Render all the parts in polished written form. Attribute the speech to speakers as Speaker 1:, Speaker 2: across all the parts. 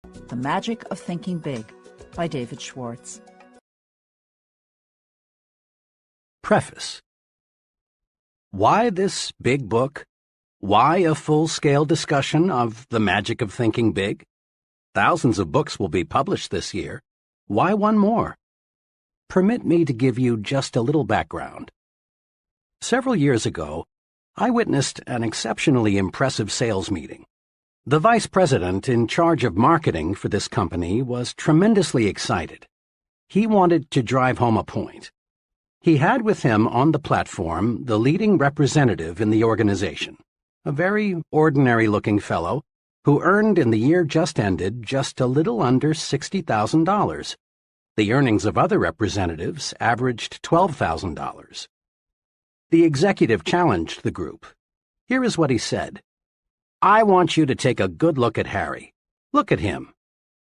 Speaker 1: The Magic of Thinking Big by David Schwartz.
Speaker 2: Preface. Why this big book? Why a full-scale discussion of the magic of thinking big? Thousands of books will be published this year. Why one more? Permit me to give you just a little background. Several years ago, I witnessed an exceptionally impressive sales meeting. The vice president in charge of marketing for this company was tremendously excited. He wanted to drive home a point. He had with him on the platform the leading representative in the organization, a very ordinary-looking fellow who earned in the year just ended just a little under $60,000. The earnings of other representatives averaged $12,000. The executive challenged the group. Here is what he said. I want you to take a good look at Harry. Look at him.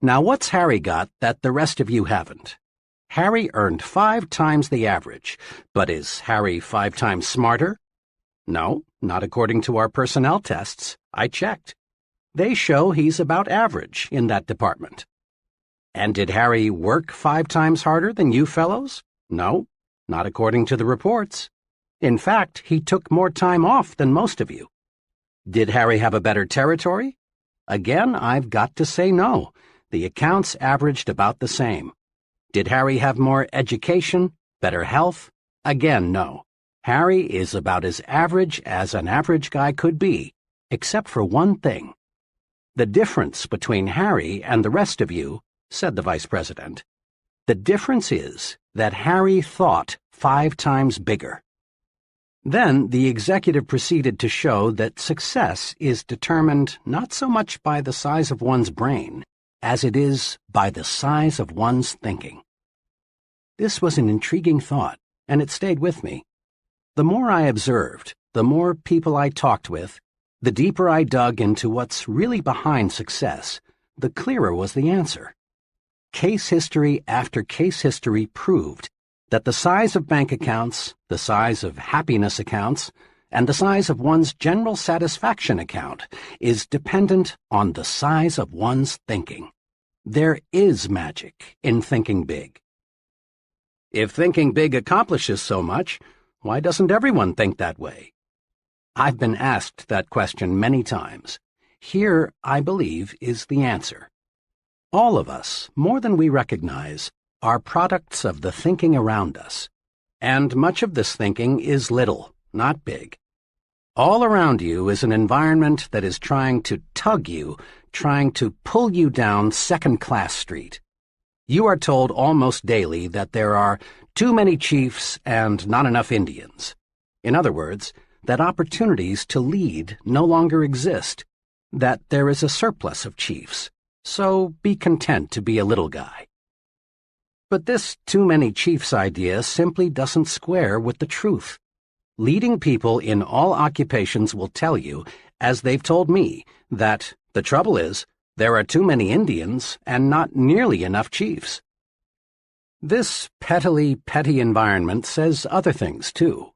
Speaker 2: Now what's Harry got that the rest of you haven't? Harry earned 5 times the average, but is Harry 5 times smarter? No, not according to our personnel tests. I checked. They show he's about average in that department. And did Harry work 5 times harder than you fellows? No, not according to the reports. In fact, he took more time off than most of you. Did Harry have a better territory? Again, I've got to say no. The accounts averaged about the same. Did Harry have more education, better health? Again, no. Harry is about as average as an average guy could be, except for one thing. The difference between Harry and the rest of you, said the vice president, the difference is that Harry thought 5 times bigger. Then the executive proceeded to show that success is determined not so much by the size of one's brain as it is by the size of one's thinking. This was an intriguing thought, and it stayed with me. The more I observed, the more people I talked with, the deeper I dug into what's really behind success, the clearer was the answer. Case history after case history proved that the size of bank accounts, the size of happiness accounts, and the size of one's general satisfaction account is dependent on the size of one's thinking. There is magic in thinking big. If thinking big accomplishes so much, why doesn't everyone think that way? I've been asked that question many times. Here, I believe, is the answer. All of us, more than we recognize, are products of the thinking around us. And much of this thinking is little, not big. All around you is an environment that is trying to tug you, trying to pull you down second-class street. You are told almost daily that there are too many chiefs and not enough Indians. In other words, that opportunities to lead no longer exist, that there is a surplus of chiefs. So be content to be a little guy. But this too many chiefs idea simply doesn't square with the truth. Leading people in all occupations will tell you, as they've told me, that the trouble is, there are too many Indians and not nearly enough chiefs. This petty environment says other things, too.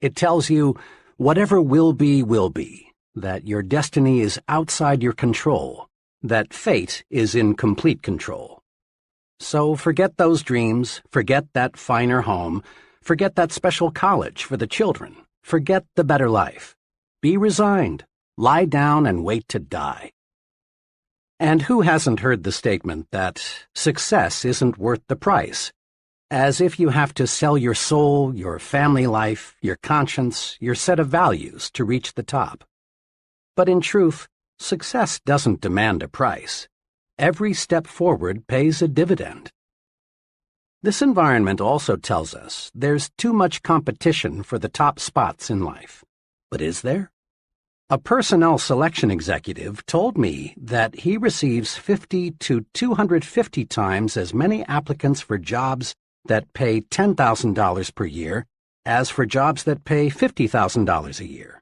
Speaker 2: It tells you, whatever will be, that your destiny is outside your control, that fate is in complete control. So forget those dreams, forget that finer home, forget that special college for the children, forget the better life. Be resigned, lie down and wait to die. And who hasn't heard the statement that success isn't worth the price? As if you have to sell your soul, your family life, your conscience, your set of values to reach the top. But in truth, success doesn't demand a price. Every step forward pays a dividend. This environment also tells us there's too much competition for the top spots in life. But is there? A personnel selection executive told me that he receives 50 to 250 times as many applicants for jobs that pay $10,000 per year as for jobs that pay $50,000 a year.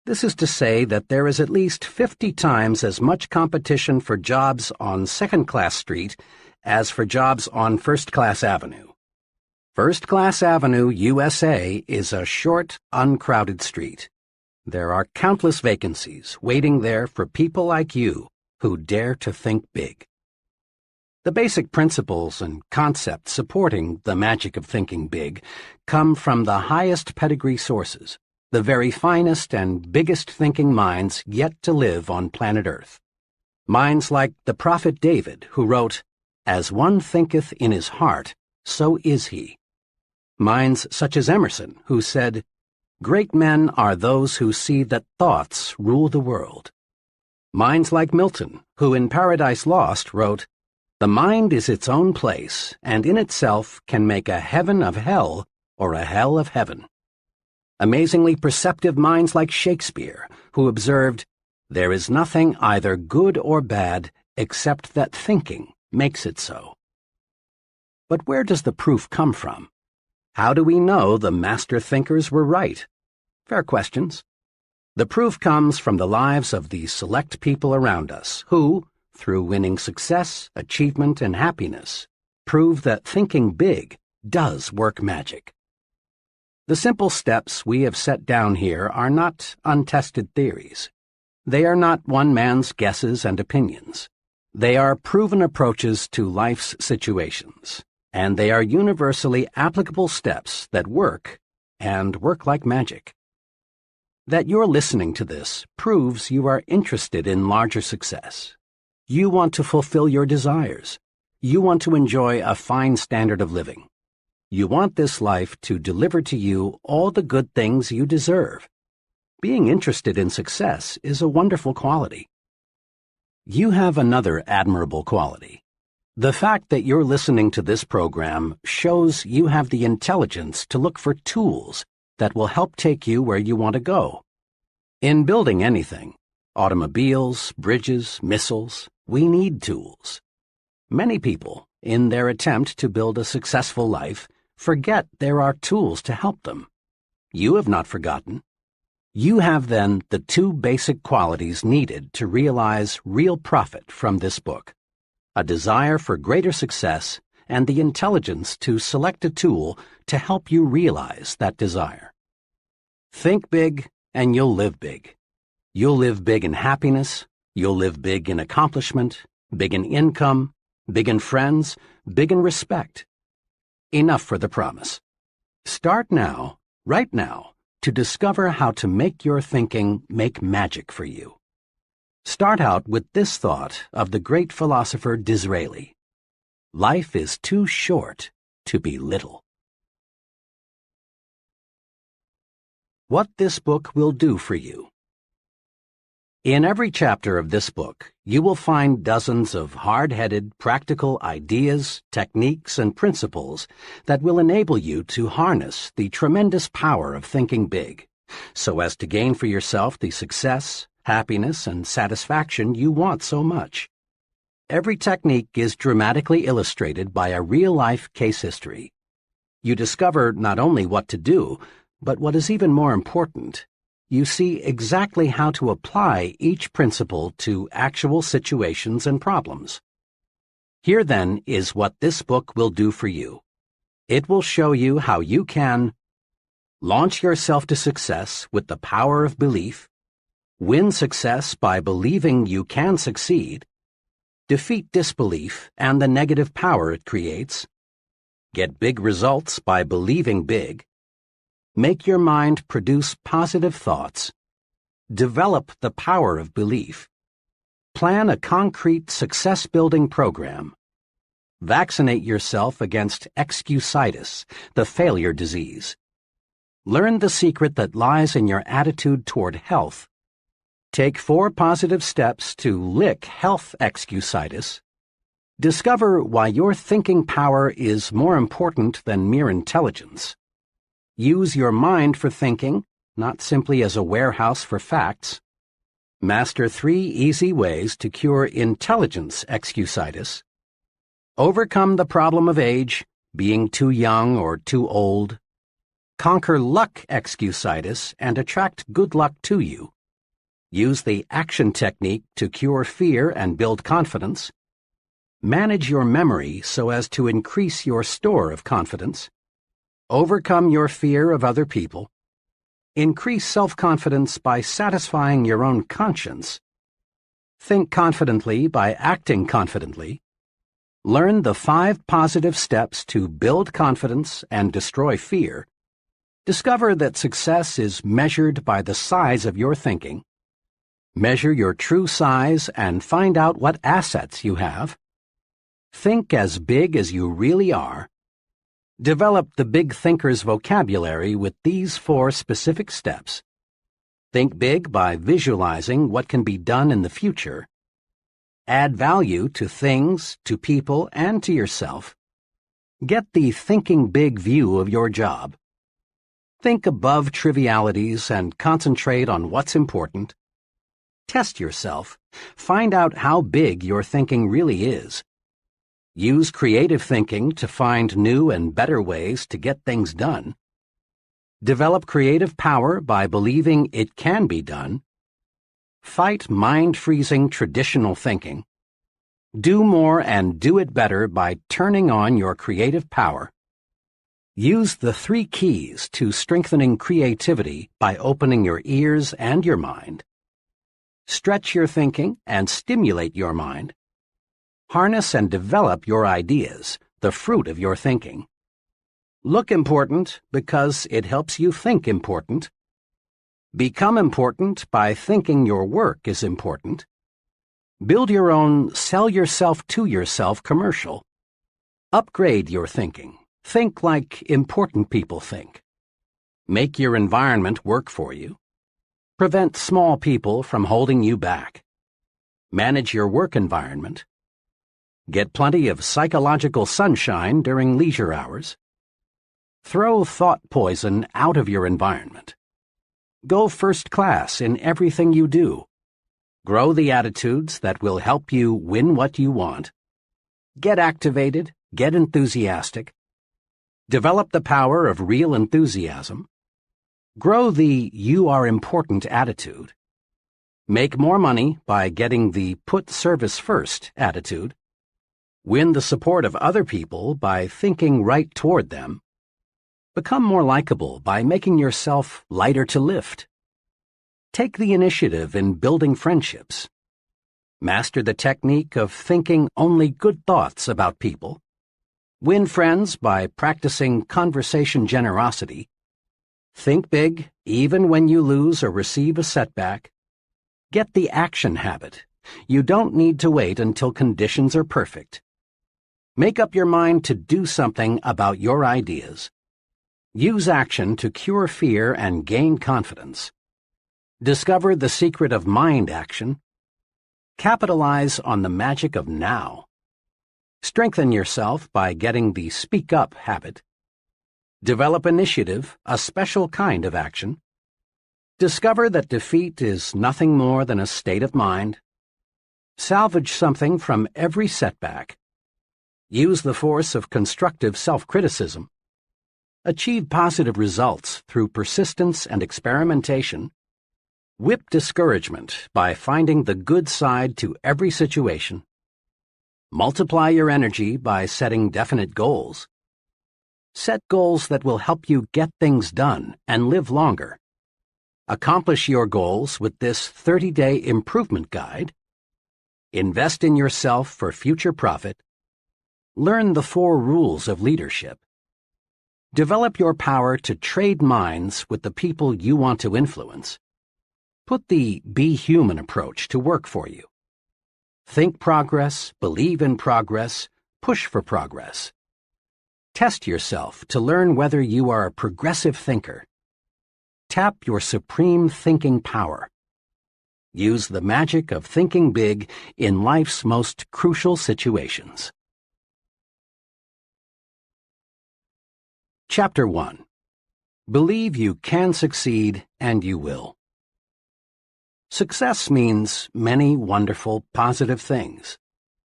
Speaker 2: This is to say that there is at least 50 times as much competition for jobs on Second-Class Street as for jobs on First-Class Avenue. First-Class Avenue, USA, is a short, uncrowded street. There are countless vacancies waiting there for people like you who dare to think big. The basic principles and concepts supporting the magic of thinking big come from the highest pedigree sources, the very finest and biggest thinking minds yet to live on planet Earth. Minds like the prophet David, who wrote, "As one thinketh in his heart, so is he." Minds such as Emerson, who said, "Great men are those who see that thoughts rule the world." Minds like Milton, who in Paradise Lost wrote, "The mind is its own place, and in itself can make a heaven of hell or a hell of heaven." Amazingly perceptive minds like Shakespeare, who observed, "There is nothing either good or bad except that thinking makes it so." But where does the proof come from? How do we know the master thinkers were right? Fair questions. The proof comes from the lives of the select people around us who, through winning success, achievement, and happiness, prove that thinking big does work magic. The simple steps we have set down here are not untested theories. They are not one man's guesses and opinions. They are proven approaches to life's situations, and they are universally applicable steps that work, and work like magic. That you're listening to this proves you are interested in larger success. You want to fulfill your desires. You want to enjoy a fine standard of living. You want this life to deliver to you all the good things you deserve. Being interested in success is a wonderful quality. You have another admirable quality. The fact that you're listening to this program shows you have the intelligence to look for tools that will help take you where you want to go. In building anything, automobiles, bridges, missiles, we need tools. Many people, in their attempt to build a successful life, forget there are tools to help them. You have not forgotten. You have then the two basic qualities needed to realize real profit from this book: a desire for greater success and the intelligence to select a tool to help you realize that desire. Think big and you'll live big. You'll live big in happiness, you'll live big in accomplishment, big in income, big in friends, big in respect. Enough for the promise. Start now, right now, to discover how to make your thinking make magic for you. Start out with this thought of the great philosopher Disraeli: life is too short to be little. What this book will do for you. In every chapter of this book, you will find dozens of hard-headed, practical ideas, techniques, and principles that will enable you to harness the tremendous power of thinking big, so as to gain for yourself the success, happiness, and satisfaction you want so much. Every technique is dramatically illustrated by a real-life case history. You discover not only what to do, but what is even more important, you see exactly how to apply each principle to actual situations and problems. Here, then, is what this book will do for you. It will show you how you can launch yourself to success with the power of belief, win success by believing you can succeed, defeat disbelief and the negative power it creates, get big results by believing big, make your mind produce positive thoughts, develop the power of belief, plan a concrete success-building program, vaccinate yourself against excusitis, the failure disease, learn the secret that lies in your attitude toward health, take 4 positive steps to lick health excusitis, discover why your thinking power is more important than mere intelligence, use your mind for thinking, not simply as a warehouse for facts, master 3 easy ways to cure intelligence excusitis, overcome the problem of age, being too young or too old, conquer luck excusitis and attract good luck to you, use the action technique to cure fear and build confidence, manage your memory so as to increase your store of confidence, overcome your fear of other people, increase self-confidence by satisfying your own conscience, think confidently by acting confidently, Learn the 5 positive steps to build confidence and destroy fear. Discover that success is measured by the size of your thinking. Measure your true size and find out what assets you have. Think as big as you really are. Develop the big thinker's vocabulary with these 4 specific steps. Think big by visualizing what can be done in the future. Add value to things, to people, and to yourself. Get the thinking big view of your job. Think above trivialities and concentrate on what's important. Test yourself. Find out how big your thinking really is. Use creative thinking to find new and better ways to get things done. Develop creative power by believing it can be done. Fight mind-freezing traditional thinking. Do more and do it better by turning on your creative power. Use the 3 keys to strengthening creativity by opening your ears and your mind. Stretch your thinking and stimulate your mind. Harness and develop your ideas, the fruit of your thinking. Look important because it helps you think important. Become important by thinking your work is important. Build your own sell yourself to yourself commercial. Upgrade your thinking. Think like important people think. Make your environment work for you. Prevent small people from holding you back. Manage your work environment. Get plenty of psychological sunshine during leisure hours. Throw thought poison out of your environment. Go first class in everything you do. Grow the attitudes that will help you win what you want. Get activated, get enthusiastic. Develop the power of real enthusiasm. Grow the you are important attitude. Make more money by getting the put service first attitude. Win the support of other people by thinking right toward them. Become more likable by making yourself lighter to lift. Take the initiative in building friendships. Master the technique of thinking only good thoughts about people. Win friends by practicing conversation generosity. Think big, even when you lose or receive a setback. Get the action habit. You don't need to wait until conditions are perfect. Make up your mind to do something about your ideas. Use action to cure fear and gain confidence. Discover the secret of mind action. Capitalize on the magic of now. Strengthen yourself by getting the speak up habit. Develop initiative, a special kind of action. Discover that defeat is nothing more than a state of mind. Salvage something from every setback. Use the force of constructive self-criticism. Achieve positive results through persistence and experimentation. Whip discouragement by finding the good side to every situation. Multiply your energy by setting definite goals. Set goals that will help you get things done and live longer. Accomplish your goals with this 30-day improvement guide. Invest in yourself for future profit. Learn the 4 rules of leadership. Develop your power to trade minds with the people you want to influence. Put the be human approach to work for you. Think progress, believe in progress, push for progress. Test yourself to learn whether you are a progressive thinker. Tap your supreme thinking power. Use the magic of thinking big in life's most crucial situations. Chapter 1. Believe you can succeed and you will. Success means many wonderful, positive things.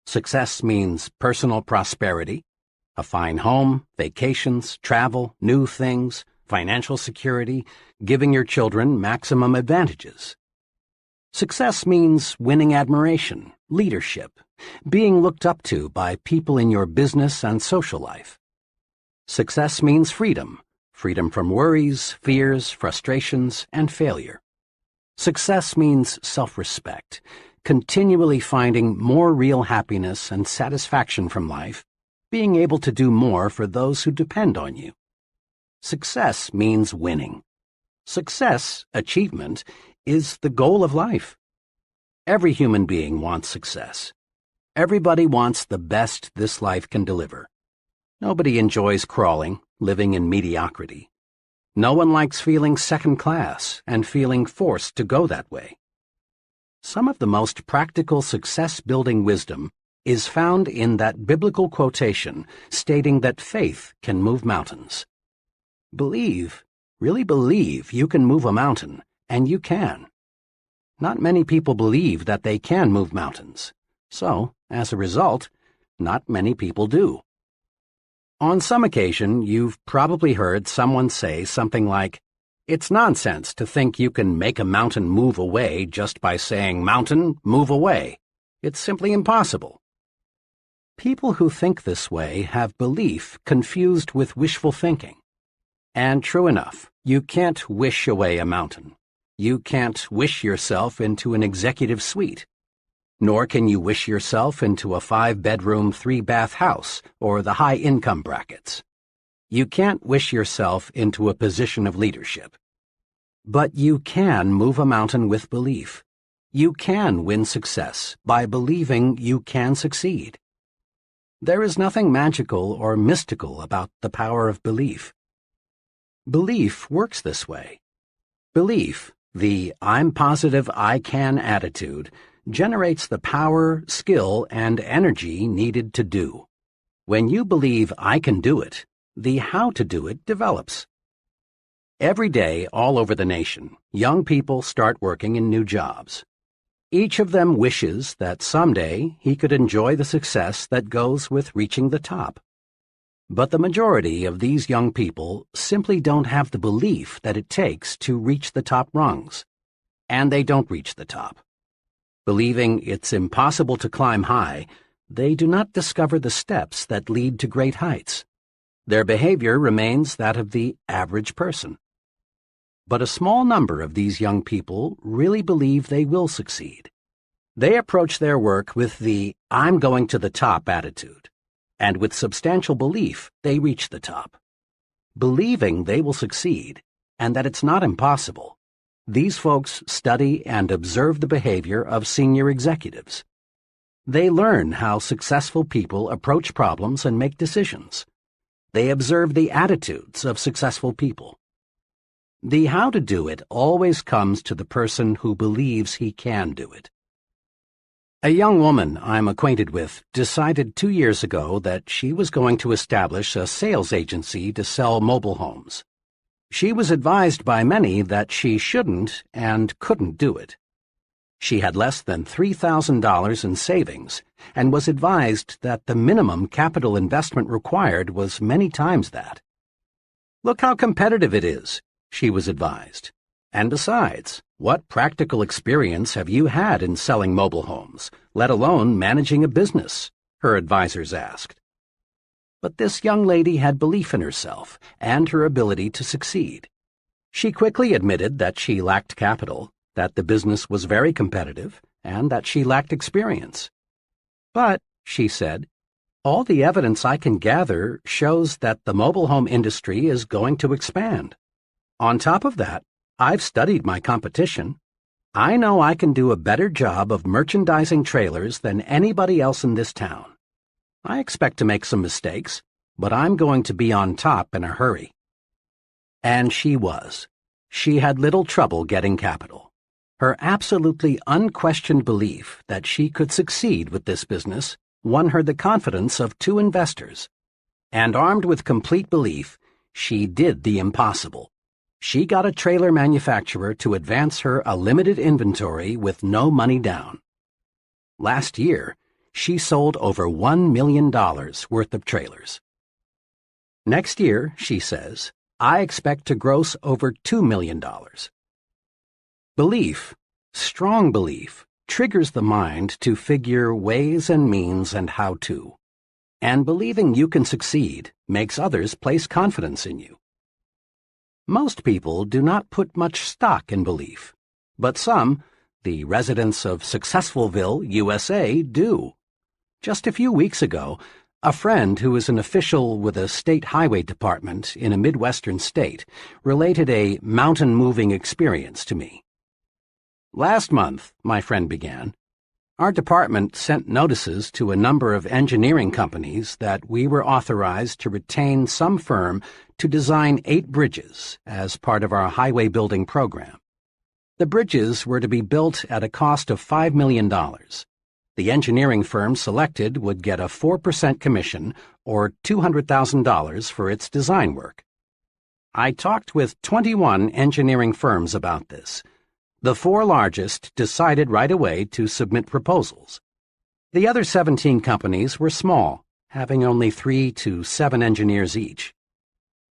Speaker 2: Success means personal prosperity, a fine home, vacations, travel, new things, financial security, giving your children maximum advantages. Success means winning admiration, leadership, being looked up to by people in your business and social life. Success means freedom, freedom from worries, fears, frustrations, and failure. Success means self-respect, continually finding more real happiness and satisfaction from life, being able to do more for those who depend on you. Success means winning. Success, achievement, is the goal of life. Every human being wants success. Everybody wants the best this life can deliver. Nobody enjoys crawling, living in mediocrity. No one likes feeling second class and feeling forced to go that way. Some of the most practical success-building wisdom is found in that biblical quotation stating that faith can move mountains. Believe, really believe you can move a mountain, and you can. Not many people believe that they can move mountains, so, as a result, not many people do. On some occasion, you've probably heard someone say something like, "It's nonsense to think you can make a mountain move away just by saying, 'Mountain, move away.' It's simply impossible." People who think this way have belief confused with wishful thinking. And true enough, you can't wish away a mountain. You can't wish yourself into an executive suite. Nor can you wish yourself into a 5-bedroom, 3-bath house or the high-income brackets. You can't wish yourself into a position of leadership. But you can move a mountain with belief. You can win success by believing you can succeed. There is nothing magical or mystical about the power of belief. Belief works this way. Belief, the "I'm positive I can" attitude, generates the power, skill, and energy needed to do. When you believe I can do it, the how to do it develops. Every day, all over the nation, young people start working in new jobs. Each of them wishes that someday he could enjoy the success that goes with reaching the top. But the majority of these young people simply don't have the belief that it takes to reach the top rungs, and they don't reach the top. Believing it's impossible to climb high, they do not discover the steps that lead to great heights. Their behavior remains that of the average person. But a small number of these young people really believe they will succeed. They approach their work with the "I'm going to the top" attitude, and with substantial belief they reach the top. Believing they will succeed, and that it's not impossible, these folks study and observe the behavior of senior executives. They learn how successful people approach problems and make decisions. They observe the attitudes of successful people. The how to do it always comes to the person who believes he can do it. A young woman I'm acquainted with decided 2 years ago that she was going to establish a sales agency to sell mobile homes. She was advised by many that she shouldn't and couldn't do it. She had less than $3,000 in savings and was advised that the minimum capital investment required was many times that. "Look how competitive it is," she was advised. "And besides, what practical experience have you had in selling mobile homes, let alone managing a business?" her advisors asked. But this young lady had belief in herself and her ability to succeed. She quickly admitted that she lacked capital, that the business was very competitive, and that she lacked experience. "But," she said, "all the evidence I can gather shows that the mobile home industry is going to expand. On top of that, I've studied my competition. I know I can do a better job of merchandising trailers than anybody else in this town. I expect to make some mistakes, but I'm going to be on top in a hurry." And she was. She had little trouble getting capital. Her absolutely unquestioned belief that she could succeed with this business won her the confidence of 2 investors. And armed with complete belief, she did the impossible. She got a trailer manufacturer to advance her a limited inventory with no money down. Last year, she sold over $1 million worth of trailers. Next year, she says, I expect to gross over $2 million. Belief, strong belief, triggers the mind to figure ways and means and how to. And believing you can succeed makes others place confidence in you. Most people do not put much stock in belief, but some, the residents of Successfulville, USA, do. Just a few weeks ago, a friend who is an official with a state highway department in a Midwestern state related a mountain-moving experience to me. "Last month," my friend began, "our department sent notices to a number of engineering companies that we were authorized to retain some firm to design 8 bridges as part of our highway building program. The bridges were to be built at a cost of $5 million. The engineering firm selected would get a 4% commission, or $200,000 for its design work. I talked with 21 engineering firms about this. The 4 largest decided right away to submit proposals. The other 17 companies were small, having only 3 to 7 engineers each.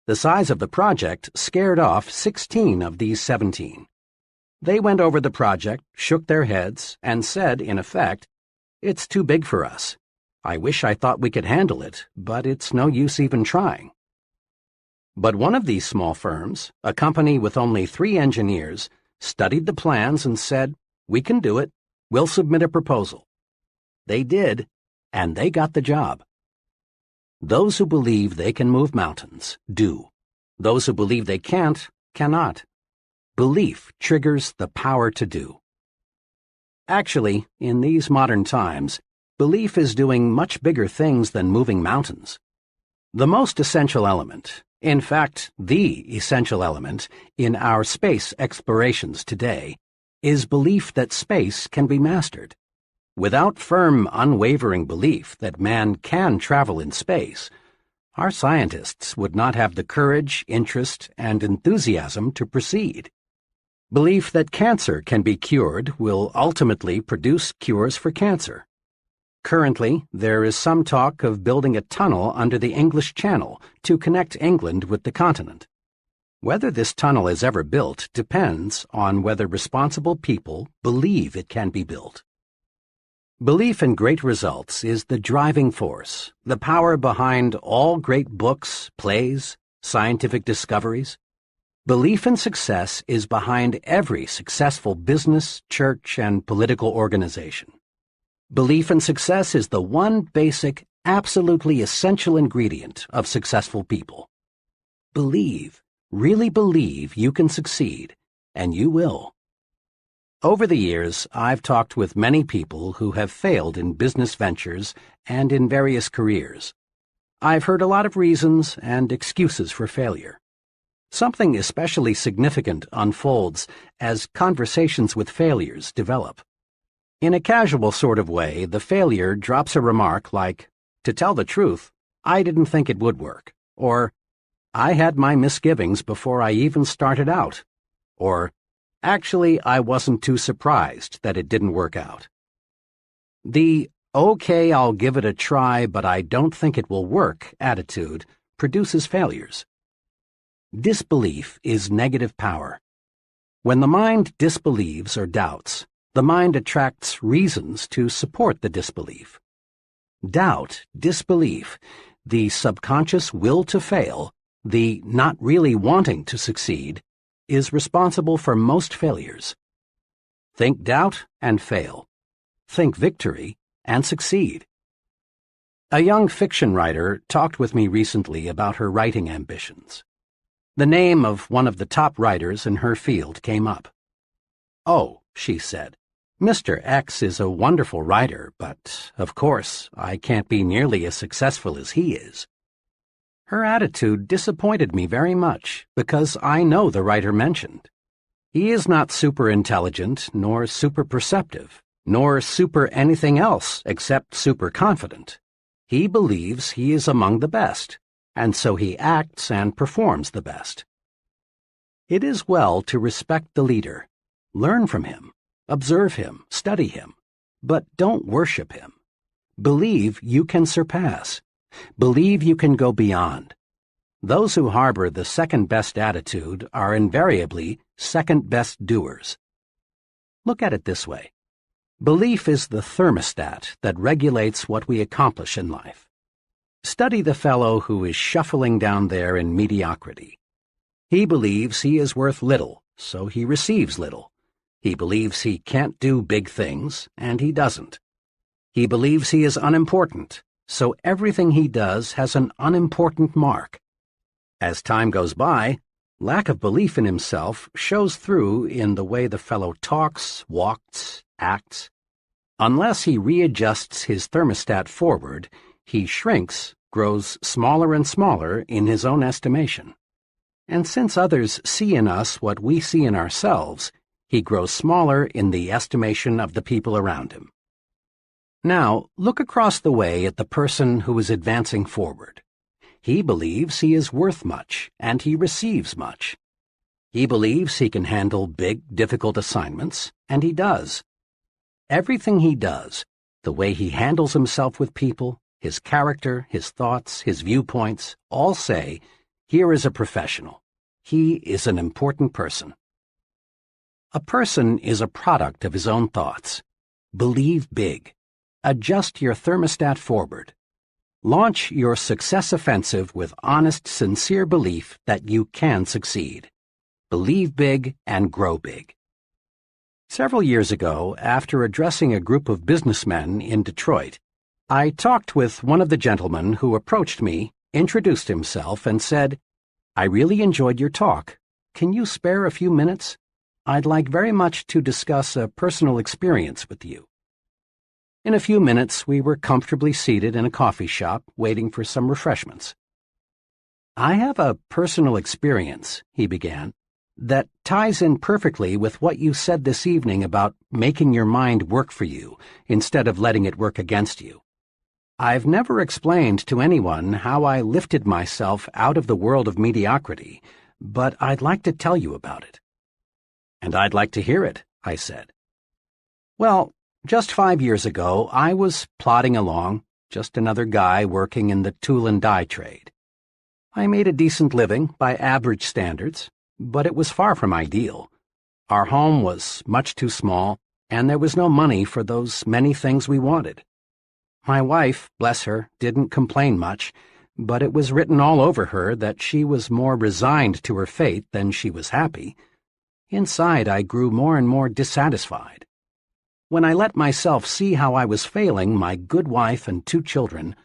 Speaker 2: The size of the project scared off 16 of these 17. They went over the project, shook their heads, and said, in effect, 'It's too big for us. I wish I thought we could handle it, but it's no use even trying.' But one of these small firms, a company with only 3 engineers, studied the plans and said, 'We can do it. We'll submit a proposal.' They did, and they got the job. Those who believe they can move mountains do. Those who believe they can't, cannot. Belief triggers the power to do. Actually, in these modern times, belief is doing much bigger things than moving mountains. The most essential element, in fact, the essential element, in our space explorations today, is belief that space can be mastered. Without firm, unwavering belief that man can travel in space, our scientists would not have the courage, interest, and enthusiasm to proceed. Belief that cancer can be cured will ultimately produce cures for cancer. Currently, there is some talk of building a tunnel under the English Channel to connect England with the continent. Whether this tunnel is ever built depends on whether responsible people believe it can be built. Belief in great results is the driving force, the power behind all great books, plays, scientific discoveries. Belief in success is behind every successful business, church, and political organization. Belief in success is the one basic, absolutely essential ingredient of successful people. Believe, really believe you can succeed, and you will. Over the years, I've talked with many people who have failed in business ventures and in various careers. I've heard a lot of reasons and excuses for failure. Something especially significant unfolds as conversations with failures develop. In a casual sort of way, the failure drops a remark like, "To tell the truth, I didn't think it would work," or "I had my misgivings before I even started out," or "Actually, I wasn't too surprised that it didn't work out." The "okay, I'll give it a try, but I don't think it will work" attitude produces failures. Disbelief is negative power. When the mind disbelieves or doubts, the mind attracts reasons to support the disbelief. Doubt, disbelief, the subconscious will to fail, the not really wanting to succeed, is responsible for most failures. Think doubt and fail. Think victory and succeed. A young fiction writer talked with me recently about her writing ambitions. The name of one of the top writers in her field came up. "Oh," she said, "Mr. X is a wonderful writer, but, of course, I can't be nearly as successful as he is." Her attitude disappointed me very much, because I know the writer mentioned. He is not super intelligent, nor super perceptive, nor super anything else except super confident. He believes he is among the best, and so he acts and performs the best. It is well to respect the leader, learn from him, observe him, study him, but don't worship him. Believe you can surpass. Believe you can go beyond. Those who harbor the second-best attitude are invariably second-best doers. Look at it this way. Belief is the thermostat that regulates what we accomplish in life. Study the fellow who is shuffling down there in mediocrity. He believes he is worth little, so he receives little. He believes he can't do big things, and he doesn't. He believes he is unimportant, so everything he does has an unimportant mark. As time goes by, lack of belief in himself shows through in the way the fellow talks, walks, acts. Unless he readjusts his thermostat forward, he shrinks, grows smaller and smaller in his own estimation. And since others see in us what we see in ourselves, he grows smaller in the estimation of the people around him. Now, look across the way at the person who is advancing forward. He believes he is worth much, and he receives much. He believes he can handle big, difficult assignments, and he does. Everything he does, the way he handles himself with people, his character, his thoughts, his viewpoints, all say, here is a professional. He is an important person. A person is a product of his own thoughts. Believe big. Adjust your thermostat forward. Launch your success offensive with honest, sincere belief that you can succeed. Believe big and grow big. Several years ago, after addressing a group of businessmen in Detroit, I talked with one of the gentlemen who approached me, introduced himself, and said, "I really enjoyed your talk. Can you spare a few minutes? I'd like very much to discuss a personal experience with you." In a few minutes, we were comfortably seated in a coffee shop, waiting for some refreshments. "I have a personal experience," he began, "that ties in perfectly with what you said this evening about making your mind work for you instead of letting it work against you. I've never explained to anyone how I lifted myself out of the world of mediocrity, but I'd like to tell you about it." "And I'd like to hear it," I said. "Well, just 5 years ago, I was plodding along, just another guy working in the tool and die trade. I made a decent living by average standards, but it was far from ideal. Our home was much too small, and there was no money for those many things we wanted. My wife, bless her, didn't complain much, but it was written all over her that she was more resigned to her fate than she was happy. Inside, I grew more and more dissatisfied. When I let myself see how I was failing my good wife and 2 children,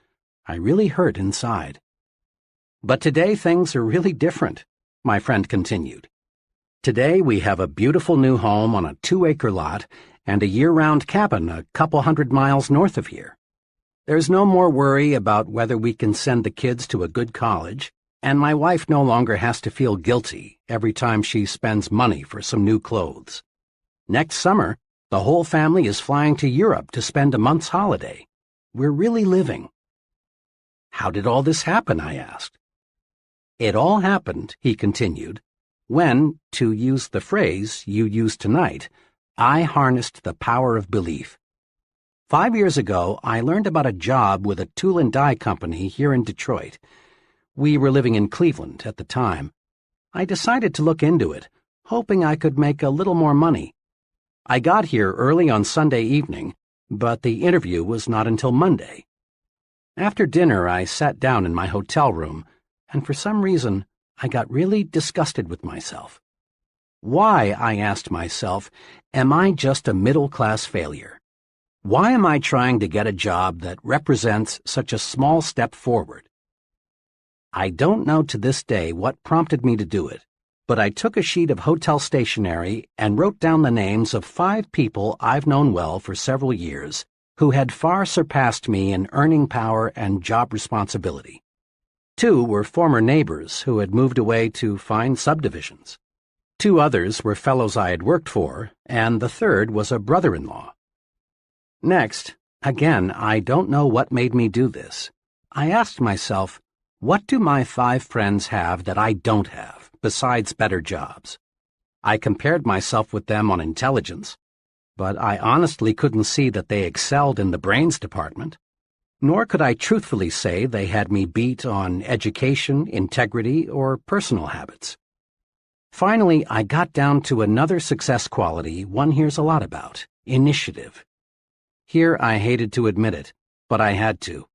Speaker 2: I really hurt inside. But today things are really different," my friend continued. "Today we have a beautiful new home on a 2-acre lot and a year-round cabin a couple 100 miles north of here. There's no more worry about whether we can send the kids to a good college, and my wife no longer has to feel guilty every time she spends money for some new clothes. Next summer, the whole family is flying to Europe to spend a month's holiday. We're really living." "How did all this happen?" I asked. "It all happened," he continued, "when, to use the phrase you used tonight, I harnessed the power of belief. 5 years ago, I learned about a job with a tool and die company here in Detroit. We were living in Cleveland at the time. I decided to look into it, hoping I could make a little more money. I got here early on Sunday evening, but the interview was not until Monday. After dinner, I sat down in my hotel room, and for some reason, I got really disgusted with myself. Why, I asked myself, am I just a middle-class failure? Why am I trying to get a job that represents such a small step forward? I don't know to this day what prompted me to do it, but I took a sheet of hotel stationery and wrote down the names of 5 people I've known well for several years who had far surpassed me in earning power and job responsibility. 2 were former neighbors who had moved away to fine subdivisions. 2 others were fellows I had worked for, and the 3rd was a brother-in-law. Next, again, I don't know what made me do this. I asked myself, what do my 5 friends have that I don't have, besides better jobs? I compared myself with them on intelligence, but I honestly couldn't see that they excelled in the brains department, nor could I truthfully say they had me beat on education, integrity, or personal habits. Finally, I got down to another success quality one hears a lot about: initiative. Here I hated to admit it, but I had to.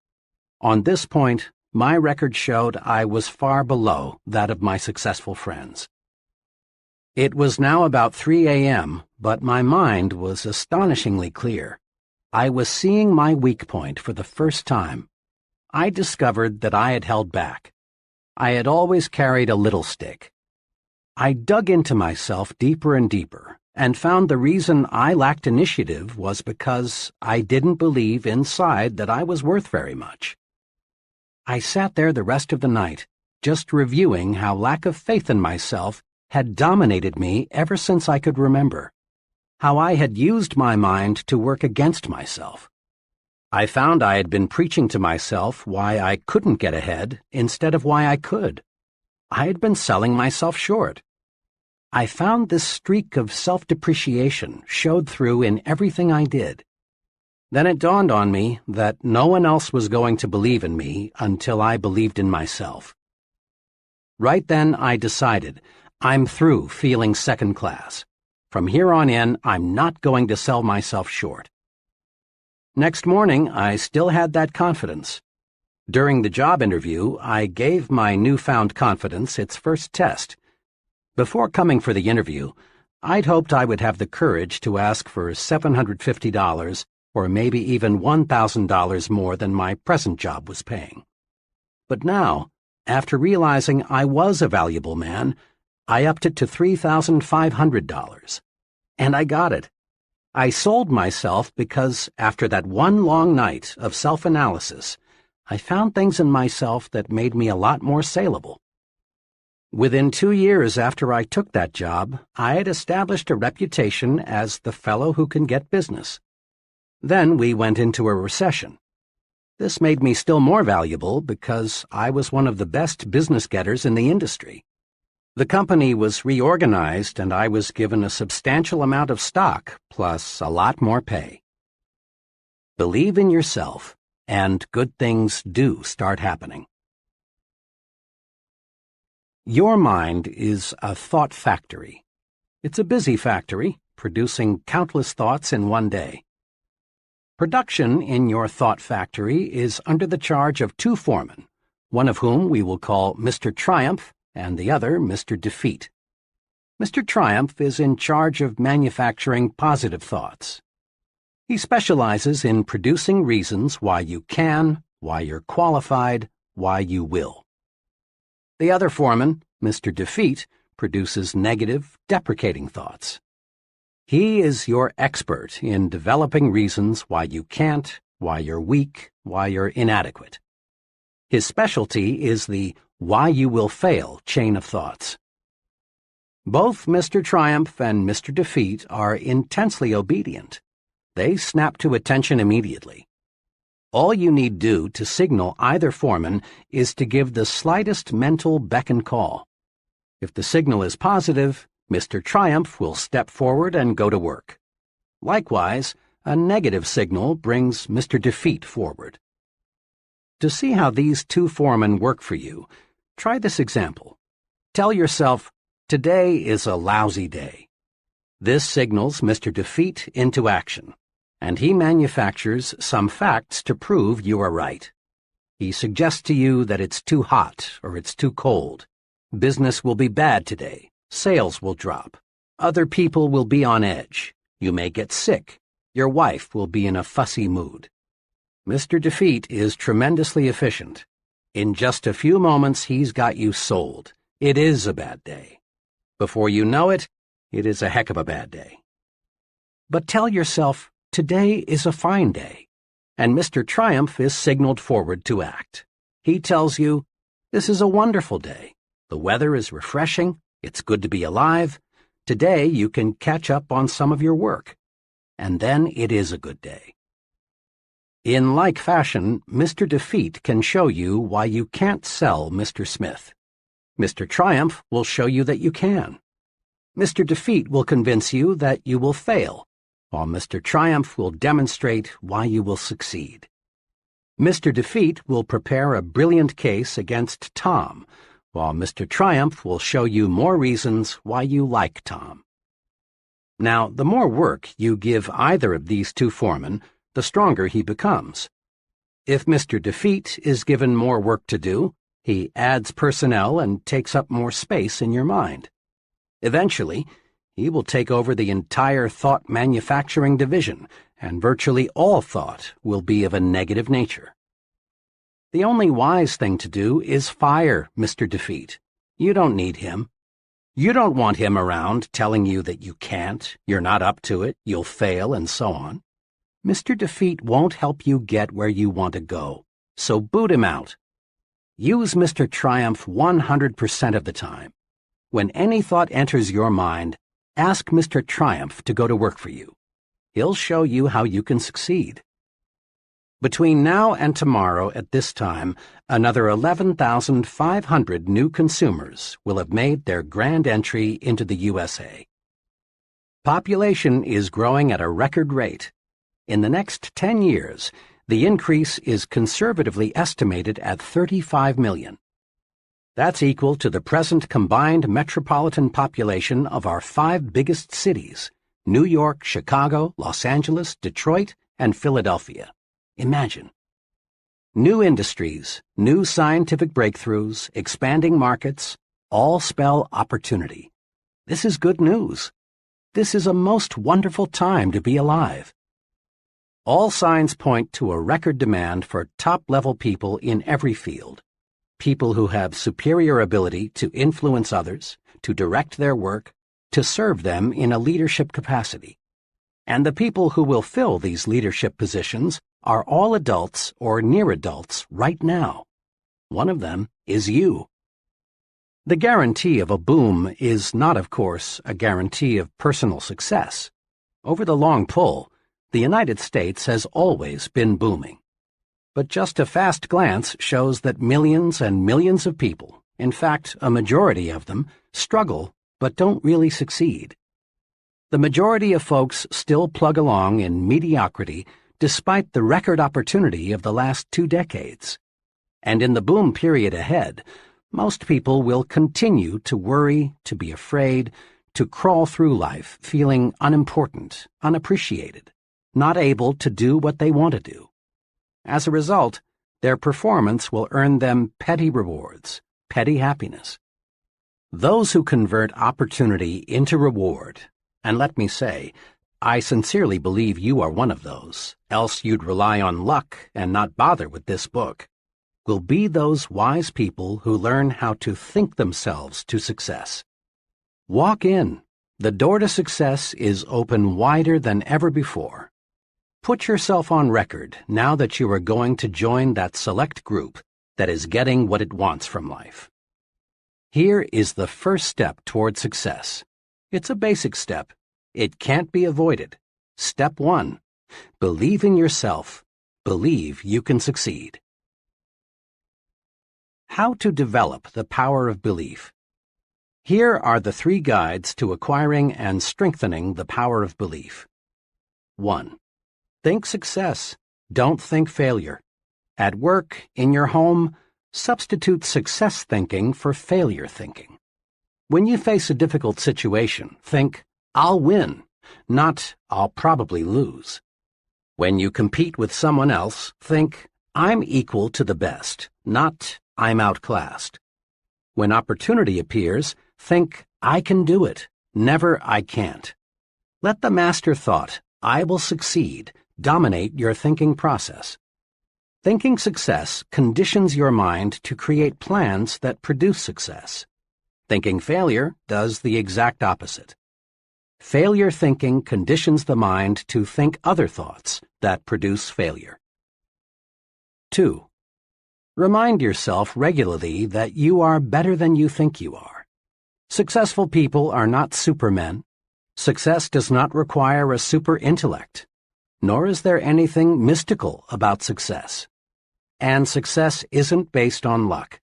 Speaker 2: On this point, my record showed I was far below that of my successful friends. It was now about 3 a.m., but my mind was astonishingly clear. I was seeing my weak point for the first time. I discovered that I had held back. I had always carried a little stick. I dug into myself deeper and deeper, and found the reason I lacked initiative was because I didn't believe inside that I was worth very much. I sat there the rest of the night, just reviewing how lack of faith in myself had dominated me ever since I could remember, how I had used my mind to work against myself. I found I had been preaching to myself why I couldn't get ahead instead of why I could. I had been selling myself short. I found this streak of self-depreciation showed through in everything I did. Then it dawned on me that no one else was going to believe in me until I believed in myself. Right then I decided, I'm through feeling second class. From here on in, I'm not going to sell myself short. Next morning, I still had that confidence. During the job interview, I gave my newfound confidence its first test. Before coming for the interview, I'd hoped I would have the courage to ask for $750 or maybe even $1,000 more than my present job was paying. But now, after realizing I was a valuable man, I upped it to $3,500. And I got it. I sold myself because, after that one long night of self-analysis, I found things in myself that made me a lot more saleable. Within 2 years after I took that job, I had established a reputation as the fellow who can get business. Then we went into a recession. This made me still more valuable because I was one of the best business getters in the industry. The company was reorganized and I was given a substantial amount of stock, plus a lot more pay. Believe in yourself, and good things do start happening. Your mind is a thought factory. It's a busy factory, producing countless thoughts in one day. Production in your thought factory is under the charge of 2 foremen, one of whom we will call Mr. Triumph and the other Mr. Defeat. Mr. Triumph is in charge of manufacturing positive thoughts. He specializes in producing reasons why you can, why you're qualified, why you will. The other foreman, Mr. Defeat, produces negative, deprecating thoughts. He is your expert in developing reasons why you can't, why you're weak, why you're inadequate. His specialty is the why you will fail chain of thoughts. Both Mr. Triumph and Mr. Defeat are intensely obedient. They snap to attention immediately. All you need do to signal either foreman is to give the slightest mental beck and call. If the signal is positive, Mr. Triumph will step forward and go to work. Likewise, a negative signal brings Mr. Defeat forward. To see how these 2 foremen work for you, try this example. Tell yourself, today is a lousy day. This signals Mr. Defeat into action, and he manufactures some facts to prove you are right. He suggests to you that it's too hot or it's too cold. Business will be bad today. Sales will drop. Other people will be on edge. You may get sick. Your wife will be in a fussy mood. Mr. Defeat is tremendously efficient. In just a few moments, he's got you sold. It is a bad day. Before you know it, it is a heck of a bad day. But tell yourself, today is a fine day, and Mr. Triumph is signaled forward to act. He tells you, this is a wonderful day. The weather is refreshing. It's good to be alive. Today you can catch up on some of your work. And then it is a good day. In like fashion, Mr. Defeat can show you why you can't sell Mr. Smith. Mr. Triumph will show you that you can. Mr. Defeat will convince you that you will fail, while Mr. Triumph will demonstrate why you will succeed. Mr. Defeat will prepare a brilliant case against Tom, while Mr. Triumph will show you more reasons why you like Tom. Now, the more work you give either of these 2 foremen, the stronger he becomes. If Mr. Defeat is given more work to do, he adds personnel and takes up more space in your mind. Eventually, he will take over the entire thought manufacturing division, and virtually all thought will be of a negative nature. The only wise thing to do is fire Mr. Defeat. You don't need him. You don't want him around telling you that you can't, you're not up to it, you'll fail, and so on. Mr. Defeat won't help you get where you want to go, so boot him out. Use Mr. Triumph 100% of the time. When any thought enters your mind, ask Mr. Triumph to go to work for you. He'll show you how you can succeed. Between now and tomorrow at this time, another 11,500 new consumers will have made their grand entry into the USA. Population is growing at a record rate. In the next 10 years, the increase is conservatively estimated at 35 million. That's equal to the present combined metropolitan population of our 5 biggest cities: New York, Chicago, Los Angeles, Detroit, and Philadelphia. Imagine. New industries, new scientific breakthroughs, expanding markets, all spell opportunity. This is good news. This is a most wonderful time to be alive. All signs point to a record demand for top-level people in every field. People who have superior ability to influence others, to direct their work, to serve them in a leadership capacity. And the people who will fill these leadership positions are all adults or near adults right now. One of them is you. The guarantee of a boom is not, of course, a guarantee of personal success. Over the long pull, the United States has always been booming. But just a fast glance shows that millions and millions of people, in fact, a majority of them, struggle but don't really succeed. The majority of folks still plug along in mediocrity despite the record opportunity of the last 2 decades. And in the boom period ahead, most people will continue to worry, to be afraid, to crawl through life feeling unimportant, unappreciated, not able to do what they want to do. As a result, their performance will earn them petty rewards, petty happiness. Those who convert opportunity into reward, and let me say, I sincerely believe you are one of those, else you'd rely on luck and not bother with this book, will be those wise people who learn how to think themselves to success. Walk in. The door to success is open wider than ever before. Put yourself on record now that you are going to join that select group that is getting what it wants from life. Here is the first step toward success. It's a basic step. It can't be avoided. Step 1. Believe in yourself. Believe you can succeed. How to develop the power of belief. Here are the 3 guides to acquiring and strengthening the power of belief. 1. Think success. Don't think failure. At work, in your home, substitute success thinking for failure thinking. When you face a difficult situation, think, I'll win, not I'll probably lose. When you compete with someone else, think, I'm equal to the best, not I'm outclassed. When opportunity appears, think, I can do it, never I can't. Let the master thought, I will succeed, dominate your thinking process. Thinking success conditions your mind to create plans that produce success. Thinking failure does the exact opposite. Failure thinking conditions the mind to think other thoughts that produce failure. 2. Remind yourself regularly that you are better than you think you are. Successful people are not supermen. Success does not require a super intellect, nor is there anything mystical about success. And success isn't based on luck.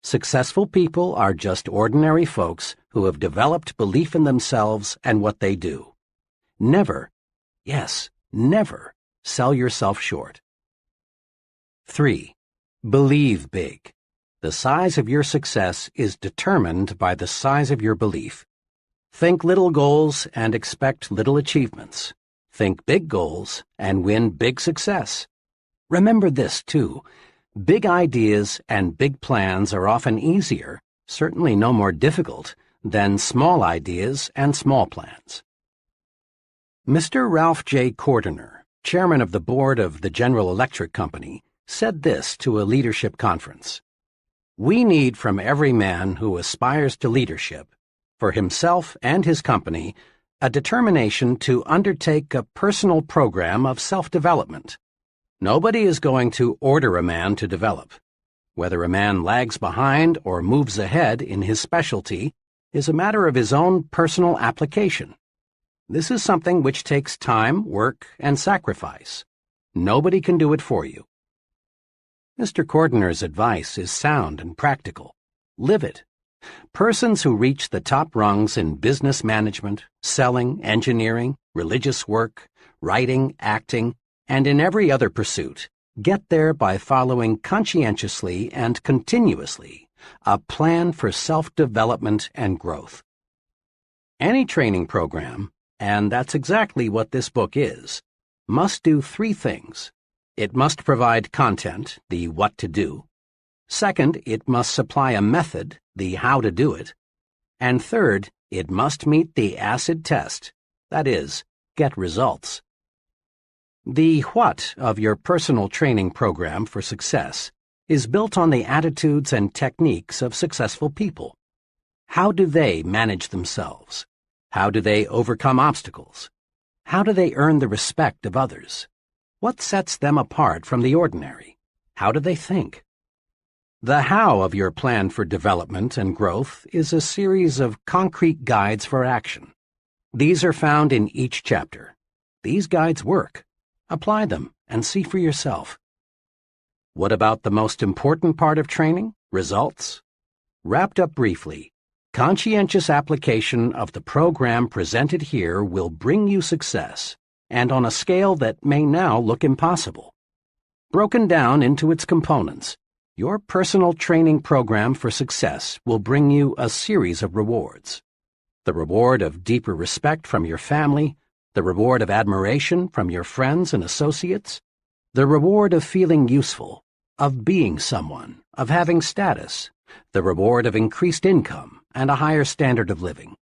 Speaker 2: Successful people are just ordinary folks who have developed belief in themselves and what they do. Never, yes, never, sell yourself short. 3. Believe big. The size of your success is determined by the size of your belief. Think little goals and expect little achievements. Think big goals and win big success. Remember this, too. Big ideas and big plans are often easier, certainly no more difficult, then small ideas and small plans. Mr. Ralph J. Cordiner, chairman of the board of the General Electric Company, said this to a leadership conference: "We need from every man who aspires to leadership, for himself and his company, a determination to undertake a personal program of self-development. Nobody is going to order a man to develop. Whether a man lags behind or moves ahead in his specialty is a matter of his own personal application. This is something which takes time, work, and sacrifice. Nobody can do it for you." Mr. Cordiner's advice is sound and practical. Live it. Persons who reach the top rungs in business management, selling, engineering, religious work, writing, acting, and in every other pursuit get there by following conscientiously and continuously a plan for self-development and growth. Any training program, and that's exactly what this book is, must do three things. It must provide content, the what to do. Second, it must supply a method, the how to do it. And third, it must meet the acid test, that is, get results. The what of your personal training program for success is built on the attitudes and techniques of successful people. How do they manage themselves? How do they overcome obstacles? How do they earn the respect of others? What sets them apart from the ordinary? How do they think? The how of your plan for development and growth is a series of concrete guides for action. These are found in each chapter. These guides work. Apply them and see for yourself. What about the most important part of training? Results? Wrapped up briefly, conscientious application of the program presented here will bring you success, and on a scale that may now look impossible. Broken down into its components, your personal training program for success will bring you a series of rewards. The reward of deeper respect from your family, the reward of admiration from your friends and associates, the reward of feeling useful, of being someone, of having status, the reward of increased income and a higher standard of living.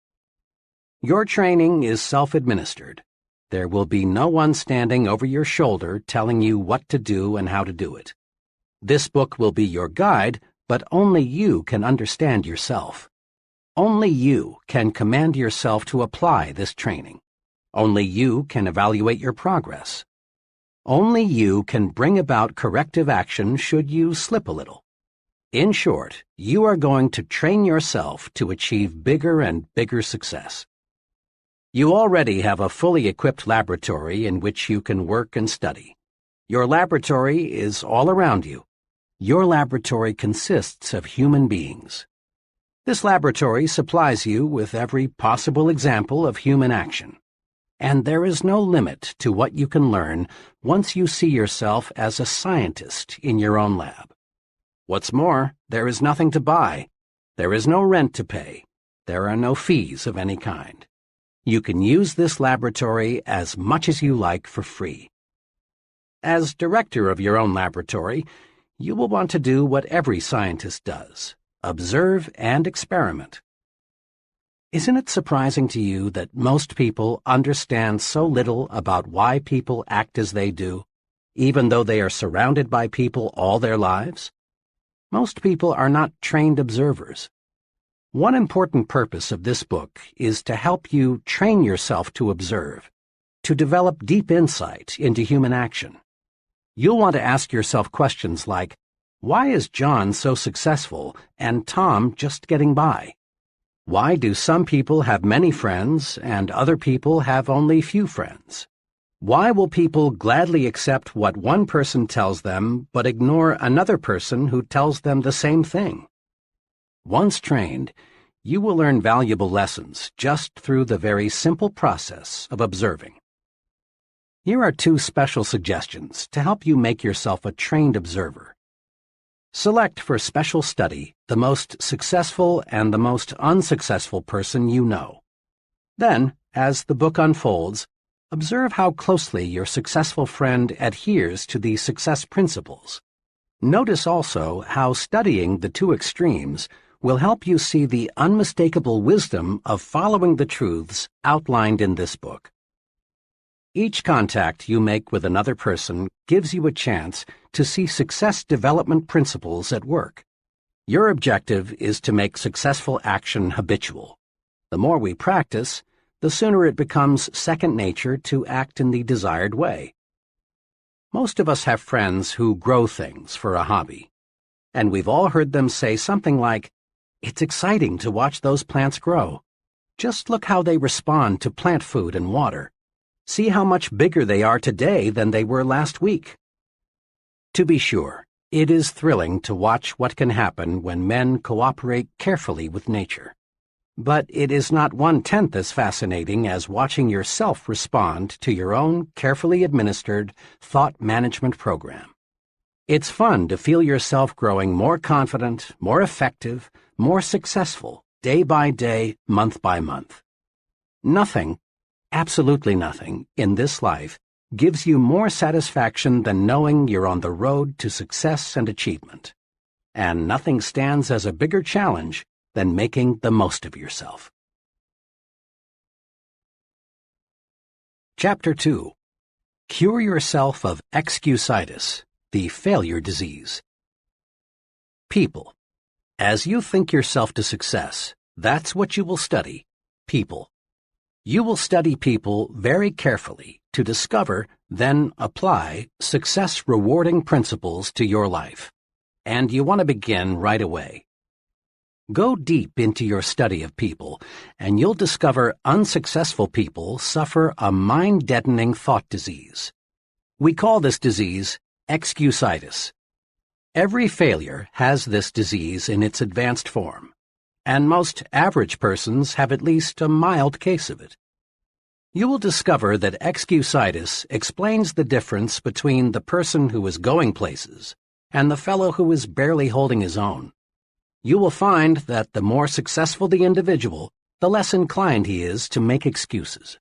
Speaker 2: Your training is self-administered. There will be no one standing over your shoulder telling you what to do and how to do it. This book will be your guide, but only you can understand yourself. Only you can command yourself to apply this training. Only you can evaluate your progress. Only you can bring about corrective action should you slip a little. In short, you are going to train yourself to achieve bigger and bigger success. You already have a fully equipped laboratory in which you can work and study. Your laboratory is all around you. Your laboratory consists of human beings. This laboratory supplies you with every possible example of human action. And there is no limit to what you can learn once you see yourself as a scientist in your own lab. What's more, there is nothing to buy. There is no rent to pay. There are no fees of any kind. You can use this laboratory as much as you like for free. As director of your own laboratory, you will want to do what every scientist does: observe and experiment. Isn't it surprising to you that most people understand so little about why people act as they do, even though they are surrounded by people all their lives? Most people are not trained observers. One important purpose of this book is to help you train yourself to observe, to develop deep insight into human action. You'll want to ask yourself questions like, why is John so successful and Tom just getting by? Why do some people have many friends and other people have only few friends? Why will people gladly accept what one person tells them but ignore another person who tells them the same thing? Once trained, you will learn valuable lessons just through the very simple process of observing. Here are 2 special suggestions to help you make yourself a trained observer. Select for special study the most successful and the most unsuccessful person you know. Then, as the book unfolds, observe how closely your successful friend adheres to the success principles. Notice also how studying the 2 extremes will help you see the unmistakable wisdom of following the truths outlined in this book. Each contact you make with another person gives you a chance to see success development principles at work. Your objective is to make successful action habitual. The more we practice, the sooner it becomes second nature to act in the desired way. Most of us have friends who grow things for a hobby, and we've all heard them say something like, "It's exciting to watch those plants grow. Just look how they respond to plant food and water. See how much bigger they are today than they were last week." To be sure, it is thrilling to watch what can happen when men cooperate carefully with nature. But it is not 1/10 as fascinating as watching yourself respond to your own carefully administered thought management program. It's fun to feel yourself growing more confident, more effective, more successful, day by day, month by month. Nothing, absolutely nothing, in this life gives you more satisfaction than knowing you're on the road to success and achievement. And nothing stands as a bigger challenge than making the most of yourself. Chapter 2. Cure yourself of excusitis, the failure disease. People. As you think yourself to success, that's what you will study, people. You will study people very carefully to discover, then apply, success-rewarding principles to your life. And you want to begin right away. Go deep into your study of people, and you'll discover unsuccessful people suffer a mind-deadening thought disease. We call this disease excusitis. Every failure has this disease in its advanced form, and most average persons have at least a mild case of it. You will discover that excusitis explains the difference between the person who is going places and the fellow who is barely holding his own. You will find that the more successful the individual, the less inclined he is to make excuses.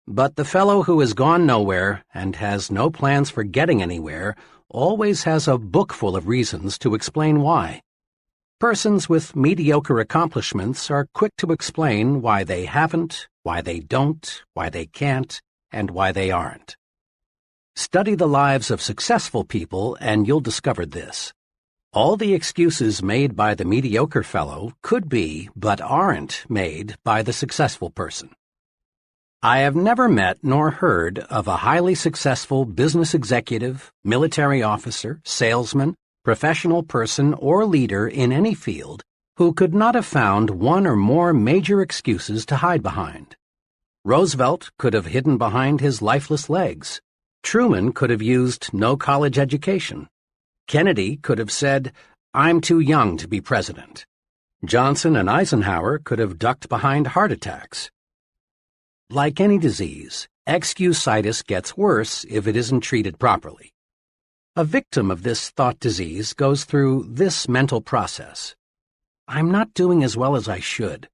Speaker 2: But the fellow who has gone nowhere and has no plans for getting anywhere always has a book full of reasons to explain why. Persons with mediocre accomplishments are quick to explain why they haven't, why they don't, why they can't, and why they aren't. Study the lives of successful people and you'll discover this. All the excuses made by the mediocre fellow could be, but aren't, made by the successful person. I have never met nor heard of a highly successful business executive, military officer, salesman, professional person, or leader in any field who could not have found one or more major excuses to hide behind. Roosevelt could have hidden behind his lifeless legs. Truman could have used no college education. Kennedy could have said, "I'm too young to be president." Johnson and Eisenhower could have ducked behind heart attacks. Like any disease, excusitis gets worse if it isn't treated properly. A victim of this thought disease goes through this mental process. I'm not doing as well as I should.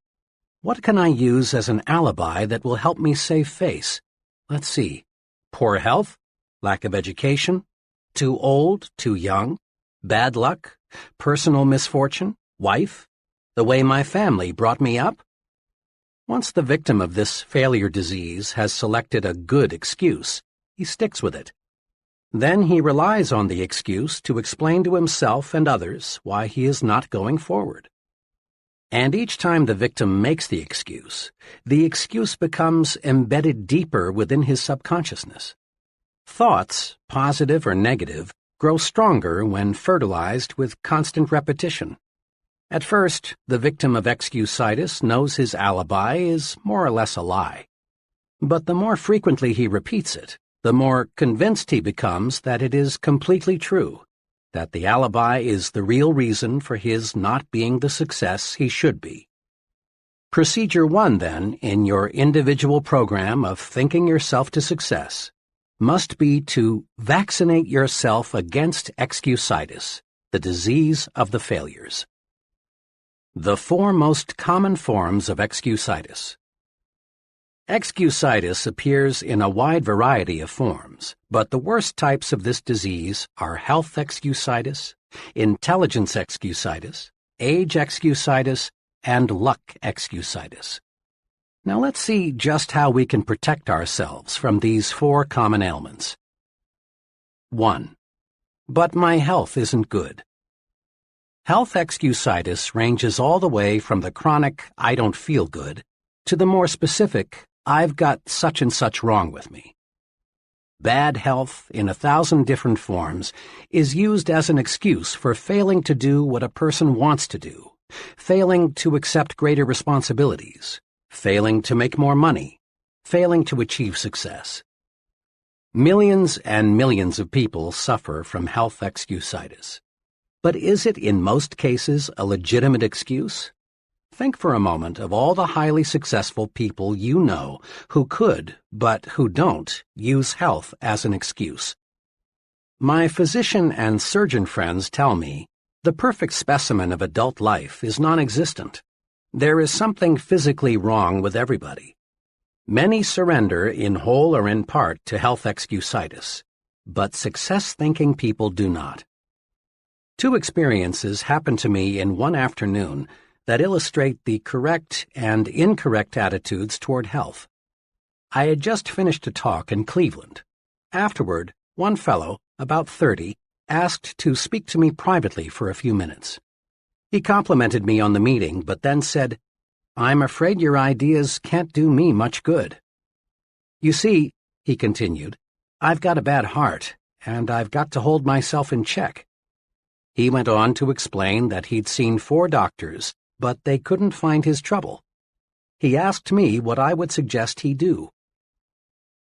Speaker 2: What can I use as an alibi that will help me save face? Let's see. Poor health? Lack of education? Too old? Too young? Bad luck? Personal misfortune? Wife? The way my family brought me up? Once the victim of this failure disease has selected a good excuse, he sticks with it. Then he relies on the excuse to explain to himself and others why he is not going forward. And each time the victim makes the excuse becomes embedded deeper within his subconsciousness. Thoughts, positive or negative, grow stronger when fertilized with constant repetition. At first, the victim of excusitis knows his alibi is more or less a lie. But the more frequently he repeats it, the more convinced he becomes that it is completely true, that the alibi is the real reason for his not being the success he should be. Procedure 1, then, in your individual program of thinking yourself to success, must be to vaccinate yourself against excusitis, the disease of the failures. The 4 most common forms of excusitis. Excusitis appears in a wide variety of forms, but the worst types of this disease are health excusitis, intelligence excusitis, age excusitis, and luck excusitis. Now let's see just how we can protect ourselves from these 4 common ailments. 1. But my health isn't good. Health excusitis ranges all the way from the chronic I don't feel good to the more specific I've got such and such wrong with me. Bad health, in 1,000 different forms, is used as an excuse for failing to do what a person wants to do, failing to accept greater responsibilities, failing to make more money, failing to achieve success. Millions and millions of people suffer from health excusitis. But is it in most cases a legitimate excuse? Think for a moment of all the highly successful people you know who could, but who don't, use health as an excuse. My physician and surgeon friends tell me the perfect specimen of adult life is non-existent. There is something physically wrong with everybody. Many surrender in whole or in part to health excusitis, but success-thinking people do not. 2 experiences happened to me in one afternoon that illustrate the correct and incorrect attitudes toward health. I had just finished a talk in Cleveland. Afterward, one fellow, about 30, asked to speak to me privately for a few minutes. He complimented me on the meeting, but then said, "I'm afraid your ideas can't do me much good." "You see," he continued, "I've got a bad heart, and I've got to hold myself in check." He went on to explain that he'd seen 4 doctors, but they couldn't find his trouble. He asked me what I would suggest he do.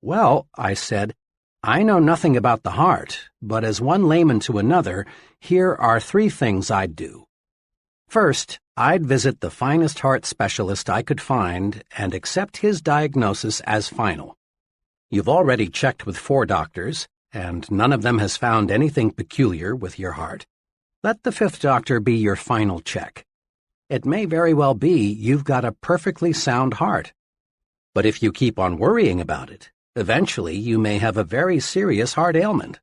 Speaker 2: "Well," I said, "I know nothing about the heart, but as one layman to another, here are 3 things I'd do. First, I'd visit the finest heart specialist I could find and accept his diagnosis as final. You've already checked with 4 doctors, and none of them has found anything peculiar with your heart. Let the 5th doctor be your final check. It may very well be you've got a perfectly sound heart. But if you keep on worrying about it, eventually you may have a very serious heart ailment.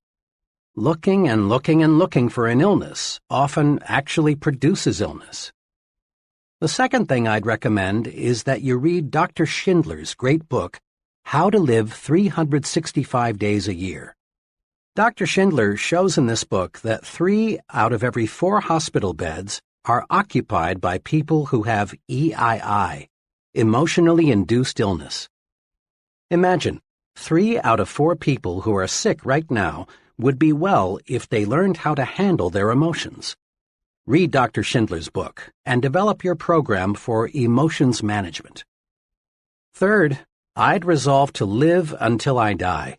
Speaker 2: Looking and looking and looking for an illness often actually produces illness." The second thing I'd recommend is that you read Dr. Schindler's great book, How to Live 365 Days a Year. Dr. Schindler shows in this book that 3 out of every 4 hospital beds are occupied by people who have EII, emotionally induced illness. Imagine, 3 out of 4 people who are sick right now would be well if they learned how to handle their emotions. Read Dr. Schindler's book and develop your program for emotions management. Third, I'd resolve to live until I die.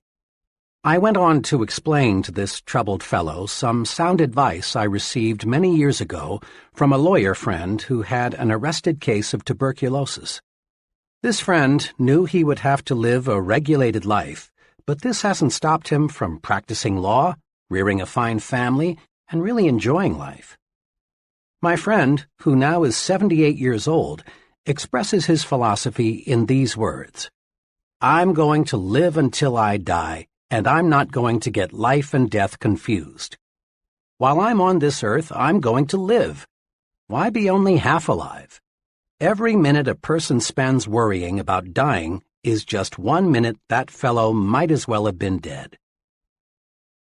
Speaker 2: I went on to explain to this troubled fellow some sound advice I received many years ago from a lawyer friend who had an arrested case of tuberculosis. This friend knew he would have to live a regulated life, but this hasn't stopped him from practicing law, rearing a fine family, and really enjoying life. My friend, who now is 78 years old, expresses his philosophy in these words: "I'm going to live until I die, and I'm not going to get life and death confused. While I'm on this earth, I'm going to live. Why be only half alive? Every minute a person spends worrying about dying is just 1 minute that fellow might as well have been dead."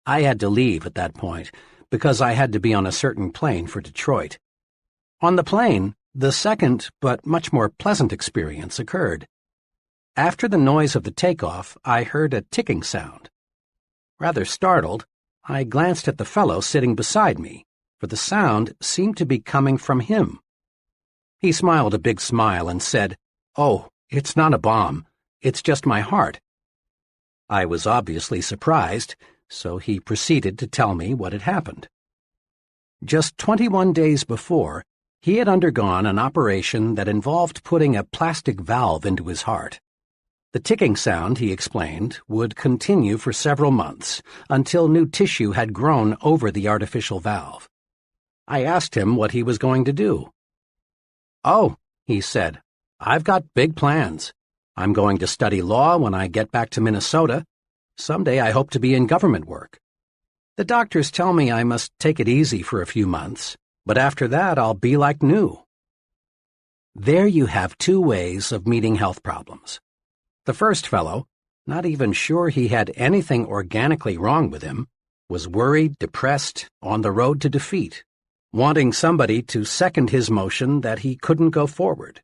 Speaker 2: I had to leave at that point because I had to be on a certain plane for Detroit. On the plane, the second but much more pleasant experience occurred. After the noise of the takeoff, I heard a ticking sound. Rather startled, I glanced at the fellow sitting beside me, for the sound seemed to be coming from him. He smiled a big smile and said, "Oh, it's not a bomb. It's just my heart." I was obviously surprised, so he proceeded to tell me what had happened. Just 21 days before, he had undergone an operation that involved putting a plastic valve into his heart. The ticking sound, he explained, would continue for several months until new tissue had grown over the artificial valve. I asked him what he was going to do. "Oh," he said, "I've got big plans. I'm going to study law when I get back to Minnesota. Someday I hope to be in government work. The doctors tell me I must take it easy for a few months, but after that I'll be like new. There you have two ways of meeting health problems. The first fellow, not even sure he had anything organically wrong with him, was worried, depressed, on the road to defeat, wanting somebody to second his motion that he couldn't go forward.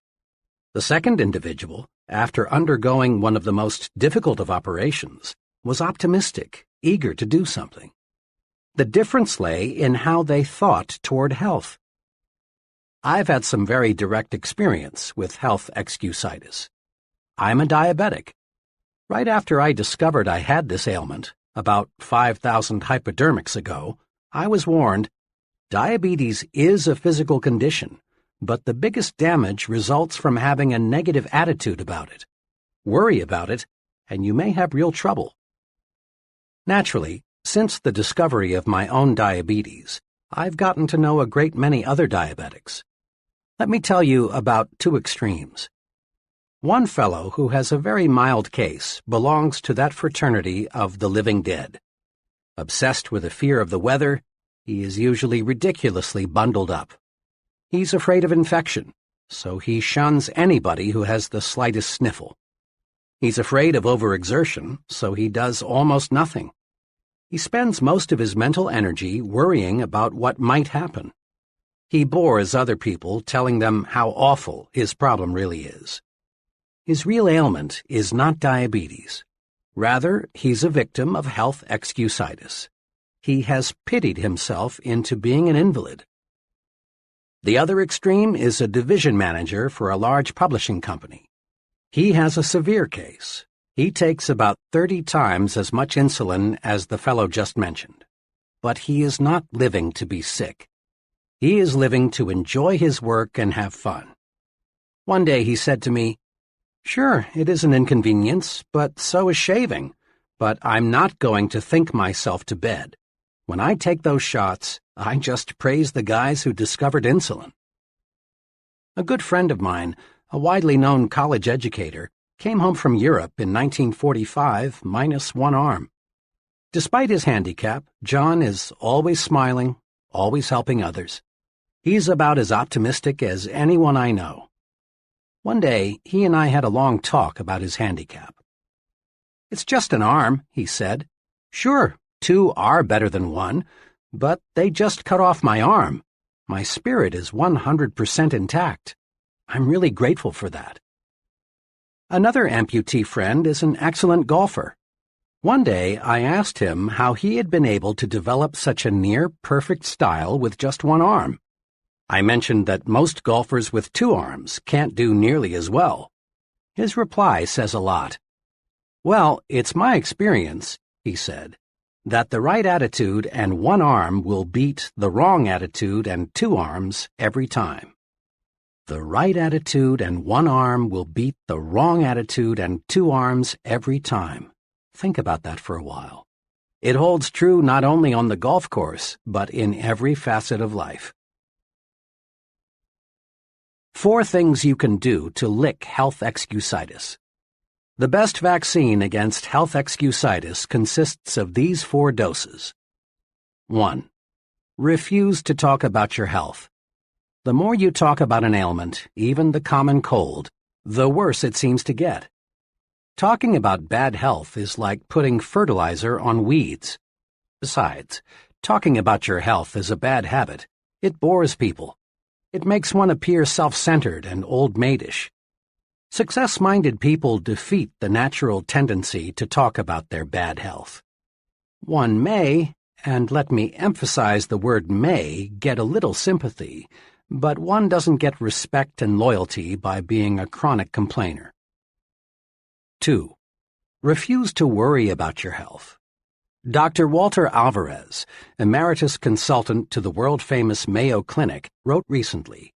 Speaker 2: The second individual, after undergoing one of the most difficult of operations, was optimistic, eager to do something. The difference lay in how they thought toward health. I've had some very direct experience with health excusitis. I'm a diabetic. Right after I discovered I had this ailment, about 5,000 hypodermics ago, I was warned, diabetes is a physical condition, but the biggest damage results from having a negative attitude about it. Worry about it, and you may have real trouble. Naturally, since the discovery of my own diabetes, I've gotten to know a great many other diabetics. Let me tell you about two extremes. One fellow who has a very mild case belongs to that fraternity of the living dead. Obsessed with a fear of the weather, he is usually ridiculously bundled up. He's afraid of infection, so he shuns anybody who has the slightest sniffle. He's afraid of overexertion, so he does almost nothing. He spends most of his mental energy worrying about what might happen. He bores other people telling them how awful his problem really is. His real ailment is not diabetes. Rather, he's a victim of health excusitis. He has pitied himself into being an invalid. The other extreme is a division manager for a large publishing company. He has a severe case. He takes about 30 times as much insulin as the fellow just mentioned. But he is not living to be sick. He is living to enjoy his work and have fun. One day he said to me, "Sure, it is an inconvenience, but so is shaving. But I'm not going to think myself to bed. When I take those shots, I just praise the guys who discovered insulin." A good friend of mine, a widely known college educator, came home from Europe in 1945 minus one arm. Despite his handicap, John is always smiling, always helping others. He's about as optimistic as anyone I know. One day, he and I had a long talk about his handicap. "It's just an arm," he said. "Sure, two are better than one, but they just cut off my arm. My spirit is 100% intact. I'm really grateful for that." Another amputee friend is an excellent golfer. One day, I asked him how he had been able to develop such a near-perfect style with just one arm. I mentioned that most golfers with two arms can't do nearly as well. His reply says a lot. "Well, it's my experience," he said, "that the right attitude and one arm will beat the wrong attitude and two arms every time." The right attitude and one arm will beat the wrong attitude and two arms every time. Think about that for a while. It holds true not only on the golf course, but in every facet of life. 4 things you can do to lick health excusitis. The best vaccine against health excusitis consists of these 4 doses. 1. Refuse to talk about your health. The more you talk about an ailment, even the common cold, the worse it seems to get. Talking about bad health is like putting fertilizer on weeds. Besides, talking about your health is a bad habit. It bores people. It makes one appear self-centered and old-maidish. Success-minded people defeat the natural tendency to talk about their bad health. One may, and let me emphasize the word may, get a little sympathy, but one doesn't get respect and loyalty by being a chronic complainer. 2. Refuse to worry about your health. Dr. Walter Alvarez, emeritus consultant to the world-famous Mayo Clinic, wrote recently,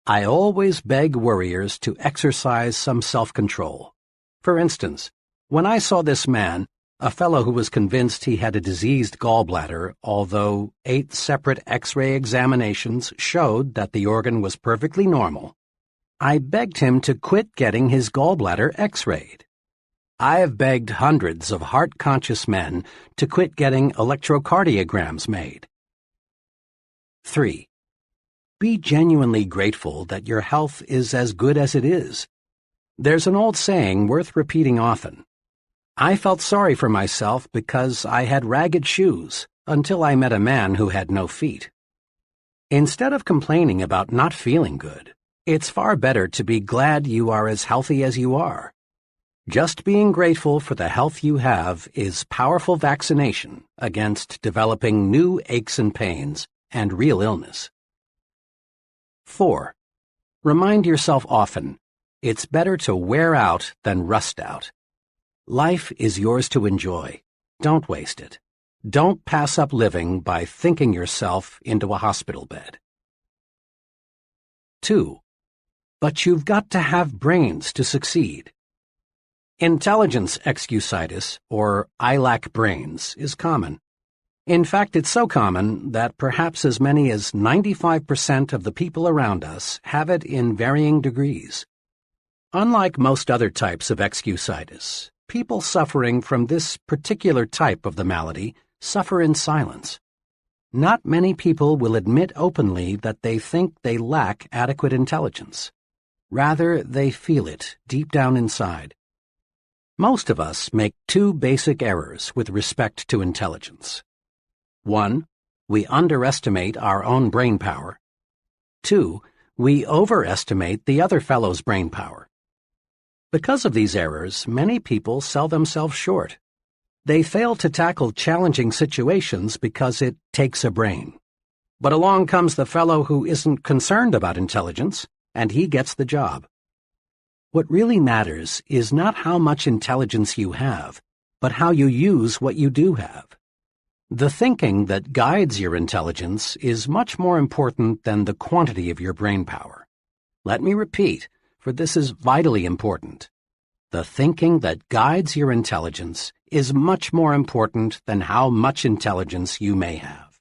Speaker 2: "I always beg worriers to exercise some self-control. For instance, when I saw this man, a fellow who was convinced he had a diseased gallbladder, although 8 separate X-ray examinations showed that the organ was perfectly normal, I begged him to quit getting his gallbladder X-rayed. I have begged hundreds of heart-conscious men to quit getting electrocardiograms made." 3. Be genuinely grateful that your health is as good as it is. There's an old saying worth repeating often. I felt sorry for myself because I had ragged shoes until I met a man who had no feet. Instead of complaining about not feeling good, it's far better to be glad you are as healthy as you are. Just being grateful for the health you have is powerful vaccination against developing new aches and pains and real illness. 4. Remind yourself often, it's better to wear out than rust out. Life is yours to enjoy. Don't waste it. Don't pass up living by thinking yourself into a hospital bed. 2. But you've got to have brains to succeed. Intelligence excusitis, or I lack brains, is common. In fact, it's so common that perhaps as many as 95% of the people around us have it in varying degrees. Unlike most other types of excusitis, people suffering from this particular type of the malady suffer in silence. Not many people will admit openly that they think they lack adequate intelligence. Rather, they feel it deep down inside. Most of us make two basic errors with respect to intelligence. 1. We underestimate our own brain power. 2. We overestimate the other fellow's brain power. Because of these errors, many people sell themselves short. They fail to tackle challenging situations because it takes a brain. But along comes the fellow who isn't concerned about intelligence, and he gets the job. What really matters is not how much intelligence you have, but how you use what you do have. The thinking that guides your intelligence is much more important than the quantity of your brain power. Let me repeat, for this is vitally important. The thinking that guides your intelligence is much more important than how much intelligence you may have.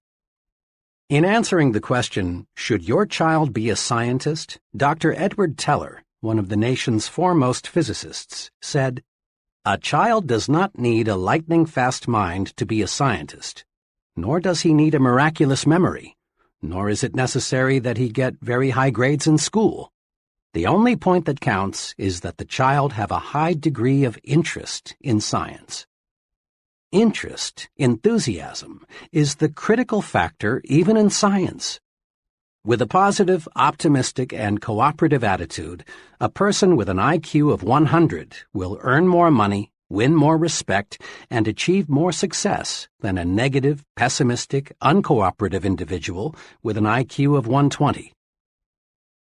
Speaker 2: In answering the question, should your child be a scientist, Dr. Edward Teller, one of the nation's foremost physicists, said, "A child does not need a lightning-fast mind to be a scientist, nor does he need a miraculous memory, nor is it necessary that he get very high grades in school. The only point that counts is that the child have a high degree of interest in science." Interest, enthusiasm, is the critical factor even in science. With a positive, optimistic, and cooperative attitude, a person with an IQ of 100 will earn more money, win more respect, and achieve more success than a negative, pessimistic, uncooperative individual with an IQ of 120.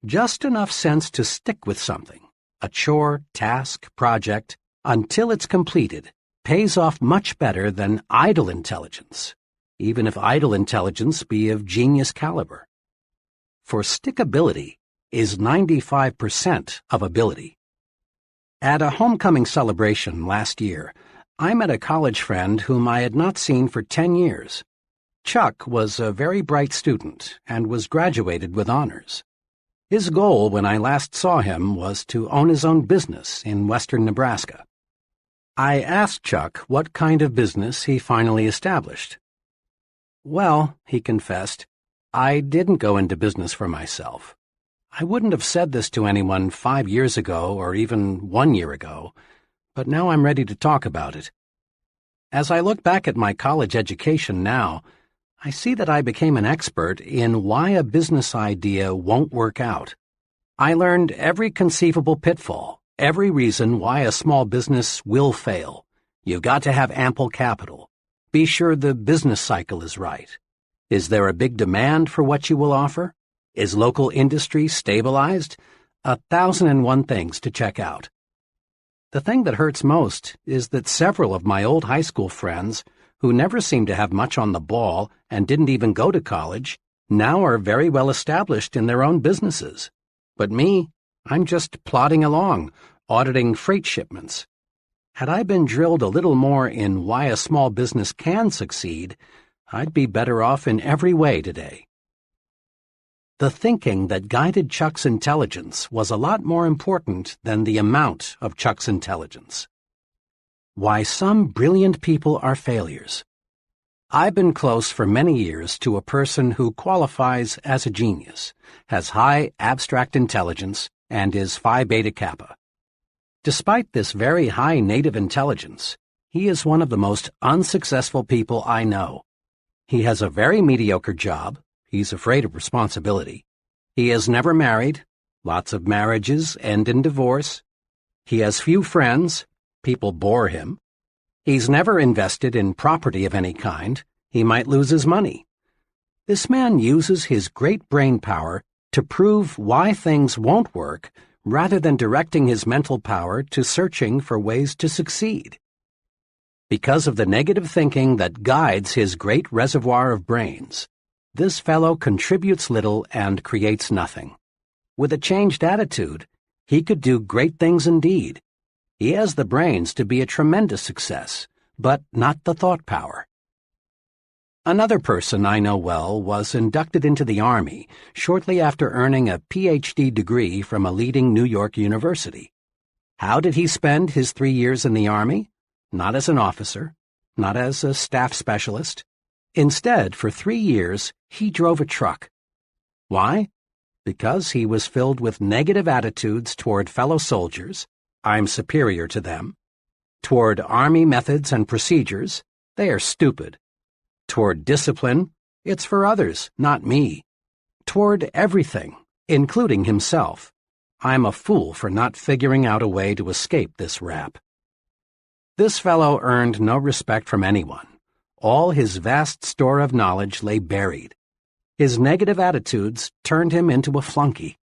Speaker 2: Just enough sense to stick with something, a chore, task, project, until it's completed, pays off much better than idle intelligence, even if idle intelligence be of genius caliber. For stickability is 95% of ability. At a homecoming celebration last year, I met a college friend whom I had not seen for 10 years. Chuck was a very bright student and was graduated with honors. His goal when I last saw him was to own his own business in western Nebraska. I asked Chuck what kind of business he finally established. "Well," he confessed, "I didn't go into business for myself. I wouldn't have said this to anyone 5 years ago or even 1 year ago, but now I'm ready to talk about it. As I look back at my college education now, I see that I became an expert in why a business idea won't work out. I learned every conceivable pitfall, every reason why a small business will fail. You've got to have ample capital. Be sure the business cycle is right. Is there a big demand for what you will offer? Is local industry stabilized? 1,001 things to check out. The thing that hurts most is that several of my old high school friends, who never seemed to have much on the ball and didn't even go to college, now are very well established in their own businesses. But me, I'm just plodding along, auditing freight shipments. Had I been drilled a little more in why a small business can succeed, I'd be better off in every way today. The thinking that guided Chuck's intelligence was a lot more important than the amount of Chuck's intelligence. Why some brilliant people are failures. I've been close for many years to a person who qualifies as a genius, has high abstract intelligence, and is Phi Beta Kappa. Despite this very high native intelligence, he is one of the most unsuccessful people I know. He has a very mediocre job. He's afraid of responsibility. He is never married. Lots of marriages end in divorce. He has few friends. People bore him. He's never invested in property of any kind. He might lose his money. This man uses his great brain power to prove why things won't work rather than directing his mental power to searching for ways to succeed. Because of the negative thinking that guides his great reservoir of brains, this fellow contributes little and creates nothing. With a changed attitude, he could do great things indeed. He has the brains to be a tremendous success, but not the thought power. Another person I know well was inducted into the Army shortly after earning a Ph.D. degree from a leading New York university. How did he spend his 3 years in the Army? Not as an officer, not as a staff specialist. Instead, for 3 years, he drove a truck. Why? Because he was filled with negative attitudes toward fellow soldiers, I'm superior to them. Toward Army methods and procedures, they are stupid. Toward discipline, it's for others, not me. Toward everything, including himself, I'm a fool for not figuring out a way to escape this rap. This fellow earned no respect from anyone. All his vast store of knowledge lay buried. His negative attitudes turned him into a flunky.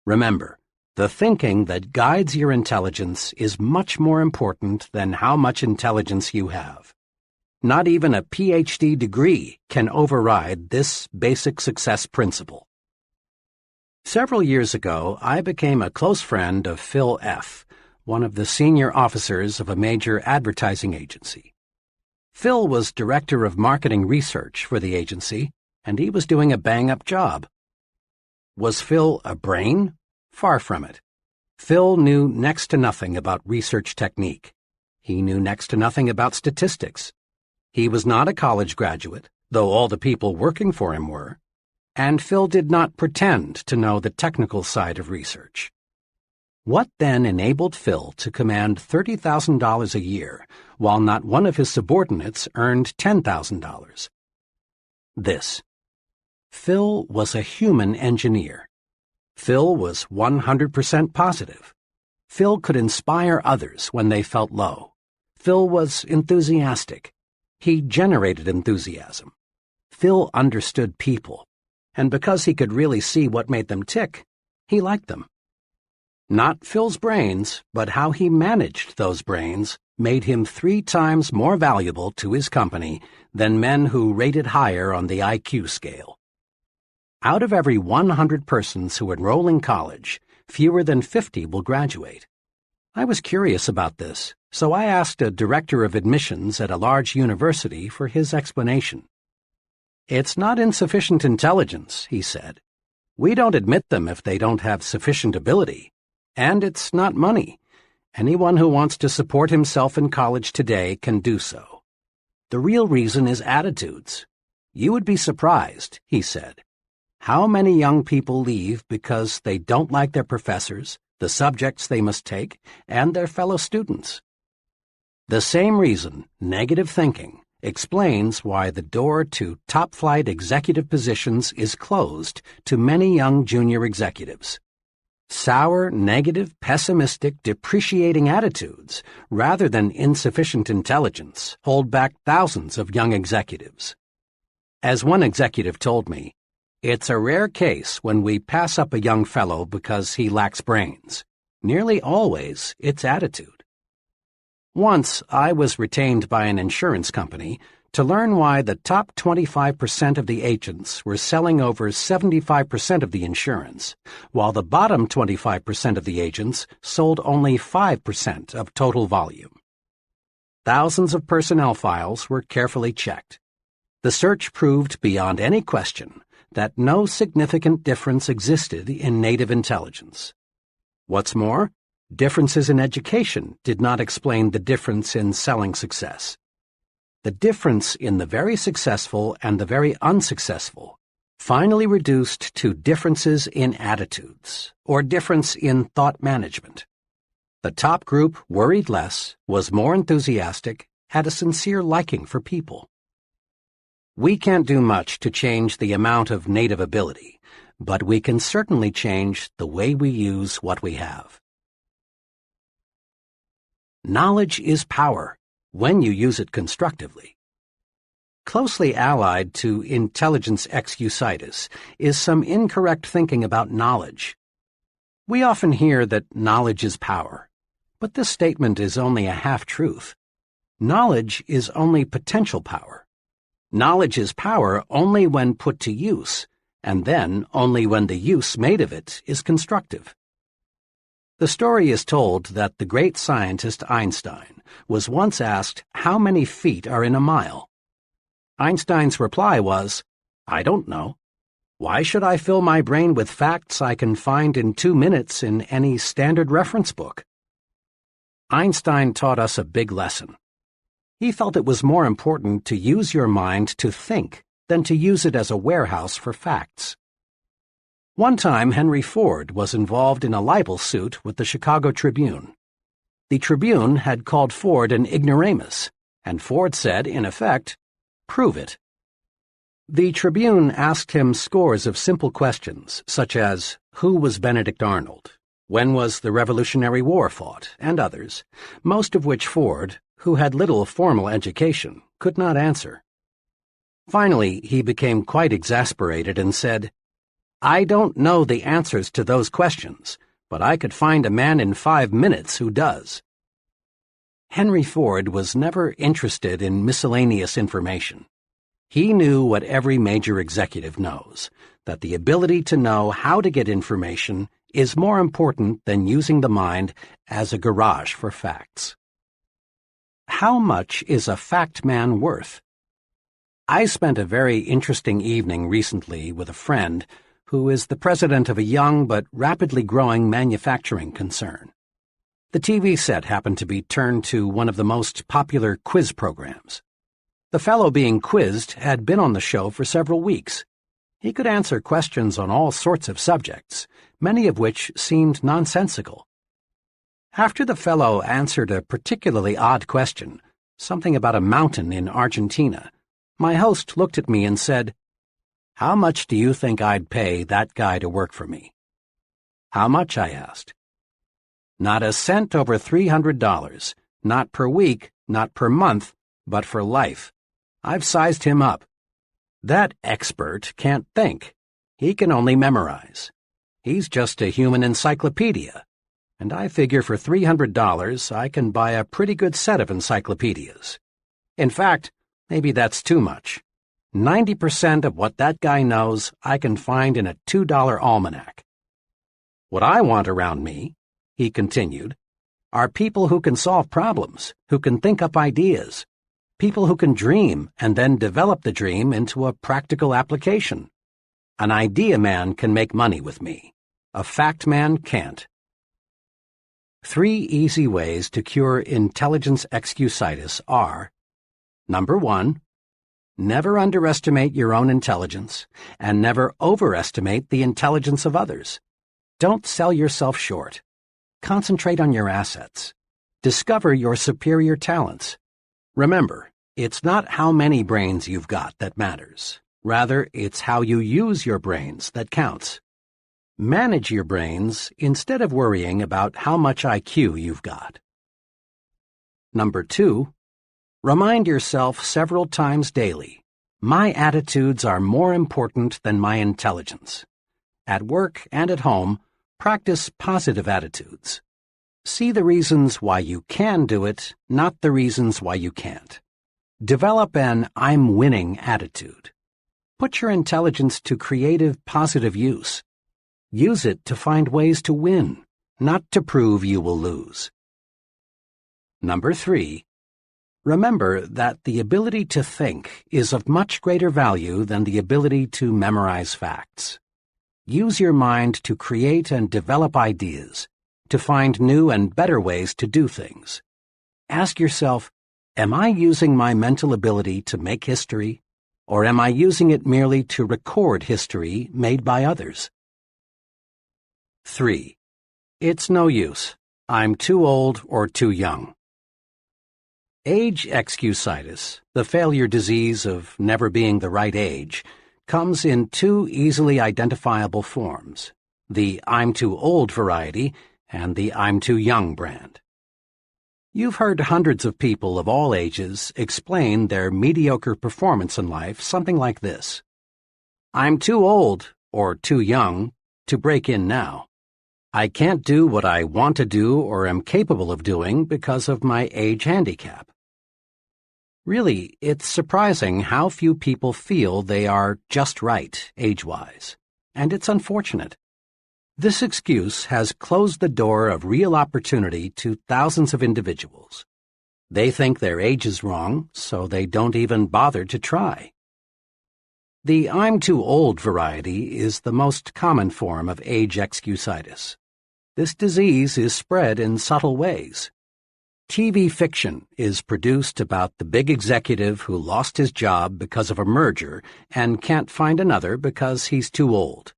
Speaker 2: Remember, the thinking that guides your intelligence is much more important than how much intelligence you have. Not even a Ph.D. degree can override this basic success principle. Several years ago, I became a close friend of Phil F., one of the senior officers of a major advertising agency. Phil was director of marketing research for the agency, and he was doing a bang-up job. Was Phil a brain? Far from it. Phil knew next to nothing about research technique. He knew next to nothing about statistics. He was not a college graduate, though all the people working for him were, and Phil did not pretend to know the technical side of research. What then enabled Phil to command $30,000 a year, while not one of his subordinates earned $10,000? This. Phil was a human engineer. Phil was 100% positive. Phil could inspire others when they felt low. Phil was enthusiastic. He generated enthusiasm. Phil understood people, and because he could really see what made them tick, he liked them. Not Phil's brains, but how he managed those brains made him 3 times more valuable to his company than men who rated higher on the IQ scale. Out of every 100 persons who enroll in college, fewer than 50 will graduate. I was curious about this, so I asked a director of admissions at a large university for his explanation. "It's not insufficient intelligence," he said. "We don't admit them if they don't have sufficient ability. And it's not money. Anyone who wants to support himself in college today can do so. The real reason is attitudes. You would be surprised," he said, "how many young people leave because they don't like their professors, the subjects they must take, and their fellow students." The same reason, negative thinking, explains why the door to top-flight executive positions is closed to many young junior executives. Sour, negative, pessimistic, depreciating attitudes, rather than insufficient intelligence, hold back thousands of young executives. As one executive told me, "It's a rare case when we pass up a young fellow because he lacks brains. Nearly always, it's attitude." Once, I was retained by an insurance company to learn why the top 25% of the agents were selling over 75% of the insurance, while the bottom 25% of the agents sold only 5% of total volume. Thousands of personnel files were carefully checked. The search proved beyond any question that no significant difference existed in native intelligence. What's more, differences in education did not explain the difference in selling success. the difference in the very successful and the very unsuccessful finally reduced to differences in attitudes, or difference in thought management. The top group worried less, was more enthusiastic, had a sincere liking for people. We can't do much to change the amount of native ability, but we can certainly change the way we use what we have. Knowledge is power, when you use it constructively. Closely allied to intelligence excusitis is some incorrect thinking about knowledge. We often hear that knowledge is power, but this statement is only a half-truth. Knowledge is only potential power. Knowledge is power only when put to use, and then only when the use made of it is constructive. The story is told that the great scientist Einstein was once asked how many feet are in a mile. Einstein's reply was, "I don't know. Why should I fill my brain with facts I can find in 2 minutes in any standard reference book?" Einstein taught us a big lesson. He felt it was more important to use your mind to think than to use it as a warehouse for facts. One time, Henry Ford was involved in a libel suit with the Chicago Tribune. The Tribune had called Ford an ignoramus, and Ford said, in effect, "Prove it." The Tribune asked him scores of simple questions, such as, who was Benedict Arnold? When was the Revolutionary War fought? And others, most of which Ford, who had little formal education, could not answer. Finally, he became quite exasperated and said, "I don't know the answers to those questions, but I could find a man in 5 minutes who does." Henry Ford was never interested in miscellaneous information. He knew what every major executive knows, that the ability to know how to get information is more important than using the mind as a garage for facts. How much is a fact man worth? I spent a very interesting evening recently with a friend who is the president of a young but rapidly growing manufacturing concern. The TV set happened to be turned to one of the most popular quiz programs. The fellow being quizzed had been on the show for several weeks. He could answer questions on all sorts of subjects, many of which seemed nonsensical. After the fellow answered a particularly odd question, something about a mountain in Argentina, my host looked at me and said, "How much do you think I'd pay that guy to work for me?" "How much?" I asked. "Not a cent over $300, not per week, not per month, but for life. I've sized him up. That expert can't think. He can only memorize. He's just a human encyclopedia, and I figure for $300 I can buy a pretty good set of encyclopedias. In fact, maybe that's too much. 90% of what that guy knows I can find in a $2 almanac. What I want around me," he continued, "are people who can solve problems, who can think up ideas, people who can dream and then develop the dream into a practical application. An idea man can make money with me. A fact man can't." 3 easy ways to cure intelligence excusitis are: Number 1, never underestimate your own intelligence, and never overestimate the intelligence of others. Don't sell yourself short. Concentrate on your assets. Discover your superior talents. Remember, it's not how many brains you've got that matters. Rather, it's how you use your brains that counts. Manage your brains instead of worrying about how much IQ you've got. Number 2, remind yourself several times daily, my attitudes are more important than my intelligence. At work and at home, practice positive attitudes. See the reasons why you can do it, not the reasons why you can't. Develop an I'm winning attitude. Put your intelligence to creative, positive use. Use it to find ways to win, not to prove you will lose. Number 3, remember that the ability to think is of much greater value than the ability to memorize facts. Use your mind to create and develop ideas, to find new and better ways to do things. Ask yourself, Am I using my mental ability to make history, or am I using it merely to record history made by others? 3. It's no use. I'm too old or too young. Age excusitis, the failure disease of never being the right age, comes in two easily identifiable forms, the I'm too old variety and the I'm too young brand. You've heard hundreds of people of all ages explain their mediocre performance in life something like this. I'm too old, or too young, to break in now. I can't do what I want to do or am capable of doing because of my age handicap. Really, it's surprising how few people feel they are just right, age-wise, and it's unfortunate. This excuse has closed the door of real opportunity to thousands of individuals. They think their age is wrong, so they don't even bother to try. The I'm too old variety is the most common form of age excusitis. This disease is spread in subtle ways. TV fiction is produced about the big executive who lost his job because of a merger and can't find another because he's too old.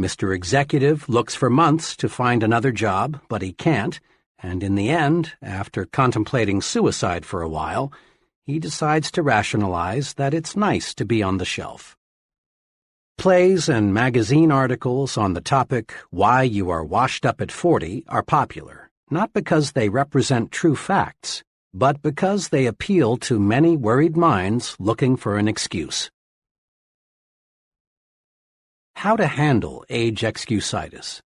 Speaker 2: Mr. Executive looks for months to find another job, but he can't, and in the end, after contemplating suicide for a while, he decides to rationalize that it's nice to be on the shelf. Plays and magazine articles on the topic, Why You Are Washed Up at 40, are popular, not because they represent true facts, but because they appeal to many worried minds looking for an excuse. How to handle age excusitis.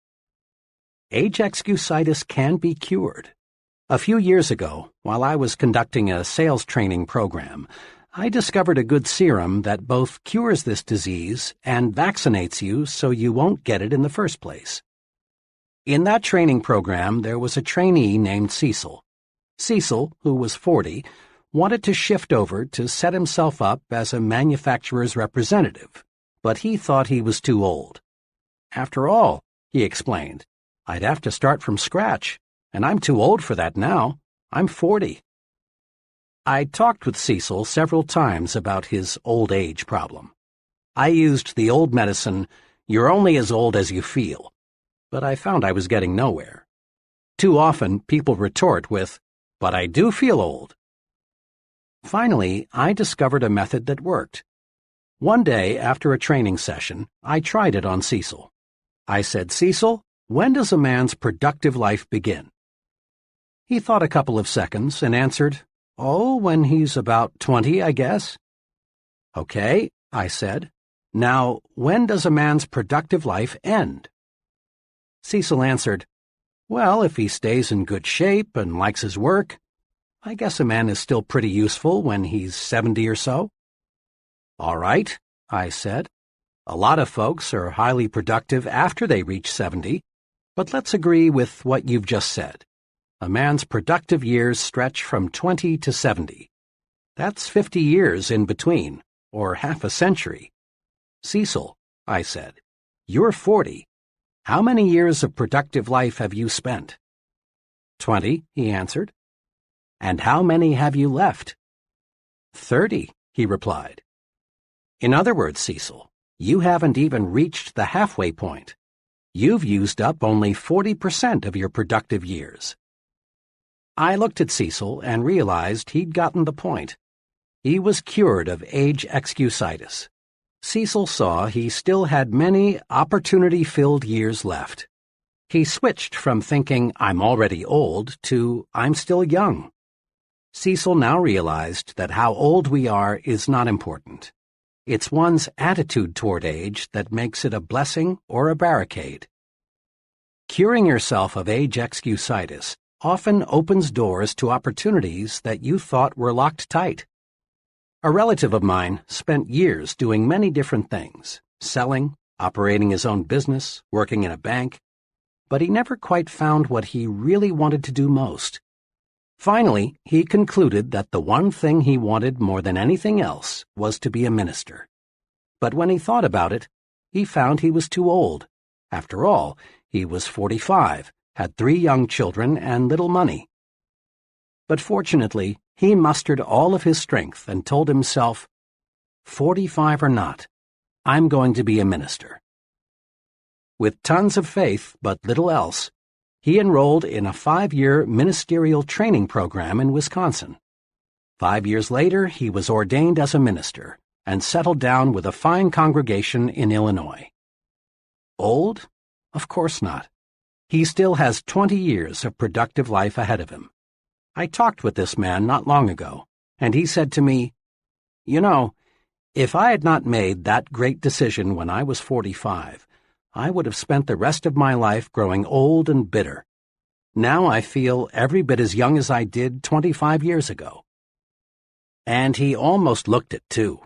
Speaker 2: Age excusitis can be cured. A few years ago, while I was conducting a sales training program, I discovered a good serum that both cures this disease and vaccinates you so you won't get it in the first place. In that training program, there was a trainee named Cecil. Cecil, who was 40, wanted to shift over to set himself up as a manufacturer's representative, but he thought he was too old. After all, he explained, I'd have to start from scratch, and I'm too old for that now. I'm 40. I talked with Cecil several times about his old age problem. I used the old medicine, you're only as old as you feel, but I found I was getting nowhere. Too often, people retort with, but I do feel old. Finally, I discovered a method that worked. One day, after a training session, I tried it on Cecil. I said, Cecil, when does a man's productive life begin? He thought a couple of seconds and answered, Oh, when he's about 20, I guess. Okay, I said. Now, when does a man's productive life end? Cecil answered, Well, if he stays in good shape and likes his work, I guess a man is still pretty useful when he's 70 or so. All right, I said. A lot of folks are highly productive after they reach 70, but let's agree with what you've just said. A man's productive years stretch from 20 to 70. That's 50 years in between, or half a century. Cecil, I said, you're 40. How many years of productive life have you spent? 20, he answered. And how many have you left? 30, he replied. In other words, Cecil, you haven't even reached the halfway point. You've used up only 40% of your productive years. I looked at Cecil and realized he'd gotten the point. He was cured of age excusitis. Cecil saw he still had many opportunity-filled years left. He switched from thinking, I'm already old, to I'm still young. Cecil now realized that how old we are is not important. It's one's attitude toward age that makes it a blessing or a barricade. Curing yourself of age excusitis often opens doors to opportunities that you thought were locked tight. A relative of mine spent years doing many different things, selling, operating his own business, working in a bank, but he never quite found what he really wanted to do most. Finally, he concluded that the one thing he wanted more than anything else was to be a minister. But when he thought about it, he found he was too old. After all, he was 45, had 3 young children and little money. But fortunately, he mustered all of his strength and told himself, 45 or not, I'm going to be a minister. With tons of faith but little else, he enrolled in a 5-year ministerial training program in Wisconsin. 5 years later, he was ordained as a minister and settled down with a fine congregation in Illinois. Old? Of course not. He still has 20 years of productive life ahead of him. I talked with this man not long ago, and he said to me, "You know, if I had not made that great decision when I was 45, I would have spent the rest of my life growing old and bitter. Now I feel every bit as young as I did 25 years ago." And he almost looked it, too.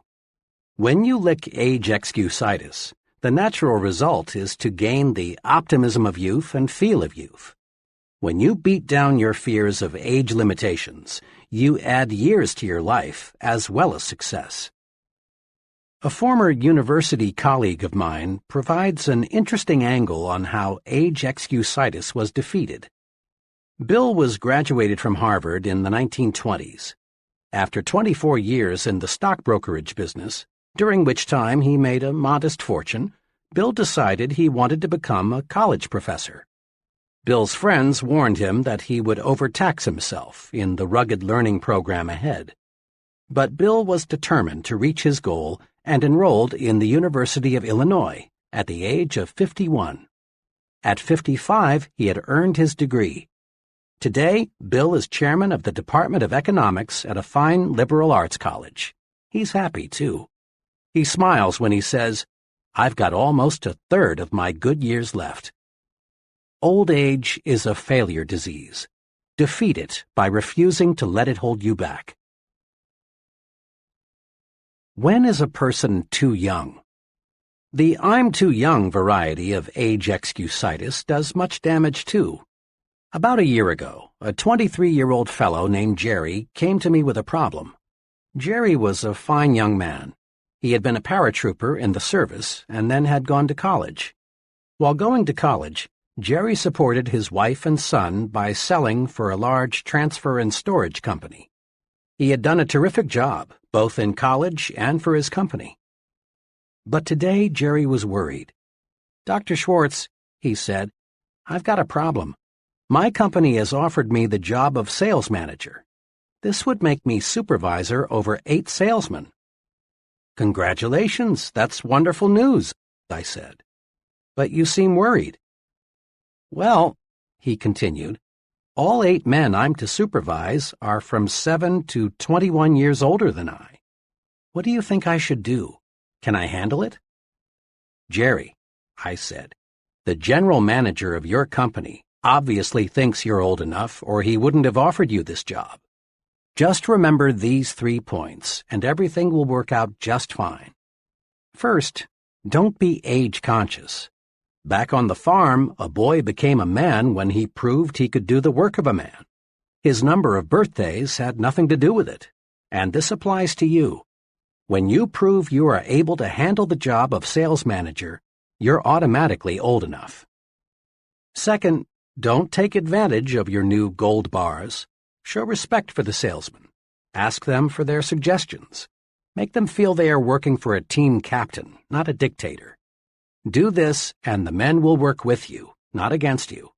Speaker 2: When you lick age excusitis, the natural result is to gain the optimism of youth and feel of youth. When you beat down your fears of age limitations, you add years to your life as well as success. A former university colleague of mine provides an interesting angle on how age excusitis was defeated. Bill was graduated from Harvard in the 1920s. After 24 years in the stock brokerage business, during which time he made a modest fortune, Bill decided he wanted to become a college professor. Bill's friends warned him that he would overtax himself in the rugged learning program ahead. But Bill was determined to reach his goal and enrolled in the University of Illinois at the age of 51. At 55, he had earned his degree. Today, Bill is chairman of the Department of Economics at a fine liberal arts college. He's happy, too. He smiles when he says, "I've got almost a third of my good years left." Old age is a failure disease. Defeat it by refusing to let it hold you back. When is a person too young? The "I'm too young" variety of age excusitis does much damage, too. About a year ago, a 23-year-old fellow named Jerry came to me with a problem. Jerry was a fine young man. He had been a paratrooper in the service and then had gone to college. While going to college, Jerry supported his wife and son by selling for a large transfer and storage company. He had done a terrific job, both in college and for his company. But today Jerry was worried. "Dr. Schwartz," he said, "I've got a problem. My company has offered me the job of sales manager. This would make me supervisor over 8 salesmen." "Congratulations, that's wonderful news," I said. "But you seem worried." "Well," he continued, "all 8 men I'm to supervise are from 7 to 21 years older than I. What do you think I should do? Can I handle it?" "Jerry," I said, "the general manager of your company obviously thinks you're old enough or he wouldn't have offered you this job. Just remember these 3 points and everything will work out just fine. First, don't be age conscious. Back on the farm, a boy became a man when he proved he could do the work of a man. His number of birthdays had nothing to do with it, and this applies to you. When you prove you are able to handle the job of sales manager, you're automatically old enough. Second, don't take advantage of your new gold bars. Show respect for the salesman. Ask them for their suggestions. Make them feel they are working for a team captain, not a dictator. Do this, and the men will work with you, not against you.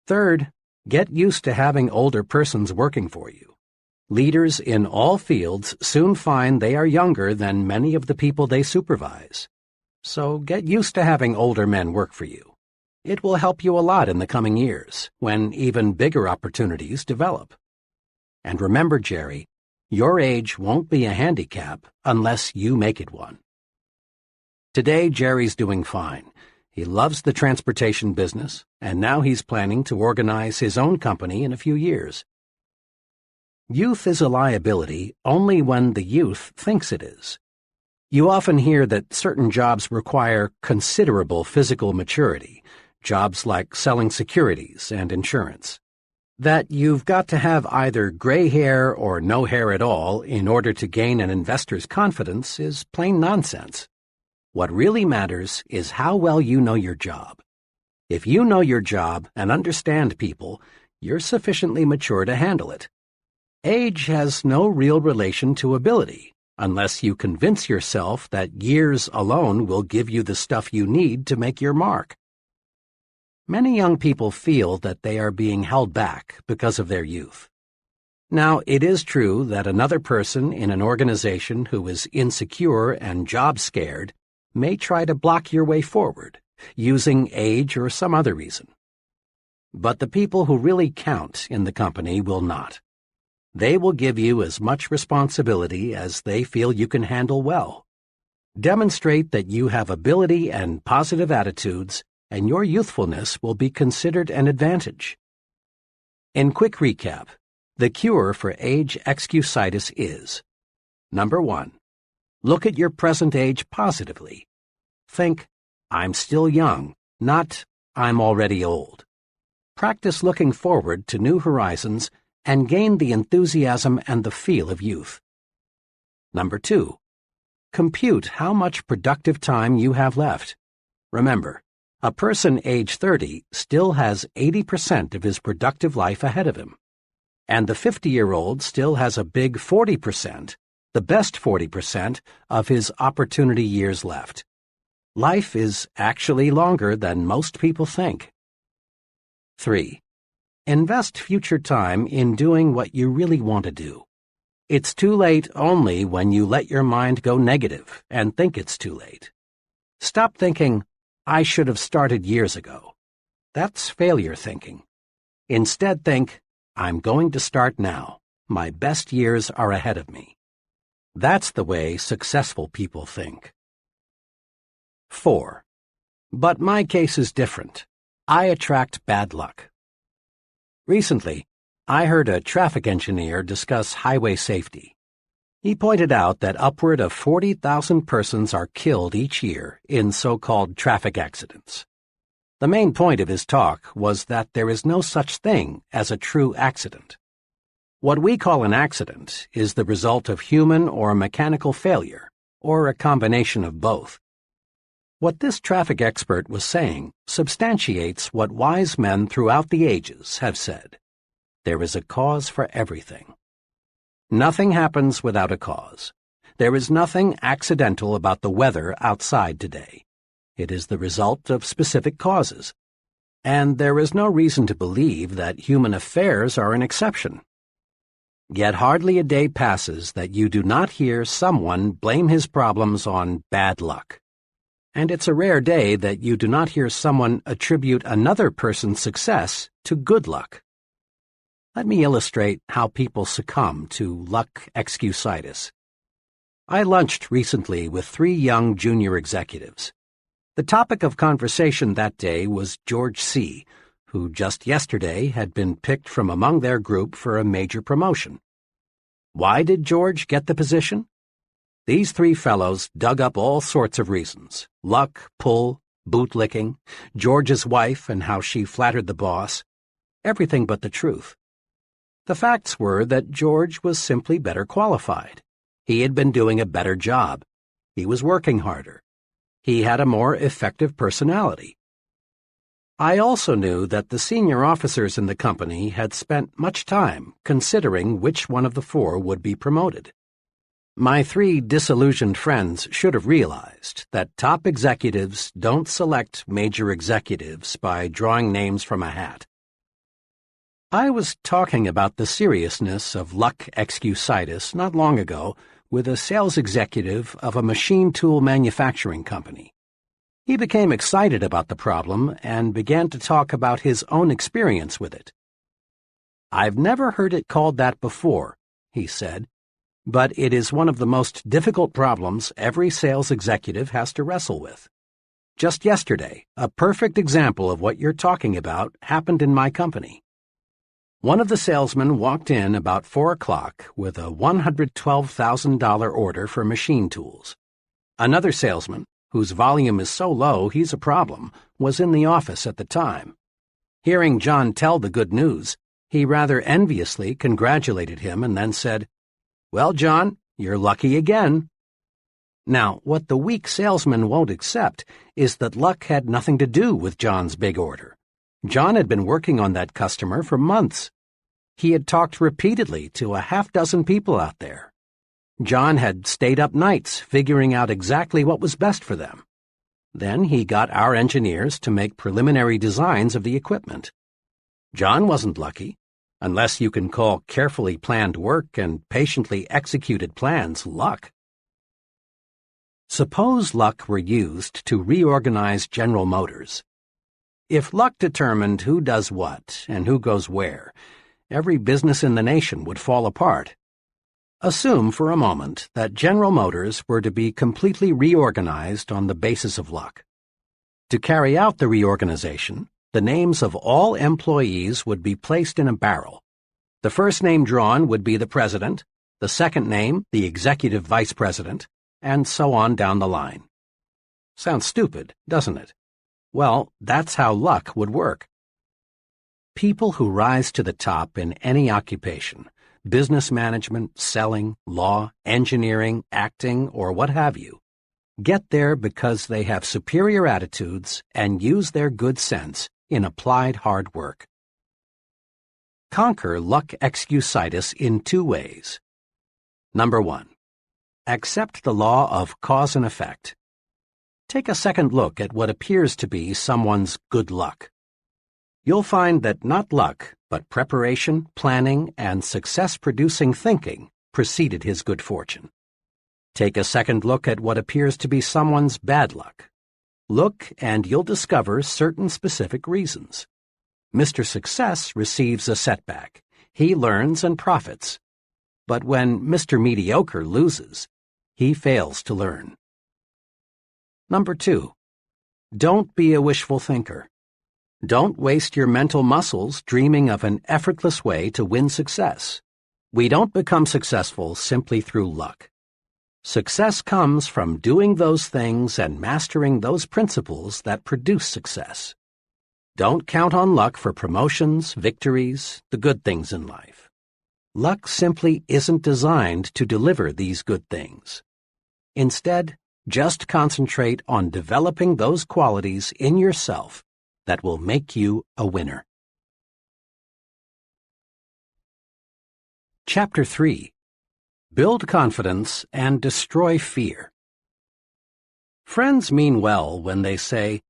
Speaker 2: Third, get used to having older persons working for you. Leaders in all fields soon find they are younger than many of the people they supervise. So get used to having older men work for you. It will help you a lot in the coming years, when even bigger opportunities develop. And remember, Jerry, your age won't be a handicap unless you make it one. Today, Jerry's doing fine. He loves the transportation business, and now he's planning to organize his own company in a few years. Youth is a liability only when the youth thinks it is. You often hear that certain jobs require considerable physical maturity, jobs like selling securities and insurance. That you've got to have either gray hair or no hair at all in order to gain an investor's confidence is plain nonsense. What really matters is how well you know your job. If you know your job and understand people, You're sufficiently mature to handle it. Age has no real relation to ability, unless you convince yourself that years alone will give you the stuff you need to make your mark. Many young people feel that they are being held back because of their youth. Now, it is true that another person in an organization who is insecure and job-scared may try to block your way forward, using age or some other reason. But the people who really count in the company will not. They will give you as much responsibility as they feel you can handle well. Demonstrate that you have ability and positive attitudes, and your youthfulness will be considered an advantage. In quick recap, the cure for age excusitis is: Number 1. Look at your present age positively. Think, I'm still young, not I'm already old. Practice looking forward to new horizons and gain the enthusiasm and the feel of youth. Number 2. Compute how much productive time you have left. Remember, a person age 30 still has 80% of his productive life ahead of him. And the 50-year-old still has a big 40%, the best 40%, of his opportunity years left. Life is actually longer than most people think. 3. Invest future time in doing what you really want to do. It's too late only when you let your mind go negative and think it's too late. Stop thinking, I should have started years ago. That's failure thinking. Instead think, I'm going to start now. My best years are ahead of me. That's the way successful people think. 4. But my case is different. I attract bad luck. Recently, I heard a traffic engineer discuss highway safety. He pointed out that upward of 40,000 persons are killed each year in so-called traffic accidents. The main point of his talk was that there is no such thing as a true accident. What we call an accident is the result of human or mechanical failure, or a combination of both. What this traffic expert was saying substantiates what wise men throughout the ages have said. There is a cause for everything. Nothing happens without a cause. There is nothing accidental about the weather outside today. It is the result of specific causes. And there is no reason to believe that human affairs are an exception. Yet hardly a day passes that you do not hear someone blame his problems on bad luck. And it's a rare day that you do not hear someone attribute another person's success to good luck. Let me illustrate how people succumb to luck excusitis. I lunched recently with 3 young junior executives. The topic of conversation that day was George C., who just yesterday had been picked from among their group for a major promotion. Why did George get the position? These 3 fellows dug up all sorts of reasons: luck, pull, bootlicking, George's wife and how she flattered the boss, everything but the truth. The facts were that George was simply better qualified. He had been doing a better job. He was working harder. He had a more effective personality. I also knew that the senior officers in the company had spent much time considering which one of the 4 would be promoted. My 3 disillusioned friends should have realized that top executives don't select major executives by drawing names from a hat. I was talking about the seriousness of luck excusitis not long ago with a sales executive of a machine tool manufacturing company. He became excited about the problem and began to talk about his own experience with it. I've never heard it called that before, he said, but it is one of the most difficult problems every sales executive has to wrestle with. Just yesterday, a perfect example of what you're talking about happened in my company. One of the salesmen walked in about 4 o'clock with a $112,000 order for machine tools. Another salesman, whose volume is so low he's a problem, was in the office at the time. Hearing John tell the good news, he rather enviously congratulated him and then said, "Well, John, you're lucky again." Now, what the weak salesman won't accept is that luck had nothing to do with John's big order. John had been working on that customer for months. He had talked repeatedly to a half-dozen people out there. John had stayed up nights figuring out exactly what was best for them. Then he got our engineers to make preliminary designs of the equipment. John wasn't lucky, unless you can call carefully planned work and patiently executed plans luck. Suppose luck were used to reorganize General Motors. If luck determined who does what and who goes where, every business in the nation would fall apart. Assume for a moment that General Motors were to be completely reorganized on the basis of luck. To carry out the reorganization, the names of all employees would be placed in a barrel. The first name drawn would be the president, the second name the executive vice president, and so on down the line. Sounds stupid, doesn't it? Well, that's how luck would work. People who rise to the top in any occupation, business management, selling, law, engineering, acting, or what have you, get there because they have superior attitudes and use their good sense in applied hard work. Conquer luck excusitis in 2 ways. Number 1. Accept the law of cause and effect. Take a second look at what appears to be someone's good luck. You'll find that not luck, but preparation, planning, and success-producing thinking preceded his good fortune. Take a second look at what appears to be someone's bad luck. Look, and you'll discover certain specific reasons. Mr. Success receives a setback. He learns and profits. But when Mr. Mediocre loses, he fails to learn. Number 2. Don't be a wishful thinker. Don't waste your mental muscles dreaming of an effortless way to win success. We don't become successful simply through luck. Success comes from doing those things and mastering those principles that produce success. Don't count on luck for promotions, victories, the good things in life. Luck simply isn't designed to deliver these good things. Instead, just concentrate on developing those qualities in yourself that will make you a winner. Chapter 3. Build confidence and destroy fear. Friends mean well when they say,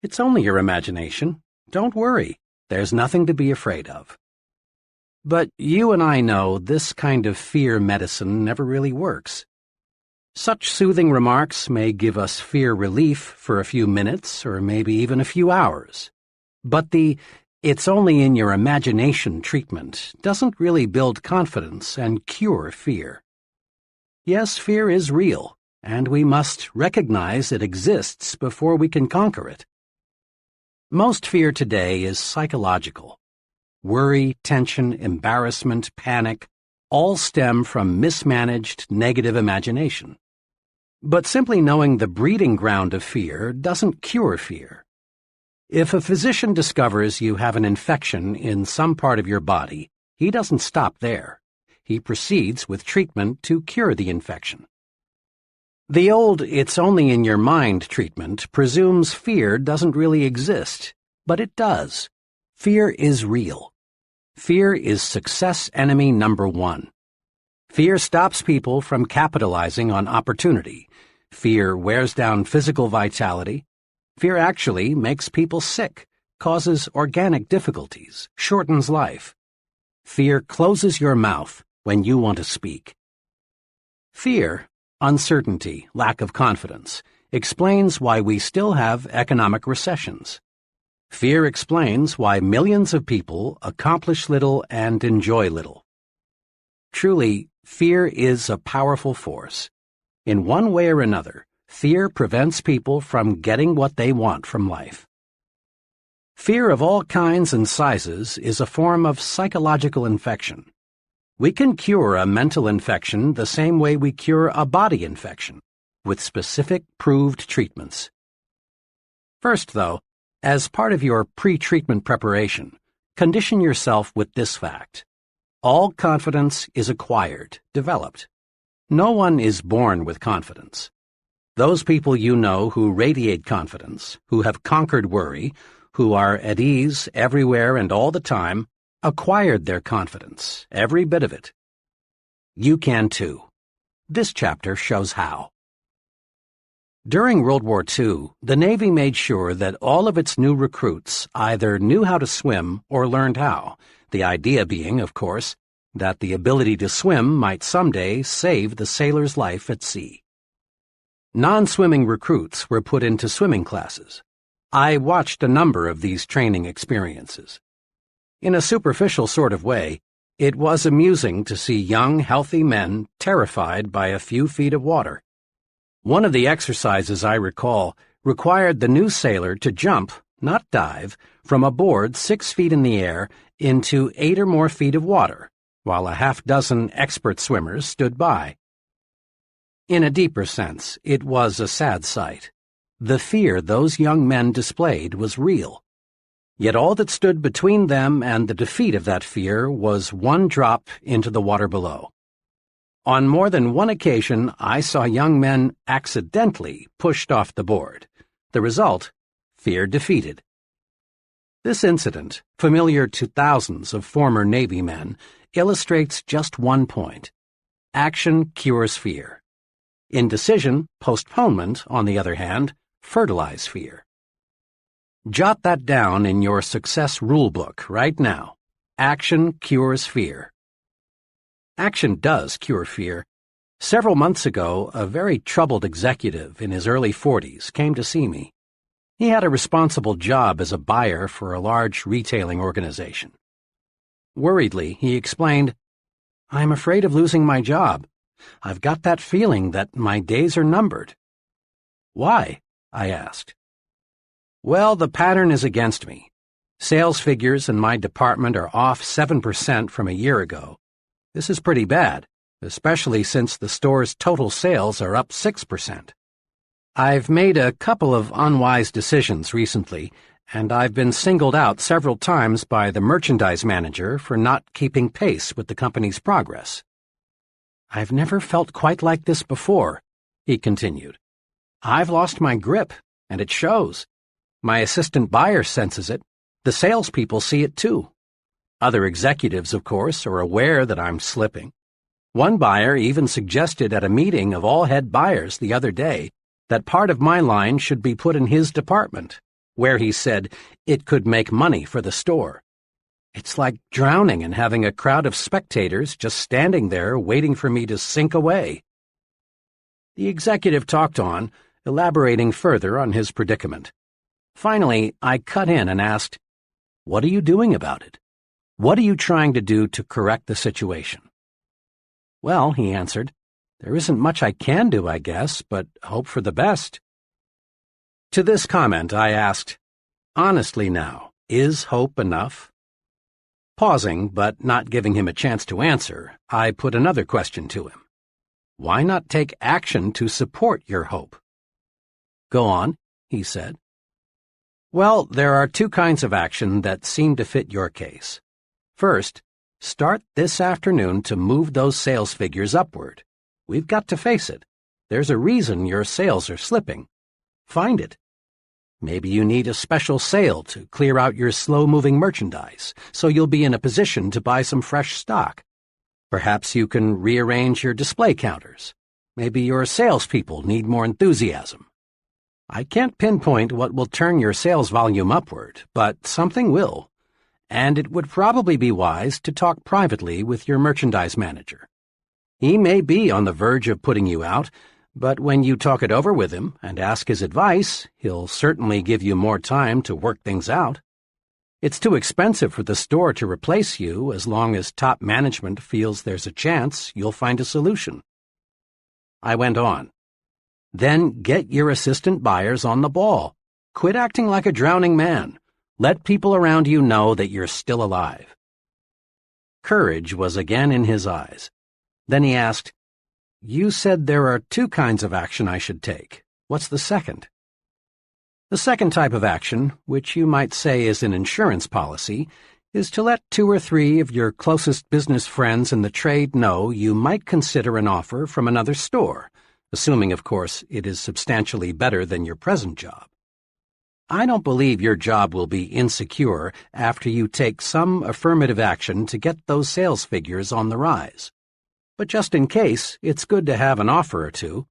Speaker 2: "It's only your imagination. Don't worry. There's nothing to be afraid of." But you and I know this kind of fear medicine never really works. Such soothing remarks may give us fear relief for a few minutes or maybe even a few hours. But the "it's only in your imagination" treatment doesn't really build confidence and cure fear. Yes, fear is real, and we must recognize it exists before we can conquer it. Most fear today is psychological. Worry, tension, embarrassment, panic all stem from mismanaged negative imagination. But simply knowing the breeding ground of fear doesn't cure fear. If a physician discovers you have an infection in some part of your body, he doesn't stop there. He proceeds with treatment to cure the infection. The old "it's only in your mind" treatment presumes fear doesn't really exist, but it does. Fear is real. Fear is success enemy number 1. Fear stops people from capitalizing on opportunity. Fear wears down physical vitality. Fear actually makes people sick, causes organic difficulties, shortens life. Fear closes your mouth when you want to speak. Fear, uncertainty, lack of confidence, explains why we still have economic recessions. Fear explains why millions of people accomplish little and enjoy little. Truly, fear is a powerful force. In one way or another, fear prevents people from getting what they want from life. Fear of all kinds and sizes is a form of psychological infection. We can cure a mental infection the same way we cure a body infection, with specific proved treatments. First, though, as part of your pre-treatment preparation, condition yourself with this fact. All confidence is acquired, developed. No one is born with confidence. Those people you know who radiate confidence, who have conquered worry, who are at ease everywhere and all the time, acquired their confidence, every bit of it. You can too. This chapter shows how. During World War II, the Navy made sure that all of its new recruits either knew how to swim or learned how, the idea being, of course, that the ability to swim might someday save the sailor's life at sea. Non-swimming recruits were put into swimming classes. I watched a number of these training experiences. In a superficial sort of way, it was amusing to see young, healthy men terrified by a few feet of water. One of the exercises I recall required the new sailor to jump, not dive, from a board 6 feet in the air into 8 or more feet of water, while a half-dozen expert swimmers stood by. In a deeper sense, it was a sad sight. The fear those young men displayed was real. Yet all that stood between them and the defeat of that fear was one drop into the water below. On more than one occasion, I saw young men accidentally pushed off the board. The result, fear defeated. This incident, familiar to thousands of former Navy men, illustrates just one point. Action cures fear. Indecision, postponement, on the other hand, fertilize fear. Jot that down in your success rulebook right now. Action cures fear. Action does cure fear. Several months ago, a very troubled executive in his early 40s came to see me. He had a responsible job as a buyer for a large retailing organization. Worriedly, he explained, "I'm afraid of losing my job. I've got that feeling that my days are numbered." "Why?" I asked. "Well, the pattern is against me. Sales figures in my department are off 7% from a year ago. This is pretty bad, especially since the store's total sales are up 6%. I've made a couple of unwise decisions recently, and I've been singled out several times by the merchandise manager for not keeping pace with the company's progress." "I've never felt quite like this before," he continued. "I've lost my grip, and it shows. My assistant buyer senses it. The salespeople see it too. Other executives, of course, are aware that I'm slipping. One buyer even suggested at a meeting of all head buyers the other day that part of my line should be put in his department, where he said it could make money for the store. It's like drowning and having a crowd of spectators just standing there waiting for me to sink away." The executive talked on, elaborating further on his predicament. Finally, I cut in and asked, "What are you doing about it? What are you trying to do to correct the situation?" "Well," he answered, "there isn't much I can do, I guess, but hope for the best." To this comment, I asked, "Honestly now, is hope enough?" Pausing, but not giving him a chance to answer, I put another question to him. "Why not take action to support your hope?" "Go on," he said. "Well, there are two kinds of action that seem to fit your case. First, start this afternoon to move those sales figures upward. We've got to face it. There's a reason your sales are slipping. Find it. Maybe you need a special sale to clear out your slow-moving merchandise, so you'll be in a position to buy some fresh stock. Perhaps you can rearrange your display counters. Maybe your salespeople need more enthusiasm. I can't pinpoint what will turn your sales volume upward, but something will. And it would probably be wise to talk privately with your merchandise manager. He may be on the verge of putting you out, but when you talk it over with him and ask his advice, he'll certainly give you more time to work things out. It's too expensive for the store to replace you as long as top management feels there's a chance you'll find a solution." I went on. "Then get your assistant buyers on the ball. Quit acting like a drowning man. Let people around you know that you're still alive." Courage was again in his eyes. Then he asked, "You said there are two kinds of action I should take. What's the second?" "The second type of action, which you might say is an insurance policy, is to let 2 or 3 of your closest business friends in the trade know you might consider an offer from another store, assuming, of course, it is substantially better than your present job. I don't believe your job will be insecure after you take some affirmative action to get those sales figures on the rise. But just in case, it's good to have an offer or two.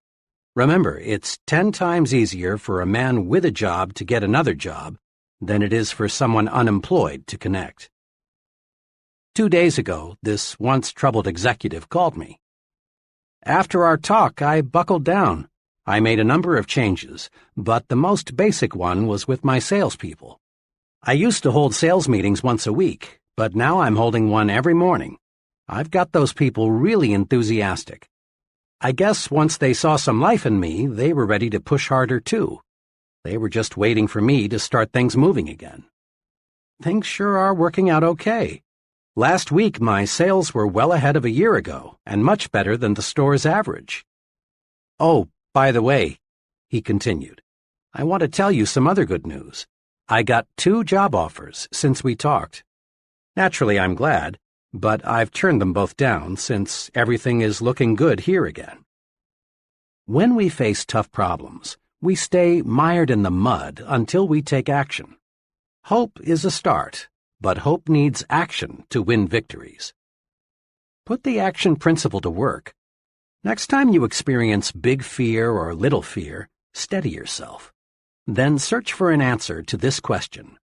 Speaker 2: Remember, it's 10 times easier for a man with a job to get another job than it is for someone unemployed to connect. 2 days ago, this once troubled executive called me. After our talk, I buckled down. I made a number of changes, but the most basic one was with my salespeople. I used to hold sales meetings once a week, but now I'm holding one every morning. I've got those people really enthusiastic. I guess once they saw some life in me, they were ready to push harder too. They were just waiting for me to start things moving again. Things sure are working out okay. Last week, my sales were well ahead of a year ago and much better than the store's average. Oh, by the way, he continued, I want to tell you some other good news. I got 2 job offers since we talked. Naturally, I'm glad, but I've turned them both down since everything is looking good here again. When we face tough problems, we stay mired in the mud until we take action. Hope is a start, but hope needs action to win victories. Put the action principle to work. Next time you experience big fear or little fear, steady yourself. Then search for an answer to this question.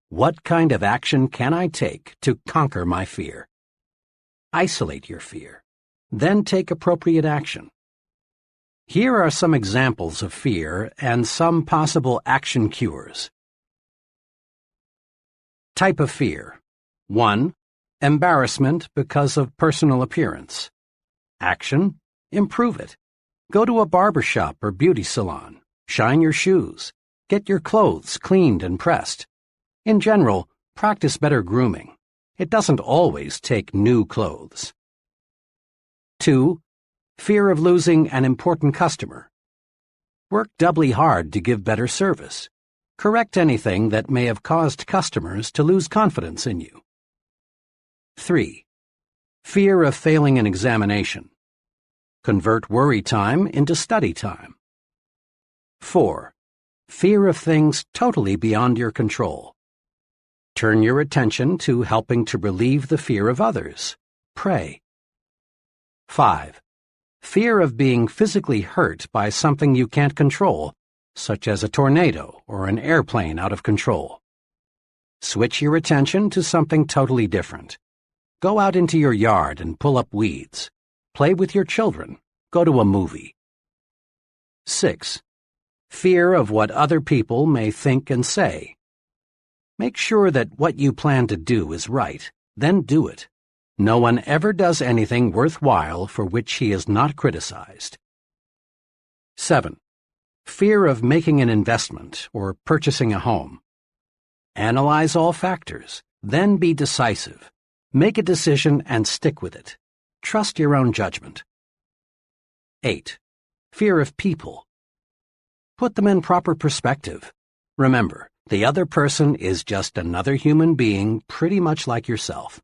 Speaker 2: What kind of action can I take to conquer my fear? Isolate your fear. Then take appropriate action. Here are some examples of fear and some possible action cures. Type of fear. 1. Embarrassment because of personal appearance. Action. Improve it. Go to a barber shop or beauty salon. Shine your shoes. Get your clothes cleaned and pressed. In general, practice better grooming. It doesn't always take new clothes. 2. Fear of losing an important customer. Work doubly hard to give better service. Correct anything that may have caused customers to lose confidence in you. 3. Fear of failing an examination. Convert worry time into study time. 4. Fear of things totally beyond your control. Turn your attention to helping to relieve the fear of others. Pray. 5. Fear of being physically hurt by something you can't control, such as a tornado or an airplane out of control. Switch your attention to something totally different. Go out into your yard and pull up weeds. Play with your children. Go to a movie. 6. Fear of what other people may think and say. Make sure that what you plan to do is right, then do it. No one ever does anything worthwhile for which he is not criticized. 7. Fear of making an investment or purchasing a home. Analyze all factors, then be decisive. Make a decision and stick with it. Trust your own judgment. 8. Fear of people. Put them in proper perspective. Remember, the other person is just another human being pretty much like yourself.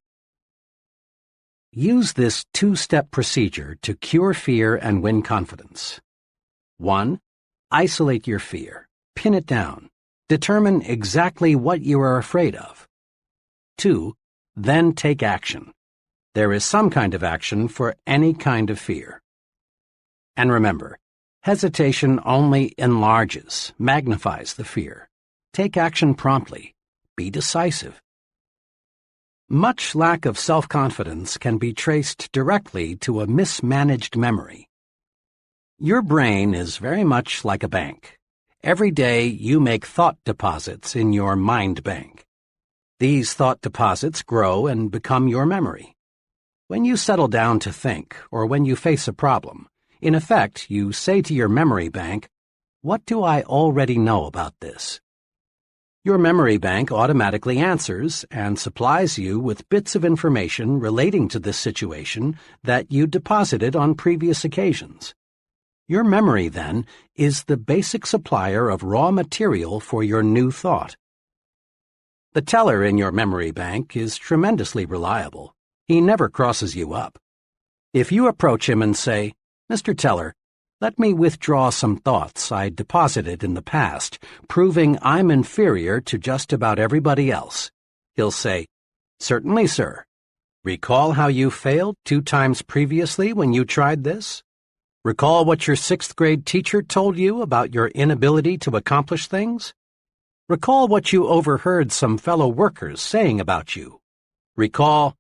Speaker 2: Use this 2-step procedure to cure fear and win confidence. 1. Isolate your fear. Pin it down. Determine exactly what you are afraid of. 2. Then take action. There is some kind of action for any kind of fear. And remember, hesitation only enlarges, magnifies the fear. Take action promptly. Be decisive. Much lack of self-confidence can be traced directly to a mismanaged memory. Your brain is very much like a bank. Every day you make thought deposits in your mind bank. These thought deposits grow and become your memory. When you settle down to think, or when you face a problem, in effect, you say to your memory bank, "What do I already know about this?" Your memory bank automatically answers and supplies you with bits of information relating to this situation that you deposited on previous occasions. Your memory, then, is the basic supplier of raw material for your new thought. The teller in your memory bank is tremendously reliable. He never crosses you up. If you approach him and say, "Mr. Teller, Let me withdraw some thoughts I deposited in the past, proving I'm inferior to just about everybody else. He'll say, "Certainly, sir. Recall how you failed 2 times previously when you tried this? Recall what your 6th grade teacher told you about your inability to accomplish things? Recall what you overheard some fellow workers saying about you. Recall—"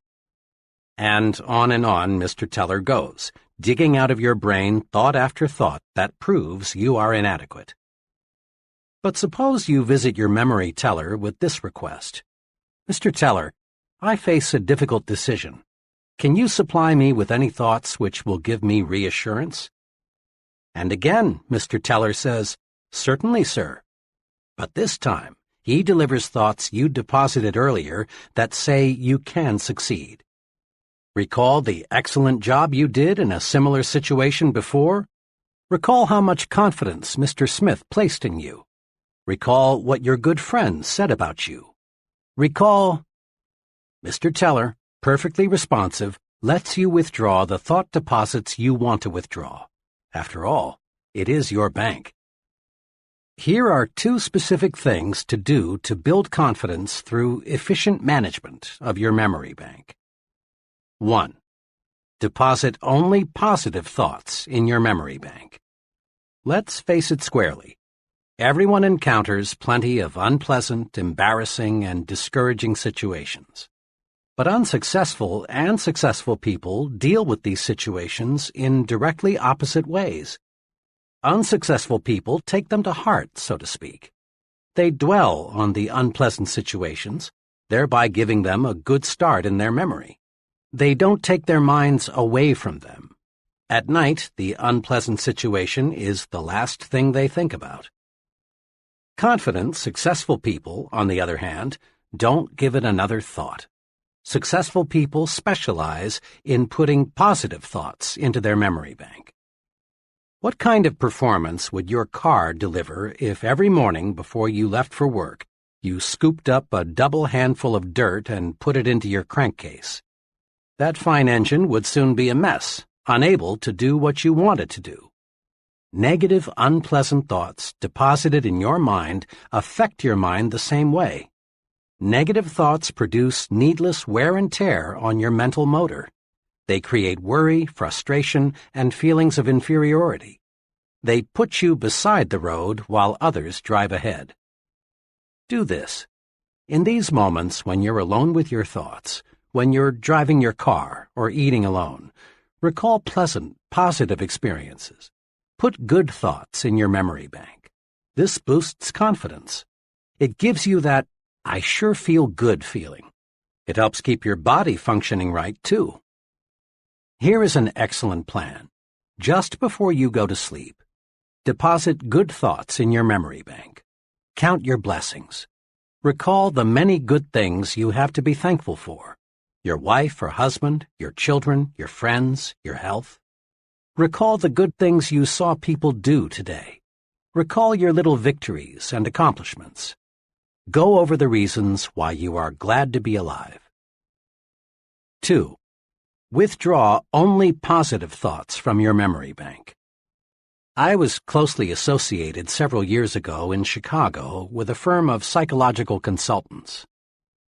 Speaker 2: And on Mr. Teller goes, digging out of your brain thought after thought that proves you are inadequate. But suppose you visit your memory teller with this request. "Mr. Teller, I face a difficult decision. Can you supply me with any thoughts which will give me reassurance?" And again, Mr. Teller says, "Certainly, sir." But this time, he delivers thoughts you deposited earlier that say you can succeed. Recall the excellent job you did in a similar situation before? Recall how much confidence Mr. Smith placed in you. Recall what your good friends said about you. Recall— Mr. Teller, perfectly responsive, lets you withdraw the thought deposits you want to withdraw. After all, it is your bank. Here are 2 specific things to do to build confidence through efficient management of your memory bank. 1. Deposit only positive thoughts in your memory bank. Let's face it squarely. Everyone encounters plenty of unpleasant, embarrassing, and discouraging situations. But unsuccessful and successful people deal with these situations in directly opposite ways. Unsuccessful people take them to heart, so to speak. They dwell on the unpleasant situations, thereby giving them a good start in their memory. They don't take their minds away from them. At night, the unpleasant situation is the last thing they think about. Confident, successful people, on the other hand, don't give it another thought. Successful people specialize in putting positive thoughts into their memory bank. What kind of performance would your car deliver if every morning before you left for work, you scooped up a double handful of dirt and put it into your crankcase? That fine engine would soon be a mess, unable to do what you want it to do. Negative, unpleasant thoughts deposited in your mind affect your mind the same way. Negative thoughts produce needless wear and tear on your mental motor. They create worry, frustration, and feelings of inferiority. They put you beside the road while others drive ahead. Do this. In these moments when you're alone with your thoughts, when you're driving your car or eating alone, recall pleasant, positive experiences. Put good thoughts in your memory bank. This boosts confidence. It gives you that "I sure feel good" feeling. It helps keep your body functioning right, too. Here is an excellent plan. Just before you go to sleep, deposit good thoughts in your memory bank. Count your blessings. Recall the many good things you have to be thankful for. Your wife or husband, your children, your friends, your health. Recall the good things you saw people do today. Recall your little victories and accomplishments. Go over the reasons why you are glad to be alive. 2. Withdraw only positive thoughts from your memory bank. I was closely associated several years ago in Chicago with a firm of psychological consultants.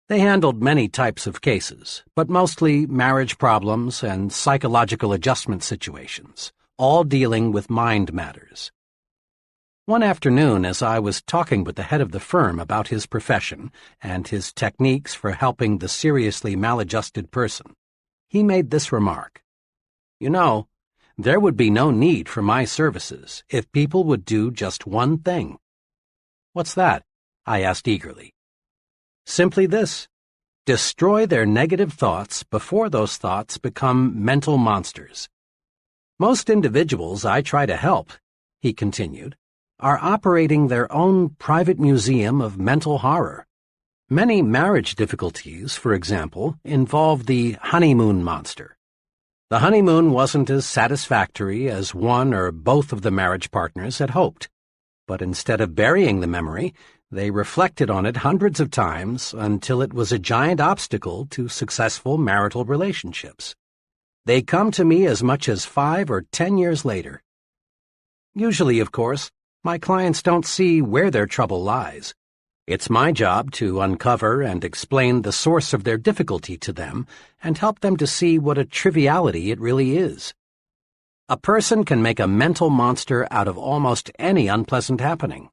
Speaker 2: They handled many types of cases, but mostly marriage problems and psychological adjustment situations, all dealing with mind matters. One afternoon, as I was talking with the head of the firm about his profession and his techniques for helping the seriously maladjusted person, he made this remark: "You know, there would be no need for my services if people would do just one thing." "What's that?" I asked eagerly. "Simply this: destroy their negative thoughts before those thoughts become mental monsters. Most individuals I try to help," he continued, "are operating their own private museum of mental horror. Many marriage difficulties, for example, involve the honeymoon monster. The honeymoon wasn't as satisfactory as one or both of the marriage partners had hoped, but instead of burying the memory, they reflected on it hundreds of times until it was a giant obstacle to successful marital relationships. They come to me as much as 5 or 10 years later. Usually, of course, my clients don't see where their trouble lies. It's my job to uncover and explain the source of their difficulty to them and help them to see what a triviality it really is. A person can make a mental monster out of almost any unpleasant happening,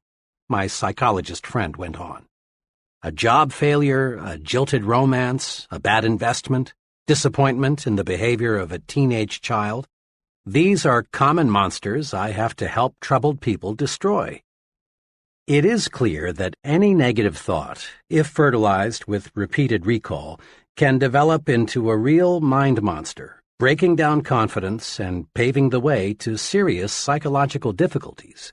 Speaker 2: my psychologist friend went on. A job failure, a jilted romance, a bad investment, disappointment in the behavior of a teenage child. These are common monsters I have to help troubled people destroy. It is clear that any negative thought, if fertilized with repeated recall, can develop into a real mind monster, breaking down confidence and paving the way to serious psychological difficulties.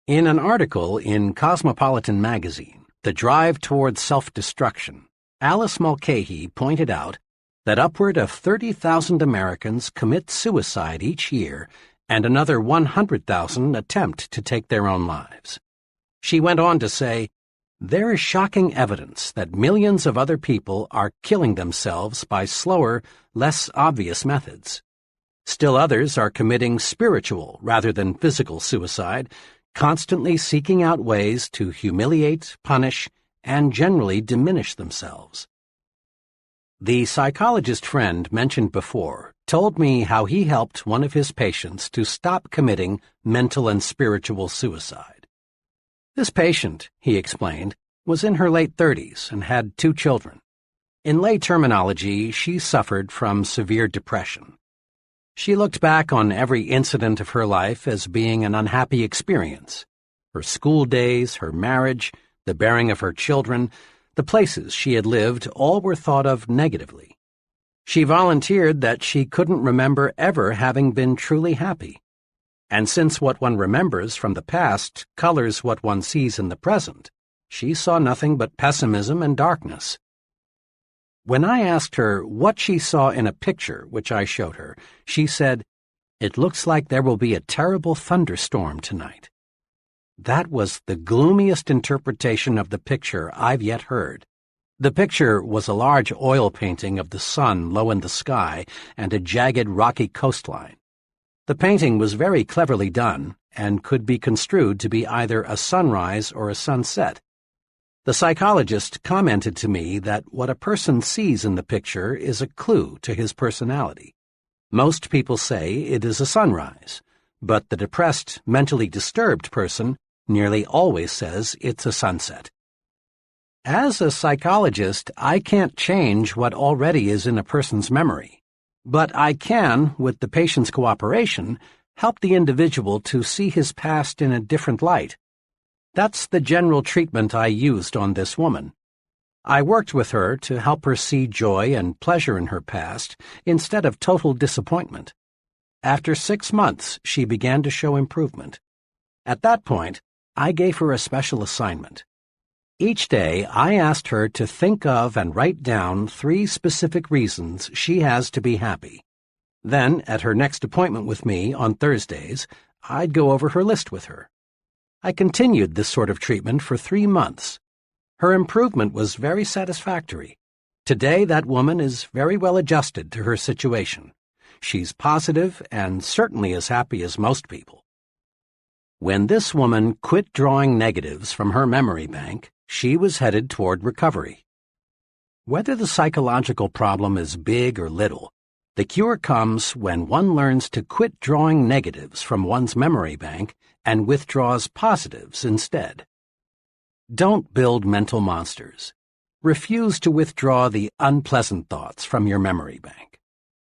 Speaker 2: In an article in Cosmopolitan magazine, The Drive Toward Self-Destruction, Alice Mulcahy pointed out that upward of 30,000 Americans commit suicide each year and another 100,000 attempt to take their own lives. She went on to say, "There is shocking evidence that millions of other people are killing themselves by slower, less obvious methods. Still others are committing spiritual rather than physical suicide, constantly seeking out ways to humiliate, punish, and generally diminish themselves." The psychologist friend mentioned before told me how he helped one of his patients to stop committing mental and spiritual suicide. This patient, he explained, was in her late 30s and had 2 children. In lay terminology, she suffered from severe depression. She looked back on every incident of her life as being an unhappy experience. Her school days, her marriage, the bearing of her children, the places she had lived, all were thought of negatively. She volunteered that she couldn't remember ever having been truly happy. And since what one remembers from the past colors what one sees in the present, she saw nothing but pessimism and darkness. When I asked her what she saw in a picture which I showed her, she said, "It looks like there will be a terrible thunderstorm tonight." That was the gloomiest interpretation of the picture I've yet heard. The picture was a large oil painting of the sun low in the sky and a jagged rocky coastline. The painting was very cleverly done and could be construed to be either a sunrise or a sunset. The psychologist commented to me that what a person sees in the picture is a clue to his personality. Most people say it is a sunrise, but the depressed, mentally disturbed person nearly always says it's a sunset. As a psychologist, I can't change what already is in a person's memory, but I can, with the patient's cooperation, help the individual to see his past in a different light. That's the general treatment I used on this woman. I worked with her to help her see joy and pleasure in her past instead of total disappointment. After 6 months, she began to show improvement. At that point, I gave her a special assignment. Each day, I asked her to think of and write down 3 specific reasons she has to be happy. Then, at her next appointment with me on Thursdays, I'd go over her list with her. I continued this sort of treatment for 3 months. Her improvement was very satisfactory. Today, that woman is very well adjusted to her situation. She's positive and certainly as happy as most people. When this woman quit drawing negatives from her memory bank, she was headed toward recovery. Whether the psychological problem is big or little, the cure comes when one learns to quit drawing negatives from one's memory bank and withdraws positives instead. Don't build mental monsters. Refuse to withdraw the unpleasant thoughts from your memory bank.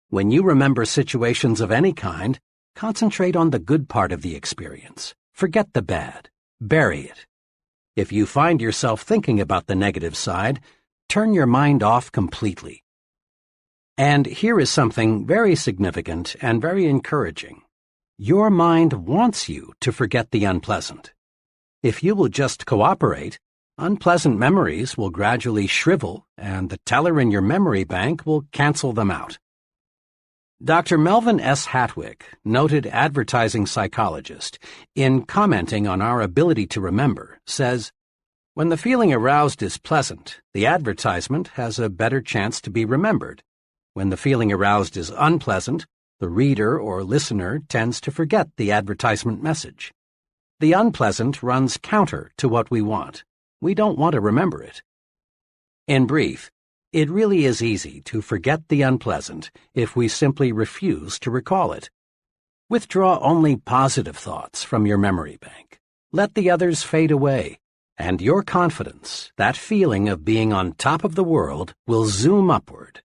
Speaker 2: When you remember situations of any kind, concentrate on the good part of the experience. Forget the bad. Bury it. If you find yourself thinking about the negative side, turn your mind off completely. And here is something very significant and very encouraging. Your mind wants you to forget the unpleasant. If you will just cooperate, unpleasant memories will gradually shrivel and the teller in your memory bank will cancel them out. Dr. Melvin S. Hatwick, noted advertising psychologist, in commenting on our ability to remember, says, "When the feeling aroused is pleasant, the advertisement has a better chance to be remembered. When the feeling aroused is unpleasant, The reader or listener tends to forget the advertisement message. The unpleasant runs counter to what we want. We don't want to remember it. In brief, it really is easy to forget the unpleasant if we simply refuse to recall it. Withdraw only positive thoughts from your memory bank. Let the others fade away, and your confidence, that feeling of being on top of the world, will zoom upward.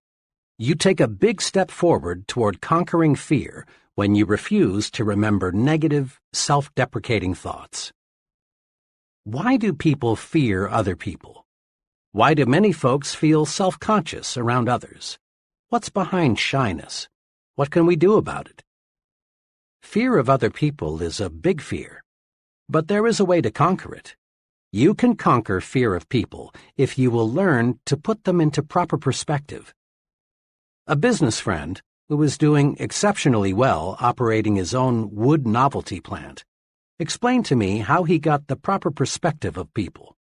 Speaker 2: You take a big step forward toward conquering fear when you refuse to remember negative, self-deprecating thoughts. Why do people fear other people? Why do many folks feel self-conscious around others? What's behind shyness? What can we do about it? Fear of other people is a big fear, but there is a way to conquer it. You can conquer fear of people if you will learn to put them into proper perspective. A business friend, who was doing exceptionally well operating his own wood novelty plant, explained to me how he got the proper perspective of people.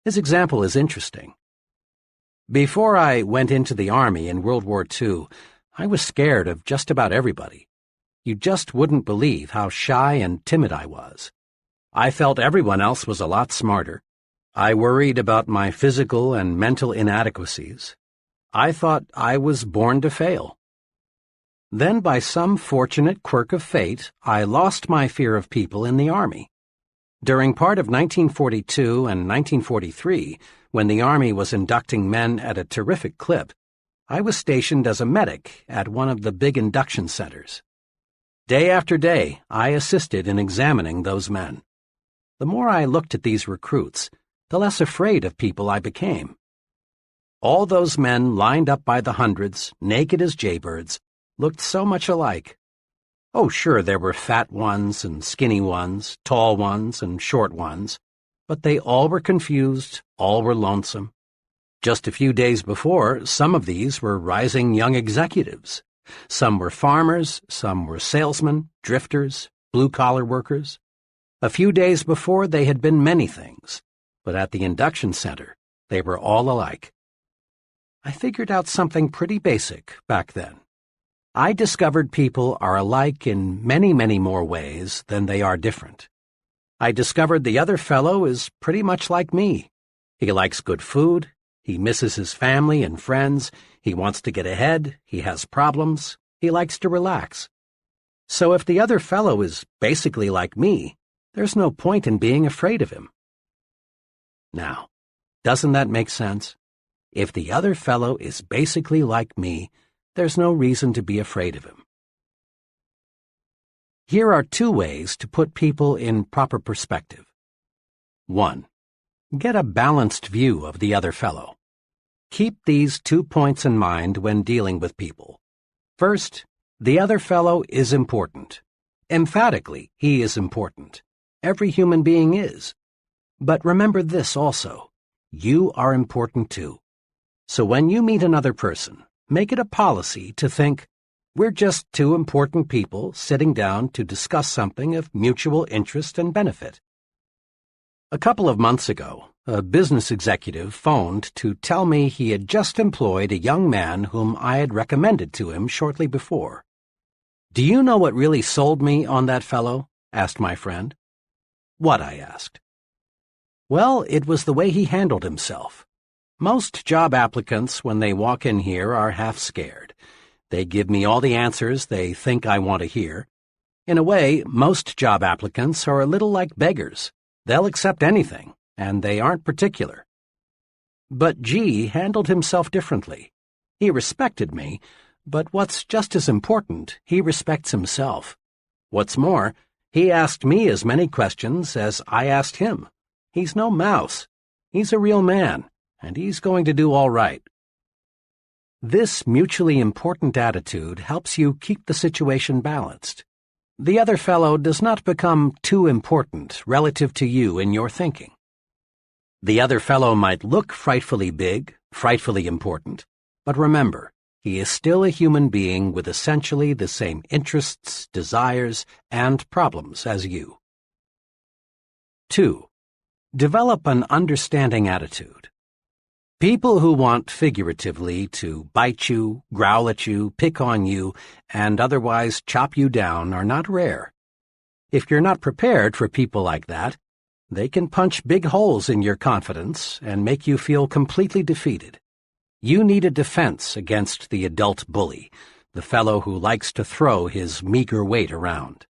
Speaker 2: His example is interesting. Before I went into the Army in World War II, I was scared of just about everybody. You just wouldn't believe how shy and timid I was. I felt everyone else was a lot smarter. I worried about my physical and mental inadequacies. I thought I was born to fail. Then, by some fortunate quirk of fate, I lost my fear of people in the Army. During part of 1942 and 1943, when the Army was inducting men at a terrific clip, I was stationed as a medic at one of the big induction centers. Day after day, I assisted in examining those men. The more I looked at these recruits, the less afraid of people I became. All those men lined up by the hundreds, naked as jaybirds, looked so much alike. Oh, sure, there were fat ones and skinny ones, tall ones and short ones, but they all were confused, all were lonesome. Just a few days before, some of these were rising young executives. Some were farmers, some were salesmen, drifters, blue-collar workers. A few days before, they had been many things, but at the induction center, they were all alike. I figured out something pretty basic back then. I discovered people are alike in many, many more ways than they are different. I discovered the other fellow is pretty much like me. He likes good food, he misses his family and friends, he wants to get ahead, he has problems, he likes to relax. So if the other fellow is basically like me, there's no point in being afraid of him. Now, doesn't that make sense? If the other fellow is basically like me, there's no reason to be afraid of him. Here are 2 ways to put people in proper perspective. 1. Get a balanced view of the other fellow. Keep these 2 points in mind when dealing with people. First, the other fellow is important. Emphatically, he is important. Every human being is. But remember this also. You are important too. So when you meet another person, make it a policy to think, we're just 2 important people sitting down to discuss something of mutual interest and benefit. A couple of months ago, a business executive phoned to tell me he had just employed a young man whom I had recommended to him shortly before. "Do you know what really sold me on that fellow?" asked my friend. "What?" I asked. "Well, it was the way he handled himself. Most job applicants, when they walk in here, are half scared. They give me all the answers they think I want to hear. In a way, most job applicants are a little like beggars. They'll accept anything, and they aren't particular. But G handled himself differently. He respected me, but what's just as important, he respects himself. What's more, he asked me as many questions as I asked him. He's no mouse. He's a real man, and he's going to do all right." This mutually important attitude helps you keep the situation balanced. The other fellow does not become too important relative to you in your thinking. The other fellow might look frightfully big, frightfully important, but remember, he is still a human being with essentially the same interests, desires, and problems as you. 2. Develop an understanding attitude. People who want figuratively to bite you, growl at you, pick on you, and otherwise chop you down are not rare. If you're not prepared for people like that, they can punch big holes in your confidence and make you feel completely defeated. You need a defense against the adult bully, the fellow who likes to throw his meager weight around.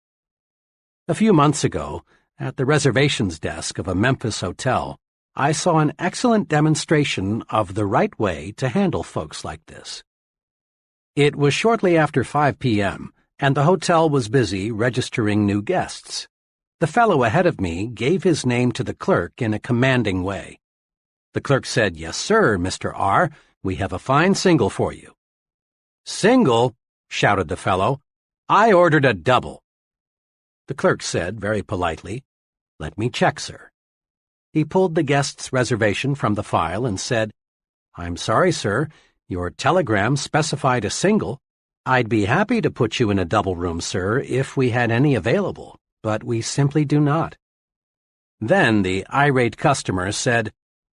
Speaker 2: A few months ago, at the reservations desk of a Memphis hotel, I saw an excellent demonstration of the right way to handle folks like this. It was shortly after 5 p.m., and the hotel was busy registering new guests. The fellow ahead of me gave his name to the clerk in a commanding way. The clerk said, "Yes, sir, Mr. R., we have a fine single for you." "Single?" shouted the fellow. "I ordered a double." The clerk said, very politely, "Let me check, sir." He pulled the guest's reservation from the file and said, "I'm sorry, sir, your telegram specified a single. I'd be happy to put you in a double room, sir, if we had any available, but we simply do not." Then the irate customer said,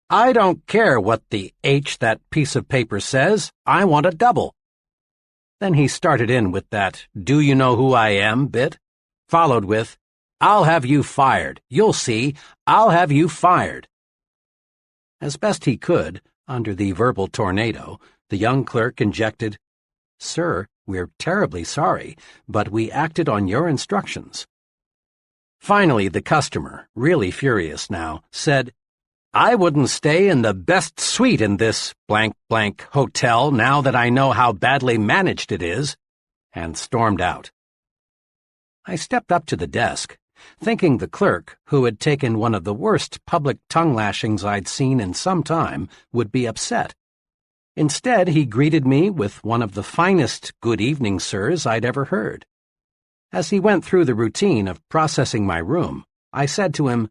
Speaker 2: "I don't care what the H that piece of paper says, I want a double." Then he started in with that "do you know who I am" bit, followed with, "I'll have you fired. You'll see. I'll have you fired." As best he could, under the verbal tornado, the young clerk injected, "Sir, we're terribly sorry, but we acted on your instructions." Finally, the customer, really furious now, said, "I wouldn't stay in the best suite in this blank blank hotel now that I know how badly managed it is," and stormed out. I stepped up to the desk, thinking the clerk, who had taken one of the worst public tongue-lashings I'd seen in some time, would be upset. Instead, he greeted me with one of the finest "good evening, sirs" I'd ever heard. As he went through the routine of processing my room, I said to him,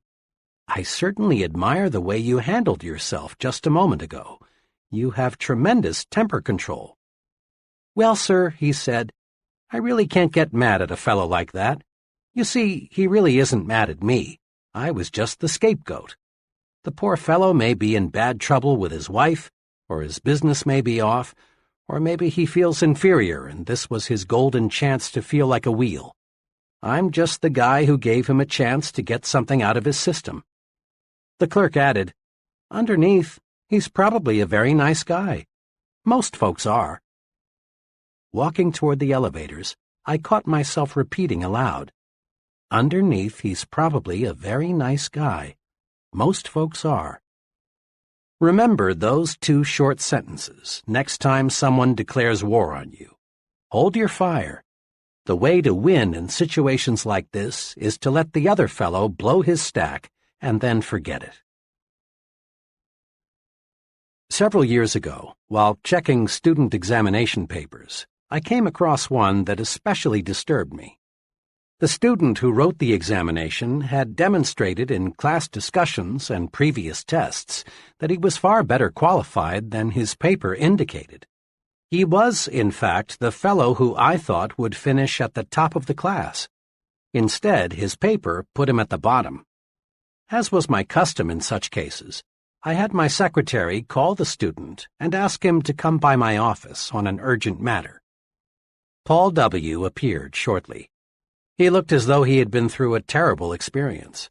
Speaker 2: "I certainly admire the way you handled yourself just a moment ago. You have tremendous temper control." "Well, sir," he said, "I really can't get mad at a fellow like that. You see, he really isn't mad at me. I was just the scapegoat. The poor fellow may be in bad trouble with his wife, or his business may be off, or maybe he feels inferior and this was his golden chance to feel like a wheel. I'm just the guy who gave him a chance to get something out of his system." The clerk added, "Underneath, he's probably a very nice guy. Most folks are." Walking toward the elevators, I caught myself repeating aloud, "Underneath, he's probably a very nice guy. Most folks are." Remember those 2 short sentences next time someone declares war on you. Hold your fire. The way to win in situations like this is to let the other fellow blow his stack and then forget it. Several years ago, while checking student examination papers, I came across one that especially disturbed me. The student who wrote the examination had demonstrated in class discussions and previous tests that he was far better qualified than his paper indicated. He was, in fact, the fellow who I thought would finish at the top of the class. Instead, his paper put him at the bottom. As was my custom in such cases, I had my secretary call the student and ask him to come by my office on an urgent matter. Paul W. appeared shortly. He looked as though he had been through a terrible experience.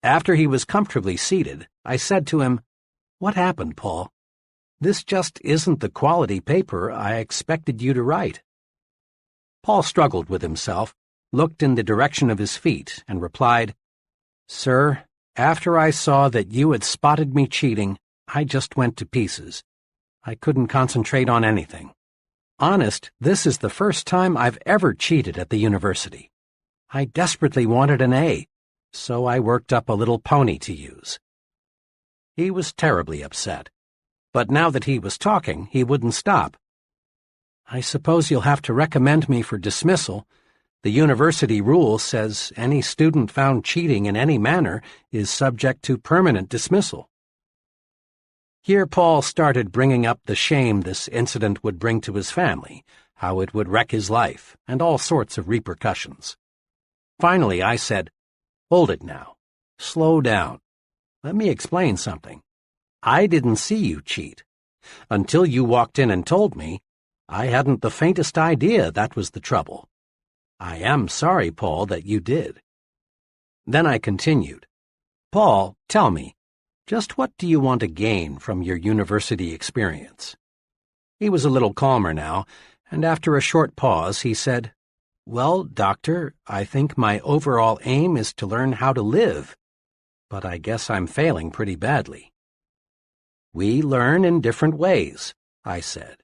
Speaker 2: After he was comfortably seated, I said to him, "What happened, Paul? This just isn't the quality paper I expected you to write." Paul struggled with himself, looked in the direction of his feet, and replied, "Sir, after I saw that you had spotted me cheating, I just went to pieces. I couldn't concentrate on anything. Honest, this is the first time I've ever cheated at the university. I desperately wanted an A, so I worked up a little pony to use." He was terribly upset, but now that he was talking, he wouldn't stop. "I suppose you'll have to recommend me for dismissal. The university rule says any student found cheating in any manner is subject to permanent dismissal." Here Paul started bringing up the shame this incident would bring to his family, how it would wreck his life, and all sorts of repercussions. Finally, I said, "Hold it now. Slow down. Let me explain something. I didn't see you cheat. Until you walked in and told me, I hadn't the faintest idea that was the trouble. I am sorry, Paul, that you did." Then I continued, "Paul, tell me, just what do you want to gain from your university experience?" He was a little calmer now, and after a short pause he said, "Well, Doctor, I think my overall aim is to learn how to live, but I guess I'm failing pretty badly." "We learn in different ways," I said.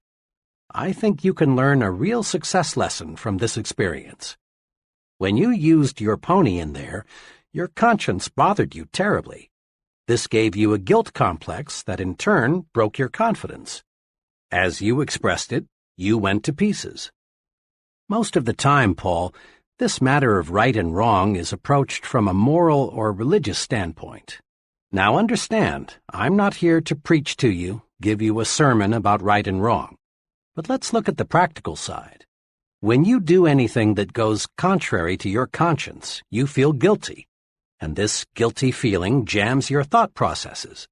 Speaker 2: "I think you can learn a real success lesson from this experience. When you used your pony in there, your conscience bothered you terribly. This gave you a guilt complex that in turn broke your confidence. As you expressed it, you went to pieces. Most of the time, Paul, this matter of right and wrong is approached from a moral or religious standpoint. Now understand, I'm not here to preach to you, give you a sermon about right and wrong. But let's look at the practical side. When you do anything that goes contrary to your conscience, you feel guilty. And this guilty feeling jams your thought processes.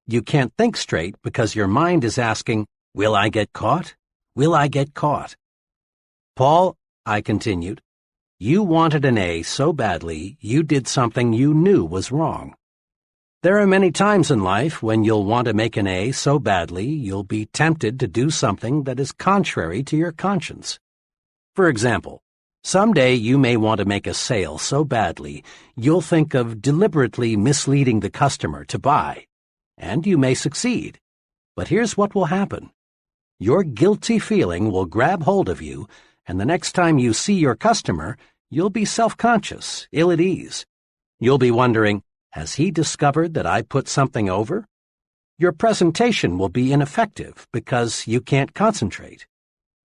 Speaker 2: You can't think straight because your mind is asking, "Will I get caught? Will I get caught?" "Paul," I continued, "you wanted an A so badly you did something you knew was wrong. There are many times in life when you'll want to make an A so badly you'll be tempted to do something that is contrary to your conscience. For example, someday you may want to make a sale so badly you'll think of deliberately misleading the customer to buy, and you may succeed. But here's what will happen. Your guilty feeling will grab hold of you, and the next time you see your customer, you'll be self-conscious, ill at ease. You'll be wondering, has he discovered that I put something over? Your presentation will be ineffective because you can't concentrate.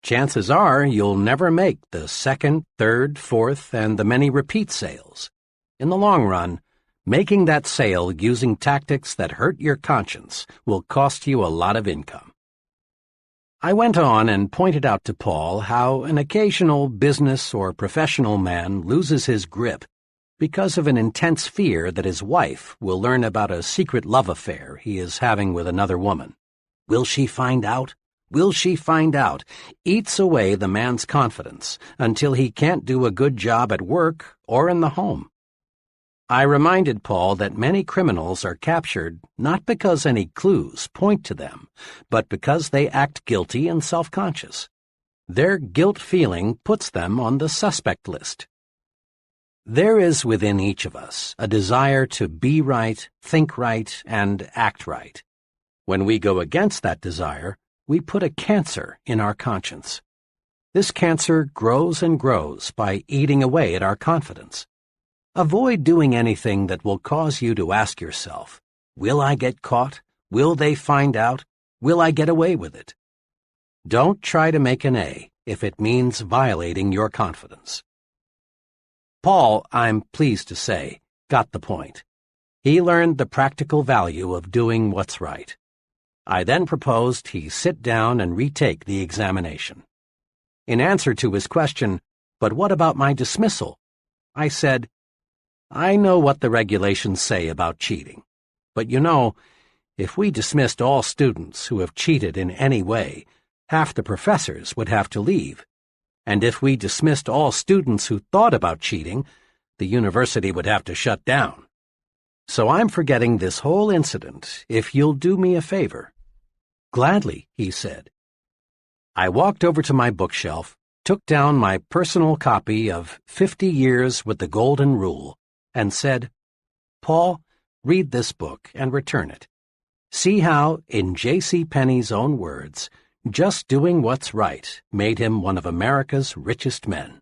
Speaker 2: Chances are you'll never make the second, third, fourth, and the many repeat sales. In the long run, making that sale using tactics that hurt your conscience will cost you a lot of income." I went on and pointed out to Paul how an occasional business or professional man loses his grip because of an intense fear that his wife will learn about a secret love affair he is having with another woman. Will she find out? Will she find out? Eats away the man's confidence until he can't do a good job at work or in the home. I reminded Paul that many criminals are captured not because any clues point to them, but because they act guilty and self-conscious. Their guilt feeling puts them on the suspect list. There is within each of us a desire to be right, think right, and act right. When we go against that desire, we put a cancer in our conscience. This cancer grows and grows by eating away at our confidence. Avoid doing anything that will cause you to ask yourself, "Will I get caught? Will they find out? Will I get away with it?" Don't try to make an A if it means violating your confidence. Paul, I'm pleased to say, got the point. He learned the practical value of doing what's right. I then proposed he sit down and retake the examination. In answer to his question, "But what about my dismissal?" I said, "I know what the regulations say about cheating, but you know, if we dismissed all students who have cheated in any way, half the professors would have to leave. And if we dismissed all students who thought about cheating, the university would have to shut down. So I'm forgetting this whole incident if you'll do me a favor." "Gladly," he said. I walked over to my bookshelf, took down my personal copy of 50 Years with the Golden Rule, and said, "Paul, read this book and return it. See how, in J.C. Penney's own words, just doing what's right made him one of America's richest men."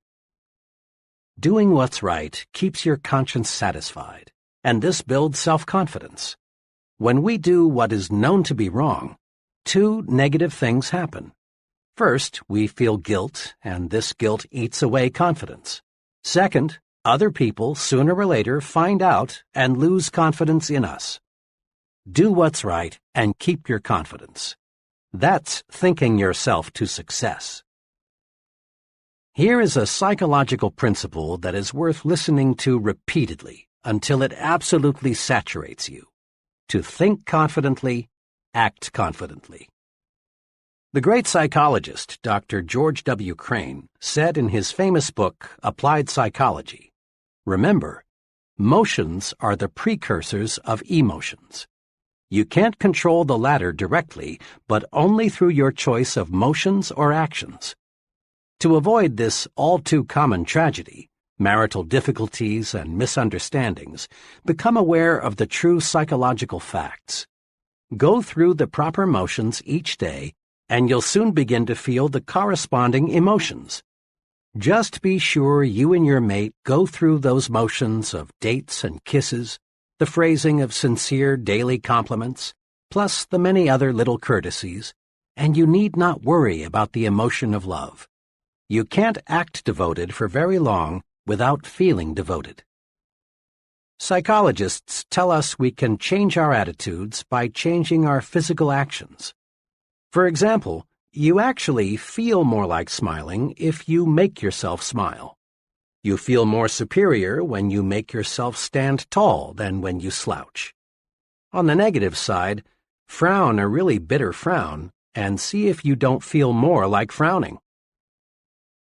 Speaker 2: Doing what's right keeps your conscience satisfied, and this builds self-confidence. When we do what is known to be wrong, two negative things happen. First, we feel guilt, and this guilt eats away confidence. Second, other people sooner or later find out and lose confidence in us. Do what's right and keep your confidence. That's thinking yourself to success. Here is a psychological principle that is worth listening to repeatedly until it absolutely saturates you. To think confidently, act confidently. The great psychologist, Dr. George W. Crane, said in his famous book, Applied Psychology, "Remember, motions are the precursors of emotions. You can't control the latter directly, but only through your choice of motions or actions. To avoid this all-too-common tragedy, marital difficulties and misunderstandings, become aware of the true psychological facts. Go through the proper motions each day, and you'll soon begin to feel the corresponding emotions. Just be sure you and your mate go through those motions of dates and kisses, the phrasing of sincere daily compliments, plus the many other little courtesies, and you need not worry about the emotion of love. You can't act devoted for very long without feeling devoted." Psychologists tell us we can change our attitudes by changing our physical actions. For example, you actually feel more like smiling if you make yourself smile. You feel more superior when you make yourself stand tall than when you slouch. On the negative side, frown a really bitter frown and see if you don't feel more like frowning.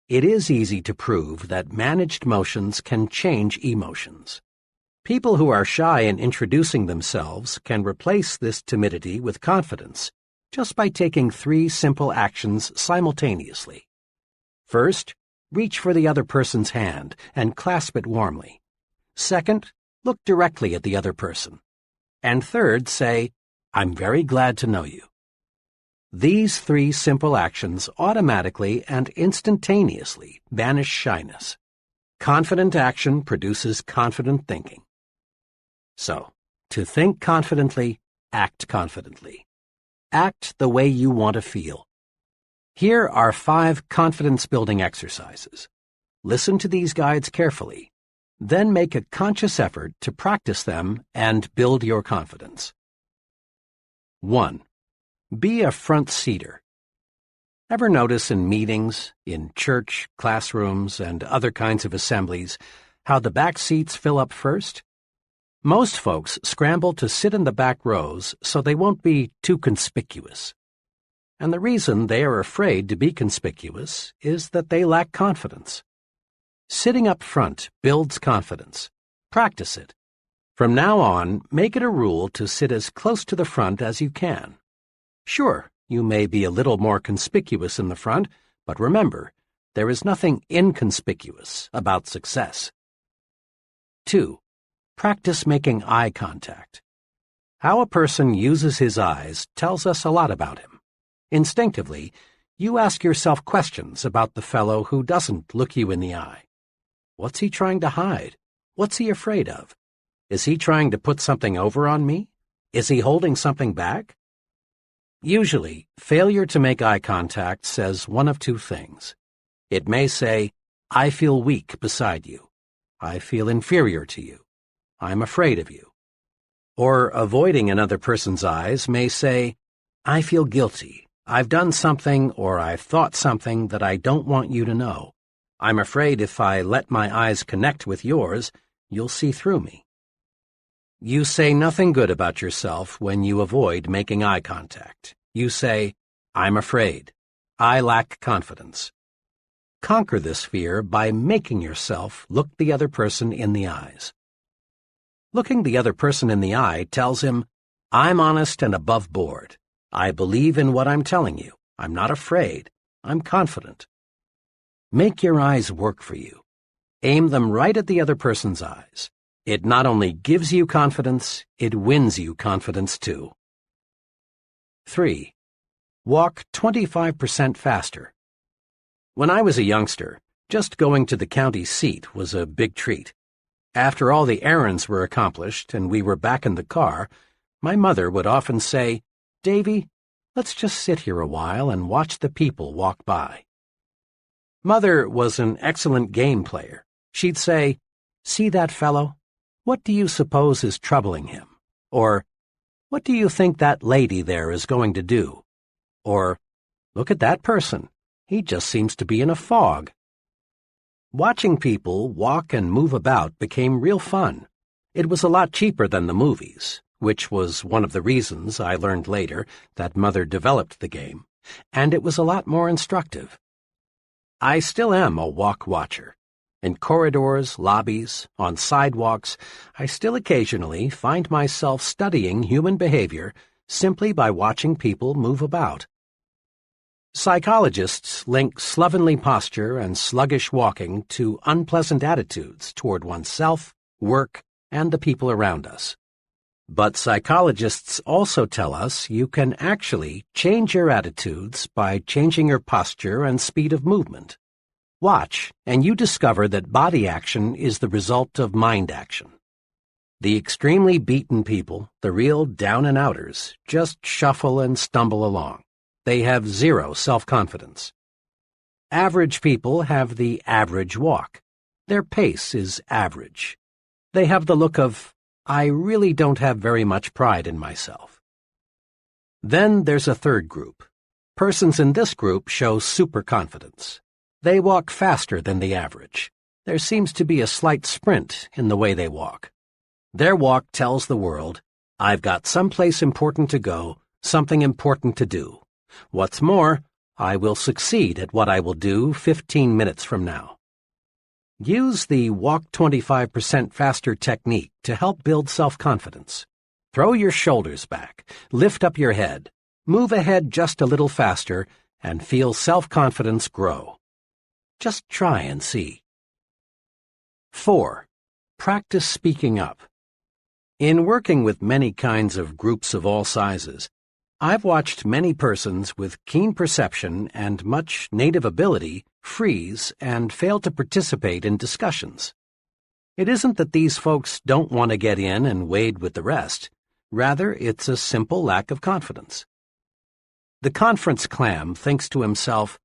Speaker 2: It is easy to prove that managed motions can change emotions. People who are shy in introducing themselves can replace this timidity with confidence just by taking 3 simple actions simultaneously. First, reach for the other person's hand and clasp it warmly. Second, look directly at the other person. And third, say, "I'm very glad to know you." These 3 simple actions automatically and instantaneously banish shyness. Confident action produces confident thinking. So, to think confidently, act confidently. Act the way you want to feel. Here are 5 confidence-building exercises. Listen to these guides carefully, then make a conscious effort to practice them and build your confidence. 1. Be a front-seater. Ever notice in meetings, in church, classrooms, and other kinds of assemblies, how the back seats fill up first? Most folks scramble to sit in the back rows so they won't be too conspicuous. And the reason they are afraid to be conspicuous is that they lack confidence. Sitting up front builds confidence. Practice it. From now on, make it a rule to sit as close to the front as you can. Sure, you may be a little more conspicuous in the front, but remember, there is nothing inconspicuous about success. 2. Practice making eye contact. How a person uses his eyes tells us a lot about him. Instinctively, you ask yourself questions about the fellow who doesn't look you in the eye. What's he trying to hide? What's he afraid of? Is he trying to put something over on me? Is he holding something back? Usually, failure to make eye contact says one of 2 things. It may say, "I feel weak beside you. I feel inferior to you. I'm afraid of you." Or avoiding another person's eyes may say, "I feel guilty. I've done something or I've thought something that I don't want you to know. I'm afraid if I let my eyes connect with yours, you'll see through me." You say nothing good about yourself when you avoid making eye contact. You say, "I'm afraid. I lack confidence." Conquer this fear by making yourself look the other person in the eyes. Looking the other person in the eye tells him, "I'm honest and above board. I believe in what I'm telling you. I'm not afraid. I'm confident." Make your eyes work for you. Aim them right at the other person's eyes. It not only gives you confidence, it wins you confidence too. 3. Walk 25% faster. When I was a youngster, just going to the county seat was a big treat. After all the errands were accomplished and we were back in the car, my mother would often say, "Davy, let's just sit here a while and watch the people walk by." Mother was an excellent game player. She'd say, "See that fellow? What do you suppose is troubling him?" Or, "What do you think that lady there is going to do?" Or, "Look at that person. He just seems to be in a fog." Watching people walk and move about became real fun. It was a lot cheaper than the movies, which was one of the reasons I learned later that Mother developed the game, and it was a lot more instructive. I still am a walk watcher. In corridors, lobbies, on sidewalks, I still occasionally find myself studying human behavior simply by watching people move about. Psychologists link slovenly posture and sluggish walking to unpleasant attitudes toward oneself, work, and the people around us. But psychologists also tell us you can actually change your attitudes by changing your posture and speed of movement. Watch, and you discover that body action is the result of mind action. The extremely beaten people, the real down-and-outers, just shuffle and stumble along. They have zero self-confidence. Average people have the average walk. Their pace is average. They have the look of, I really don't have very much pride in myself. Then there's a third group. Persons in this group show superconfidence. They walk faster than the average. There seems to be a slight sprint in the way they walk. Their walk tells the world, I've got someplace important to go, something important to do. What's more, I will succeed at what I will do 15 minutes from now. Use the walk 25% faster technique to help build self-confidence. Throw your shoulders back, lift up your head, move ahead just a little faster, and feel self-confidence grow. Just try and see. 4. Practice speaking up. In working with many kinds of groups of all sizes, I've watched many persons with keen perception and much native ability freeze and fail to participate in discussions. It isn't that these folks don't want to get in and wade with the rest. Rather, it's a simple lack of confidence. The conference clam thinks to himself,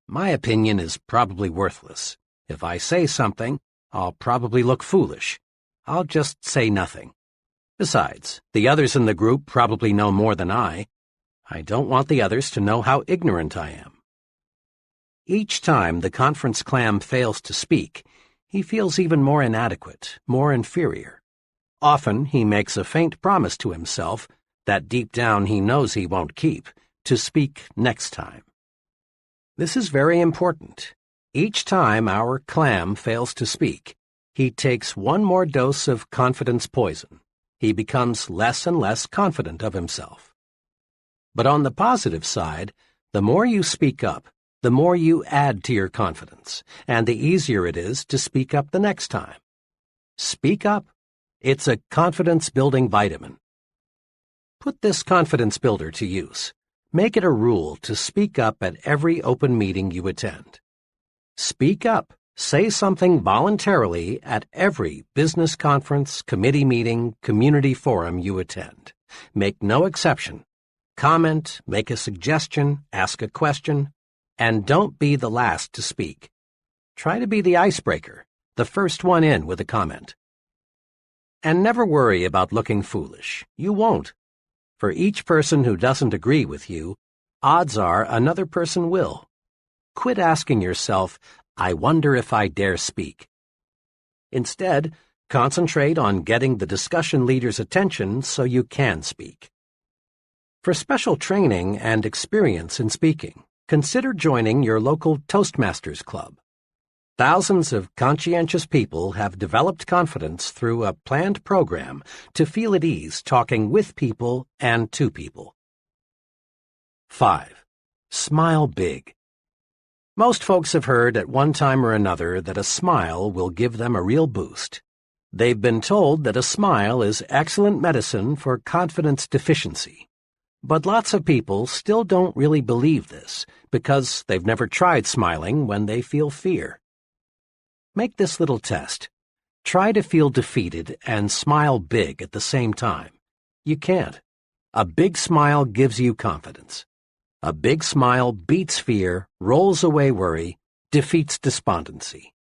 Speaker 2: my opinion is probably worthless. If I say something, I'll probably look foolish. I'll just say nothing. Besides, the others in the group probably know more than I don't want the others to know how ignorant I am. Each time the conference clam fails to speak, he feels even more inadequate, more inferior. Often he makes a faint promise to himself that deep down he knows he won't keep, to speak next time. This is very important. Each time our clam fails to speak, he takes one more dose of confidence poison. He becomes less and less confident of himself. But on the positive side, the more you speak up, the more you add to your confidence, and the easier it is to speak up the next time. Speak up. It's a confidence-building vitamin. Put this confidence builder to use. Make it a rule to speak up at every open meeting you attend. Speak up. Say something voluntarily at every business conference, committee meeting, community forum you attend. Make no exception. Comment, make a suggestion, ask a question, and don't be the last to speak. Try to be the icebreaker, the first one in with a comment. And never worry about looking foolish. You won't. For each person who doesn't agree with you, odds are another person will. Quit asking yourself, I wonder if I dare speak. Instead, concentrate on getting the discussion leader's attention so you can speak. For special training and experience in speaking, consider joining your local Toastmasters Club. Thousands of conscientious people have developed confidence through a planned program to feel at ease talking with people and to people. 5. Smile big. Most folks have heard at one time or another that a smile will give them a real boost. They've been told that a smile is excellent medicine for confidence deficiency. But lots of people still don't really believe this because they've never tried smiling when they feel fear. Make this little test. Try to feel defeated and smile big at the same time. You can't. A big smile gives you confidence. A big smile beats fear, rolls away worry, defeats despondency.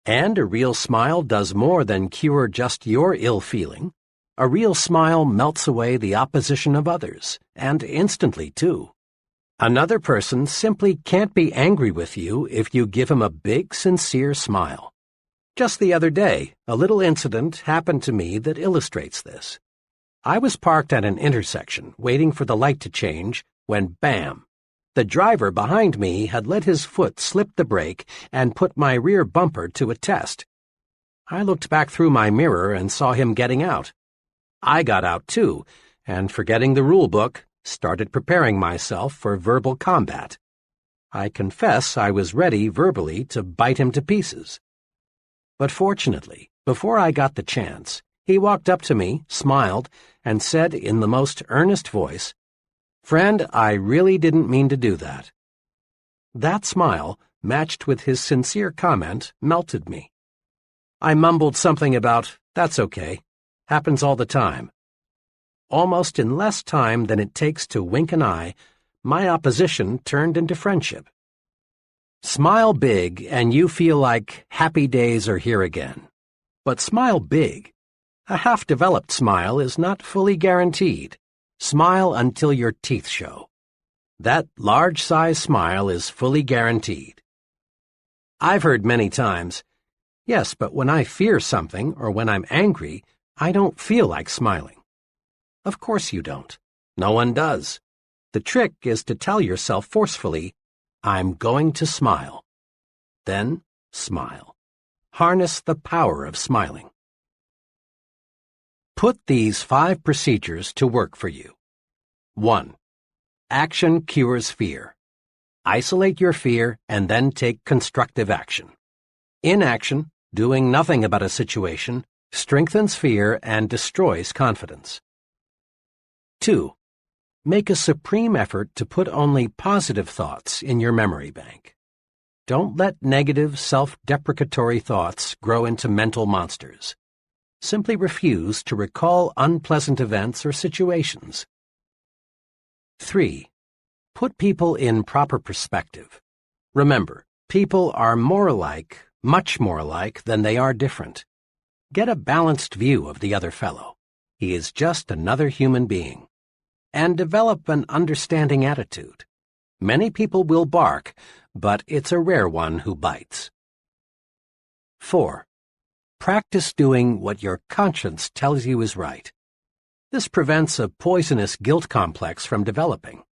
Speaker 2: And a real smile does more than cure just your ill feeling. A real smile melts away the opposition of others, and instantly, too. Another person simply can't be angry with you if you give him a big, sincere smile. Just the other day, a little incident happened to me that illustrates this. I was parked at an intersection, waiting for the light to change, when bam! The driver behind me had let his foot slip the brake and put my rear bumper to a test. I looked back through my mirror and saw him getting out. I got out too, and forgetting the rule book, started preparing myself for verbal combat. I confess I was ready verbally to bite him to pieces. But fortunately, before I got the chance, he walked up to me, smiled, and said in the most earnest voice, "Friend, I really didn't mean to do that." That smile, matched with his sincere comment, melted me. I mumbled something about, "That's okay. Happens all the time." Almost in less time than it takes to wink an eye, my opposition turned into friendship. Smile big and you feel like happy days are here again. But smile big. A half-developed smile is not fully guaranteed. Smile until your teeth show. That large-size smile is fully guaranteed. I've heard many times, "Yes, but when I fear something or when I'm angry, I don't feel like smiling." Of course you don't. No one does. The trick is to tell yourself forcefully, "I'm going to smile." Then smile. Harness the power of smiling. Put these 5 procedures to work for you. 1. Action cures fear. Isolate your fear and then take constructive action. Inaction, doing nothing about a situation, strengthens fear and destroys confidence. 2. Make a supreme effort to put only positive thoughts in your memory bank. Don't let negative, self-deprecatory thoughts grow into mental monsters. Simply refuse to recall unpleasant events or situations. 3. Put people in proper perspective. Remember, people are more alike, much more alike, than they are different. Get a balanced view of the other fellow. He is just another human being. And develop an understanding attitude. Many people will bark, but it's a rare one who bites. 4. Practice doing what your conscience tells you is right. This prevents a poisonous guilt complex from developing.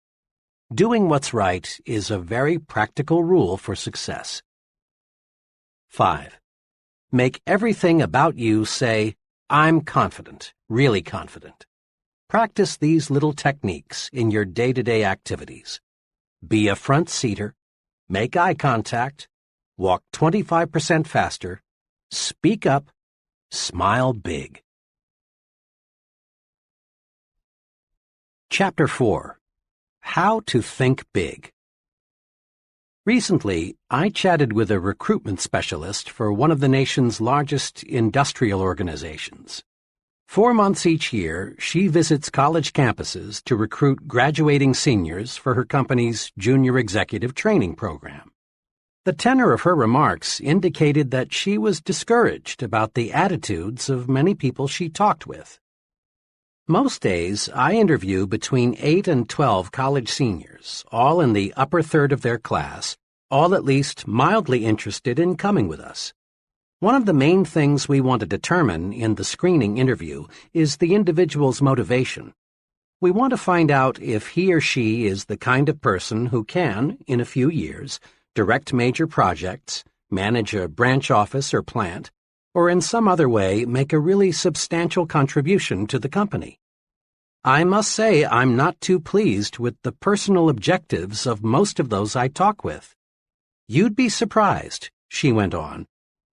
Speaker 2: Doing what's right is a very practical rule for success. 5. Make everything about you say, "I'm confident, really confident." Practice these little techniques in your day-to-day activities. Be a front-seater, make eye contact, walk 25% faster, speak up, smile big. Chapter 4. How to Think Big. Recently, I chatted with a recruitment specialist for one of the nation's largest industrial organizations. 4 months each year, she visits college campuses to recruit graduating seniors for her company's junior executive training program. The tenor of her remarks indicated that she was discouraged about the attitudes of many people she talked with. Most days, I interview between 8 and 12 college seniors, all in the upper third of their class, all at least mildly interested in coming with us. One of the main things we want to determine in the screening interview is the individual's motivation. We want to find out if he or she is the kind of person who can, in a few years, direct major projects, manage a branch office or plant, or in some other way make a really substantial contribution to the company. I must say I'm not too pleased with the personal objectives of most of those I talk with. "You'd be surprised," she went on,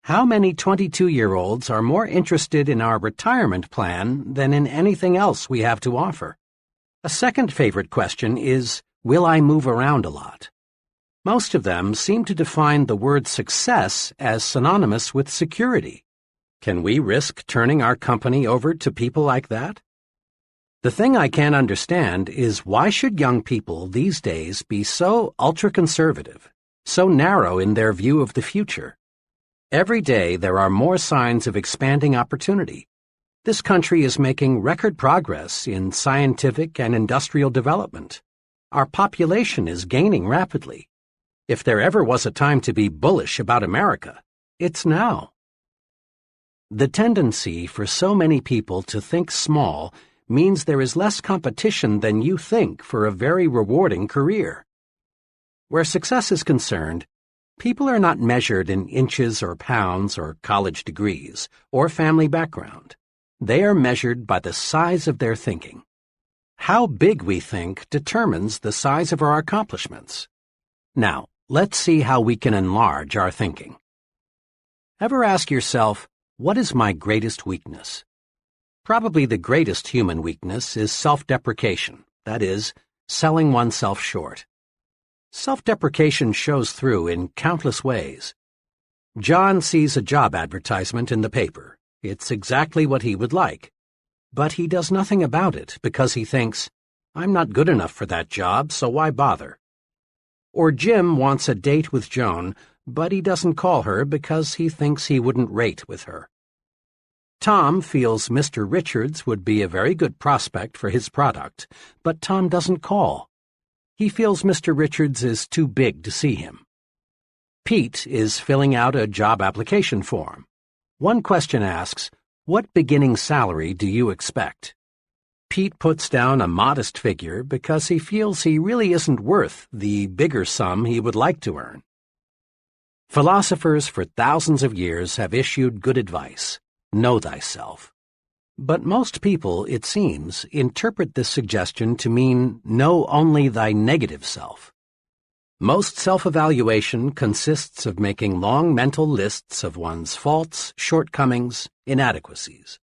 Speaker 2: "how many 22-year-olds are more interested in our retirement plan than in anything else we have to offer. A second favorite question is, will I move around a lot? Most of them seem to define the word success as synonymous with security. Can we risk turning our company over to people like that? The thing I can't understand is why should young people these days be so ultra-conservative, so narrow in their view of the future? Every day there are more signs of expanding opportunity. This country is making record progress in scientific and industrial development. Our population is gaining rapidly. If there ever was a time to be bullish about America, it's now. The tendency for so many people to think small means there is less competition than you think for a very rewarding career. Where success is concerned, people are not measured in inches or pounds or college degrees or family background. They are measured by the size of their thinking. How big we think determines the size of our accomplishments. Now, let's see how we can enlarge our thinking. Ever ask yourself, what is my greatest weakness? Probably the greatest human weakness is self-deprecation, that is, selling oneself short. Self-deprecation shows through in countless ways. John sees a job advertisement in the paper. It's exactly what he would like. But he does nothing about it because he thinks, I'm not good enough for that job, so why bother? Or Jim wants a date with Joan, but he doesn't call her because he thinks he wouldn't rate with her. Tom feels Mr. Richards would be a very good prospect for his product, but Tom doesn't call. He feels Mr. Richards is too big to see him. Pete is filling out a job application form. One question asks, what beginning salary do you expect? Pete puts down a modest figure because he feels he really isn't worth the bigger sum he would like to earn. Philosophers for thousands of years have issued good advice. Know thyself. But most people, it seems, interpret this suggestion to mean know only thy negative self. Most self-evaluation consists of making long mental lists of one's faults, shortcomings, inadequacies.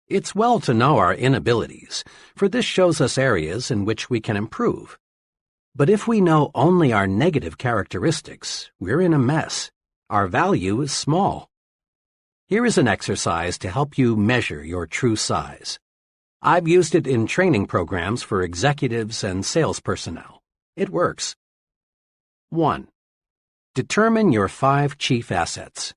Speaker 2: It's well to know our inabilities, for this shows us areas in which we can improve. But if we know only our negative characteristics, we're in a mess. Our value is small. Here is an exercise to help you measure your true size. I've used it in training programs for executives and sales personnel. It works. 1. Determine your 5 chief assets.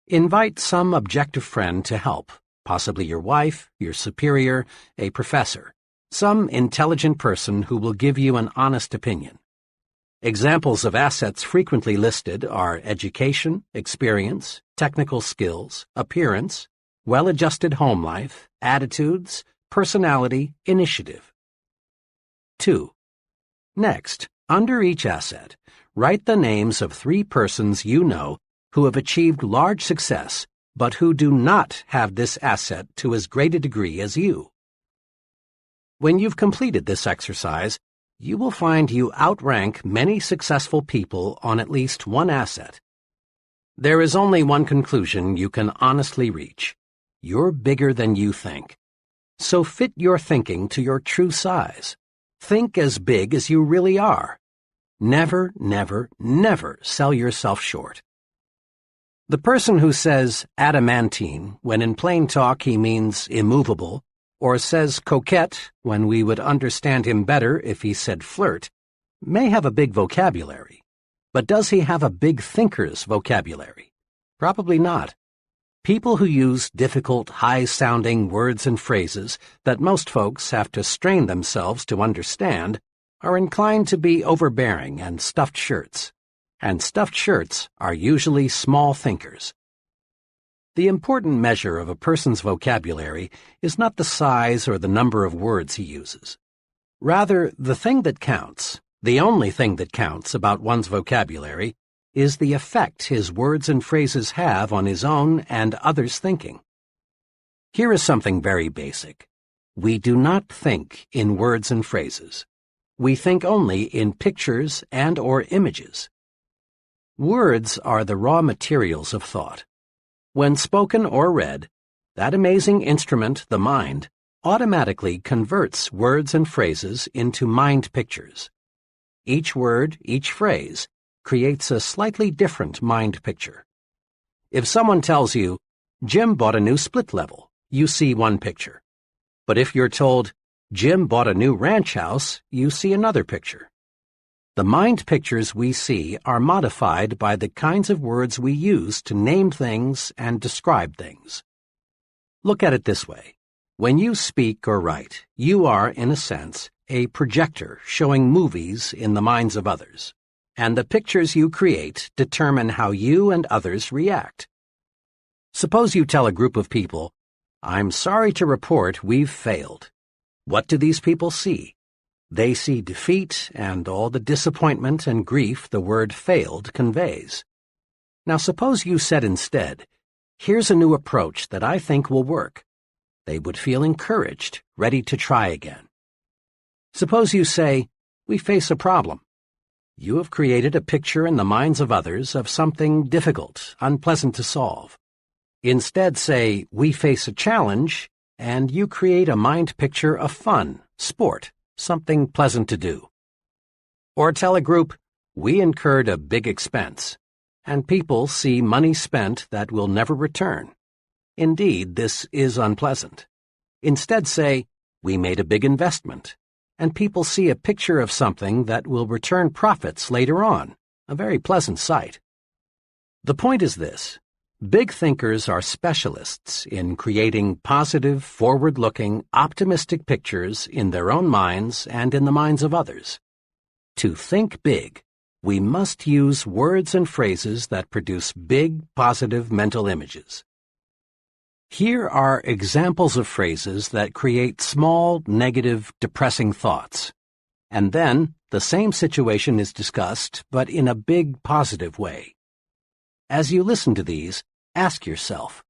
Speaker 2: Invite some objective friend to help, possibly your wife, your superior, a professor, some intelligent person who will give you an honest opinion. Examples of assets frequently listed are education, experience, technical skills, appearance, well-adjusted home life, attitudes, personality, initiative. 2. Next, under each asset, write the names of 3 persons you know who have achieved large success but who do not have this asset to as great a degree as you. When you've completed this exercise, you will find you outrank many successful people on at least one asset. There is only one conclusion you can honestly reach. You're bigger than you think. So fit your thinking to your true size. Think as big as you really are. Never, never, never sell yourself short. The person who says adamantine when in plain talk he means immovable, or says coquette when we would understand him better if he said flirt, may have a big vocabulary. But does he have a big thinker's vocabulary? Probably not. People who use difficult, high-sounding words and phrases that most folks have to strain themselves to understand are inclined to be overbearing and stuffed shirts. And stuffed shirts are usually small thinkers. The important measure of a person's vocabulary is not the size or the number of words he uses. Rather, the thing that counts, the only thing that counts about one's vocabulary, is the effect his words and phrases have on his own and others' thinking. Here is something very basic. We do not think in words and phrases. We think only in pictures and/or images. Words are the raw materials of thought. When spoken or read, that amazing instrument, the mind, automatically converts words and phrases into mind pictures. Each word, each phrase, creates a slightly different mind picture. If someone tells you, Jim bought a new split level, you see one picture. But if you're told, Jim bought a new ranch house, you see another picture. The mind pictures we see are modified by the kinds of words we use to name things and describe things. Look at it this way. When you speak or write, you are, in a sense, a projector showing movies in the minds of others, and the pictures you create determine how you and others react. Suppose you tell a group of people, I'm sorry to report we've failed. What do these people see? They see defeat and all the disappointment and grief the word failed conveys. Now suppose you said instead, here's a new approach that I think will work. They would feel encouraged, ready to try again. Suppose you say, we face a problem. You have created a picture in the minds of others of something difficult, unpleasant to solve. Instead say, we face a challenge, and you create a mind picture of fun, sport, something pleasant to do. Or tell a group, we incurred a big expense, and people see money spent that will never return. Indeed, this is unpleasant. Instead say, we made a big investment, and people see a picture of something that will return profits later on, a very pleasant sight. The point is this. Big thinkers are specialists in creating positive, forward-looking, optimistic pictures in their own minds and in the minds of others. To think big, we must use words and phrases that produce big, positive mental images. Here are examples of phrases that create small, negative, depressing thoughts. And then, the same situation is discussed, but in a big, positive way. As you listen to these, ask yourself,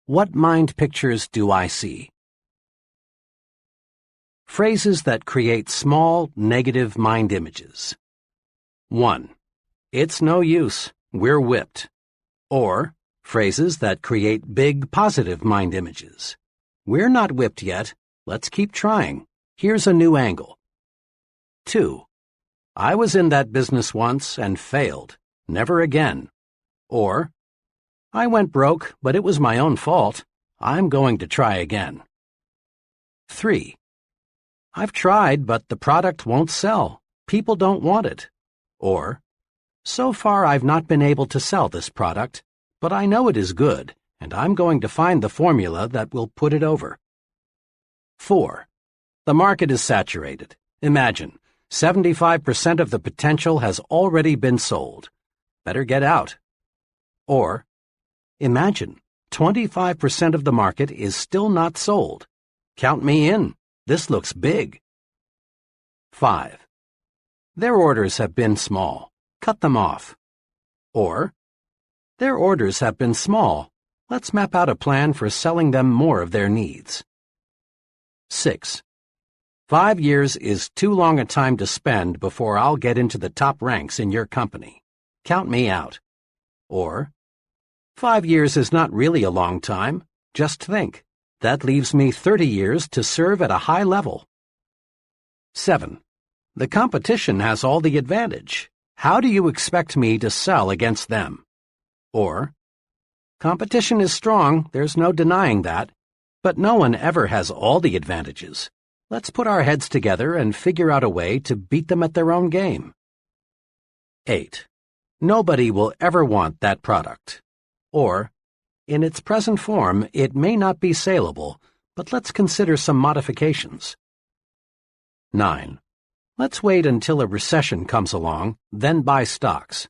Speaker 2: what mind pictures do I see? Phrases that create small, negative mind images. 1. It's no use, we're whipped. Or, phrases that create big, positive mind images. We're not whipped yet, let's keep trying. Here's a new angle. 2. I was in that business once and failed, never again. Or, I went broke, but it was my own fault. I'm going to try again. 3. I've tried, but the product won't sell. People don't want it. Or, so far I've not been able to sell this product, but I know it is good, and I'm going to find the formula that will put it over. 4. The market is saturated. Imagine, 75% of the potential has already been sold. Better get out. Or, imagine, 25% of the market is still not sold. Count me in. This looks big. 5. Their orders have been small. Cut them off. Or, their orders have been small. Let's map out a plan for selling them more of their needs. 6. 5 years is too long a time to spend before I'll get into the top ranks in your company. Count me out. Or, 5 years is not really a long time. Just think. That leaves me 30 years to serve at a high level. 7. The competition has all the advantage. How do you expect me to sell against them? Or, competition is strong, there's no denying that, but no one ever has all the advantages. Let's put our heads together and figure out a way to beat them at their own game. 8. Nobody will ever want that product. Or, in its present form, it may not be saleable, but let's consider some modifications. 9. Let's wait until a recession comes along, then buy stocks.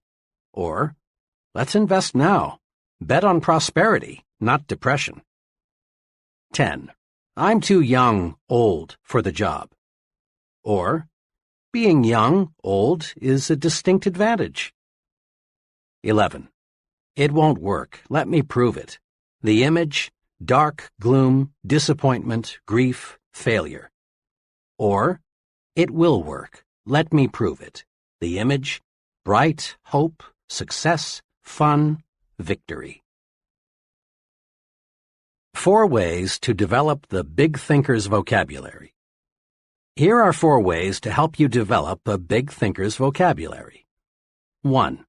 Speaker 2: Or, let's invest now. Bet on prosperity, not depression. 10. I'm too young, old, for the job. Or, being young, old, is a distinct advantage. 11. It won't work. Let me prove it. The image, dark, gloom, disappointment, grief, failure. Or, it will work. Let me prove it. The image, bright, hope, success, fun, victory. 4 ways to develop the big thinker's vocabulary. Here are 4 ways to help you develop a big thinker's vocabulary. 1.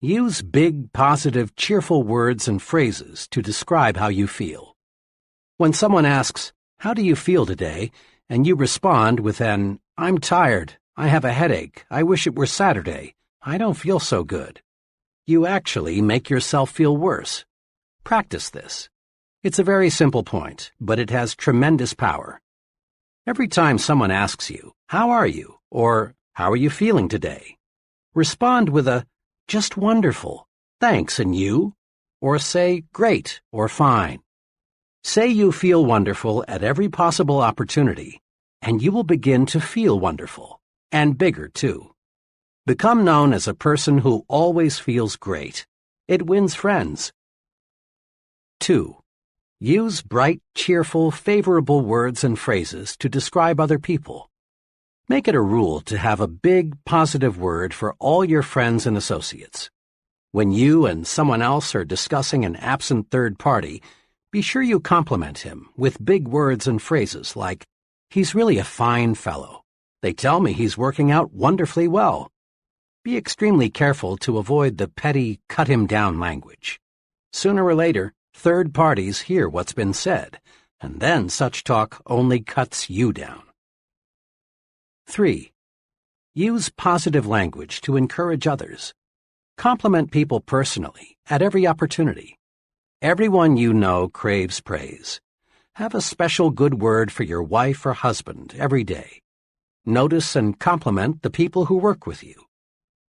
Speaker 2: Use big, positive, cheerful words and phrases to describe how you feel. When someone asks, "How do you feel today?" and you respond with an, "I'm tired, I have a headache, I wish it were Saturday, I don't feel so good," you actually make yourself feel worse. Practice this. It's a very simple point, but it has tremendous power. Every time someone asks you, "How are you?" or "How are you feeling today?" respond with a, "Just wonderful, thanks, and you?" or say, "Great," or "Fine." Say you feel wonderful at every possible opportunity. and you will begin to feel wonderful, and bigger too. Become known as a person who always feels great. It wins friends. 2. Use bright, cheerful, favorable words and phrases to describe other people. Make it a rule to have a big, positive word for all your friends and associates. When you and someone else are discussing an absent third party, be sure you compliment him with big words and phrases like, "He's really a fine fellow. They tell me he's working out wonderfully well." Be extremely careful to avoid the petty, cut-him-down language. Sooner or later, third parties hear what's been said, and then such talk only cuts you down. 3. Use positive language to encourage others. Compliment people personally, at every opportunity. Everyone you know craves praise. Have a special good word for your wife or husband every day. Notice and compliment the people who work with you.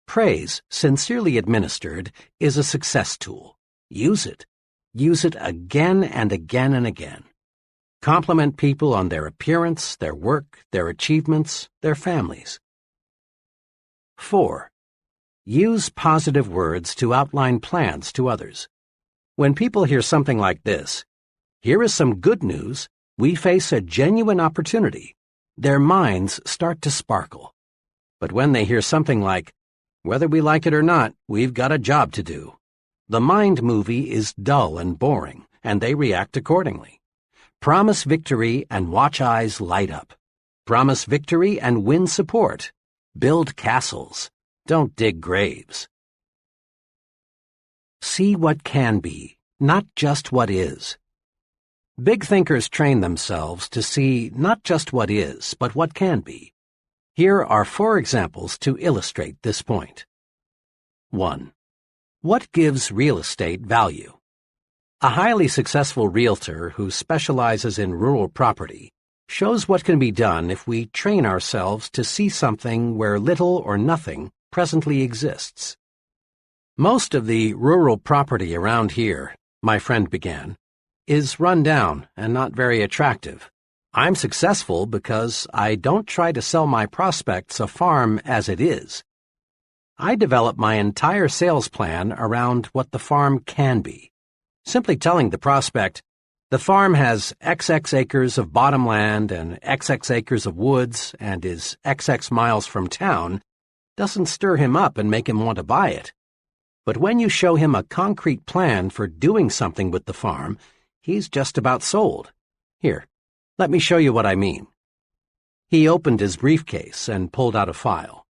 Speaker 2: Praise, sincerely administered, is a success tool. Use it. Use it again and again and again. Compliment people on their appearance, their work, their achievements, their families. 4. Use positive words to outline plans to others. When people hear something like this, "Here is some good news, we face a genuine opportunity," their minds start to sparkle. But when they hear something like, "Whether we like it or not, we've got a job to do," the mind movie is dull and boring, and they react accordingly. Promise victory and watch eyes light up. Promise victory and win support. Build castles. Don't dig graves. See what can be, not just what is. Big thinkers train themselves to see not just what is, but what can be. Here are 4 examples to illustrate this point. 1. What gives real estate value? A highly successful realtor who specializes in rural property shows what can be done if we train ourselves to see something where little or nothing presently exists. "Most of the rural property around here," my friend began, "is run down and not very attractive. I'm successful because I don't try to sell my prospects a farm as it is. I develop my entire sales plan around what the farm can be. Simply telling the prospect, 'The farm has XX acres of bottom land and XX acres of woods and is XX miles from town,' doesn't stir him up and make him want to buy it. But when you show him a concrete plan for doing something with the farm, he's just about sold. Here, let me show you what I mean." He opened his briefcase and pulled out a file.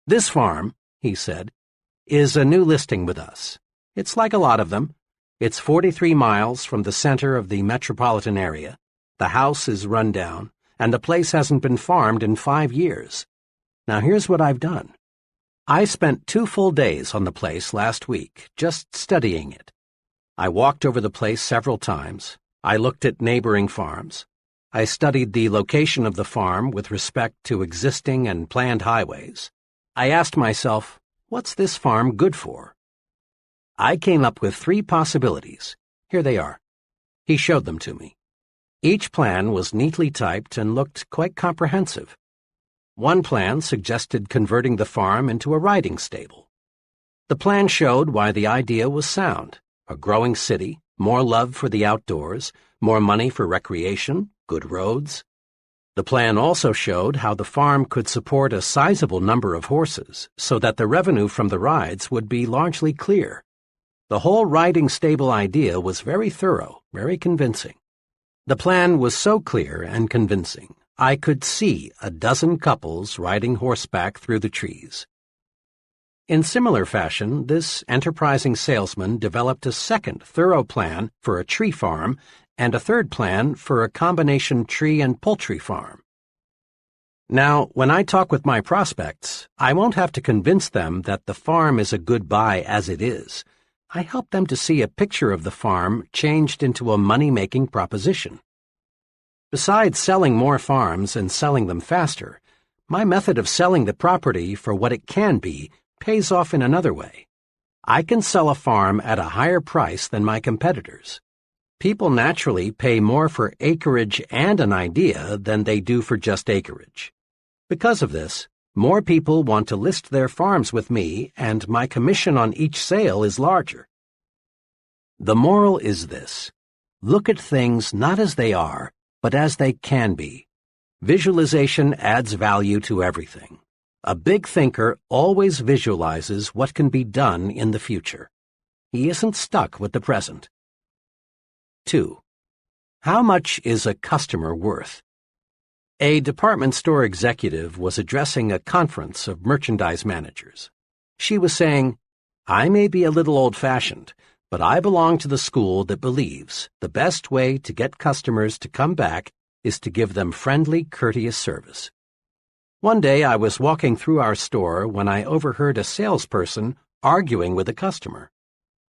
Speaker 2: "This farm," he said, "is a new listing with us. It's like a lot of them. It's 43 miles from the center of the metropolitan area. The house is run down, and the place hasn't been farmed in 5 years. Now here's what I've done. I spent 2 full days on the place last week, just studying it. I walked over the place several times. I looked at neighboring farms. I studied the location of the farm with respect to existing and planned highways. I asked myself, what's this farm good for? I came up with 3 possibilities. Here they are." He showed them to me. Each plan was neatly typed and looked quite comprehensive. One plan suggested converting the farm into a riding stable. The plan showed why the idea was sound: a growing city, more love for the outdoors, more money for recreation, good roads. The plan also showed how the farm could support a sizable number of horses so that the revenue from the rides would be largely clear. The whole riding stable idea was very thorough, very convincing. The plan was so clear and convincing, I could see a dozen couples riding horseback through the trees. In similar fashion, this enterprising salesman developed a second thorough plan for a tree farm and a third plan for a combination tree and poultry farm. Now, when I talk with my prospects, I won't have to convince them that the farm is a good buy as it is. I help them to see a picture of the farm changed into a money-making proposition. Besides selling more farms and selling them faster, my method of selling the property for what it can be pays off in another way. I can sell a farm at a higher price than my competitors. People naturally pay more for acreage and an idea than they do for just acreage. Because of this, more people want to list their farms with me, and my commission on each sale is larger. The moral is this: look at things not as they are, but as they can be. Visualization adds value to everything. A big thinker always visualizes what can be done in the future. He isn't stuck with the present. 2. How much is a customer worth? A department store executive was addressing a conference of merchandise managers. She was saying, "I may be a little old-fashioned, but I belong to the school that believes the best way to get customers to come back is to give them friendly, courteous service." One day I was walking through our store when I overheard a salesperson arguing with a customer.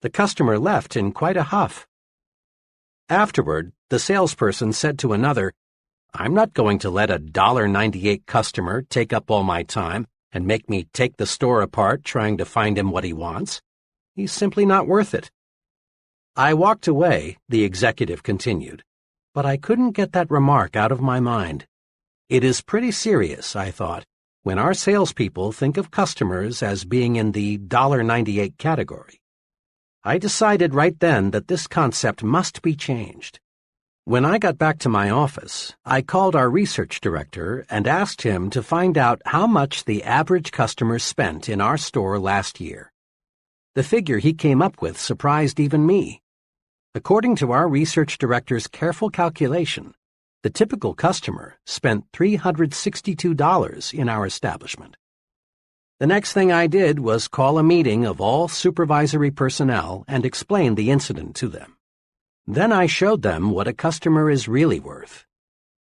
Speaker 2: The customer left in quite a huff. Afterward, the salesperson said to another, "I'm not going to let a $1.98 customer take up all my time and make me take the store apart trying to find him what he wants. He's simply not worth it." I walked away, the executive continued, but I couldn't get that remark out of my mind. It is pretty serious, I thought, when our salespeople think of customers as being in the $1.98 category. I decided right then that this concept must be changed. When I got back to my office, I called our research director and asked him to find out how much the average customer spent in our store last year. The figure he came up with surprised even me. According to our research director's careful calculation, the typical customer spent $362 in our establishment. The next thing I did was call a meeting of all supervisory personnel and explain the incident to them. Then I showed them what a customer is really worth.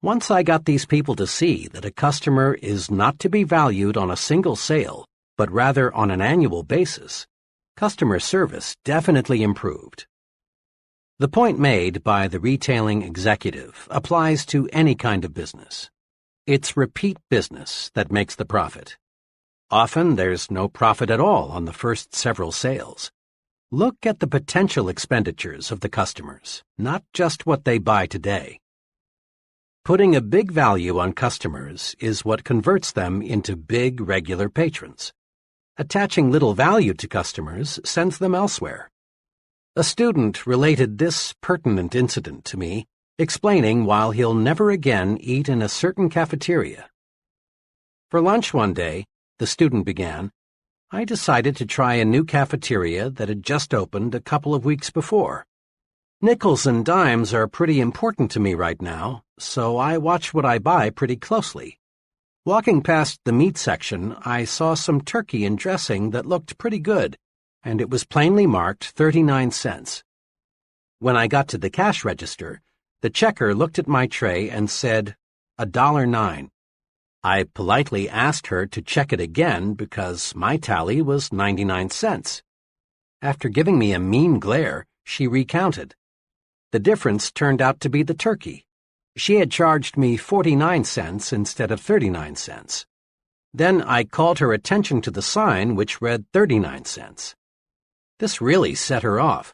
Speaker 2: Once I got these people to see that a customer is not to be valued on a single sale, but rather on an annual basis, customer service definitely improved. The point made by the retailing executive applies to any kind of business. It's repeat business that makes the profit. Often there's no profit at all on the first several sales. Look at the potential expenditures of the customers, not just what they buy today. Putting a big value on customers is what converts them into big regular patrons. Attaching little value to customers sends them elsewhere. A student related this pertinent incident to me, explaining why he'll never again eat in a certain cafeteria. For lunch one day, the student began, I decided to try a new cafeteria that had just opened a couple of weeks before. Nickels and dimes are pretty important to me right now, so I watch what I buy pretty closely. Walking past the meat section, I saw some turkey and dressing that looked pretty good, and it was plainly marked 39 cents. When I got to the cash register, the checker looked at my tray and said, $1.09. I politely asked her to check it again because my tally was 99 cents. After giving me a mean glare, she recounted. The difference turned out to be the turkey. She had charged me 49 cents instead of 39 cents. Then I called her attention to the sign which read 39 cents. This really set her off.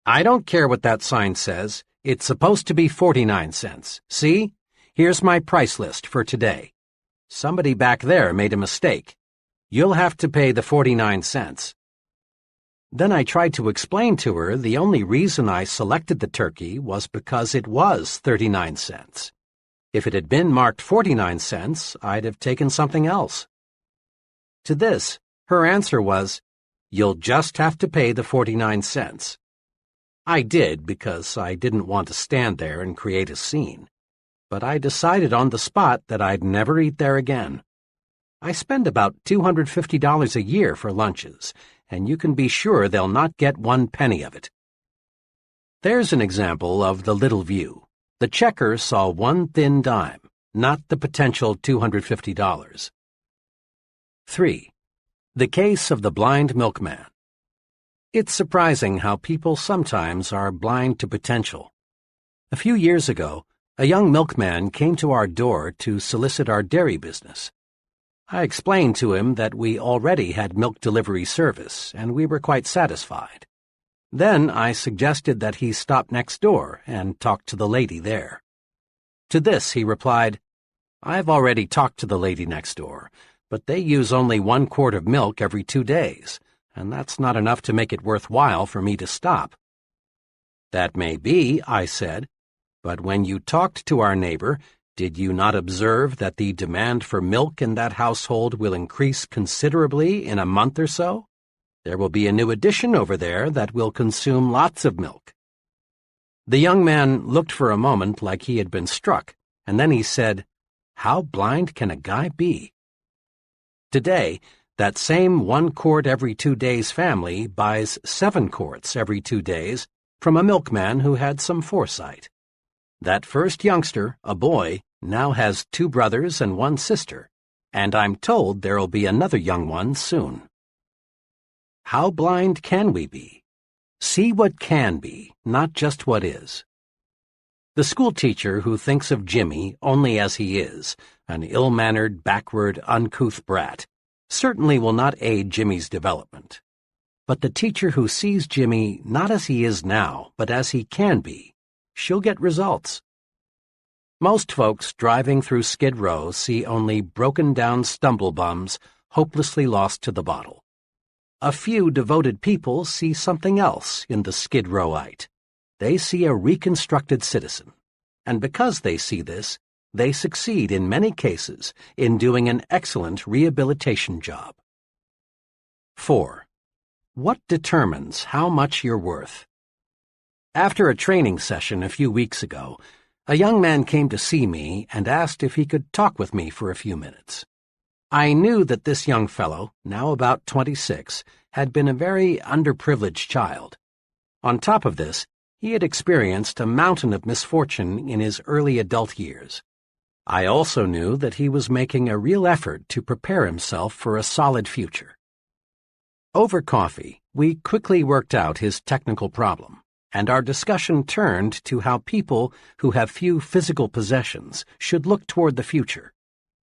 Speaker 2: I don't care what that sign says. It's supposed to be 49 cents. See? Here's my price list for today. Somebody back there made a mistake. You'll have to pay the 49 cents. Then I tried to explain to her the only reason I selected the turkey was because it was 39 cents. If it had been marked 49 cents, I'd have taken something else. To this, her answer was, "You'll just have to pay the 49 cents. I did because I didn't want to stand there and create a scene. But I decided on the spot that I'd never eat there again. I spend about $250 a year for lunches, and you can be sure they'll not get 1 penny of it. There's an example of the little view. The checker saw one thin dime, not the potential $250. 3. The case of the blind milkman. It's surprising how people sometimes are blind to potential. A few years ago, a young milkman came to our door to solicit our dairy business. I explained to him that we already had milk delivery service, and we were quite satisfied. Then I suggested that he stop next door and talk to the lady there. To this he replied, "I've already talked to the lady next door, but they use only 1 quart of milk every 2 days, and that's not enough to make it worthwhile for me to stop." "That may be," I said, "but when you talked to our neighbor, did you not observe that the demand for milk in that household will increase considerably in a month or so? There will be a new addition over there that will consume lots of milk." The young man looked for a moment like he had been struck, and then he said, "How blind can a guy be?" Today, that same 1 quart every 2 days family buys 7 quarts every 2 days from a milkman who had some foresight. That first youngster, a boy, now has 2 brothers and 1 sister, and I'm told there'll be another young one soon. How blind can we be? See what can be, not just what is. The schoolteacher who thinks of Jimmy only as he is, an ill-mannered, backward, uncouth brat, certainly will not aid Jimmy's development. But the teacher who sees Jimmy not as he is now, but as he can be, she'll get results. Most folks driving through Skid Row see only broken-down stumble-bums hopelessly lost to the bottle. A few devoted people see something else in the Skid Rowite. They see a reconstructed citizen, and because they see this, they succeed in many cases in doing an excellent rehabilitation job. 4. What determines how much you're worth? After a training session a few weeks ago, a young man came to see me and asked if he could talk with me for a few minutes. I knew that this young fellow, now about 26, had been a very underprivileged child. On top of this, he had experienced a mountain of misfortune in his early adult years. I also knew that he was making a real effort to prepare himself for a solid future. Over coffee, we quickly worked out his technical problem, and our discussion turned to how people who have few physical possessions should look toward the future.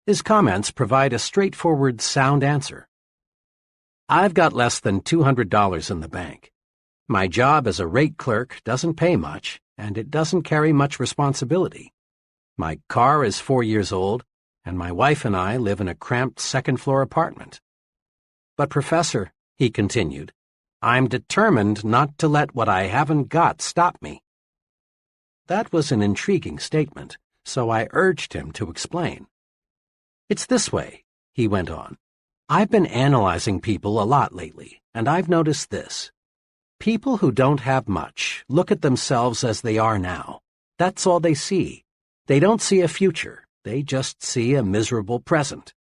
Speaker 2: His comments provide a straightforward, sound answer. "I've got less than $200 in the bank. My job as a rate clerk doesn't pay much, and it doesn't carry much responsibility. My car is 4 years old, and my wife and I live in a cramped second-floor apartment. But, Professor," he continued, "I'm determined not to let what I haven't got stop me." That was an intriguing statement, so I urged him to explain. "It's this way," he went on. "I've been analyzing people a lot lately, and I've noticed this. People who don't have much look at themselves as they are now. That's all they see. They don't see a future. They just see a miserable present.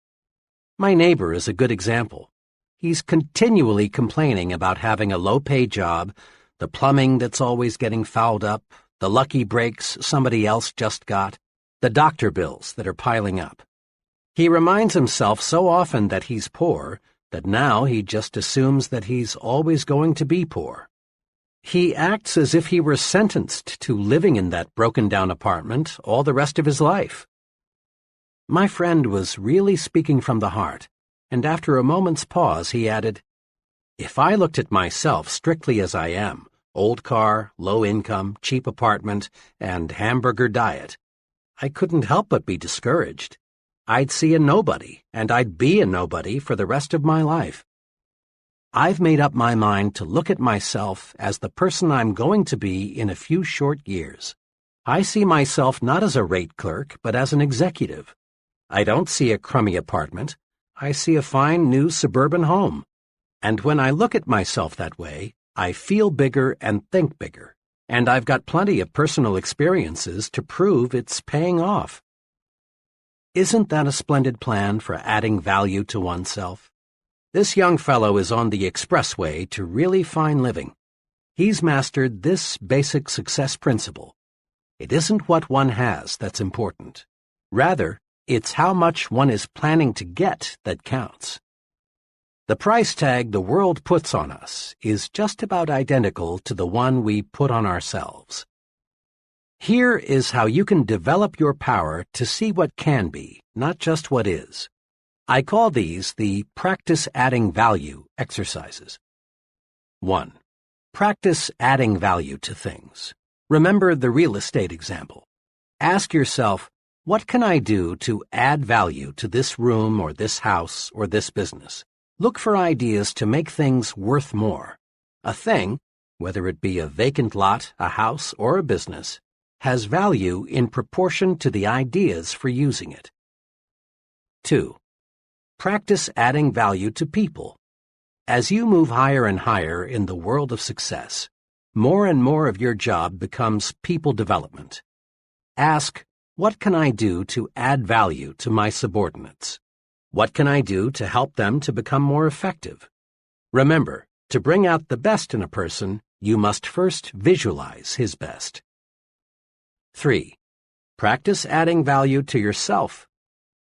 Speaker 2: My neighbor is a good example. He's continually complaining about having a low-pay job, the plumbing that's always getting fouled up, the lucky breaks somebody else just got, the doctor bills that are piling up. He reminds himself so often that he's poor that now he just assumes that he's always going to be poor. He acts as if he were sentenced to living in that broken-down apartment all the rest of his life." My friend was really speaking from the heart, and after a moment's pause he added, "If I looked at myself strictly as I am, old car, low income, cheap apartment, and hamburger diet, I couldn't help but be discouraged. I'd see a nobody, and I'd be a nobody for the rest of my life. I've made up my mind to look at myself as the person I'm going to be in a few short years. I see myself not as a rate clerk, but as an executive. I don't see a crummy apartment. I see a fine new suburban home. And when I look at myself that way, I feel bigger and think bigger, and I've got plenty of personal experiences to prove it's paying off." Isn't that a splendid plan for adding value to oneself? This young fellow is on the expressway to really fine living. He's mastered this basic success principle. It isn't what one has that's important. Rather, it's how much one is planning to get that counts. The price tag the world puts on us is just about identical to the one we put on ourselves. Here is how you can develop your power to see what can be, not just what is. I call these the practice adding value exercises. 1. Practice adding value to things. Remember the real estate example. Ask yourself, what can I do to add value to this room or this house or this business? Look for ideas to make things worth more. A thing, whether it be a vacant lot, a house, or a business, has value in proportion to the ideas for using it. 2. Practice adding value to people. As you move higher and higher in the world of success, more and more of your job becomes people development. Ask, what can I do to add value to my subordinates? What can I do to help them to become more effective? Remember, to bring out the best in a person, you must first visualize his best. 3. Practice adding value to yourself.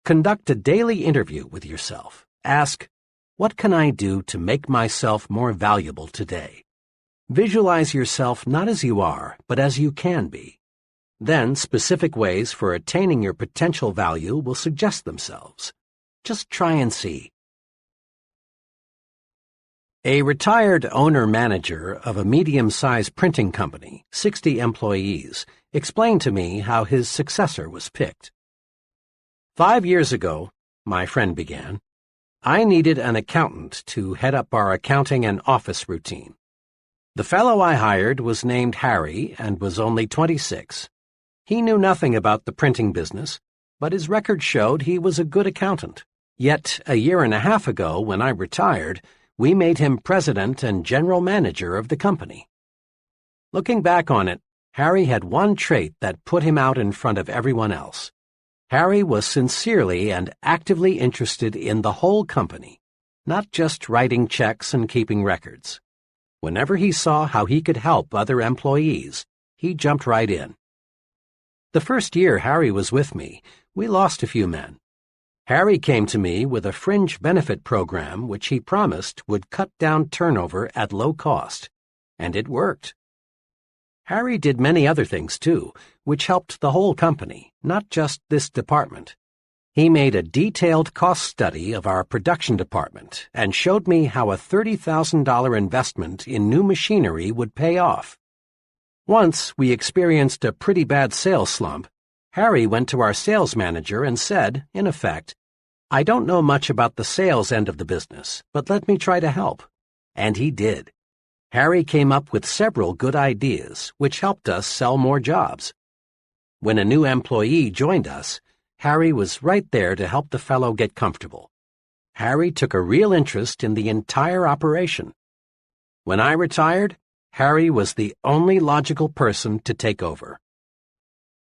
Speaker 2: Conduct a daily interview with yourself. Ask, what can I do to make myself more valuable today? Visualize yourself not as you are, but as you can be. Then specific ways for attaining your potential value will suggest themselves. Just try and see. A retired owner-manager of a medium-sized printing company, 60 employees, explained to me how his successor was picked. 5 years ago, my friend began, I needed an accountant to head up our accounting and office routine. The fellow I hired was named Harry and was only 26. He knew nothing about the printing business, but his record showed he was a good accountant. Yet, a year and a half ago, when I retired, we made him president and general manager of the company. Looking back on it, Harry had one trait that put him out in front of everyone else. Harry was sincerely and actively interested in the whole company, not just writing checks and keeping records. Whenever he saw how he could help other employees, he jumped right in. The first year Harry was with me, we lost a few men. Harry came to me with a fringe benefit program which he promised would cut down turnover at low cost, and it worked. Harry did many other things too, which helped the whole company, not just this department. He made a detailed cost study of our production department and showed me how a $30,000 investment in new machinery would pay off. Once we experienced a pretty bad sales slump. Harry went to our sales manager and said, in effect, I don't know much about the sales end of the business, but let me try to help. And he did. Harry came up with several good ideas, which helped us sell more jobs. When a new employee joined us, Harry was right there to help the fellow get comfortable. Harry took a real interest in the entire operation. When I retired, Harry was the only logical person to take over.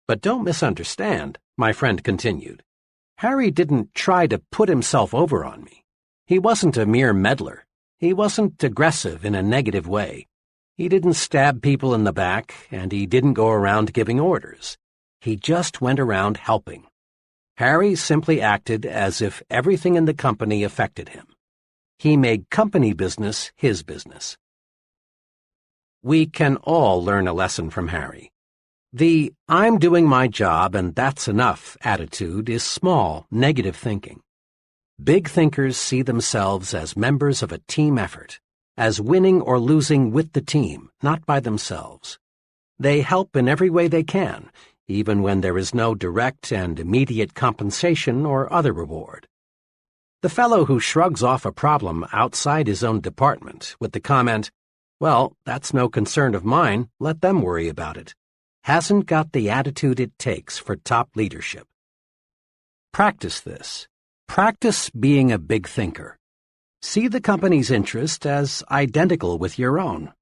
Speaker 2: But don't misunderstand, my friend continued. Harry didn't try to put himself over on me. He wasn't a mere meddler. He wasn't aggressive in a negative way. He didn't stab people in the back, and he didn't go around giving orders. He just went around helping. Harry simply acted as if everything in the company affected him. He made company business his business. We can all learn a lesson from Harry. The I'm doing my job and that's enough attitude is small, negative thinking. Big thinkers see themselves as members of a team effort, as winning or losing with the team, not by themselves. They help in every way they can, even when there is no direct and immediate compensation or other reward. The fellow who shrugs off a problem outside his own department with the comment, well, that's no concern of mine, let them worry about it, hasn't got the attitude it takes for top leadership. Practice this. Practice being a big thinker. See the company's interest as identical with your own.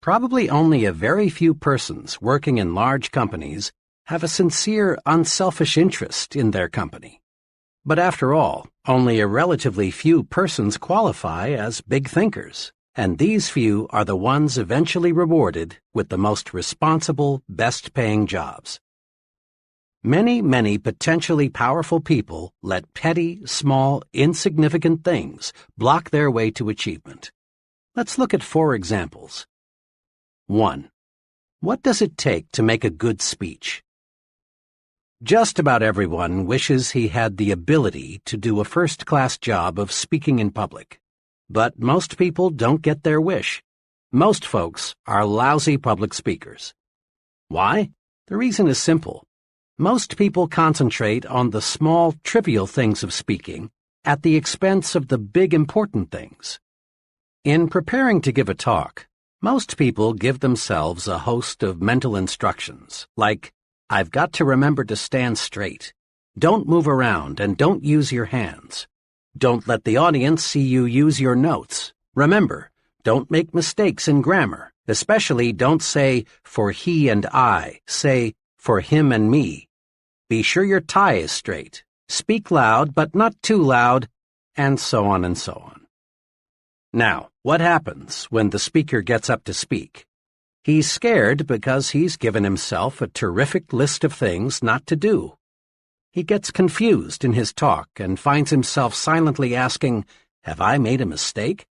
Speaker 2: Probably only a very few persons working in large companies have a sincere, unselfish interest in their company. But after all, only a relatively few persons qualify as big thinkers. And these few are the ones eventually rewarded with the most responsible, best-paying jobs. Many potentially powerful people let petty, small, insignificant things block their way to achievement. Let's look at 4 examples. 1. What does it take to make a good speech? Just about everyone wishes he had the ability to do a first-class job of speaking in public. But most people don't get their wish. Most folks are lousy public speakers. Why? The reason is simple. Most people concentrate on the small, trivial things of speaking at the expense of the big, important things. In preparing to give a talk, most people give themselves a host of mental instructions, like, I've got to remember to stand straight. Don't move around and don't use your hands. Don't let the audience see you use your notes. Remember, don't make mistakes in grammar, especially don't say, for he and I, say, for him and me. Be sure your tie is straight. Speak loud, but not too loud, and so on and so on. Now, what happens when the speaker gets up to speak? He's scared because he's given himself a terrific list of things not to do. He gets confused in his talk and finds himself silently asking, have I made a mistake?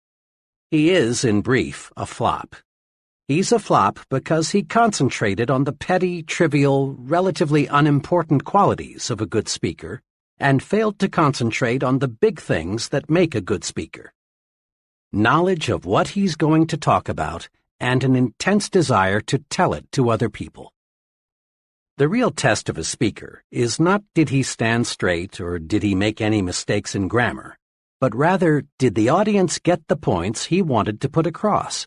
Speaker 2: He is, in brief, a flop. He's a flop because he concentrated on the petty, trivial, relatively unimportant qualities of a good speaker and failed to concentrate on the big things that make a good speaker. Knowledge of what he's going to talk about and an intense desire to tell it to other people. The real test of a speaker is not did he stand straight or did he make any mistakes in grammar, but rather did the audience get the points he wanted to put across.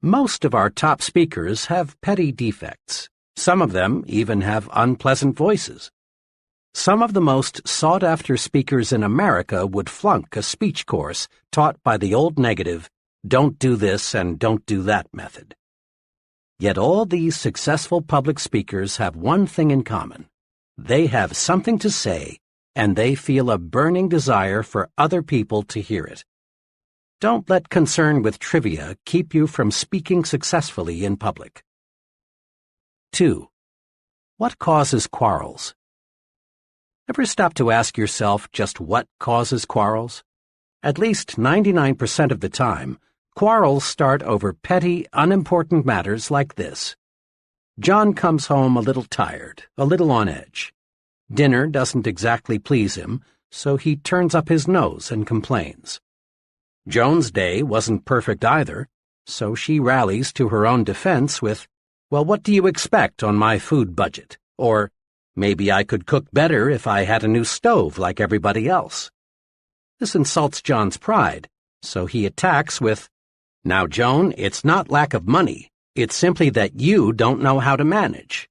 Speaker 2: Most of our top speakers have petty defects. Some of them even have unpleasant voices. Some of the most sought-after speakers in America would flunk a speech course taught by the old negative, don't do this and don't do that method. Yet all these successful public speakers have one thing in common. They have something to say, and they feel a burning desire for other people to hear it. Don't let concern with trivia keep you from speaking successfully in public. 2. What causes quarrels? Ever stop to ask yourself just what causes quarrels? At least 99% of the time, quarrels start over petty, unimportant matters like this. John comes home a little tired, a little on edge. Dinner doesn't exactly please him, so he turns up his nose and complains. Joan's day wasn't perfect either, so she rallies to her own defense with, well, what do you expect on my food budget? Or, maybe I could cook better if I had a new stove like everybody else. This insults John's pride, so he attacks with, now, Joan, it's not lack of money. It's simply that you don't know how to manage.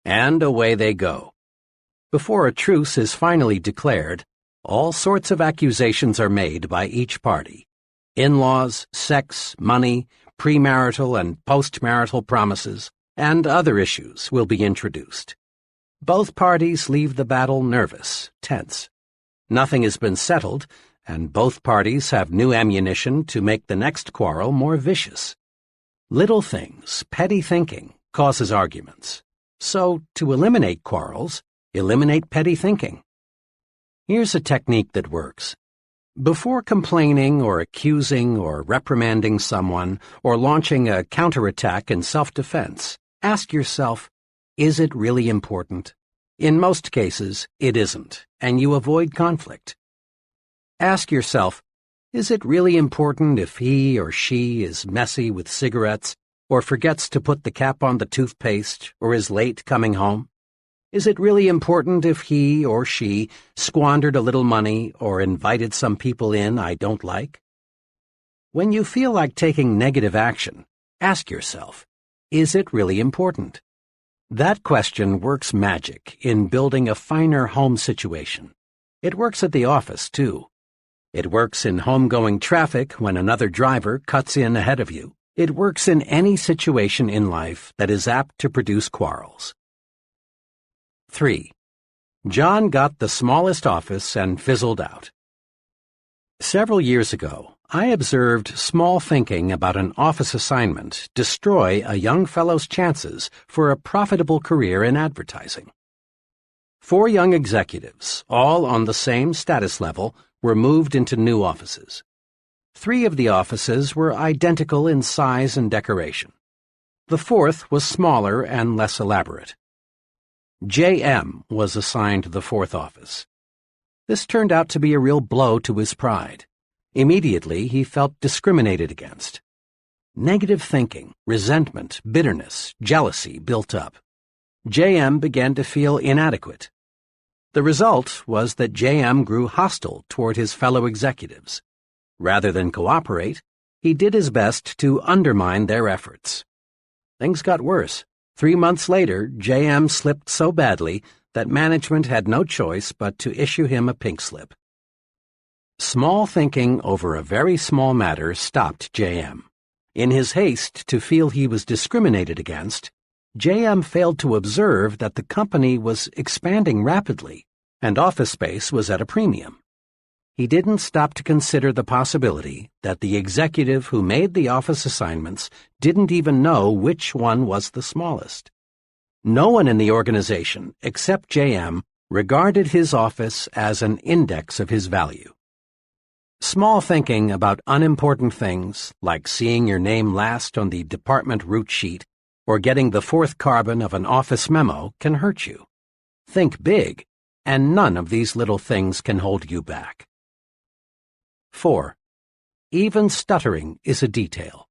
Speaker 2: And away they go. Before a truce is finally declared, all sorts of accusations are made by each party. In-laws, sex, money, premarital and postmarital promises, and other issues will be introduced. Both parties leave the battle nervous, tense. Nothing has been settled, and both parties have new ammunition to make the next quarrel more vicious. Little things, petty thinking, causes arguments. So, to eliminate quarrels, eliminate petty thinking. Here's a technique that works. Before complaining or accusing or reprimanding someone or launching a counterattack in self-defense, ask yourself, is it really important? In most cases, it isn't, and you avoid conflict. Ask yourself, is it really important if he or she is messy with cigarettes or forgets to put the cap on the toothpaste or is late coming home? Is it really important if he or she squandered a little money or invited some people in I don't like? When you feel like taking negative action, ask yourself, is it really important? That question works magic in building a finer home situation. It works at the office, too. It works in homegoing traffic when another driver cuts in ahead of you. It works in any situation in life that is apt to produce quarrels. 3. John got the smallest office and fizzled out. Several years ago, I observed small thinking about an office assignment destroy a young fellow's chances for a profitable career in advertising. 4 young executives, all on the same status level, were moved into new offices. 3 of the offices were identical in size and decoration. The 4th was smaller and less elaborate. J.M. was assigned the 4th office. This turned out to be a real blow to his pride. Immediately, he felt discriminated against. Negative thinking, resentment, bitterness, jealousy built up. J.M. began to feel inadequate. The result was that J.M. grew hostile toward his fellow executives. Rather than cooperate, he did his best to undermine their efforts. Things got worse. 3 months later, J.M. slipped so badly that management had no choice but to issue him a pink slip. Small thinking over a very small matter stopped J.M. In his haste to feel he was discriminated against, J.M. failed to observe that the company was expanding rapidly and office space was at a premium. He didn't stop to consider the possibility that the executive who made the office assignments didn't even know which one was the smallest. No one in the organization, except J.M., regarded his office as an index of his value. Small thinking about unimportant things, like seeing your name last on the department route sheet or getting the fourth carbon of an office memo, can hurt you. Think big, and none of these little things can hold you back. 4. Even stuttering is a detail.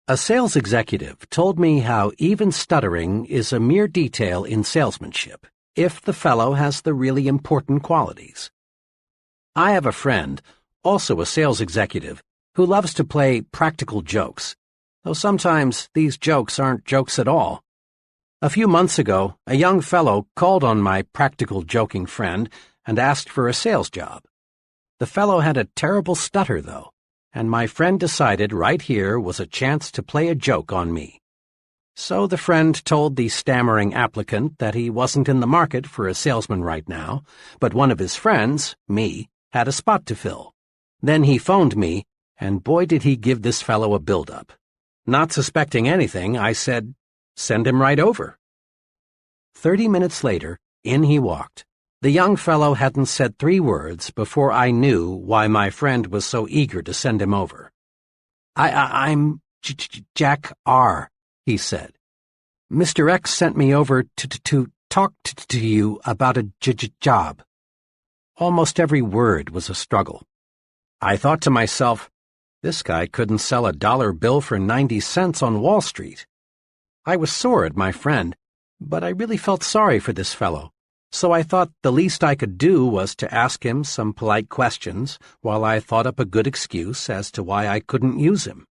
Speaker 2: A sales executive told me how even stuttering is a mere detail in salesmanship, if the fellow has the really important qualities. I have a friend, also a sales executive, who loves to play practical jokes, though sometimes these jokes aren't jokes at all. A few months ago, a young fellow called on my practical joking friend and asked for a sales job. The fellow had a terrible stutter, though, and my friend decided right here was a chance to play a joke on me. So the friend told the stammering applicant that he wasn't in the market for a salesman right now, but one of his friends, me, had a spot to fill. Then he phoned me, and boy did he give this fellow a build-up. Not suspecting anything, I said, "Send him right over." 30 minutes later, in he walked. The young fellow hadn't said 3 words before I knew why my friend was so eager to send him over. I'm Jack R., he said. Mr. X sent me over to talk to you about a job. Almost every word was a struggle. I thought to myself, this guy couldn't sell a dollar bill for 90 cents on Wall Street. I was sore at my friend, but I really felt sorry for this fellow, so I thought the least I could do was to ask him some polite questions while I thought up a good excuse as to why I couldn't use him.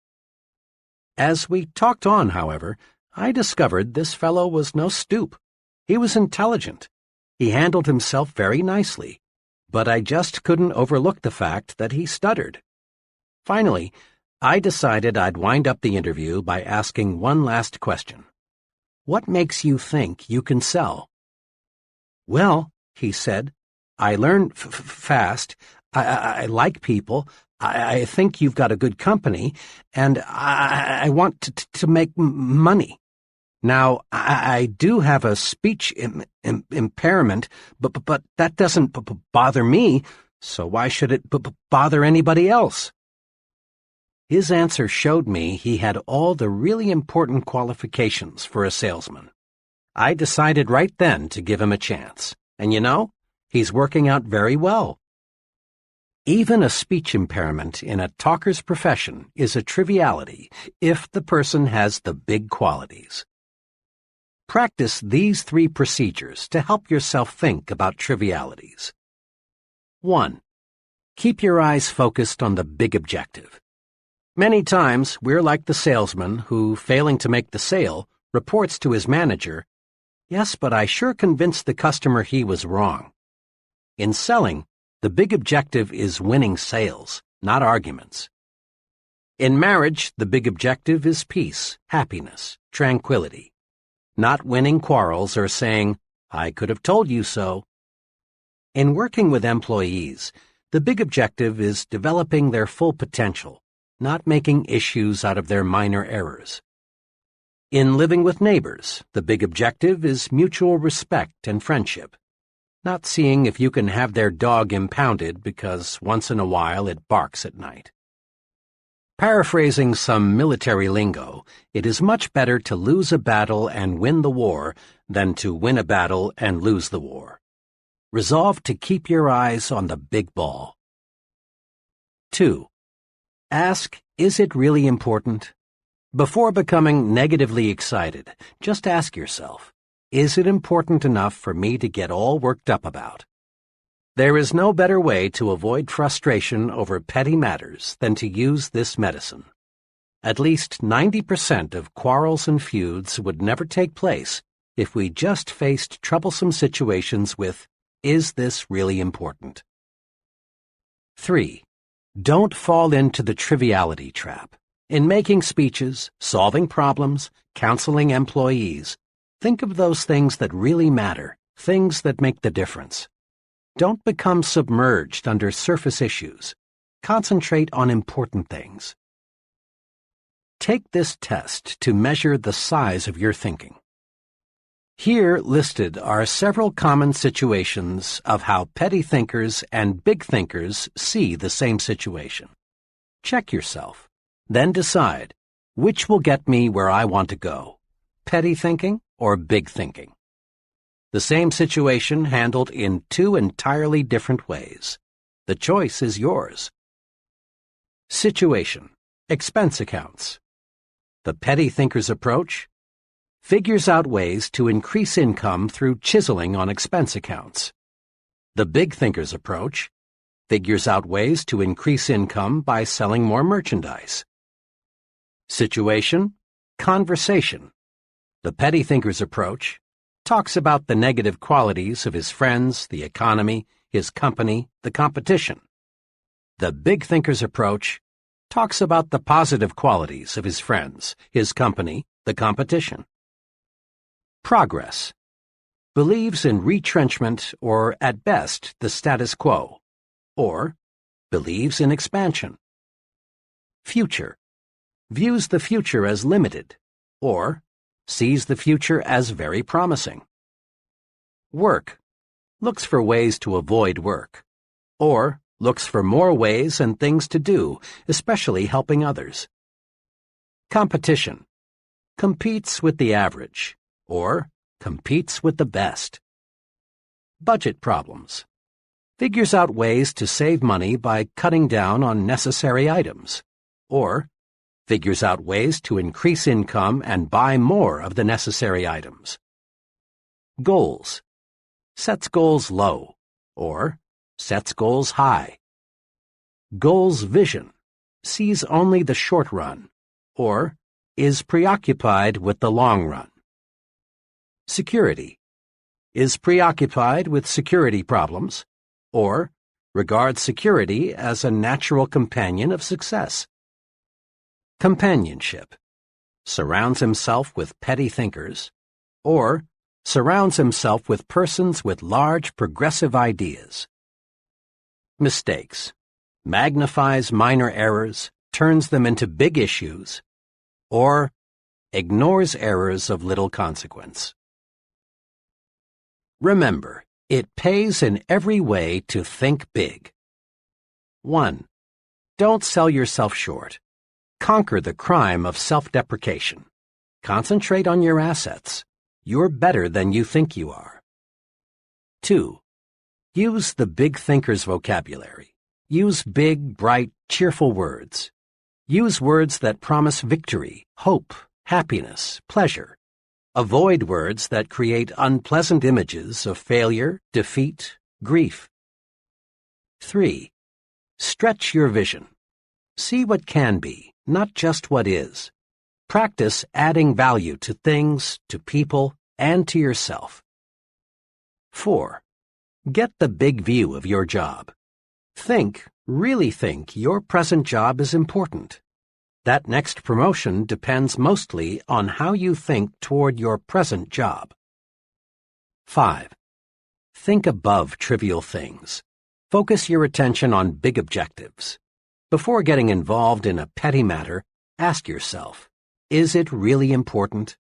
Speaker 2: As we talked on, however, I discovered this fellow was no stoop. He was intelligent. He handled himself very nicely, but I just couldn't overlook the fact that he stuttered. Finally, I decided I'd wind up the interview by asking one last question. What makes you think you can sell? Well, he said, I learn fast. I like people. I think you've got a good company, and I want to make money. Now, I do have a speech impairment, but that doesn't bother me, so why should it bother anybody else? His answer showed me he had all the really important qualifications for a salesman. I decided right then to give him a chance, and you know, he's working out very well. Even a speech impairment in a talker's profession is a triviality if the person has the big qualities. Practice these 3 procedures to help yourself think about trivialities. 1. Keep your eyes focused on the big objective. Many times, we're like the salesman who, failing to make the sale, reports to his manager, "Yes, but I sure convinced the customer he was wrong." In selling, the big objective is winning sales, not arguments. In marriage, the big objective is peace, happiness, tranquility. Not winning quarrels or saying, "I could have told you so." In working with employees, the big objective is developing their full potential, not making issues out of their minor errors. In living with neighbors, the big objective is mutual respect and friendship, not seeing if you can have their dog impounded because once in a while it barks at night. Paraphrasing some military lingo, it is much better to lose a battle and win the war than to win a battle and lose the war. Resolve to keep your eyes on the big ball. 2. Ask, is it really important? Before becoming negatively excited, just ask yourself, is it important enough for me to get all worked up about? There is no better way to avoid frustration over petty matters than to use this medicine. At least 90% of quarrels and feuds would never take place if we just faced troublesome situations with, is this really important? 3. Don't fall into the triviality trap. In making speeches, solving problems, counseling employees, think of those things that really matter, things that make the difference. Don't become submerged under surface issues. Concentrate on important things. Take this test to measure the size of your thinking. Here listed are several common situations of how petty thinkers and big thinkers see the same situation. Check yourself, then decide which will get me where I want to go, petty thinking or big thinking. The same situation handled in two entirely different ways. The choice is yours. Situation: expense accounts. The petty thinker's approach: figures out ways to increase income through chiseling on expense accounts. The big thinker's approach: figures out ways to increase income by selling more merchandise. Situation: conversation. The petty thinker's approach talks about the negative qualities of his friends, the economy, his company, the competition. The big thinker's approach talks about the positive qualities of his friends, his company, the competition. Progress: believes in retrenchment or, at best, the status quo, or believes in expansion. Future: views the future as limited, or sees the future as very promising. Work: looks for ways to avoid work, or looks for more ways and things to do, especially helping others. Competition: competes with the average, or competes with the best. Budget problems: figures out ways to save money by cutting down on necessary items, or figures out ways to increase income and buy more of the necessary items. Goals: sets goals low, or sets goals high. Goals vision: sees only the short run, or is preoccupied with the long run. Security: is preoccupied with security problems, or regards security as a natural companion of success. Companionship: surrounds himself with petty thinkers, or surrounds himself with persons with large progressive ideas. Mistakes: magnifies minor errors, turns them into big issues, or ignores errors of little consequence. Remember, it pays in every way to think big. 1. Don't sell yourself short. Conquer the crime of self-deprecation. Concentrate on your assets. You're better than you think you are. 2. Use the big thinker's vocabulary. Use big, bright, cheerful words. Use words that promise victory, hope, happiness, pleasure. Avoid words that create unpleasant images of failure, defeat, grief. 3. Stretch your vision. See what can be, not just what is. Practice adding value to things, to people, and to yourself. 4. Get the big view of your job. Really think your present job is important. That next promotion depends mostly on how you think toward your present job. 5. Think above trivial things. Focus your attention on big objectives. Before getting involved in a petty matter, ask yourself, is it really important?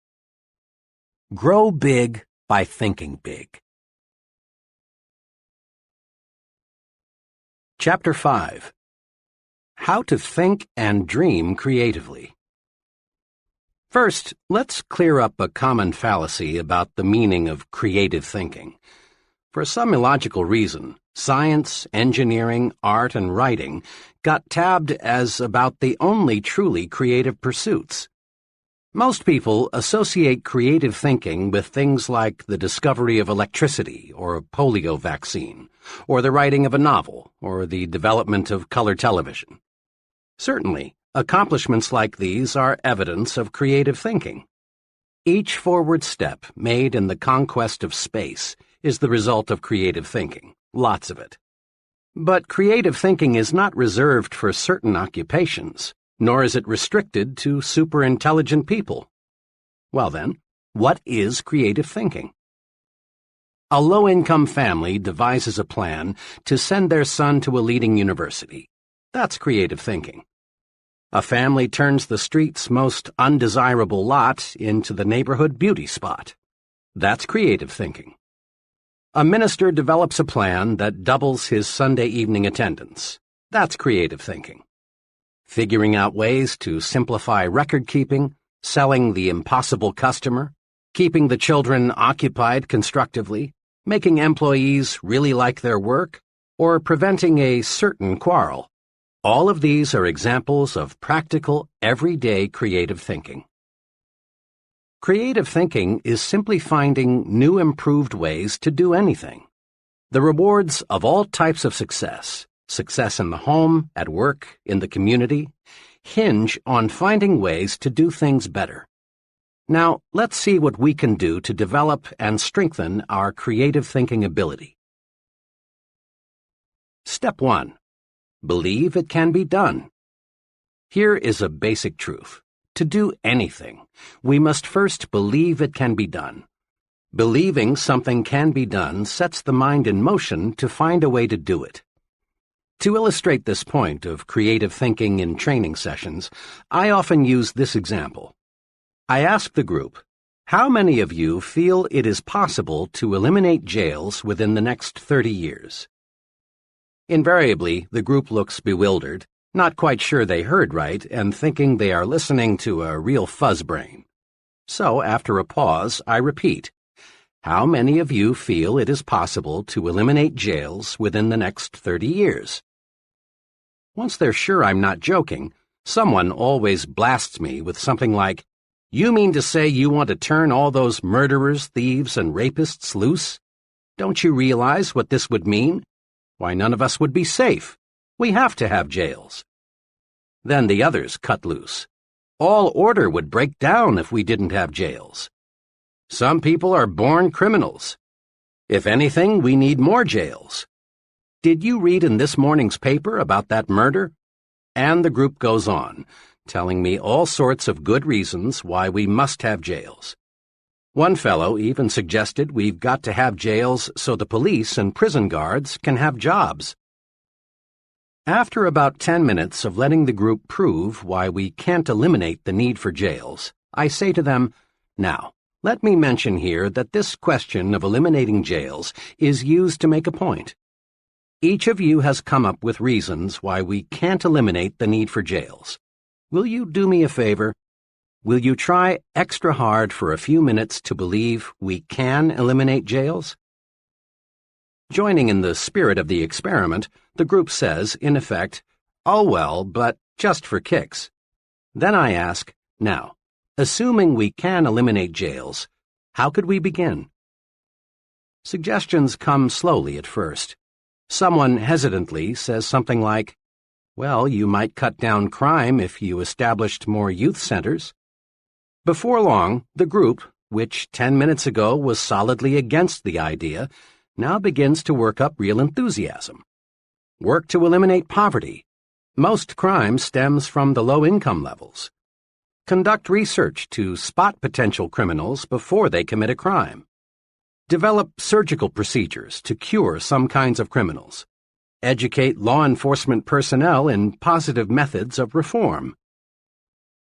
Speaker 2: Grow big by thinking big. Chapter 5. How to Think and Dream Creatively. First, let's clear up a common fallacy about the meaning of creative thinking. For some illogical reason, science, engineering, art, and writing got tabbed as about the only truly creative pursuits. Most people associate creative thinking with things like the discovery of electricity or a polio vaccine, or the writing of a novel, or the development of color television. Certainly, accomplishments like these are evidence of creative thinking. Each forward step made in the conquest of space is the result of creative thinking, lots of it. But creative thinking is not reserved for certain occupations, nor is it restricted to superintelligent people. Well then, what is creative thinking? A low-income family devises a plan to send their son to a leading university. That's creative thinking. A family turns the street's most undesirable lot into the neighborhood beauty spot. That's creative thinking. A minister develops a plan that doubles his Sunday evening attendance. That's creative thinking. Figuring out ways to simplify record-keeping, selling the impossible customer, keeping the children occupied constructively, making employees really like their work, or preventing a certain quarrel. All of these are examples of practical, everyday creative thinking. Creative thinking is simply finding new, improved ways to do anything. The rewards of all types of success in the home, at work, in the community, hinge on finding ways to do things better. Now, let's see what we can do to develop and strengthen our creative thinking ability. Step 1. Believe it can be done. Here is a basic truth. To do anything, we must first believe it can be done. Believing something can be done sets the mind in motion to find a way to do it. To illustrate this point of creative thinking in training sessions, I often use this example. I ask the group, how many of you feel it is possible to eliminate jails within the next 30 years? Invariably, the group looks bewildered, not quite sure they heard right, and thinking they are listening to a real fuzzbrain. So, after a pause, I repeat, how many of you feel it is possible to eliminate jails within the next 30 years? Once they're sure I'm not joking, someone always blasts me with something like, you mean to say you want to turn all those murderers, thieves, and rapists loose? Don't you realize what this would mean? Why, none of us would be safe. We have to have jails. Then the others cut loose. All order would break down if we didn't have jails. Some people are born criminals. If anything, we need more jails. Did you read in this morning's paper about that murder? And the group goes on, telling me all sorts of good reasons why we must have jails. One fellow even suggested we've got to have jails so the police and prison guards can have jobs. After about 10 minutes of letting the group prove why we can't eliminate the need for jails, I say to them, now, let me mention here that this question of eliminating jails is used to make a point. Each of you has come up with reasons why we can't eliminate the need for jails. Will you do me a favor? Will you try extra hard for a few minutes to believe we can eliminate jails? Joining in the spirit of the experiment, the group says, in effect, oh well, but just for kicks. Then I ask, now, assuming we can eliminate jails, how could we begin? Suggestions come slowly at first. Someone hesitantly says something like, well, you might cut down crime if you established more youth centers. Before long, the group, which 10 minutes ago was solidly against the idea, now begins to work up real enthusiasm. Work to eliminate poverty. Most crime stems from the low income levels. Conduct research to spot potential criminals before they commit a crime. Develop surgical procedures to cure some kinds of criminals. Educate law enforcement personnel in positive methods of reform.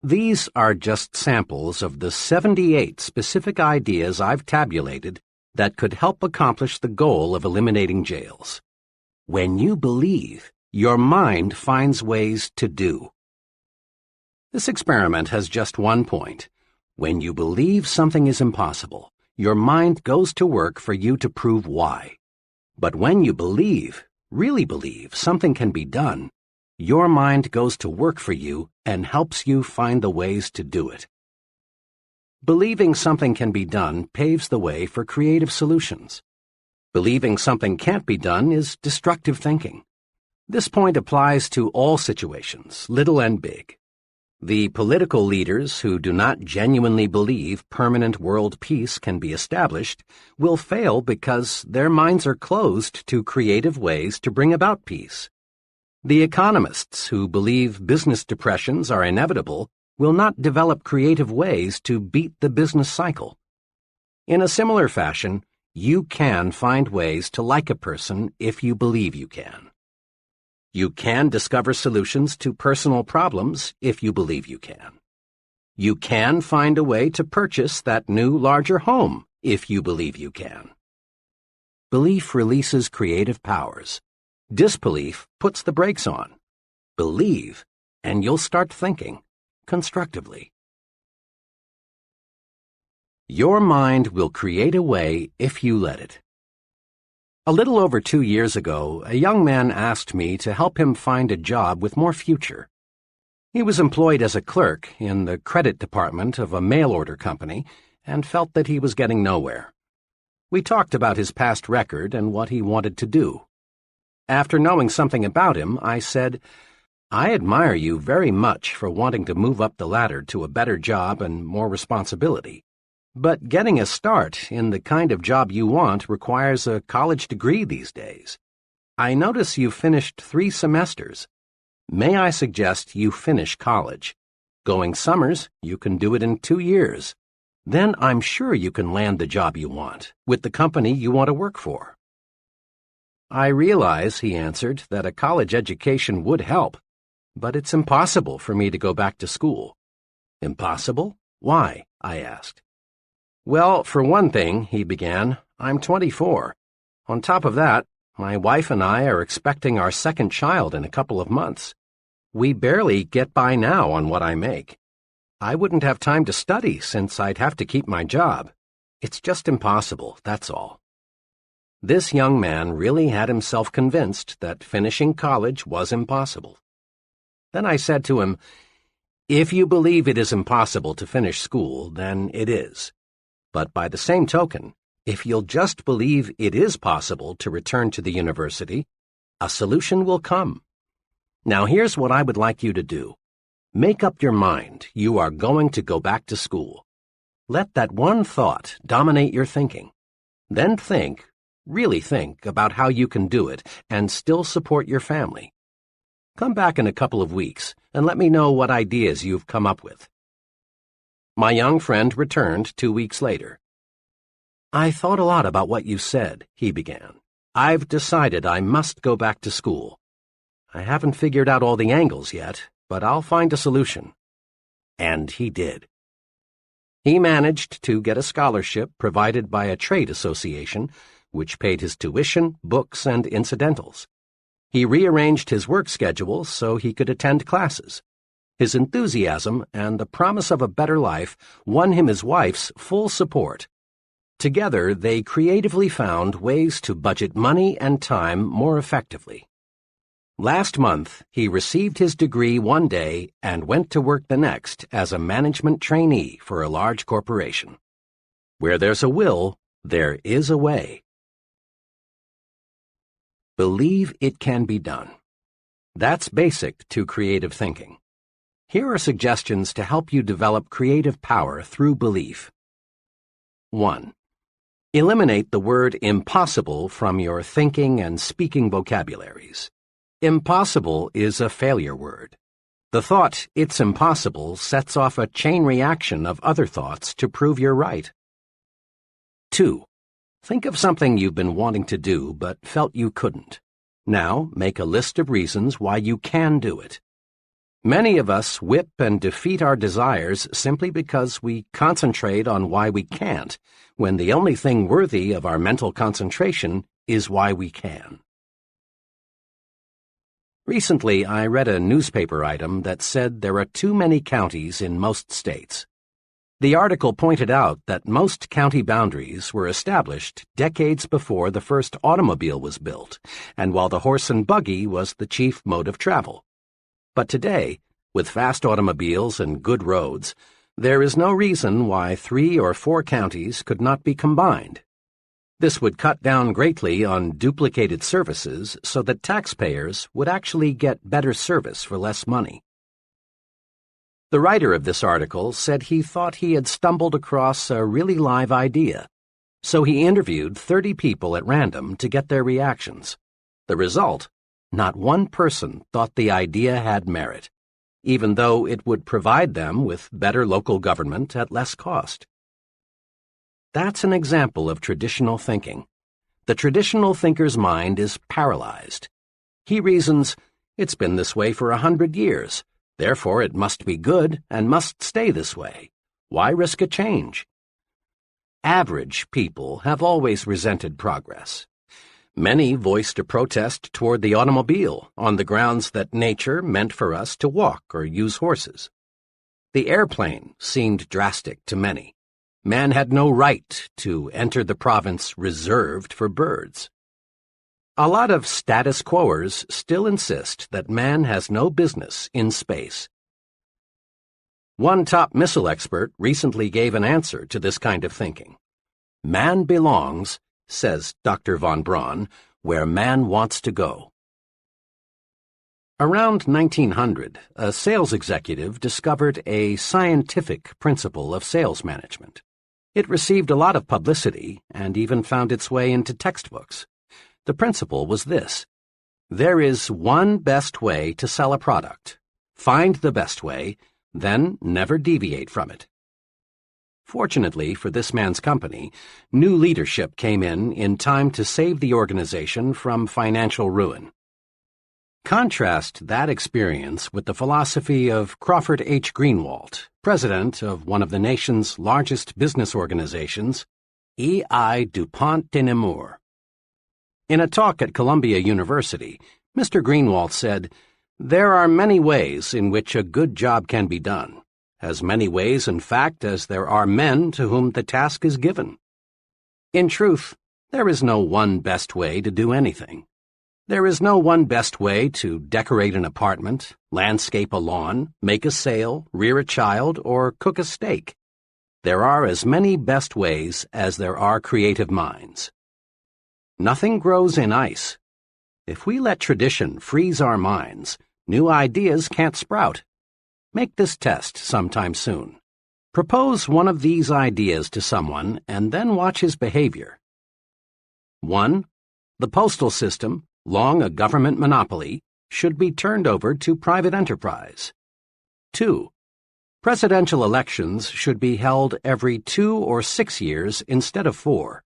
Speaker 2: These are just samples of the 78 specific ideas I've tabulated that could help accomplish the goal of eliminating jails. When you believe, your mind finds ways to do. This experiment has just one point. When you believe something is impossible, your mind goes to work for you to prove why. But when you believe, really believe, something can be done, your mind goes to work for you and helps you find the ways to do it. Believing something can be done paves the way for creative solutions. Believing something can't be done is destructive thinking. This point applies to all situations, little and big. The political leaders who do not genuinely believe permanent world peace can be established will fail because their minds are closed to creative ways to bring about peace. The economists who believe business depressions are inevitable will not develop creative ways to beat the business cycle. In a similar fashion, you can find ways to like a person if you believe you can. You can discover solutions to personal problems if you believe you can. You can find a way to purchase that new, larger home if you believe you can. Belief releases creative powers. Disbelief puts the brakes on. Believe, and you'll start thinking constructively. Your mind will create a way if you let it. A little over 2 years ago, a young man asked me to help him find a job with more future. He was employed as a clerk in the credit department of a mail-order company and felt that he was getting nowhere. We talked about his past record and what he wanted to do. After knowing something about him, I said, "I admire you very much for wanting to move up the ladder to a better job and more responsibility. But getting a start in the kind of job you want requires a college degree these days. I notice you finished 3 semesters. May I suggest you finish college? Going summers, you can do it in 2 years. Then I'm sure you can land the job you want, with the company you want to work for." "I realize," he answered, "that a college education would help, but it's impossible for me to go back to school." "Impossible? Why?" I asked. "Well, for one thing," he began, "I'm 24. On top of that, my wife and I are expecting our second child in a couple of months. We barely get by now on what I make. I wouldn't have time to study since I'd have to keep my job. It's just impossible, that's all." This young man really had himself convinced that finishing college was impossible. Then I said to him, "If you believe it is impossible to finish school, then it is. But by the same token, if you'll just believe it is possible to return to the university, a solution will come. Now here's what I would like you to do. Make up your mind you are going to go back to school. Let that one thought dominate your thinking. Then think, really think, about how you can do it and still support your family. Come back in a couple of weeks and let me know what ideas you've come up with." My young friend returned 2 weeks later. "I thought a lot about what you said," he began. "I've decided I must go back to school. I haven't figured out all the angles yet, but I'll find a solution." And he did. He managed to get a scholarship provided by a trade association, which paid his tuition, books, and incidentals. He rearranged his work schedule so he could attend classes. His enthusiasm and the promise of a better life won him his wife's full support. Together, they creatively found ways to budget money and time more effectively. Last month, he received his degree one day and went to work the next as a management trainee for a large corporation. Where there's a will, there is a way. Believe it can be done. That's basic to creative thinking. Here are suggestions to help you develop creative power through belief. 1. Eliminate the word impossible from your thinking and speaking vocabularies. Impossible is a failure word. The thought, "it's impossible," sets off a chain reaction of other thoughts to prove you're right. 2. Think of something you've been wanting to do but felt you couldn't. Now, make a list of reasons why you can do it. Many of us whip and defeat our desires simply because we concentrate on why we can't, when the only thing worthy of our mental concentration is why we can. Recently, I read a newspaper item that said there are too many counties in most states. The article pointed out that most county boundaries were established decades before the first automobile was built, and while the horse and buggy was the chief mode of travel. But today, with fast automobiles and good roads, There is no reason why 3 or 4 counties could not be combined. This would cut down greatly on duplicated services so that taxpayers would actually get better service for less money. The writer of this article said he thought he had stumbled across a really live idea, so he interviewed 30 people at random to get their reactions. The result? Not one person thought the idea had merit, even though it would provide them with better local government at less cost. That's an example of traditional thinking. The traditional thinker's mind is paralyzed. He reasons, it's been this way for 100 years, therefore it must be good and must stay this way. Why risk a change? Average people have always resented progress. Many voiced a protest toward the automobile on the grounds that nature meant for us to walk or use horses. The airplane seemed drastic to many. Man had no right to enter the province reserved for birds. A lot of status quoers still insist that man has no business in space. One top missile expert recently gave an answer to this kind of thinking. Man belongs, says Dr. von Braun, where man wants to go. Around 1900, a sales executive discovered a scientific principle of sales management. It received a lot of publicity and even found its way into textbooks. The principle was this: there is one best way to sell a product. Find the best way, then never deviate from it. Fortunately for this man's company, new leadership came in time to save the organization from financial ruin. Contrast that experience with the philosophy of Crawford H. Greenwald, president of one of the nation's largest business organizations, E.I. DuPont de Nemours. In a talk at Columbia University, Mr. Greenwald said, "There are many ways in which a good job can be done, as many ways, in fact, as there are men to whom the task is given. In truth, there is no one best way to do anything. There is no one best way to decorate an apartment, landscape a lawn, make a sale, rear a child, or cook a steak. There are as many best ways as there are creative minds. Nothing grows in ice. If we let tradition freeze our minds, new ideas can't sprout. Make this test sometime soon. Propose one of these ideas to someone and then watch his behavior. 1. The postal system, long a government monopoly, should be turned over to private enterprise. 2. Presidential elections should be held every 2 or 6 years instead of 4.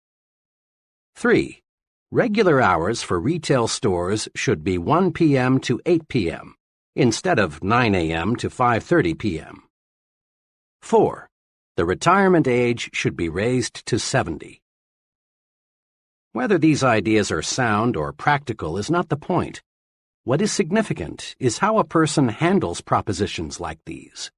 Speaker 2: 3. Regular hours for retail stores should be 1 p.m. to 8 p.m. instead of 9 a.m. to 5:30 p.m. 4. The retirement age should be raised to 70. Whether these ideas are sound or practical is not the point. What is significant is how a person handles propositions like these.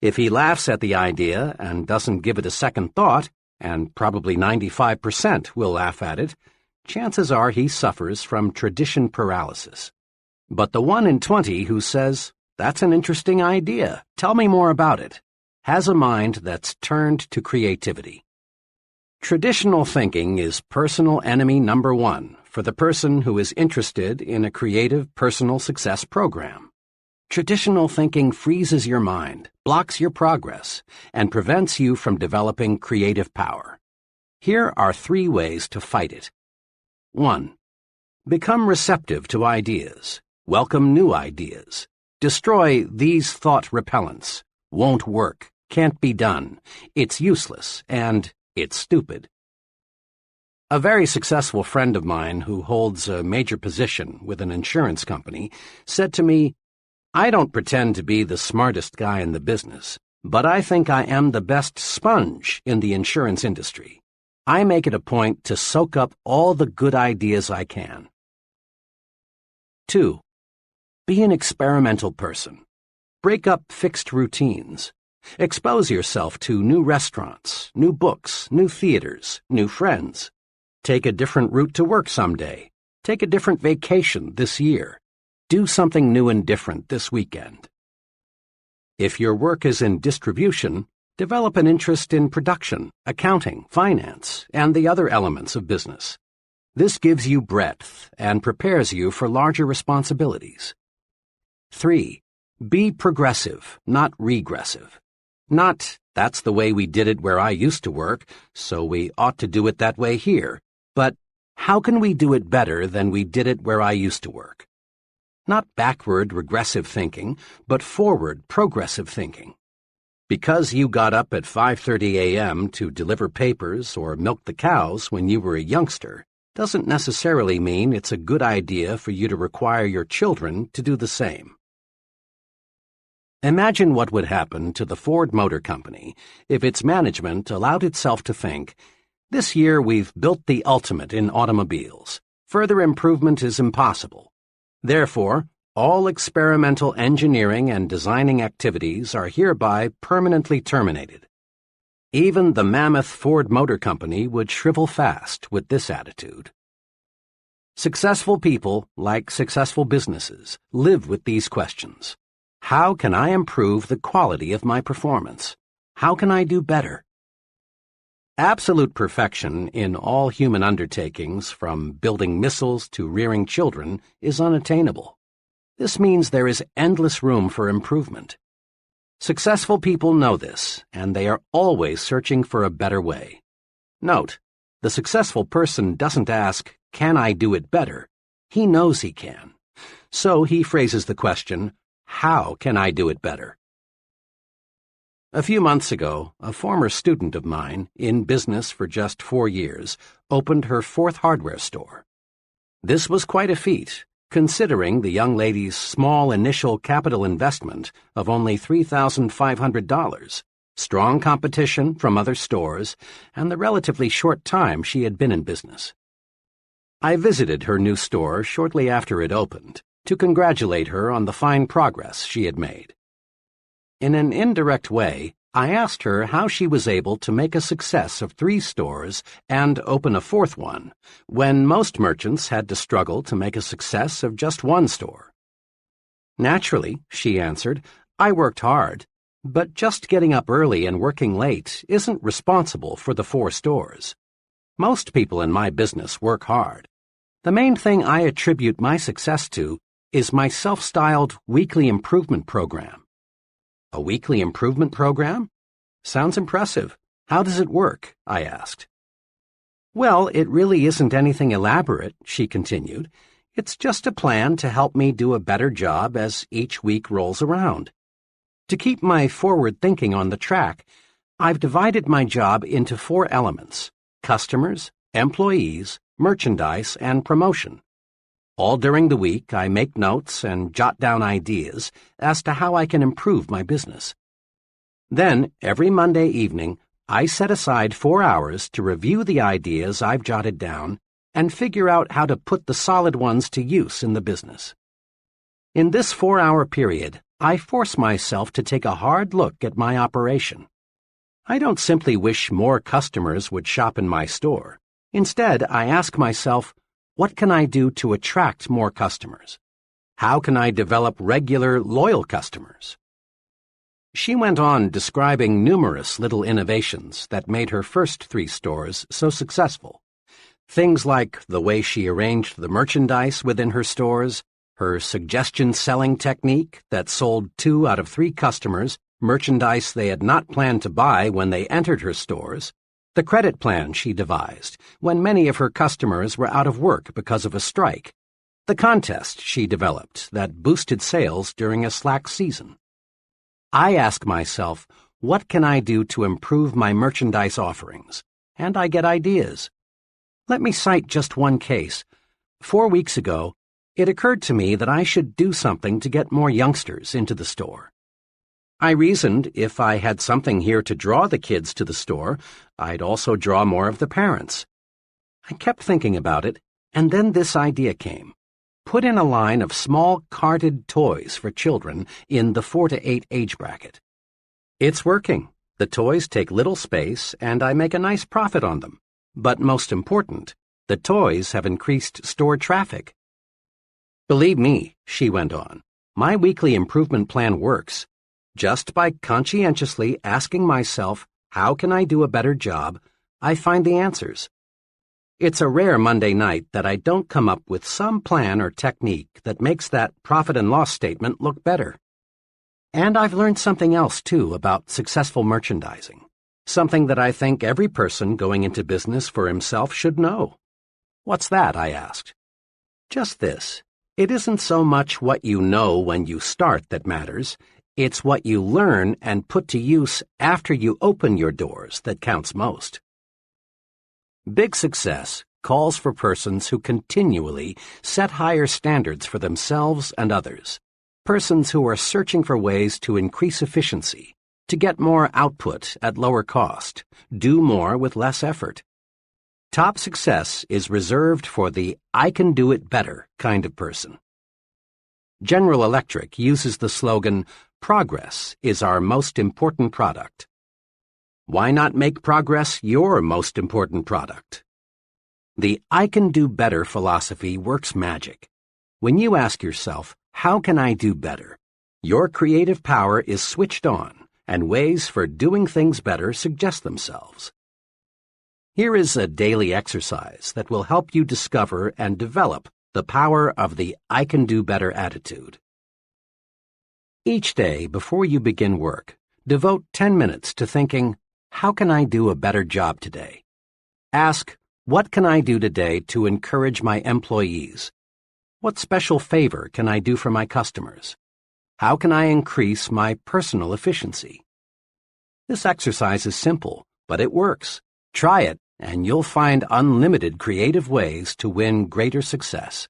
Speaker 2: If he laughs at the idea and doesn't give it a second thought, and probably 95% will laugh at it, chances are he suffers from tradition paralysis. But the 1 in 20 who says, "That's an interesting idea, tell me more about it," has a mind that's turned to creativity. Traditional thinking is personal enemy number 1 for the person who is interested in a creative personal success program. Traditional thinking freezes your mind, blocks your progress, and prevents you from developing creative power. Here are 3 ways to fight it. 1. Become receptive to ideas. Welcome new ideas. Destroy these thought repellents. Won't work, can't be done, it's useless, and it's stupid. A very successful friend of mine who holds a major position with an insurance company said to me, "I don't pretend to be the smartest guy in the business, but I think I am the best sponge in the insurance industry. I make it a point to soak up all the good ideas I can." 2. Be an experimental person. Break up fixed routines. Expose yourself to new restaurants, new books, new theaters, new friends. Take a different route to work someday. Take a different vacation this year. Do something new and different this weekend. If your work is in distribution, Develop an interest in production, accounting, finance, and the other elements of business. This gives you breadth and prepares you for larger responsibilities. 3. Be progressive, not regressive. Not, that's the way we did it where I used to work, so we ought to do it that way here, but how can we do it better than we did it where I used to work? Not backward, regressive thinking, but forward, progressive thinking. Because you got up at 5:30 a.m. to deliver papers or milk the cows when you were a youngster doesn't necessarily mean it's a good idea for you to require your children to do the same. Imagine what would happen to the Ford Motor Company if its management allowed itself to think, "This year we've built the ultimate in automobiles. Further improvement is impossible. Therefore, all experimental engineering and designing activities are hereby permanently terminated." Even the mammoth Ford Motor Company would shrivel fast with this attitude. Successful people, like successful businesses, live with these questions. How can I improve the quality of my performance? How can I do better? Absolute perfection in all human undertakings, from building missiles to rearing children, is unattainable. This means there is endless room for improvement. Successful people know this, and they are always searching for a better way. Note, the successful person doesn't ask, "Can I do it better?" He knows he can. So he phrases the question, "How can I do it better?" A few months ago, a former student of mine, in business for just 4 years, opened her 4th hardware store. This was quite a feat, considering the young lady's small initial capital investment of only $3,500, strong competition from other stores, and the relatively short time she had been in business. I visited her new store shortly after it opened to congratulate her on the fine progress she had made. In an indirect way, I asked her how she was able to make a success of 3 stores and open a 4th one, when most merchants had to struggle to make a success of just 1 store. "Naturally," she answered, "I worked hard, but just getting up early and working late isn't responsible for the 4 stores. Most people in my business work hard. The main thing I attribute my success to is my self-styled weekly improvement program." "A weekly improvement program? Sounds impressive. How does it work?" I asked. "Well, it really isn't anything elaborate," she continued. "It's just a plan to help me do a better job as each week rolls around. To keep my forward thinking on the track, I've divided my job into 4 elements: customers, employees, merchandise, and promotion. All during the week, I make notes and jot down ideas as to how I can improve my business. Then, every Monday evening, I set aside 4 hours to review the ideas I've jotted down and figure out how to put the solid ones to use in the business. In this 4-hour period, I force myself to take a hard look at my operation. I don't simply wish more customers would shop in my store. Instead, I ask myself, what can I do to attract more customers? How can I develop regular, loyal customers? She went on describing numerous little innovations that made her first 3 stores so successful. Things like the way she arranged the merchandise within her stores, her suggestion selling technique that sold 2 out of 3 customers merchandise they had not planned to buy when they entered her stores, the credit plan she devised when many of her customers were out of work because of a strike, the contest she developed that boosted sales during a slack season. I ask myself, what can I do to improve my merchandise offerings? And I get ideas. Let me cite just one case. 4 weeks ago, it occurred to me that I should do something to get more youngsters into the store. I reasoned if I had something here to draw the kids to the store, I'd also draw more of the parents. I kept thinking about it, and then this idea came. Put in a line of small carded toys for children in the 4 to 8 age bracket. It's working. The toys take little space, and I make a nice profit on them. But most important, the toys have increased store traffic. Believe me, she went on, my weekly improvement plan works. Just by conscientiously asking myself, how can I do a better job, I find the answers. It's a rare Monday night that I don't come up with some plan or technique that makes that profit and loss statement look better. And I've learned something else, too, about successful merchandising. Something that I think every person going into business for himself should know. What's that? I asked. Just this. It isn't so much what you know when you start that matters. It's what you learn and put to use after you open your doors that counts most. Big success calls for persons who continually set higher standards for themselves and others. Persons who are searching for ways to increase efficiency, to get more output at lower cost, do more with less effort. Top success is reserved for the I can do it better kind of person. General Electric uses the slogan, "Progress is our most important product." Why not make progress your most important product? The I can do better philosophy works magic. When you ask yourself, how can I do better? Your creative power is switched on, and ways for doing things better suggest themselves. Here is a daily exercise that will help you discover and develop the power of the I can do better attitude. Each day before you begin work, devote 10 minutes to thinking, how can I do a better job today? Ask, what can I do today to encourage my employees? What special favor can I do for my customers? How can I increase my personal efficiency? This exercise is simple, but it works. Try it, and you'll find unlimited creative ways to win greater success.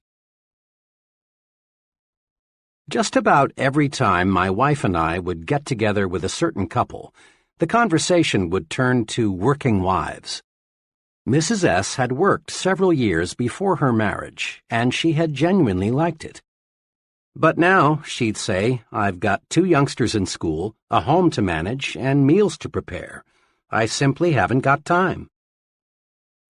Speaker 2: Just about every time my wife and I would get together with a certain couple, the conversation would turn to working wives. Mrs. S. had worked several years before her marriage, and she had genuinely liked it. But now, she'd say, I've got 2 youngsters in school, a home to manage, and meals to prepare. I simply haven't got time.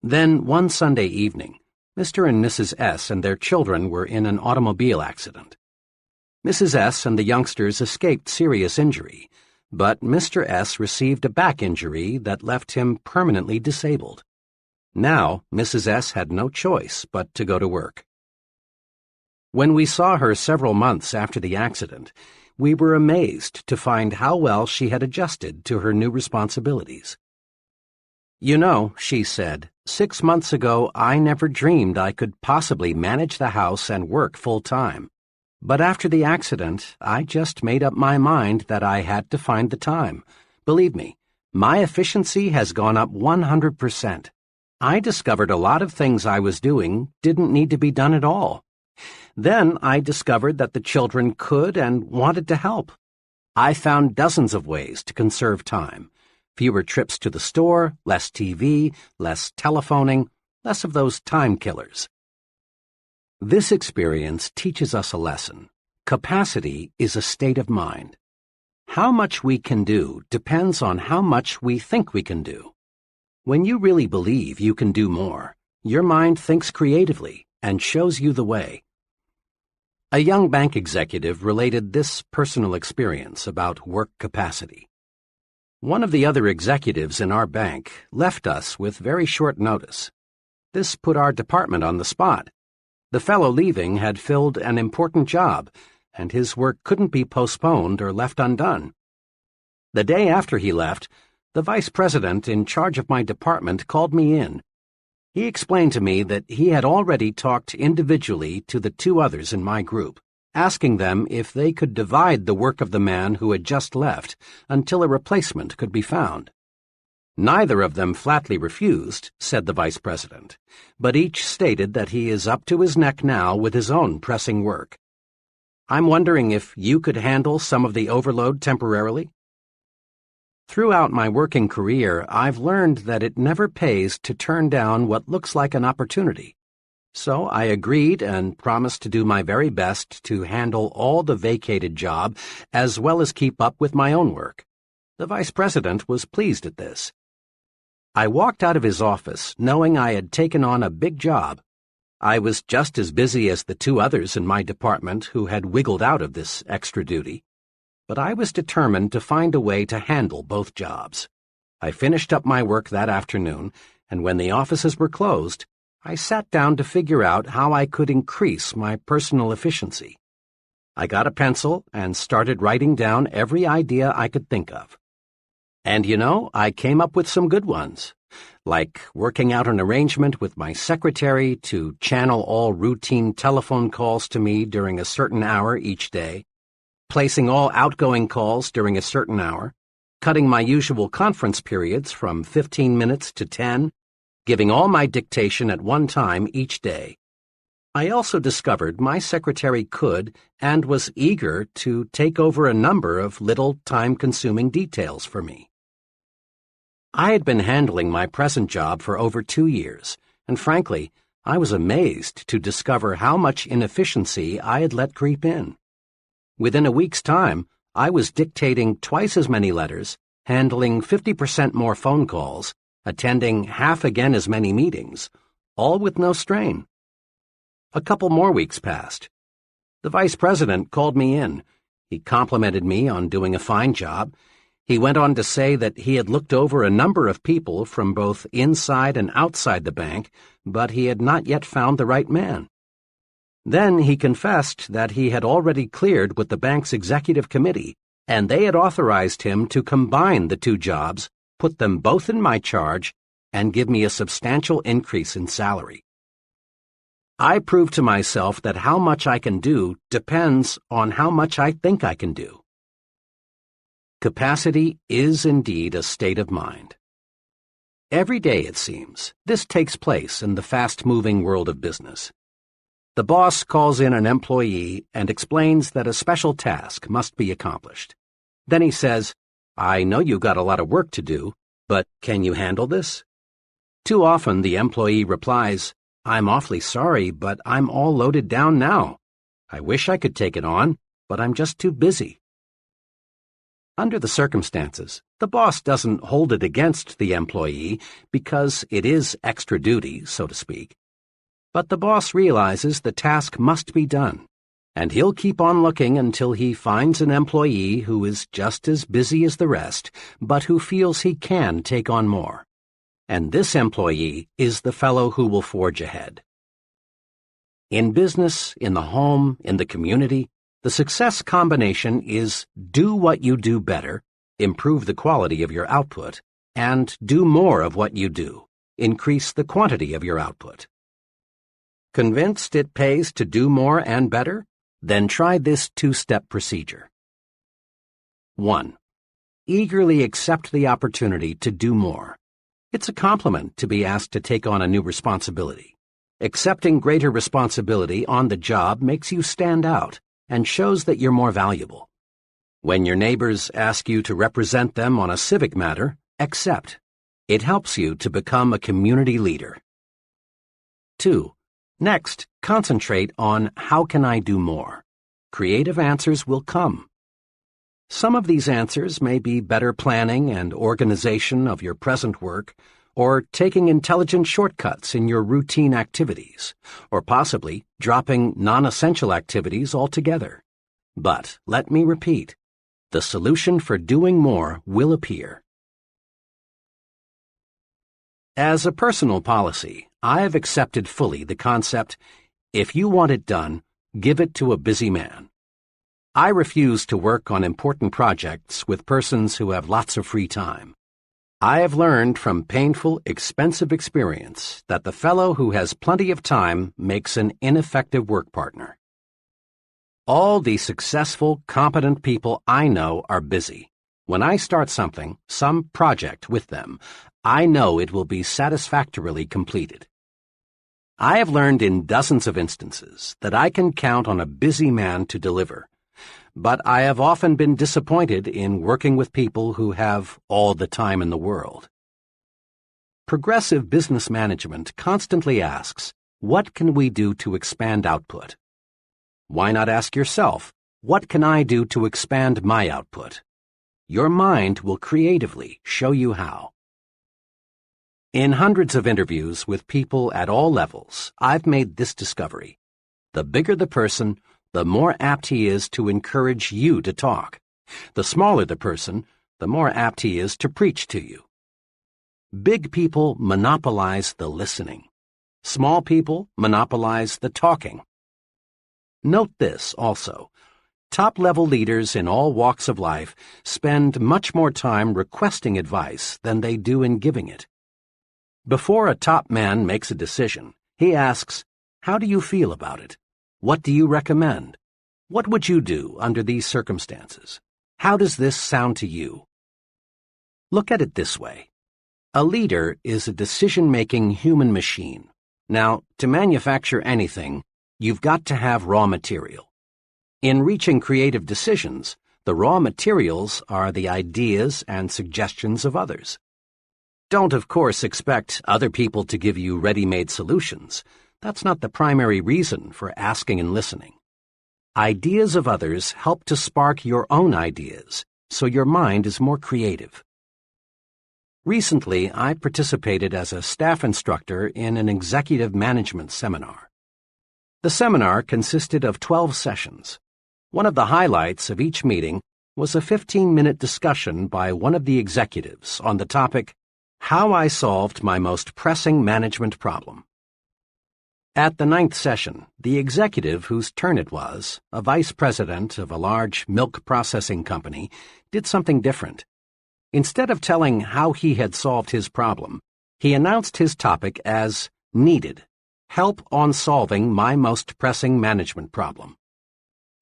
Speaker 2: Then, one Sunday evening, Mr. and Mrs. S. and their children were in an automobile accident. Mrs. S. and the youngsters escaped serious injury, but Mr. S. received a back injury that left him permanently disabled. Now, Mrs. S. had no choice but to go to work. When we saw her several months after the accident, we were amazed to find how well she had adjusted to her new responsibilities. You know, she said, 6 months ago I never dreamed I could possibly manage the house and work full-time. But after the accident, I just made up my mind that I had to find the time. Believe me, my efficiency has gone up 100%. I discovered a lot of things I was doing didn't need to be done at all. Then I discovered that the children could and wanted to help. I found dozens of ways to conserve time. Fewer trips to the store, less TV, less telephoning, less of those time killers. This experience teaches us a lesson. Capacity is a state of mind. How much we can do depends on how much we think we can do. When you really believe you can do more, your mind thinks creatively and shows you the way. A young bank executive related this personal experience about work capacity. One of the other executives in our bank left us with very short notice. This put our department on the spot. The fellow leaving had filled an important job, and his work couldn't be postponed or left undone. The day after he left, the vice president in charge of my department called me in. He explained to me that he had already talked individually to the 2 others in my group, asking them if they could divide the work of the man who had just left until a replacement could be found. Neither of them flatly refused, said the vice president, but each stated that he is up to his neck now with his own pressing work. I'm wondering if you could handle some of the overload temporarily? Throughout my working career, I've learned that it never pays to turn down what looks like an opportunity. So I agreed and promised to do my very best to handle all the vacated job as well as keep up with my own work. The vice president was pleased at this. I walked out of his office knowing I had taken on a big job. I was just as busy as the 2 others in my department who had wiggled out of this extra duty. but I was determined to find a way to handle both jobs. I finished up my work that afternoon, and when the offices were closed, I sat down to figure out how I could increase my personal efficiency. I got a pencil and started writing down every idea I could think of. And I came up with some good ones, like working out an arrangement with my secretary to channel all routine telephone calls to me during a certain hour each day, placing all outgoing calls during a certain hour, cutting my usual conference periods from 15 minutes to 10, giving all my dictation at one time each day. I also discovered my secretary could and was eager to take over a number of little time-consuming details for me. I had been handling my present job for over 2 years, and frankly, I was amazed to discover how much inefficiency I had let creep in. Within a week's time, I was dictating twice as many letters, handling 50% more phone calls, attending half again as many meetings, all with no strain. A couple more weeks passed. The vice president called me in. He complimented me on doing a fine job. He went on to say that he had looked over a number of people from both inside and outside the bank, but he had not yet found the right man. Then he confessed that he had already cleared with the bank's executive committee, and they had authorized him to combine the two jobs, put them both in my charge, and give me a substantial increase in salary. I proved to myself that how much I can do depends on how much I think I can do. Capacity is indeed a state of mind. Every day, it seems, this takes place in the fast-moving world of business. The boss calls in an employee and explains that a special task must be accomplished. Then he says, "I know you've got a lot of work to do, but can you handle this?" Too often the employee replies, "I'm awfully sorry, but I'm all loaded down now. I wish I could take it on, but I'm just too busy." Under the circumstances, the boss doesn't hold it against the employee because it is extra duty, so to speak. But the boss realizes the task must be done, and he'll keep on looking until he finds an employee who is just as busy as the rest, but who feels he can take on more. And this employee is the fellow who will forge ahead. In business, in the home, in the community, the success combination is do what you do better, improve the quality of your output, and do more of what you do, increase the quantity of your output. Convinced it pays to do more and better? Then try this two-step procedure. 1. Eagerly accept the opportunity to do more. It's a compliment to be asked to take on a new responsibility. Accepting greater responsibility on the job makes you stand out and shows that you're more valuable. When your neighbors ask you to represent them on a civic matter, accept. It helps you to become a community leader. 2. Next, concentrate on how can I do more. Creative answers will come. Some of these answers may be better planning and organization of your present work, or taking intelligent shortcuts in your routine activities, or possibly dropping non-essential activities altogether. But let me repeat, the solution for doing more will appear. As a personal policy, I have accepted fully the concept, if you want it done, give it to a busy man. I refuse to work on important projects with persons who have lots of free time. I have learned from painful, expensive experience that the fellow who has plenty of time makes an ineffective work partner. All the successful, competent people I know are busy. When I start something, some project with them, I know it will be satisfactorily completed. I have learned in dozens of instances that I can count on a busy man to deliver, but I have often been disappointed in working with people who have all the time in the world. Progressive business management constantly asks, what can we do to expand output? Why not ask yourself, what can I do to expand my output? Your mind will creatively show you how. In hundreds of interviews with people at all levels, I've made this discovery. The bigger the person, the more apt he is to encourage you to talk. The smaller the person, the more apt he is to preach to you. Big people monopolize the listening. Small people monopolize the talking. Note this also. Top-level leaders in all walks of life spend much more time requesting advice than they do in giving it. Before a top man makes a decision, he asks, "How do you feel about it? What do you recommend? What would you do under these circumstances? How does this sound to you?" Look at it this way. A leader is a decision-making human machine. Now, to manufacture anything, you've got to have raw material. In reaching creative decisions, the raw materials are the ideas and suggestions of others. Don't, of course, expect other people to give you ready-made solutions. That's not the primary reason for asking and listening. Ideas of others help to spark your own ideas, so your mind is more creative. Recently, I participated as a staff instructor in an executive management seminar. The seminar consisted of 12 sessions. One of the highlights of each meeting was a 15-minute discussion by one of the executives on the topic, "How I Solved My Most Pressing Management Problem." At the 9th session, the executive whose turn it was, a vice president of a large milk processing company, did something different. Instead of telling how he had solved his problem, he announced his topic as "Needed. Help on solving my most pressing management problem."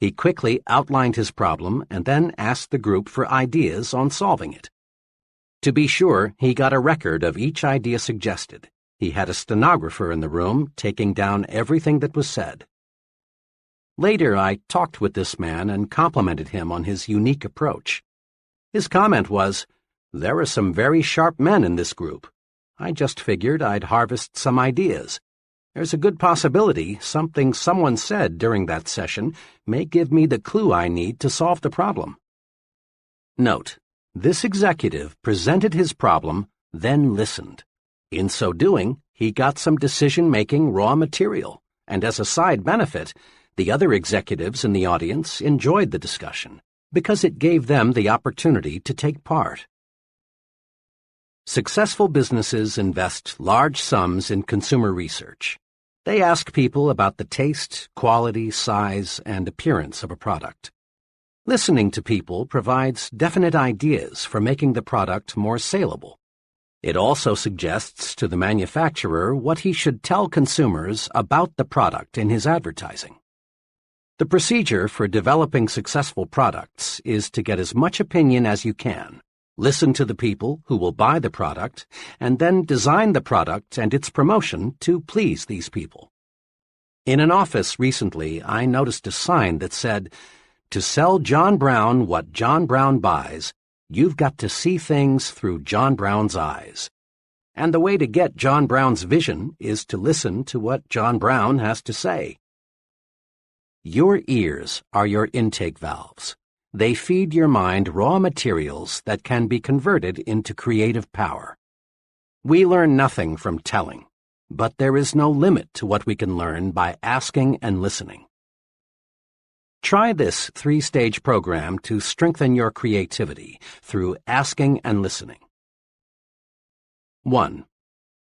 Speaker 2: He quickly outlined his problem and then asked the group for ideas on solving it. To be sure, he got a record of each idea suggested. He had a stenographer in the room taking down everything that was said. Later, I talked with this man and complimented him on his unique approach. His comment was, "There are some very sharp men in this group. I just figured I'd harvest some ideas. There's a good possibility something someone said during that session may give me the clue I need to solve the problem." Note, this executive presented his problem, then listened. In so doing, he got some decision-making raw material, and as a side benefit, the other executives in the audience enjoyed the discussion because it gave them the opportunity to take part. Successful businesses invest large sums in consumer research. They ask people about the taste, quality, size, and appearance of a product. Listening to people provides definite ideas for making the product more saleable. It also suggests to the manufacturer what he should tell consumers about the product in his advertising. The procedure for developing successful products is to get as much opinion as you can, listen to the people who will buy the product, and then design the product and its promotion to please these people. In an office recently, I noticed a sign that said, "To sell John Brown what John Brown buys, you've got to see things through John Brown's eyes." And the way to get John Brown's vision is to listen to what John Brown has to say. Your ears are your intake valves. They feed your mind raw materials that can be converted into creative power. We learn nothing from telling, but there is no limit to what we can learn by asking and listening. Try this 3-stage program to strengthen your creativity through asking and listening. 1.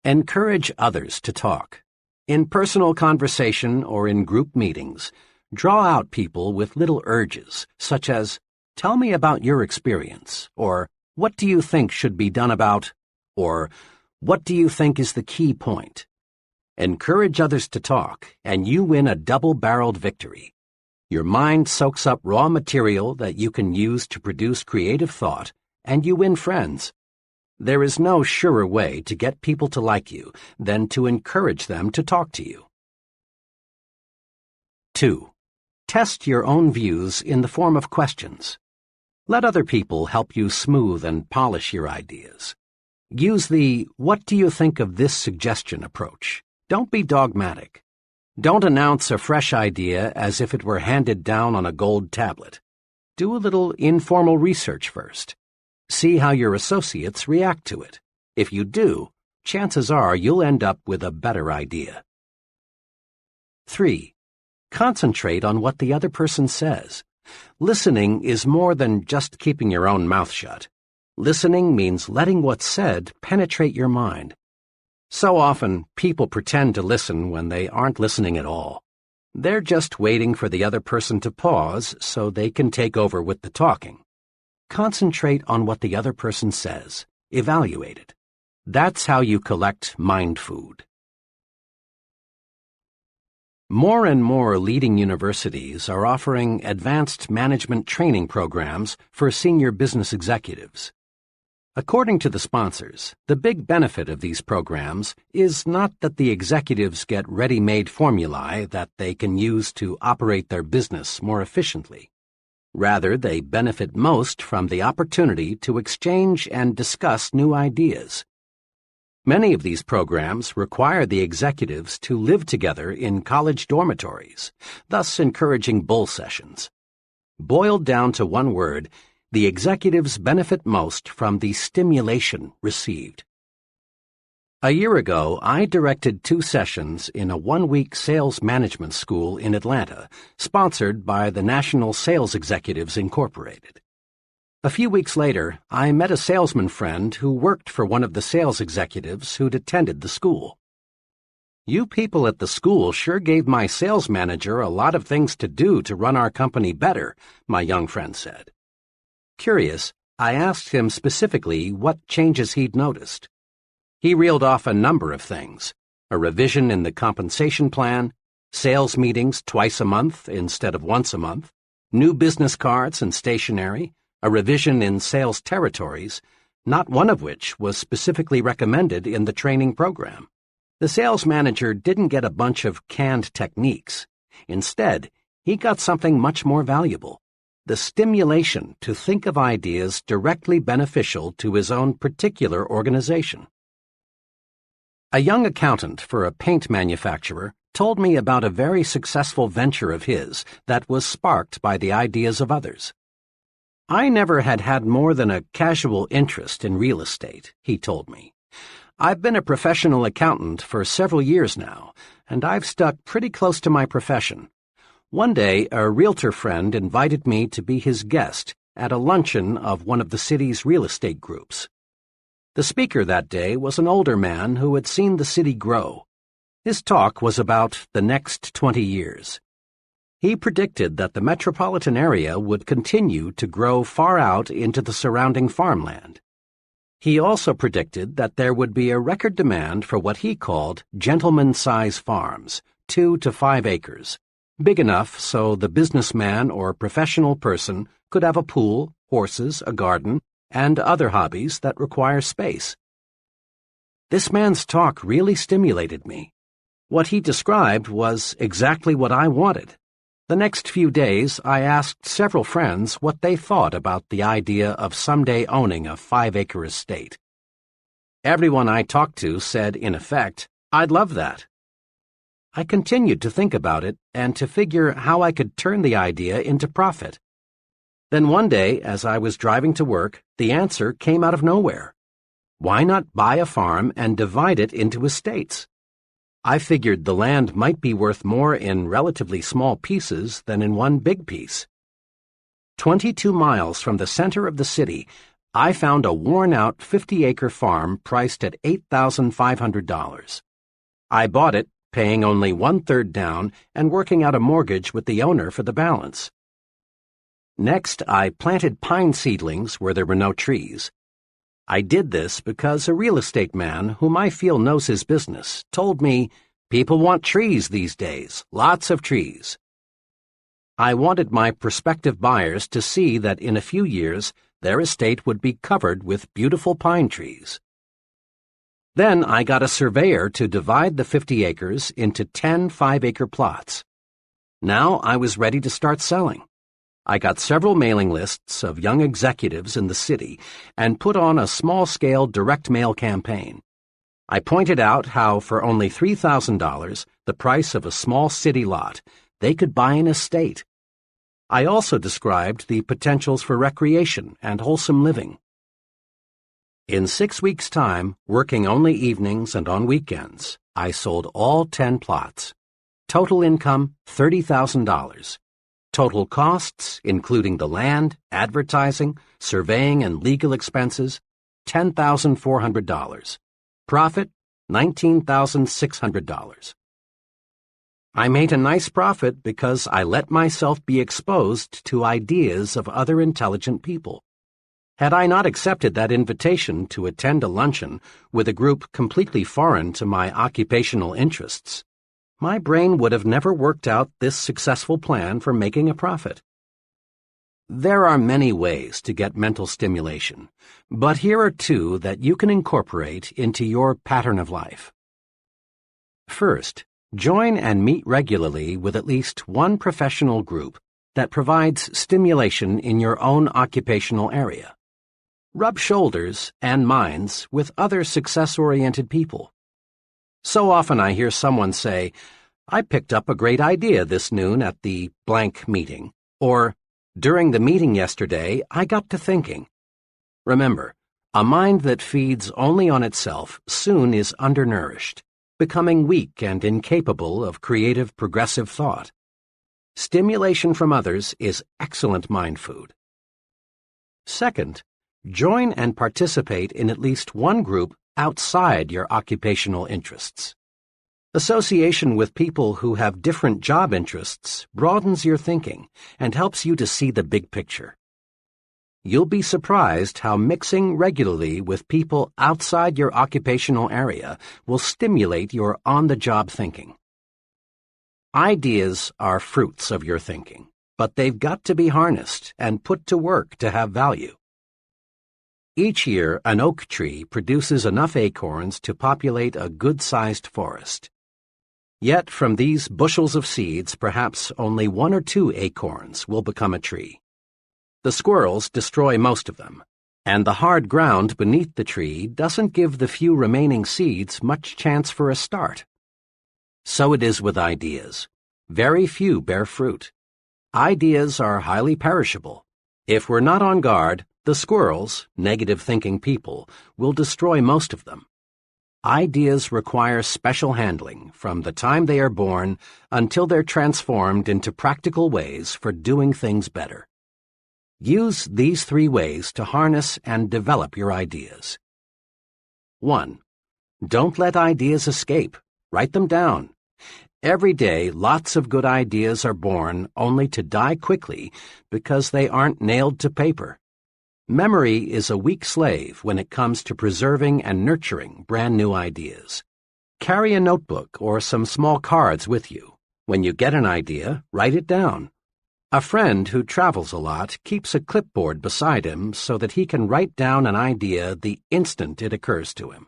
Speaker 2: Encourage others to talk. In personal conversation or in group meetings, draw out people with little urges, such as, "Tell me about your experience," or "What do you think should be done about," or "What do you think is the key point?" Encourage others to talk, and you win a double-barreled victory. Your mind soaks up raw material that you can use to produce creative thought, and you win friends. There is no surer way to get people to like you than to encourage them to talk to you. 2. Test your own views in the form of questions. Let other people help you smooth and polish your ideas. Use the "What do you think of this suggestion" approach. Don't be dogmatic. Don't announce a fresh idea as if it were handed down on a gold tablet. Do a little informal research first. See how your associates react to it. If you do, chances are you'll end up with a better idea. 3. Concentrate on what the other person says. Listening is more than just keeping your own mouth shut. Listening means letting what's said penetrate your mind. So often, people pretend to listen when they aren't listening at all. They're just waiting for the other person to pause so they can take over with the talking. Concentrate on what the other person says. Evaluate it. That's how you collect mind food. More and more leading universities are offering advanced management training programs for senior business executives. According to the sponsors, the big benefit of these programs is not that the executives get ready-made formulae that they can use to operate their business more efficiently. Rather, they benefit most from the opportunity to exchange and discuss new ideas. Many of these programs require the executives to live together in college dormitories, thus encouraging bull sessions. Boiled down to one word, the executives benefit most from the stimulation received. A year ago, I directed 2 sessions in a 1-week sales management school in Atlanta, sponsored by the National Sales Executives Incorporated. A few weeks later, I met a salesman friend who worked for one of the sales executives who'd attended the school. "You people at the school sure gave my sales manager a lot of things to do to run our company better," my young friend said. Curious, I asked him specifically what changes he'd noticed. He reeled off a number of things: a revision in the compensation plan, sales meetings twice a month instead of once a month, new business cards and stationery, a revision in sales territories, not one of which was specifically recommended in the training program. The sales manager didn't get a bunch of canned techniques. Instead, he got something much more valuable: the stimulation to think of ideas directly beneficial to his own particular organization. A young accountant for a paint manufacturer told me about a very successful venture of his that was sparked by the ideas of others. "I never had more than a casual interest in real estate," he told me. "I've been a professional accountant for several years now, and I've stuck pretty close to my profession. One day, a realtor friend invited me to be his guest at a luncheon of one of the city's real estate groups. The speaker that day was an older man who had seen the city grow. His talk was about the next 20 years. He predicted that the metropolitan area would continue to grow far out into the surrounding farmland. He also predicted that there would be a record demand for what he called gentleman-size farms, 2 to 5 acres, big enough so the businessman or professional person could have a pool, horses, a garden, and other hobbies that require space. This man's talk really stimulated me. What he described was exactly what I wanted. The next few days, I asked several friends what they thought about the idea of someday owning a 5-acre estate. Everyone I talked to said, in effect, "I'd love that." I continued to think about it and to figure how I could turn the idea into profit. Then one day, as I was driving to work, the answer came out of nowhere. Why not buy a farm and divide it into estates? I figured the land might be worth more in relatively small pieces than in one big piece. 22 miles from the center of the city, I found a worn-out 50-acre farm priced at $8,500. I bought it, paying only 1/3 down and working out a mortgage with the owner for the balance. Next, I planted pine seedlings where there were no trees. I did this because a real estate man whom I feel knows his business told me, "People want trees these days, lots of trees." I wanted my prospective buyers to see that in a few years their estate would be covered with beautiful pine trees. Then I got a surveyor to divide the 50 acres into 10 5-acre plots. Now I was ready to start selling. I got several mailing lists of young executives in the city and put on a small-scale direct mail campaign. I pointed out how for only $3,000, the price of a small city lot, they could buy an estate. I also described the potentials for recreation and wholesome living. In 6 weeks' time, working only evenings and on weekends, I sold all 10 plots. Total income, $30,000. Total costs, including the land, advertising, surveying, and legal expenses, $10,400. Profit, $19,600. I made a nice profit because I let myself be exposed to ideas of other intelligent people. Had I not accepted that invitation to attend a luncheon with a group completely foreign to my occupational interests, my brain would have never worked out this successful plan for making a profit. There are many ways to get mental stimulation, but here are two that you can incorporate into your pattern of life. First, join and meet regularly with at least one professional group that provides stimulation in your own occupational area. Rub shoulders and minds with other success-oriented people. So often I hear someone say, "I picked up a great idea this noon at the blank meeting," or, "During the meeting yesterday, I got to thinking." Remember, a mind that feeds only on itself soon is undernourished, becoming weak and incapable of creative, progressive thought. Stimulation from others is excellent mind food. Second, join and participate in at least one group outside your occupational interests. Association with people who have different job interests broadens your thinking and helps you to see the big picture. You'll be surprised how mixing regularly with people outside your occupational area will stimulate your on-the-job thinking. Ideas are fruits of your thinking, but they've got to be harnessed and put to work to have value. Each year, an oak tree produces enough acorns to populate a good-sized forest. Yet from these bushels of seeds, perhaps only 1 or 2 acorns will become a tree. The squirrels destroy most of them, and the hard ground beneath the tree doesn't give the few remaining seeds much chance for a start. So it is with ideas. Very few bear fruit. Ideas are highly perishable. If we're not on guard, the squirrels, negative-thinking people, will destroy most of them. Ideas require special handling from the time they are born until they're transformed into practical ways for doing things better. Use these 3 ways to harness and develop your ideas. 1. Don't let ideas escape. Write them down. Every day, lots of good ideas are born only to die quickly because they aren't nailed to paper. Memory is a weak slave when it comes to preserving and nurturing brand new ideas. Carry a notebook or some small cards with you. When you get an idea, write it down. A friend who travels a lot keeps a clipboard beside him so that he can write down an idea the instant it occurs to him.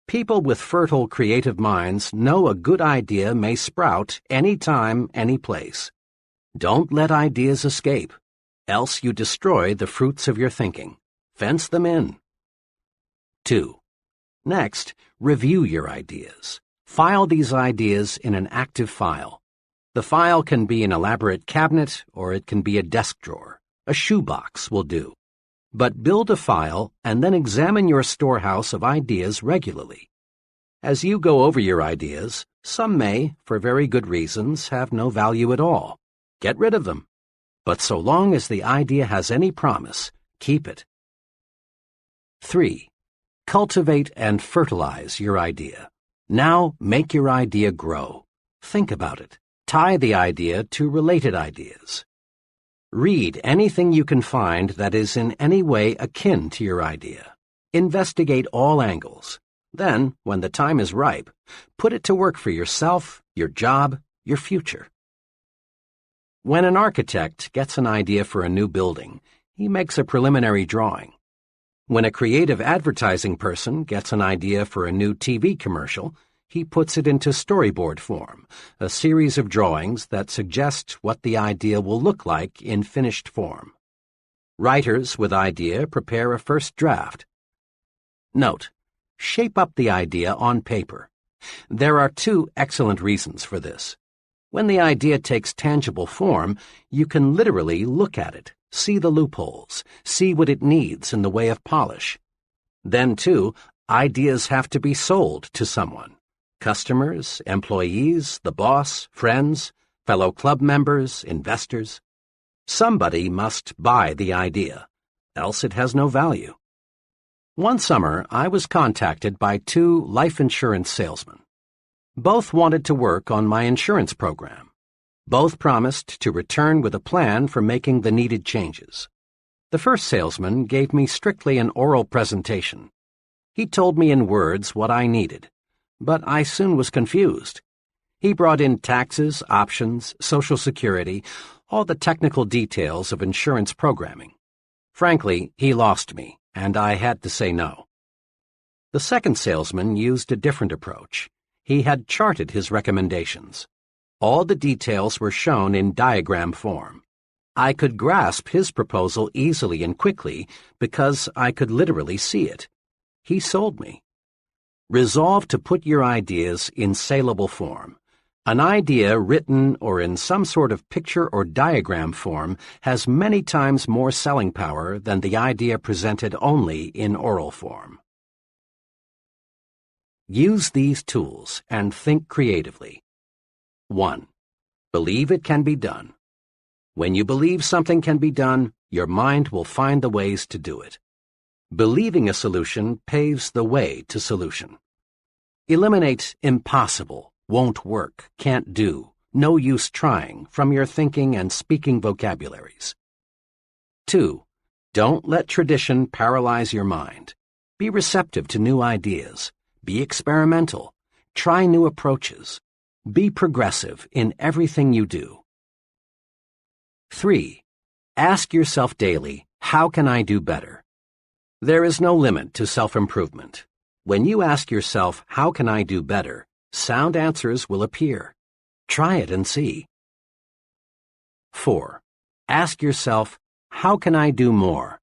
Speaker 2: People with fertile creative minds know a good idea may sprout any time, any place. Don't let ideas escape, else you destroy the fruits of your thinking. Fence them in. 2. Next, review your ideas. File these ideas in an active file. The file can be an elaborate cabinet or it can be a desk drawer. A shoebox will do. But build a file and then examine your storehouse of ideas regularly. As you go over your ideas, some may, for very good reasons, have no value at all. Get rid of them. But so long as the idea has any promise, keep it. 3. Cultivate and fertilize your idea. Now make your idea grow. Think about it. Tie the idea to related ideas. Read anything you can find that is in any way akin to your idea. Investigate all angles. Then, when the time is ripe, put it to work for yourself, your job, your future. When an architect gets an idea for a new building, he makes a preliminary drawing. When a creative advertising person gets an idea for a new TV commercial, he puts it into storyboard form, a series of drawings that suggest what the idea will look like in finished form. Writers with idea prepare a first draft. Note: shape up the idea on paper. There are 2 excellent reasons for this. When the idea takes tangible form, you can literally look at it, see the loopholes, see what it needs in the way of polish. Then, too, ideas have to be sold to someone. Customers, employees, the boss, friends, fellow club members, investors. Somebody must buy the idea, else it has no value. One summer, I was contacted by two life insurance salesmen. Both wanted to work on my insurance program. Both promised to return with a plan for making the needed changes. The first salesman gave me strictly an oral presentation. He told me in words what I needed, but I soon was confused. He brought in taxes, options, Social Security, all the technical details of insurance programming. Frankly, he lost me, and I had to say no. The second salesman used a different approach. He had charted his recommendations. All the details were shown in diagram form. I could grasp his proposal easily and quickly because I could literally see it. He sold me. Resolve to put your ideas in saleable form. An idea written or in some sort of picture or diagram form has many times more selling power than the idea presented only in oral form. Use these tools and think creatively. 1. Believe it can be done. When you believe something can be done, your mind will find the ways to do it. Believing a solution paves the way to solution. Eliminate impossible, won't work, can't do, no use trying from your thinking and speaking vocabularies. 2. Don't let tradition paralyze your mind. Be receptive to new ideas. Be experimental. Try new approaches. Be progressive in everything you do. 3. Ask yourself daily, how can I do better? There is no limit to self-improvement. When you ask yourself, how can I do better, sound answers will appear. Try it and see. 4. Ask yourself, how can I do more?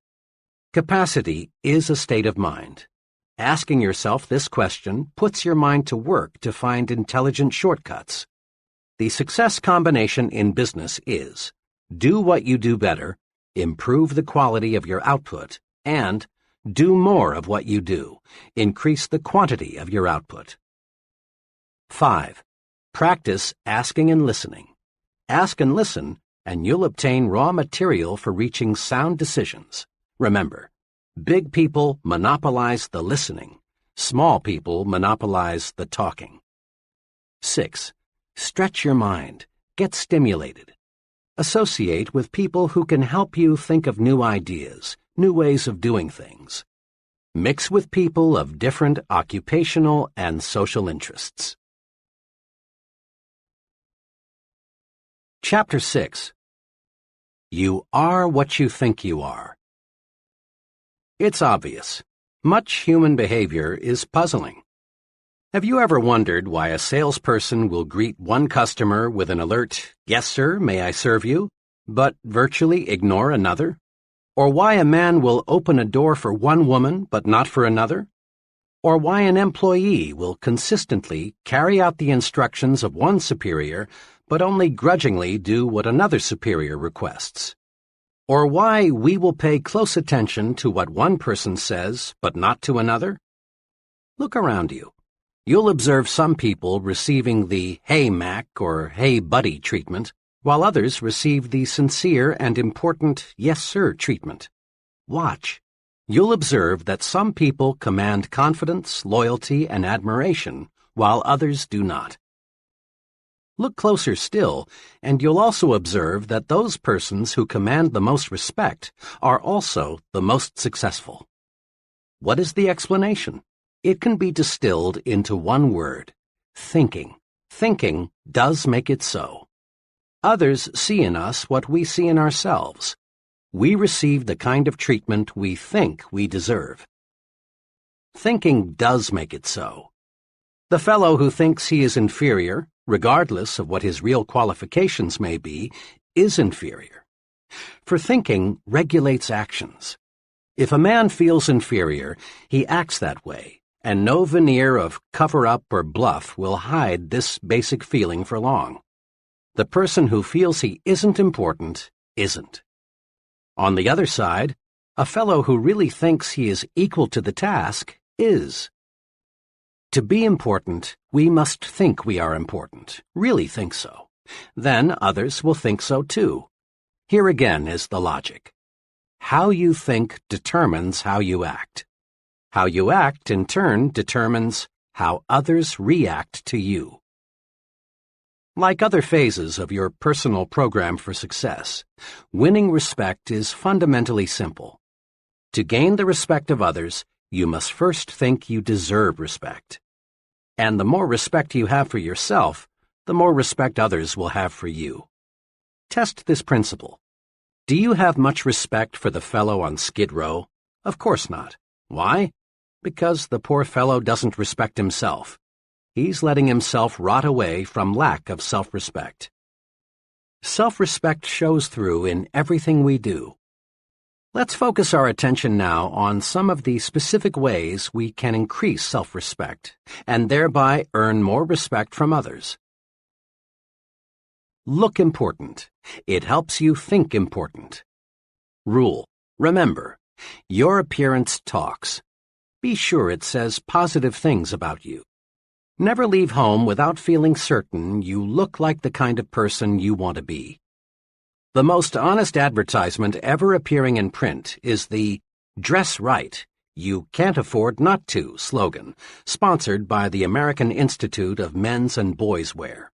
Speaker 2: Capacity is a state of mind. Asking yourself this question puts your mind to work to find intelligent shortcuts. The success combination in business is do what you do better, improve the quality of your output, and do more of what you do, increase the quantity of your output. 5. Practice asking and listening. Ask and listen, and you'll obtain raw material for reaching sound decisions. Remember, big people monopolize the listening. Small people monopolize the talking. 6. Stretch your mind. Get stimulated. Associate with people who can help you think of new ideas, new ways of doing things. Mix with people of different occupational and social interests. Chapter 6. You are what you think you are. It's obvious. Much human behavior is puzzling. Have you ever wondered why a salesperson will greet one customer with an alert, "Yes, sir, may I serve you?" but virtually ignore another? Or why a man will open a door for one woman but not for another? Or why an employee will consistently carry out the instructions of one superior but only grudgingly do what another superior requests? Or why we will pay close attention to what one person says but not to another? Look around you. You'll observe some people receiving the "Hey, Mac" or "Hey, buddy" treatment, while others receive the sincere and important "Yes, sir" treatment. Watch. You'll observe that some people command confidence, loyalty, and admiration, while others do not. Look closer still, and you'll also observe that those persons who command the most respect are also the most successful. What is the explanation? It can be distilled into one word: thinking. Thinking does make it so. Others see in us what we see in ourselves. We receive the kind of treatment we think we deserve. Thinking does make it so. The fellow who thinks he is inferior, regardless of what his real qualifications may be, is inferior. For thinking regulates actions. If a man feels inferior, he acts that way, and no veneer of cover-up or bluff will hide this basic feeling for long. The person who feels he isn't important isn't. On the other side, a fellow who really thinks he is equal to the task is. To be important, we must think we are important, really think so. Then others will think so too. Here again is the logic. How you think determines how you act. How you act, in turn, determines how others react to you. Like other phases of your personal program for success, winning respect is fundamentally simple. To gain the respect of others, you must first think you deserve respect. And the more respect you have for yourself, the more respect others will have for you. Test this principle. Do you have much respect for the fellow on Skid Row? Of course not. Why? Because the poor fellow doesn't respect himself. He's letting himself rot away from lack of self-respect. Self-respect shows through in everything we do. Let's focus our attention now on some of the specific ways we can increase self-respect and thereby earn more respect from others. Look important. It helps you think important. Rule. Remember, your appearance talks. Be sure it says positive things about you. Never leave home without feeling certain you look like the kind of person you want to be. The most honest advertisement ever appearing in print is the "Dress Right, You Can't Afford Not To" slogan, sponsored by the American Institute of Men's and Boys' Wear.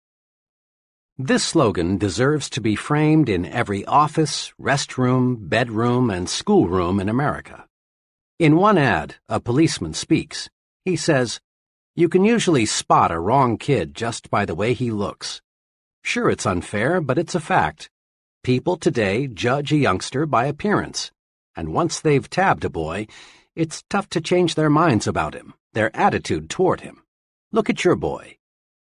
Speaker 2: This slogan deserves to be framed in every office, restroom, bedroom, and schoolroom in America. In one ad, a policeman speaks. He says, "You can usually spot a wrong kid just by the way he looks. Sure, it's unfair, but it's a fact. People today judge a youngster by appearance, and once they've tabbed a boy, it's tough to change their minds about him, their attitude toward him. Look at your boy.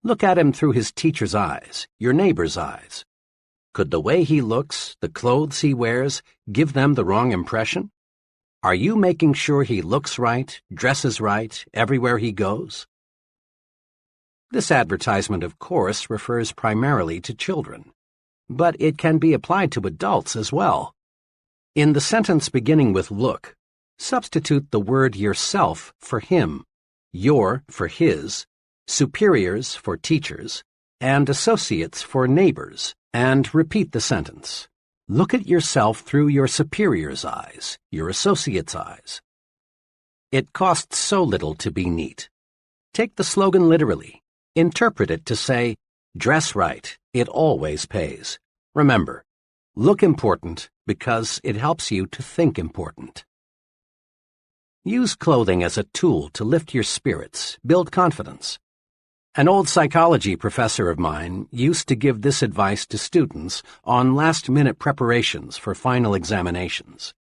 Speaker 2: Look at him through his teacher's eyes, your neighbor's eyes. Could the way he looks, the clothes he wears, give them the wrong impression? Are you making sure he looks right, dresses right, everywhere he goes?" This advertisement, of course, refers primarily to children, but it can be applied to adults as well. In the sentence beginning with "look," substitute the word yourself for him, your for his, superiors for teachers, and associates for neighbors, and repeat the sentence. Look at yourself through your superior's eyes, your associate's eyes. It costs so little to be neat. Take the slogan literally. Interpret it to say, "Dress right, it always pays." Remember, look important because it helps you to think important. Use clothing as a tool to lift your spirits, build confidence. An old psychology professor of mine used to give this advice to students on last-minute preparations for final examinations.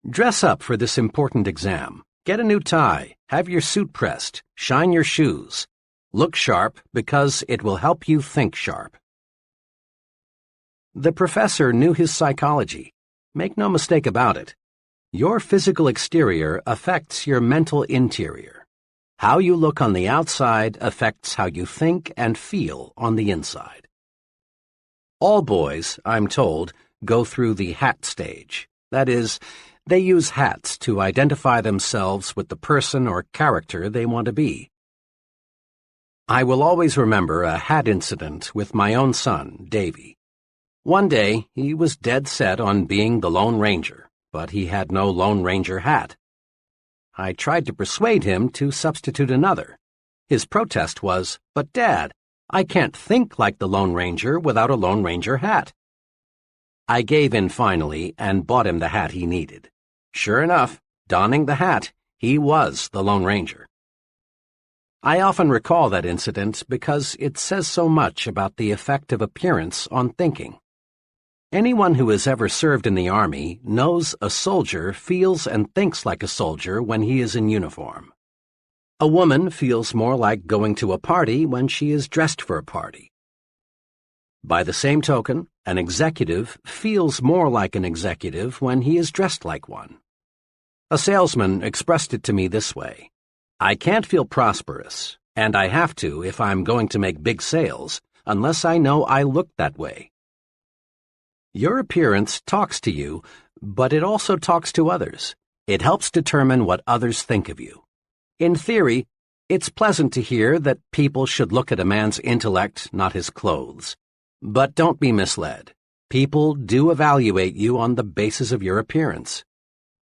Speaker 2: Dress up for this important exam. Get a new tie, have your suit pressed, shine your shoes. Look sharp because it will help you think sharp. The professor knew his psychology. Make no mistake about it. Your physical exterior affects your mental interior. How you look on the outside affects how you think and feel on the inside. All boys, I'm told, go through the hat stage. That is, they use hats to identify themselves with the person or character they want to be. I will always remember a hat incident with my own son, Davy. One day, he was dead set on being the Lone Ranger, but he had no Lone Ranger hat. I tried to persuade him to substitute another. His protest was, "But Dad, I can't think like the Lone Ranger without a Lone Ranger hat." I gave in finally and bought him the hat he needed. Sure enough, donning the hat, he was the Lone Ranger. I often recall that incident because it says so much about the effect of appearance on thinking. Anyone who has ever served in the Army knows a soldier feels and thinks like a soldier when he is in uniform. A woman feels more like going to a party when she is dressed for a party. By the same token, an executive feels more like an executive when he is dressed like one. A salesman expressed it to me this way: "I can't feel prosperous, and I have to if I'm going to make big sales, unless I know I look that way." Your appearance talks to you, but it also talks to others. It helps determine what others think of you. In theory, it's pleasant to hear that people should look at a man's intellect, not his clothes. But don't be misled. People do evaluate you on the basis of your appearance.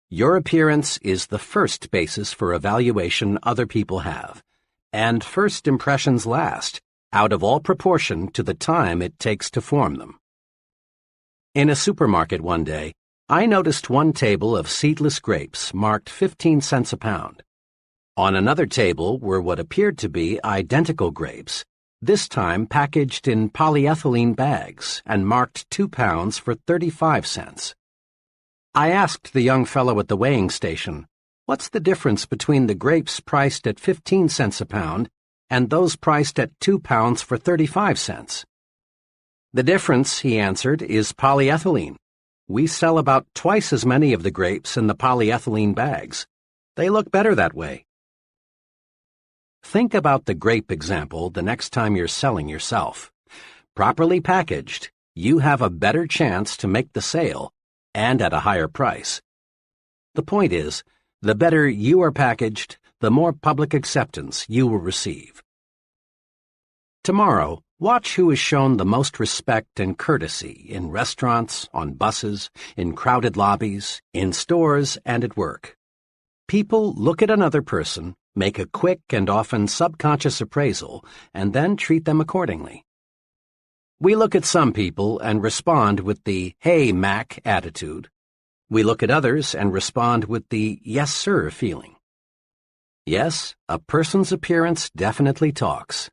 Speaker 2: Your appearance is the first basis for evaluation other people have, and first impressions last, out of all proportion to the time it takes to form them. In a supermarket one day, I noticed one table of seedless grapes marked 15 cents a pound. On another table were what appeared to be identical grapes, this time packaged in polyethylene bags and marked 2 pounds for 35 cents. I asked the young fellow at the weighing station, "What's the difference between the grapes priced at 15 cents a pound and those priced at 2 pounds for 35 cents? "The difference," he answered, "is polyethylene. We sell about twice as many of the grapes in the polyethylene bags. They look better that way." Think about the grape example the next time you're selling yourself. Properly packaged, you have a better chance to make the sale, and at a higher price. The point is, the better you are packaged, the more public acceptance you will receive. Tomorrow, watch who is shown the most respect and courtesy in restaurants, on buses, in crowded lobbies, in stores, and at work. People look at another person, make a quick and often subconscious appraisal, and then treat them accordingly. We look at some people and respond with the "Hey, Mac" attitude. We look at others and respond with the "Yes, sir" feeling. Yes, a person's appearance definitely talks.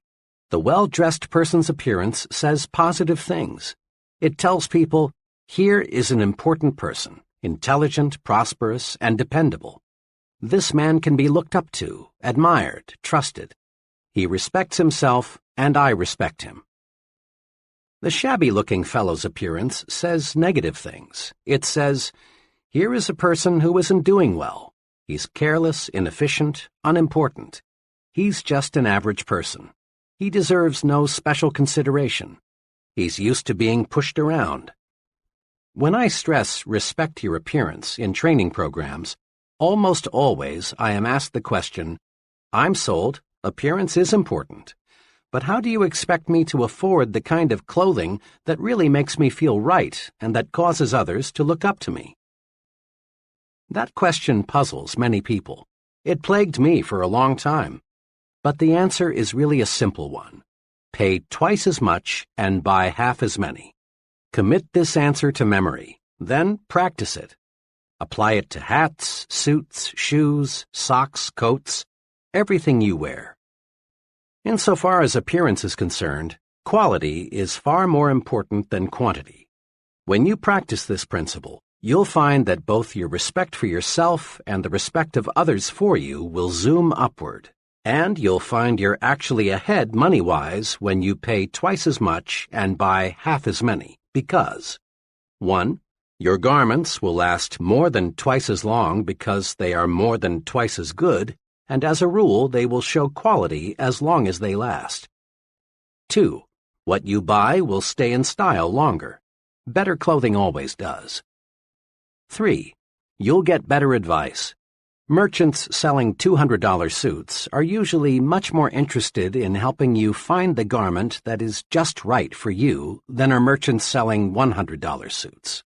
Speaker 2: The well-dressed person's appearance says positive things. It tells people, here is an important person, intelligent, prosperous, and dependable. This man can be looked up to, admired, trusted. He respects himself, and I respect him. The shabby-looking fellow's appearance says negative things. It says, here is a person who isn't doing well. He's careless, inefficient, unimportant. He's just an average person. He deserves no special consideration. He's used to being pushed around. When I stress respect your appearance in training programs, almost always I am asked the question, I'm sold, appearance is important, but how do you expect me to afford the kind of clothing that really makes me feel right and that causes others to look up to me? That question puzzles many people. It plagued me for a long time. But the answer is really a simple one. Pay twice as much and buy half as many. Commit this answer to memory, then practice it. Apply it to hats, suits, shoes, socks, coats, everything you wear. Insofar as appearance is concerned, quality is far more important than quantity. When you practice this principle, you'll find that both your respect for yourself and the respect of others for you will zoom upward. And you'll find you're actually ahead money-wise when you pay twice as much and buy half as many, because 1. Your garments will last more than twice as long because they are more than twice as good, and as a rule they will show quality as long as they last. 2. What you buy will stay in style longer. Better clothing always does. 3. You'll get better advice. Merchants selling $200 suits are usually much more interested in helping you find the garment that is just right for you than are merchants selling $100 suits.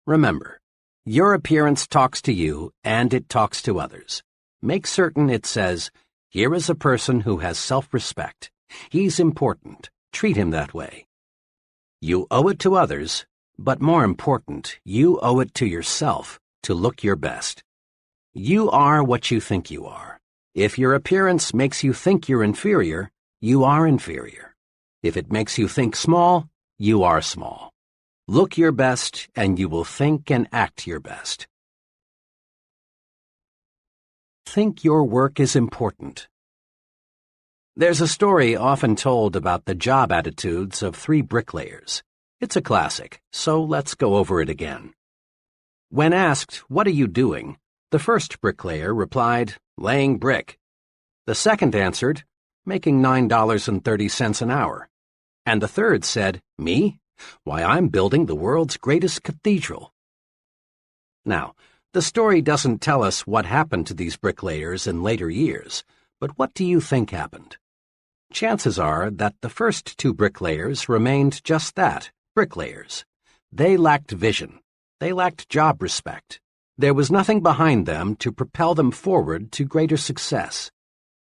Speaker 2: Remember, your appearance talks to you and it talks to others. Make certain it says, here is a person who has self-respect. He's important. Treat him that way. You owe it to others, but more important, you owe it to yourself to look your best. You are what you think you are. If your appearance makes you think you're inferior, you are inferior. If it makes you think small, you are small. Look your best, and you will think and act your best. Think your work is important. There's a story often told about the job attitudes of 3 bricklayers. It's a classic, so let's go over it again. When asked, what are you doing? The first bricklayer replied, laying brick. The second answered, making $9.30 an hour. And the third said, me? Why, I'm building the world's greatest cathedral. Now, the story doesn't tell us what happened to these bricklayers in later years, but what do you think happened? chances are that the first two bricklayers remained just that, bricklayers. They lacked vision. They lacked job respect. There was nothing behind them to propel them forward to greater success.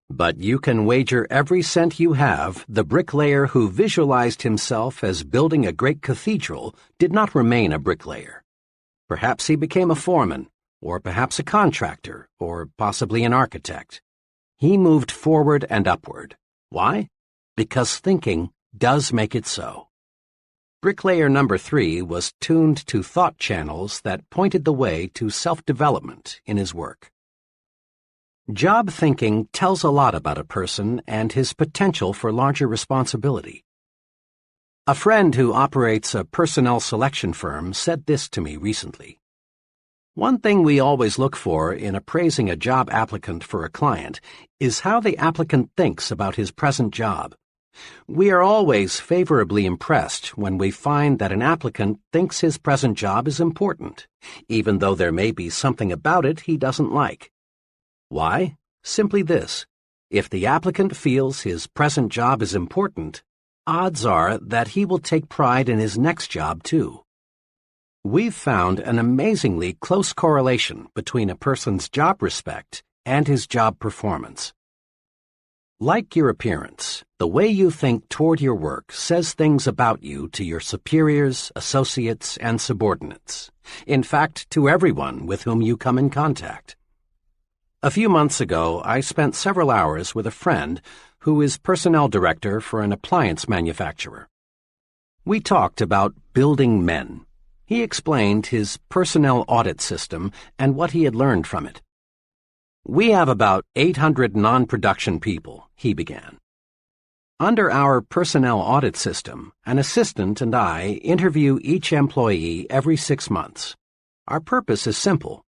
Speaker 2: But you can wager every cent you have the bricklayer who visualized himself as building a great cathedral did not remain a bricklayer. Perhaps he became a foreman, or perhaps a contractor, or possibly an architect. He moved forward and upward. Why? Because thinking does make it so. Bricklayer number 3 was tuned to thought channels that pointed the way to self-development in his work. Job thinking tells a lot about a person and his potential for larger responsibility. A friend who operates a personnel selection firm said this to me recently. One thing we always look for in appraising a job applicant for a client is how the applicant thinks about his present job. We are always favorably impressed when we find that an applicant thinks his present job is important, even though there may be something about it he doesn't like. Why? Simply this. If the applicant feels his present job is important, odds are that he will take pride in his next job too. We've found an amazingly close correlation between a person's job respect and his job performance. Like your appearance, the way you think toward your work says things about you to your superiors, associates, and subordinates. In fact, to everyone with whom you come in contact. A few months ago, I spent several hours with a friend who is personnel director for an appliance manufacturer. We talked about building men. He explained his personnel audit system and what he had learned from it. We have about 800 non-production people, he began. Under our personnel audit system, an assistant and I interview each employee every 6 months. Our purpose is simple.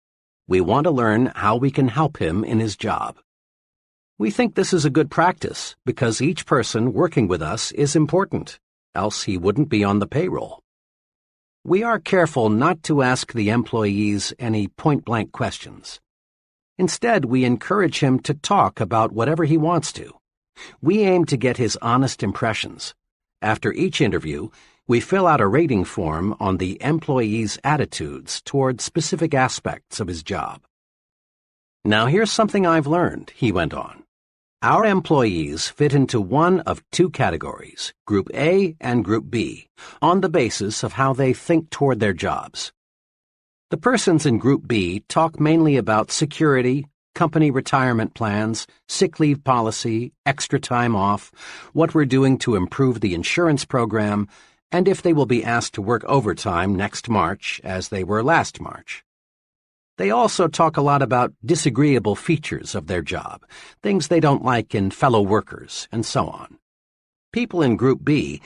Speaker 2: We want to learn how we can help him in his job. We think this is a good practice because each person working with us is important, else he wouldn't be on the payroll. We are careful not to ask the employees any point-blank questions. Instead, we encourage him to talk about whatever he wants to. We aim to get his honest impressions. After each interview, we fill out a rating form on the employee's attitudes toward specific aspects of his job. Now here's something I've learned, he went on. Our employees fit into one of 2 categories, Group A and Group B, on the basis of how they think toward their jobs. The persons in Group B talk mainly about security, company retirement plans, sick leave policy, extra time off, what we're doing to improve the insurance program, and if they will be asked to work overtime next March as they were last March. They also talk a lot about disagreeable features of their job, things they don't like in fellow workers, and so on. People in Group B,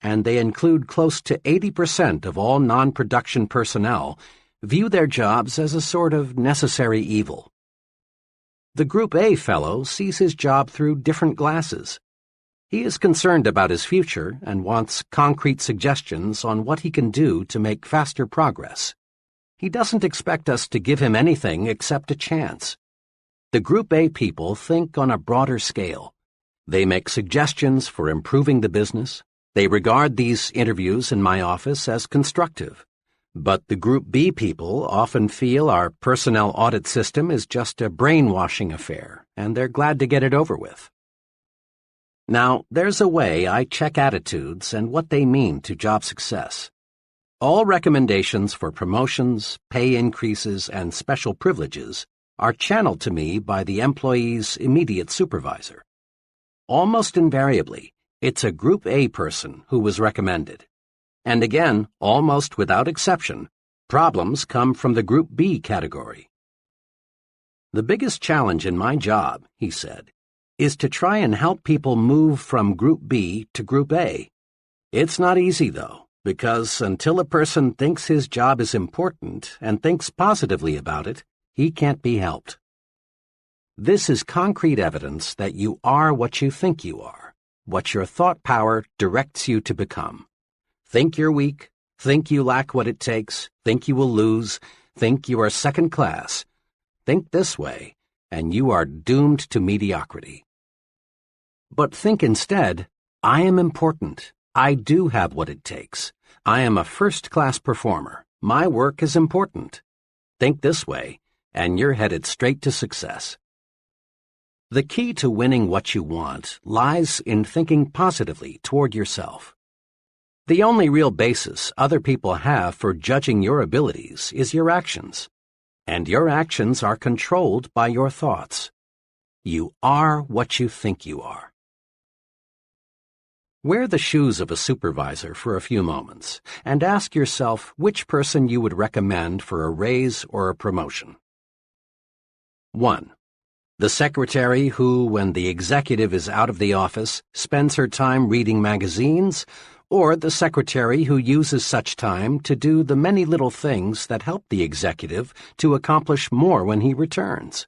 Speaker 2: and they include close to 80% of all non-production personnel, view their jobs as a sort of necessary evil. The Group A fellow sees his job through different glasses. He is concerned about his future and wants concrete suggestions on what he can do to make faster progress. He doesn't expect us to give him anything except a chance. The Group A people think on a broader scale. They make suggestions for improving the business. They regard these interviews in my office as constructive. But the Group B people often feel our personnel audit system is just a brainwashing affair, and they're glad to get it over with. Now, there's a way I check attitudes and what they mean to job success. All recommendations for promotions, pay increases, and special privileges are channeled to me by the employee's immediate supervisor. Almost invariably, it's a Group A person who was recommended. And again, almost without exception, problems come from the Group B category. The biggest challenge in my job, he said, is to try and help people move from Group B to Group A. It's not easy, though, because until a person thinks his job is important and thinks positively about it, he can't be helped. This is concrete evidence that you are what you think you are, what your thought power directs you to become. Think you're weak, think you lack what it takes, think you will lose, think you are second class. Think this way, and you are doomed to mediocrity. But think instead, I am important. I do have what it takes. I am a first-class performer. My work is important. Think this way, and you're headed straight to success. The key to winning what you want lies in thinking positively toward yourself. The only real basis other people have for judging your abilities is your actions, and your actions are controlled by your thoughts. You are what you think you are. Wear the shoes of a supervisor for a few moments and ask yourself which person you would recommend for a raise or a promotion. 1. The secretary who, when the executive is out of the office, spends her time reading magazines, or the secretary who uses such time to do the many little things that help the executive to accomplish more when he returns.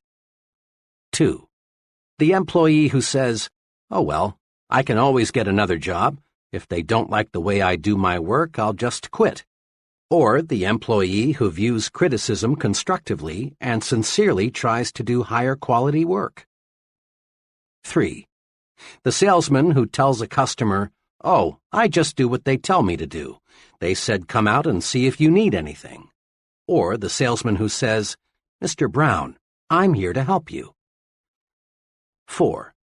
Speaker 2: 2. The employee who says, "Oh well, I can always get another job. If they don't like the way I do my work, I'll just quit." Or the employee who views criticism constructively and sincerely tries to do higher quality work. 3. The salesman who tells a customer, "Oh, I just do what they tell me to do. They said come out and see if you need anything." Or the salesman who says, "Mr. Brown, I'm here to help you." 4.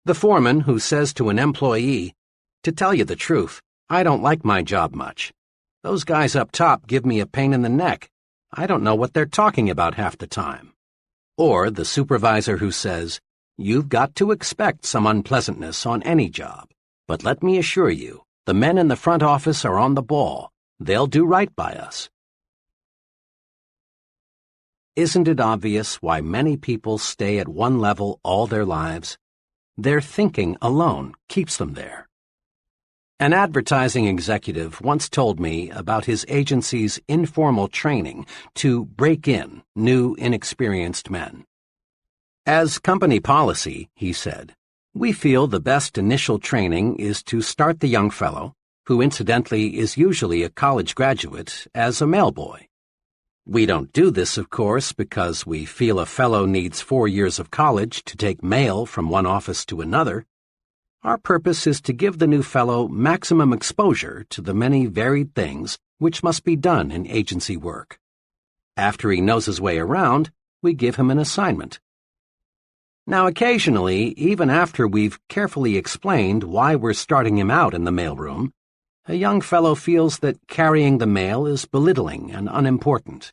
Speaker 2: The foreman who says to an employee, "To tell you the truth, I don't like my job much. Those guys up top give me a pain in the neck. I don't know what they're talking about half the time." Or the supervisor who says, "You've got to expect some unpleasantness on any job, but let me assure you, the men in the front office are on the ball. They'll do right by us." Isn't it obvious why many people stay at one level all their lives? Their thinking alone keeps them there. An advertising executive once told me about his agency's informal training to break in new, inexperienced men. "As company policy," he said, "we feel the best initial training is to start the young fellow, who incidentally is usually a college graduate, as a mailboy. We don't do this, of course, because we feel a fellow needs 4 years of college to take mail from one office to another. Our purpose is to give the new fellow maximum exposure to the many varied things which must be done in agency work. After he knows his way around, we give him an assignment. Now occasionally, even after we've carefully explained why we're starting him out in the mailroom, a young fellow feels that carrying the mail is belittling and unimportant.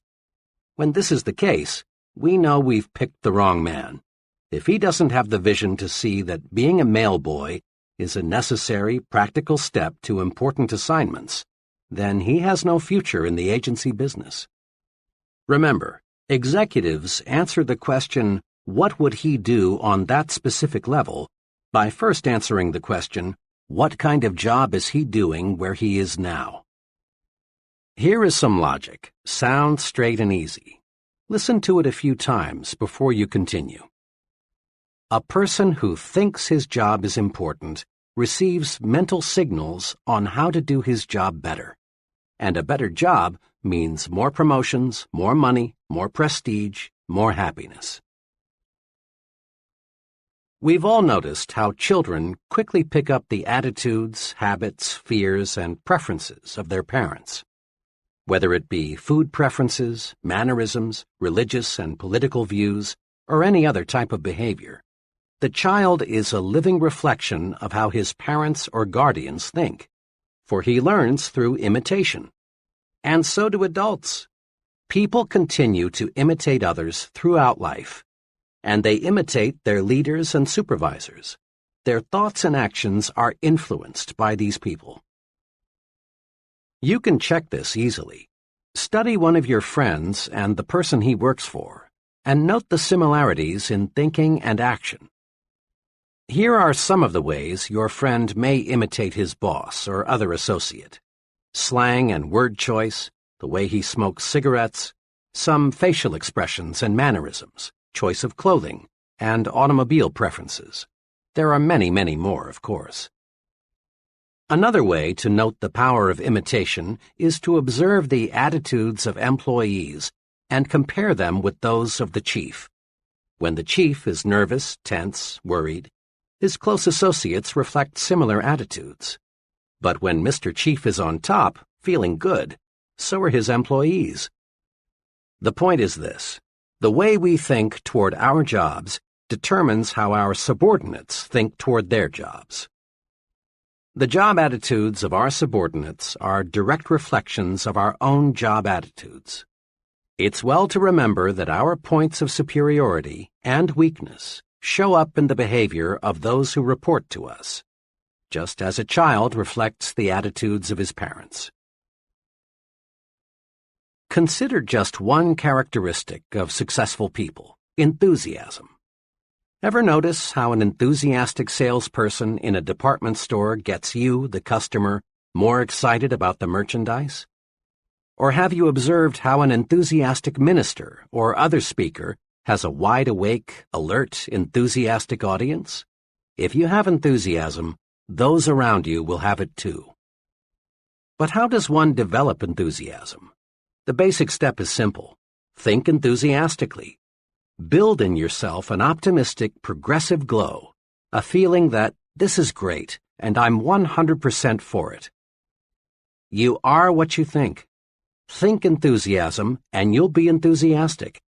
Speaker 2: When this is the case, we know we've picked the wrong man. If he doesn't have the vision to see that being a mailboy is a necessary, practical step to important assignments, then he has no future in the agency business. Remember, executives answer the question, "What would he do on that specific level?" by first answering the question, "What kind of job is he doing where he is now?" Here is some logic, sound, straight, and easy. Listen to it a few times before you continue. A person who thinks his job is important receives mental signals on how to do his job better. And a better job means more promotions, more money, more prestige, more happiness. We've all noticed how children quickly pick up the attitudes, habits, fears, and preferences of their parents. Whether it be food preferences, mannerisms, religious and political views, or any other type of behavior, the child is a living reflection of how his parents or guardians think, for he learns through imitation. And so do adults. People continue to imitate others throughout life, and they imitate their leaders and supervisors. Their thoughts and actions are influenced by these people. You can check this easily. Study one of your friends and the person he works for, and note the similarities in thinking and action. Here are some of the ways your friend may imitate his boss or other associate: slang and word choice, the way he smokes cigarettes, some facial expressions and mannerisms, choice of clothing, and automobile preferences. There are many, many more, of course. Another way to note the power of imitation is to observe the attitudes of employees and compare them with those of the chief. When the chief is nervous, tense, worried, His close associates reflect similar attitudes. But when Mr. Chief is on top, feeling good, so are his employees. The point is this: the way we think toward our jobs determines how our subordinates think toward their jobs. The job attitudes of our subordinates are direct reflections of our own job attitudes. It's well to remember that our points of superiority and weakness show up in the behavior of those who report to us, just as a child reflects the attitudes of his parents. Consider just one characteristic of successful people: enthusiasm. Ever notice how an enthusiastic salesperson in a department store gets you, the customer, more excited about the merchandise? Or have you observed how an enthusiastic minister or other speaker has a wide-awake, alert, enthusiastic audience? If you have enthusiasm, those around you will have it too. But how does one develop enthusiasm? The basic step is simple. Think enthusiastically. Build in yourself an optimistic, progressive glow, a feeling that this is great and I'm 100% for it. You are what you think. Think enthusiasm and you'll be enthusiastic.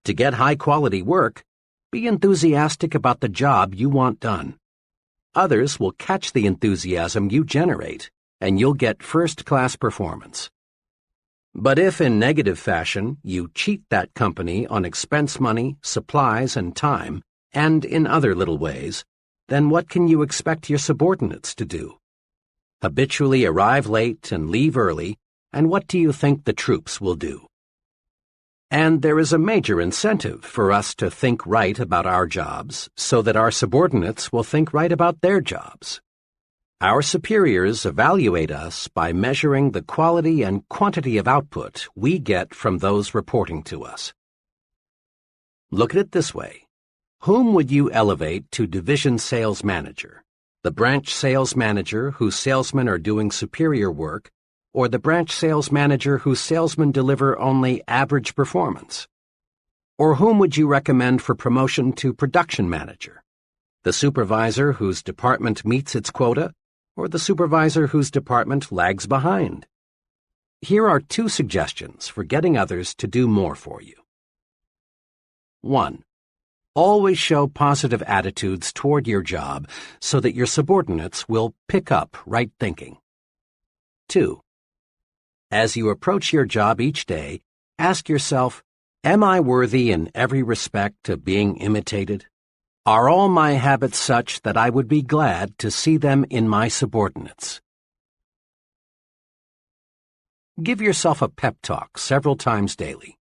Speaker 2: To get high-quality work, be enthusiastic about the job you want done. Others will catch the enthusiasm you generate, and you'll get first-class performance. But if in negative fashion you cheat that company on expense money, supplies, and time, and in other little ways, then what can you expect your subordinates to do? Habitually arrive late and leave early, and what do you think the troops will do? And there is a major incentive for us to think right about our jobs so that our subordinates will think right about their jobs. Our superiors evaluate us by measuring the quality and quantity of output we get from those reporting to us. Look at it this way. Whom would you elevate to division sales manager? The branch sales manager whose salesmen are doing superior work, or the branch sales manager whose salesmen deliver only average performance? Or whom would you recommend for promotion to production manager? The supervisor whose department meets its quota, or the supervisor whose department lags behind? Here are 2 suggestions for getting others to do more for you. 1. Always show positive attitudes toward your job so that your subordinates will pick up right thinking. 2. As you approach your job each day, ask yourself, am I worthy in every respect of being imitated? Are all my habits such that I would be glad to see them in my subordinates? Give yourself a pep talk several times daily.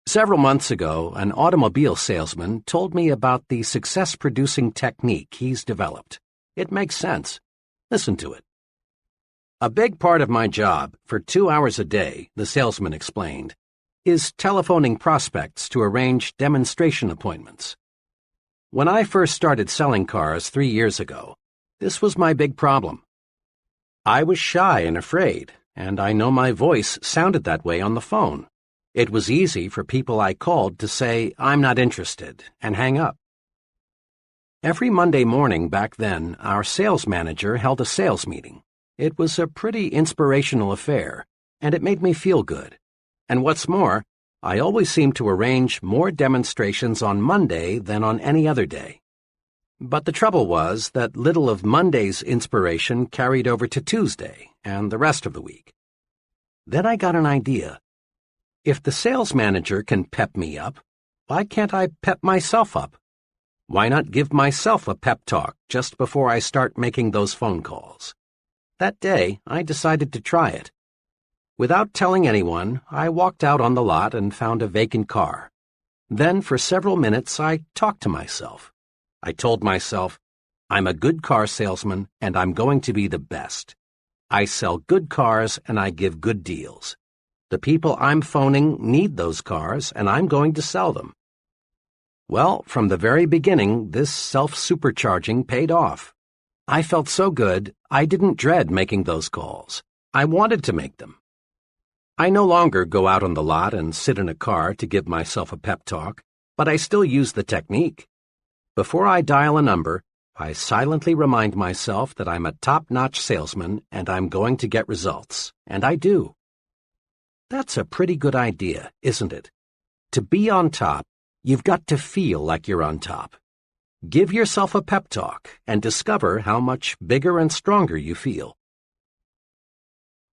Speaker 2: Several months ago, an automobile salesman told me about the success-producing technique he's developed. It makes sense. Listen to it. A big part of my job, for 2 hours a day, the salesman explained, is telephoning prospects to arrange demonstration appointments. When I first started selling cars 3 years ago, this was my big problem. I was shy and afraid, and I know my voice sounded that way on the phone. It was easy for people I called to say, "I'm not interested," and hang up. Every Monday morning back then, our sales manager held a sales meeting. It was a pretty inspirational affair, and it made me feel good. And what's more, I always seemed to arrange more demonstrations on Monday than on any other day. But the trouble was that little of Monday's inspiration carried over to Tuesday and the rest of the week. Then I got an idea. If the sales manager can pep me up, why can't I pep myself up? Why not give myself a pep talk just before I start making those phone calls? That day, I decided to try it. Without telling anyone, I walked out on the lot and found a vacant car. Then, for several minutes, I talked to myself. I told myself, I'm a good car salesman, and I'm going to be the best. I sell good cars, and I give good deals. The people I'm phoning need those cars, and I'm going to sell them. Well, from the very beginning, this self-supercharging paid off. I felt so good, I didn't dread making those calls. I wanted to make them. I no longer go out on the lot and sit in a car to give myself a pep talk, but I still use the technique. Before I dial a number, I silently remind myself that I'm a top-notch salesman and I'm going to get results, and I do. That's a pretty good idea, isn't it? To be on top, you've got to feel like you're on top. Give yourself a pep talk and discover how much bigger and stronger you feel.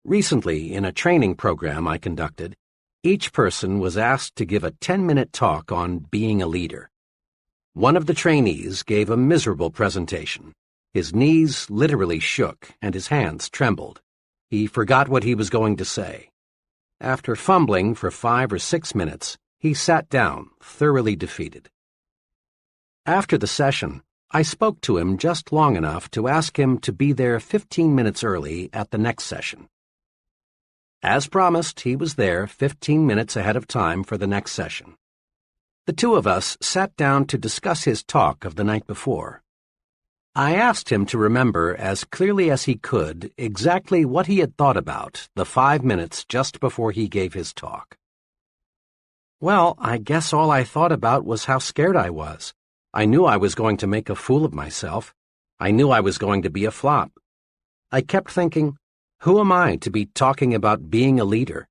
Speaker 2: Recently, in a training program I conducted, each person was asked to give a 10-minute talk on being a leader. One of the trainees gave a miserable presentation. His knees literally shook and his hands trembled. He forgot what he was going to say. After fumbling for 5 or 6 minutes, he sat down, thoroughly defeated. After the session, I spoke to him just long enough to ask him to be there 15 minutes early at the next session. As promised, he was there 15 minutes ahead of time for the next session. The two of us sat down to discuss his talk of the night before. I asked him to remember as clearly as he could exactly what he had thought about the 5 minutes just before he gave his talk. Well, I guess all I thought about was how scared I was. I knew I was going to make a fool of myself. I knew I was going to be a flop. I kept thinking, who am I to be talking about being a leader?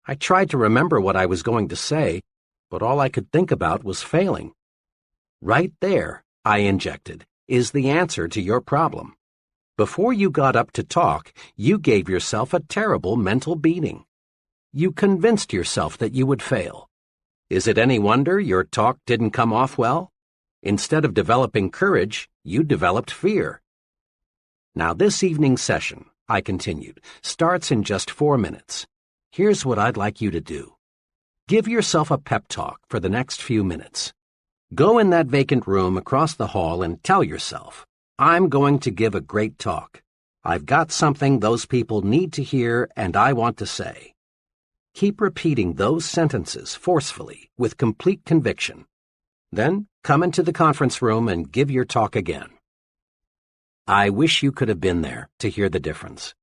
Speaker 2: I tried to remember what I was going to say, but all I could think about was failing. Right there, I injected, is the answer to your problem. Before you got up to talk, you gave yourself a terrible mental beating. You convinced yourself that you would fail. Is it any wonder your talk didn't come off well? Instead of developing courage, you developed fear. Now this evening's session, I continued, starts in just 4 minutes. Here's what I'd like you to do. Give yourself a pep talk for the next few minutes. Go in that vacant room across the hall and tell yourself, I'm going to give a great talk. I've got something those people need to hear and I want to say. Keep repeating those sentences forcefully, with complete conviction. Then come into the conference room and give your talk again. I wish you could have been there to hear the difference.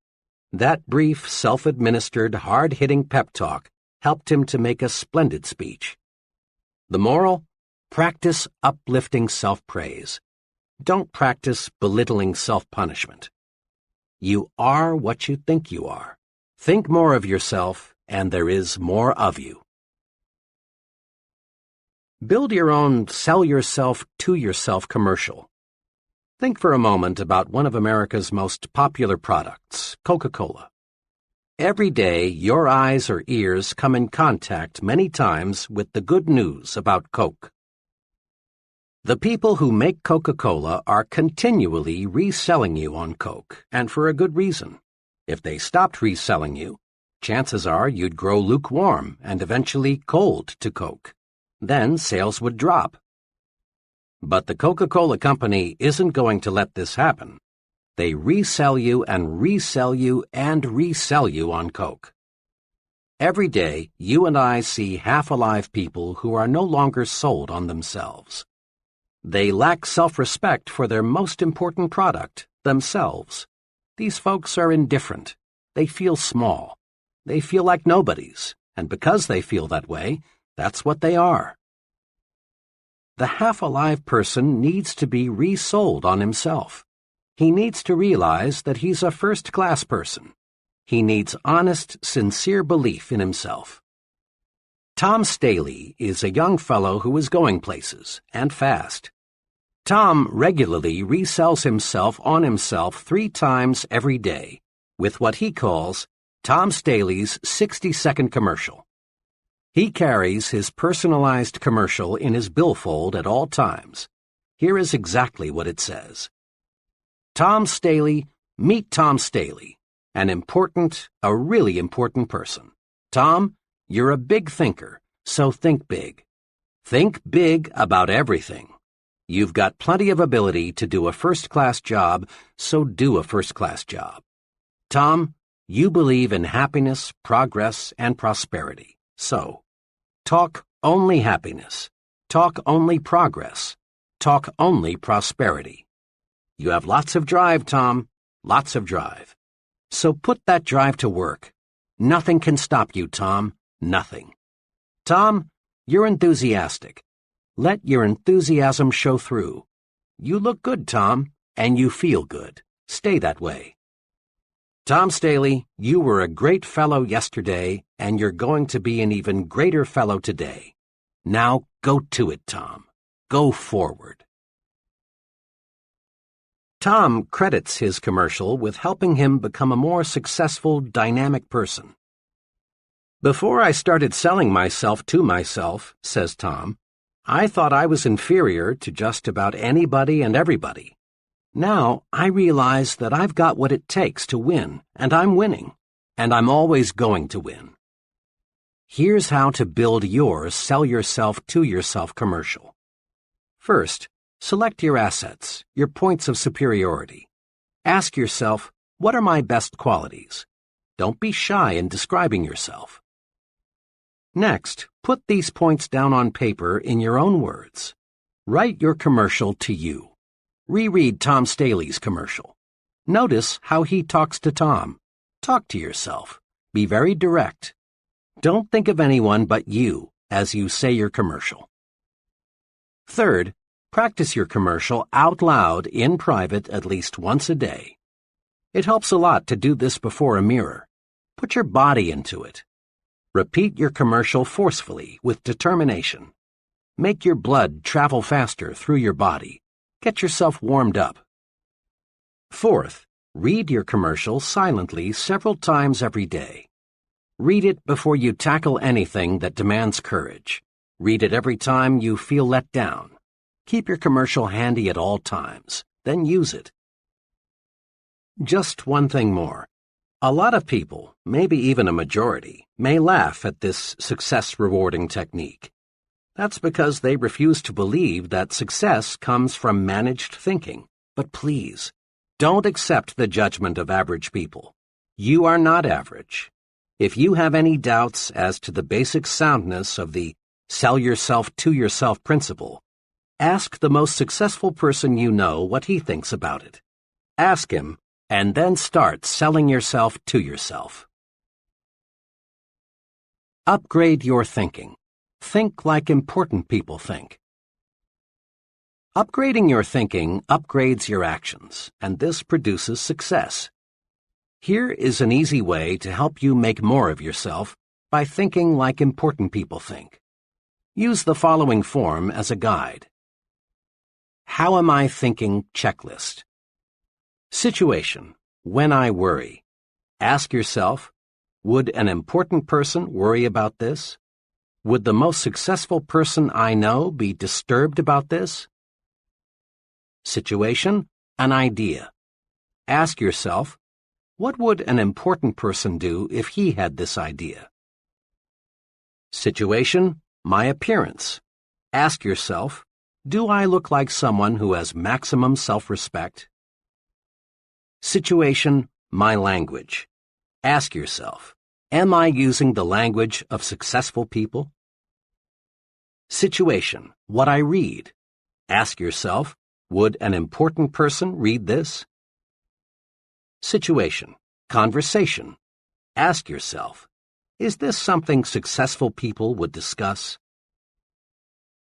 Speaker 2: That brief, self-administered, hard-hitting pep talk helped him to make a splendid speech. The moral? Practice uplifting self-praise. Don't practice belittling self-punishment. You are what you think you are. Think more of yourself, and there is more of you. Build your own sell yourself to yourself commercial. Think for a moment about one of America's most popular products, Coca-Cola. Every day, your eyes or ears come in contact many times with the good news about Coke. The people who make Coca-Cola are continually reselling you on Coke, and for a good reason. If they stopped reselling you, chances are you'd grow lukewarm and eventually cold to Coke. Then sales would drop. But the Coca-Cola Company isn't going to let this happen. They resell you and resell you and resell you on Coke. Every day, you and I see half-alive people who are no longer sold on themselves. They lack self-respect for their most important product, themselves. These folks are indifferent. They feel small. They feel like nobodies, and because they feel that way, that's what they are. The half-alive person needs to be resold on himself. He needs to realize that he's a first-class person. He needs honest, sincere belief in himself. Tom Staley is a young fellow who is going places, and fast. Tom regularly resells himself on himself 3 times every day, with what he calls Tom Staley's 60-second commercial. He carries his personalized commercial in his billfold at all times. Here is exactly what it says. Tom Staley, meet Tom Staley, a really important person. Tom, you're a big thinker, so think big. Think big about everything. You've got plenty of ability to do a first-class job, so do a first-class job. Tom, you believe in happiness, progress, and prosperity. So, talk only happiness. Talk only progress. Talk only prosperity. You have lots of drive, Tom. Lots of drive. So put that drive to work. Nothing can stop you, Tom. Nothing. Tom, you're enthusiastic. Let your enthusiasm show through. "You look good, Tom, and you feel good. Stay that way." "Tom Staley, you were a great fellow yesterday, and you're going to be an even greater fellow today. Now go to it, Tom. Go forward." Tom credits his commercial with helping him become a more successful, dynamic person. "Before I started selling myself to myself," says Tom, "I thought I was inferior to just about anybody and everybody. Now I realize that I've got what it takes to win, and I'm winning, and I'm always going to win." Here's how to build your sell yourself to yourself commercial. First, select your assets, your points of superiority. Ask yourself, what are my best qualities? Don't be shy in describing yourself. Next, put these points down on paper in your own words. Write your commercial to you. Reread Tom Staley's commercial. Notice how he talks to Tom. Talk to yourself. Be very direct. Don't think of anyone but you as you say your commercial. Third, practice your commercial out loud in private at least once a day. It helps a lot to do this before a mirror. Put your body into it. Repeat your commercial forcefully with determination. Make your blood travel faster through your body. Get yourself warmed up. Fourth, read your commercial silently several times every day. Read it before you tackle anything that demands courage. Read it every time you feel let down. Keep your commercial handy at all times, then use it. Just one thing more. A lot of people, maybe even a majority, may laugh at this success-rewarding technique. That's because they refuse to believe that success comes from managed thinking. But please, don't accept the judgment of average people. You are not average. If you have any doubts as to the basic soundness of the sell yourself to yourself principle, ask the most successful person you know what he thinks about it. Ask him, and then start selling yourself to yourself. Upgrade your thinking. Think like important people think. Upgrading your thinking upgrades your actions, and this produces success. Here is an easy way to help you make more of yourself by thinking like important people think. Use the following form as a guide. How am I thinking checklist. Situation, when I worry. Ask yourself, would an important person worry about this? Would the most successful person I know be disturbed about this? Situation, an idea. Ask yourself, what would an important person do if he had this idea? Situation, my appearance. Ask yourself, do I look like someone who has maximum self-respect? Situation, my language. Ask yourself, am I using the language of successful people? Situation, what I read. Ask yourself, would an important person read this? Situation, conversation. Ask yourself, is this something successful people would discuss?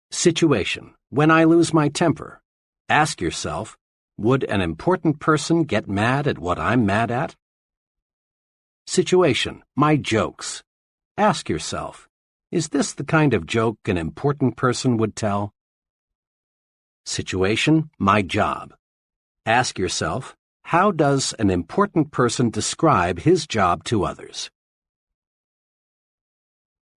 Speaker 2: Situation, when I lose my temper. Ask yourself, would an important person get mad at what I'm mad at? Situation, my jokes. Ask yourself, is this the kind of joke an important person would tell? Situation, my job. Ask yourself, how does an important person describe his job to others?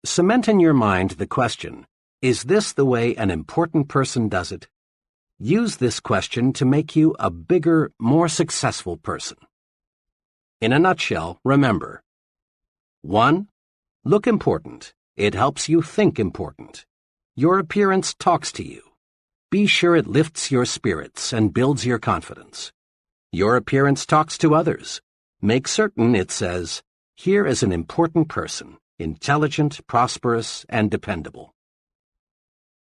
Speaker 2: Cement in your mind the question, is this the way an important person does it? Use this question to make you a bigger, more successful person. In a nutshell, remember. 1. Look important. It helps you think important. Your appearance talks to you. Be sure it lifts your spirits and builds your confidence. Your appearance talks to others. Make certain it says, here is an important person, intelligent, prosperous, and dependable.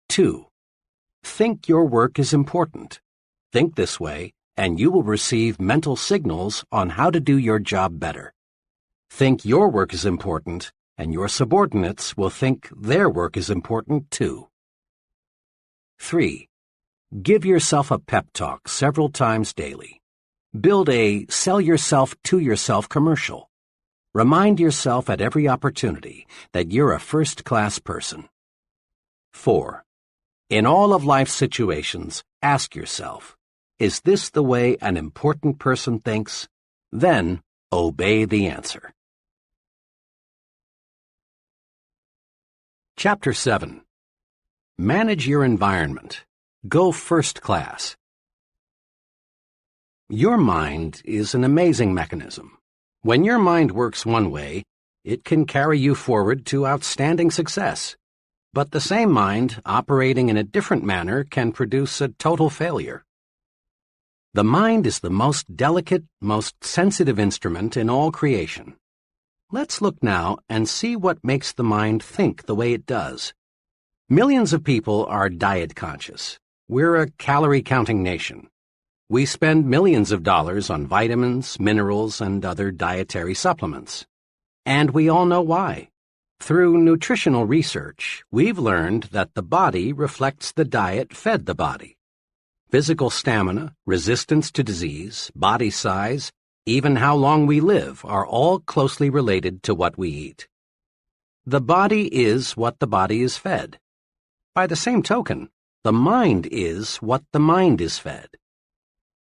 Speaker 2: 2. Think your work is important. Think this way, and you will receive mental signals on how to do your job better. Think your work is important, and your subordinates will think their work is important too. 3. Give yourself a pep talk several times daily. Build a sell yourself to yourself commercial. Remind yourself at every opportunity that you're a first-class person. 4. In all of life's situations, ask yourself, is this the way an important person thinks? Then, obey the answer. Chapter 7. Manage your environment. Go first class. Your mind is an amazing mechanism. When your mind works one way, it can carry you forward to outstanding success. But the same mind operating in a different manner can produce a total failure. The mind is the most delicate, most sensitive instrument in all creation. Let's look now and see what makes the mind think the way it does. Millions of people are diet conscious. We're a calorie-counting nation. We spend millions of dollars on vitamins, minerals, and other dietary supplements. And we all know why. Through nutritional research, we've learned that the body reflects the diet fed the body. Physical stamina, resistance to disease, body size, even how long we live are all closely related to what we eat. The body is what the body is fed. By the same token, the mind is what the mind is fed.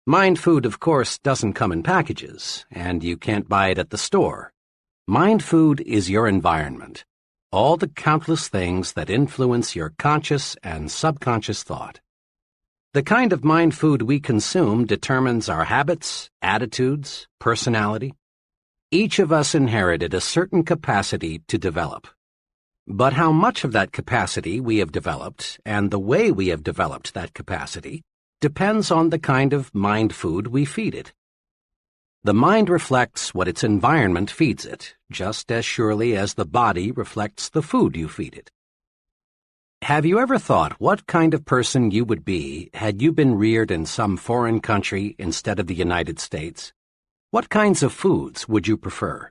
Speaker 2: Mind food, of course, doesn't come in packages, and you can't buy it at the store. Mind food is your environment, all the countless things that influence your conscious and subconscious thought. The kind of mind food we consume determines our habits, attitudes, personality. Each of us inherited a certain capacity to develop. But how much of that capacity we have developed and the way we have developed that capacity depends on the kind of mind food we feed it. The mind reflects what its environment feeds it, just as surely as the body reflects the food you feed it. Have you ever thought what kind of person you would be had you been reared in some foreign country instead of the United States? What kinds of foods would you prefer?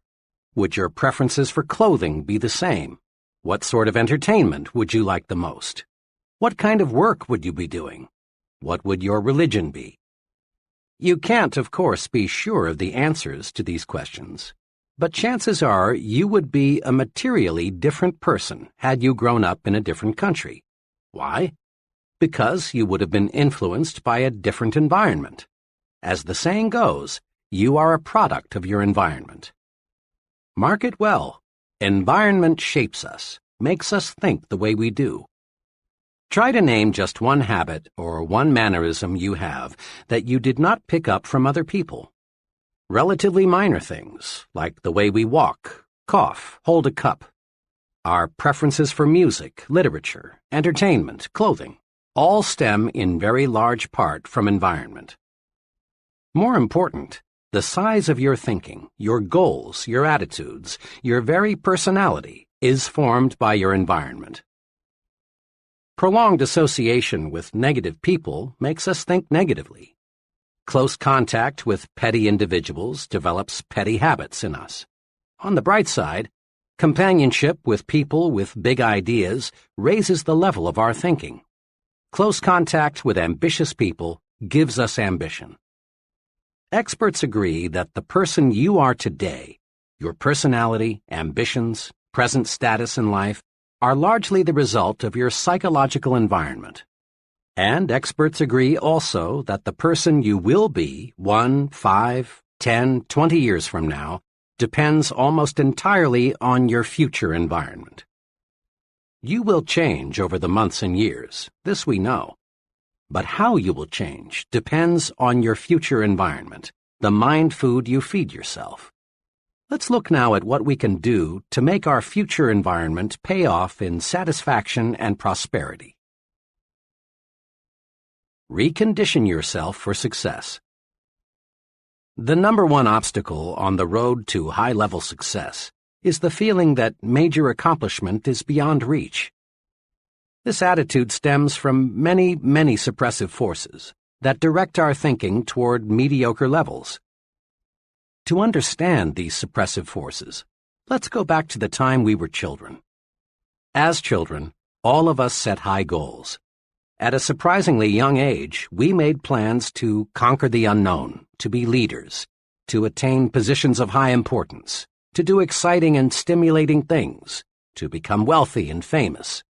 Speaker 2: Would your preferences for clothing be the same? What sort of entertainment would you like the most? What kind of work would you be doing? What would your religion be? You can't, of course, be sure of the answers to these questions. But chances are you would be a materially different person had you grown up in a different country. Why? Because you would have been influenced by a different environment. As the saying goes, you are a product of your environment. Mark it well. Environment shapes us, makes us think the way we do. Try to name just one habit or one mannerism you have that you did not pick up from other people. Relatively minor things, like the way we walk, cough, hold a cup. Our preferences for music, literature, entertainment, clothing, all stem in very large part from environment. More important, the size of your thinking, your goals, your attitudes, your very personality is formed by your environment. Prolonged association with negative people makes us think negatively. Close contact with petty individuals develops petty habits in us. On the bright side, companionship with people with big ideas raises the level of our thinking. Close contact with ambitious people gives us ambition. Experts agree that the person you are today, your personality, ambitions, present status in life, are largely the result of your psychological environment. And experts agree also that the person you will be 1, 5, 10, 20 years from now depends almost entirely on your future environment. You will change over the months and years, this we know. But how you will change depends on your future environment, the mind food you feed yourself. Let's look now at what we can do to make our future environment pay off in satisfaction and prosperity. Recondition yourself for success. The number one obstacle on the road to high-level success is the feeling that major accomplishment is beyond reach. This attitude stems from many, many suppressive forces that direct our thinking toward mediocre levels. To understand these suppressive forces, let's go back to the time we were children. As children, all of us set high goals. At a surprisingly young age, we made plans to conquer the unknown, to be leaders, to attain positions of high importance, to do exciting and stimulating things, to become wealthy and famous.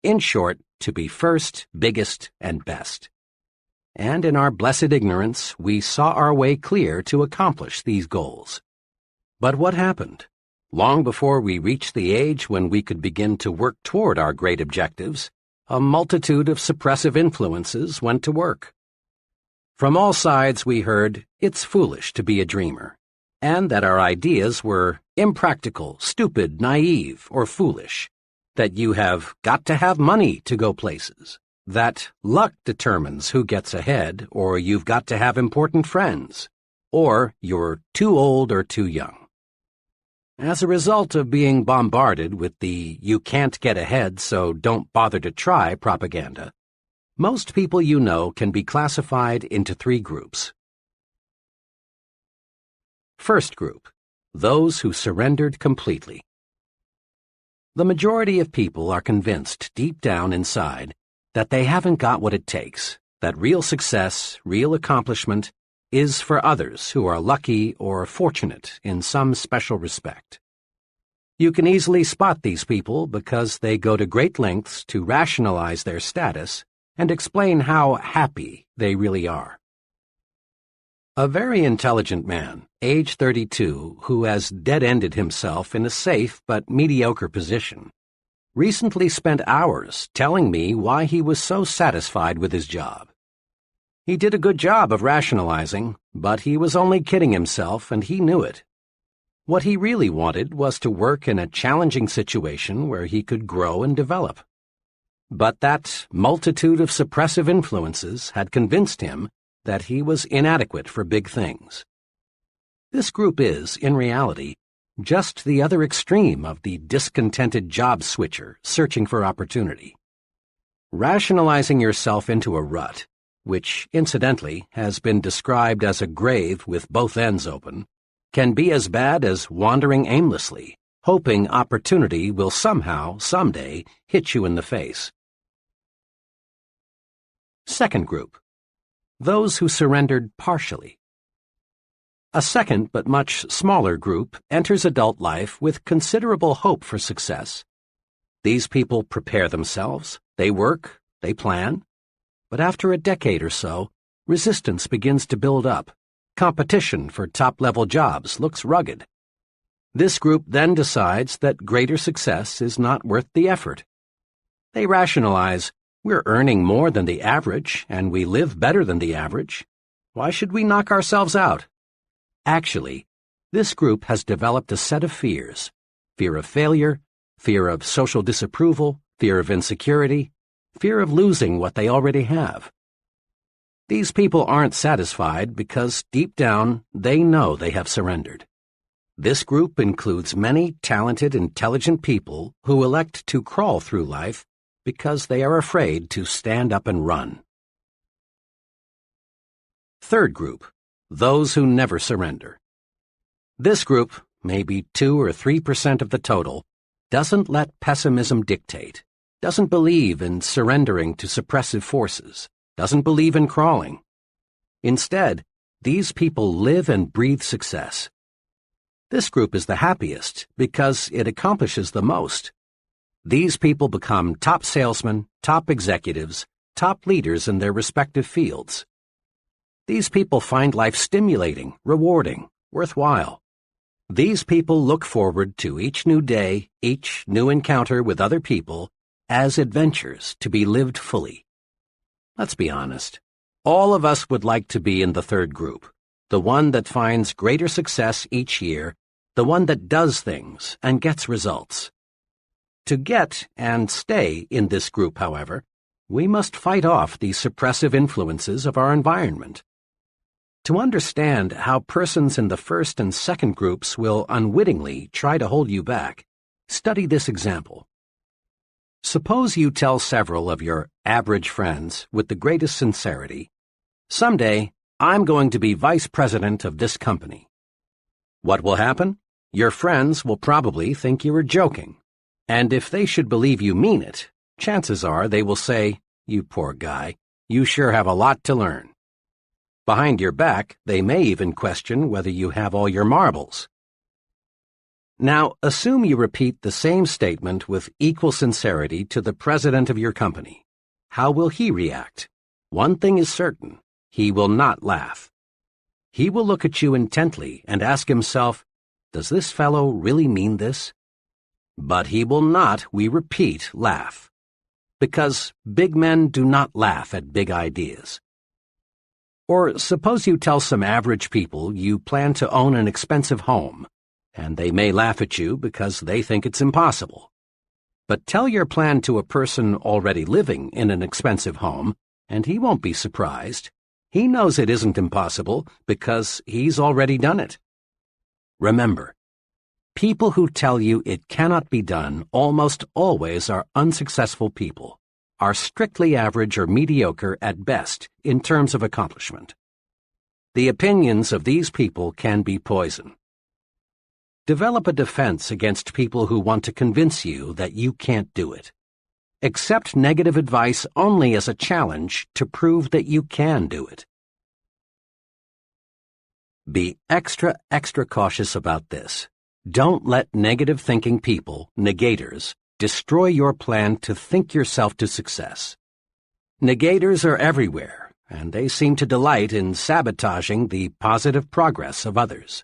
Speaker 2: In short, to be first, biggest, and best. And in our blessed ignorance, we saw our way clear to accomplish these goals. But what happened? Long before we reached the age when we could begin to work toward our great objectives, a multitude of suppressive influences went to work. From all sides we heard, it's foolish to be a dreamer, and that our ideas were impractical, stupid, naive, or foolish, that you have got to have money to go places, that luck determines who gets ahead, or you've got to have important friends, or you're too old or too young. As a result of being bombarded with the "you can't get ahead, so don't bother to try" propaganda, most people you know can be classified into three groups. First group, those who surrendered completely. The majority of people are convinced deep down inside that they haven't got what it takes, that real success, real accomplishment, is for others who are lucky or fortunate in some special respect. You can easily spot these people because they go to great lengths to rationalize their status and explain how happy they really are. A very intelligent man, age 32, who has dead-ended himself in a safe but mediocre position, recently spent hours telling me why he was so satisfied with his job. He did a good job of rationalizing, but he was only kidding himself, and he knew it. What he really wanted was to work in a challenging situation where he could grow and develop. But that multitude of suppressive influences had convinced him that he was inadequate for big things. This group is, in reality, just the other extreme of the discontented job switcher searching for opportunity. Rationalizing yourself into a rut, which, incidentally, has been described as a grave with both ends open, can be as bad as wandering aimlessly, hoping opportunity will somehow, someday, hit you in the face. Second group, those who surrendered partially. A second but much smaller group enters adult life with considerable hope for success. These people prepare themselves, they work, they plan. But after a decade or so, resistance begins to build up. Competition for top-level jobs looks rugged. This group then decides that greater success is not worth the effort. They rationalize, we're earning more than the average, and we live better than the average. Why should we knock ourselves out? Actually, this group has developed a set of fears: fear of failure, fear of social disapproval, fear of insecurity, fear of losing what they already have. These people aren't satisfied because deep down they know they have surrendered. This group includes many talented, intelligent people who elect to crawl through life because they are afraid to stand up and run. Third group, those who never surrender. This group, maybe 2 or 3% of the total, doesn't let pessimism dictate, doesn't believe in surrendering to suppressive forces, doesn't believe in crawling. Instead, these people live and breathe success. This group is the happiest because it accomplishes the most. These people become top salesmen, top executives, top leaders in their respective fields. These people find life stimulating, rewarding, worthwhile. These people look forward to each new day, each new encounter with other people, as adventures to be lived fully. Let's be honest. All of us would like to be in the third group, the one that finds greater success each year, the one that does things and gets results. To get and stay in this group, however, we must fight off the suppressive influences of our environment. To understand how persons in the first and second groups will unwittingly try to hold you back, study this example. Suppose you tell several of your average friends with the greatest sincerity, "Someday, I'm going to be vice president of this company." What will happen? Your friends will probably think you are joking. And if they should believe you mean it, chances are they will say, You poor guy, you sure have a lot to learn. Behind your back, they may even question whether you have all your marbles. Now, assume you repeat the same statement with equal sincerity to the president of your company. How will he react? One thing is certain, he will not laugh. He will look at you intently and ask himself, does this fellow really mean this? But he will not, we repeat, laugh. Because big men do not laugh at big ideas. Or suppose you tell some average people you plan to own an expensive home, and they may laugh at you because they think it's impossible. But tell your plan to a person already living in an expensive home, and he won't be surprised. He knows it isn't impossible because he's already done it. Remember, people who tell you it cannot be done almost always are unsuccessful people, are strictly average or mediocre at best in terms of accomplishment. The opinions of these people can be poison. Develop a defense against people who want to convince you that you can't do it. Accept negative advice only as a challenge to prove that you can do it. Be extra cautious about this. Don't let negative thinking people, negators, destroy your plan to think yourself to success. Negators are everywhere, and they seem to delight in sabotaging the positive progress of others.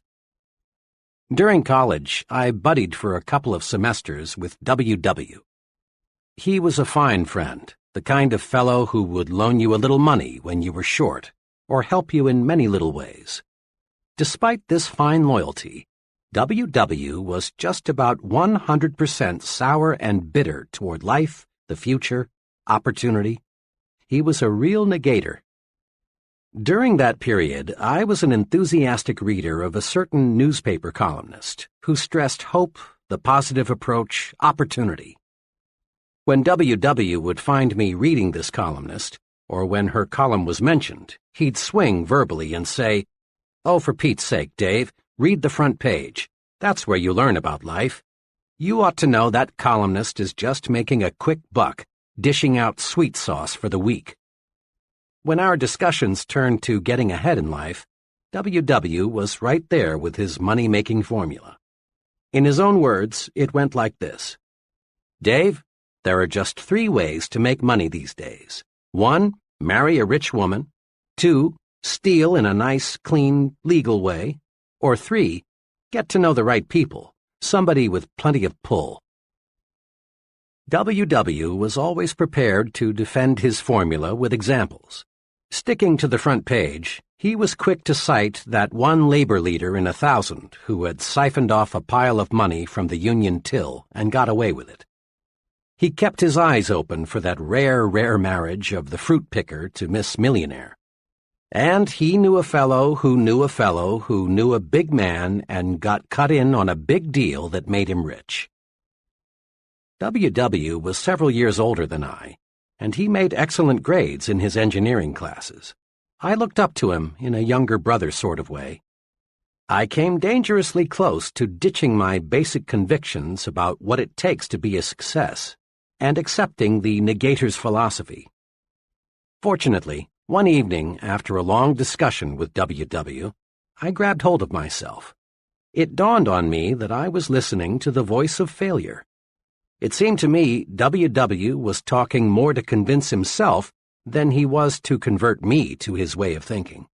Speaker 2: During college, I buddied for a couple of semesters with W.W. He was a fine friend, the kind of fellow who would loan you a little money when you were short, or help you in many little ways. Despite this fine loyalty, W.W. was just about 100% sour and bitter toward life, the future, opportunity. He was a real negator. During that period, I was an enthusiastic reader of a certain newspaper columnist who stressed hope, the positive approach, opportunity. When W.W. would find me reading this columnist, or when her column was mentioned, he'd swing verbally and say, "Oh, for Pete's sake, Dave, read the front page. That's where you learn about life. You ought to know that columnist is just making a quick buck, dishing out sweet sauce for the weak." When our discussions turned to getting ahead in life, W.W. was right there with his money-making formula. In his own words, it went like this. "Dave, there are just 3 ways to make money these days. 1, marry a rich woman. 2, steal in a nice, clean, legal way. Or 3, get to know the right people, somebody with plenty of pull." W.W. was always prepared to defend his formula with examples. Sticking to the front page, he was quick to cite that one labor leader in 1,000 who had siphoned off a pile of money from the union till and got away with it. He kept his eyes open for that rare marriage of the fruit picker to Miss Millionaire. And he knew a fellow who knew a fellow who knew a big man and got cut in on a big deal that made him rich. W.W. was several years older than I, and he made excellent grades in his engineering classes. I looked up to him in a younger brother sort of way. I came dangerously close to ditching my basic convictions about what it takes to be a success and accepting the negator's philosophy. Fortunately, one evening, after a long discussion with W.W., I grabbed hold of myself. It dawned on me that I was listening to the voice of failure. It seemed to me W.W. was talking more to convince himself than he was to convert me to his way of thinking.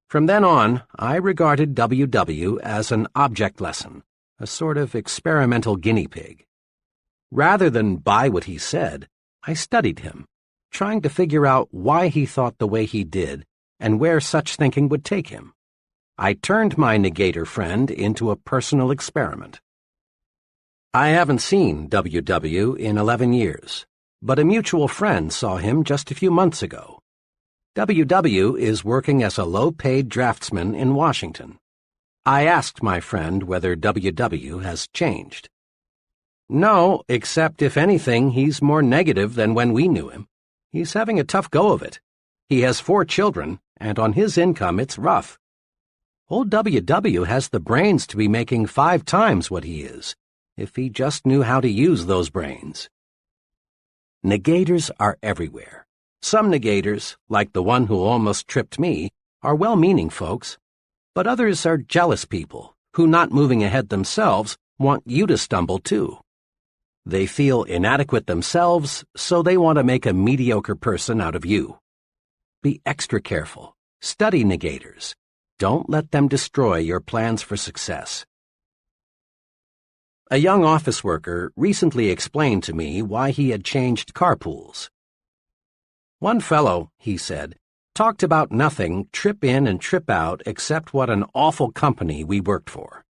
Speaker 2: From then on, I regarded W.W. as an object lesson, a sort of experimental guinea pig. Rather than buy what he said, I studied him, trying to figure out why he thought the way he did and where such thinking would take him. I turned my negator friend into a personal experiment. I haven't seen W.W. in 11 years, but a mutual friend saw him just a few months ago. W.W. is working as a low-paid draftsman in Washington. I asked my friend whether W.W. has changed. "No, except if anything, he's more negative than when we knew him. He's having a tough go of it. He has 4 children, and on his income it's rough. Old W.W. has the brains to be making 5 times what he is, if he just knew how to use those brains." Negators are everywhere, Some negators, like the one who almost tripped me, are well-meaning folks, but others are jealous people who, not moving ahead themselves, want you to stumble too. They feel inadequate themselves, so they want to make a mediocre person out of you. Be extra careful. Study negators. Don't let them destroy your plans for success. A young office worker recently explained to me why he had changed carpools. One fellow, he said, talked about nothing, trip in and trip out, except what an awful company we worked for.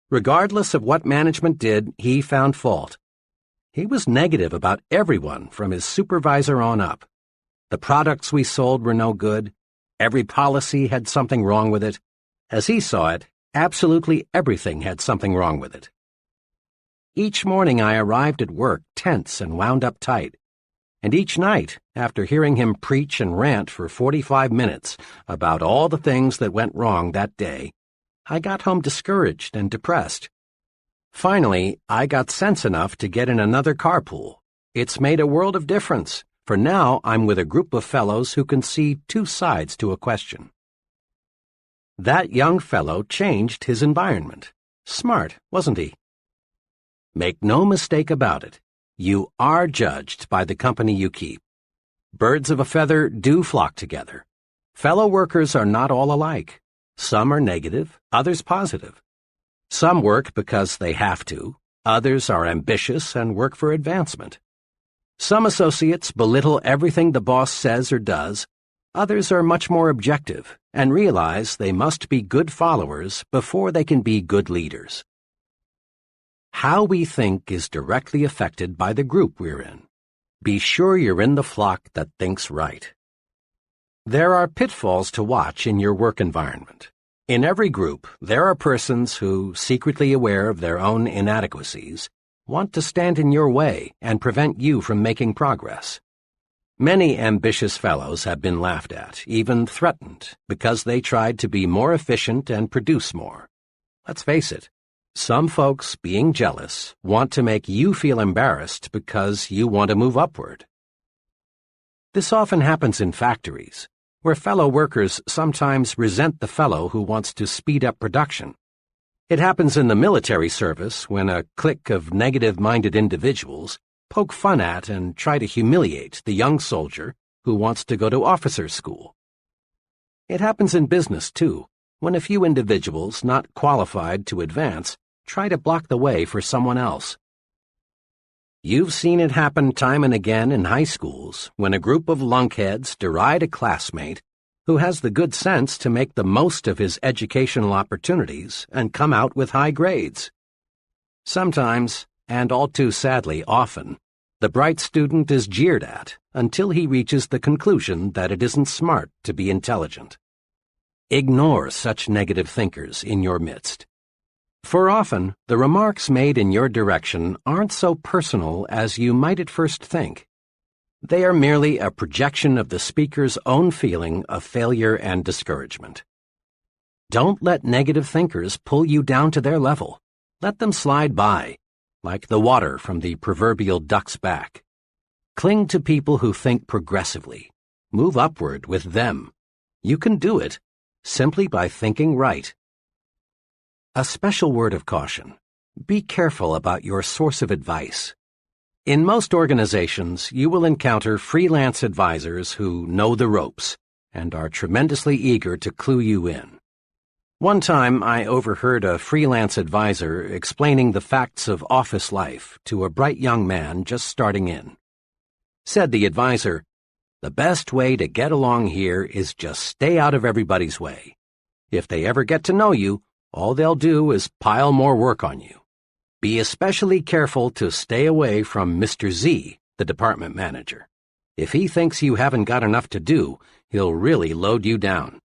Speaker 2: Regardless of what management did, he found fault. He was negative about everyone from his supervisor on up. The products we sold were no good. Every policy had something wrong with it. As he saw it, absolutely everything had something wrong with it. Each morning I arrived at work tense and wound up tight. And each night, after hearing him preach and rant for 45 minutes about all the things that went wrong that day, I got home discouraged and depressed. Finally, I got sense enough to get in another carpool. It's made a world of difference, for now I'm with a group of fellows who can see two sides to a question. That young fellow changed his environment. Smart, wasn't he? Make no mistake about it. You are judged by the company you keep. Birds of a feather do flock together. Fellow workers are not all alike. Some are negative, others positive. Some work because they have to. Others are ambitious and work for advancement. Some associates belittle everything the boss says or does. Others are much more objective and realize they must be good followers before they can be good leaders. How we think is directly affected by the group we're in. Be sure you're in the flock that thinks right. There are pitfalls to watch in your work environment. In every group, there are persons who, secretly aware of their own inadequacies, want to stand in your way and prevent you from making progress. Many ambitious fellows have been laughed at, even threatened, because they tried to be more efficient and produce more. Let's face it. Some folks, being jealous, want to make you feel embarrassed because you want to move upward. This often happens in factories, where fellow workers sometimes resent the fellow who wants to speed up production. It happens in the military service when a clique of negative-minded individuals poke fun at and try to humiliate the young soldier who wants to go to officer's school. It happens in business, too, when a few individuals not qualified to advance try to block the way for someone else. You've seen it happen time and again in high schools when a group of lunkheads deride a classmate who has the good sense to make the most of his educational opportunities and come out with high grades. Sometimes, and all too sadly often, the bright student is jeered at until he reaches the conclusion that it isn't smart to be intelligent. Ignore such negative thinkers in your midst. For often, the remarks made in your direction aren't so personal as you might at first think. They are merely a projection of the speaker's own feeling of failure and discouragement. Don't let negative thinkers pull you down to their level. Let them slide by, like the water from the proverbial duck's back. Cling to people who think progressively. Move upward with them. You can do it simply by thinking right. A special word of caution. Be careful about your source of advice. In most organizations, you will encounter freelance advisors who know the ropes and are tremendously eager to clue you in. One time, I overheard a freelance advisor explaining the facts of office life to a bright young man just starting in. Said the advisor, "The best way to get along here is just stay out of everybody's way. If they ever get to know you, all they'll do is pile more work on you. Be especially careful to stay away from Mr. Z, the department manager. If he thinks you haven't got enough to do, he'll really load you down."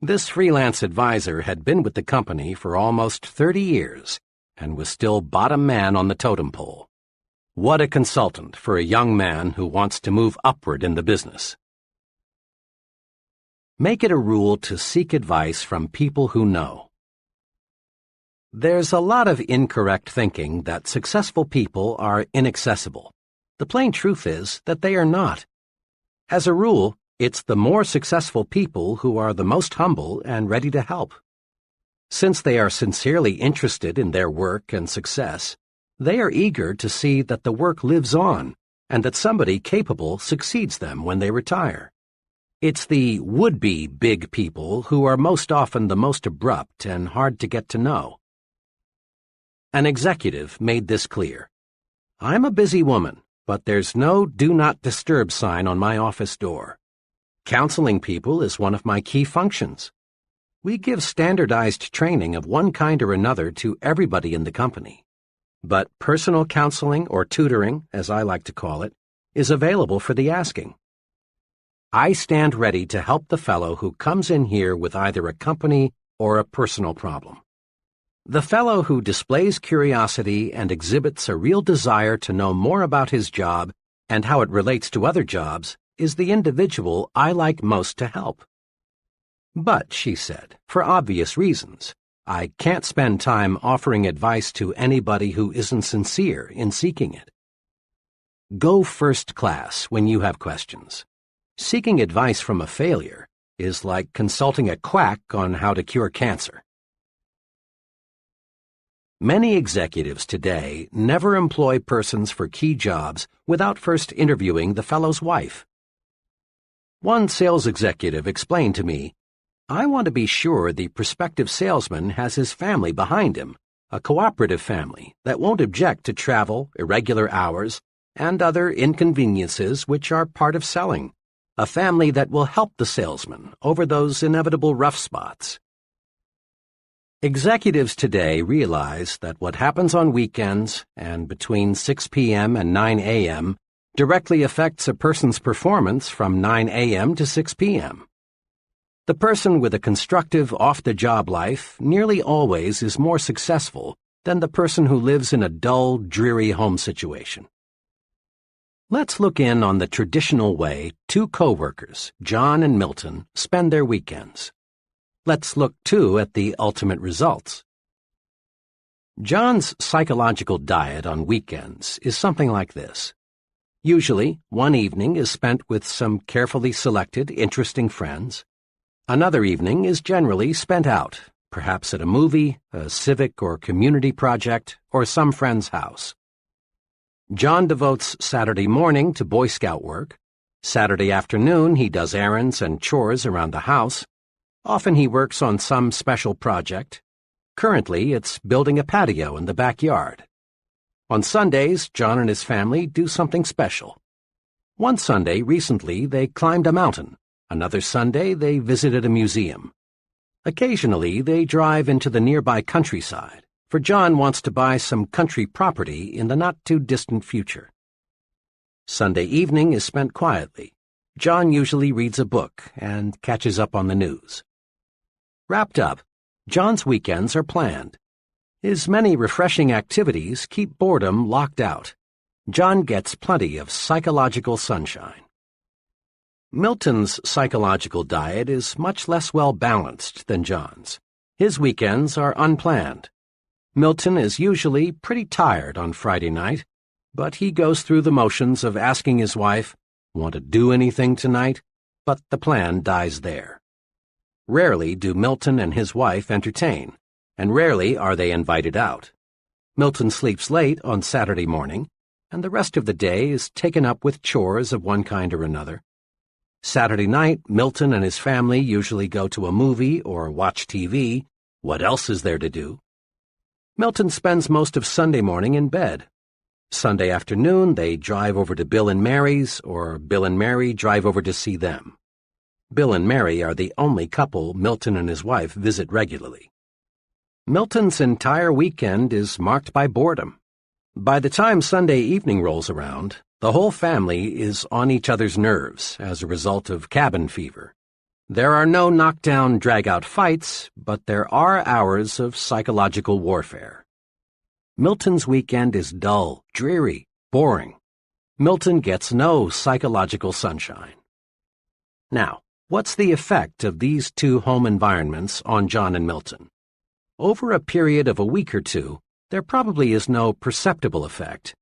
Speaker 2: This freelance advisor had been with the company for almost 30 years and was still bottom man on the totem pole. What a consultant for a young man who wants to move upward in the business. Make it a rule to seek advice from people who know. There's a lot of incorrect thinking that successful people are inaccessible. The plain truth is that they are not. As a rule, it's the more successful people who are the most humble and ready to help. Since they are sincerely interested in their work and success, they are eager to see that the work lives on and that somebody capable succeeds them when they retire. It's the would-be big people who are most often the most abrupt and hard to get to know. An executive made this clear. "I'm a busy woman, but there's no do not disturb sign on my office door. Counseling people is one of my key functions. We give standardized training of one kind or another to everybody in the company. But personal counseling, or tutoring, as I like to call it, is available for the asking. I stand ready to help the fellow who comes in here with either a company or a personal problem. The fellow who displays curiosity and exhibits a real desire to know more about his job and how it relates to other jobs is the individual I like most to help. But," she said, "for obvious reasons, I can't spend time offering advice to anybody who isn't sincere in seeking it. Go first class when you have questions. Seeking advice from a failure is like consulting a quack on how to cure cancer." Many executives today never employ persons for key jobs without first interviewing the fellow's wife. One sales executive explained to me, "I want to be sure the prospective salesman has his family behind him, a cooperative family that won't object to travel, irregular hours, and other inconveniences which are part of selling, a family that will help the salesman over those inevitable rough spots." Executives today realize that what happens on weekends and between 6 p.m. and 9 a.m. directly affects a person's performance from 9 a.m. to 6 p.m. The person with a constructive off-the-job life nearly always is more successful than the person who lives in a dull, dreary home situation. Let's look in on the traditional way two co-workers, John and Milton, spend their weekends. Let's look, too, at the ultimate results. John's psychological diet on weekends is something like this. Usually, one evening is spent with some carefully selected, interesting friends. Another evening is generally spent out, perhaps at a movie, a civic or community project, or some friend's house. John devotes Saturday morning to Boy Scout work. Saturday afternoon he does errands and chores around the house. Often he works on some special project. Currently, it's building a patio in the backyard. On Sundays, John and his family do something special. One Sunday recently, they climbed a mountain. Another Sunday, they visited a museum. Occasionally, they drive into the nearby countryside, for John wants to buy some country property in the not-too-distant future. Sunday evening is spent quietly. John usually reads a book and catches up on the news. Wrapped up, John's weekends are planned. His many refreshing activities keep boredom locked out. John gets plenty of psychological sunshine. Milton's psychological diet is much less well-balanced than John's. His weekends are unplanned. Milton is usually pretty tired on Friday night, but he goes through the motions of asking his wife, "Want to do anything tonight?" But the plan dies there. Rarely do Milton and his wife entertain, and rarely are they invited out. Milton sleeps late on Saturday morning, and the rest of the day is taken up with chores of one kind or another. Saturday night, Milton and his family usually go to a movie or watch TV. What else is there to do? Milton spends most of Sunday morning in bed. Sunday afternoon, they drive over to Bill and Mary's, or Bill and Mary drive over to see them. Bill and Mary are the only couple Milton and his wife visit regularly. Milton's entire weekend is marked by boredom. By the time Sunday evening rolls around, the whole family is on each other's nerves as a result of cabin fever. There are no knockdown, drag-out fights, but there are hours of psychological warfare. Milton's weekend is dull, dreary, boring. Milton gets no psychological sunshine. Now, what's the effect of these two home environments on John and Milton? Over a period of a week or two, there probably is no perceptible effect,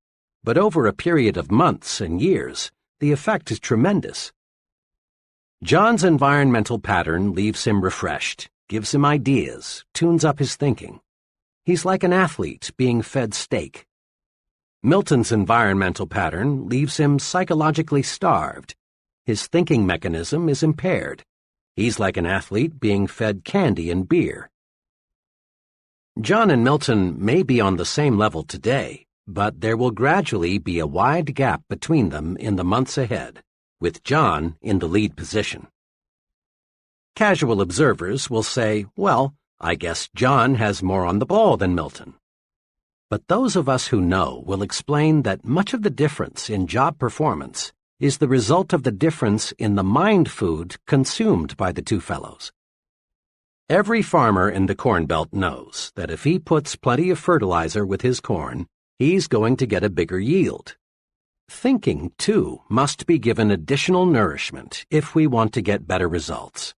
Speaker 2: but over a period of months and years, the effect is tremendous. John's environmental pattern leaves him refreshed, gives him ideas, tunes up his thinking. He's like an athlete being fed steak. Milton's environmental pattern leaves him psychologically starved. His thinking mechanism is impaired. He's like an athlete being fed candy and beer. John and Milton may be on the same level today, but there will gradually be a wide gap between them in the months ahead, with John in the lead position. Casual observers will say, well, I guess John has more on the ball than Milton. But those of us who know will explain that much of the difference in job performance is the result of the difference in the mind food consumed by the two fellows. Every farmer in the Corn Belt knows that if he puts plenty of fertilizer with his corn, he's going to get a bigger yield. Thinking, too, must be given additional nourishment if we want to get better results.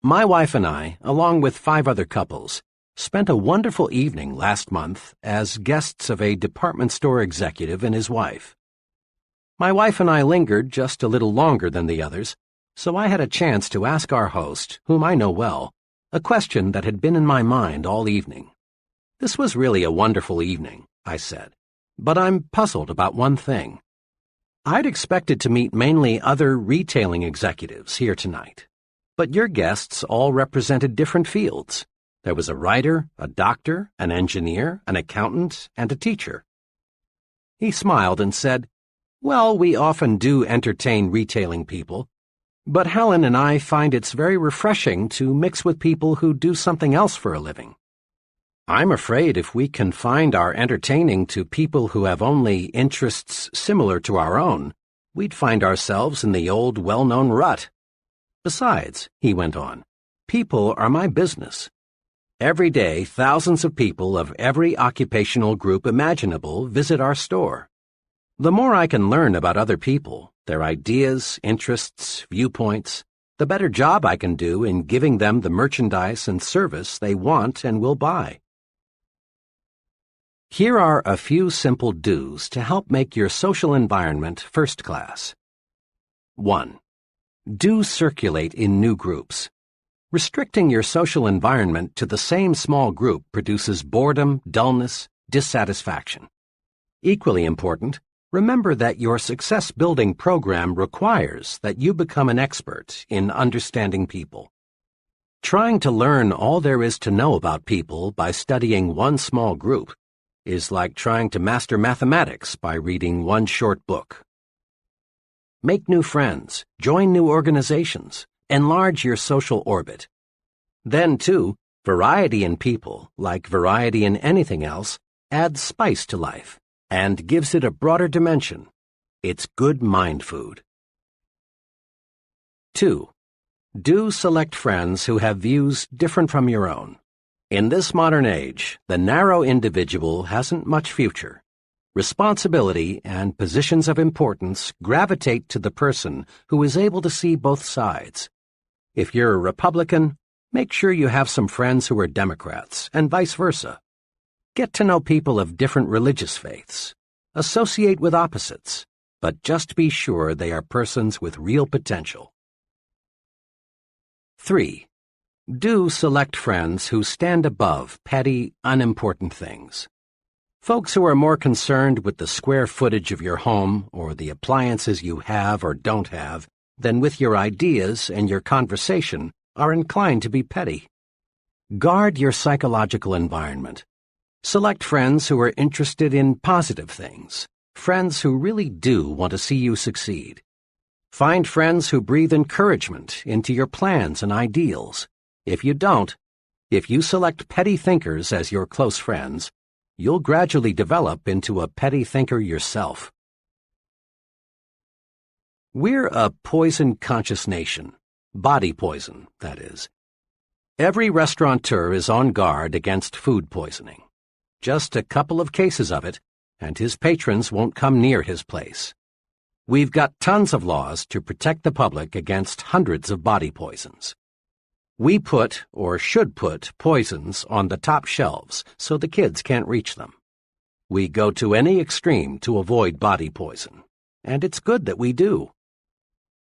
Speaker 2: My wife and I, along with 5 other couples, spent a wonderful evening last month as guests of a department store executive and his wife. My wife and I lingered just a little longer than the others, so I had a chance to ask our host, whom I know well, a question that had been in my mind all evening. This was really a wonderful evening, I said, but I'm puzzled about one thing. I'd expected to meet mainly other retailing executives here tonight, but your guests all represented different fields. There was a writer, a doctor, an engineer, an accountant, and a teacher. He smiled and said, well, we often do entertain retailing people, but Helen and I find it's very refreshing to mix with people who do something else for a living. I'm afraid if we confined our entertaining to people who have only interests similar to our own, we'd find ourselves in the old well-known rut. Besides, he went on, people are my business. Every day, thousands of people of every occupational group imaginable visit our store. The more I can learn about other people, their ideas, interests, viewpoints, the better job I can do in giving them the merchandise and service they want and will buy. Here are a few simple do's to help make your social environment first class. 1. Do circulate in new groups. Restricting your social environment to the same small group produces boredom, dullness, dissatisfaction. Equally important, remember that your success-building program requires that you become an expert in understanding people. Trying to learn all there is to know about people by studying one small group is like trying to master mathematics by reading one short book. Make new friends, join new organizations, enlarge your social orbit. Then, too, variety in people, like variety in anything else, adds spice to life and gives it a broader dimension. It's good mind food. 2. Do select friends who have views different from your own. In this modern age, the narrow individual hasn't much future. Responsibility and positions of importance gravitate to the person who is able to see both sides. If you're a Republican, make sure you have some friends who are Democrats, and vice versa. Get to know people of different religious faiths. Associate with opposites, but just be sure they are persons with real potential. 3. Do select friends who stand above petty, unimportant things. Folks who are more concerned with the square footage of your home or the appliances you have or don't have than with your ideas and your conversation are inclined to be petty. Guard your psychological environment. Select friends who are interested in positive things, friends who really do want to see you succeed. Find friends who breathe encouragement into your plans and ideals. If you don't, if you select petty thinkers as your close friends, you'll gradually develop into a petty thinker yourself. We're a poison-conscious nation. Body poison, that is. Every restaurateur is on guard against food poisoning. Just a couple of cases of it, and his patrons won't come near his place. We've got tons of laws to protect the public against hundreds of body poisons. We put, or should put, poisons on the top shelves so the kids can't reach them. We go to any extreme to avoid body poison, and it's good that we do.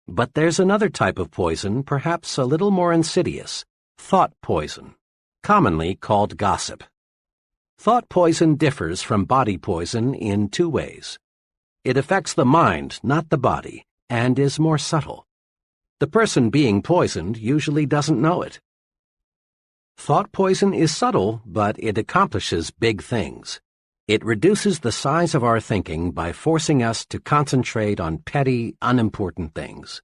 Speaker 2: But there's another type of poison, perhaps a little more insidious, thought poison, commonly called gossip. Thought poison differs from body poison in two ways. It affects the mind, not the body, and is more subtle. The person being poisoned usually doesn't know it. Thought poison is subtle, but it accomplishes big things. It reduces the size of our thinking by forcing us to concentrate on petty, unimportant things.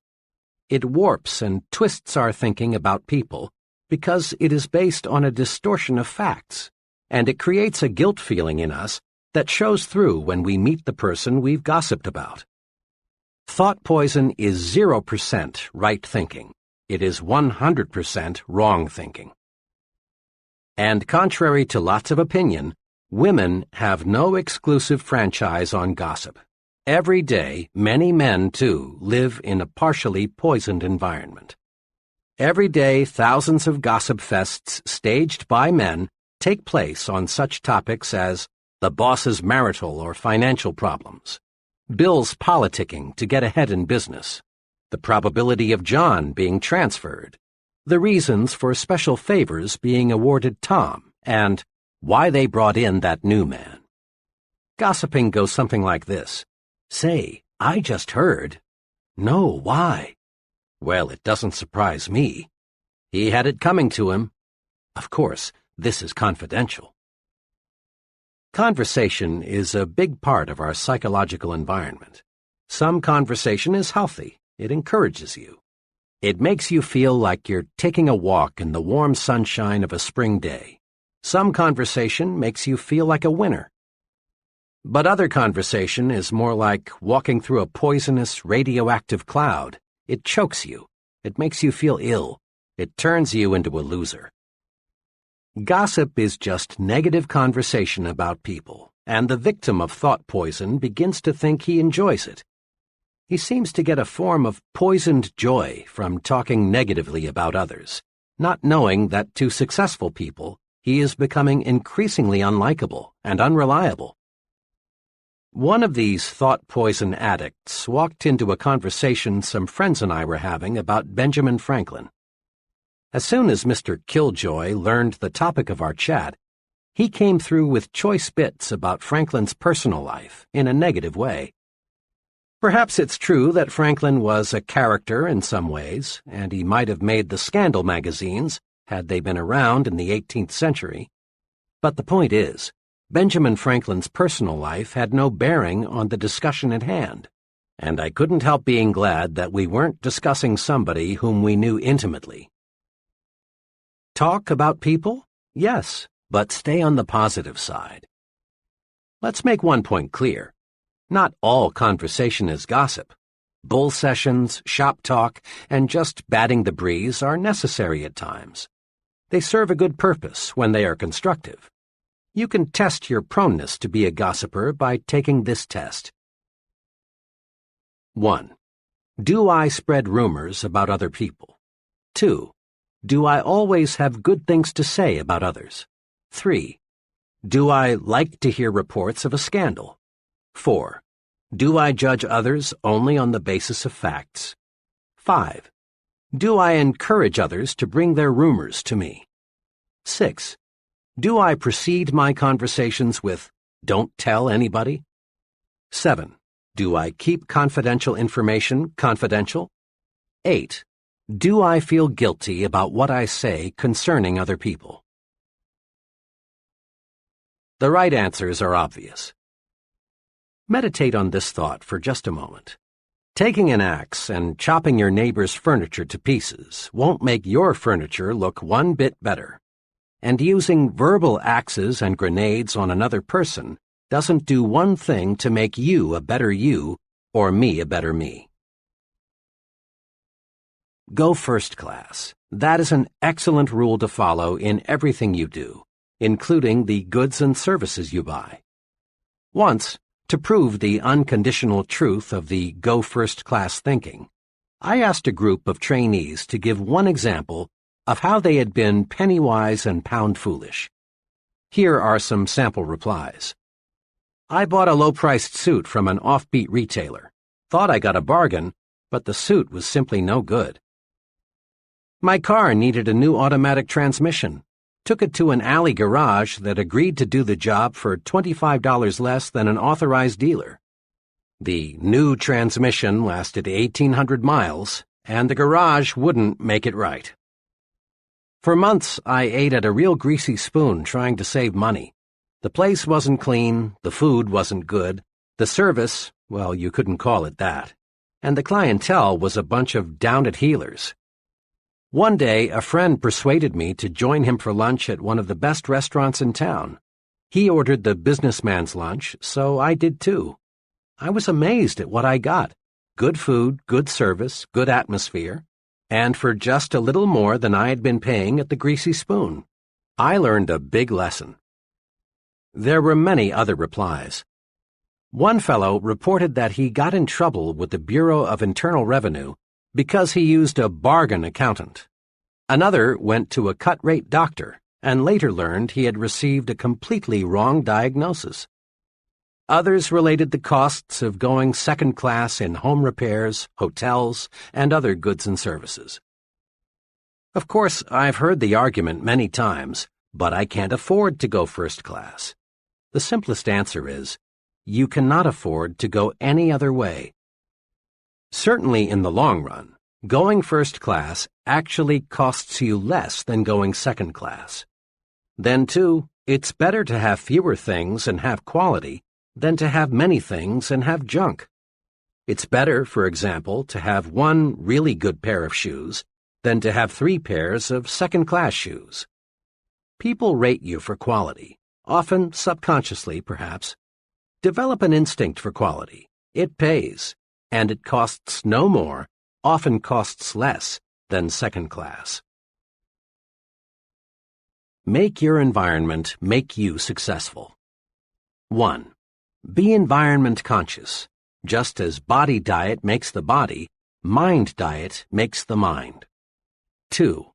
Speaker 2: It warps and twists our thinking about people because it is based on a distortion of facts, and it creates a guilt feeling in us that shows through when we meet the person we've gossiped about. Thought poison is 0% right thinking. It is 100% wrong thinking. And contrary to lots of opinion, women have no exclusive franchise on gossip. Every day, many men, too, live in a partially poisoned environment. Every day, thousands of gossip fests staged by men take place on such topics as the boss's marital or financial problems, Bill's politicking to get ahead in business, the probability of John being transferred, the reasons for special favors being awarded Tom, and why they brought in that new man. Gossiping goes something like this. Say, I just heard. No, why? Well, it doesn't surprise me. He had it coming to him. Of course, this is confidential. Conversation is a big part of our psychological environment. Some conversation is healthy. It encourages you. It makes you feel like you're taking a walk in the warm sunshine of a spring day. Some conversation makes you feel like a winner. But other conversation is more like walking through a poisonous, radioactive cloud. It chokes you. It makes you feel ill. It turns you into a loser. Gossip is just negative conversation about people, and the victim of thought poison begins to think he enjoys it. He seems to get a form of poisoned joy from talking negatively about others, not knowing that to successful people, he is becoming increasingly unlikable and unreliable. One of these thought poison addicts walked into a conversation some friends and I were having about Benjamin Franklin. As soon as Mr. Killjoy learned the topic of our chat, he came through with choice bits about Franklin's personal life in a negative way. Perhaps it's true that Franklin was a character in some ways, and he might have made the scandal magazines had they been around in the 18th century. But the point is, Benjamin Franklin's personal life had no bearing on the discussion at hand, and I couldn't help being glad that we weren't discussing somebody whom we knew intimately. Talk about people? Yes, but stay on the positive side. Let's make one point clear. Not all conversation is gossip. Bull sessions, shop talk, and just batting the breeze are necessary at times. They serve a good purpose when they are constructive. You can test your proneness to be a gossiper by taking this test. 1. Do I spread rumors about other people? 2. Do I always have good things to say about others? 3. Do I like to hear reports of a scandal? 4. Do I judge others only on the basis of facts? 5. Do I encourage others to bring their rumors to me? 6. Do I precede my conversations with, "Don't tell anybody"? 7. Do I keep confidential information confidential? 8. Do I feel guilty about what I say concerning other people? The right answers are obvious. Meditate on this thought for just a moment. Taking an axe and chopping your neighbor's furniture to pieces won't make your furniture look one bit better. And using verbal axes and grenades on another person doesn't do one thing to make you a better you or me a better me. Go first class. That is an excellent rule to follow in everything you do, including the goods and services you buy. Once, to prove the unconditional truth of the go first class thinking, I asked a group of trainees to give one example of how they had been penny-wise and pound-foolish. Here are some sample replies. I bought a low-priced suit from an offbeat retailer, thought I got a bargain, but the suit was simply no good. My car needed a new automatic transmission. Took it to an alley garage that agreed to do the job for $25 less than an authorized dealer. The new transmission lasted 1,800 miles, and the garage wouldn't make it right. For months, I ate at a real greasy spoon trying to save money. The place wasn't clean, the food wasn't good, the service, well, you couldn't call it that, and the clientele was a bunch of down-at-heelers. One day, a friend persuaded me to join him for lunch at one of the best restaurants in town. He ordered the businessman's lunch, so I did too. I was amazed at what I got. Good food, good service, good atmosphere, and for just a little more than I had been paying at the Greasy Spoon. I learned a big lesson. There were many other replies. One fellow reported that he got in trouble with the Bureau of Internal Revenue because he used a bargain accountant. Another went to a cut-rate doctor and later learned he had received a completely wrong diagnosis. Others related the costs of going second class in home repairs, hotels, and other goods and services. Of course, I've heard the argument many times, but I can't afford to go first class. The simplest answer is, you cannot afford to go any other way. Certainly in the long run, going first class actually costs you less than going second class. Then, too, it's better to have fewer things and have quality than to have many things and have junk. It's better, for example, to have one really good pair of shoes than to have 3 pairs of second-class shoes. People rate you for quality, often subconsciously, perhaps. Develop an instinct for quality. It pays, and it costs no more, often costs less, than second class. Make your environment make you successful. 1. Be environment conscious. Just as body diet makes the body, mind diet makes the mind. 2.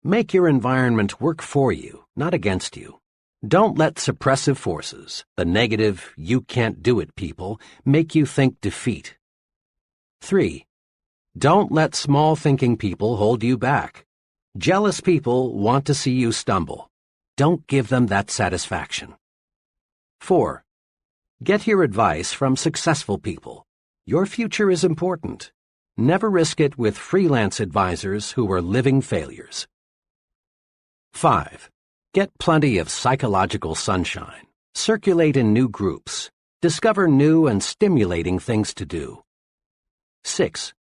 Speaker 2: Make your environment work for you, not against you. Don't let suppressive forces, the negative, you can't do it people, make you think defeat. 3. Don't let small-thinking people hold you back. Jealous people want to see you stumble. Don't give them that satisfaction. 4. Get your advice from successful people. Your future is important. Never risk it with freelance advisors who are living failures. 5. Get plenty of psychological sunshine. Circulate in new groups. Discover new and stimulating things to do. 6.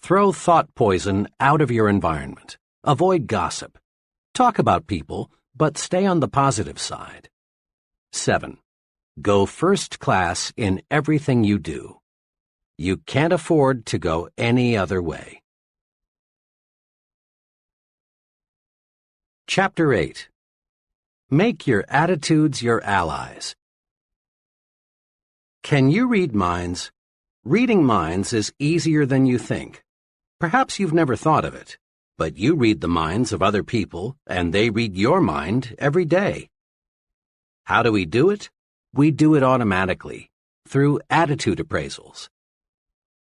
Speaker 2: Throw thought poison out of your environment. Avoid gossip. Talk about people, but stay on the positive side. 7. Go first class in everything you do. You can't afford to go any other way. Chapter 8. Make your attitudes your allies. Can you read minds? Reading minds is easier than you think. Perhaps you've never thought of it, but you read the minds of other people, and they read your mind every day. How do we do it? We do it automatically, through attitude appraisals.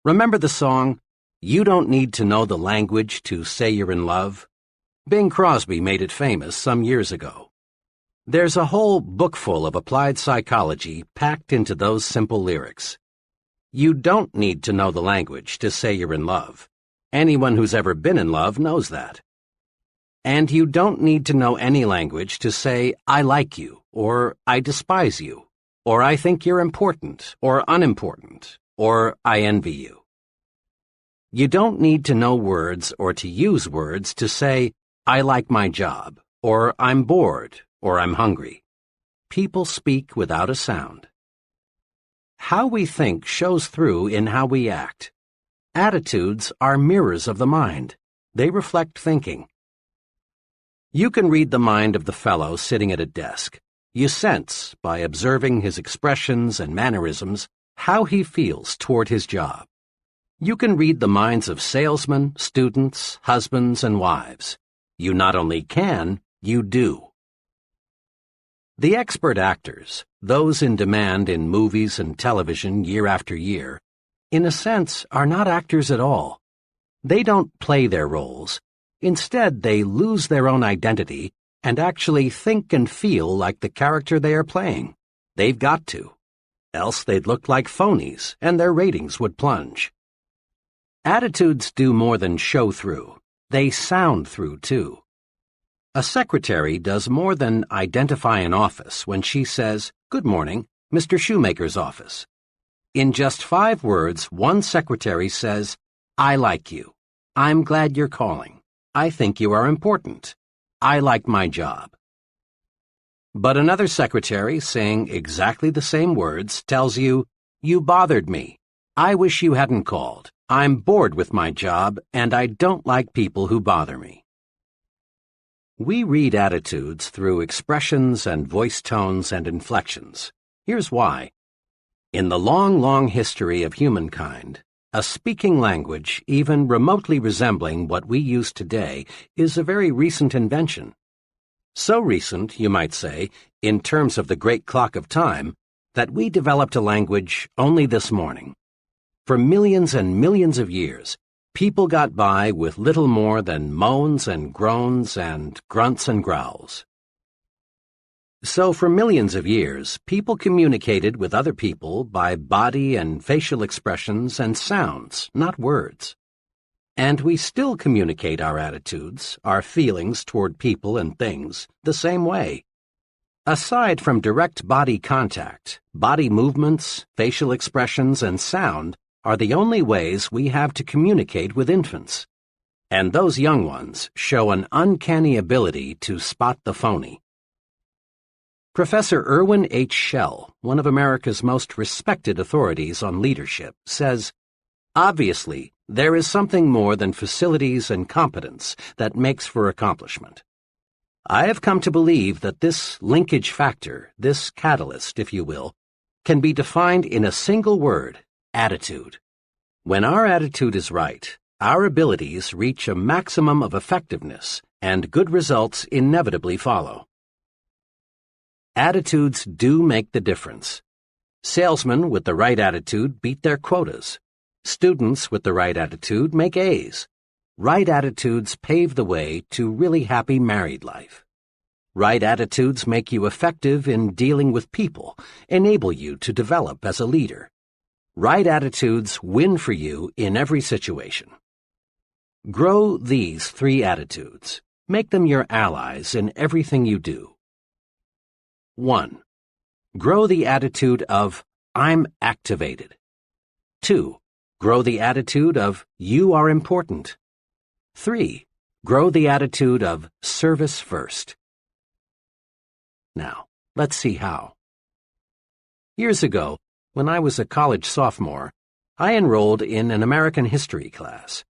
Speaker 2: Remember the song, "You Don't Need to Know the Language to Say You're in Love"? Bing Crosby made it famous some years ago. There's a whole bookful of applied psychology packed into those simple lyrics. You don't need to know the language to say you're in love. Anyone who's ever been in love knows that. And you don't need to know any language to say, I like you, or I despise you, or I think you're important, or unimportant, or I envy you. You don't need to know words or to use words to say, I like my job, or I'm bored, or I'm hungry. People speak without a sound. How we think shows through in how we act. Attitudes are mirrors of the mind. They reflect thinking. You can read the mind of the fellow sitting at a desk. You sense, by observing his expressions and mannerisms, how he feels toward his job. You can read the minds of salesmen, students, husbands, and wives. You not only can, you do. The expert actors, those in demand in movies and television year after year, in a sense, are not actors at all. They don't play their roles. Instead, they lose their own identity and actually think and feel like the character they are playing. They've got to. Else they'd look like phonies, and their ratings would plunge. Attitudes do more than show through. They sound through, too. A secretary does more than identify an office when she says, "Good morning, Mr. Shoemaker's office." In just 5 words, one secretary says, "I like you. I'm glad you're calling. I think you are important. I like my job." But another secretary, saying exactly the same words, tells you, "You bothered me. I wish you hadn't called. I'm bored with my job, and I don't like people who bother me." We read attitudes through expressions and voice tones and inflections. Here's why. In the long, long history of humankind, a speaking language, even remotely resembling what we use today, is a very recent invention. So recent, you might say, in terms of the great clock of time, that we developed a language only this morning. For millions and millions of years, people got by with little more than moans and groans and grunts and growls. So for millions of years, people communicated with other people by body and facial expressions and sounds, not words. And we still communicate our attitudes, our feelings toward people and things, the same way. Aside from direct body contact, body movements, facial expressions, and sound are the only ways we have to communicate with infants. And those young ones show an uncanny ability to spot the phony. Professor Irwin H. Shell, one of America's most respected authorities on leadership, says, "Obviously, there is something more than facilities and competence that makes for accomplishment. I have come to believe that this linkage factor, this catalyst, if you will, can be defined in a single word, attitude. When our attitude is right, our abilities reach a maximum of effectiveness, and good results inevitably follow." Attitudes do make the difference. Salesmen with the right attitude beat their quotas. Students with the right attitude make A's. Right attitudes pave the way to really happy married life. Right attitudes make you effective in dealing with people, enable you to develop as a leader. Right attitudes win for you in every situation. Grow these 3 attitudes. Make them your allies in everything you do. 1. Grow the attitude of, "I'm activated." 2. Grow the attitude of, "You are important." 3. Grow the attitude of, "Service first." Now, let's see how. Years ago, when I was a college sophomore, I enrolled in an American history class.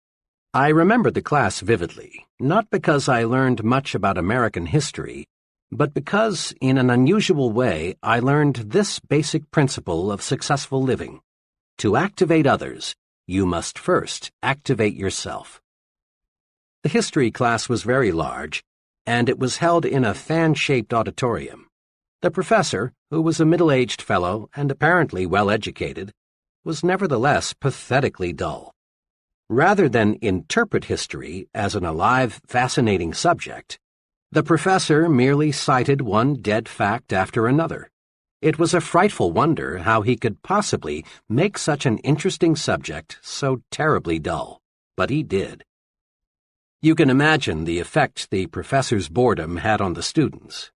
Speaker 2: I remember the class vividly, not because I learned much about American history, but because, in an unusual way, I learned this basic principle of successful living. To activate others, you must first activate yourself. The history class was very large, and it was held in a fan-shaped auditorium. The professor, who was a middle-aged fellow and apparently well-educated, was nevertheless pathetically dull. Rather than interpret history as an alive, fascinating subject, the professor merely cited one dead fact after another. It was a frightful wonder how he could possibly make such an interesting subject so terribly dull, but he did. You can imagine the effect the professor's boredom had on the students.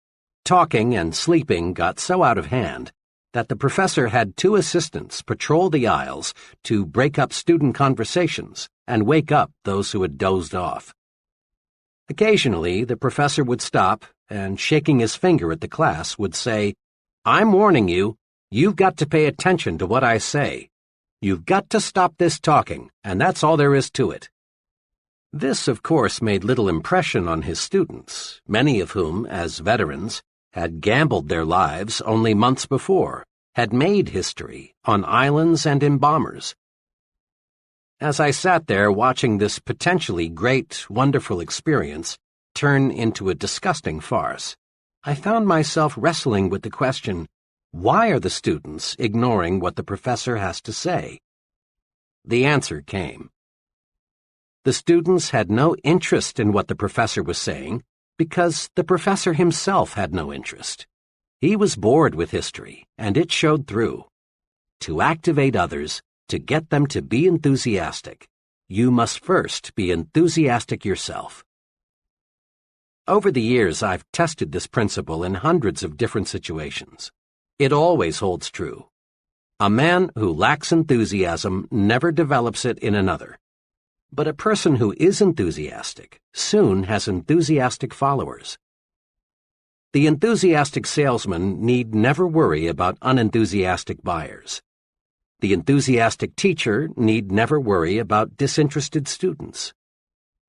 Speaker 2: Talking and sleeping got so out of hand that the professor had 2 assistants patrol the aisles to break up student conversations and wake up those who had dozed off. Occasionally, the professor would stop and, shaking his finger at the class, would say, "I'm warning you, you've got to pay attention to what I say. You've got to stop this talking, and that's all there is to it." This, of course, made little impression on his students, many of whom, as veterans, had gambled their lives only months before, had made history on islands and in bombers. As I sat there watching this potentially great, wonderful experience turn into a disgusting farce, I found myself wrestling with the question, why are the students ignoring what the professor has to say? the answer came. The students had no interest in what the professor was saying because the professor himself had no interest. He was bored with history, and it showed through. To activate others, to get them to be enthusiastic, you must first be enthusiastic yourself. Over the years, I've tested this principle in hundreds of different situations. It always holds true. A man who lacks enthusiasm never develops it in another. But a person who is enthusiastic soon has enthusiastic followers. The enthusiastic salesman need never worry about unenthusiastic buyers. The enthusiastic teacher need never worry about disinterested students.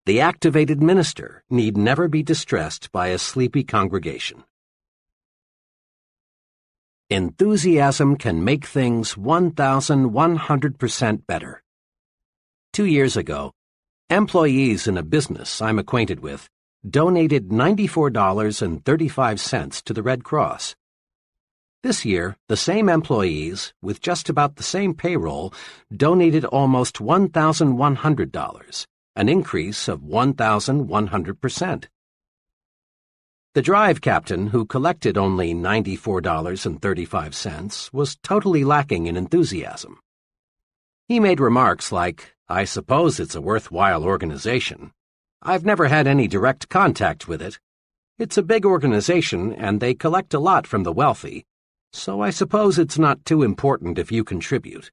Speaker 2: The activated minister need never be distressed by a sleepy congregation. Enthusiasm can make things 1,100% better. 2 years ago, employees in a business I'm acquainted with donated $94.35 to the Red Cross. This year, the same employees, with just about the same payroll, donated almost $1,100, an increase of 1,100%. The drive captain, who collected only $94.35, was totally lacking in enthusiasm. He made remarks like, "I suppose it's a worthwhile organization. I've never had any direct contact with it. It's a big organization and they collect a lot from the wealthy, so I suppose it's not too important if you contribute.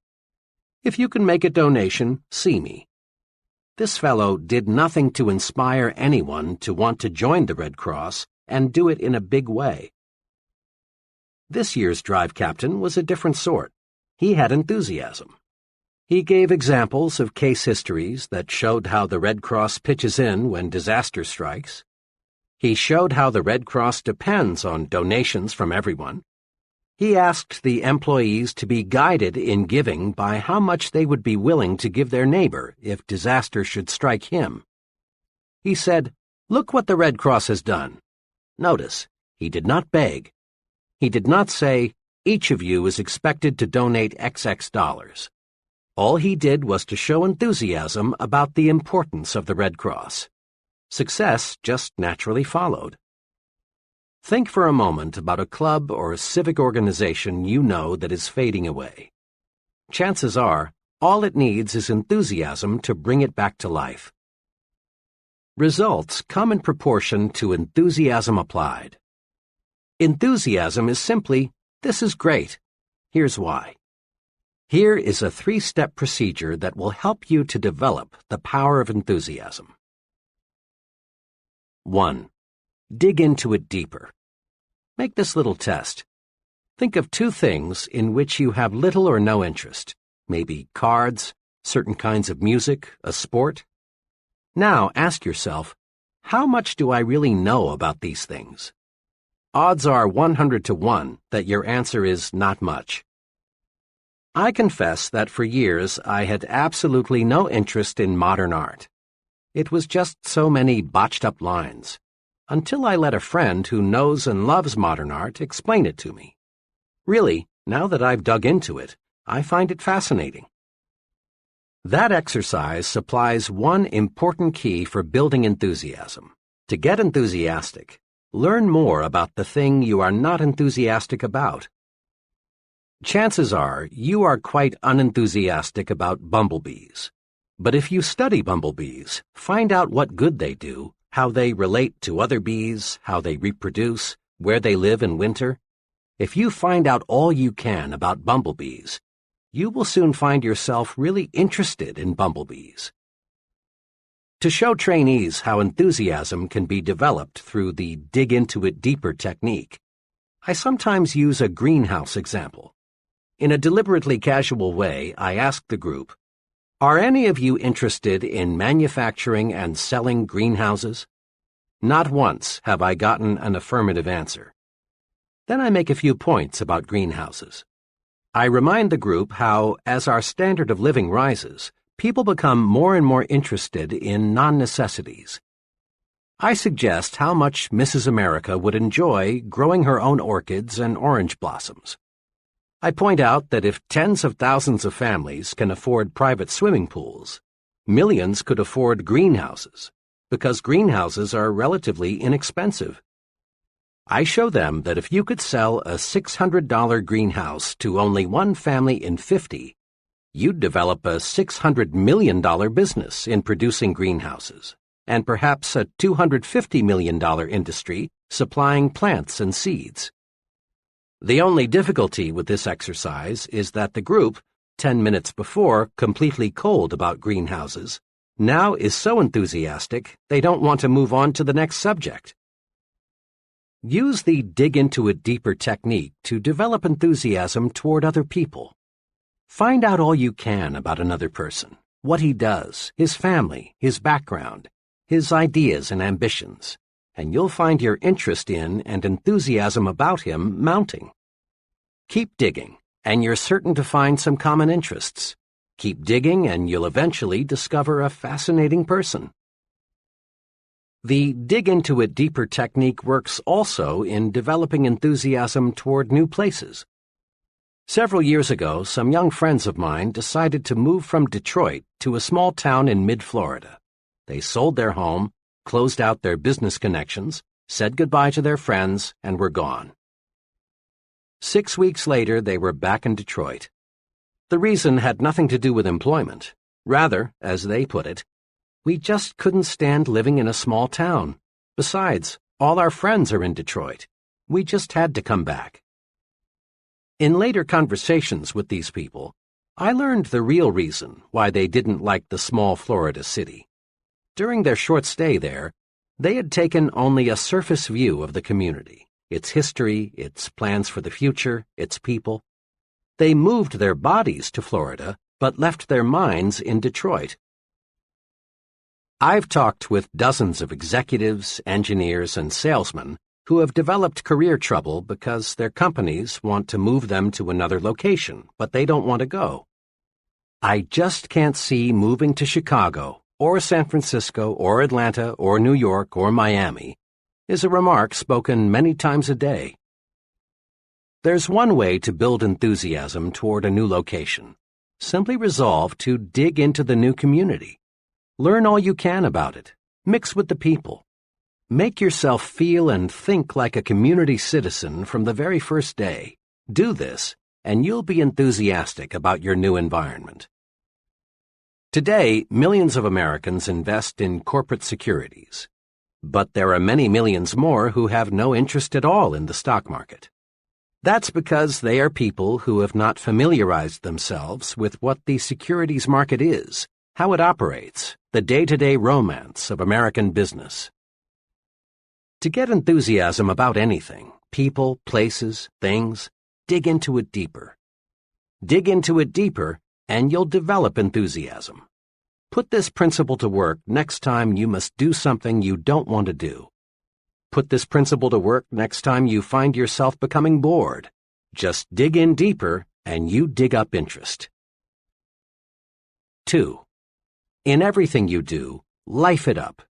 Speaker 2: If you can make a donation, see me." This fellow did nothing to inspire anyone to want to join the Red Cross and do it in a big way. This year's drive captain was a different sort. He had enthusiasm. He gave examples of case histories that showed how the Red Cross pitches in when disaster strikes. He showed how the Red Cross depends on donations from everyone. He asked the employees to be guided in giving by how much they would be willing to give their neighbor if disaster should strike him. He said, "Look what the Red Cross has done." Notice, he did not beg. He did not say, "Each of you is expected to donate XX dollars." All he did was to show enthusiasm about the importance of the Red Cross. Success just naturally followed. Think for a moment about a club or a civic organization you know that is fading away. Chances are, all it needs is enthusiasm to bring it back to life. Results come in proportion to enthusiasm applied. Enthusiasm is simply, "This is great. Here's why." Here is a 3-step procedure that will help you to develop the power of enthusiasm. 1. Dig into it deeper. Make this little test. Think of 2 things in which you have little or no interest, maybe cards, certain kinds of music, a sport. Now ask yourself, how much do I really know about these things? Odds are 100 to 1 that your answer is not much. I confess that for years I had absolutely no interest in modern art. It was just so many botched-up lines, until I let a friend who knows and loves modern art explain it to me. Really, now that I've dug into it, I find it fascinating. That exercise supplies one important key for building enthusiasm. To get enthusiastic, learn more about the thing you are not enthusiastic about. Chances are you are quite unenthusiastic about bumblebees. But if you study bumblebees, find out what good they do, how they relate to other bees, how they reproduce, where they live in winter. If you find out all you can about bumblebees, you will soon find yourself really interested in bumblebees. To show trainees how enthusiasm can be developed through the dig into it deeper technique, I sometimes use a greenhouse example. In a deliberately casual way, I ask the group, "Are any of you interested in manufacturing and selling greenhouses?" Not once have I gotten an affirmative answer. Then I make a few points about greenhouses. I remind the group how, as our standard of living rises, people become more and more interested in non-necessities. I suggest how much Mrs. America would enjoy growing her own orchids and orange blossoms. I point out that if tens of thousands of families can afford private swimming pools, millions could afford greenhouses, because greenhouses are relatively inexpensive. I show them that if you could sell a $600 greenhouse to only one family in 50, you'd develop a $600 million business in producing greenhouses, and perhaps a $250 million industry supplying plants and seeds. The only difficulty with this exercise is that the group, 10 minutes before completely cold about greenhouses, now is so enthusiastic they don't want to move on to the next subject. Use the dig into it deeper technique to develop enthusiasm toward other people. Find out all you can about another person, what he does, his family, his background, his ideas and ambitions, and you'll find your interest in and enthusiasm about him mounting. Keep digging, and you're certain to find some common interests. Keep digging, and you'll eventually discover a fascinating person. The dig into it deeper technique works also in developing enthusiasm toward new places. Several years ago, some young friends of mine decided to move from Detroit to a small town in mid-Florida. They sold their home, closed out their business connections, said goodbye to their friends, and were gone. 6 weeks later, they were back in Detroit. The reason had nothing to do with employment. Rather, as they put it, we just couldn't stand living in a small town. Besides, all our friends are in Detroit. We just had to come back. In later conversations with these people, I learned the real reason why they didn't like the small Florida city. During their short stay there, they had taken only a surface view of the community, its history, its plans for the future, its people. They moved their bodies to Florida, but left their minds in Detroit. I've talked with dozens of executives, engineers, and salesmen who have developed career trouble because their companies want to move them to another location, but they don't want to go. I just can't see moving to Chicago, or San Francisco, or Atlanta, or New York, or Miami, is a remark spoken many times a day. There's one way to build enthusiasm toward a new location. Simply resolve to dig into the new community. Learn all you can about it. Mix with the people. Make yourself feel and think like a community citizen from the very first day. Do this, and you'll be enthusiastic about your new environment. Today, millions of Americans invest in corporate securities. But there are many millions more who have no interest at all in the stock market. That's because they are people who have not familiarized themselves with what the securities market is, how it operates, the day-to-day romance of American business. To get enthusiasm about anything, people, places, things, dig into it deeper. Dig into it deeper, and you'll develop enthusiasm. Put this principle to work next time you must do something you don't want to do. Put this principle to work next time you find yourself becoming bored. Just dig in deeper, and you dig up interest. 2. In everything you do, life it up.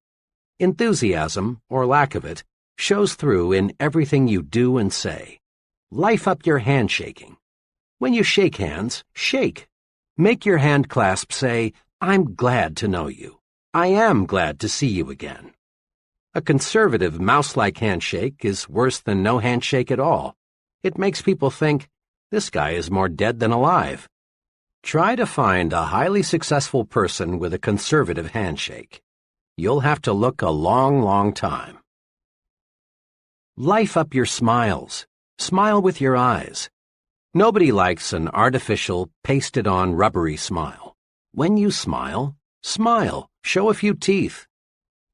Speaker 2: Enthusiasm, or lack of it, shows through in everything you do and say. Life up your handshaking. When you shake hands, shake. Make your hand clasp say, "I'm glad to know you. I am glad to see you again." A conservative mouse-like handshake is worse than no handshake at all. It makes people think, this guy is more dead than alive. Try to find a highly successful person with a conservative handshake. You'll have to look a long, long time. Life up your smiles. Smile with your eyes. Nobody likes an artificial, pasted-on, rubbery smile. When you smile, smile. Show a few teeth.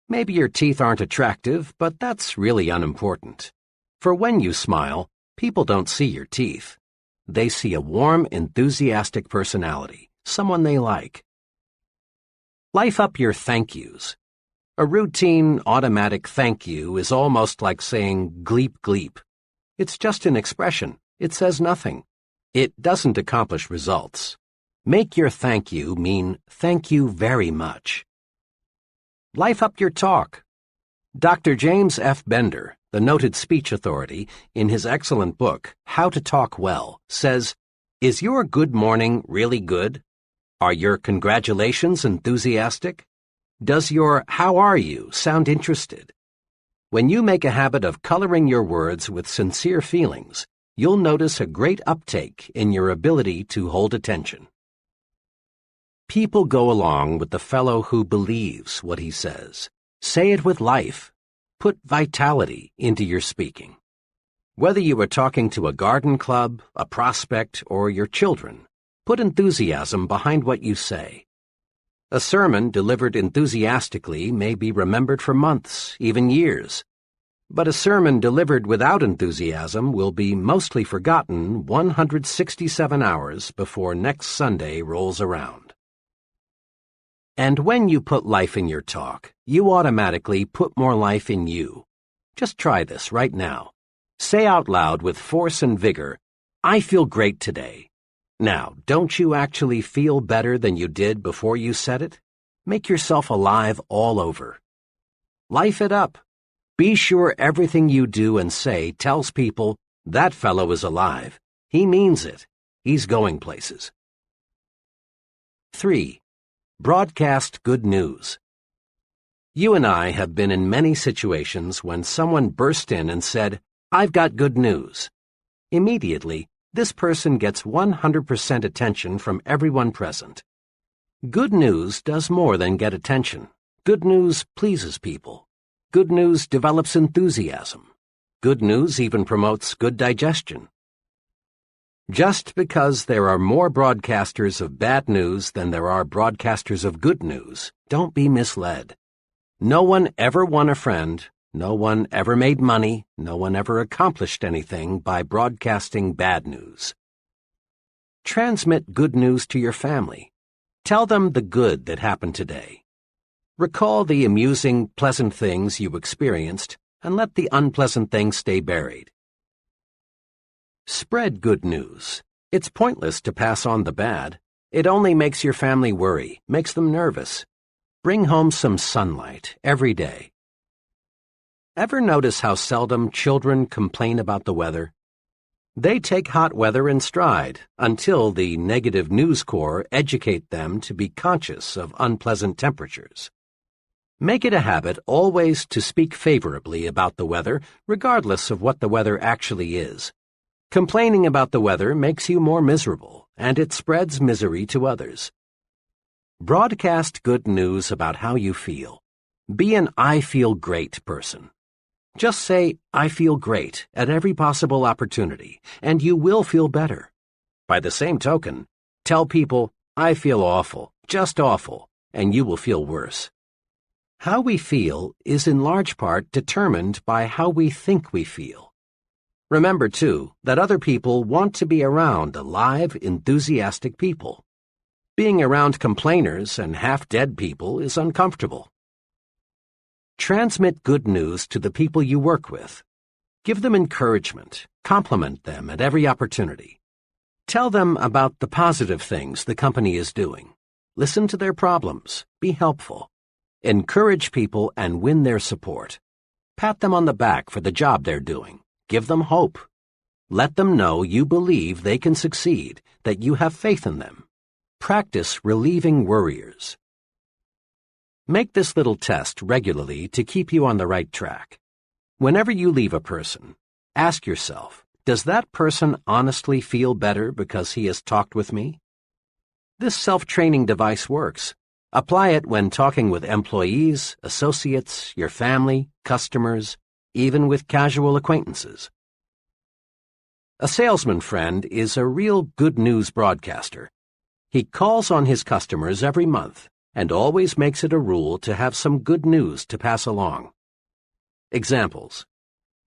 Speaker 2: Maybe your teeth aren't attractive, but that's really unimportant. For when you smile, people don't see your teeth. They see a warm, enthusiastic personality, someone they like. Life up your thank yous. A routine, automatic thank you is almost like saying gleep gleep. It's just an expression. It says nothing. It doesn't accomplish results. Make your thank you mean thank you very much. Life up your talk. Dr. James F. Bender, the noted speech authority, in his excellent book, How to Talk Well, says, Is your good morning really good? Are your congratulations enthusiastic? Does your how are you sound interested? When you make a habit of coloring your words with sincere feelings, you'll notice a great uptake in your ability to hold attention. People go along with the fellow who believes what he says. Say it with life. Put vitality into your speaking. Whether you are talking to a garden club, a prospect, or your children, put enthusiasm behind what you say. A sermon delivered enthusiastically may be remembered for months, even years. But a sermon delivered without enthusiasm will be mostly forgotten 167 hours before next Sunday rolls around. And when you put life in your talk, you automatically put more life in you. Just try this right now. Say out loud with force and vigor, "I feel great today." Now, don't you actually feel better than you did before you said it? Make yourself alive all over. Life it up. Be sure everything you do and say tells people, "That fellow is alive. He means it. He's going places." 3. Broadcast good news. You and I have been in many situations when someone burst in and said, "I've got good news." Immediately, this person gets 100% attention from everyone present. Good news does more than get attention. Good news pleases people. Good news develops enthusiasm. Good news even promotes good digestion. Just because there are more broadcasters of bad news than there are broadcasters of good news, don't be misled. No one ever won a friend. No one ever made money, no one ever accomplished anything by broadcasting bad news. Transmit good news to your family. Tell them the good that happened today. Recall the amusing, pleasant things you experienced, and let the unpleasant things stay buried. Spread good news. It's pointless to pass on the bad. It only makes your family worry, makes them nervous. Bring home some sunlight every day. Ever notice how seldom children complain about the weather? They take hot weather in stride until the negative news corps educate them to be conscious of unpleasant temperatures. Make it a habit always to speak favorably about the weather, regardless of what the weather actually is. Complaining about the weather makes you more miserable, and it spreads misery to others. Broadcast good news about how you feel. Be an "I feel great" person. Just say, "I feel great" at every possible opportunity, and you will feel better. By the same token, tell people, "I feel awful, just awful," and you will feel worse. How we feel is in large part determined by how we think we feel. Remember, too, that other people want to be around alive, enthusiastic people. Being around complainers and half-dead people is uncomfortable. Transmit good news to the people you work with. Give them encouragement. Compliment them at every opportunity. Tell them about the positive things the company is doing. Listen to their problems. Be helpful. Encourage people and win their support. Pat them on the back for the job they're doing. Give them hope. Let them know you believe they can succeed, that you have faith in them. Practice relieving worriers. Make this little test regularly to keep you on the right track. Whenever you leave a person, ask yourself, does that person honestly feel better because he has talked with me? This self-training device works. Apply it when talking with employees, associates, your family, customers, even with casual acquaintances. A salesman friend is a real good news broadcaster. He calls on his customers every month and always makes it a rule to have some good news to pass along. Examples.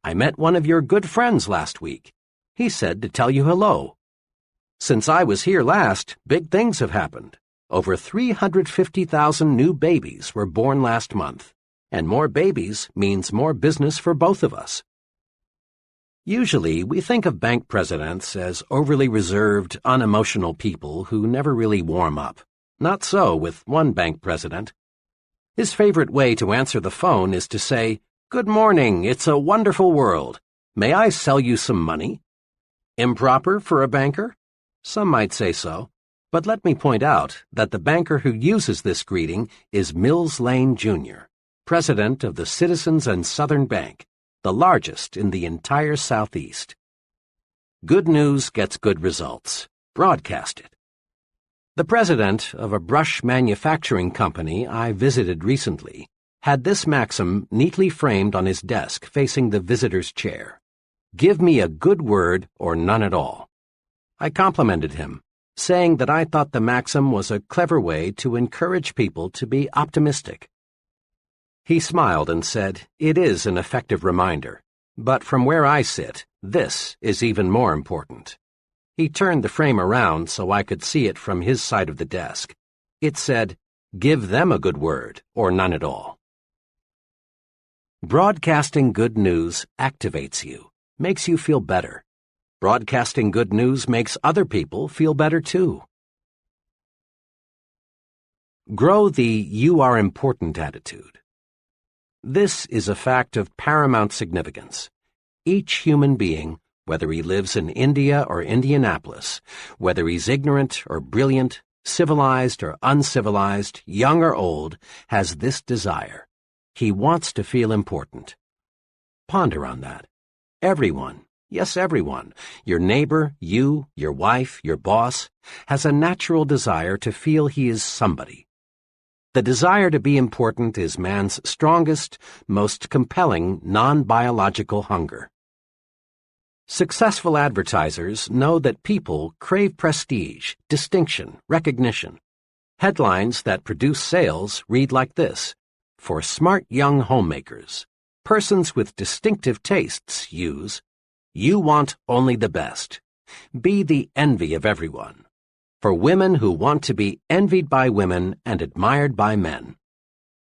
Speaker 2: I met one of your good friends last week. He said to tell you hello. Since I was here last, big things have happened. Over 350,000 new babies were born last month, and more babies means more business for both of us. Usually, we think of bank presidents as overly reserved, unemotional people who never really warm up. Not so with one bank president. His favorite way to answer the phone is to say, "Good morning, it's a wonderful world. May I sell you some money?" Improper for a banker? Some might say so, but let me point out that the banker who uses this greeting is Mills Lane, Jr., president of the Citizens and Southern Bank, the largest in the entire Southeast. Good news gets good results. Broadcast it. The president of a brush manufacturing company I visited recently had this maxim neatly framed on his desk facing the visitor's chair. Give me a good word or none at all. I complimented him, saying that I thought the maxim was a clever way to encourage people to be optimistic. He smiled and said, "It is an effective reminder, but from where I sit, this is even more important." He turned the frame around so I could see it from his side of the desk. It said, "Give them a good word, or none at all." Broadcasting good news activates you, makes you feel better. Broadcasting good news makes other people feel better too. Grow the "you are important" attitude. This is a fact of paramount significance. Each human being, whether he lives in India or Indianapolis, whether he's ignorant or brilliant, civilized or uncivilized, young or old, has this desire. He wants to feel important. Ponder on that. Everyone, yes, everyone, your neighbor, you, your wife, your boss, has a natural desire to feel he is somebody. The desire to be important is man's strongest, most compelling non-biological hunger. Successful advertisers know that people crave prestige, distinction, recognition. Headlines that produce sales read like this: "For smart young homemakers, persons with distinctive tastes use, you want only the best. Be the envy of everyone. For women who want to be envied by women and admired by men."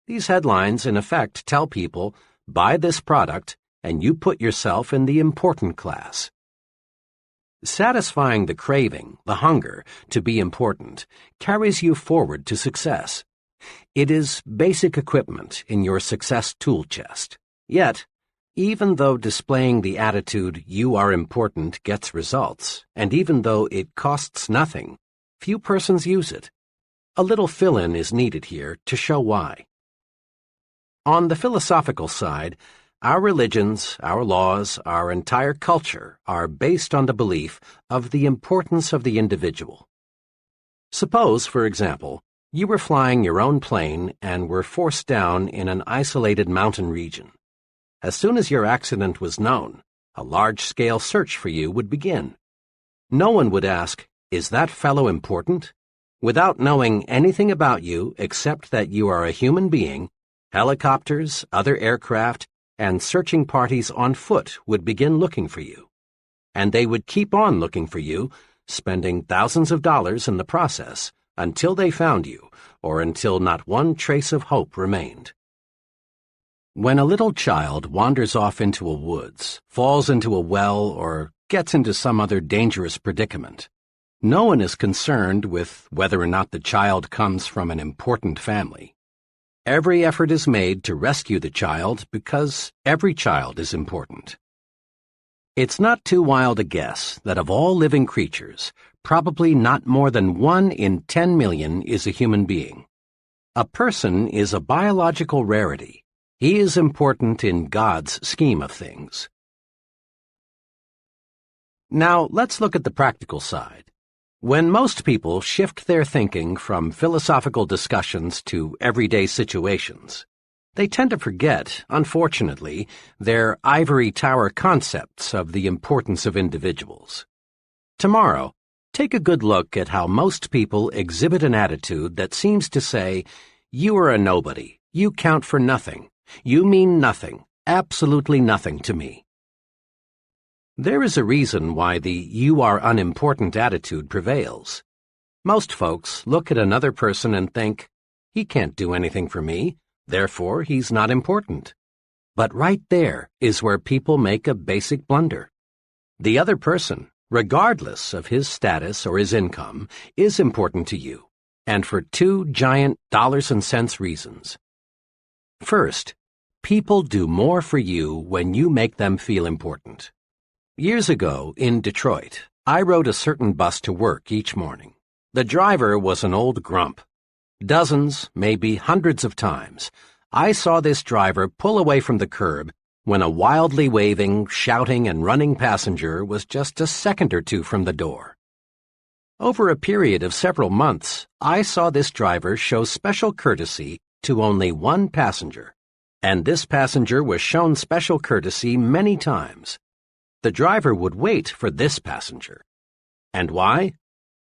Speaker 2: These headlines, in effect, tell people, buy this product, and you put yourself in the important class. Satisfying the craving, the hunger, to be important, carries you forward to success. It is basic equipment in your success tool chest. Yet, even though displaying the attitude "you are important" gets results, and even though it costs nothing, few persons use it. A little fill-in is needed here to show why. On the philosophical side, our religions, our laws, our entire culture are based on the belief of the importance of the individual. Suppose, for example, you were flying your own plane and were forced down in an isolated mountain region. As soon as your accident was known, a large-scale search for you would begin. No one would ask, "Is that fellow important?" Without knowing anything about you except that you are a human being, helicopters, other aircraft, and searching parties on foot would begin looking for you. And they would keep on looking for you, spending thousands of dollars in the process, until they found you, or until not one trace of hope remained. When a little child wanders off into a woods, falls into a well, or gets into some other dangerous predicament, no one is concerned with whether or not the child comes from an important family. Every effort is made to rescue the child because every child is important. It's not too wild a guess that of all living creatures, probably not more than 1 in 10 million is a human being. A person is a biological rarity. He is important in God's scheme of things. Now, let's look at the practical side. When most people shift their thinking from philosophical discussions to everyday situations, they tend to forget, unfortunately, their ivory tower concepts of the importance of individuals. Tomorrow, take a good look at how most people exhibit an attitude that seems to say, "You are a nobody, you count for nothing, you mean nothing, absolutely nothing to me." There is a reason why the "you are unimportant" attitude prevails. Most folks look at another person and think, "He can't do anything for me, therefore he's not important." But right there is where people make a basic blunder. The other person, regardless of his status or his income, is important to you, and for 2 giant dollars and cents reasons. First, people do more for you when you make them feel important. Years ago, in Detroit, I rode a certain bus to work each morning. The driver was an old grump. Dozens, maybe hundreds of times, I saw this driver pull away from the curb when a wildly waving, shouting, and running passenger was just a second or two from the door. Over a period of several months, I saw this driver show special courtesy to only one passenger, and this passenger was shown special courtesy many times. The driver would wait for this passenger. And why?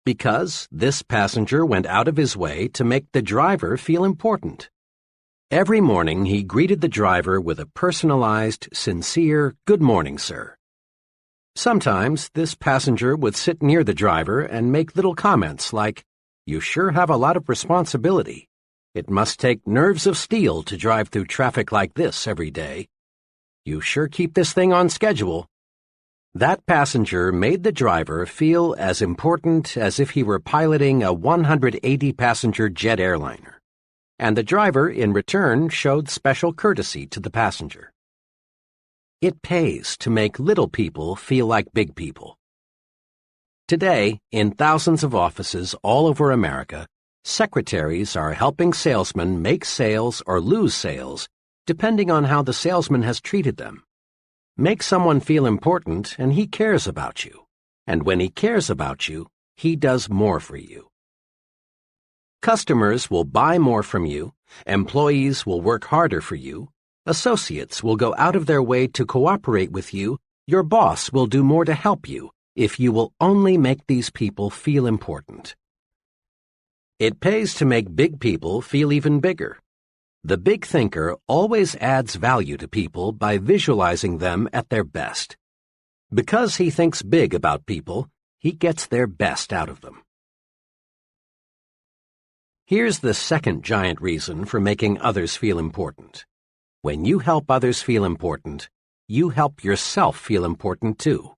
Speaker 2: Because this passenger went out of his way to make the driver feel important. Every morning he greeted the driver with a personalized, sincere, "Good morning, sir." Sometimes this passenger would sit near the driver and make little comments like, "You sure have a lot of responsibility. It must take nerves of steel to drive through traffic like this every day. You sure keep this thing on schedule." That passenger made the driver feel as important as if he were piloting a 180-passenger jet airliner, and the driver, in return, showed special courtesy to the passenger. It pays to make little people feel like big people. Today, in thousands of offices all over America, secretaries are helping salesmen make sales or lose sales, depending on how the salesman has treated them. Make someone feel important and he cares about you. And when he cares about you, he does more for you. Customers will buy more from you, employees will work harder for you, associates will go out of their way to cooperate with you, your boss will do more to help you if you will only make these people feel important. It pays to make big people feel even bigger. The big thinker always adds value to people by visualizing them at their best. Because he thinks big about people, he gets their best out of them. Here's the second giant reason for making others feel important. When you help others feel important, you help yourself feel important too.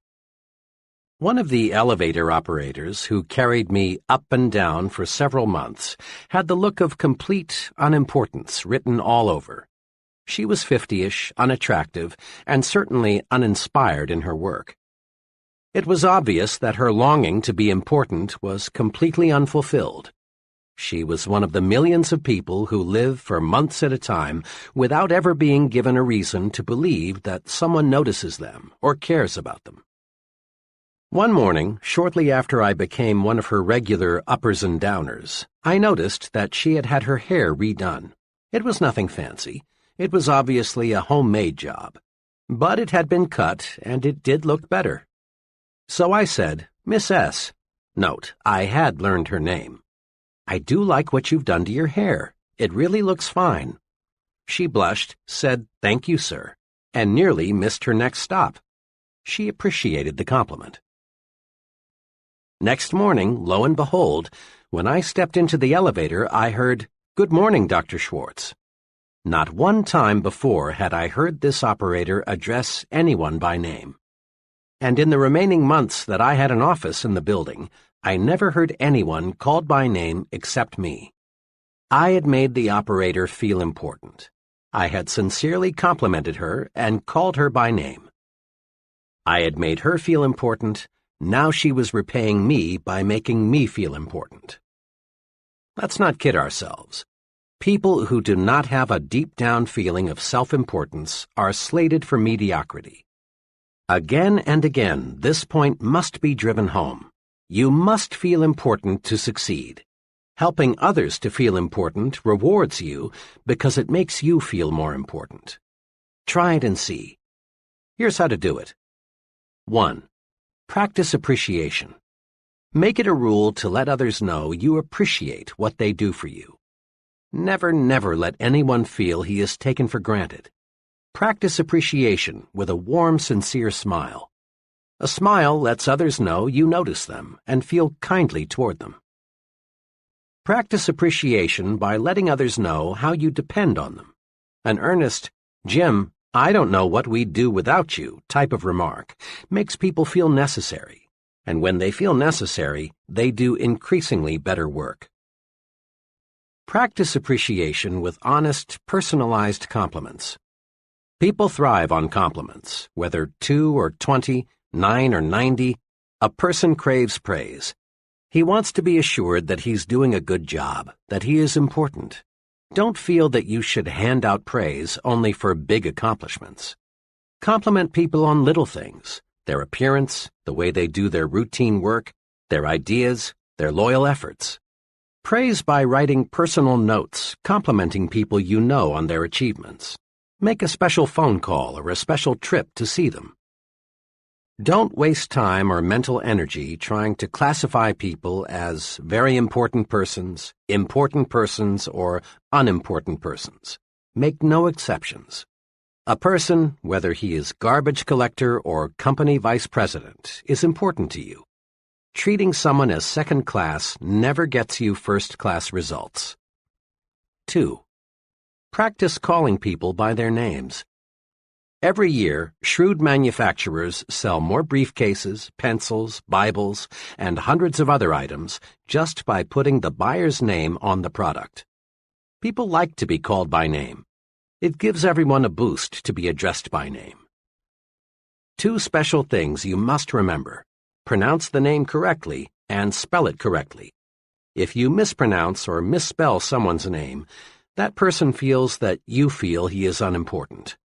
Speaker 2: One of the elevator operators who carried me up and down for several months had the look of complete unimportance written all over. She was 50-ish, unattractive, and certainly uninspired in her work. It was obvious that her longing to be important was completely unfulfilled. She was one of the millions of people who live for months at a time without ever being given a reason to believe that someone notices them or cares about them. One morning, shortly after I became one of her regular uppers and downers, I noticed that she had had her hair redone. It was nothing fancy. It was obviously a homemade job. But it had been cut, and it did look better. So I said, "Miss S." Note, I had learned her name. "I do like what you've done to your hair. It really looks fine." She blushed, said, "Thank you, sir," and nearly missed her next stop. She appreciated the compliment. Next morning, lo and behold, when I stepped into the elevator, I heard, "Good morning, Dr. Schwartz." Not one time before had I heard this operator address anyone by name. And in the remaining months that I had an office in the building, I never heard anyone called by name except me. I had made the operator feel important. I had sincerely complimented her and called her by name. I had made her feel important. Now she was repaying me by making me feel important. Let's not kid ourselves. People who do not have a deep-down feeling of self-importance are slated for mediocrity. Again and again, this point must be driven home. You must feel important to succeed. Helping others to feel important rewards you because it makes you feel more important. Try it and see. Here's how to do it. 1. Practice appreciation. Make it a rule to let others know you appreciate what they do for you. Never let anyone feel he is taken for granted. Practice appreciation with a warm, sincere smile. A smile lets others know you notice them and feel kindly toward them. Practice appreciation by letting others know how you depend on them. An earnest, "Jim, I don't know what we'd do without you" type of remark makes people feel necessary, and when they feel necessary, they do increasingly better work. Practice appreciation with honest, personalized compliments. People thrive on compliments, whether 2 or 20, 9 or 90. A person craves praise. He wants to be assured that he's doing a good job, that he is important. Don't feel that you should hand out praise only for big accomplishments. Compliment people on little things, their appearance, the way they do their routine work, their ideas, their loyal efforts. Praise by writing personal notes, complimenting people you know on their achievements. Make a special phone call or a special trip to see them. Don't waste time or mental energy trying to classify people as very important persons, or unimportant persons. Make no exceptions. A person, whether he is garbage collector or company vice president, is important to you. Treating someone as second class never gets you first-class results. 2. Practice calling people by their names. Every year, shrewd manufacturers sell more briefcases, pencils, Bibles, and hundreds of other items just by putting the buyer's name on the product. People like to be called by name. It gives everyone a boost to be addressed by name. 2 special things you must remember. Pronounce the name correctly and spell it correctly. If you mispronounce or misspell someone's name, that person feels that you feel he is unimportant.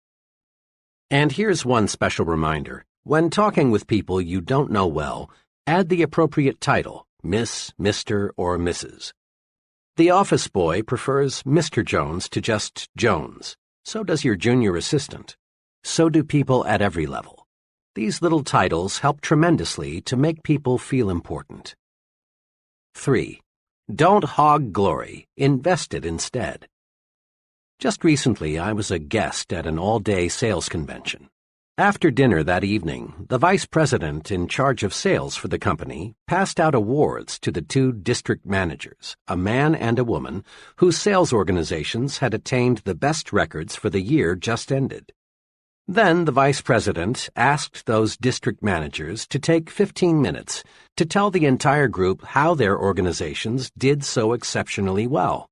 Speaker 2: And here's one special reminder. When talking with people you don't know well, add the appropriate title, Miss, Mr., or Mrs. The office boy prefers Mr. Jones to just Jones. So does your junior assistant. So do people at every level. These little titles help tremendously to make people feel important. 3. Don't hog glory. Invest it instead. Just recently, I was a guest at an all-day sales convention. After dinner that evening, the vice president in charge of sales for the company passed out awards to the 2 district managers, a man and a woman, whose sales organizations had attained the best records for the year just ended. Then the vice president asked those district managers to take 15 minutes to tell the entire group how their organizations did so exceptionally well.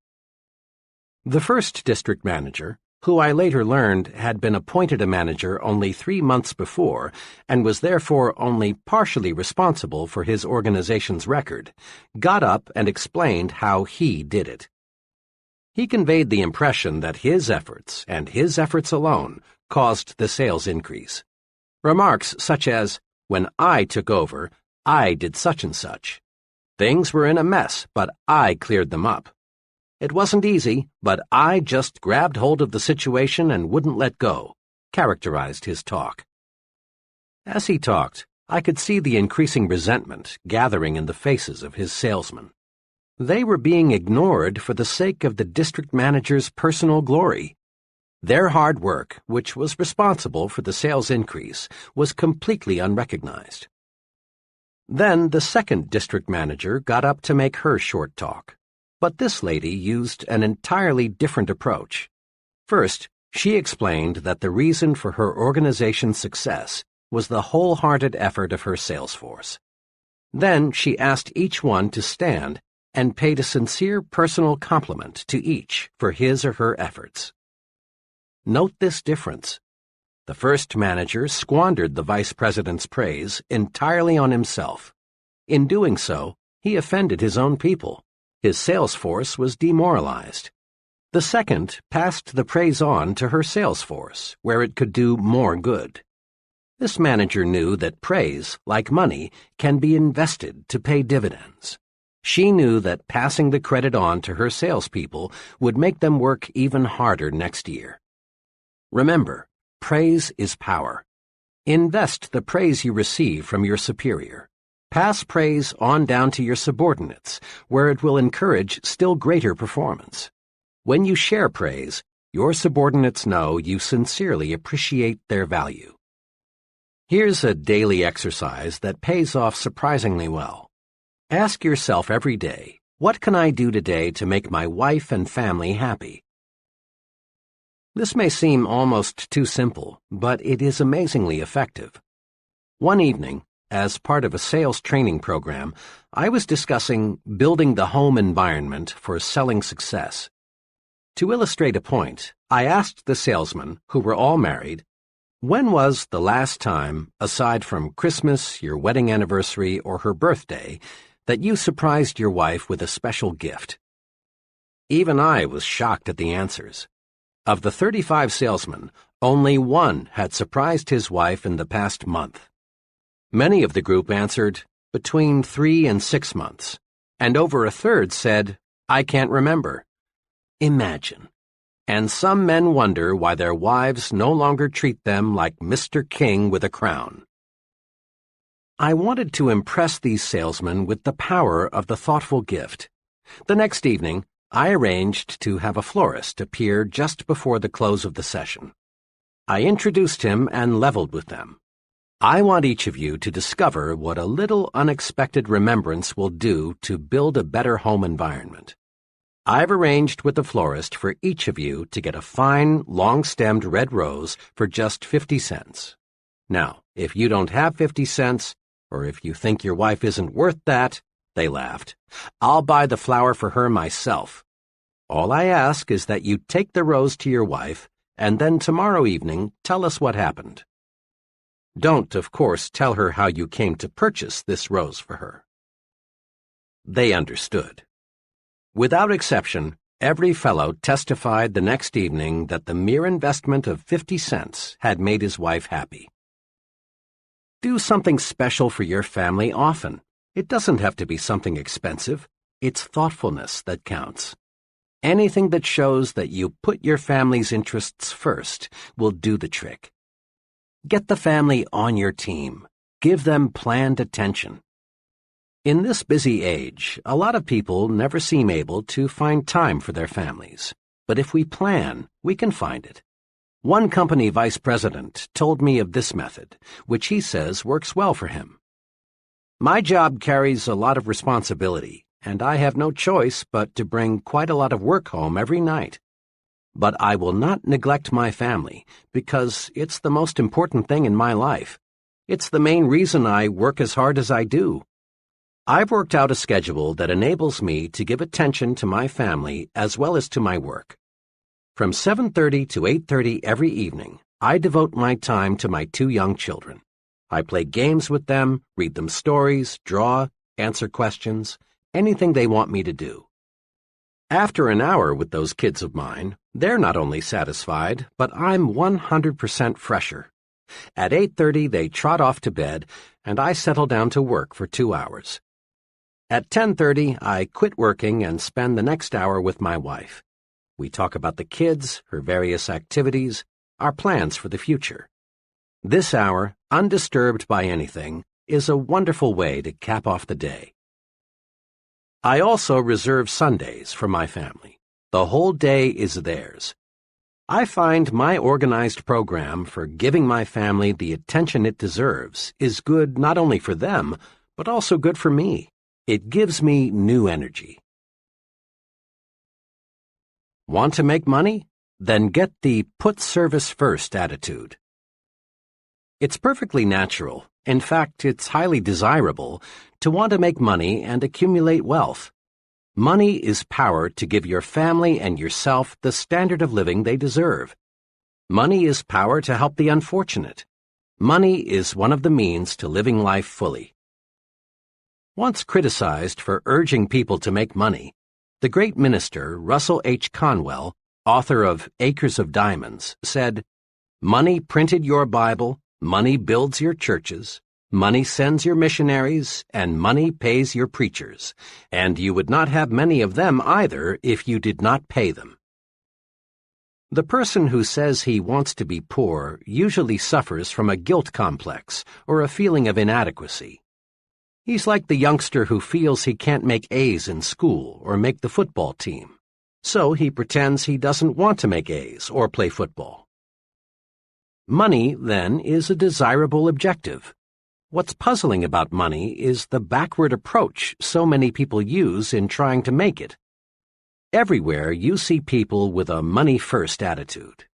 Speaker 2: The first district manager, who I later learned had been appointed a manager only 3 months before and was therefore only partially responsible for his organization's record, got up and explained how he did it. He conveyed the impression that his efforts, and his efforts alone, caused the sales increase. Remarks such as, "When I took over, I did such and such. Things were in a mess, but I cleared them up. It wasn't easy, but I just grabbed hold of the situation and wouldn't let go," characterized his talk. As he talked, I could see the increasing resentment gathering in the faces of his salesmen. They were being ignored for the sake of the district manager's personal glory. Their hard work, which was responsible for the sales increase, was completely unrecognized. Then the second district manager got up to make her short talk. But this lady used an entirely different approach. First, she explained that the reason for her organization's success was the wholehearted effort of her sales force. Then she asked each one to stand and paid a sincere personal compliment to each for his or her efforts. Note this difference. The first manager squandered the vice president's praise entirely on himself. In doing so, he offended his own people. His sales force was demoralized. The second passed the praise on to her sales force, where it could do more good. This manager knew that praise, like money, can be invested to pay dividends. She knew that passing the credit on to her salespeople would make them work even harder next year. Remember, praise is power. Invest the praise you receive from your superior. Pass praise on down to your subordinates, where it will encourage still greater performance. When you share praise, your subordinates know you sincerely appreciate their value. Here's a daily exercise that pays off surprisingly well. Ask yourself every day, what can I do today to make my wife and family happy? This may seem almost too simple, but it is amazingly effective. One evening, as part of a sales training program, I was discussing building the home environment for selling success. To illustrate a point, I asked the salesmen, who were all married, When was the last time, aside from Christmas, your wedding anniversary, or her birthday, that you surprised your wife with a special gift? Even I was shocked at the answers. Of the 35 salesmen, only one had surprised his wife in the past month. Many of the group answered between 3 and 6 months, and over a third said, "I can't remember." Imagine. And some men wonder why their wives no longer treat them like Mr. King with a crown. I wanted to impress these salesmen with the power of the thoughtful gift. The next evening, I arranged to have a florist appear just before the close of the session. I introduced him and leveled with them. I want each of you to discover what a little unexpected remembrance will do to build a better home environment. I've arranged with the florist for each of you to get a fine, long-stemmed red rose for just 50 cents. Now, if you don't have 50 cents, or if you think your wife isn't worth that, they laughed, I'll buy the flower for her myself. All I ask is that you take the rose to your wife, and then tomorrow evening tell us what happened. Don't, of course, tell her how you came to purchase this rose for her. They understood. Without exception, every fellow testified the next evening that the mere investment of 50 cents had made his wife happy. Do something special for your family often. It doesn't have to be something expensive. It's thoughtfulness that counts. Anything that shows that you put your family's interests first will do the trick. Get the family on your team. Give them planned attention. In this busy age, a lot of people never seem able to find time for their families. But if we plan, we can find it. One company vice president told me of this method, which he says works well for him. My job carries a lot of responsibility, and I have no choice but to bring quite a lot of work home every night. But I will not neglect my family, because it's the most important thing in my life. It's the main reason I work as hard as I do. I've worked out a schedule that enables me to give attention to my family as well as to my work. From 7:30 to 8:30 every evening, I devote my time to my 2 young children. I play games with them, read them stories, draw, answer questions, anything they want me to do. After an hour with those kids of mine, they're not only satisfied, but I'm 100% fresher. At 8:30, they trot off to bed, and I settle down to work for 2 hours. At 10:30, I quit working and spend the next hour with my wife. We talk about the kids, her various activities, our plans for the future. This hour, undisturbed by anything, is a wonderful way to cap off the day. I also reserve Sundays for my family. The whole day is theirs. I find my organized program for giving my family the attention it deserves is good not only for them, but also good for me. It gives me new energy. Want to make money? Then get the put service first attitude. It's perfectly natural, in fact, it's highly desirable, to want to make money and accumulate wealth. Money is power to give your family and yourself the standard of living they deserve. Money is power to help the unfortunate. Money is one of the means to living life fully. Once criticized for urging people to make money, the great minister Russell H. Conwell, author of Acres of Diamonds, said, "Money printed your Bible, money builds your churches, money sends your missionaries, and money pays your preachers, and you would not have many of them either if you did not pay them." The person who says he wants to be poor usually suffers from a guilt complex or a feeling of inadequacy. He's like the youngster who feels he can't make A's in school or make the football team, so he pretends he doesn't want to make A's or play football. Money, then, is a desirable objective. What's puzzling about money is the backward approach so many people use in trying to make it. Everywhere you see people with a money-first attitude.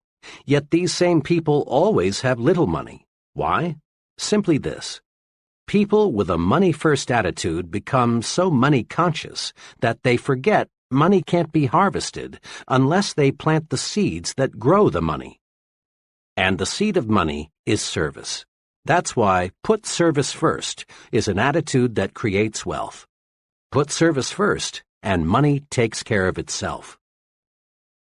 Speaker 2: Yet these same people always have little money. Why? Simply this. People with a money-first attitude become so money-conscious that they forget money can't be harvested unless they plant the seeds that grow the money. and the seed of money is service. That's why put service first is an attitude that creates wealth. Put service first, and money takes care of itself.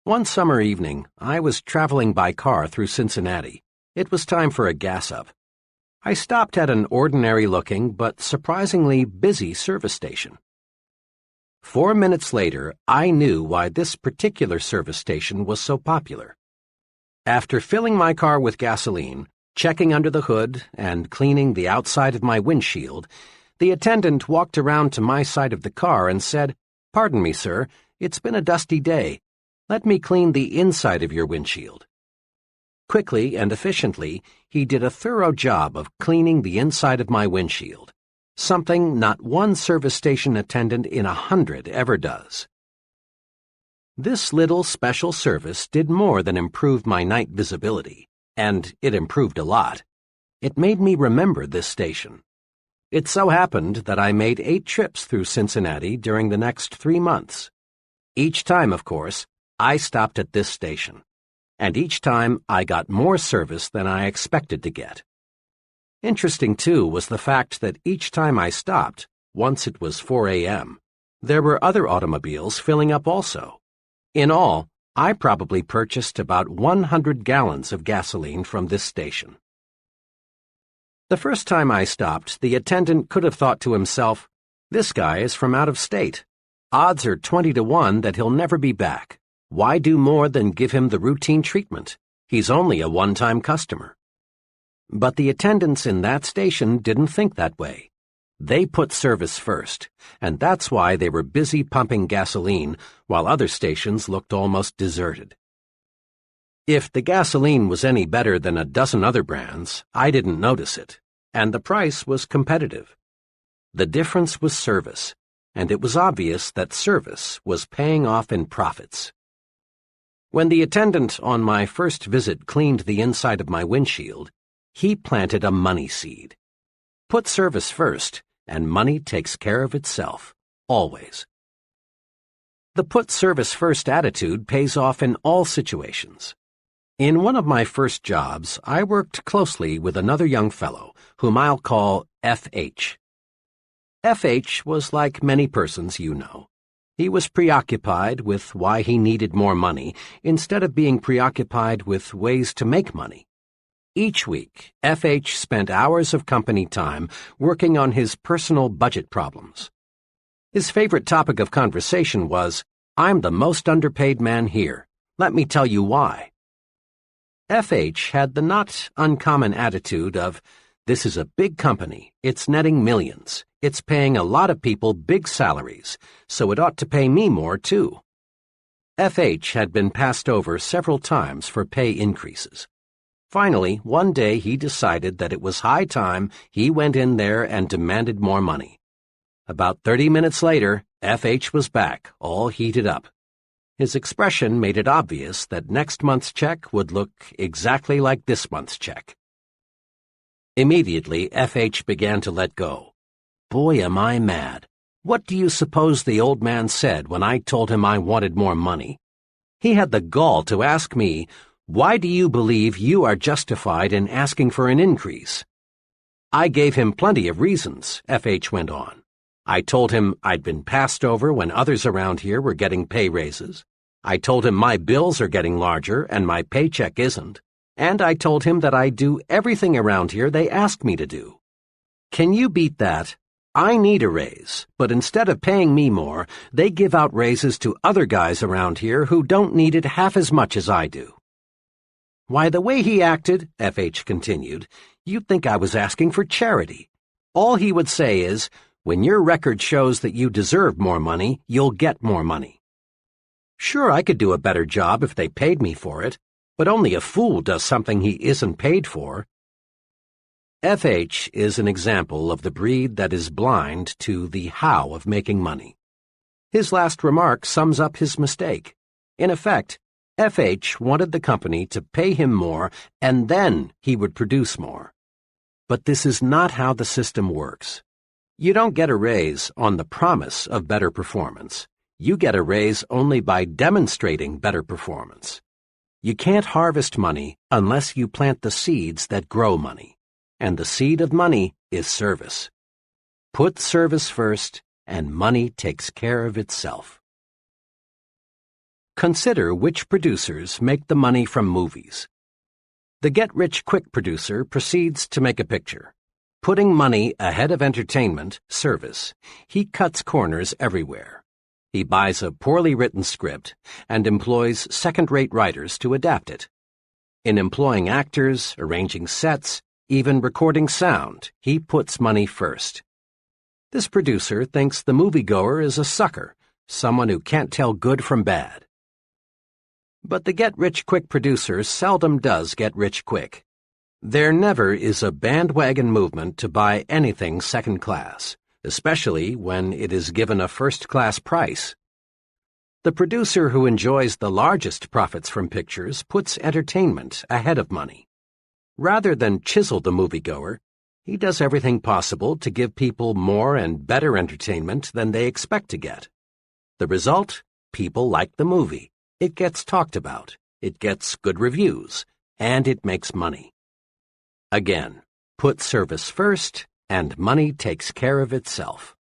Speaker 2: One summer evening, I was traveling by car through Cincinnati. It was time for a gas-up. I stopped at an ordinary-looking but surprisingly busy service station. 4 minutes later, I knew why this particular service station was so popular. After filling my car with gasoline, checking under the hood, and cleaning the outside of my windshield, the attendant walked around to my side of the car and said, "Pardon me, sir, it's been a dusty day. Let me clean the inside of your windshield." Quickly and efficiently, he did a thorough job of cleaning the inside of my windshield, something not one service station attendant in 100 ever does. This little special service did more than improve my night visibility, and it improved a lot. It made me remember this station. It so happened that I made 8 trips through Cincinnati during the next 3 months. Each time, of course, I stopped at this station, and each time I got more service than I expected to get. Interesting, too, was the fact that each time I stopped, once it was 4 a.m., there were other automobiles filling up also. In all, I probably purchased about 100 gallons of gasoline from this station. The first time I stopped, the attendant could have thought to himself, "This guy is from out of state. Odds are 20 to 1 that he'll never be back. Why do more than give him the routine treatment? He's only a one-time customer." But the attendants in that station didn't think that way. They put service first, and that's why they were busy pumping gasoline while other stations looked almost deserted. If the gasoline was any better than a dozen other brands, I didn't notice it, and the price was competitive. The difference was service, and it was obvious that service was paying off in profits. When the attendant on my first visit cleaned the inside of my windshield, he planted a money seed. Put service first, and money takes care of itself, always. The put service first attitude pays off in all situations. In one of my first jobs, I worked closely with another young fellow, whom I'll call F.H. F.H. was like many persons you know. He was preoccupied with why he needed more money instead of being preoccupied with ways to make money. Each week, F.H. spent hours of company time working on his personal budget problems. His favorite topic of conversation was, "I'm the most underpaid man here. Let me tell you why." F.H. had the not uncommon attitude of, "This is a big company. It's netting millions. It's paying a lot of people big salaries, so it ought to pay me more, too." F.H. had been passed over several times for pay increases. Finally, one day he decided that it was high time he went in there and demanded more money. About 30 minutes later, F.H. was back, all heated up. His expression made it obvious that next month's check would look exactly like this month's check. Immediately, F.H. began to let go. Boy, am I mad. What do you suppose the old man said when I told him I wanted more money? He had the gall to ask me, "Why do you believe you are justified in asking for an increase?" I gave him plenty of reasons, F.H. went on. I told him I'd been passed over when others around here were getting pay raises. I told him my bills are getting larger and my paycheck isn't. And I told him that I do everything around here they ask me to do. Can you beat that? I need a raise, but instead of paying me more, they give out raises to other guys around here who don't need it half as much as I do. Why, the way he acted, F.H. continued, you'd think I was asking for charity. All he would say is, "When your record shows that you deserve more money, you'll get more money." Sure, I could do a better job if they paid me for it, but only a fool does something he isn't paid for. F.H. is an example of the breed that is blind to the how of making money. His last remark sums up his mistake. In effect, F.H. wanted the company to pay him more and then he would produce more. But this is not how the system works. You don't get a raise on the promise of better performance. You get a raise only by demonstrating better performance. You can't harvest money unless you plant the seeds that grow money. And the seed of money is service. Put service first, and money takes care of itself. Consider which producers make the money from movies. The get-rich-quick producer proceeds to make a picture. Putting money ahead of entertainment, service, he cuts corners everywhere. He buys a poorly written script and employs second-rate writers to adapt it. In employing actors, arranging sets, even recording sound, he puts money first. This producer thinks the moviegoer is a sucker, someone who can't tell good from bad. But the get-rich-quick producer seldom does get rich quick. There never is a bandwagon movement to buy anything second class, especially when it is given a first-class price. The producer who enjoys the largest profits from pictures puts entertainment ahead of money. Rather than chisel the moviegoer, he does everything possible to give people more and better entertainment than they expect to get. The result? People like the movie. It gets talked about, it gets good reviews, and it makes money. Again, put service first, and money takes care of itself.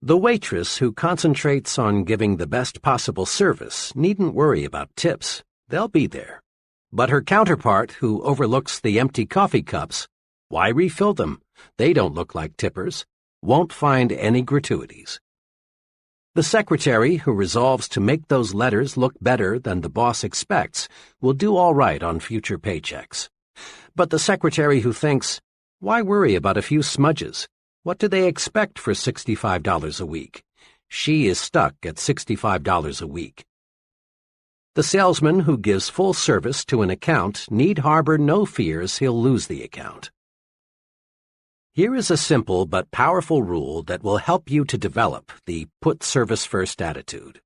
Speaker 2: The waitress who concentrates on giving the best possible service needn't worry about tips. They'll be there. But her counterpart who overlooks the empty coffee cups, why refill them? They don't look like tippers. Won't find any gratuities. The secretary who resolves to make those letters look better than the boss expects will do all right on future paychecks. But the secretary who thinks, why worry about a few smudges? What do they expect for $65 a week? She is stuck at $65 a week. The salesman who gives full service to an account need harbor no fears he'll lose the account. Here is a simple but powerful rule that will help you to develop the put service first attitude.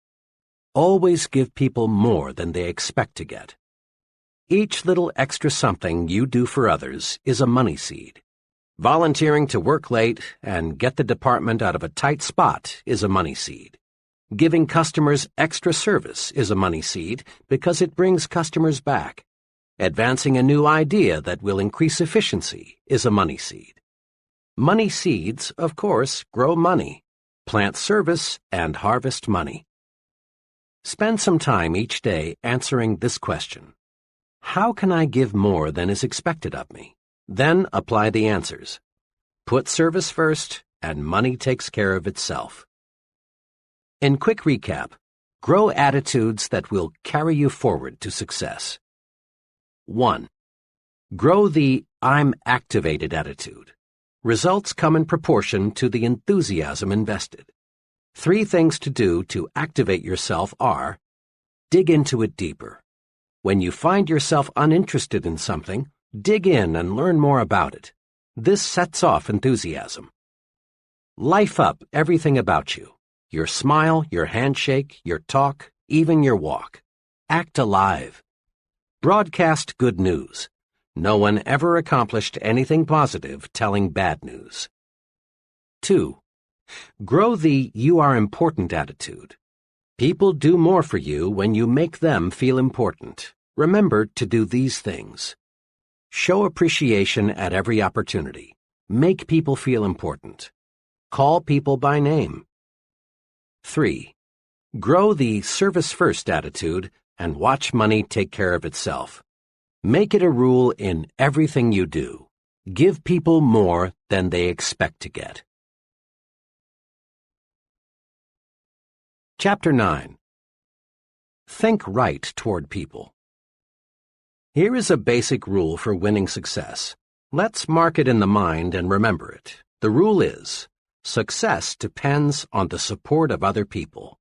Speaker 2: Always give people more than they expect to get. Each little extra something you do for others is a money seed. Volunteering to work late and get the department out of a tight spot is a money seed. Giving customers extra service is a money seed because it brings customers back. Advancing a new idea that will increase efficiency is a money seed. Money seeds, of course, grow money. Plant service and harvest money. Spend some time each day answering this question. How can I give more than is expected of me? Then apply the answers. Put service first, and money takes care of itself. In quick recap, grow attitudes that will carry you forward to success. 1. Grow the I'm activated attitude. Results come in proportion to the enthusiasm invested. 3 things to do to activate yourself are: dig into it deeper. When you find yourself uninterested in something, dig in and learn more about it. This sets off enthusiasm. Life up everything about you. Your smile, your handshake, your talk, even your walk. Act alive. Broadcast good news. No one ever accomplished anything positive telling bad news. 2. Grow the you are important attitude. People do more for you when you make them feel important. Remember to do these things. Show appreciation at every opportunity. Make people feel important. Call people by name. 3. Grow the service-first attitude and watch money take care of itself. Make it a rule in everything you do. Give people more than they expect to get. Chapter 9. Think right toward people. Here is a basic rule for winning success. Let's mark it in the mind and remember it. The rule is, success depends on the support of other people.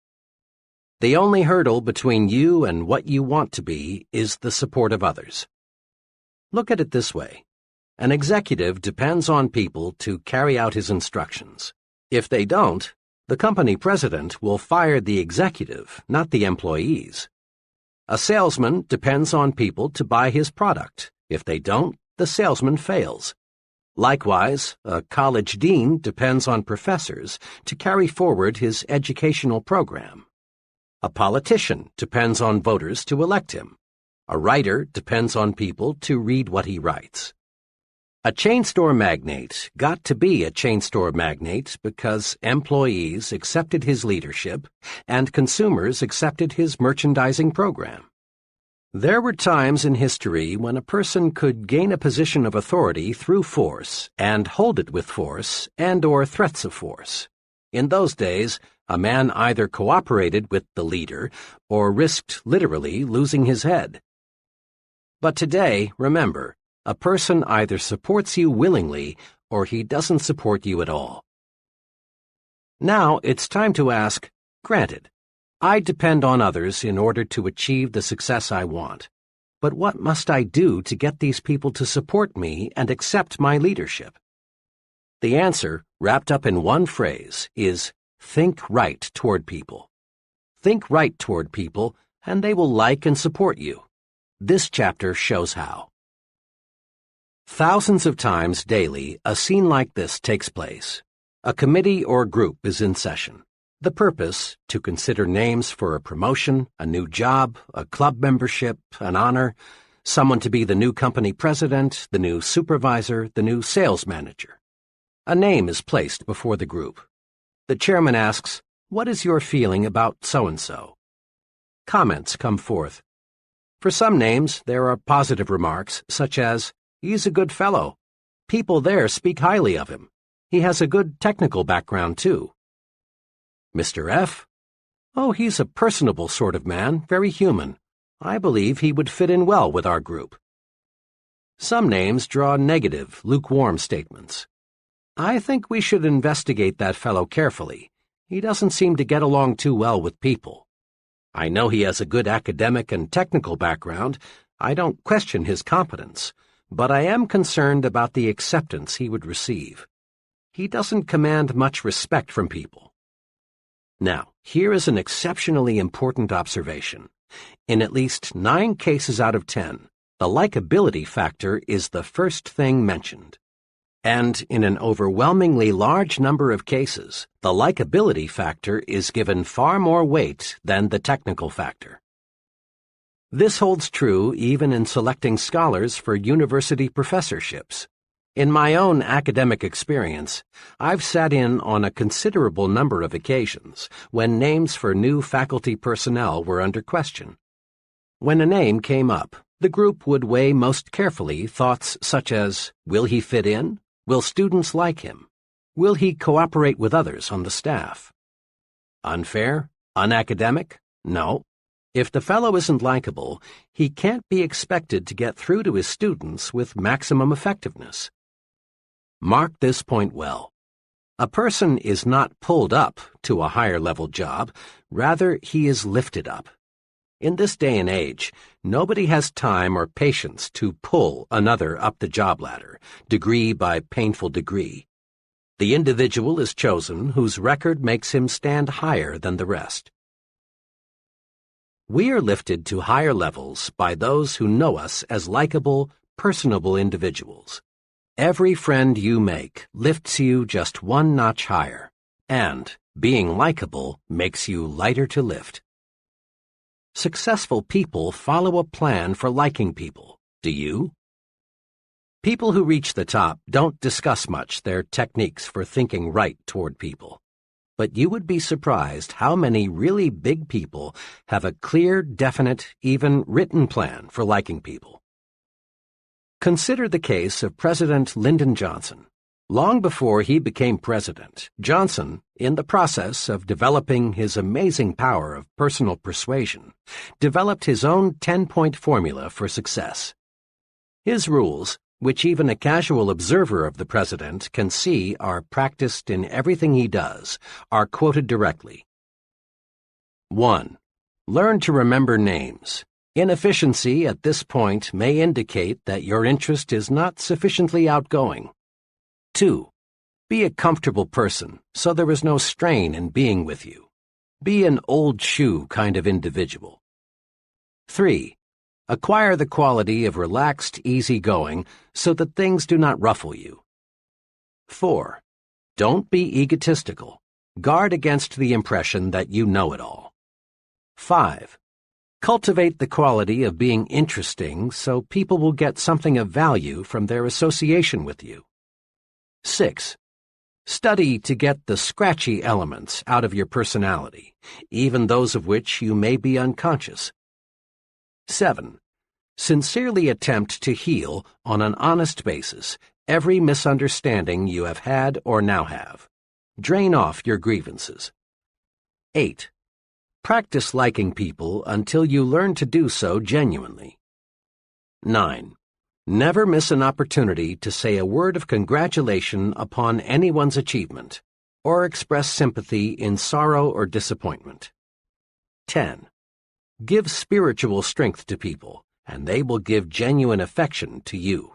Speaker 2: The only hurdle between you and what you want to be is the support of others. Look at it this way. An executive depends on people to carry out his instructions. If they don't, the company president will fire the executive, not the employees. A salesman depends on people to buy his product. If they don't, the salesman fails. Likewise, a college dean depends on professors to carry forward his educational program. A politician depends on voters to elect him. A writer depends on people to read what he writes. A chain store magnate got to be a chain store magnate because employees accepted his leadership and consumers accepted his merchandising program. There were times in history when a person could gain a position of authority through force and hold it with force and/or threats of force. In those days, a man either cooperated with the leader or risked literally losing his head. But today, remember, a person either supports you willingly or he doesn't support you at all. Now it's time to ask, granted, I depend on others in order to achieve the success I want, but what must I do to get these people to support me and accept my leadership? The answer, wrapped up in one phrase, is think right toward people. Think right toward people, and they will like and support you. This chapter shows how. Thousands of times daily, a scene like this takes place. A committee or group is in session. The purpose, to consider names for a promotion, a new job, a club membership, an honor, someone to be the new company president, the new supervisor, the new sales manager. A name is placed before the group. The chairman asks, "What is your feeling about so-and-so?" Comments come forth. For some names, there are positive remarks, such as, "He's a good fellow. People there speak highly of him. He has a good technical background, too." Mr. F. "Oh, he's a personable sort of man, very human. I believe he would fit in well with our group." Some names draw negative, lukewarm statements. "I think we should investigate that fellow carefully. He doesn't seem to get along too well with people. I know he has a good academic and technical background. I don't question his competence, but I am concerned about the acceptance he would receive. He doesn't command much respect from people." Now, here is an exceptionally important observation. In at least 9 cases out of 10, the likability factor is the first thing mentioned. And in an overwhelmingly large number of cases, the likability factor is given far more weight than the technical factor. This holds true even in selecting scholars for university professorships. In my own academic experience, I've sat in on a considerable number of occasions when names for new faculty personnel were under question. When a name came up, the group would weigh most carefully thoughts such as, will he fit in? Will students like him? Will he cooperate with others on the staff? Unfair? Unacademic? No. If the fellow isn't likable, he can't be expected to get through to his students with maximum effectiveness. Mark this point well. A person is not pulled up to a higher-level job, rather he is lifted up. In this day and age, nobody has time or patience to pull another up the job ladder, degree by painful degree. The individual is chosen whose record makes him stand higher than the rest. We are lifted to higher levels by those who know us as likable, personable individuals. Every friend you make lifts you just one notch higher, and being likable makes you lighter to lift. Successful people follow a plan for liking people. Do you? People who reach the top don't discuss much their techniques for thinking right toward people. But you would be surprised how many really big people have a clear, definite, even written plan for liking people. Consider the case of President Lyndon Johnson. Long before he became president, Johnson, in the process of developing his amazing power of personal persuasion, developed his own 10-point formula for success. His rules, which even a casual observer of the president can see are practiced in everything he does, are quoted directly. 1. Learn to remember names. Inefficiency at this point may indicate that your interest is not sufficiently outgoing. 2. Be a comfortable person, so there is no strain in being with you. Be an old shoe kind of individual. 3. Acquire the quality of relaxed, easygoing, so that things do not ruffle you. 4. Don't be egotistical. Guard against the impression that you know it all. 5. Cultivate the quality of being interesting so people will get something of value from their association with you. 6. Study to get the scratchy elements out of your personality, even those of which you may be unconscious. 7. Sincerely attempt to heal on an honest basis every misunderstanding you have had or now have. Drain off your grievances. 8. Practice liking people until you learn to do so genuinely. 9. Never miss an opportunity to say a word of congratulation upon anyone's achievement, or express sympathy in sorrow or disappointment. 10. Give spiritual strength to people, and they will give genuine affection to you.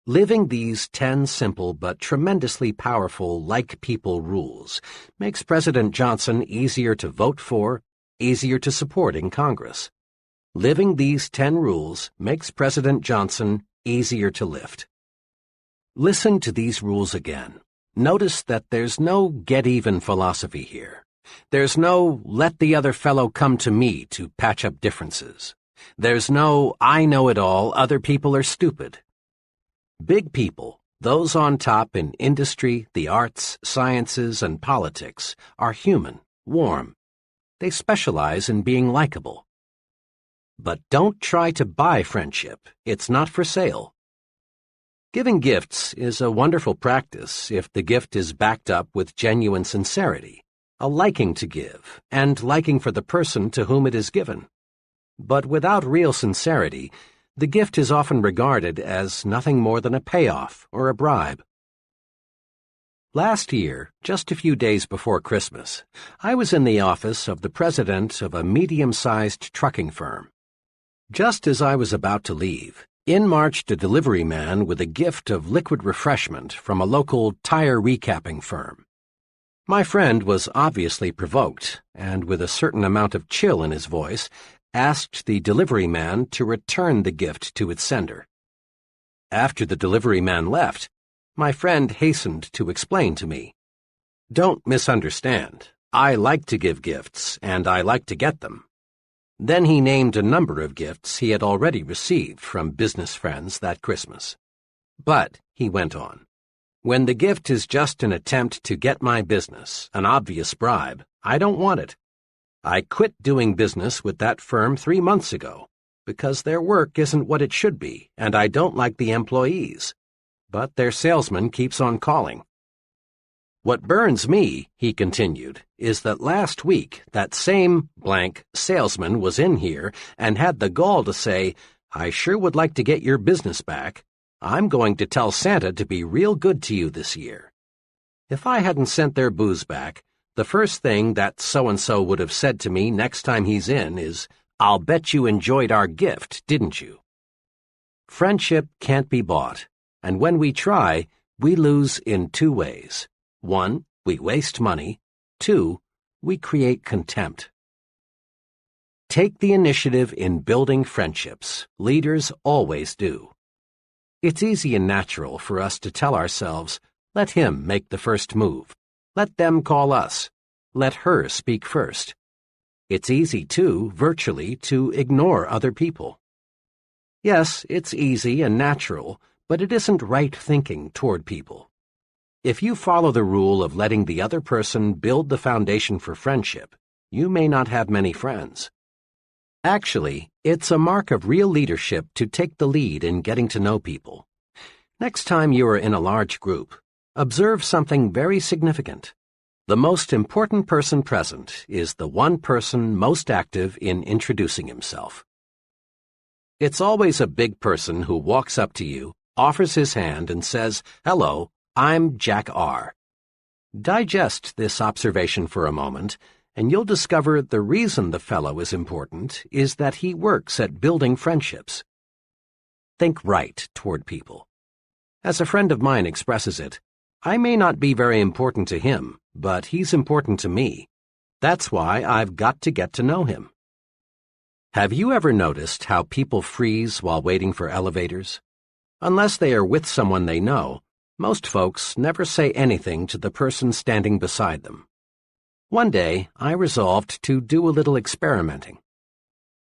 Speaker 2: Living these 10 simple but tremendously powerful like people rules makes President Johnson easier to vote for, easier to support in Congress. Living these 10 rules makes President Johnson easier to lift. Listen to these rules again. Notice that there's no get-even philosophy here. There's no let the other fellow come to me to patch up differences. There's no I know it all, other people are stupid. Big people, those on top in industry, the arts, sciences, and politics, are human, warm. They specialize in being likable. But don't try to buy friendship. It's not for sale. Giving gifts is a wonderful practice if the gift is backed up with genuine sincerity, a liking to give, and liking for the person to whom it is given. But without real sincerity, the gift is often regarded as nothing more than a payoff or a bribe. Last year, just a few days before Christmas, I was in the office of the president of a medium-sized trucking firm. Just as I was about to leave, in marched a delivery man with a gift of liquid refreshment from a local tire recapping firm. My friend was obviously provoked, and with a certain amount of chill in his voice, asked the delivery man to return the gift to its sender. After the delivery man left, my friend hastened to explain to me, "Don't misunderstand. I like to give gifts, and I like to get them." Then he named a number of gifts he had already received from business friends that Christmas. "But," he went on, "when the gift is just an attempt to get my business, an obvious bribe, I don't want it. I quit doing business with that firm 3 months ago because their work isn't what it should be, and I don't like the employees. But their salesman keeps on calling. What burns me," he continued, "is that last week that same blank salesman was in here and had the gall to say, 'I sure would like to get your business back. I'm going to tell Santa to be real good to you this year.' If I hadn't sent their booze back, the first thing that so-and-so would have said to me next time he's in is, 'I'll bet you enjoyed our gift, didn't you?' Friendship can't be bought, and when we try, we lose in 2 ways. 1, we waste money. 2, we create contempt. Take the initiative in building friendships. Leaders always do. It's easy and natural for us to tell ourselves, let him make the first move. Let them call us. Let her speak first. It's easy, too, virtually, to ignore other people. Yes, it's easy and natural, but it isn't right thinking toward people. If you follow the rule of letting the other person build the foundation for friendship, you may not have many friends. Actually, it's a mark of real leadership to take the lead in getting to know people. Next time you are in a large group, observe something very significant. The most important person present is the one person most active in introducing himself. It's always a big person who walks up to you, offers his hand, and says, "Hello, I'm Jack R." Digest this observation for a moment, and you'll discover the reason the fellow is important is that he works at building friendships. Think right toward people. As a friend of mine expresses it, I may not be very important to him, but he's important to me. That's why I've got to get to know him. Have you ever noticed how people freeze while waiting for elevators? Unless they are with someone they know, most folks never say anything to the person standing beside them. One day, I resolved to do a little experimenting.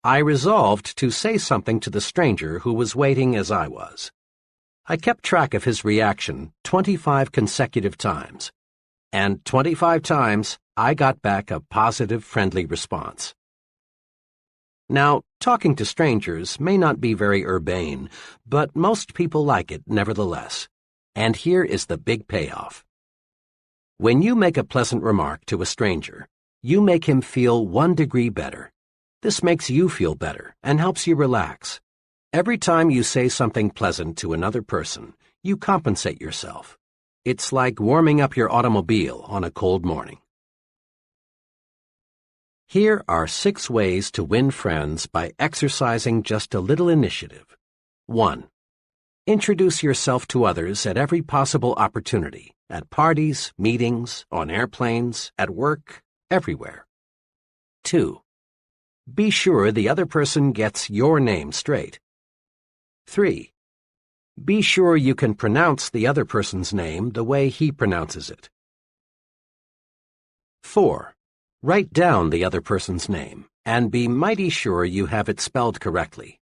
Speaker 2: I resolved to say something to the stranger who was waiting as I was. I kept track of his reaction 25 consecutive times, and 25 times I got back a positive, friendly response. Now, talking to strangers may not be very urbane, but most people like it nevertheless. And here is the big payoff. When you make a pleasant remark to a stranger, you make him feel 1 degree better. This makes you feel better and helps you relax. Every time you say something pleasant to another person, you compensate yourself. It's like warming up your automobile on a cold morning. Here are 6 ways to win friends by exercising just a little initiative. 1. Introduce yourself to others at every possible opportunity, at parties, meetings, on airplanes, at work, everywhere. 2. Be sure the other person gets your name straight. 3. Be sure you can pronounce the other person's name the way he pronounces it. 4. Write down the other person's name, and be mighty sure you have it spelled correctly.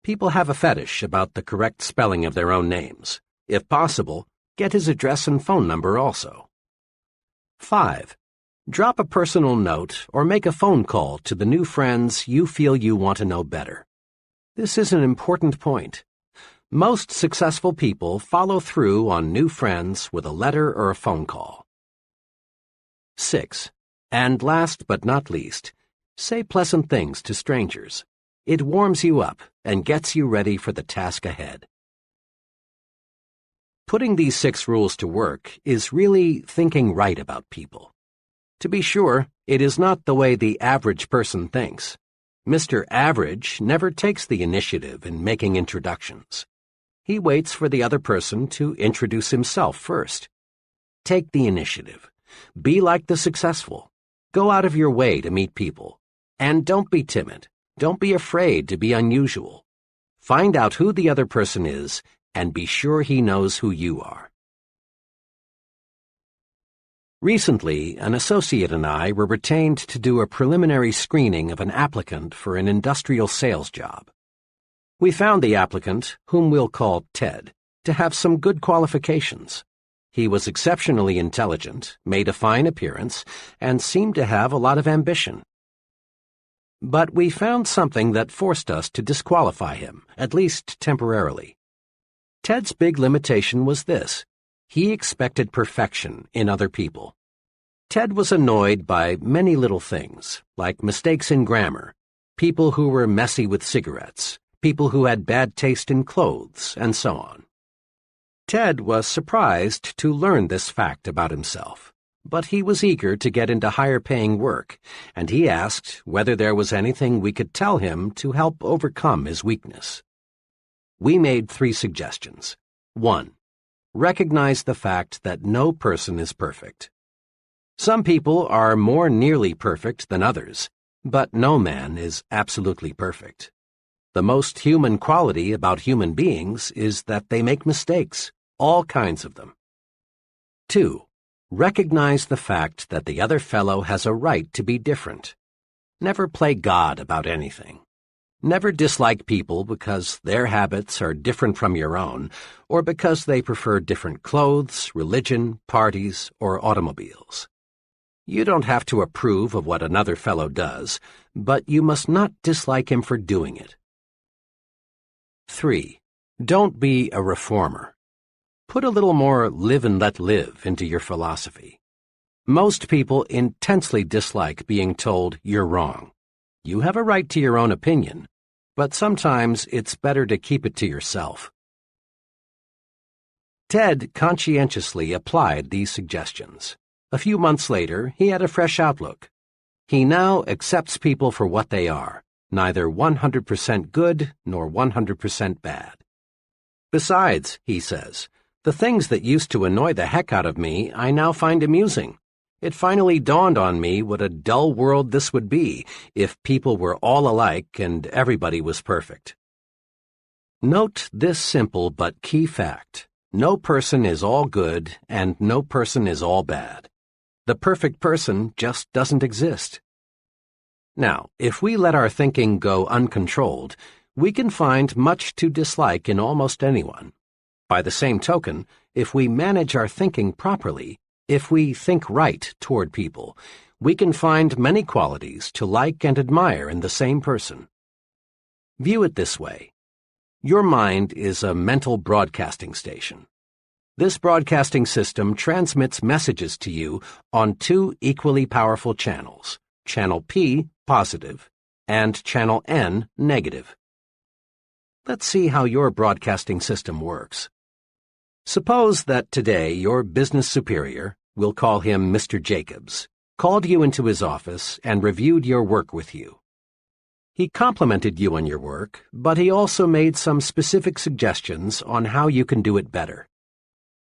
Speaker 2: People have a fetish about the correct spelling of their own names. If possible, get his address and phone number also. 5. Drop a personal note or make a phone call to the new friends you feel you want to know better. This is an important point. Most successful people follow through on new friends with a letter or a phone call. 6. And last but not least, say pleasant things to strangers. It warms you up and gets you ready for the task ahead. Putting these 6 rules to work is really thinking right about people. To be sure, it is not the way the average person thinks. Mr. Average never takes the initiative in making introductions. He waits for the other person to introduce himself first. Take the initiative. Be like the successful. Go out of your way to meet people. And don't be timid. Don't be afraid to be unusual. Find out who the other person is and be sure he knows who you are. Recently, an associate and I were retained to do a preliminary screening of an applicant for an industrial sales job. We found the applicant, whom we'll call Ted, to have some good qualifications. He was exceptionally intelligent, made a fine appearance, and seemed to have a lot of ambition. But we found something that forced us to disqualify him, at least temporarily. Ted's big limitation was this: he expected perfection in other people. Ted was annoyed by many little things, like mistakes in grammar, people who were messy with cigarettes, people who had bad taste in clothes, and so on. Ted was surprised to learn this fact about himself, but he was eager to get into higher-paying work, and he asked whether there was anything we could tell him to help overcome his weakness. We made 3 suggestions. 1. Recognize the fact that no person is perfect. Some people are more nearly perfect than others, but no man is absolutely perfect. The most human quality about human beings is that they make mistakes. All kinds of them. 2. Recognize the fact that the other fellow has a right to be different. Never play God about anything. Never dislike people because their habits are different from your own, or because they prefer different clothes, religion, parties, or automobiles. You don't have to approve of what another fellow does, but you must not dislike him for doing it. 3. Don't be a reformer. Put a little more live and let live into your philosophy. Most people intensely dislike being told you're wrong. You have a right to your own opinion, but sometimes it's better to keep it to yourself. Ted conscientiously applied these suggestions. A few months later, he had a fresh outlook. He now accepts people for what they are, neither 100% good nor 100% bad. Besides, he says, the things that used to annoy the heck out of me I now find amusing. It finally dawned on me what a dull world this would be if people were all alike and everybody was perfect. Note this simple but key fact. No person is all good and no person is all bad. The perfect person just doesn't exist. Now, if we let our thinking go uncontrolled, we can find much to dislike in almost anyone. By the same token, if we manage our thinking properly, if we think right toward people, we can find many qualities to like and admire in the same person. View it this way. Your mind is a mental broadcasting station. This broadcasting system transmits messages to you on two equally powerful channels, Channel P, positive, and Channel N, negative. Let's see how your broadcasting system works. Suppose that today your business superior, we'll call him Mr. Jacobs, called you into his office and reviewed your work with you. He complimented you on your work, but he also made some specific suggestions on how you can do it better.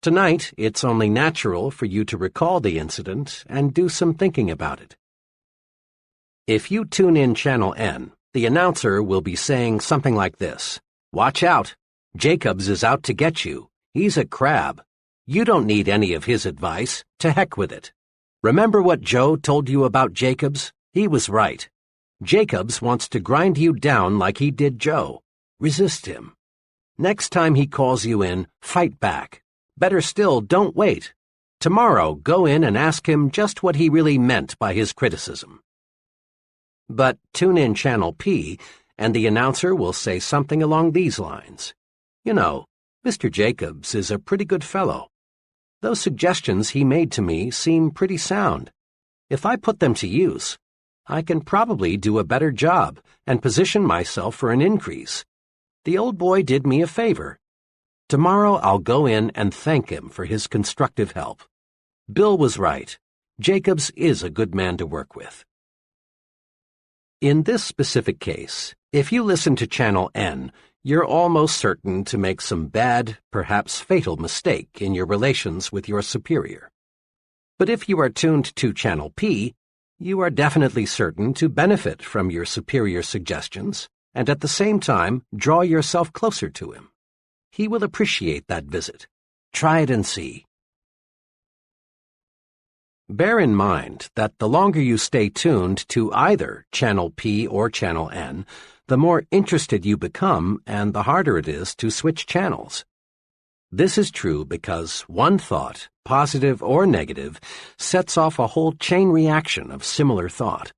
Speaker 2: Tonight, it's only natural for you to recall the incident and do some thinking about it. If you tune in Channel N, the announcer will be saying something like this: "Watch out! Jacobs is out to get you. He's a crab. You don't need any of his advice. To heck with it. Remember what Joe told you about Jacobs? He was right. Jacobs wants to grind you down like he did Joe. Resist him. Next time he calls you in, fight back. Better still, don't wait. Tomorrow, go in and ask him just what he really meant by his criticism." But tune in Channel P, and the announcer will say something along these lines. "You know, Mr. Jacobs is a pretty good fellow. Those suggestions he made to me seem pretty sound. If I put them to use, I can probably do a better job and position myself for an increase. The old boy did me a favor. Tomorrow I'll go in and thank him for his constructive help. Bill was right. Jacobs is a good man to work with." In this specific case, if you listen to Channel N, you're almost certain to make some bad, perhaps fatal mistake in your relations with your superior. But if you are tuned to Channel P, you are definitely certain to benefit from your superior's suggestions and at the same time draw yourself closer to him. He will appreciate that visit. Try it and see. Bear in mind that the longer you stay tuned to either Channel P or Channel N, the more interested you become and the harder it is to switch channels. This is true because one thought, positive or negative, sets off a whole chain reaction of similar thought.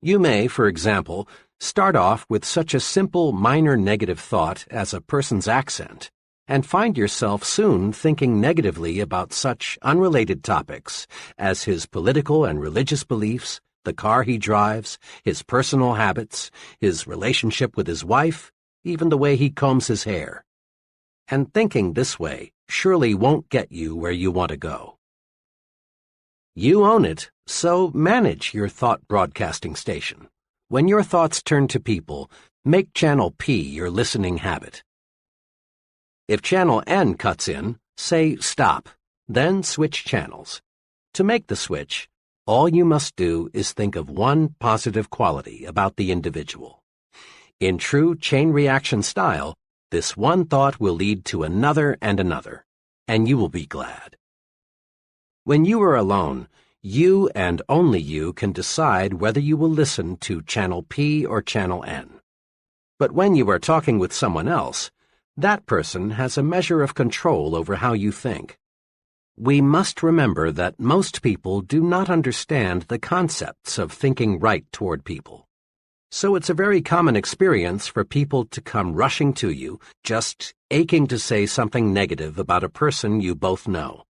Speaker 2: You may, for example, start off with such a simple minor negative thought as a person's accent, and find yourself soon thinking negatively about such unrelated topics as his political and religious beliefs, the car he drives, his personal habits, his relationship with his wife, even the way he combs his hair. And thinking this way surely won't get you where you want to go. You own it, so manage your thought broadcasting station. When your thoughts turn to people, make Channel P your listening habit. If Channel N cuts in, say stop, then switch channels. To make the switch, all you must do is think of one positive quality about the individual. In true chain reaction style, this one thought will lead to another and another, and you will be glad. When you are alone, you and only you can decide whether you will listen to Channel P or Channel N. But when you are talking with someone else, that person has a measure of control over how you think. We must remember that most people do not understand the concepts of thinking right toward people. So it's a very common experience for people to come rushing to you, just aching to say something negative about a person you both know.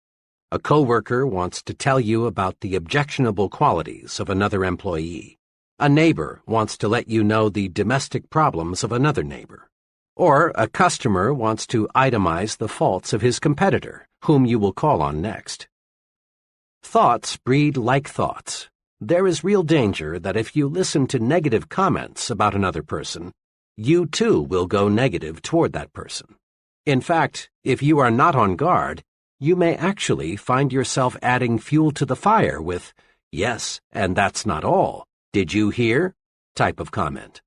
Speaker 2: A coworker wants to tell you about the objectionable qualities of another employee. A neighbor wants to let you know the domestic problems of another neighbor. Or a customer wants to itemize the faults of his competitor, whom you will call on next. Thoughts breed like thoughts. There is real danger that if you listen to negative comments about another person, you too will go negative toward that person. In fact, if you are not on guard, you may actually find yourself adding fuel to the fire with, "Yes, and that's not all. Did you hear?" type of comment.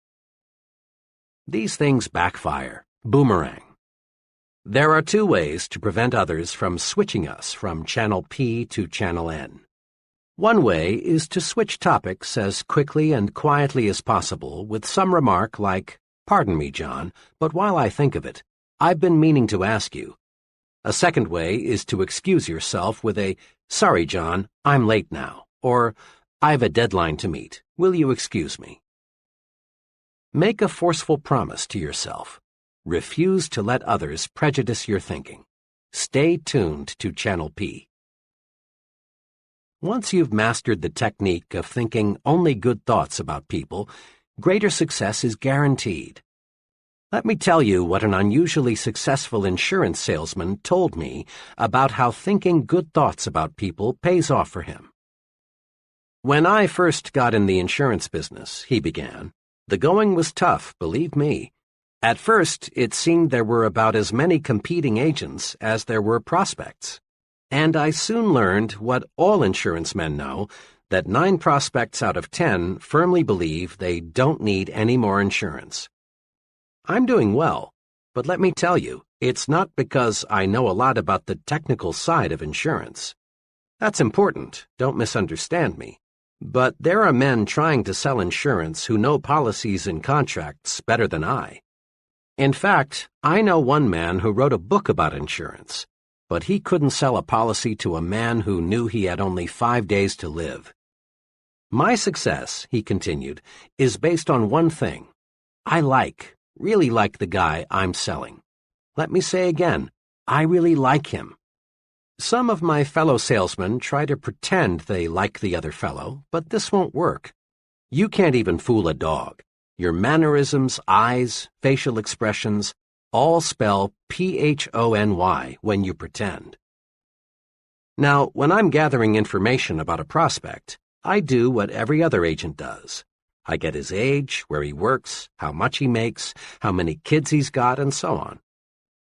Speaker 2: These things backfire, boomerang. There are two ways to prevent others from switching us from Channel P to Channel N. One way is to switch topics as quickly and quietly as possible with some remark like, "Pardon me, John, but while I think of it, I've been meaning to ask you." A second way is to excuse yourself with a, "Sorry, John, I'm late now," or, "I've a deadline to meet. Will you excuse me?" Make a forceful promise to yourself. Refuse to let others prejudice your thinking. Stay tuned to Channel P. Once you've mastered the technique of thinking only good thoughts about people, greater success is guaranteed. Let me tell you what an unusually successful insurance salesman told me about how thinking good thoughts about people pays off for him. "When I first got in the insurance business," he began, "the going was tough, believe me. At first, it seemed there were about as many competing agents as there were prospects. And I soon learned what all insurance men know, that 9 prospects out of 10 firmly believe they don't need any more insurance. I'm doing well, but let me tell you, it's not because I know a lot about the technical side of insurance. That's important, don't misunderstand me. But there are men trying to sell insurance who know policies and contracts better than I. In fact, I know one man who wrote a book about insurance, but he couldn't sell a policy to a man who knew he had only 5 days to live. My success," he continued, "is based on one thing. I really like the guy I'm selling. Let me say again, I really like him. Some of my fellow salesmen try to pretend they like the other fellow, but this won't work. You can't even fool a dog. Your mannerisms, eyes, facial expressions, all spell PHONY when you pretend. Now, when I'm gathering information about a prospect, I do what every other agent does. I get his age, where he works, how much he makes, how many kids he's got, and so on.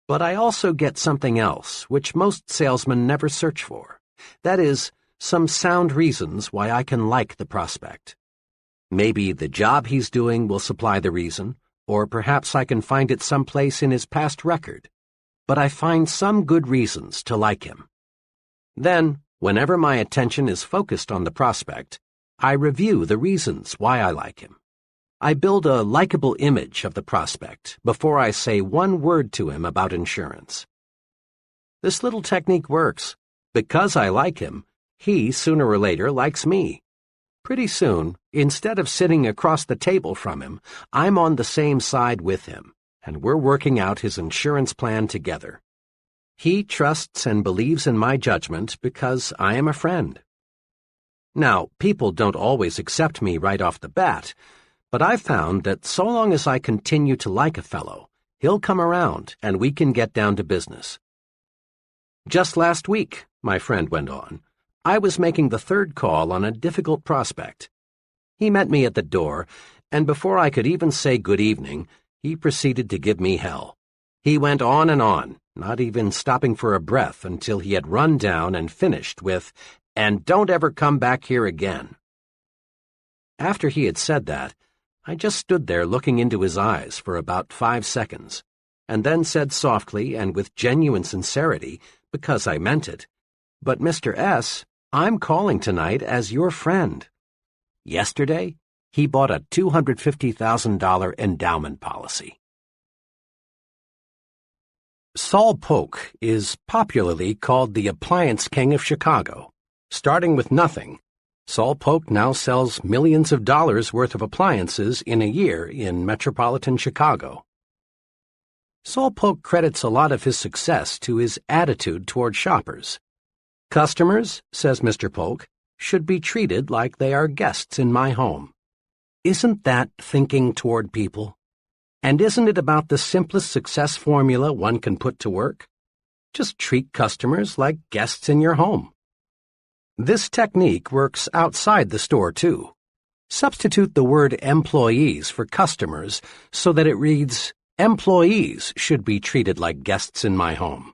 Speaker 2: But I also get something else, which most salesmen never search for. That is, some sound reasons why I can like the prospect. Maybe the job he's doing will supply the reason, or perhaps I can find it someplace in his past record. But I find some good reasons to like him. Then, whenever my attention is focused on the prospect, I review the reasons why I like him. I build a likable image of the prospect before I say one word to him about insurance. This little technique works. Because I like him, he, sooner or later, likes me. Pretty soon, instead of sitting across the table from him, I'm on the same side with him, and we're working out his insurance plan together. He trusts and believes in my judgment because I am a friend. Now, people don't always accept me right off the bat, but I've found that so long as I continue to like a fellow, he'll come around and we can get down to business. "Just last week," my friend went on, "I was making the 3rd call on a difficult prospect. He met me at the door, and before I could even say good evening, he proceeded to give me hell. He went on, not even stopping for a breath until he had run down and finished with, 'And don't ever come back here again.' After he had said that, I just stood there looking into his eyes for about 5 seconds, and then said softly and with genuine sincerity, because I meant it, 'But Mr. S., I'm calling tonight as your friend.' Yesterday, he bought a $250,000 endowment policy." Saul Polk is popularly called the appliance king of Chicago. Starting with nothing, Saul Polk now sells millions of dollars worth of appliances in a year in metropolitan Chicago. Saul Polk credits a lot of his success to his attitude toward shoppers. "Customers," says Mr. Polk, "should be treated like they are guests in my home." Isn't that thinking toward people? And isn't it about the simplest success formula one can put to work? Just treat customers like guests in your home. This technique works outside the store, too. Substitute the word employees for customers so that it reads, "Employees should be treated like guests in my home."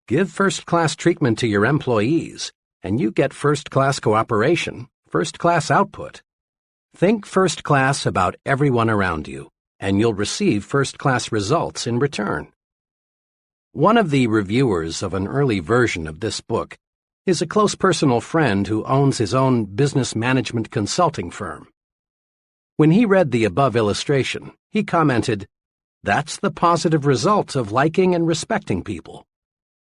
Speaker 2: Give first-class treatment to your employees, and you get first-class cooperation, first-class output. Think first-class about everyone around you, and you'll receive first-class results in return. One of the reviewers of an early version of this book is a close personal friend who owns his own business management consulting firm. When he read the above illustration, he commented, "That's the positive result of liking and respecting people."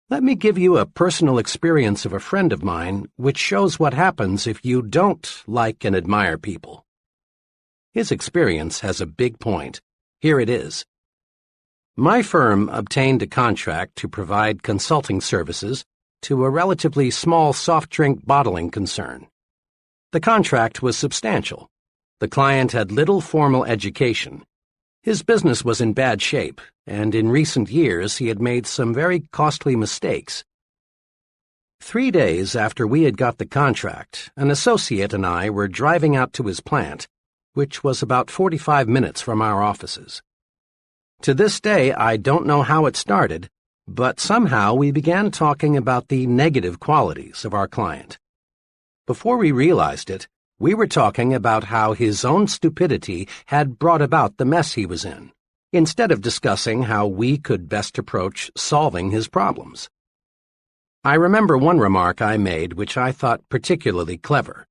Speaker 2: Let me give you a personal experience of a friend of mine which shows what happens if you don't like and admire people. His experience has a big point. Here it is. My firm obtained a contract to provide consulting services to a relatively small soft drink bottling concern. The contract was substantial. The client had little formal education. His business was in bad shape, and in recent years he had made some very costly mistakes. 3 days after we had got the contract, an associate and I were driving out to his plant, which was about 45 minutes from our offices. To this day, I don't know how it started, but somehow we began talking about the negative qualities of our client. Before we realized it, we were talking about how his own stupidity had brought about the mess he was in, instead of discussing how we could best approach solving his problems. I remember one remark I made which I thought particularly clever.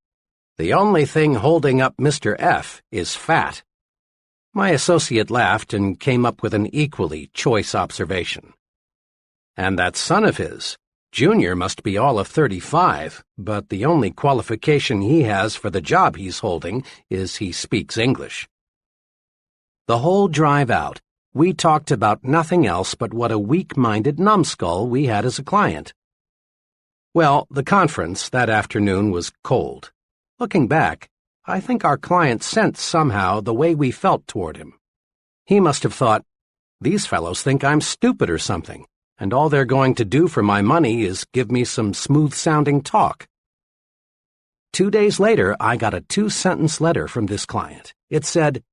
Speaker 2: "The only thing holding up Mr. F is fat." My associate laughed and came up with an equally choice observation. "And that son of his, Junior, must be all of 35, but the only qualification he has for the job he's holding is he speaks English." The whole drive out, we talked about nothing else but what a weak-minded numbskull we had as a client. Well, the conference that afternoon was cold. Looking back, I think our client sensed somehow the way we felt toward him. He must have thought, "These fellows think I'm stupid or something, and all they're going to do for my money is give me some smooth-sounding talk." 2 days later, I got a 2-sentence letter from this client. It said,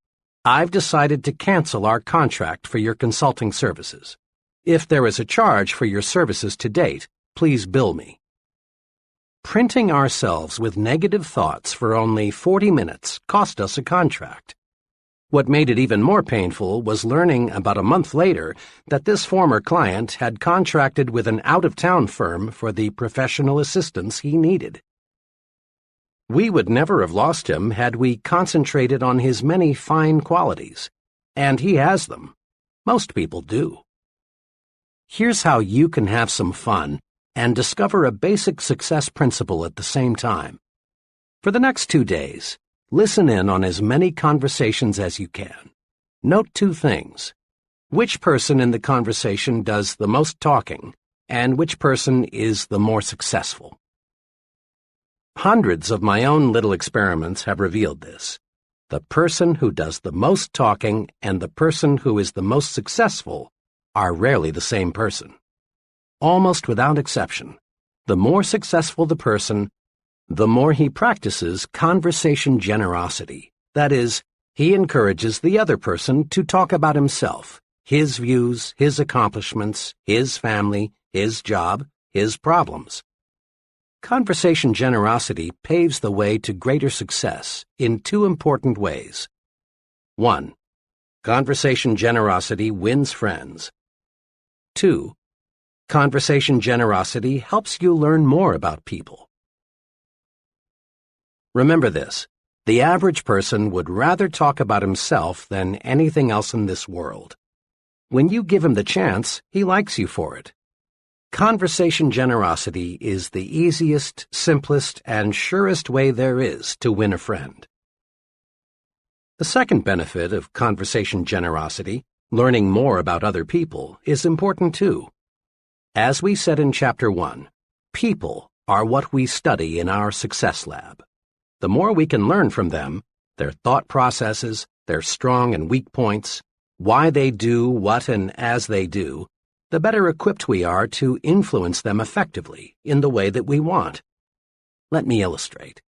Speaker 2: "I've decided to cancel our contract for your consulting services. If there is a charge for your services to date, please bill me." Printing ourselves with negative thoughts for only 40 minutes cost us a contract. What made it even more painful was learning about a month later that this former client had contracted with an out-of-town firm for the professional assistance he needed. We would never have lost him had we concentrated on his many fine qualities, and he has them. Most people do. Here's how you can have some fun and discover a basic success principle at the same time. For the next 2 days, listen in on as many conversations as you can. Note 2 things. Which person in the conversation does the most talking, and which person is the more successful. Hundreds of my own little experiments have revealed this. The person who does the most talking and the person who is the most successful are rarely the same person. Almost without exception, the more successful the person, the more he practices conversation generosity. That is, he encourages the other person to talk about himself, his views, his accomplishments, his family, his job, his problems. Conversation generosity paves the way to greater success in 2 important ways. 1. Conversation generosity wins friends. 2. Conversation generosity helps you learn more about people. Remember this, the average person would rather talk about himself than anything else in this world. When you give him the chance, he likes you for it. Conversation generosity is the easiest, simplest, and surest way there is to win a friend. The second benefit of conversation generosity, learning more about other people, is important too. As we said in Chapter 1, people are what we study in our success lab. The more we can learn from them, their thought processes, their strong and weak points, why they do what and as they do, the better equipped we are to influence them effectively in the way that we want. Let me illustrate.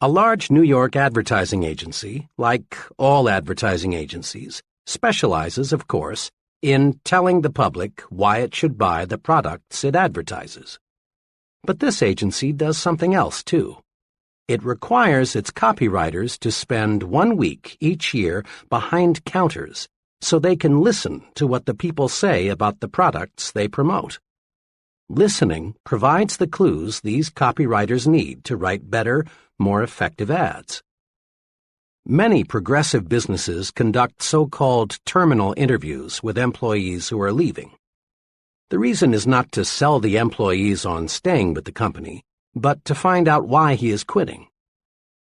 Speaker 2: A large New York advertising agency, like all advertising agencies, specializes, of course, in telling the public why it should buy the products it advertises. But this agency does something else, too. It requires its copywriters to spend 1 week each year behind counters so they can listen to what the people say about the products they promote. Listening provides the clues these copywriters need to write better, more effective ads. Many progressive businesses conduct so-called terminal interviews with employees who are leaving. The reason is not to sell the employees on staying with the company, but to find out why he is quitting.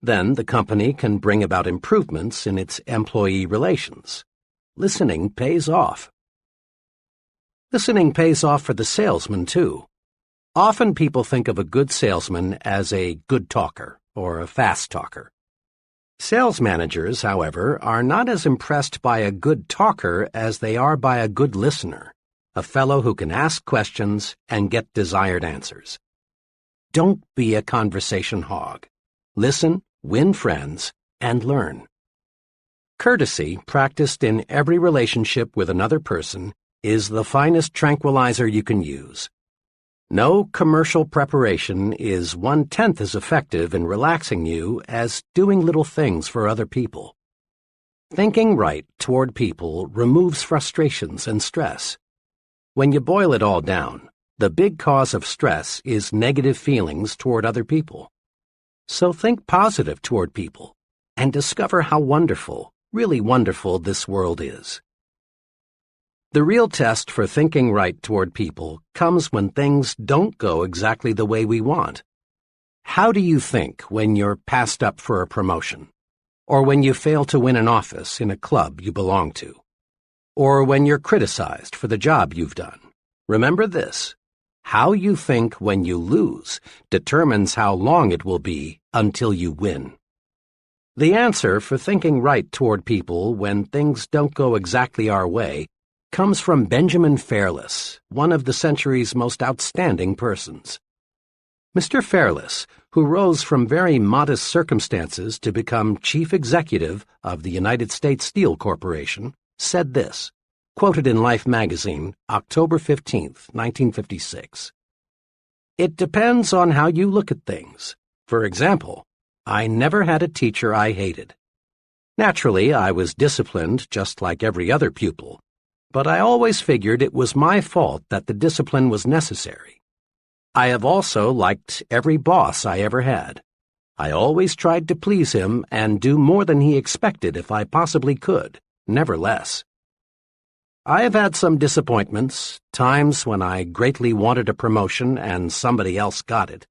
Speaker 2: Then the company can bring about improvements in its employee relations. Listening pays off. Listening pays off for the salesman, too. Often people think of a good salesman as a good talker or a fast talker. Sales managers, however, are not as impressed by a good talker as they are by a good listener, a fellow who can ask questions and get desired answers. Don't be a conversation hog. Listen, win friends, and learn. Courtesy, practiced in every relationship with another person, is the finest tranquilizer you can use. No commercial preparation is 1/10 as effective in relaxing you as doing little things for other people. Thinking right toward people removes frustrations and stress. When you boil it all down, the big cause of stress is negative feelings toward other people. So think positive toward people and discover how wonderful, really wonderful this world is. The real test for thinking right toward people comes when things don't go exactly the way we want. How do you think when you're passed up for a promotion? Or when you fail to win an office in a club you belong to? Or when you're criticized for the job you've done? Remember this: how you think when you lose determines how long it will be until you win. The answer for thinking right toward people when things don't go exactly our way comes from Benjamin Fairless, one of the century's most outstanding persons. Mr. Fairless, who rose from very modest circumstances to become chief executive of the United States Steel Corporation, said this, quoted in Life magazine, October 15, 1956. "It depends on how you look at things. For example, I never had a teacher I hated. Naturally, I was disciplined just like every other pupil, but I always figured it was my fault that the discipline was necessary. I have also liked every boss I ever had. I always tried to please him and do more than he expected if I possibly could, never less. I have had some disappointments, times when I greatly wanted a promotion and somebody else got it.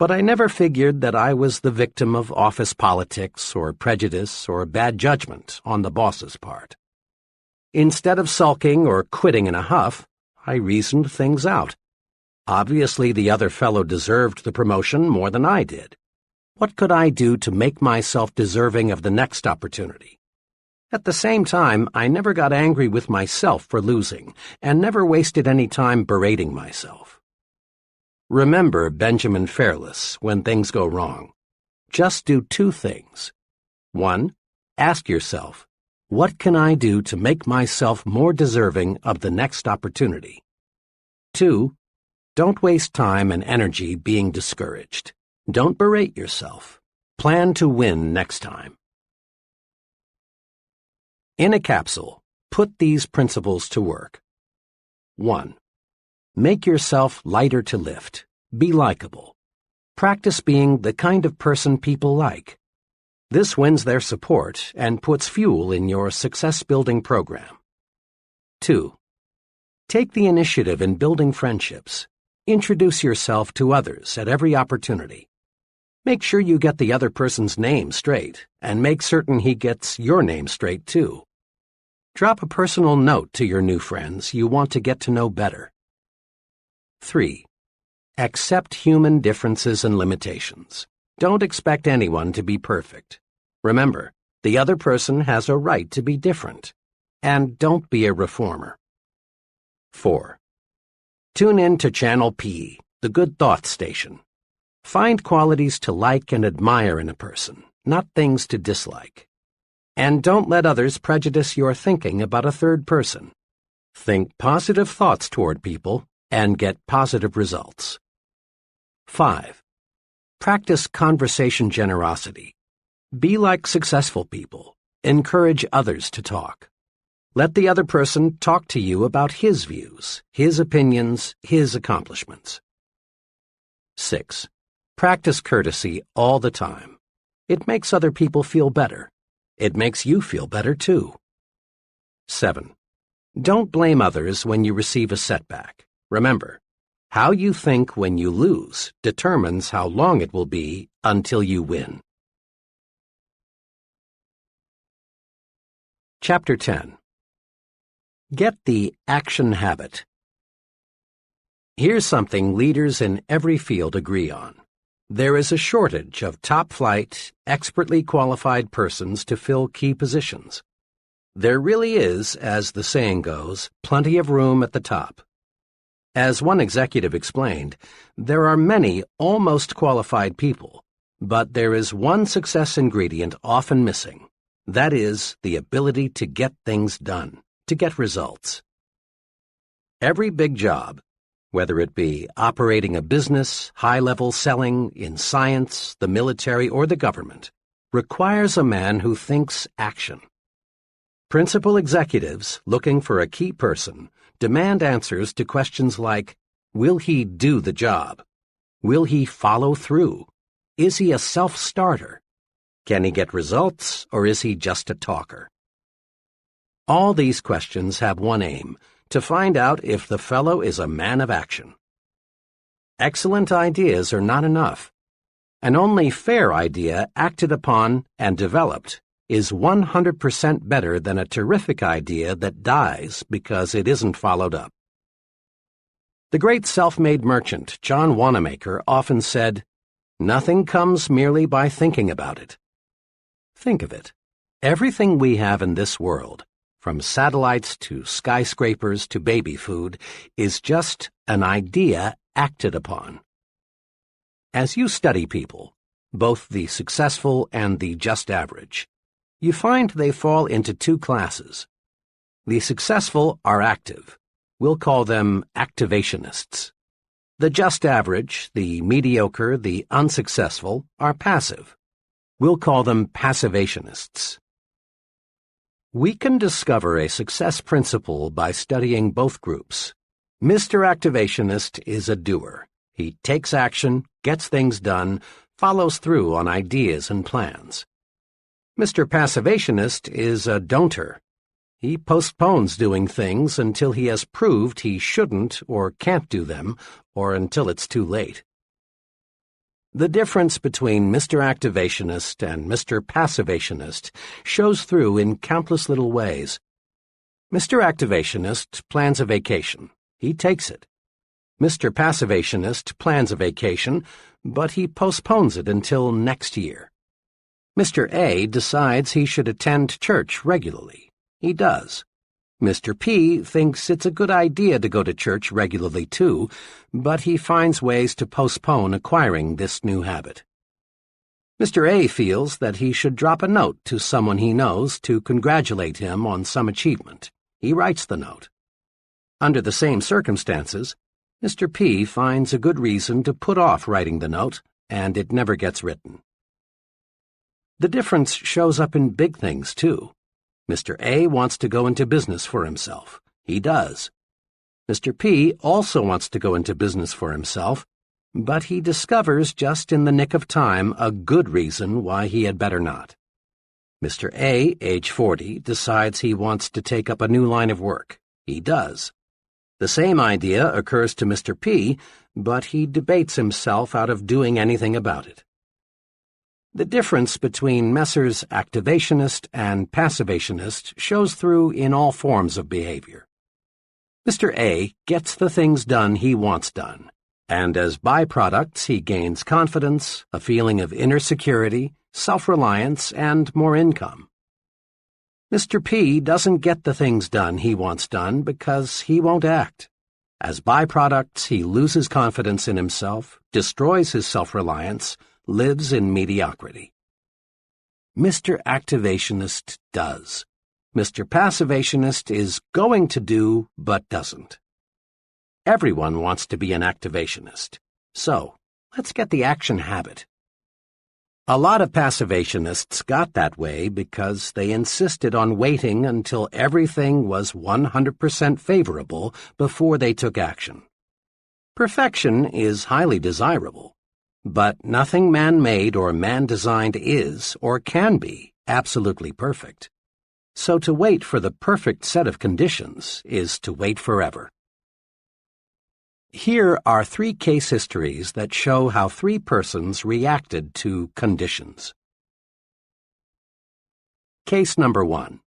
Speaker 2: But I never figured that I was the victim of office politics or prejudice or bad judgment on the boss's part. Instead of sulking or quitting in a huff, I reasoned things out. Obviously, the other fellow deserved the promotion more than I did. What could I do to make myself deserving of the next opportunity? At the same time, I never got angry with myself for losing, and never wasted any time berating myself. Remember Benjamin Fairless when things go wrong. Just do two things. 1. Ask yourself, what can I do to make myself more deserving of the next opportunity? 2. Don't waste time and energy being discouraged. Don't berate yourself. Plan to win next time. In a capsule, put these principles to work. 1. Make yourself lighter to lift. Be likable. Practice being the kind of person people like. This wins their support and puts fuel in your success-building program. 2. Take the initiative in building friendships. Introduce yourself to others at every opportunity. Make sure you get the other person's name straight, and make certain he gets your name straight, too. Drop a personal note to your new friends you want to get to know better. 3. Accept human differences and limitations. Don't expect anyone to be perfect. Remember, the other person has a right to be different. And don't be a reformer. 4. Tune in to Channel P, the Good Thoughts Station. Find qualities to like and admire in a person, not things to dislike. And don't let others prejudice your thinking about a third person. Think positive thoughts toward people and get positive results. 5. Practice conversation generosity. Be like successful people. Encourage others to talk. Let the other person talk to you about his views, his opinions, his accomplishments. 6. Practice courtesy all the time. It makes other people feel better. It makes you feel better, too. 7. Don't blame others when you receive a setback. Remember, how you think when you lose determines how long it will be until you win. Chapter 10. Get the action habit. Here's something leaders in every field agree on. There is a shortage of top-flight, expertly qualified persons to fill key positions. There really is, as the saying goes, plenty of room at the top. As one executive explained, there are many almost qualified people, but there is one success ingredient often missing. That is, the ability to get things done, to get results. Every big job, whether it be operating a business, high-level selling, in science, the military, or the government, requires a man who thinks action. Principal executives, looking for a key person, demand answers to questions like, will he do the job? Will he follow through? Is he a self-starter? Can he get results, or is he just a talker? All these questions have one aim, to find out if the fellow is a man of action. Excellent ideas are not enough. An only fair idea acted upon and developed is 100% better than a terrific idea that dies because it isn't followed up. The great self-made merchant John Wanamaker often said, "Nothing comes merely by thinking about it." Think of it. Everything we have in this world, from satellites to skyscrapers to baby food, is just an idea acted upon. As you study people, both the successful and the just average, you find they fall into two classes. The successful are active. We'll call them activationists. The just average, the mediocre, the unsuccessful, are passive. We'll call them passivationists. We can discover a success principle by studying both groups. Mr. Activationist is a doer. He takes action, gets things done, follows through on ideas and plans. Mr. Passivationist is a don'ter. He postpones doing things until he has proved he shouldn't or can't do them, or until it's too late. The difference between Mr. Activationist and Mr. Passivationist shows through in countless little ways. Mr. Activationist plans a vacation. He takes it. Mr. Passivationist plans a vacation, but he postpones it until next year. Mr. A decides he should attend church regularly. He does. Mr. P thinks it's a good idea to go to church regularly too, but he finds ways to postpone acquiring this new habit. Mr. A feels that he should drop a note to someone he knows to congratulate him on some achievement. He writes the note. Under the same circumstances, Mr. P finds a good reason to put off writing the note, and it never gets written. The difference shows up in big things, too. Mr. A wants to go into business for himself. He does. Mr. P also wants to go into business for himself, but he discovers just in the nick of time a good reason why he had better not. Mr. A, age 40, decides he wants to take up a new line of work. He does. The same idea occurs to Mr. P, but he debates himself out of doing anything about it. The difference between Messrs. Activationist and Passivationist shows through in all forms of behavior. Mr. A gets the things done he wants done, and as byproducts he gains confidence, a feeling of inner security, self-reliance, and more income. Mr. P doesn't get the things done he wants done because he won't act. As byproducts, he loses confidence in himself, destroys his self-reliance, lives in mediocrity. Mr. Activationist does. Mr. Passivationist is going to do, but doesn't. Everyone wants to be an activationist. So, let's get the action habit. A lot of passivationists got that way because they insisted on waiting until everything was 100% favorable before they took action. Perfection is highly desirable, but nothing man-made or man-designed is or can be absolutely perfect. So to wait for the perfect set of conditions is to wait forever. Here are 3 case histories that show how 3 persons reacted to conditions. Case number 1.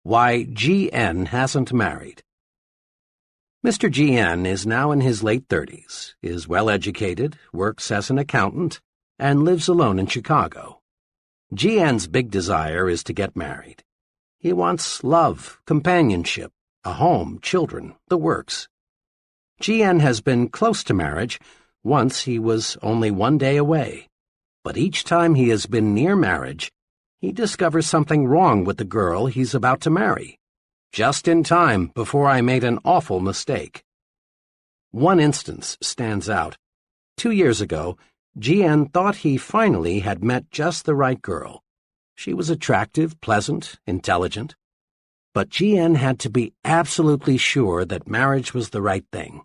Speaker 2: Why G.N. hasn't married. Mr. G.N. is now in his late 30s, is well-educated, works as an accountant, and lives alone in Chicago. G.N.'s big desire is to get married. He wants love, companionship, a home, children, the works. G.N. has been close to marriage. Once he was only 1 day away. But each time he has been near marriage, he discovers something wrong with the girl he's about to marry. Just in time before I made an awful mistake. One instance stands out. 2 years ago, G.N. thought he finally had met just the right girl. She was attractive, pleasant, intelligent. But G.N. had to be absolutely sure that marriage was the right thing.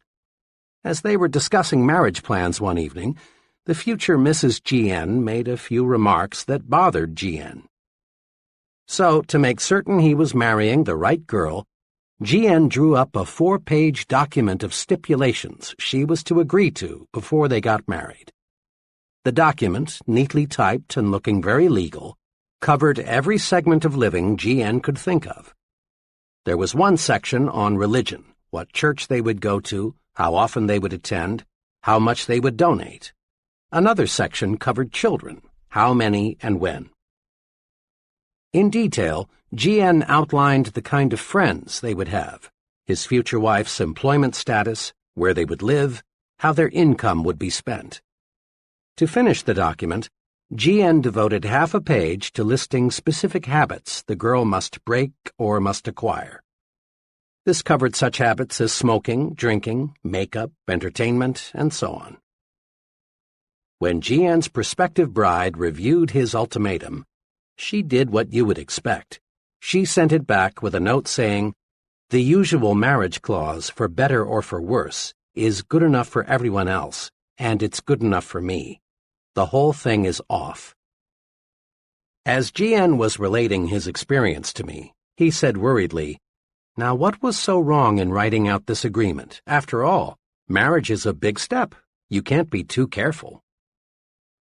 Speaker 2: As they were discussing marriage plans one evening, the future Mrs. G.N. made a few remarks that bothered G.N. So, to make certain he was marrying the right girl, G.N. drew up a 4-page document of stipulations she was to agree to before they got married. The document, neatly typed and looking very legal, covered every segment of living G.N. could think of. There was one section on religion, what church they would go to, how often they would attend, how much they would donate. Another section covered children, how many and when. In detail, G.N. outlined the kind of friends they would have, his future wife's employment status, where they would live, how their income would be spent. To finish the document, G.N. devoted half a page to listing specific habits the girl must break or must acquire. This covered such habits as smoking, drinking, makeup, entertainment, and so on. When G.N.'s prospective bride reviewed his ultimatum, she did what you would expect. She sent it back with a note saying, "The usual marriage clause, for better or for worse, is good enough for everyone else, and it's good enough for me. The whole thing is off." As G.N. was relating his experience to me, he said worriedly, "Now what was so wrong in writing out this agreement? After all, marriage is a big step. You can't be too careful."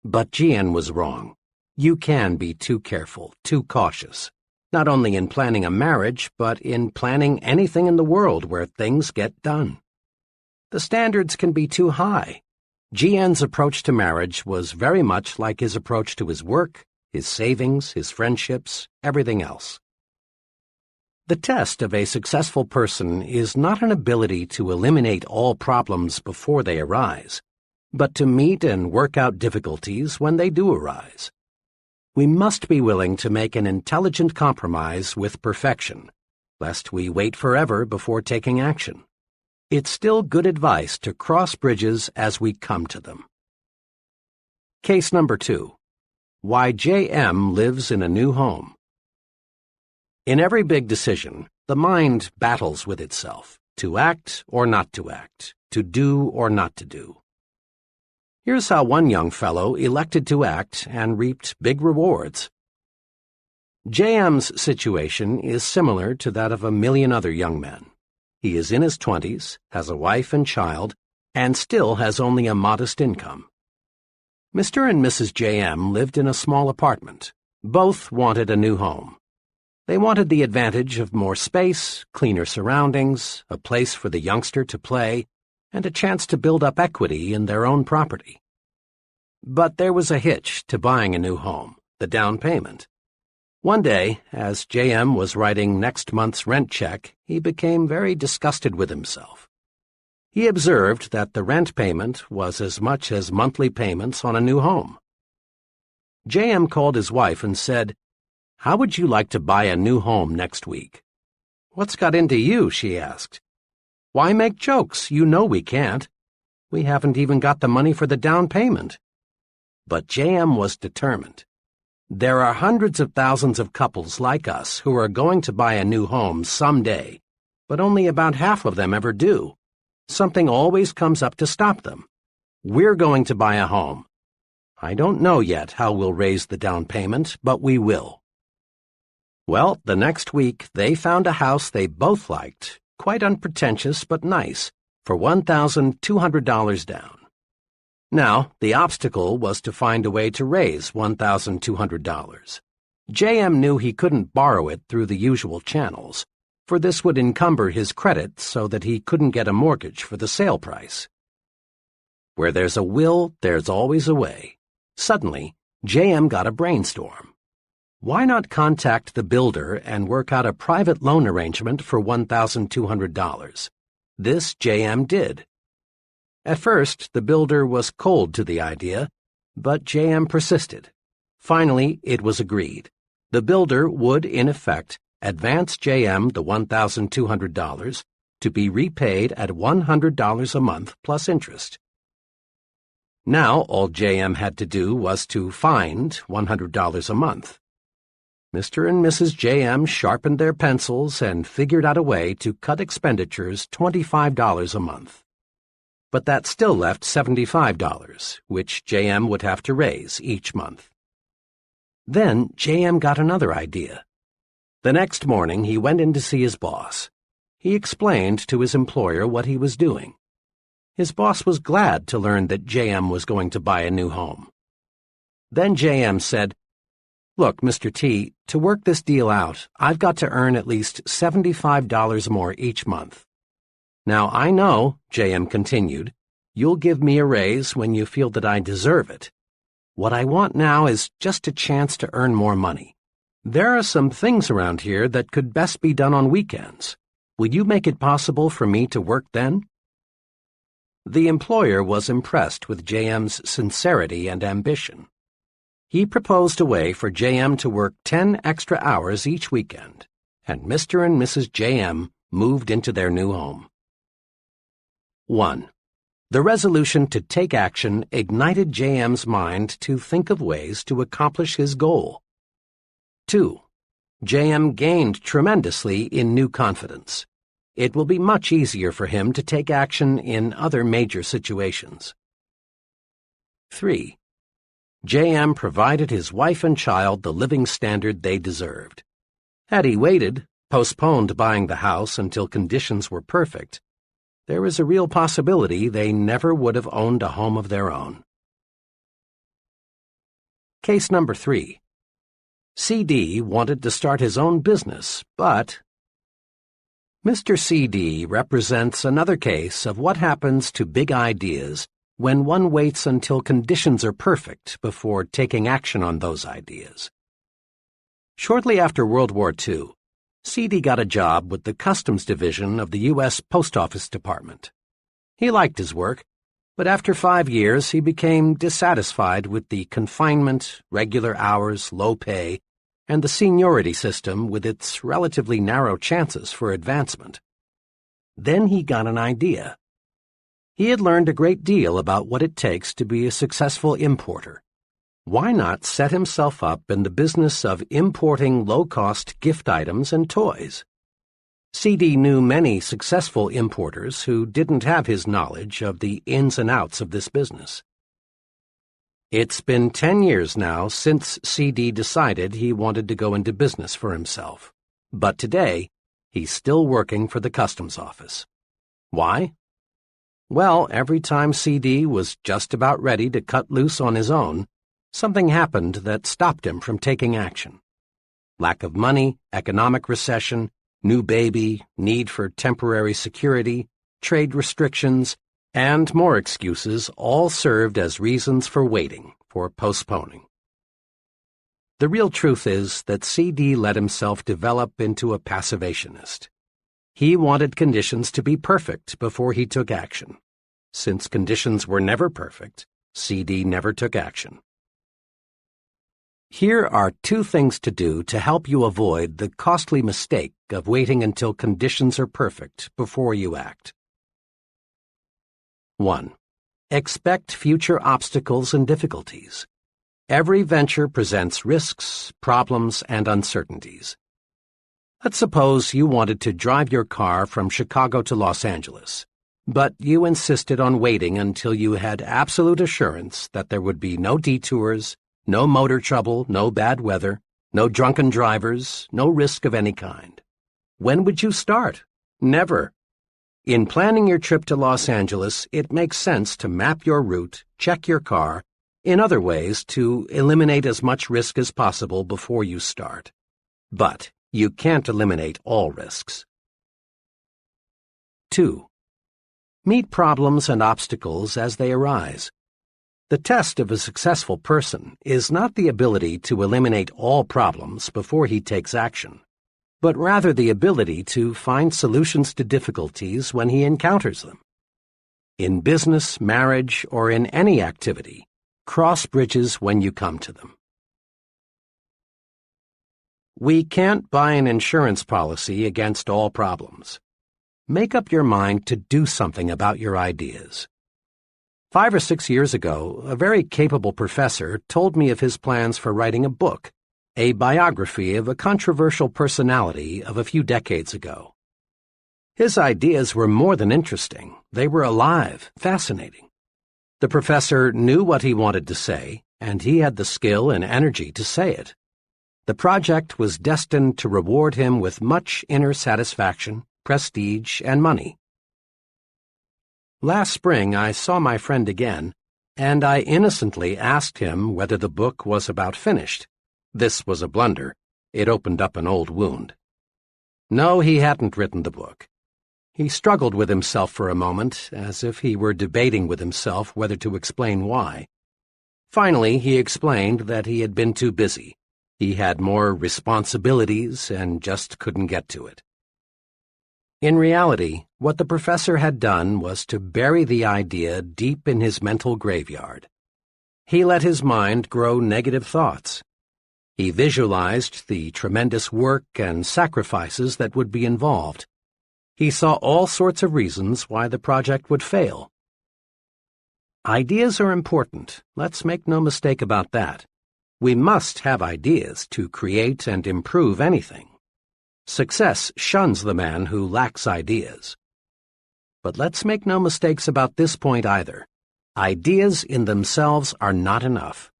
Speaker 2: But G.N. was wrong. You can be too careful, too cautious, not only in planning a marriage, but in planning anything in the world where things get done. The standards can be too high. G.N.'s approach to marriage was very much like his approach to his work, his savings, his friendships, everything else. The test of a successful person is not an ability to eliminate all problems before they arise, but to meet and work out difficulties when they do arise. We must be willing to make an intelligent compromise with perfection, lest we wait forever before taking action. It's still good advice to cross bridges as we come to them. Case number 2. Why J.M. lives in a new home. In every big decision, the mind battles with itself, to act or not to act, to do or not to do. Here's how one young fellow elected to act and reaped big rewards. J.M.'s situation is similar to that of a million other young men. He is in his 20s, has a wife and child, and still has only a modest income. Mr. and Mrs. J.M. lived in a small apartment. Both wanted a new home. They wanted the advantage of more space, cleaner surroundings, a place for the youngster to play, and a chance to build up equity in their own property. But there was a hitch to buying a new home, the down payment. One day, as J.M. was writing next month's rent check, he became very disgusted with himself. He observed that the rent payment was as much as monthly payments on a new home. J.M. called his wife and said, "How would you like to buy a new home next week?" "What's got into you?" she asked. "Why make jokes? You know we can't. We haven't even got the money for the down payment." But JM was determined. There are hundreds of thousands of couples like us who are going to buy a new home someday, but only about half of them ever do. Something always comes up to stop them. We're going to buy a home. I don't know yet how we'll raise the down payment, but we will. Well, the next week they found a house they both liked, quite unpretentious but nice, for $1,200 down. Now, the obstacle was to find a way to raise $1,200. JM knew he couldn't borrow it through the usual channels, for this would encumber his credit so that he couldn't get a mortgage for the sale price. Where there's a will, there's always a way. Suddenly, JM got a brainstorm. Why not contact the builder and work out a private loan arrangement for $1,200? This JM did. At first, the builder was cold to the idea, but JM persisted. Finally, it was agreed. The builder would, in effect, advance JM the $1,200 to be repaid at $100 a month plus interest. Now, all JM had to do was to find $100 a month. Mr. and Mrs. JM sharpened their pencils and figured out a way to cut expenditures $25 a month. But that still left $75, which JM would have to raise each month. Then JM got another idea. The next morning he went in to see his boss. He explained to his employer what he was doing. His boss was glad to learn that JM was going to buy a new home. Then JM said, "Look, Mr. T, to work this deal out, I've got to earn at least $75 more each month. Now I know," JM continued, "you'll give me a raise when you feel that I deserve it. What I want now is just a chance to earn more money. There are some things around here that could best be done on weekends. Will you make it possible for me to work then?" The employer was impressed with JM's sincerity and ambition. He proposed a way for JM to work 10 extra hours each weekend, and Mr. and Mrs. JM moved into their new home. 1. The resolution to take action ignited JM's mind to think of ways to accomplish his goal. 2. JM gained tremendously in new confidence. It will be much easier for him to take action in other major situations. 3. JM provided his wife and child the living standard they deserved. Had he waited, postponed buying the house until conditions were perfect, there is a real possibility they never would have owned a home of their own. Case number 3. CD wanted to start his own business, but Mr. CD represents another case of what happens to big ideas when one waits until conditions are perfect before taking action on those ideas. Shortly after World War II, CD got a job with the Customs Division of the U.S. Post Office Department. He liked his work, but after 5 years he became dissatisfied with the confinement, regular hours, low pay, and the seniority system with its relatively narrow chances for advancement. Then he got an idea. He had learned a great deal about what it takes to be a successful importer. Why not set himself up in the business of importing low-cost gift items and toys? CD knew many successful importers who didn't have his knowledge of the ins and outs of this business. It's been 10 years now since CD decided he wanted to go into business for himself. But today, he's still working for the Customs Office. Why? Well, every time CD was just about ready to cut loose on his own, something happened that stopped him from taking action. Lack of money, economic recession, new baby, need for temporary security, trade restrictions, and more excuses all served as reasons for waiting, for postponing. The real truth is that CD let himself develop into a passivationist. He wanted conditions to be perfect before he took action. Since conditions were never perfect, CD never took action. Here are 2 things to do to help you avoid the costly mistake of waiting until conditions are perfect before you act. 1. Expect future obstacles and difficulties. Every venture presents risks, problems, and uncertainties. Let's suppose you wanted to drive your car from Chicago to Los Angeles, but you insisted on waiting until you had absolute assurance that there would be no detours, no motor trouble, no bad weather, no drunken drivers, no risk of any kind. When would you start? Never. In planning your trip to Los Angeles, it makes sense to map your route, check your car, in other ways to eliminate as much risk as possible before you start. But you can't eliminate all risks. 2. Meet problems and obstacles as they arise. The test of a successful person is not the ability to eliminate all problems before he takes action, but rather the ability to find solutions to difficulties when he encounters them. In business, marriage, or in any activity, cross bridges when you come to them. We can't buy an insurance policy against all problems. Make up your mind to do something about your ideas. 5 or 6 years ago, a very capable professor told me of his plans for writing a book, a biography of a controversial personality of a few decades ago. His ideas were more than interesting. They were alive, fascinating. The professor knew what he wanted to say, and he had the skill and energy to say it. The project was destined to reward him with much inner satisfaction, prestige, and money. Last spring I saw my friend again, and I innocently asked him whether the book was about finished. This was a blunder. It opened up an old wound. No, he hadn't written the book. He struggled with himself for a moment, as if he were debating with himself whether to explain why. Finally, he explained that he had been too busy. He had more responsibilities and just couldn't get to it. In reality, what the professor had done was to bury the idea deep in his mental graveyard. He let his mind grow negative thoughts. He visualized the tremendous work and sacrifices that would be involved. He saw all sorts of reasons why the project would fail. Ideas are important. Let's make no mistake about that. We must have ideas to create and improve anything. Success shuns the man who lacks ideas. But let's make no mistakes about this point either. Ideas in themselves are not enough.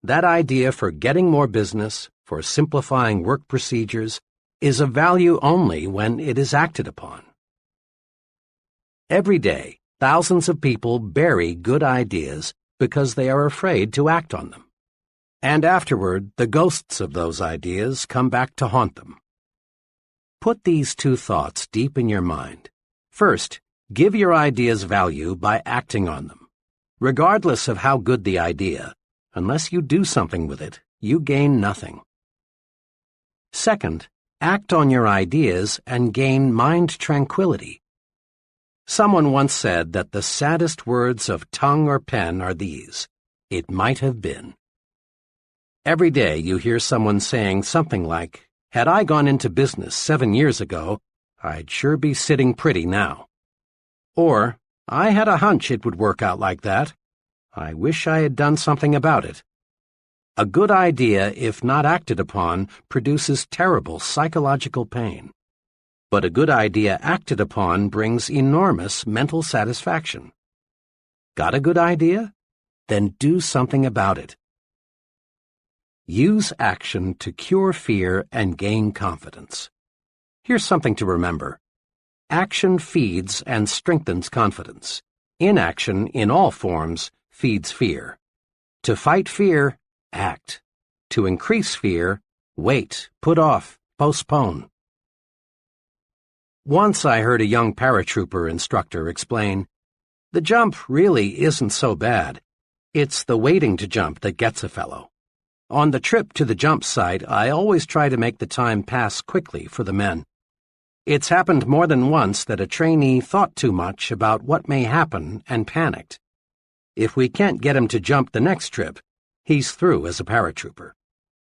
Speaker 2: That idea for getting more business, for simplifying work procedures, is of value only when it is acted upon. Every day, thousands of people bury good ideas because they are afraid to act on them. And afterward, the ghosts of those ideas come back to haunt them. Put these 2 thoughts deep in your mind. First, give your ideas value by acting on them. Regardless of how good the idea, unless you do something with it, you gain nothing. Second, act on your ideas and gain mind tranquility. Someone once said that the saddest words of tongue or pen are these: "It might have been." Every day you hear someone saying something like, "Had I gone into business 7 years ago, I'd sure be sitting pretty now." Or, "I had a hunch it would work out like that. I wish I had done something about it." A good idea, if not acted upon, produces terrible psychological pain. But a good idea acted upon brings enormous mental satisfaction. Got a good idea? Then do something about it. Use action to cure fear and gain confidence. Here's something to remember. Action feeds and strengthens confidence. Inaction, in all forms, feeds fear. To fight fear, act. To increase fear, wait, put off, postpone. Once I heard a young paratrooper instructor explain, "The jump really isn't so bad. It's the waiting to jump that gets a fellow." On the trip to the jump site, I always try to make the time pass quickly for the men. It's happened more than once that a trainee thought too much about what may happen and panicked. If we can't get him to jump the next trip, he's through as a paratrooper.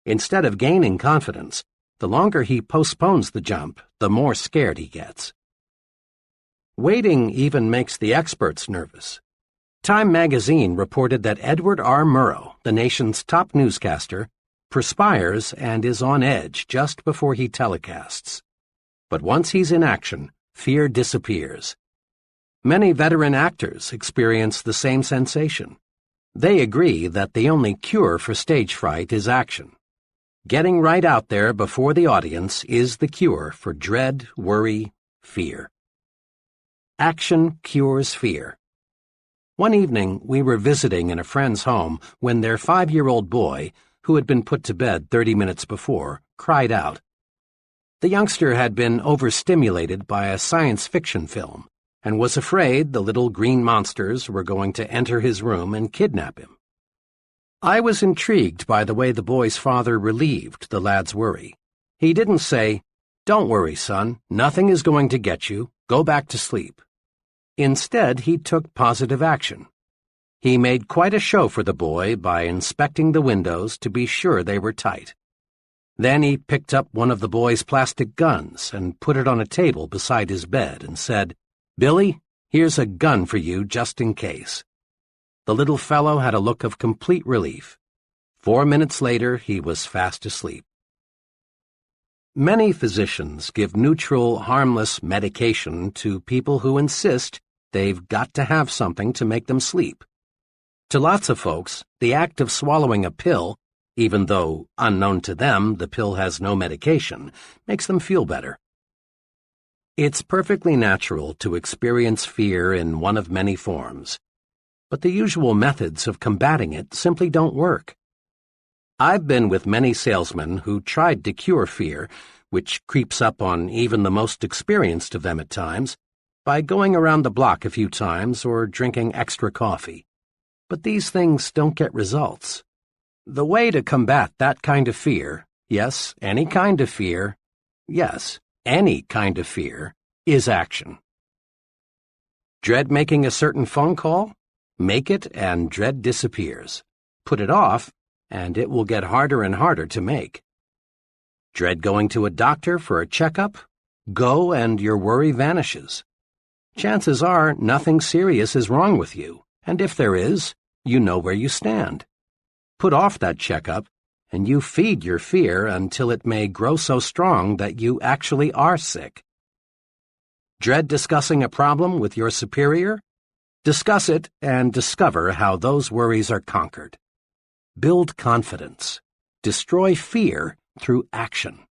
Speaker 2: Instead of gaining confidence, the longer he postpones the jump, the more scared he gets. Waiting even makes the experts nervous. Time magazine reported that Edward R. Murrow, the nation's top newscaster, perspires and is on edge just before he telecasts. But once he's in action, fear disappears. Many veteran actors experience the same sensation. They agree that the only cure for stage fright is action. Getting right out there before the audience is the cure for dread, worry, fear. Action cures fear. One evening, we were visiting in a friend's home when their 5-year-old boy, who had been put to bed 30 minutes before, cried out. The youngster had been overstimulated by a science fiction film and was afraid the little green monsters were going to enter his room and kidnap him. I was intrigued by the way the boy's father relieved the lad's worry. He didn't say, "Don't worry, son, nothing is going to get you, go back to sleep." Instead, he took positive action. He made quite a show for the boy by inspecting the windows to be sure they were tight. Then he picked up one of the boy's plastic guns and put it on a table beside his bed and said, "Billy, here's a gun for you just in case." The little fellow had a look of complete relief. 4 minutes later, he was fast asleep. Many physicians give neutral, harmless medication to people who insist they've got to have something to make them sleep. To lots of folks, the act of swallowing a pill, even though, unknown to them, the pill has no medication, makes them feel better. It's perfectly natural to experience fear in one of many forms, but the usual methods of combating it simply don't work. I've been with many salesmen who tried to cure fear, which creeps up on even the most experienced of them at times, by going around the block a few times or drinking extra coffee. But these things don't get results. The way to combat that kind of fear, yes, any kind of fear, yes, any kind of fear, is action. Dread making a certain phone call? Make it and dread disappears. Put it off, and it will get harder and harder to make. Dread going to a doctor for a checkup? Go and your worry vanishes. Chances are nothing serious is wrong with you, and if there is, you know where you stand. Put off that checkup, and you feed your fear until it may grow so strong that you actually are sick. Dread discussing a problem with your superior? Discuss it and discover how those worries are conquered. Build confidence. Destroy fear through action.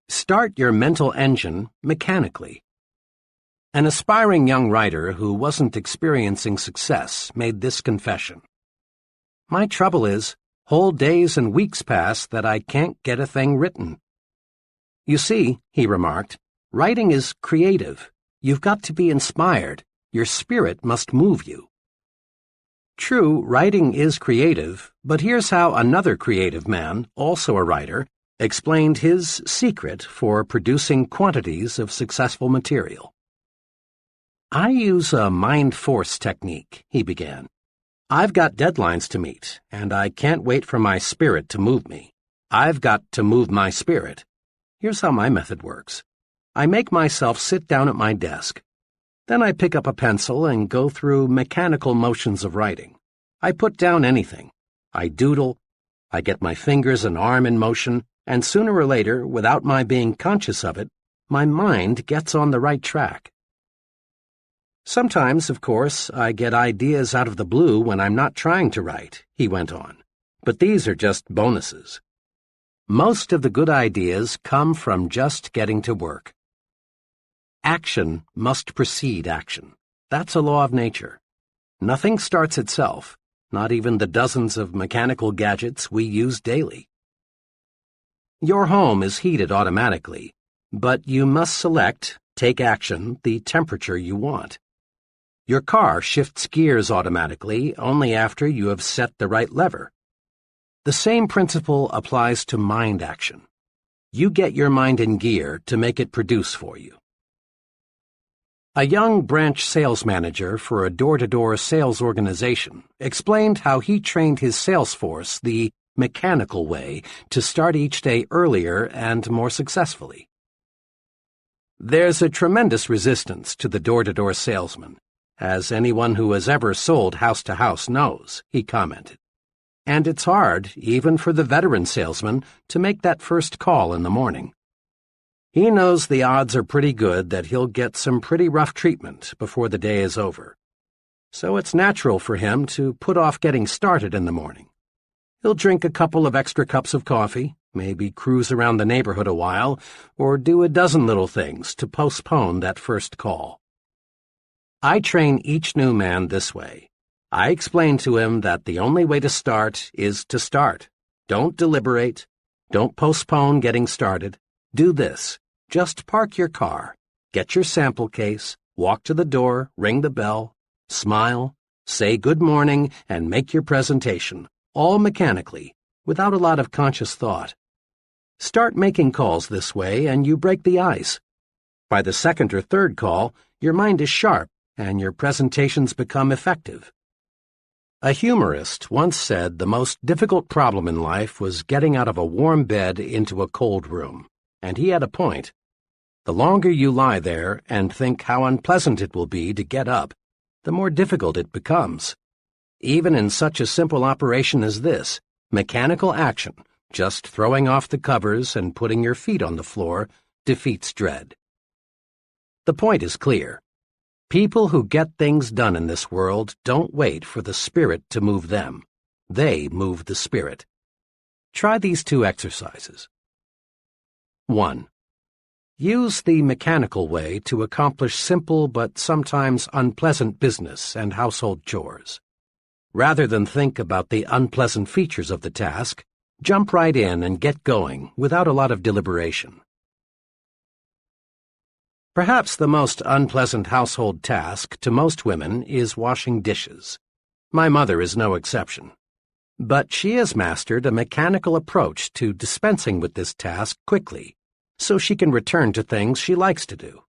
Speaker 2: Start your mental engine mechanically. An aspiring young writer who wasn't experiencing success made this confession. "My trouble is, whole days and weeks pass that I can't get a thing written." "You see," he remarked, "writing is creative. You've got to be inspired. Your spirit must move you." True, writing is creative, but here's how another creative man, also a writer, explained his secret for producing quantities of successful material. "I use a mind force technique," he began. "I've got deadlines to meet, and I can't wait for my spirit to move me. I've got to move my spirit. Here's how my method works. I make myself sit down at my desk. Then I pick up a pencil and go through mechanical motions of writing. I put down anything. I doodle. I get my fingers and arm in motion, and sooner or later, without my being conscious of it, my mind gets on the right track. Sometimes, of course, I get ideas out of the blue when I'm not trying to write," he went on, "but these are just bonuses. Most of the good ideas come from just getting to work. Action must precede action. That's a law of nature. Nothing starts itself, not even the dozens of mechanical gadgets we use daily. Your home is heated automatically, but you must select, take action, the temperature you want. Your car shifts gears automatically only after you have set the right lever. The same principle applies to mind action. You get your mind in gear to make it produce for you. A young branch sales manager for a door-to-door sales organization explained how he trained his sales force the mechanical way to start each day earlier and more successfully. There's a tremendous resistance to the door-to-door salesman. as anyone who has ever sold house to house knows," he commented. "And it's hard, even for the veteran salesman, to make that first call in the morning. He knows the odds are pretty good that he'll get some pretty rough treatment before the day is over. So it's natural for him to put off getting started in the morning. He'll drink a couple of extra cups of coffee, maybe cruise around the neighborhood a while, or do a dozen little things to postpone that first call. I train each new man this way. I explain to him that the only way to start is to start. Don't deliberate. Don't postpone getting started. Do this. Just park your car, get your sample case, walk to the door, ring the bell, smile, say good morning, and make your presentation, all mechanically, without a lot of conscious thought. Start making calls this way and you break the ice. By the second or third call, your mind is sharp and your presentations become effective. A humorist once said the most difficult problem in life was getting out of a warm bed into a cold room, and he had a point. The longer you lie there and think how unpleasant it will be to get up, the more difficult it becomes. Even in such a simple operation as this, mechanical action, just throwing off the covers and putting your feet on the floor, defeats dread. The point is clear. People who get things done in this world don't wait for the spirit to move them. They move the spirit. Try these two exercises. 1. Use the mechanical way to accomplish simple but sometimes unpleasant business and household chores. Rather than think about the unpleasant features of the task, jump right in and get going without a lot of deliberation. Perhaps the most unpleasant household task to most women is washing dishes. My mother is no exception. But she has mastered a mechanical approach to dispensing with this task quickly, so she can return to things she likes to do.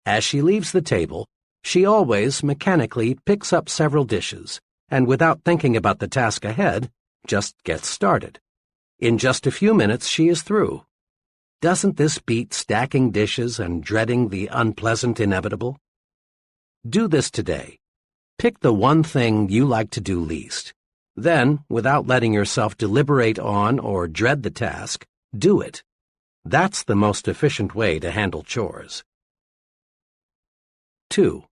Speaker 2: As she leaves the table, she always mechanically picks up several dishes, and without thinking about the task ahead, just gets started. In just a few minutes, she is through. Doesn't this beat stacking dishes and dreading the unpleasant inevitable? Do this today. Pick the one thing you like to do least. Then, without letting yourself deliberate on or dread the task, do it. That's the most efficient way to handle chores. 2.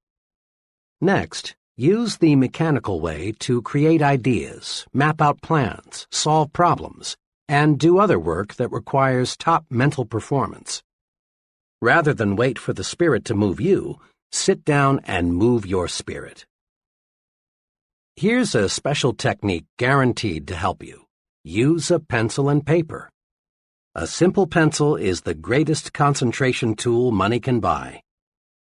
Speaker 2: Next, use the mechanical way to create ideas, map out plans, solve problems, and do other work that requires top mental performance. Rather than wait for the spirit to move you, sit down and move your spirit. Here's a special technique guaranteed to help you. Use a pencil and paper. A simple pencil is the greatest concentration tool money can buy.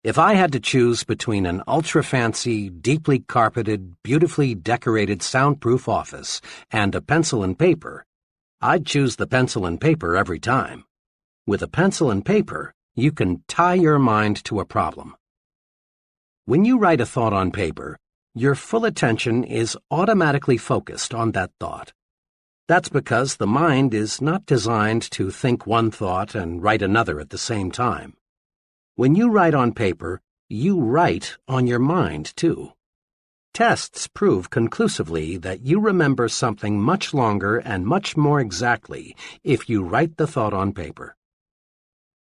Speaker 2: If I had to choose between an ultra-fancy, deeply carpeted, beautifully decorated soundproof office and a pencil and paper, I'd choose the pencil and paper every time. With a pencil and paper, you can tie your mind to a problem. When you write a thought on paper, your full attention is automatically focused on that thought. That's because the mind is not designed to think one thought and write another at the same time. When you write on paper, you write on your mind, too. Tests prove conclusively that you remember something much longer and much more exactly if you write the thought on paper.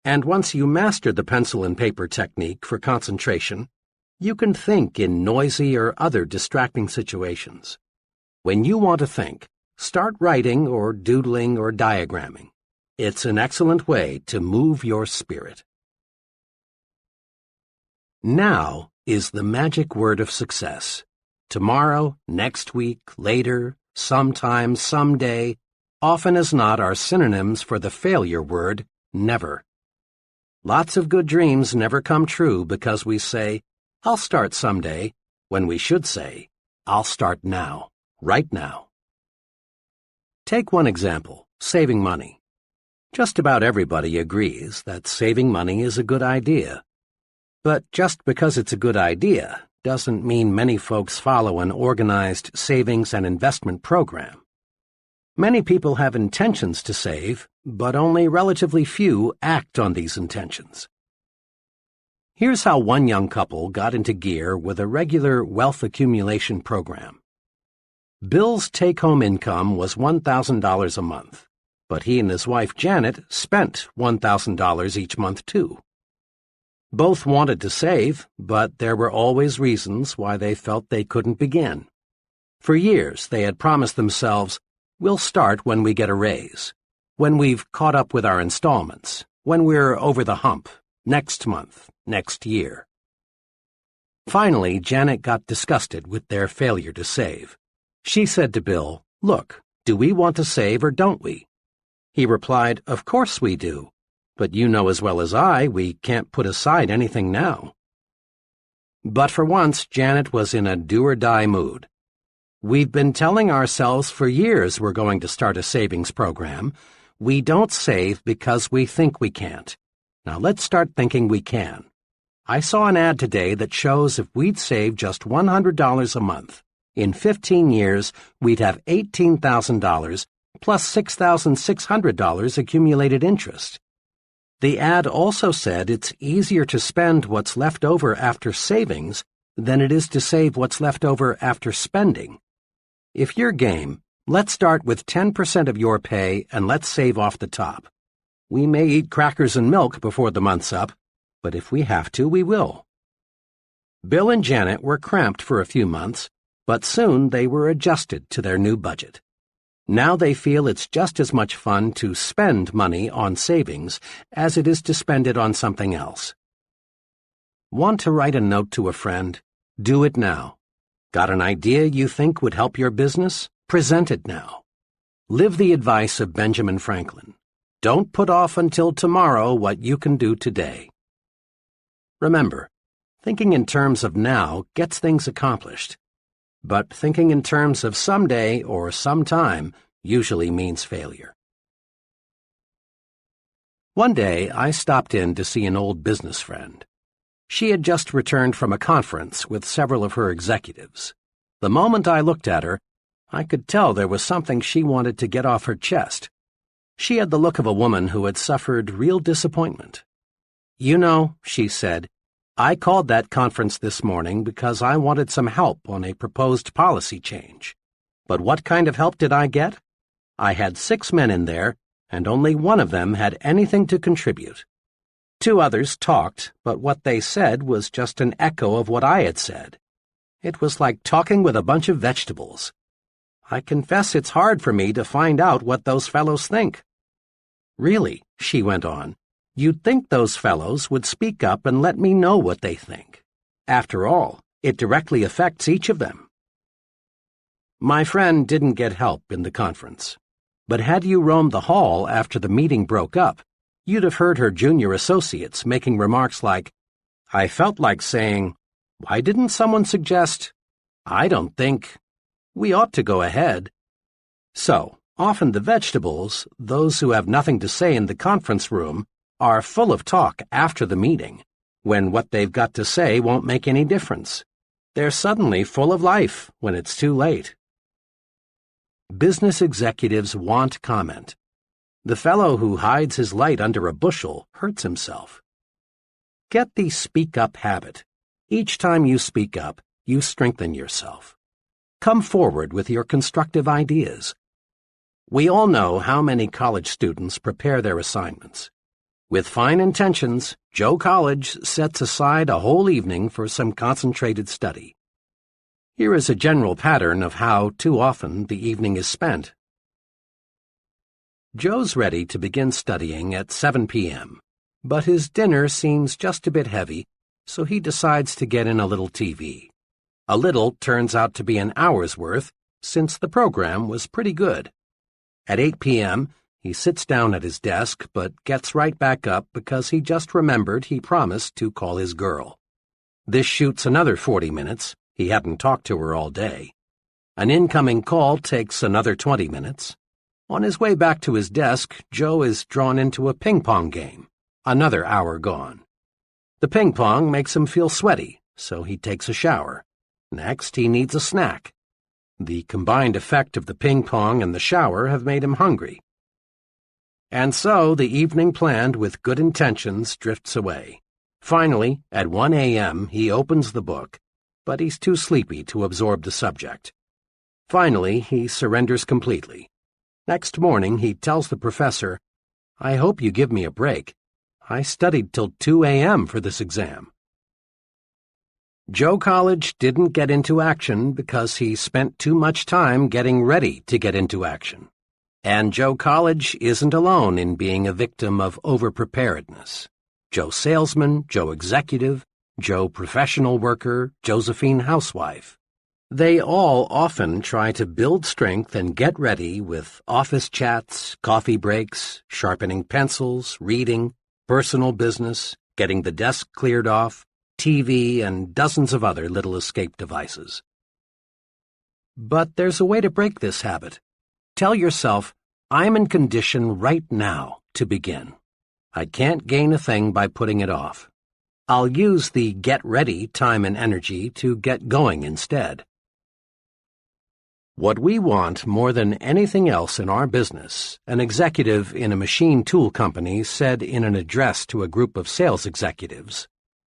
Speaker 2: And once you master the pencil and paper technique for concentration, you can think in noisy or other distracting situations. When you want to think, start writing or doodling or diagramming. It's an excellent way to move your spirit. Now is the magic word of success. Tomorrow, next week, later, sometime, someday, often as not are synonyms for the failure word, never. Lots of good dreams never come true because we say, I'll start someday, when we should say, I'll start now, right now. Take one example, saving money. Just about everybody agrees that saving money is a good idea. But just because it's a good idea doesn't mean many folks follow an organized savings and investment program. Many people have intentions to save, but only relatively few act on these intentions. Here's how one young couple got into gear with a regular wealth accumulation program. Bill's take-home income was $1,000 a month, but he and his wife Janet spent $1,000 each month too. Both wanted to save, but there were always reasons why they felt they couldn't begin. For years, they had promised themselves, "We'll start when we get a raise, when we've caught up with our installments, when we're over the hump, next month, next year." Finally, Janet got disgusted with their failure to save. She said to Bill, "Look, do we want to save or don't we?" He replied, "Of course we do, but you know as well as I we can't put aside anything now." But for once, Janet was in a do-or-die mood. "We've been telling ourselves for years we're going to start a savings program. We don't save because we think we can't. Now let's start thinking we can. I saw an ad today that shows if we'd save just $100 a month, in 15 years we'd have $18,000 plus $6,600 accumulated interest." The ad also said it's easier to spend what's left over after savings than it is to save what's left over after spending. If you're game, let's start with 10% of your pay and let's save off the top. We may eat crackers and milk before the month's up, but if we have to, we will. Bill and Janet were cramped for a few months, but soon they were adjusted to their new budget. Now they feel it's just as much fun to spend money on savings as it is to spend it on something else. Want to write a note to a friend? Do it now. Got an idea you think would help your business? Present it now. Live the advice of Benjamin Franklin. Don't put off until tomorrow what you can do today. Remember, thinking in terms of now gets things accomplished. But thinking in terms of someday or sometime usually means failure. One day, I stopped in to see an old business friend. She had just returned from a conference with several of her executives. The moment I looked at her, I could tell there was something she wanted to get off her chest. She had the look of a woman who had suffered real disappointment. "You know," she said, "I called that conference this morning because I wanted some help on a proposed policy change. But what kind of help did I get? I had 6 men in there, and only one of them had anything to contribute. 2 others talked, but what they said was just an echo of what I had said. It was like talking with a bunch of vegetables. I confess it's hard for me to find out what those fellows think." "Really," she went on, "you'd think those fellows would speak up and let me know what they think. After all, it directly affects each of them." My friend didn't get help in the conference. But had you roamed the hall after the meeting broke up, you'd have heard her junior associates making remarks like, "I felt like saying, why didn't someone suggest, I don't think, we ought to go ahead." So, often the vegetables, those who have nothing to say in the conference room, are full of talk after the meeting, when what they've got to say won't make any difference. They're suddenly full of life when it's too late. Business executives want comment. The fellow who hides his light under a bushel hurts himself. Get the speak-up habit. Each time you speak up, you strengthen yourself. Come forward with your constructive ideas. We all know how many college students prepare their assignments. With fine intentions, Joe College sets aside a whole evening for some concentrated study. Here is a general pattern of how, too often, the evening is spent. Joe's ready to begin studying at 7 p.m., but his dinner seems just a bit heavy, so he decides to get in a little TV. A little turns out to be an hour's worth, since the program was pretty good. At 8 p.m., he sits down at his desk, but gets right back up because he just remembered he promised to call his girl. This shoots another 40 minutes. He hadn't talked to her all day. An incoming call takes another 20 minutes. On his way back to his desk, Joe is drawn into a ping-pong game. Another hour gone. The ping-pong makes him feel sweaty, so he takes a shower. Next, he needs a snack. The combined effect of the ping-pong and the shower have made him hungry. And so the evening planned with good intentions drifts away. Finally, at 1 a.m., he opens the book, but he's too sleepy to absorb the subject. Finally, he surrenders completely. Next morning, he tells the professor, "I hope you give me a break. I studied till 2 a.m. for this exam." Joe College didn't get into action because he spent too much time getting ready to get into action. And Joe College isn't alone in being a victim of overpreparedness. Joe Salesman, Joe Executive, Joe Professional Worker, Josephine Housewife. They all often try to build strength and get ready with office chats, coffee breaks, sharpening pencils, reading, personal business, getting the desk cleared off, TV, and dozens of other little escape devices. But there's a way to break this habit. Tell yourself, "I'm in condition right now to begin. I can't gain a thing by putting it off. I'll use the get ready time and energy to get going instead." What we want more than anything else in our business, an executive in a machine tool company said in an address to a group of sales executives,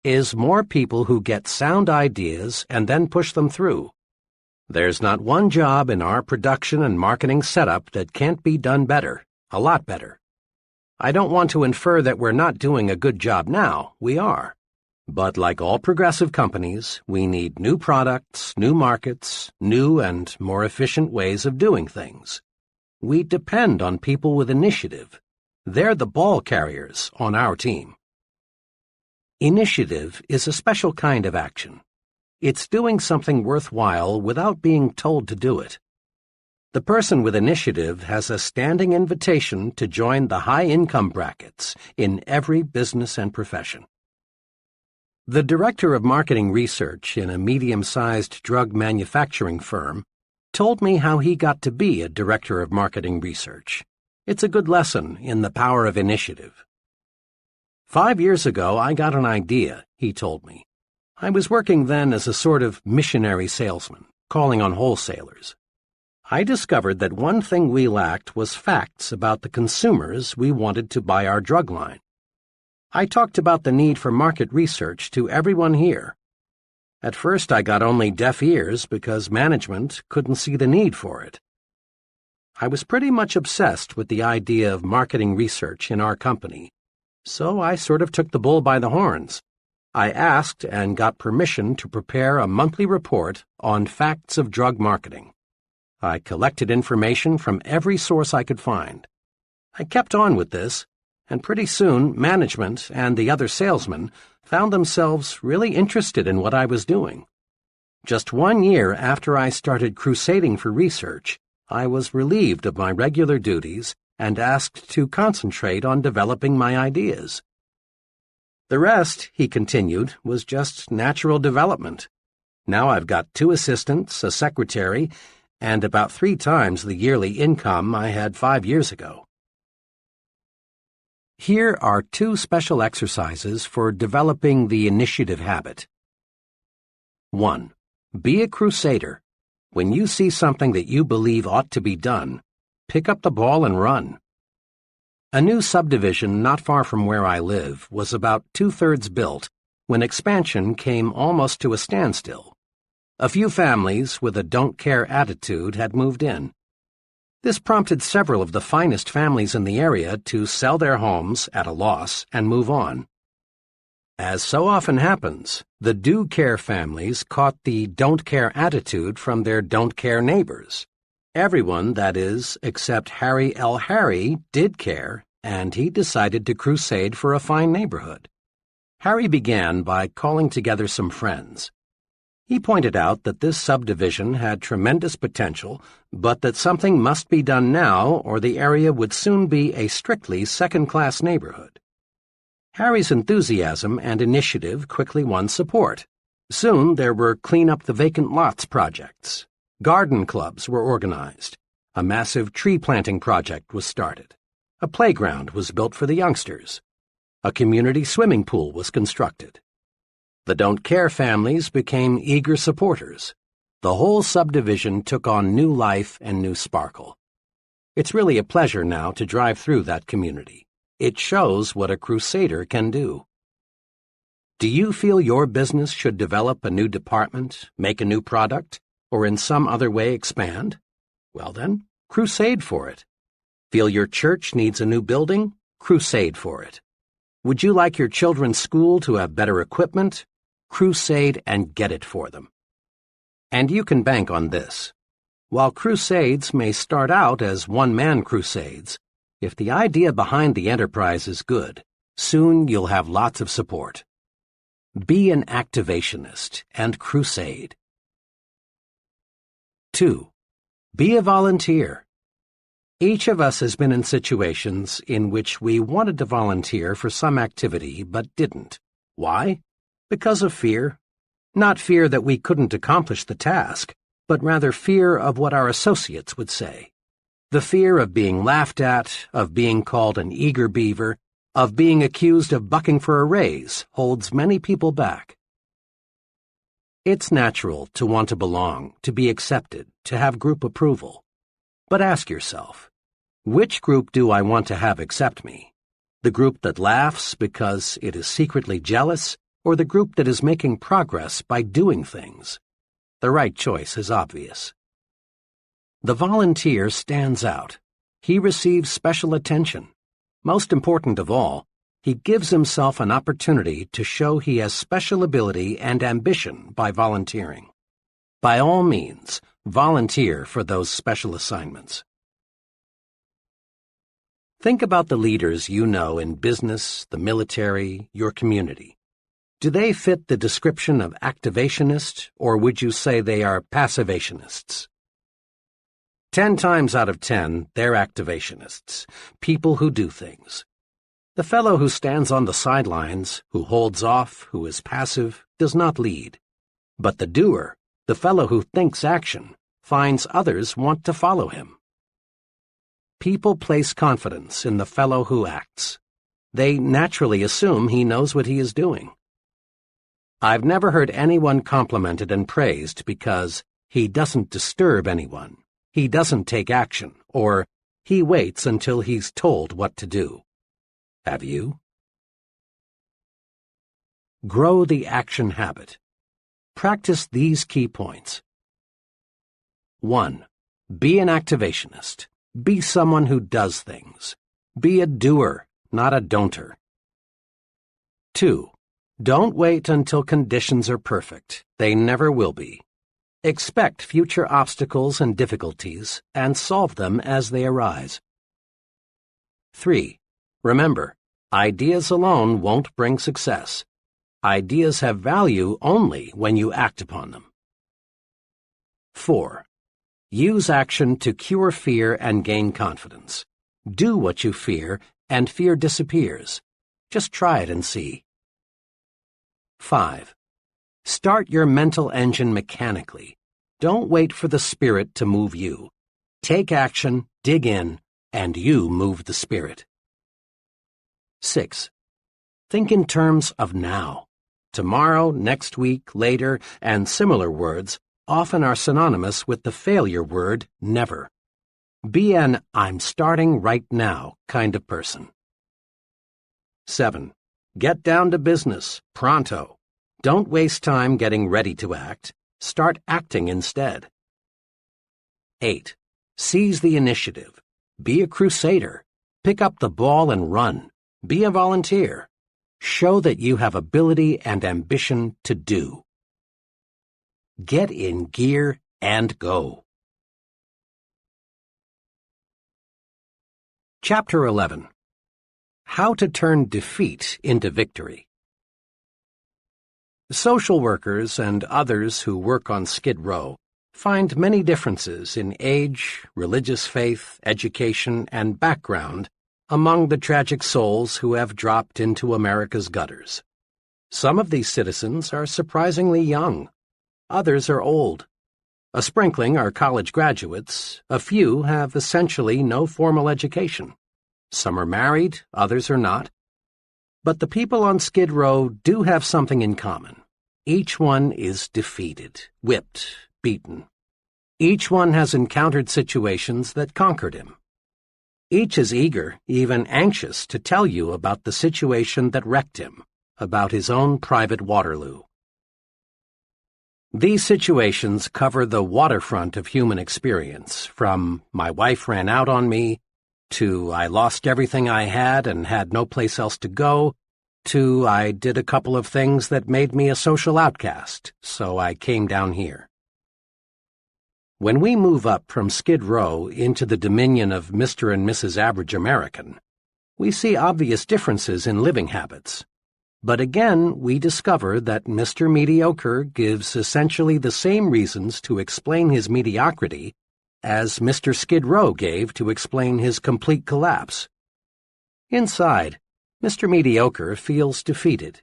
Speaker 2: is more people who get sound ideas and then push them through. There's not one job in our production and marketing setup that can't be done better, a lot better. I don't want to infer that we're not doing a good job now. We are. But like all progressive companies, we need new products, new markets, new and more efficient ways of doing things. We depend on people with initiative. They're the ball carriers on our team. Initiative is a special kind of action. It's doing something worthwhile without being told to do it. The person with initiative has a standing invitation to join the high-income brackets in every business and profession. The director of marketing research in a medium-sized drug manufacturing firm told me how he got to be a director of marketing research. It's a good lesson in the power of initiative. 5 years ago, I got an idea, he told me. I was working then as a sort of missionary salesman, calling on wholesalers. I discovered that one thing we lacked was facts about the consumers we wanted to buy our drug line. I talked about the need for market research to everyone here. At first I got only deaf ears because management couldn't see the need for it. I was pretty much obsessed with the idea of marketing research in our company, so I sort of took the bull by the horns. I asked and got permission to prepare a monthly report on facts of drug marketing. I collected information from every source I could find. I kept on with this, and pretty soon management and the other salesmen found themselves really interested in what I was doing. Just 1 year after I started crusading for research, I was relieved of my regular duties and asked to concentrate on developing my ideas. The rest, he continued, was just natural development. Now I've got 2 assistants, a secretary, and about 3 times the yearly income I had 5 years ago. Here are 2 special exercises for developing the initiative habit. 1. Be a crusader. When you see something that you believe ought to be done, pick up the ball and run. A new subdivision not far from where I live was about 2/3 built when expansion came almost to a standstill. A few families with a don't-care attitude had moved in. This prompted several of the finest families in the area to sell their homes at a loss and move on. As so often happens, the do-care families caught the don't-care attitude from their don't-care neighbors. Everyone, that is, except Harry L. Harry, did care, and he decided to crusade for a fine neighborhood. Harry began by calling together some friends. He pointed out that this subdivision had tremendous potential, but that something must be done now or the area would soon be a strictly second-class neighborhood. Harry's enthusiasm and initiative quickly won support. Soon there were clean-up-the-vacant lots projects. Garden clubs were organized. A massive tree-planting project was started. A playground was built for the youngsters. A community swimming pool was constructed. The don't-care families became eager supporters. The whole subdivision took on new life and new sparkle. It's really a pleasure now to drive through that community. It shows what a crusader can do. Do you feel your business should develop a new department, make a new product, or in some other way expand? Well then, crusade for it. Feel your church needs a new building? Crusade for it. Would you like your children's school to have better equipment? Crusade and get it for them. And you can bank on this. While crusades may start out as one-man crusades, if the idea behind the enterprise is good, soon you'll have lots of support. Be an activationist and crusade. 2. Be a volunteer. Each of us has been in situations in which we wanted to volunteer for some activity but didn't. Why? Because of fear. Not fear that we couldn't accomplish the task, but rather fear of what our associates would say. The fear of being laughed at, of being called an eager beaver, of being accused of bucking for a raise holds many people back. It's natural to want to belong, to be accepted, to have group approval. But ask yourself, which group do I want to have accept me? The group that laughs because it is secretly jealous, or the group that is making progress by doing things? The right choice is obvious. The volunteer stands out. He receives special attention. Most important of all, he gives himself an opportunity to show he has special ability and ambition by volunteering. By all means, volunteer for those special assignments. Think about the leaders you know in business, the military, your community. Do they fit the description of activationist, or would you say they are passivationists? 10 times out of 10, they're activationists, people who do things. The fellow who stands on the sidelines, who holds off, who is passive, does not lead. But the doer, the fellow who thinks action, finds others want to follow him. People place confidence in the fellow who acts. They naturally assume he knows what he is doing. I've never heard anyone complimented and praised because he doesn't disturb anyone, he doesn't take action, or he waits until he's told what to do. Have you? Grow the action habit. Practice these key points. 1. Be an activationist. Be someone who does things. Be a doer, not a don'ter. 2. Don't wait until conditions are perfect. They never will be. Expect future obstacles and difficulties and solve them as they arise. 3. Remember, ideas alone won't bring success. Ideas have value only when you act upon them. 4. Use action to cure fear and gain confidence. Do what you fear, and fear disappears. Just try it and see. 5. Start your mental engine mechanically. Don't wait for the spirit to move you. Take action, dig in, and you move the spirit. 6. Think in terms of now. Tomorrow, next week, later, and similar words often are synonymous with the failure word never. Be an I'm starting right now kind of person. 7. Get down to business, pronto. Don't waste time getting ready to act. Start acting instead. 8. Seize the initiative. Be a crusader. Pick up the ball and run. Be a volunteer. Show that you have ability and ambition to do. Get in gear and go. Chapter 11. How to turn defeat into victory. Social workers and others who work on Skid Row find many differences in age, religious faith, education, and background among the tragic souls who have dropped into America's gutters. Some of these citizens are surprisingly young. Others are old. A sprinkling are college graduates. A few have essentially no formal education. Some are married, others are not. But the people on Skid Row do have something in common. Each one is defeated, whipped, beaten. Each one has encountered situations that conquered him. Each is eager, even anxious, to tell you about the situation that wrecked him, about his own private Waterloo. These situations cover the waterfront of human experience, from "my wife ran out on me," to "I lost everything I had and had no place else to go," to "I did a couple of things that made me a social outcast, so I came down here." When we move up from Skid Row into the dominion of Mr. and Mrs. Average American, we see obvious differences in living habits. But again, we discover that Mr. Mediocre gives essentially the same reasons to explain his mediocrity as Mr. Skid Row gave to explain his complete collapse. Inside, Mr. Mediocre feels defeated.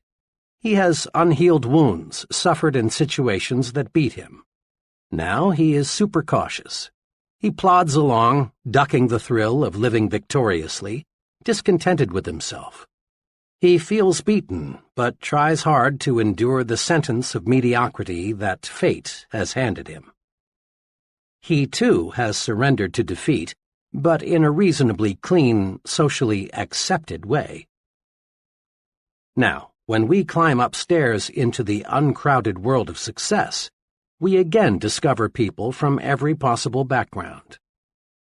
Speaker 2: He has unhealed wounds suffered in situations that beat him. Now he is super cautious. He plods along, ducking the thrill of living victoriously, discontented with himself. He feels beaten, but tries hard to endure the sentence of mediocrity that fate has handed him. He, too, has surrendered to defeat, but in a reasonably clean, socially accepted way. Now, when we climb upstairs into the uncrowded world of success, we again discover people from every possible background.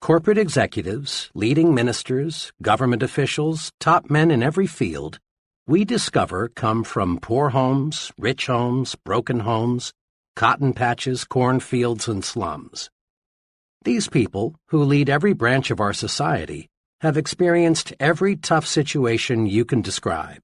Speaker 2: Corporate executives, leading ministers, government officials, top men in every field, we discover come from poor homes, rich homes, broken homes, cotton patches, cornfields, and slums. These people, who lead every branch of our society, have experienced every tough situation you can describe.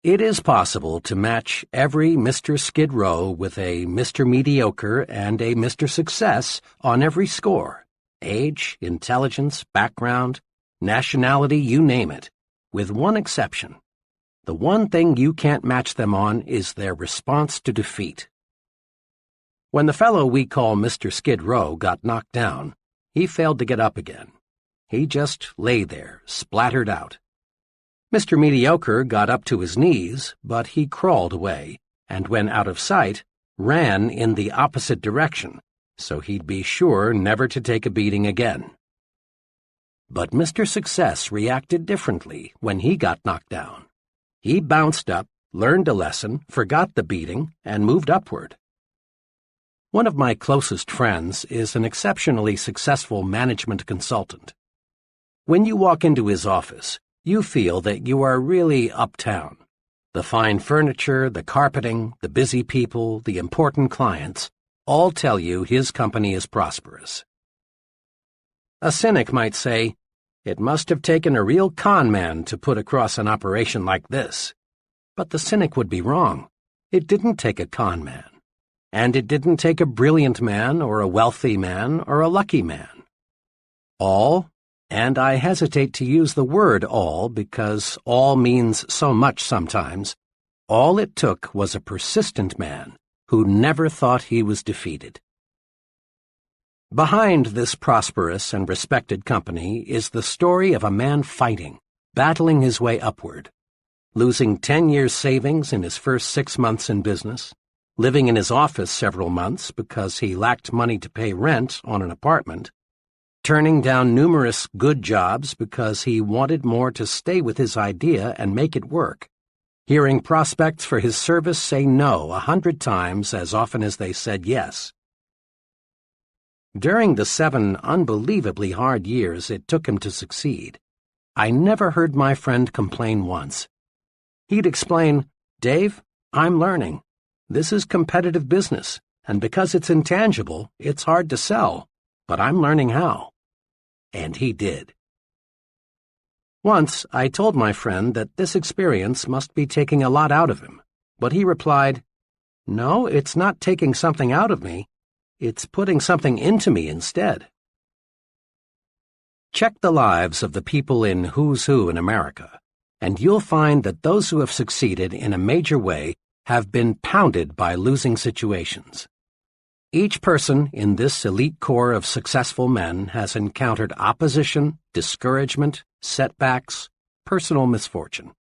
Speaker 2: It is possible to match every Mr. Skid Row with a Mr. Mediocre and a Mr. Success on every score: age, intelligence, background, nationality, you name it, with one exception. The one thing you can't match them on is their response to defeat. When the fellow we call Mr. Skid Row got knocked down, he failed to get up again. He just lay there, splattered out. Mr. Mediocre got up to his knees, but he crawled away, and when out of sight, ran in the opposite direction, so he'd be sure never to take a beating again. But Mr. Success reacted differently when he got knocked down. He bounced up, learned a lesson, forgot the beating, and moved upward. One of my closest friends is an exceptionally successful management consultant. When you walk into his office, you feel that you are really uptown. The fine furniture, the carpeting, the busy people, the important clients, all tell you his company is prosperous. A cynic might say, "It must have taken a real con man to put across an operation like this." But the cynic would be wrong. It didn't take a con man. And it didn't take a brilliant man or a wealthy man or a lucky man. All, and I hesitate to use the word all because all means so much sometimes, all it took was a persistent man who never thought he was defeated. Behind this prosperous and respected company is the story of a man fighting, battling his way upward, losing 10 years' savings in his first 6 months in business, living in his office several months because he lacked money to pay rent on an apartment, turning down numerous good jobs because he wanted more to stay with his idea and make it work, hearing prospects for his service say no 100 times as often as they said yes. During the 7 unbelievably hard years it took him to succeed, I never heard my friend complain once. He'd explain, "Dave, I'm learning. This is competitive business, and because it's intangible, it's hard to sell, but I'm learning how." And he did. Once I told my friend that this experience must be taking a lot out of him, but he replied, "No, it's not taking something out of me. It's putting something into me instead." Check the lives of the people in Who's Who in America, and you'll find that those who have succeeded in a major way have been pounded by losing situations. Each person in this elite corps of successful men has encountered opposition, discouragement, setbacks, personal misfortune.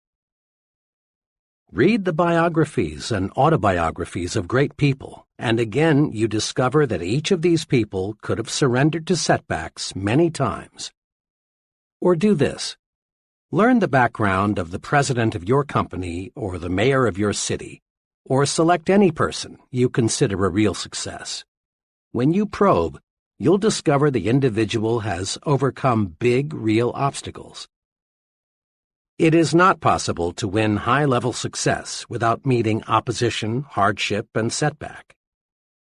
Speaker 2: Read the biographies and autobiographies of great people, and again you discover that each of these people could have surrendered to setbacks many times. Or do this. Learn the background of the president of your company or the mayor of your city, or select any person you consider a real success. When you probe, you'll discover the individual has overcome big, real obstacles. It is not possible to win high-level success without meeting opposition, hardship, and setback.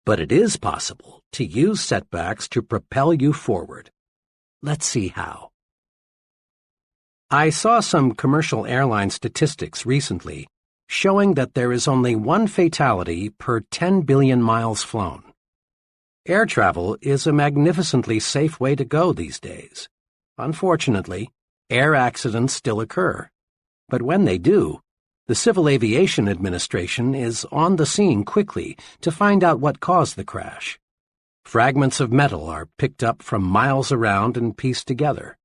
Speaker 2: But it is possible to use setbacks to propel you forward. Let's see how. I saw some commercial airline statistics recently showing that there is only one fatality per 10 billion miles flown. Air travel is a magnificently safe way to go these days. Unfortunately, air accidents still occur. But when they do, the Civil Aviation Administration is on the scene quickly to find out what caused the crash. Fragments of metal are picked up from miles around and pieced together.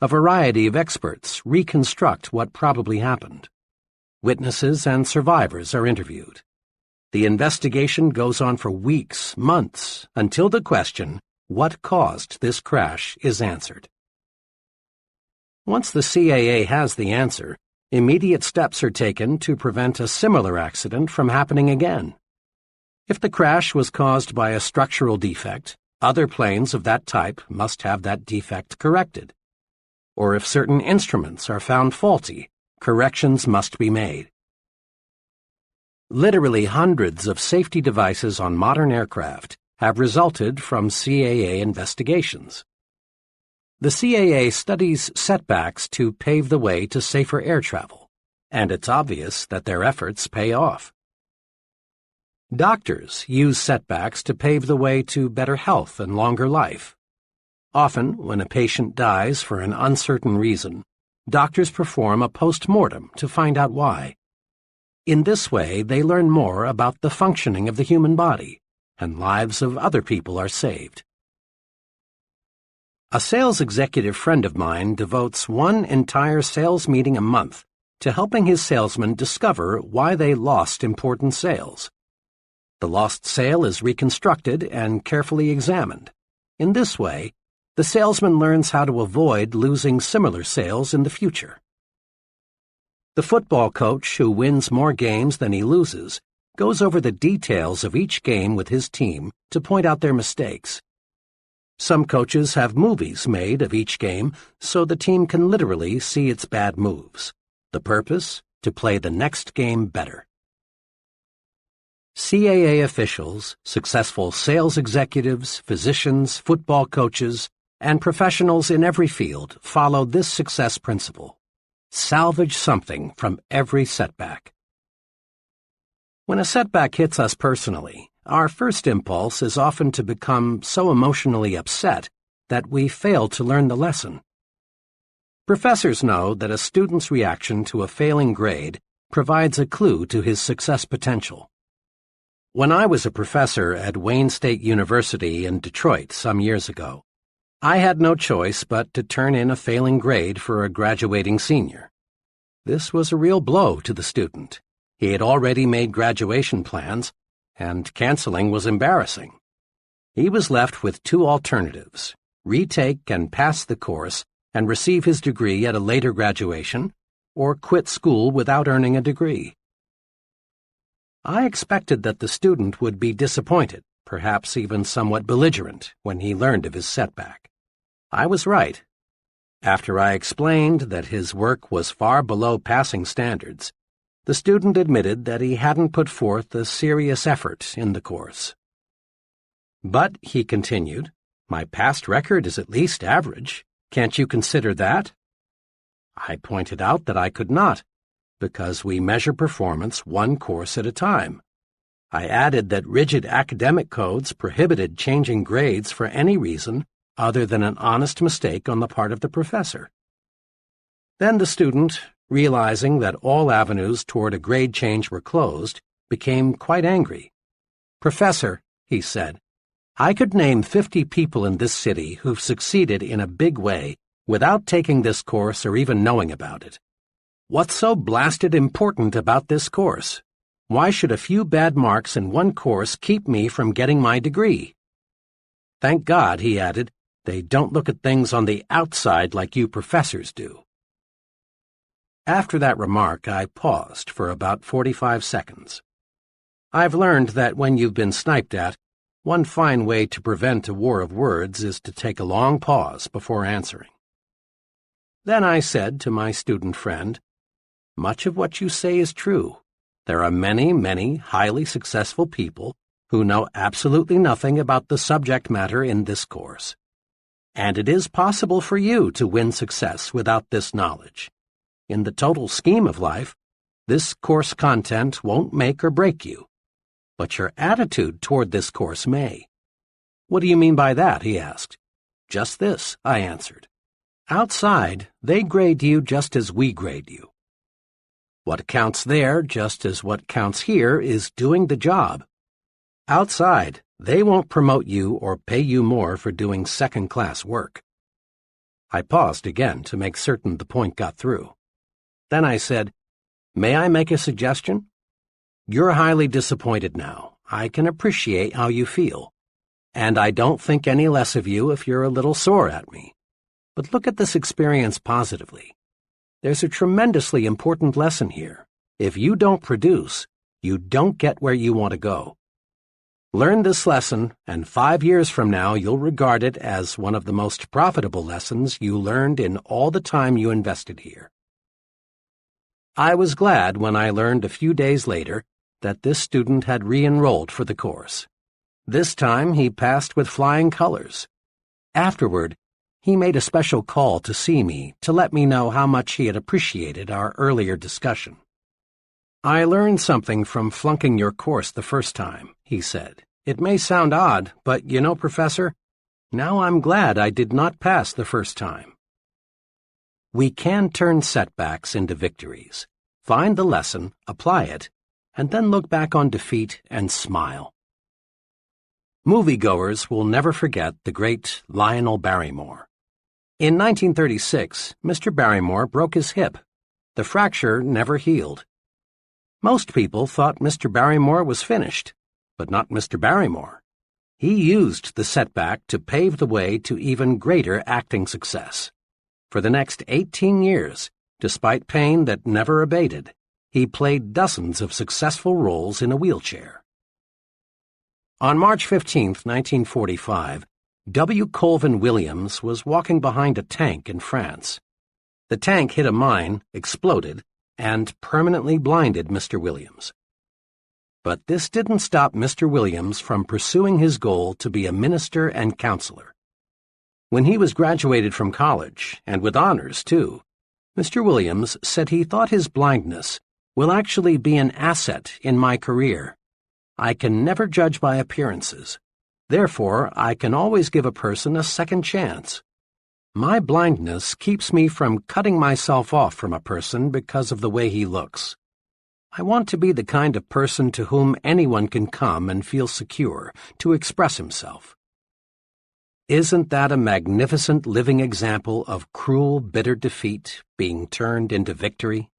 Speaker 2: A variety of experts reconstruct what probably happened. Witnesses and survivors are interviewed. The investigation goes on for weeks, months, until the question, what caused this crash, is answered. Once the CAA has the answer, immediate steps are taken to prevent a similar accident from happening again. If the crash was caused by a structural defect, other planes of that type must have that defect corrected. Or if certain instruments are found faulty, corrections must be made. Literally hundreds of safety devices on modern aircraft have resulted from CAA investigations. The CAA studies setbacks to pave the way to safer air travel, and it's obvious that their efforts pay off. Doctors use setbacks to pave the way to better health and longer life. Often, when a patient dies for an uncertain reason, doctors perform a post-mortem to find out why. In this way, they learn more about the functioning of the human body, and lives of other people are saved. A sales executive friend of mine devotes one entire sales meeting a month to helping his salesmen discover why they lost important sales. The lost sale is reconstructed and carefully examined. In this way, the salesman learns how to avoid losing similar sales in the future. The football coach who wins more games than he loses goes over the details of each game with his team to point out their mistakes. Some coaches have movies made of each game so the team can literally see its bad moves. The purpose? To play the next game better. CAA officials, successful sales executives, physicians, football coaches, and professionals in every field follow this success principle. Salvage something from every setback. When a setback hits us personally, our first impulse is often to become so emotionally upset that we fail to learn the lesson. Professors know that a student's reaction to a failing grade provides a clue to his success potential. When I was a professor at Wayne State University in Detroit some years ago, I had no choice but to turn in a failing grade for a graduating senior. This was a real blow to the student. He had already made graduation plans, and canceling was embarrassing. He was left with two alternatives: retake and pass the course and receive his degree at a later graduation, or quit school without earning a degree. I expected that the student would be disappointed, perhaps even somewhat belligerent, when he learned of his setback. I was right. After I explained that his work was far below passing standards, the student admitted that he hadn't put forth a serious effort in the course. But, he continued, my past record is at least average. Can't you consider that? I pointed out that I could not, because we measure performance one course at a time. I added that rigid academic codes prohibited changing grades for any reason other than an honest mistake on the part of the professor. Then the student, realizing that all avenues toward a grade change were closed, became quite angry. Professor, he said, I could name 50 people in this city who've succeeded in a big way without taking this course or even knowing about it. What's so blasted important about this course? Why should a few bad marks in one course keep me from getting my degree? Thank God, he added, they don't look at things on the outside like you professors do. After that remark, I paused for about 45 seconds. I've learned that when you've been sniped at, one fine way to prevent a war of words is to take a long pause before answering. Then I said to my student friend, "Much of what you say is true. There are many, many highly successful people who know absolutely nothing about the subject matter in this course. And it is possible for you to win success without this knowledge. In the total scheme of life, this course content won't make or break you. But your attitude toward this course may." "What do you mean by that?" he asked. "Just this," I answered. "Outside, they grade you just as we grade you. What counts there, just as what counts here, is doing the job. Outside, they won't promote you or pay you more for doing second-class work." I paused again to make certain the point got through. Then I said, "May I make a suggestion? You're highly disappointed now. I can appreciate how you feel. And I don't think any less of you if you're a little sore at me. But look at this experience positively. There's a tremendously important lesson here. If you don't produce, you don't get where you want to go. Learn this lesson, and 5 years from now you'll regard it as one of the most profitable lessons you learned in all the time you invested here." I was glad when I learned a few days later that this student had re-enrolled for the course. This time he passed with flying colors. Afterward, he made a special call to see me to let me know how much he had appreciated our earlier discussion. "I learned something from flunking your course the first time," he said. "It may sound odd, but you know, Professor, now I'm glad I did not pass the first time." We can turn setbacks into victories, find the lesson, apply it, and then look back on defeat and smile. Moviegoers will never forget the great Lionel Barrymore. In 1936, Mr. Barrymore broke his hip. The fracture never healed. Most people thought Mr. Barrymore was finished, but not Mr. Barrymore. He used the setback to pave the way to even greater acting success. For the next 18 years, despite pain that never abated, he played dozens of successful roles in a wheelchair. On March 15, 1945, W. Colvin Williams was walking behind a tank in France. The tank hit a mine, exploded, and permanently blinded Mr. Williams. But this didn't stop Mr. Williams from pursuing his goal to be a minister and counselor. When he was graduated from college, and with honors too, Mr. Williams said he thought his blindness will actually be an asset in my career. I can never judge by appearances. Therefore, I can always give a person a second chance. My blindness keeps me from cutting myself off from a person because of the way he looks. I want to be the kind of person to whom anyone can come and feel secure to express himself. Isn't that a magnificent living example of cruel, bitter defeat being turned into victory?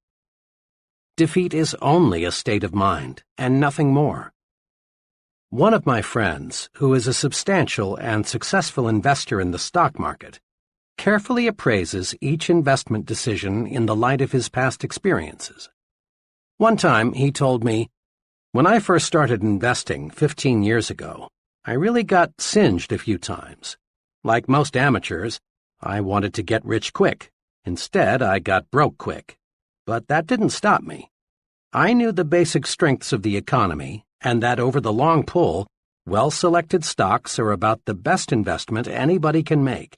Speaker 2: Defeat is only a state of mind, and nothing more. One of my friends, who is a substantial and successful investor in the stock market, carefully appraises each investment decision in the light of his past experiences. One time he told me, "When I first started investing 15 years ago, I really got singed a few times. Like most amateurs, I wanted to get rich quick. Instead, I got broke quick. But that didn't stop me. I knew the basic strengths of the economy, and that over the long pull, well-selected stocks are about the best investment anybody can make.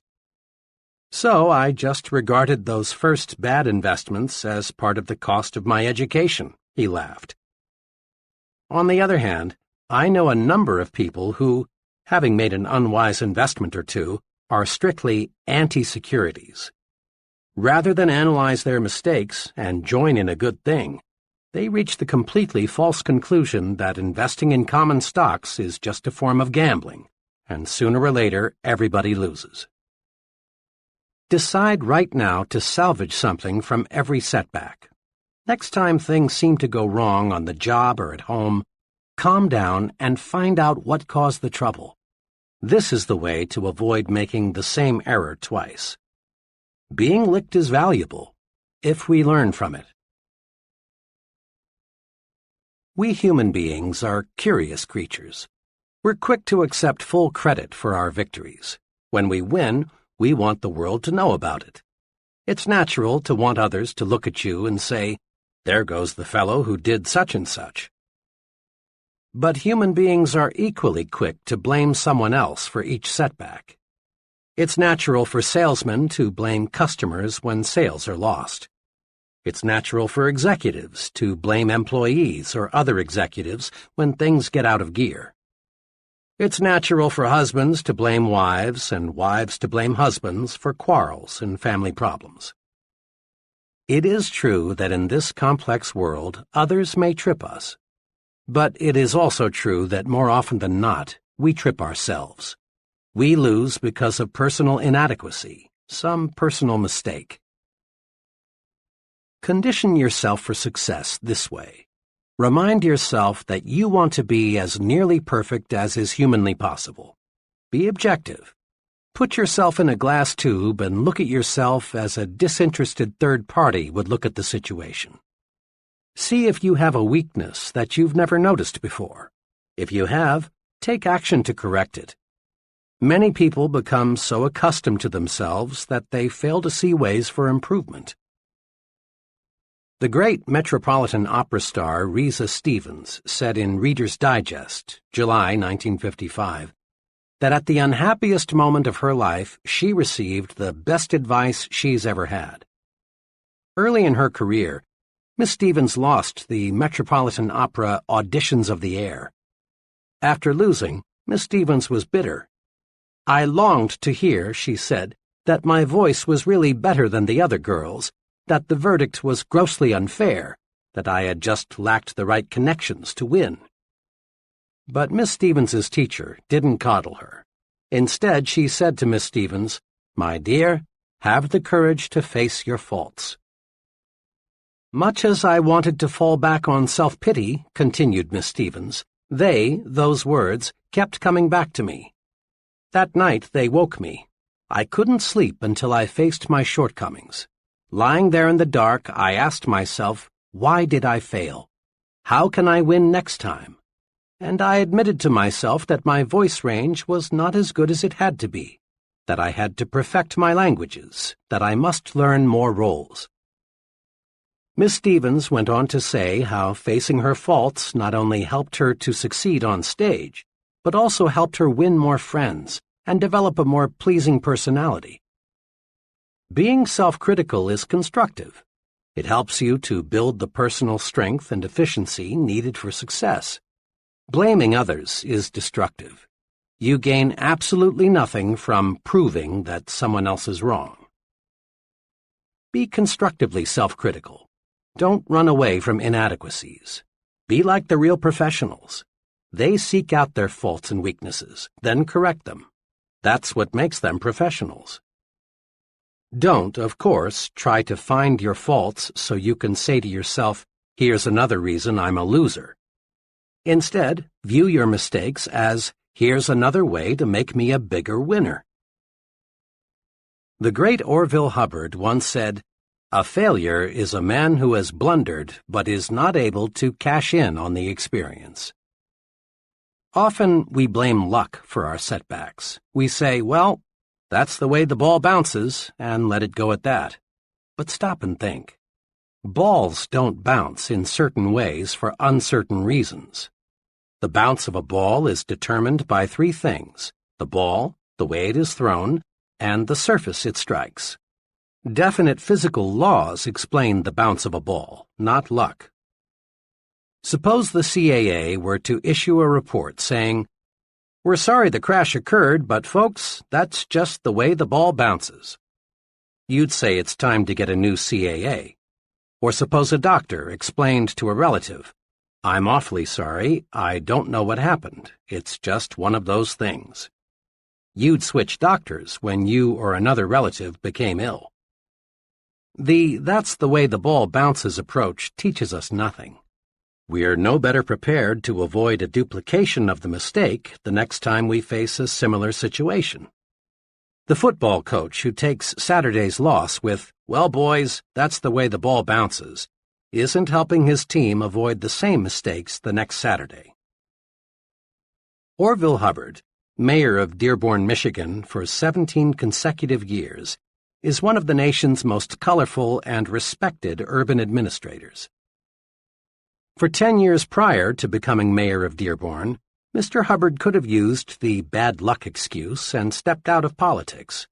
Speaker 2: So I just regarded those first bad investments as part of the cost of my education," he laughed. On the other hand, I know a number of people who, having made an unwise investment or two, are strictly anti-securities. Rather than analyze their mistakes and join in a good thing, they reach the completely false conclusion that investing in common stocks is just a form of gambling, and sooner or later everybody loses. Decide right now to salvage something from every setback. Next time things seem to go wrong on the job or at home, calm down and find out what caused the trouble. This is the way to avoid making the same error twice. Being licked is valuable. if we learn from it. We human beings are curious creatures. We're quick to accept full credit for our victories. When we win, we want the world to know about it. It's natural to want others to look at you and say, "There goes the fellow who did such and such." But human beings are equally quick to blame someone else for each setback. It's natural for salesmen to blame customers when sales are lost. It's natural for executives to blame employees or other executives when things get out of gear. It's natural for husbands to blame wives and wives to blame husbands for quarrels and family problems. It is true that in this complex world, others may trip us. But it is also true that more often than not, we trip ourselves. We lose because of personal inadequacy, some personal mistake. Condition yourself for success this way. Remind yourself that you want to be as nearly perfect as is humanly possible. Be objective. Put yourself in a glass tube and look at yourself as a disinterested third party would look at the situation. See if you have a weakness that you've never noticed before. If you have, take action to correct it. Many people become so accustomed to themselves that they fail to see ways for improvement. The great Metropolitan Opera star Risa Stevens said in Reader's Digest, July 1955, that at the unhappiest moment of her life, she received the best advice she's ever had. Early in her career, Miss Stevens lost the Metropolitan Opera Auditions of the Air. After losing, Miss Stevens was bitter. "I longed to hear," she said, "that my voice was really better than the other girls', that the verdict was grossly unfair, that I had just lacked the right connections to win." But Miss Stevens's teacher didn't coddle her. Instead, she said to Miss Stevens, "My dear, have the courage to face your faults." "Much as I wanted to fall back on self-pity," continued Miss Stevens, those words, kept coming back to me. That night they woke me. I couldn't sleep until I faced my shortcomings. Lying there in the dark, I asked myself, why did I fail? How can I win next time? And I admitted to myself that my voice range was not as good as it had to be, that I had to perfect my languages, that I must learn more roles. Miss Stevens went on to say how facing her faults not only helped her to succeed on stage, but also helped her win more friends and develop a more pleasing personality. Being self-critical is constructive. It helps you to build the personal strength and efficiency needed for success. Blaming others is destructive. You gain absolutely nothing from proving that someone else is wrong. Be constructively self-critical. Don't run away from inadequacies. Be like the real professionals. They seek out their faults and weaknesses, then correct them. That's what makes them professionals. Don't, of course, try to find your faults so you can say to yourself, "Here's another reason I'm a loser." Instead, view your mistakes as, "Here's another way to make me a bigger winner." The great Orville Hubbard once said, "A failure is a man who has blundered but is not able to cash in on the experience." Often we blame luck for our setbacks. We say, "Well, that's the way the ball bounces," and let it go at that. But stop and think. Balls don't bounce in certain ways for uncertain reasons. The bounce of a ball is determined by three things: the ball, the way it is thrown, and the surface it strikes. Definite physical laws explain the bounce of a ball, not luck. Suppose the CAA were to issue a report saying, "We're sorry the crash occurred, but folks, that's just the way the ball bounces." You'd say it's time to get a new CAA. Or suppose a doctor explained to a relative, "I'm awfully sorry, I don't know what happened. It's just one of those things." You'd switch doctors when you or another relative became ill. The "that's the way the ball bounces" approach teaches us nothing. We're no better prepared to avoid a duplication of the mistake the next time we face a similar situation. The football coach who takes Saturday's loss with, "Well, boys, that's the way the ball bounces," isn't helping his team avoid the same mistakes the next Saturday. Orville Hubbard, mayor of Dearborn, Michigan for 17 consecutive years, is one of the nation's most colorful and respected urban administrators. For 10 years prior to becoming mayor of Dearborn, Mr. Hubbard could have used the bad luck excuse and stepped out of politics.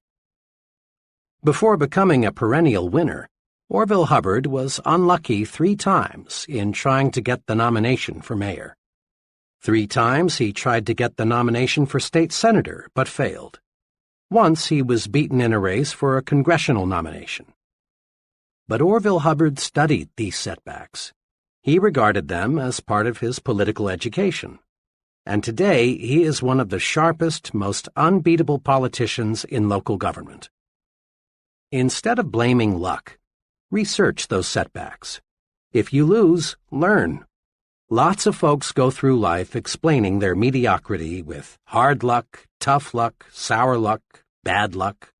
Speaker 2: Before becoming a perennial winner, Orville Hubbard was unlucky 3 times in trying to get the nomination for mayor. 3 times he tried to get the nomination for state senator, but failed. Once he was beaten in a race for a congressional nomination. But Orville Hubbard studied these setbacks. He regarded them as part of his political education. And today he is one of the sharpest, most unbeatable politicians in local government. Instead of blaming luck, research those setbacks. If you lose, learn. Lots of folks go through life explaining their mediocrity with hard luck, tough luck, sour luck, bad luck.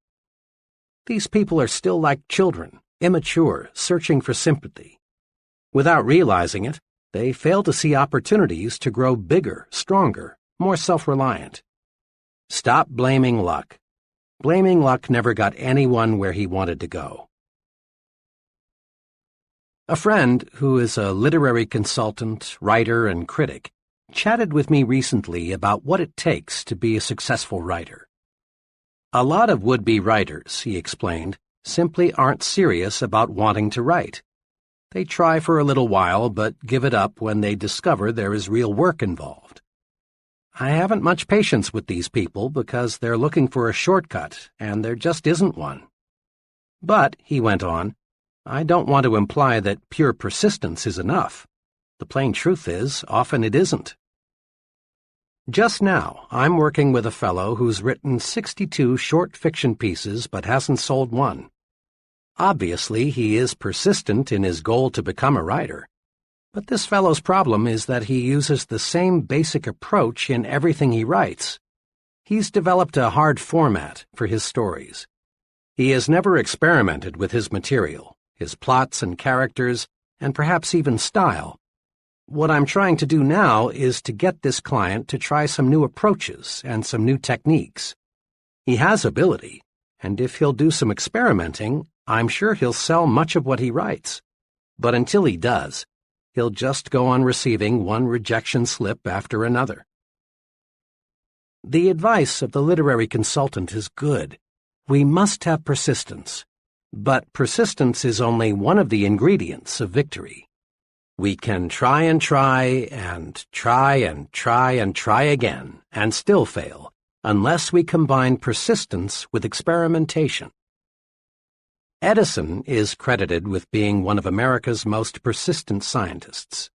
Speaker 2: These people are still like children, immature, searching for sympathy. Without realizing it, they fail to see opportunities to grow bigger, stronger, more self-reliant. Stop blaming luck. Blaming luck never got anyone where he wanted to go. A friend, who is a literary consultant, writer, and critic, chatted with me recently about what it takes to be a successful writer. A lot of would-be writers, he explained, simply aren't serious about wanting to write. They try for a little while, but give it up when they discover there is real work involved. I haven't much patience with these people because they're looking for a shortcut, and there just isn't one. But, he went on, I don't want to imply that pure persistence is enough. The plain truth is, often it isn't. Just now, I'm working with a fellow who's written 62 short fiction pieces but hasn't sold one. Obviously, he is persistent in his goal to become a writer. But this fellow's problem is that he uses the same basic approach in everything he writes. He's developed a hard format for his stories. He has never experimented with his material, his plots and characters, and perhaps even style. What I'm trying to do now is to get this client to try some new approaches and some new techniques. He has ability, and if he'll do some experimenting, I'm sure he'll sell much of what he writes. But until he does, he'll just go on receiving one rejection slip after another. The advice of the literary consultant is good. We must have persistence. But persistence is only one of the ingredients of victory. We can try and try and try and try and try again and still fail unless we combine persistence with experimentation. Edison is credited with being one of America's most persistent scientists.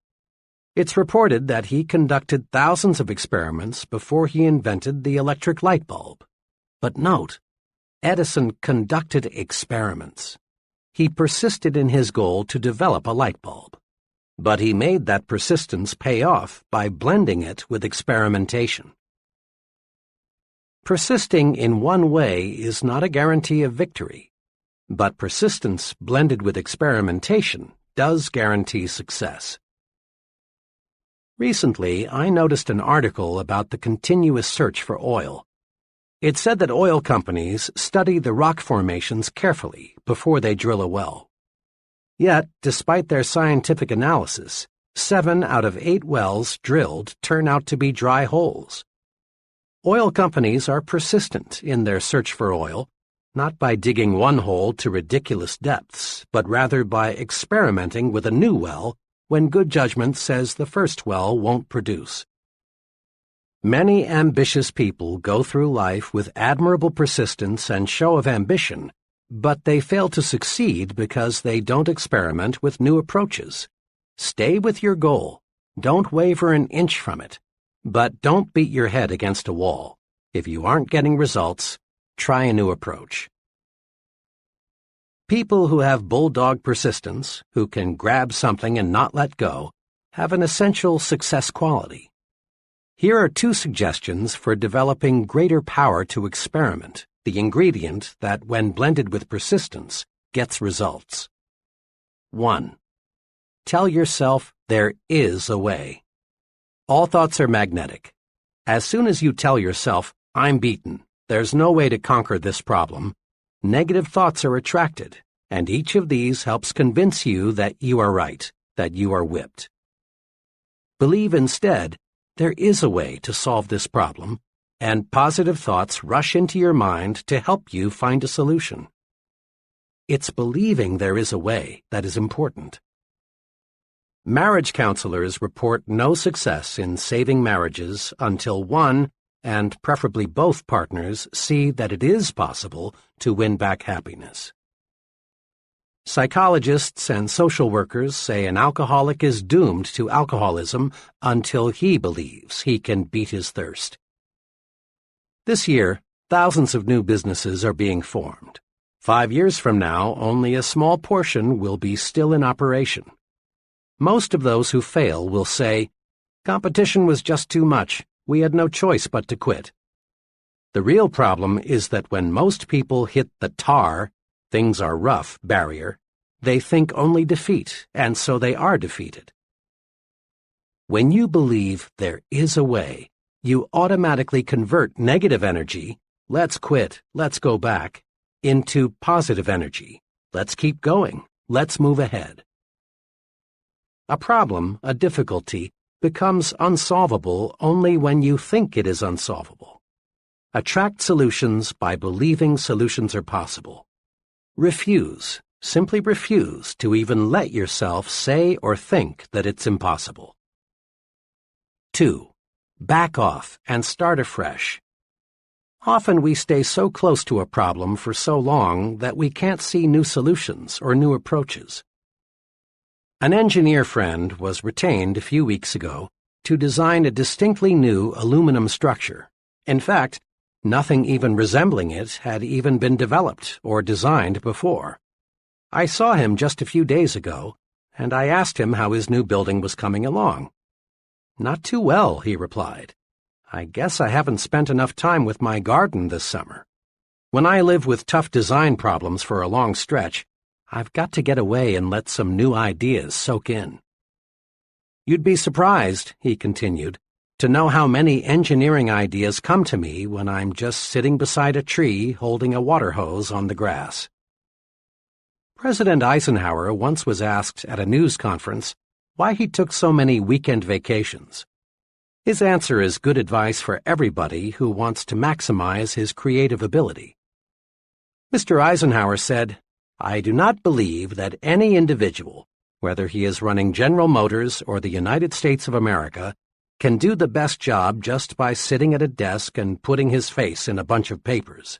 Speaker 2: It's reported that he conducted thousands of experiments before he invented the electric light bulb. But note, Edison conducted experiments. He persisted in his goal to develop a light bulb. But he made that persistence pay off by blending it with experimentation. Persisting in one way is not a guarantee of victory. But persistence blended with experimentation does guarantee success. Recently, I noticed an article about the continuous search for oil. It said that oil companies study the rock formations carefully before they drill a well. Yet, despite their scientific analysis, 7 out of 8 wells drilled turn out to be dry holes. Oil companies are persistent in their search for oil, not by digging one hole to ridiculous depths, but rather by experimenting with a new well when good judgment says the first well won't produce. Many ambitious people go through life with admirable persistence and show of ambition, but they fail to succeed because they don't experiment with new approaches. Stay with your goal. Don't waver an inch from it. But don't beat your head against a wall. If you aren't getting results, try a new approach. People who have bulldog persistence, who can grab something and not let go, have an essential success quality. Here are 2 suggestions for developing greater power to experiment, the ingredient that, when blended with persistence, gets results. 1. Tell yourself there is a way. All thoughts are magnetic. As soon as you tell yourself, I'm beaten, there's no way to conquer this problem, negative thoughts are attracted, and each of these helps convince you that you are right, that you are whipped. Believe instead, there is a way to solve this problem, and positive thoughts rush into your mind to help you find a solution. It's believing there is a way that is important. Marriage counselors report no success in saving marriages until one, and preferably both partners, see that it is possible to win back happiness. Psychologists and social workers say an alcoholic is doomed to alcoholism until he believes he can beat his thirst. This year, thousands of new businesses are being formed. 5 years from now, only a small portion will be still in operation. Most of those who fail will say, "Competition was just too much. We had no choice but to quit." The real problem is that when most people hit the tar, things are rough barrier, they think only defeat, and so they are defeated. When you believe there is a way, you automatically convert negative energy, let's quit, let's go back, into positive energy, let's keep going, let's move ahead. A problem, a difficulty, becomes unsolvable only when you think it is unsolvable. Attract solutions by believing solutions are possible. Simply refuse to even let yourself say or think that it's impossible. 2. Back off and start afresh. Often we stay so close to a problem for so long that we can't see new solutions or new approaches. An engineer friend was retained a few weeks ago to design a distinctly new aluminum structure. In fact, nothing even resembling it had even been developed or designed before. I saw him just a few days ago, and I asked him how his new building was coming along. "Not too well," he replied. "I guess I haven't spent enough time with my garden this summer. When I live with tough design problems for a long stretch, I've got to get away and let some new ideas soak in." "You'd be surprised," he continued, "to know how many engineering ideas come to me when I'm just sitting beside a tree holding a water hose on the grass." President Eisenhower once was asked at a news conference why he took so many weekend vacations. His answer is good advice for everybody who wants to maximize his creative ability. Mr. Eisenhower said, "I do not believe that any individual, whether he is running General Motors or the United States of America, can do the best job just by sitting at a desk and putting his face in a bunch of papers.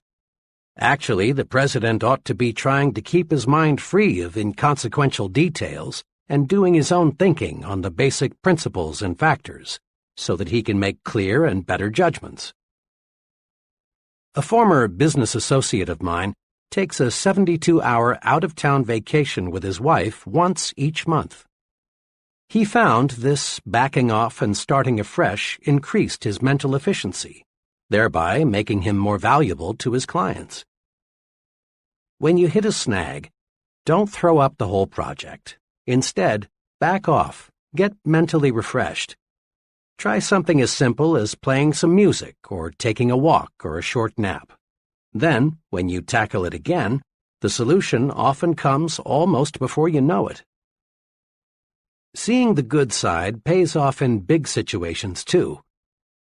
Speaker 2: Actually, the president ought to be trying to keep his mind free of inconsequential details and doing his own thinking on the basic principles and factors, so that he can make clear and better judgments." A former business associate of mine takes a 72-hour out-of-town vacation with his wife once each month. He found this backing off and starting afresh increased his mental efficiency, thereby making him more valuable to his clients. When you hit a snag, don't throw up the whole project. Instead, back off, get mentally refreshed. Try something as simple as playing some music or taking a walk or a short nap. Then, when you tackle it again, the solution often comes almost before you know it. Seeing the good side pays off in big situations, too.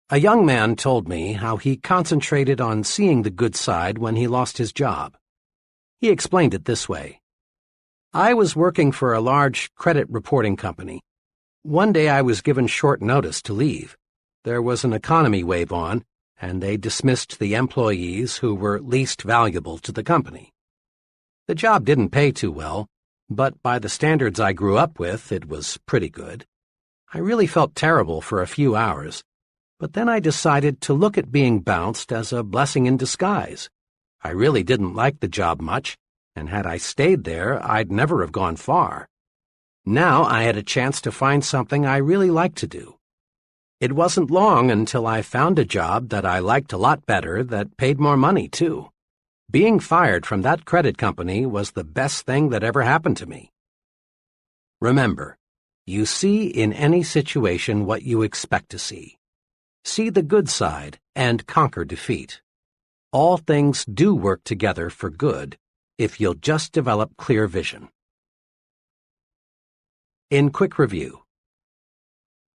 Speaker 2: A young man told me how he concentrated on seeing the good side when he lost his job. He explained it this way. "I was working for a large credit reporting company. One day I was given short notice to leave. There was an economy wave on, and they dismissed the employees who were least valuable to the company. The job didn't pay too well, but by the standards I grew up with, it was pretty good. I really felt terrible for a few hours, but then I decided to look at being bounced as a blessing in disguise. I really didn't like the job much, and had I stayed there, I'd never have gone far. Now I had a chance to find something I really liked to do. It wasn't long until I found a job that I liked a lot better that paid more money, too. Being fired from that credit company was the best thing that ever happened to me. Remember, you see in any situation what you expect to see. See the good side and conquer defeat. All things do work together for good if you'll just develop clear vision. In quick review,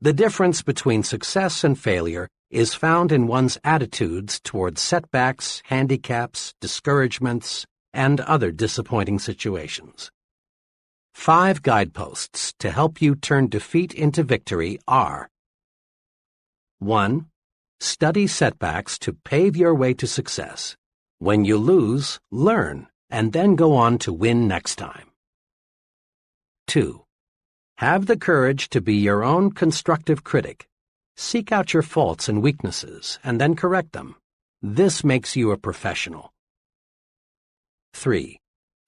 Speaker 2: the difference between success and failure is found in one's attitudes toward setbacks, handicaps, discouragements, and other disappointing situations. 5 guideposts to help you turn defeat into victory are: 1. Study setbacks to pave your way to success. When you lose, learn, and then go on to win next time. 2. Have the courage to be your own constructive critic. Seek out your faults and weaknesses, and then correct them. This makes you a professional. 3.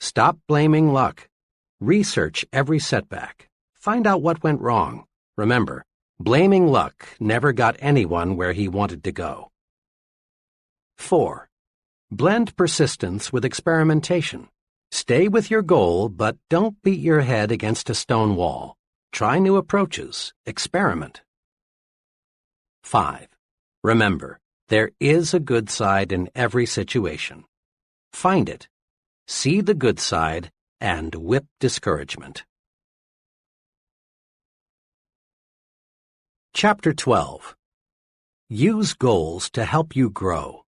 Speaker 2: Stop blaming luck. Research every setback. Find out what went wrong. Remember, blaming luck never got anyone where he wanted to go. 4. Blend persistence with experimentation. Stay with your goal, but don't beat your head against a stone wall. Try new approaches. Experiment. 5. Remember, there is a good side in every situation. Find it. See the good side and whip discouragement. Chapter 12. Use goals to help you grow.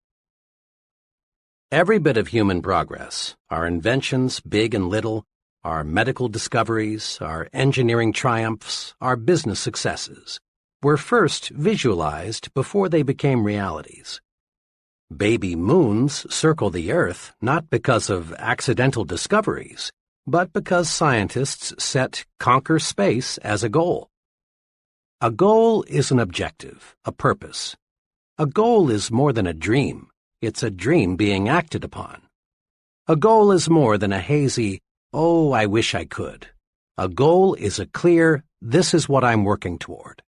Speaker 2: Every bit of human progress, our inventions, big and little, our medical discoveries, our engineering triumphs, our business successes, were first visualized before they became realities. Baby moons circle the Earth not because of accidental discoveries, but because scientists set conquer space as a goal. A goal is an objective, a purpose. A goal is more than a dream. It's a dream being acted upon. A goal is more than a hazy, "Oh, I wish I could." A goal is a clear, "This is what I'm working toward."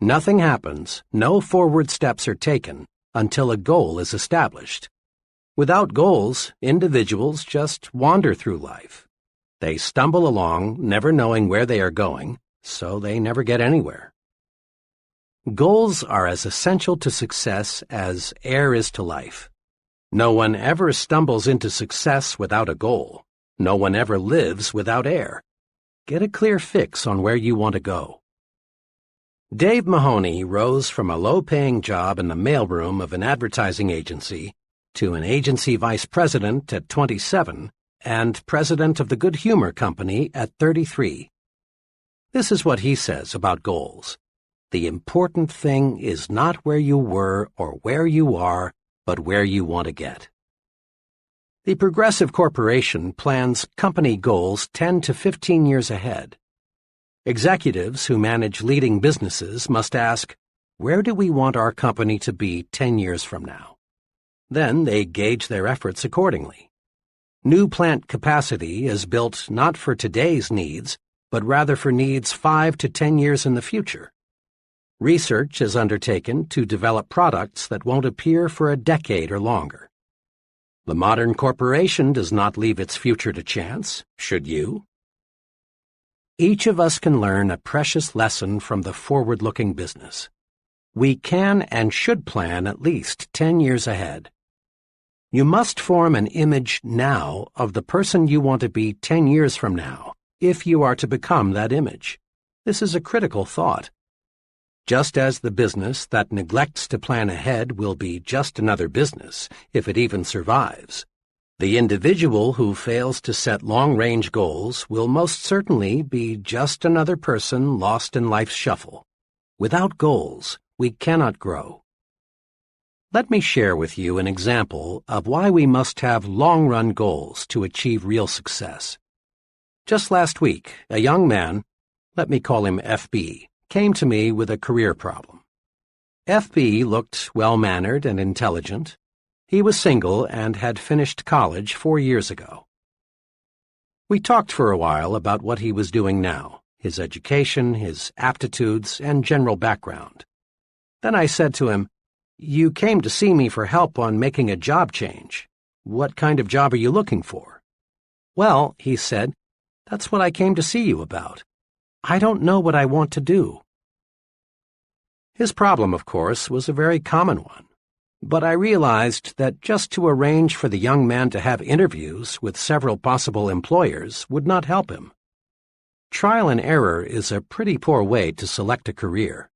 Speaker 2: Nothing happens, no forward steps are taken until a goal is established. Without goals, individuals just wander through life. They stumble along, never knowing where they are going, so they never get anywhere. Goals are as essential to success as air is to life. No one ever stumbles into success without a goal. No one ever lives without air. Get a clear fix on where you want to go. Dave Mahoney rose from a low-paying job in the mailroom of an advertising agency to an agency vice president at 27 and president of the Good Humor Company at 33. This is what he says about goals. The important thing is not where you were or where you are, but where you want to get. The Progressive Corporation plans company goals 10 to 15 years ahead. Executives who manage leading businesses must ask, where do we want our company to be 10 years from now? Then they gauge their efforts accordingly. New plant capacity is built not for today's needs, but rather for needs 5 to 10 years in the future. Research is undertaken to develop products that won't appear for a decade or longer. The modern corporation does not leave its future to chance, should you? Each of us can learn a precious lesson from the forward-looking business. We can and should plan at least 10 years ahead. You must form an image now of the person you want to be 10 years from now, if you are to become that image. This is a critical thought. Just as the business that neglects to plan ahead will be just another business, if it even survives, the individual who fails to set long-range goals will most certainly be just another person lost in life's shuffle. Without goals, we cannot grow. Let me share with you an example of why we must have long-run goals to achieve real success. Just last week, a young man, let me call him FB, came to me with a career problem. FB looked well-mannered and intelligent. He was single and had finished college 4 years ago. We talked for a while about what he was doing now, his education, his aptitudes, and general background. Then I said to him, "You came to see me for help on making a job change. "What kind of job are you looking for?" "Well," he said, "that's what I came to see you about. I don't know what I want to do." His problem, of course, was a very common one, but I realized that just to arrange for the young man to have interviews with several possible employers would not help him. Trial and error is a pretty poor way to select a career.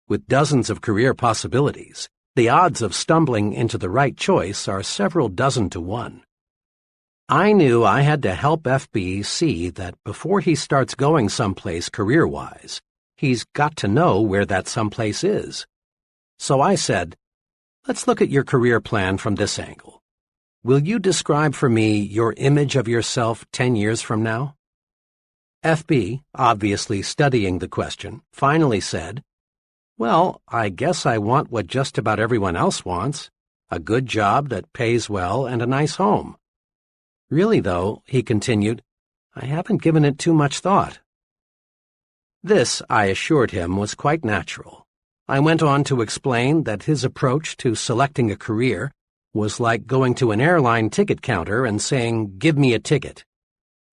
Speaker 2: With dozens of career possibilities, the odds of stumbling into the right choice are several dozen to one. I knew I had to help FB see that before he starts going someplace career-wise, he's got to know where that someplace is. So I said, "Let's look at your career plan from this angle. Will you describe for me your image of yourself 10 years from now?" FB, obviously studying the question, finally said, "Well, I guess I want what just about everyone else wants, a good job that pays well and a nice home. Really, though," he continued, "I haven't given it too much thought." This, I assured him, was quite natural. I went on to explain that his approach to selecting a career was like going to an airline ticket counter and saying, "Give me a ticket."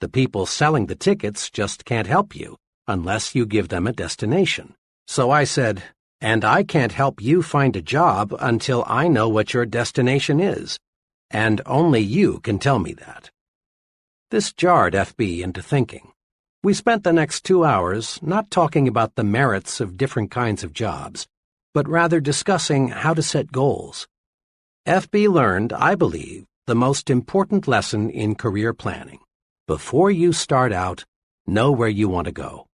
Speaker 2: The people selling the tickets just can't help you unless you give them a destination. So I said, "And I can't help you find a job until I know what your destination is, and only you can tell me that." This jarred FB into thinking. We spent the next 2 hours not talking about the merits of different kinds of jobs, but rather discussing how to set goals. FB learned, I believe, the most important lesson in career planning. Before you start out, know where you want to go.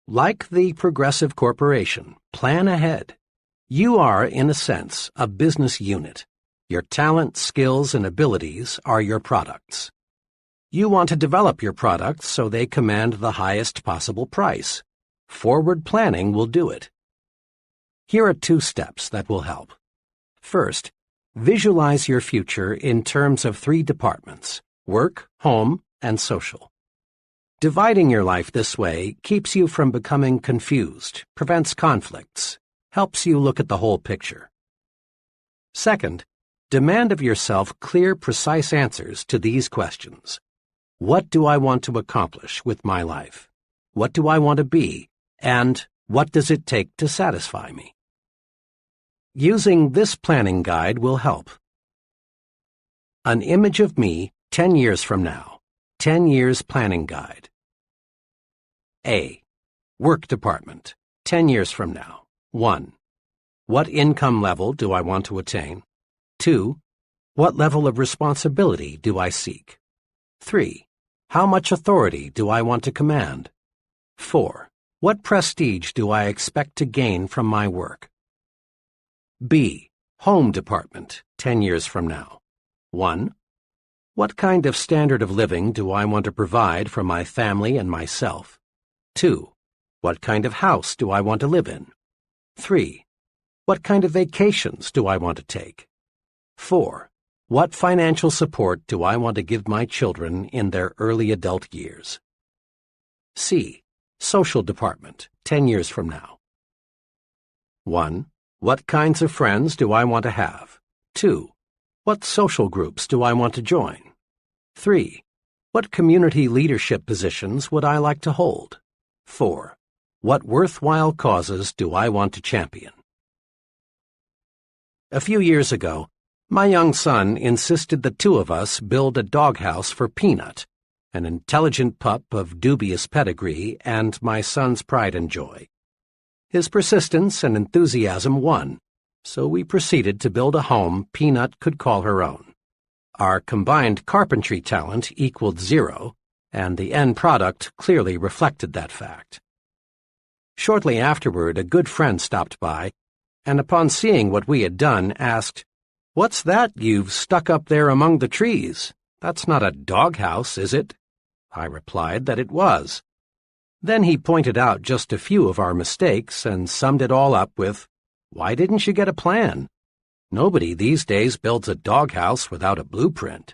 Speaker 2: Like the Progressive Corporation, plan ahead. You are, in a sense, a business unit. Your talent, skills, and abilities are your products. You want to develop your products so they command the highest possible price. Forward planning will do it. Here are 2 steps that will help. First, visualize your future in terms of 3 departments: work, home, and social. Dividing your life this way keeps you from becoming confused, prevents conflicts, helps you look at the whole picture. Second, demand of yourself clear, precise answers to these questions. What do I want to accomplish with my life? What do I want to be? And what does it take to satisfy me? Using this planning guide will help. An image of me 10 years from now. 10 years planning guide. A. Work department. 10 years from now. 1. What income level do I want to attain? 2. What level of responsibility do I seek? 3. How much authority do I want to command? 4. What prestige do I expect to gain from my work? B. Home department, 10 years from now. 1. What kind of standard of living do I want to provide for my family and myself? 2. What kind of house do I want to live in? 3. What kind of vacations do I want to take? 4. What financial support do I want to give my children in their early adult years? C. Social department, 10 years from now. 1. What kinds of friends do I want to have? 2. What social groups do I want to join? 3. What community leadership positions would I like to hold? 4. What worthwhile causes do I want to champion? A few years ago, my young son insisted the 2 of us build a doghouse for Peanut, an intelligent pup of dubious pedigree and my son's pride and joy. His persistence and enthusiasm won, so we proceeded to build a home Peanut could call her own. Our combined carpentry talent equaled 0, and the end product clearly reflected that fact. Shortly afterward, a good friend stopped by, and upon seeing what we had done, asked, "What's that you've stuck up there among the trees? That's not a doghouse, is it?" I replied that it was. Then he pointed out just a few of our mistakes and summed it all up with, "Why didn't you get a plan? Nobody these days builds a doghouse without a blueprint."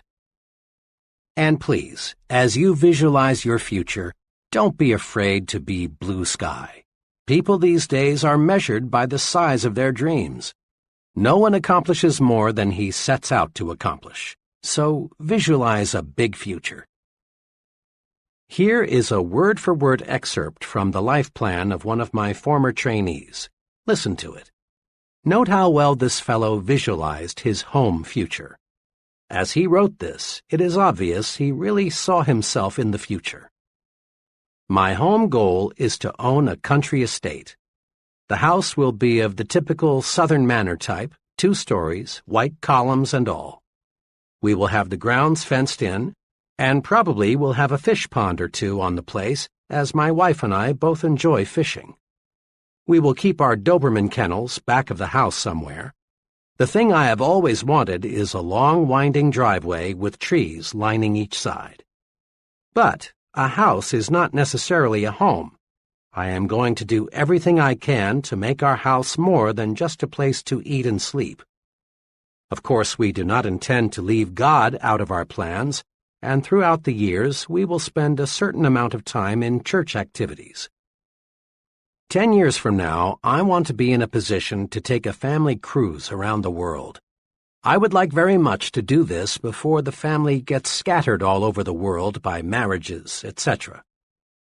Speaker 2: And please, as you visualize your future, don't be afraid to be blue sky. People these days are measured by the size of their dreams. No one accomplishes more than he sets out to accomplish. So visualize a big future. Here is a word-for-word excerpt from the life plan of one of my former trainees. Listen to it. Note how well this fellow visualized his home future. As he wrote this, it is obvious he really saw himself in the future. My home goal is to own a country estate. The house will be of the typical Southern manor type, 2 stories, white columns and all. We will have the grounds fenced in, and probably we'll have a fish pond or 2 on the place, as my wife and I both enjoy fishing. We will keep our Doberman kennels back of the house somewhere. The thing I have always wanted is a long winding driveway with trees lining each side. But a house is not necessarily a home. I am going to do everything I can to make our house more than just a place to eat and sleep. Of course, we do not intend to leave God out of our plans, and throughout the years we will spend a certain amount of time in church activities. 10 years from now, I want to be in a position to take a family cruise around the world. I would like very much to do this before the family gets scattered all over the world by marriages, etc.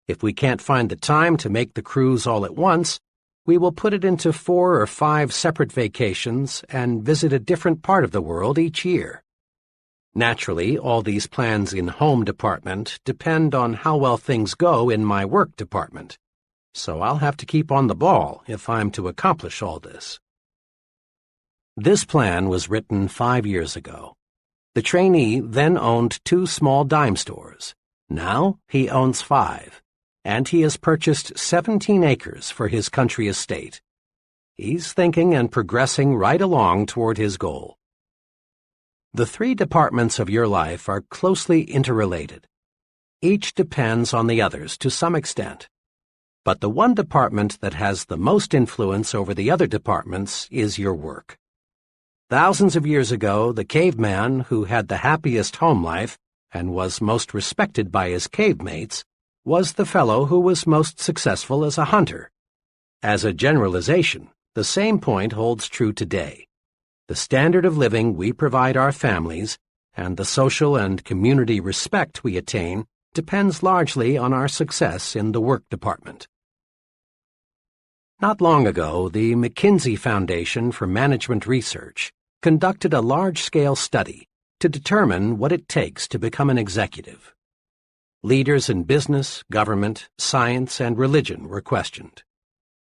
Speaker 2: If we can't find the time to make the cruise all at once, we will put it into 4 or 5 separate vacations and visit a different part of the world each year. Naturally, all these plans in home department depend on how well things go in my work department. So I'll have to keep on the ball if I'm to accomplish all this. This plan was written 5 years ago. The trainee then owned 2 small dime stores. Now he owns 5, and he has purchased 17 acres for his country estate. He's thinking and progressing right along toward his goal. The 3 departments of your life are closely interrelated. Each depends on the others to some extent. But the one department that has the most influence over the other departments is your work. Thousands of years ago, the caveman who had the happiest home life and was most respected by his cave mates was the fellow who was most successful as a hunter. As a generalization, the same point holds true today. The standard of living we provide our families and the social and community respect we attain depends largely on our success in the work department. Not long ago, the McKinsey Foundation for Management Research conducted a large-scale study to determine what it takes to become an executive. Leaders in business, government, science, and religion were questioned.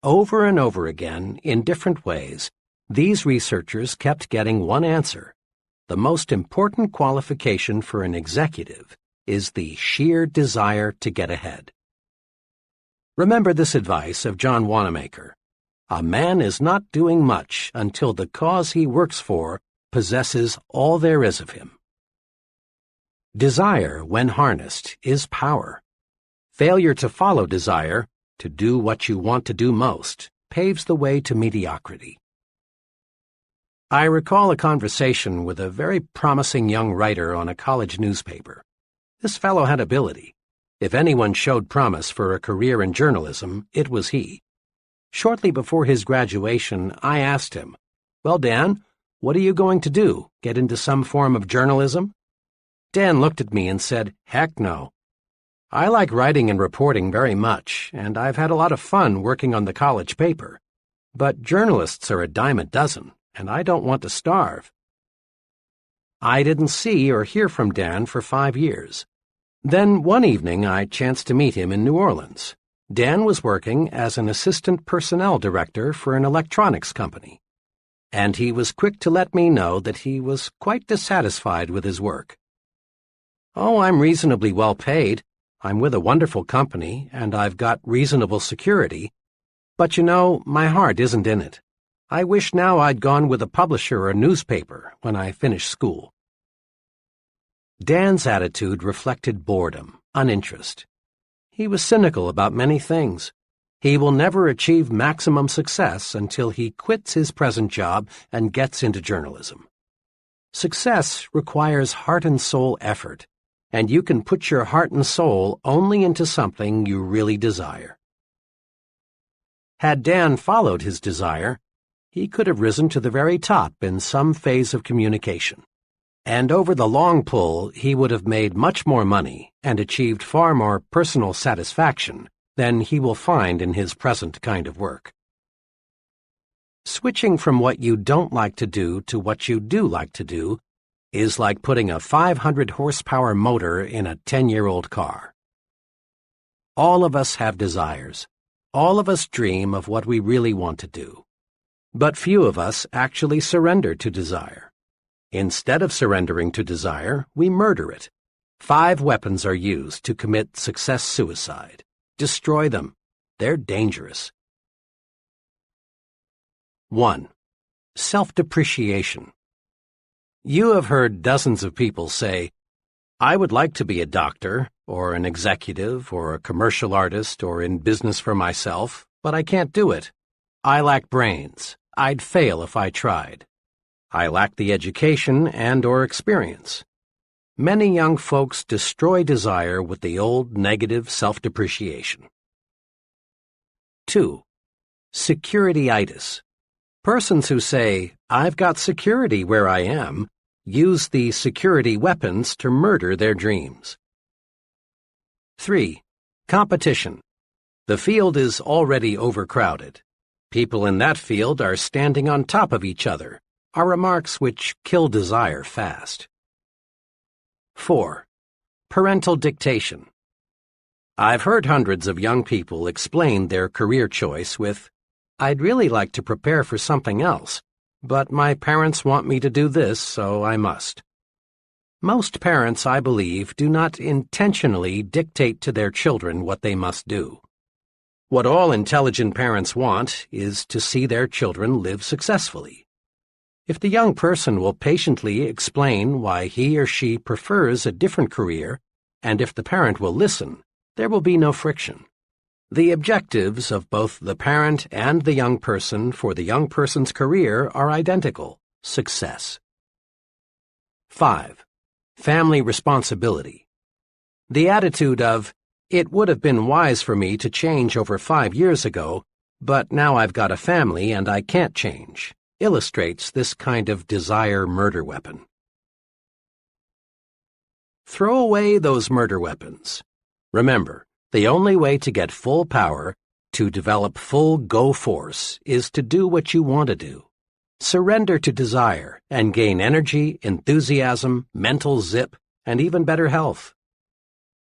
Speaker 2: Over and over again, in different ways, these researchers kept getting one answer. The most important qualification for an executive is the sheer desire to get ahead. Remember this advice of John Wanamaker. A man is not doing much until the cause he works for possesses all there is of him. Desire, when harnessed, is power. Failure to follow desire, to do what you want to do most, paves the way to mediocrity. I recall a conversation with a very promising young writer on a college newspaper. This fellow had ability. If anyone showed promise for a career in journalism, it was he. Shortly before his graduation, I asked him, "Well, Dan, what are you going to do? Get into some form of journalism?" Dan looked at me and said, "Heck no. I like writing and reporting very much, and I've had a lot of fun working on the college paper. But journalists are a dime a dozen, and I don't want to starve." I didn't see or hear from Dan for 5 years. Then one evening I chanced to meet him in New Orleans. Dan was working as an assistant personnel director for an electronics company, and he was quick to let me know that he was quite dissatisfied with his work. "Oh, I'm reasonably well paid. I'm with a wonderful company, and I've got reasonable security. But you know, my heart isn't in it. I wish now I'd gone with a publisher or a newspaper when I finished school." Dan's attitude reflected boredom, uninterest. He was cynical about many things. He will never achieve maximum success until he quits his present job and gets into journalism. Success requires heart and soul effort, and you can put your heart and soul only into something you really desire. Had Dan followed his desire, he could have risen to the very top in some phase of communication. And over the long pull, he would have made much more money and achieved far more personal satisfaction than he will find in his present kind of work. Switching from what you don't like to do to what you do like to do is like putting a 500-horsepower motor in a 10-year-old car. All of us have desires. All of us dream of what we really want to do. But few of us actually surrender to desire. Instead of surrendering to desire, we murder it. 5 weapons are used to commit success suicide. Destroy them. They're dangerous. 1. Self-depreciation. You have heard dozens of people say, "I would like to be a doctor, or an executive, or a commercial artist, or in business for myself, but I can't do it. I lack brains. I'd fail if I tried. I lack the education and/or experience." Many young folks destroy desire with the old negative self-depreciation. 2. Security-itis. Persons who say, "I've got security where I am," use the security weapons to murder their dreams. 3. Competition. The field is already overcrowded. People in that field are standing on top of each other, are remarks which kill desire fast. 4. Parental dictation. I've heard hundreds of young people explain their career choice with, "I'd really like to prepare for something else, but my parents want me to do this, so I must." Most parents, I believe, do not intentionally dictate to their children what they must do. What all intelligent parents want is to see their children live successfully. If the young person will patiently explain why he or she prefers a different career, and if the parent will listen, there will be no friction. The objectives of both the parent and the young person for the young person's career are identical: success. 5. Family responsibility. The attitude of, "It would have been wise for me to change over 5 years ago, but now I've got a family and I can't change," illustrates this kind of desire murder weapon. Throw away those murder weapons. Remember, the only way to get full power, to develop full go force, is to do what you want to do. Surrender to desire and gain energy, enthusiasm, mental zip, and even better health.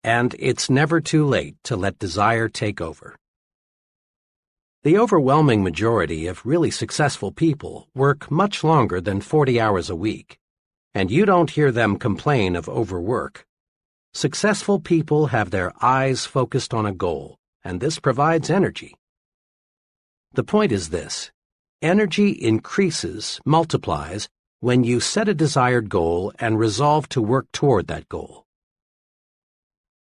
Speaker 2: And it's never too late to let desire take over. The overwhelming majority of really successful people work much longer than 40 hours a week, and you don't hear them complain of overwork. Successful people have their eyes focused on a goal, and this provides energy. The point is this: energy increases, multiplies, when you set a desired goal and resolve to work toward that goal.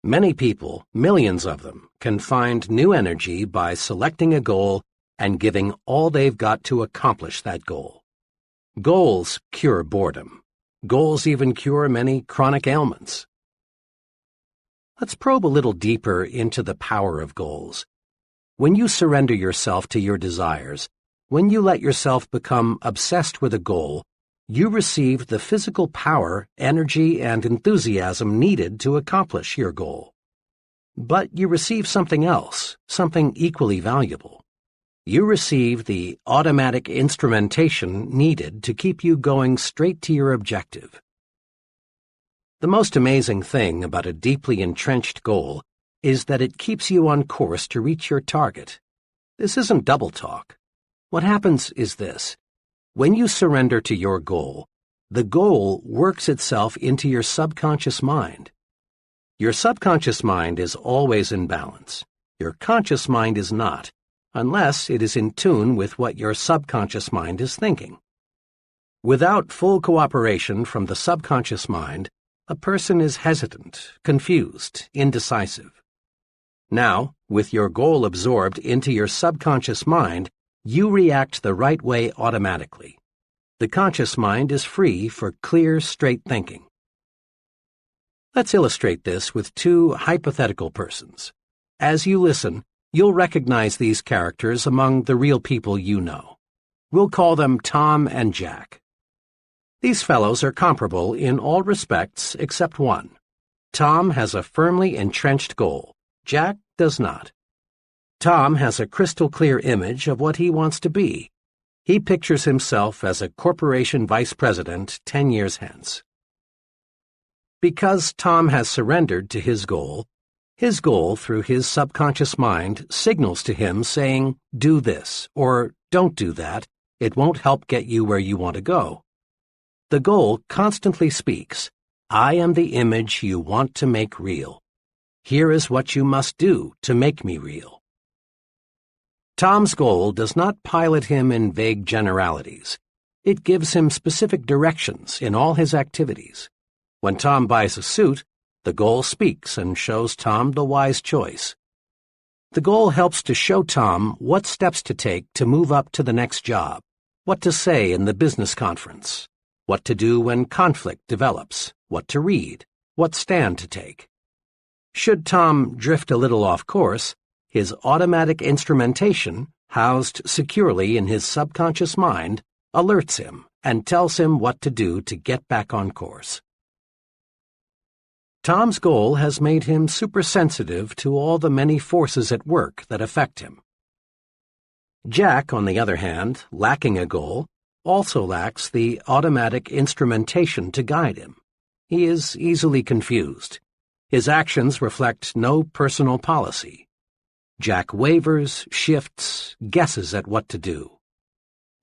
Speaker 2: Many people, millions of them, can find new energy by selecting a goal and giving all they've got to accomplish that goal. Goals cure boredom. Goals even cure many chronic ailments. Let's probe a little deeper into the power of goals. When you surrender yourself to your desires, when you let yourself become obsessed with a goal, you receive the physical power, energy, and enthusiasm needed to accomplish your goal. But you receive something else, something equally valuable. You receive the automatic instrumentation needed to keep you going straight to your objective. The most amazing thing about a deeply entrenched goal is that it keeps you on course to reach your target. This isn't double talk. What happens is this: when you surrender to your goal, the goal works itself into your subconscious mind. Your subconscious mind is always in balance. Your conscious mind is not, unless it is in tune with what your subconscious mind is thinking. Without full cooperation from the subconscious mind, a person is hesitant, confused, indecisive. Now, with your goal absorbed into your subconscious mind, you react the right way automatically. The conscious mind is free for clear, straight thinking. Let's illustrate this with 2 hypothetical persons. As you listen, you'll recognize these characters among the real people you know. We'll call them Tom and Jack. These fellows are comparable in all respects except one. Tom has a firmly entrenched goal. Jack does not. Tom has a crystal-clear image of what he wants to be. He pictures himself as a corporation vice president 10 years hence. Because Tom has surrendered to his goal through his subconscious mind signals to him saying, "Do this," or "Don't do that. It won't help get you where you want to go." The goal constantly speaks, "I am the image you want to make real. Here is what you must do to make me real." Tom's goal does not pilot him in vague generalities. It gives him specific directions in all his activities. When Tom buys a suit, the goal speaks and shows Tom the wise choice. The goal helps to show Tom what steps to take to move up to the next job, what to say in the business conference, what to do when conflict develops, what to read, what stand to take. Should Tom drift a little off course, his automatic instrumentation, housed securely in his subconscious mind, alerts him and tells him what to do to get back on course. Tom's goal has made him supersensitive to all the many forces at work that affect him. Jack, on the other hand, lacking a goal, also lacks the automatic instrumentation to guide him. He is easily confused. His actions reflect no personal policy. Jack wavers, shifts, guesses at what to do.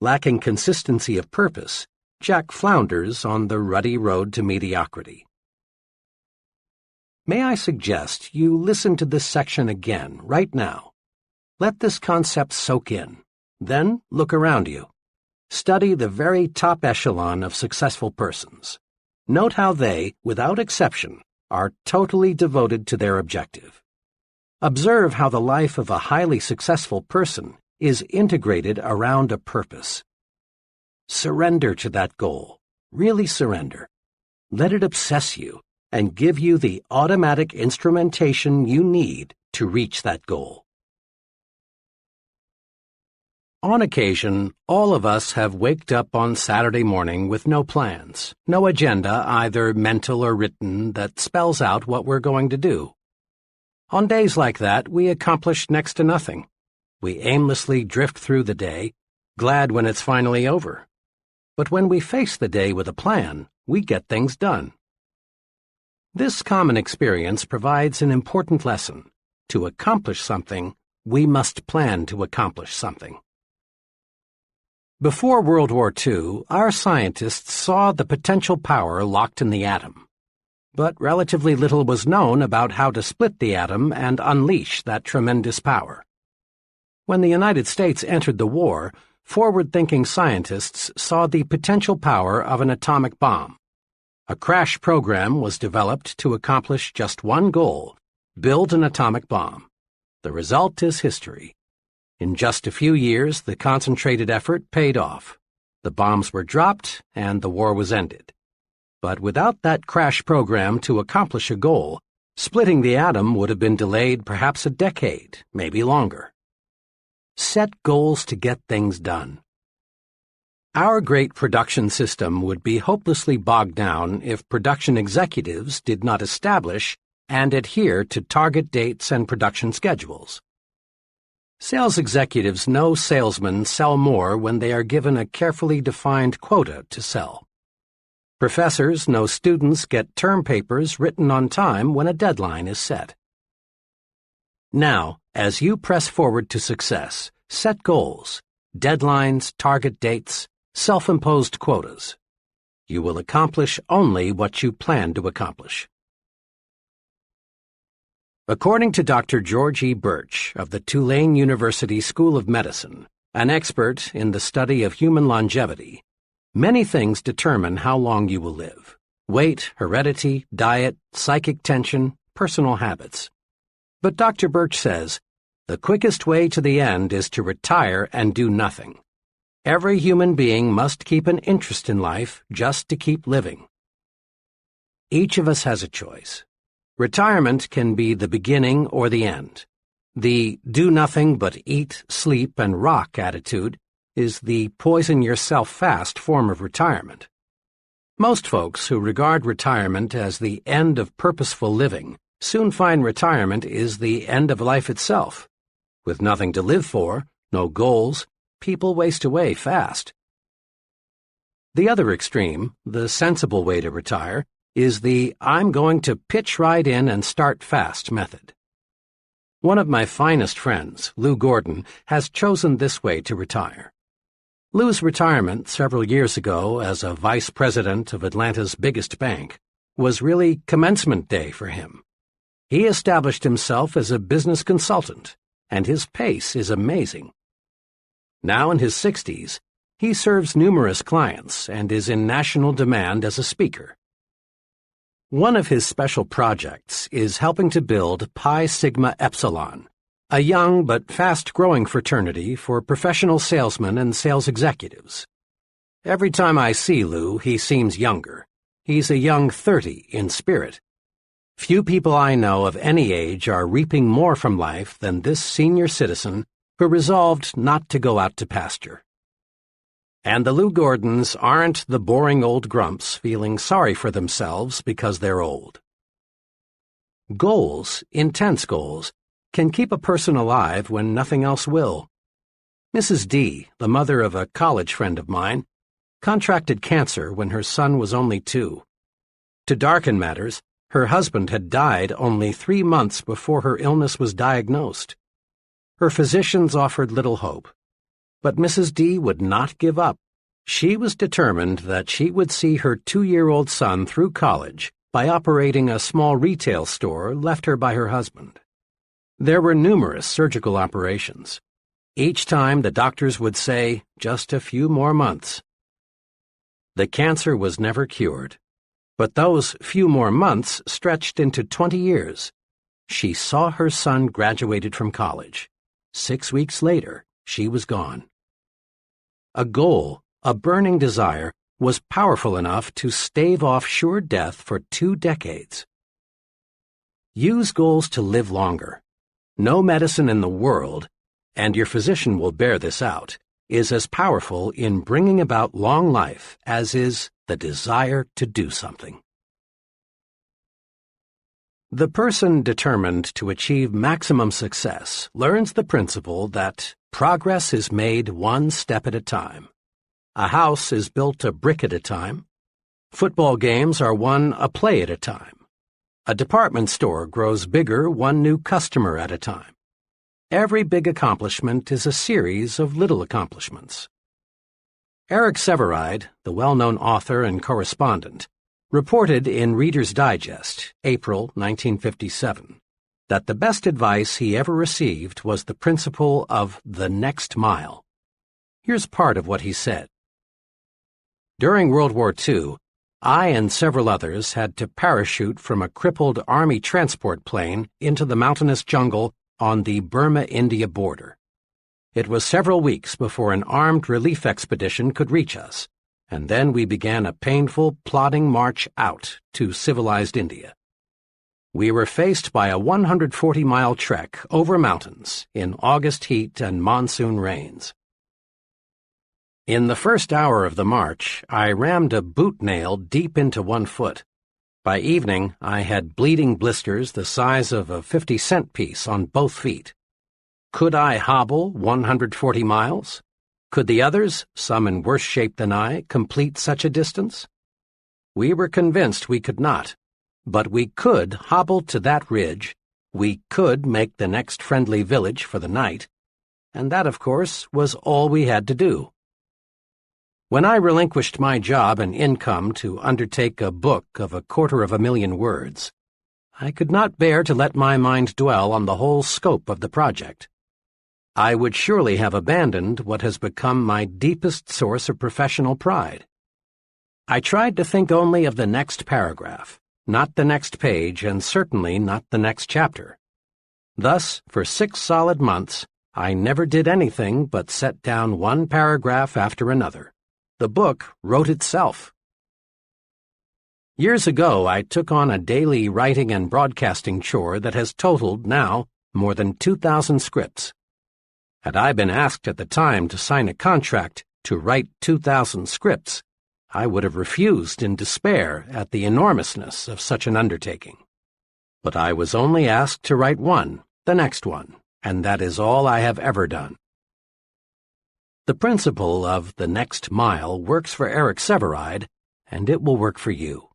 Speaker 2: Lacking consistency of purpose, Jack flounders on the ruddy road to mediocrity. May I suggest you listen to this section again, right now. Let this concept soak in. Then look around you. Study the very top echelon of successful persons. Note how they, without exception, are totally devoted to their objective. Observe how the life of a highly successful person is integrated around a purpose. Surrender to that goal. Really surrender. Let it obsess you and give you the automatic instrumentation you need to reach that goal. On occasion, all of us have waked up on Saturday morning with no plans, no agenda, either mental or written, that spells out what we're going to do. On days like that, we accomplish next to nothing. We aimlessly drift through the day, glad when it's finally over. But when we face the day with a plan, we get things done. This common experience provides an important lesson. To accomplish something, we must plan to accomplish something. Before World War II, our scientists saw the potential power locked in the atom. But relatively little was known about how to split the atom and unleash that tremendous power. When the United States entered the war, forward-thinking scientists saw the potential power of an atomic bomb. A crash program was developed to accomplish just one goal: build an atomic bomb. The result is history. In just a few years, the concentrated effort paid off. The bombs were dropped, and the war was ended. But without that crash program to accomplish a goal, splitting the atom would have been delayed perhaps a decade, maybe longer. Set goals to get things done. Our great production system would be hopelessly bogged down if production executives did not establish and adhere to target dates and production schedules. Sales executives know salesmen sell more when they are given a carefully defined quota to sell. Professors know students get term papers written on time when a deadline is set. Now, as you press forward to success, set goals, deadlines, target dates, self-imposed quotas. You will accomplish only what you plan to accomplish. According to Dr. George E. Birch of the Tulane University School of Medicine, an expert in the study of human longevity, many things determine how long you will live: weight, heredity, diet, psychic tension, personal habits. But Dr. Birch says, the quickest way to the end is to retire and do nothing. Every human being must keep an interest in life just to keep living. Each of us has a choice. Retirement can be the beginning or the end. The do nothing but eat, sleep, and rock attitude is the poison-yourself-fast form of retirement. Most folks who regard retirement as the end of purposeful living soon find retirement is the end of life itself. With nothing to live for, no goals, people waste away fast. The other extreme, the sensible way to retire, is the I'm going to pitch right in and start fast method. One of my finest friends, Lou Gordon, has chosen this way to retire. Lou's retirement several years ago as a vice president of Atlanta's biggest bank was really commencement day for him. He established himself as a business consultant, and his pace is amazing. Now in his 60s, he serves numerous clients and is in national demand as a speaker. One of his special projects is helping to build Pi Sigma Epsilon, a young but fast-growing fraternity for professional salesmen and sales executives. Every time I see Lou, he seems younger. He's a young 30 in spirit. Few people I know of any age are reaping more from life than this senior citizen who resolved not to go out to pasture. And the Lou Gordons aren't the boring old grumps feeling sorry for themselves because they're old. Goals, intense goals, can keep a person alive when nothing else will. Mrs. D, the mother of a college friend of mine, contracted cancer when her son was only 2. To darken matters, her husband had died only 3 months before her illness was diagnosed. Her physicians offered little hope. But Mrs. D would not give up. She was determined that she would see her 2-year-old son through college by operating a small retail store left her by her husband. There were numerous surgical operations. Each time the doctors would say, just a few more months. The cancer was never cured, but those few more months stretched into 20 years. She saw her son graduated from college. 6 weeks later, she was gone. A goal, a burning desire, was powerful enough to stave off sure death for 2 decades. Use goals to live longer. No medicine in the world, and your physician will bear this out, is as powerful in bringing about long life as is the desire to do something. The person determined to achieve maximum success learns the principle that progress is made one step at a time. A house is built a brick at a time. Football games are won a play at a time. A department store grows bigger one new customer at a time. Every big accomplishment is a series of little accomplishments. Eric Sevareid, the well-known author and correspondent, reported in Reader's Digest, April 1957, that the best advice he ever received was the principle of the next mile. Here's part of what he said. During World War II, I and several others had to parachute from a crippled Army transport plane into the mountainous jungle on the Burma-India border. It was several weeks before an armed relief expedition could reach us, and then we began a painful, plodding march out to civilized India. We were faced by a 140-mile trek over mountains in August heat and monsoon rains. In the first hour of the march, I rammed a boot nail deep into one foot. By evening, I had bleeding blisters the size of a 50-cent piece on both feet. Could I hobble 140 miles? Could the others, some in worse shape than I, complete such a distance? We were convinced we could not, but we could hobble to that ridge, we could make the next friendly village for the night, and that, of course, was all we had to do. When I relinquished my job and income to undertake a book of 250,000 words, I could not bear to let my mind dwell on the whole scope of the project. I would surely have abandoned what has become my deepest source of professional pride. I tried to think only of the next paragraph, not the next page, and certainly not the next chapter. Thus, for 6 solid months, I never did anything but set down one paragraph after another. The book wrote itself. Years ago, I took on a daily writing and broadcasting chore that has totaled, now, more than 2,000 scripts. Had I been asked at the time to sign a contract to write 2,000 scripts, I would have refused in despair at the enormousness of such an undertaking. But I was only asked to write one, the next one, and that is all I have ever done. The principle of the next mile works for Eric Sevareid, and it will work for you.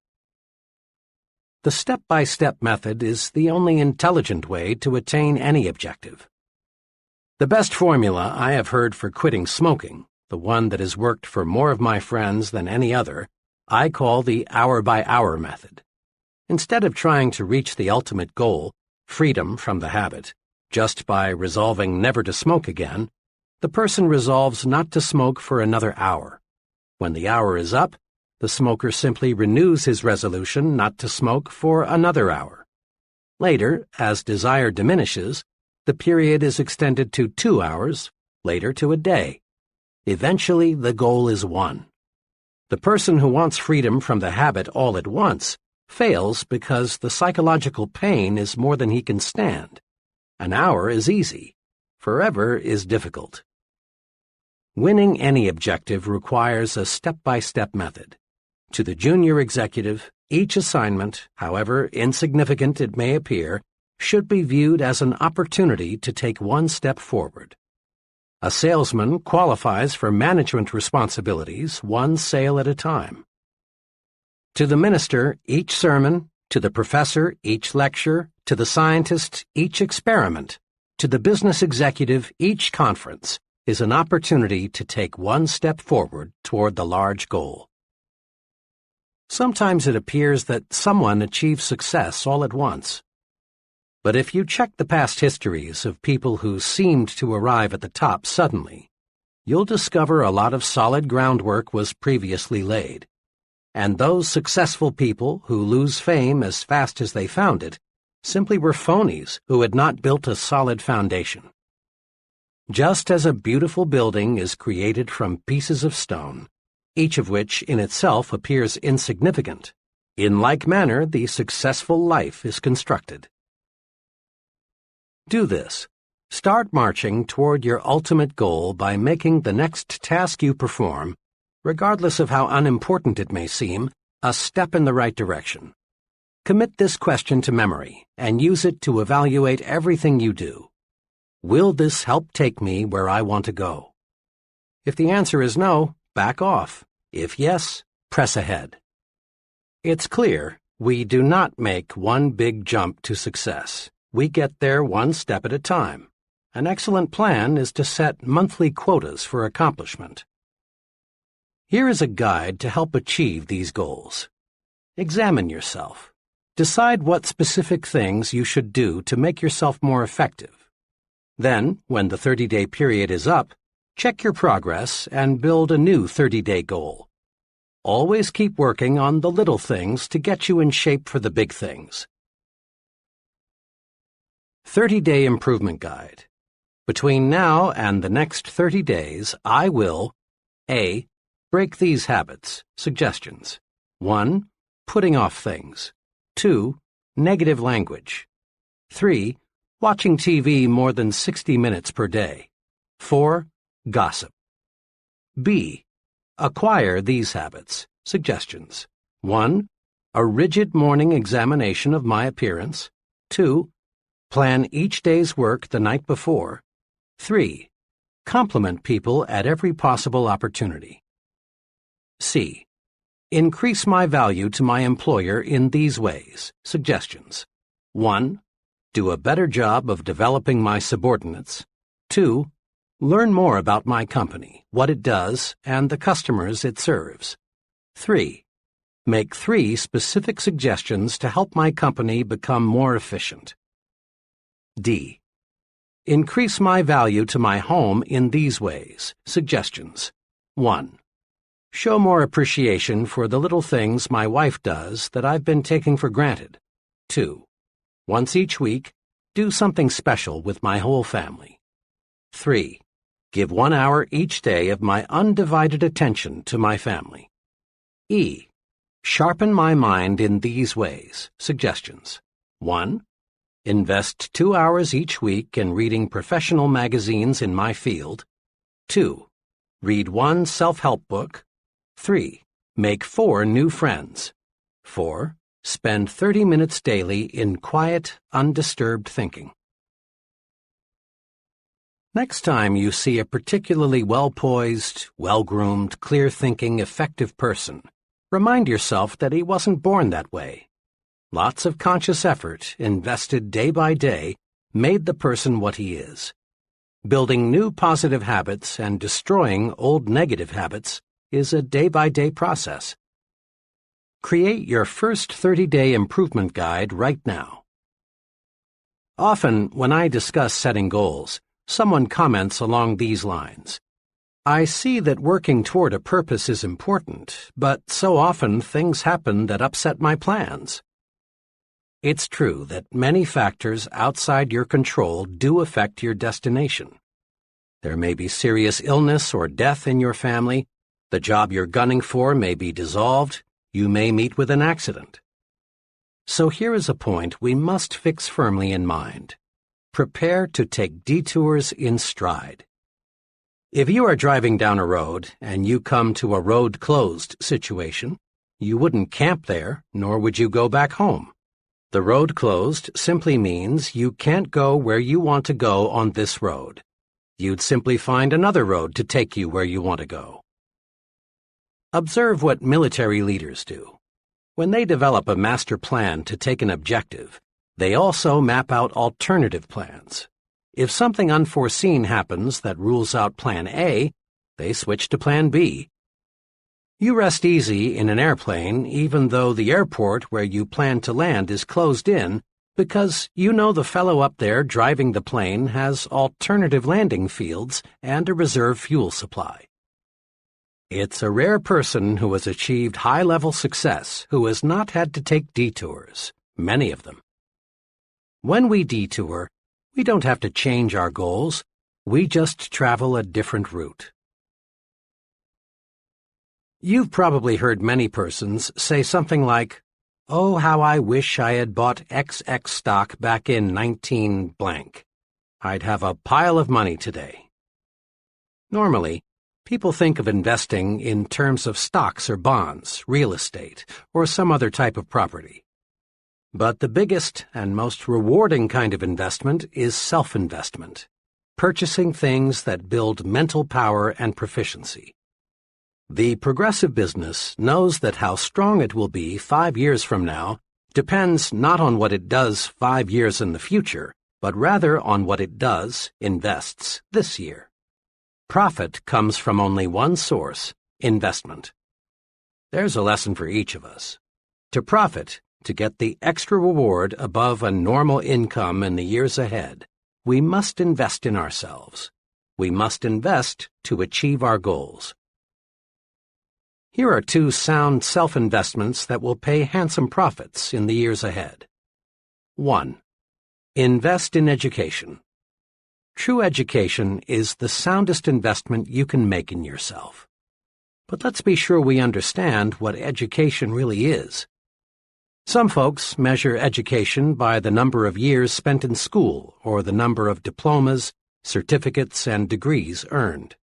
Speaker 2: The step-by-step method is the only intelligent way to attain any objective. The best formula I have heard for quitting smoking, the one that has worked for more of my friends than any other, I call the hour-by-hour method. Instead of trying to reach the ultimate goal, freedom from the habit, just by resolving never to smoke again, the person resolves not to smoke for another hour. When the hour is up, the smoker simply renews his resolution not to smoke for another hour. Later, as desire diminishes, the period is extended to 2 hours, later to a day. Eventually, the goal is won. The person who wants freedom from the habit all at once fails because the psychological pain is more than he can stand. An hour is easy. Forever is difficult. Winning any objective requires a step-by-step method. To the junior executive, each assignment, however insignificant it may appear, should be viewed as an opportunity to take one step forward. A salesman qualifies for management responsibilities one sale at a time. To the minister, each sermon; to the professor, each lecture; to the scientist, each experiment; to the business executive, each conference is an opportunity to take one step forward toward the large goal. Sometimes it appears that someone achieves success all at once. But if you check the past histories of people who seemed to arrive at the top suddenly, you'll discover a lot of solid groundwork was previously laid. And those successful people who lose fame as fast as they found it simply were phonies who had not built a solid foundation. Just as a beautiful building is created from pieces of stone, each of which in itself appears insignificant, in like manner the successful life is constructed. Do this. Start marching toward your ultimate goal by making the next task you perform, regardless of how unimportant it may seem, a step in the right direction. Commit this question to memory and use it to evaluate everything you do. Will this help take me where I want to go? If the answer is no, back off. If yes, press ahead. It's clear we do not make one big jump to success. We get there one step at a time. An excellent plan is to set monthly quotas for accomplishment. Here is a guide to help achieve these goals. Examine yourself. Decide what specific things you should do to make yourself more effective. Then, when the 30-day period is up, check your progress and build a new 30-day goal. Always keep working on the little things to get you in shape for the big things. 30-Day Improvement Guide. Between now and the next 30 days, I will A. Break these habits. Suggestions. 1. Putting off things. 2. Negative language. 3. Watching TV more than 60 minutes per day. 4. Gossip. B. Acquire these habits. Suggestions. 1. A rigid morning examination of my appearance. 2. Plan each day's work the night before. 3. Compliment people at every possible opportunity. C. Increase my value to my employer in these ways. Suggestions. 1. Do a better job of developing my subordinates. 2. Learn more about my company, what it does, and the customers it serves. 3. Make 3 specific suggestions to help my company become more efficient. D. Increase my value to my home in these ways. Suggestions. 1. Show more appreciation for the little things my wife does that I've been taking for granted. 2. Once each week, do something special with my whole family. 3. Give 1 hour each day of my undivided attention to my family. E. Sharpen my mind in these ways. Suggestions. 1. Invest 2 hours each week in reading professional magazines in my field. 2. Read 1 self-help book. 3. Make 4 new friends. 4. Spend 30 minutes daily in quiet, undisturbed thinking. Next time you see a particularly well-poised, well-groomed, clear-thinking, effective person, remind yourself that he wasn't born that way. Lots of conscious effort, invested day by day, made the person what he is. Building new positive habits and destroying old negative habits is a day-by-day process. Create your first 30-day improvement guide right now. Often, when I discuss setting goals, someone comments along these lines. I see that working toward a purpose is important, but so often things happen that upset my plans. It's true that many factors outside your control do affect your destination. There may be serious illness or death in your family, the job you're gunning for may be dissolved, you may meet with an accident. So here is a point we must fix firmly in mind. Prepare to take detours in stride. If you are driving down a road and you come to a road closed situation, you wouldn't camp there, nor would you go back home. The road closed simply means you can't go where you want to go on this road. You'd simply find another road to take you where you want to go. Observe what military leaders do. When they develop a master plan to take an objective, they also map out alternative plans. If something unforeseen happens that rules out Plan A, they switch to Plan B. You rest easy in an airplane even though the airport where you plan to land is closed in because you know the fellow up there driving the plane has alternative landing fields and a reserve fuel supply. It's a rare person who has achieved high-level success who has not had to take detours, many of them. When we detour, we don't have to change our goals, we just travel a different route. You've probably heard many persons say something like, "Oh, how I wish I had bought XX stock back in 19 blank. I'd have a pile of money today." Normally, people think of investing in terms of stocks or bonds, real estate, or some other type of property. But the biggest and most rewarding kind of investment is self-investment, purchasing things that build mental power and proficiency. The progressive business knows that how strong it will be 5 years from now depends not on what it does 5 years in the future, but rather on what it does, invests, this year. Profit comes from only one source, investment. There's a lesson for each of us. To profit, to get the extra reward above a normal income in the years ahead, we must invest in ourselves. We must invest to achieve our goals. Here are 2 sound self-investments that will pay handsome profits in the years ahead. 1. Invest in education. True education is the soundest investment you can make in yourself. But let's be sure we understand what education really is. Some folks measure education by the number of years spent in school or the number of diplomas, certificates, and degrees earned.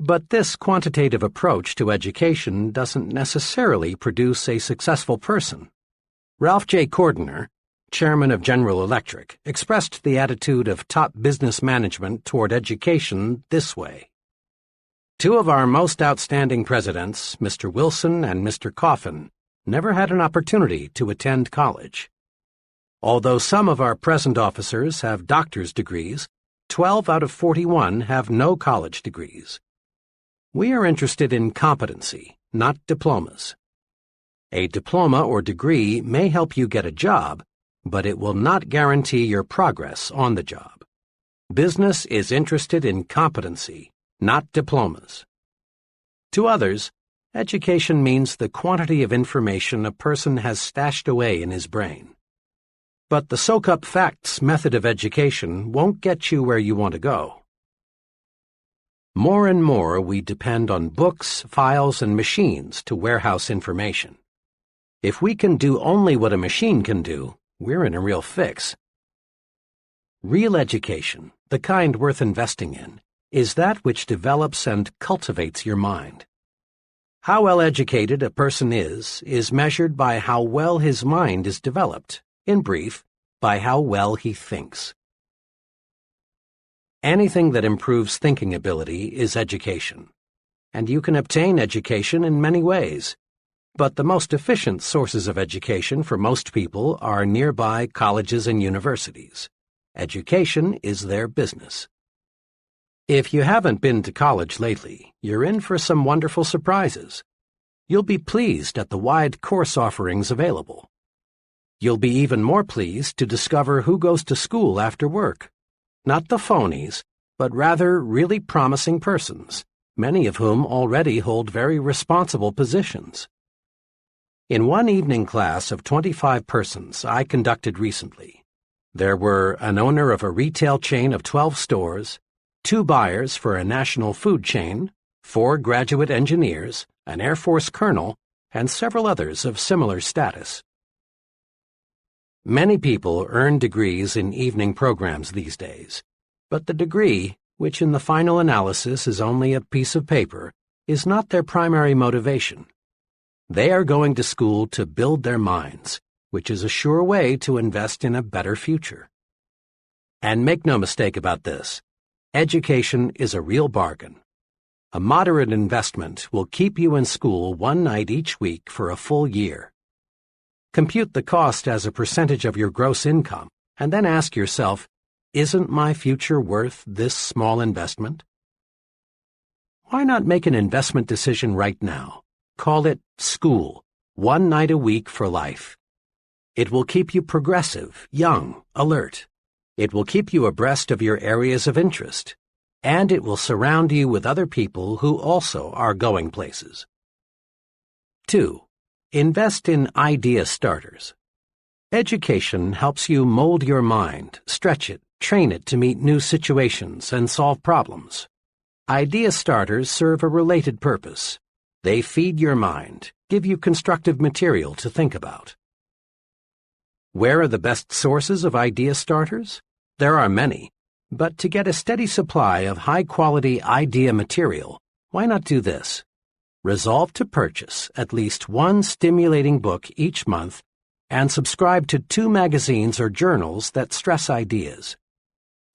Speaker 2: But this quantitative approach to education doesn't necessarily produce a successful person. Ralph J. Cordiner, chairman of General Electric, expressed the attitude of top business management toward education this way. 2 of our most outstanding presidents, Mr. Wilson and Mr. Coffin, never had an opportunity to attend college. Although some of our present officers have doctor's degrees, 12 out of 41 have no college degrees. We are interested in competency, not diplomas. A diploma or degree may help you get a job, but it will not guarantee your progress on the job. Business is interested in competency, not diplomas. To others, education means the quantity of information a person has stashed away in his brain. But the soak-up facts method of education won't get you where you want to go. More and more we depend on books, files, and machines to warehouse information. If we can do only what a machine can do, we're in a real fix. Real education, the kind worth investing in, is that which develops and cultivates your mind. How well educated a person is measured by how well his mind is developed, in brief, by how well he thinks. Anything that improves thinking ability is education, and you can obtain education in many ways. But the most efficient sources of education for most people are nearby colleges and universities. Education is their business. If you haven't been to college lately, you're in for some wonderful surprises. You'll be pleased at the wide course offerings available. You'll be even more pleased to discover who goes to school after work. Not the phonies, but rather really promising persons, many of whom already hold very responsible positions. In one evening class of 25 persons I conducted recently, there were an owner of a retail chain of 12 stores, 2 buyers for a national food chain, 4 graduate engineers, an Air Force colonel, and several others of similar status. Many people earn degrees in evening programs these days, but the degree, which in the final analysis is only a piece of paper, is not their primary motivation. They are going to school to build their minds, which is a sure way to invest in a better future. And make no mistake about this, education is a real bargain. A moderate investment will keep you in school one night each week for a full year. Compute the cost as a percentage of your gross income, and then ask yourself, isn't my future worth this small investment? Why not make an investment decision right now? Call it school, one night a week for life. It will keep you progressive, young, alert. It will keep you abreast of your areas of interest, and it will surround you with other people who also are going places. 2. Invest in idea starters. Education helps you mold your mind, stretch it, train it to meet new situations and solve problems. Idea starters serve a related purpose. They feed your mind, give you constructive material to think about. Where are the best sources of idea starters? There are many, but to get a steady supply of high-quality idea material, why not do this? Resolve to purchase at least one stimulating book each month and subscribe to 2 magazines or journals that stress ideas.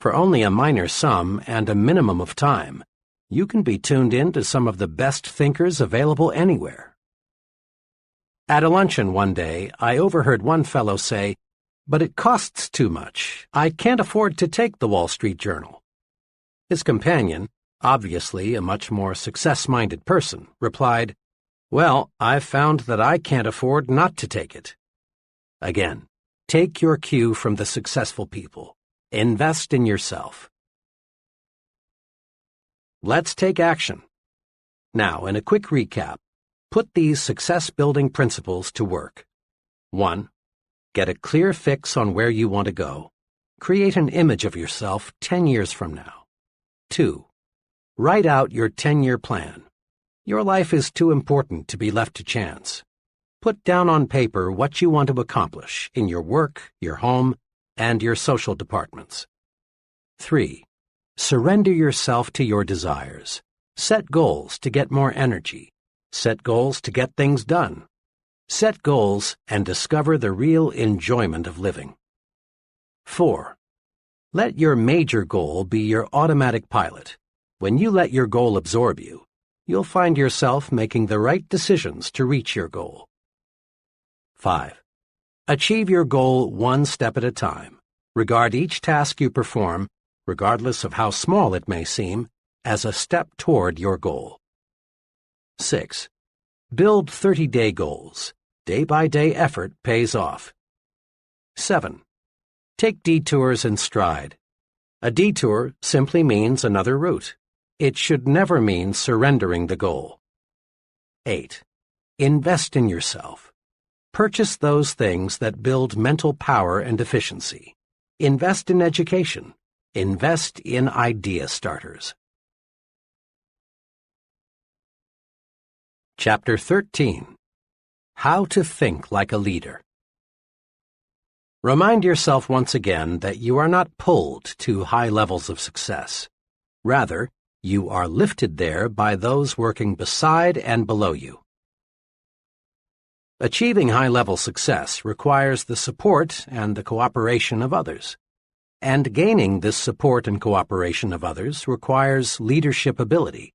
Speaker 2: For only a minor sum and a minimum of time, you can be tuned in to some of the best thinkers available anywhere. At a luncheon one day, I overheard one fellow say, "But it costs too much. I can't afford to take the Wall Street Journal." His companion, obviously a much more success-minded person, replied, "Well, I've found that I can't afford not to take it." Again, take your cue from the successful people. Invest in yourself. Let's take action. Now, in a quick recap, put these success-building principles to work. 1. Get a clear fix on where you want to go. Create an image of yourself 10 years from now. 2. Write out your 10-year plan. Your life is too important to be left to chance. Put down on paper what you want to accomplish in your work, your home, and your social departments. 3. Surrender yourself to your desires. Set goals to get more energy. Set goals to get things done. Set goals and discover the real enjoyment of living. 4. Let your major goal be your automatic pilot. When you let your goal absorb you, you'll find yourself making the right decisions to reach your goal. 5. Achieve your goal one step at a time. Regard each task you perform, regardless of how small it may seem, as a step toward your goal. 6. Build 30-day goals. Day-by-day effort pays off. 7. Take detours in stride. A detour simply means another route. It should never mean surrendering the goal. 8. Invest in yourself. Purchase those things that build mental power and efficiency. Invest in education. Invest in idea starters. Chapter 13. How to Think Like a Leader. Remind yourself once again that you are not pulled to high levels of success. Rather, you are lifted there by those working beside and below you. Achieving high-level success requires the support and the cooperation of others. And gaining this support and cooperation of others requires leadership ability.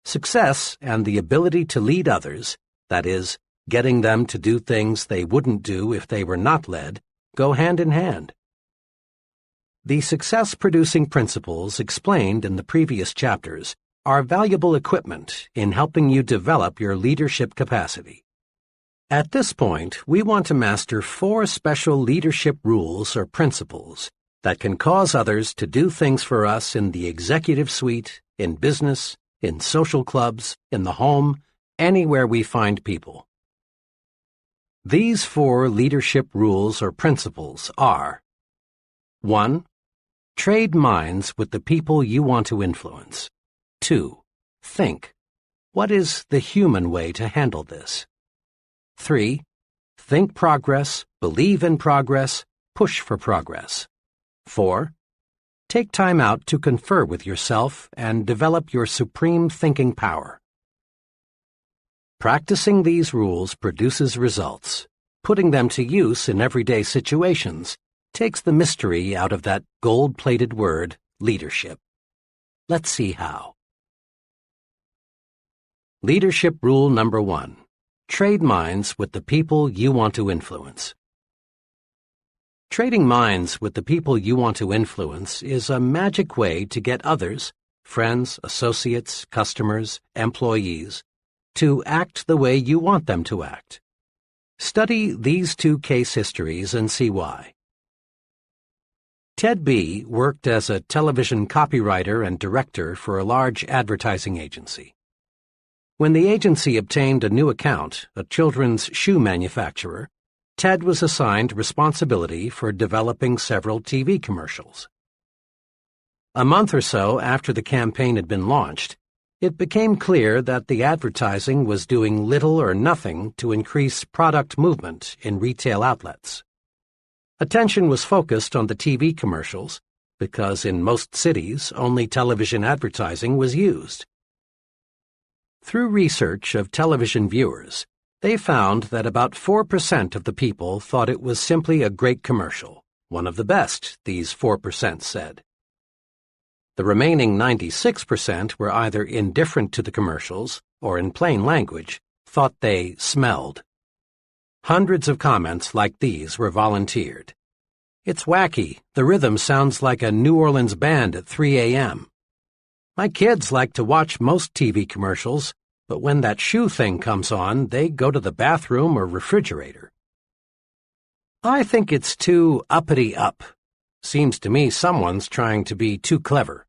Speaker 2: Success and the ability to lead others, that is, getting them to do things they wouldn't do if they were not led, go hand in hand. The success-producing principles explained in the previous chapters are valuable equipment in helping you develop your leadership capacity. At this point, we want to master 4 special leadership rules or principles that can cause others to do things for us in the executive suite, in business, in social clubs, in the home, anywhere we find people. These 4 leadership rules or principles are: 1. Trade minds with the people you want to influence. 2. Think. What is the human way to handle this? 3. Think progress, believe in progress, push for progress. 4. Take time out to confer with yourself and develop your supreme thinking power. Practicing these rules produces results. Putting them to use in everyday situations takes the mystery out of that gold-plated word, leadership. Let's see how. Leadership rule number 1. Trade minds with the people you want to influence. Trading minds with the people you want to influence is a magic way to get others, friends, associates, customers, employees, to act the way you want them to act. Study these 2 case histories and see why. Ted B. worked as a television copywriter and director for a large advertising agency. When the agency obtained a new account, a children's shoe manufacturer, Ted was assigned responsibility for developing several TV commercials. A month or so after the campaign had been launched, it became clear that the advertising was doing little or nothing to increase product movement in retail outlets. Attention was focused on the TV commercials because in most cities only television advertising was used. Through research of television viewers, they found that about 4% of the people thought it was simply a great commercial, one of the best, these 4% said. The remaining 96% were either indifferent to the commercials or, in plain language, thought they smelled. Hundreds of comments like these were volunteered. It's wacky. The rhythm sounds like a New Orleans band at 3 a.m. My kids like to watch most TV commercials, but when that shoe thing comes on, they go to the bathroom or refrigerator. I think it's too uppity up. Seems to me someone's trying to be too clever.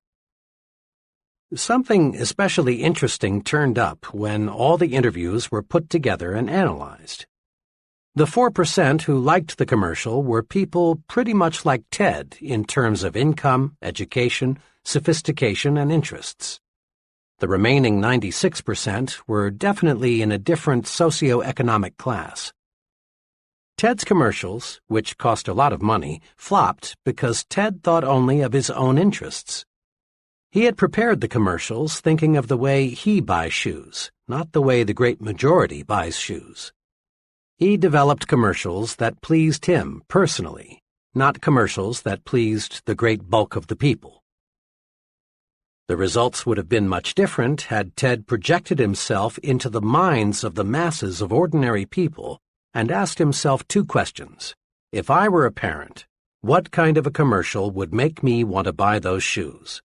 Speaker 2: Something especially interesting turned up when all the interviews were put together and analyzed. The 4% who liked the commercial were people pretty much like Ted in terms of income, education, sophistication, and interests. The remaining 96% were definitely in a different socioeconomic class. Ted's commercials, which cost a lot of money, flopped because Ted thought only of his own interests. He had prepared the commercials thinking of the way he buys shoes, not the way the great majority buys shoes. He developed commercials that pleased him personally, not commercials that pleased the great bulk of the people. The results would have been much different had Ted projected himself into the minds of the masses of ordinary people and asked himself 2 questions. If I were a parent, what kind of a commercial would make me want to buy those shoes?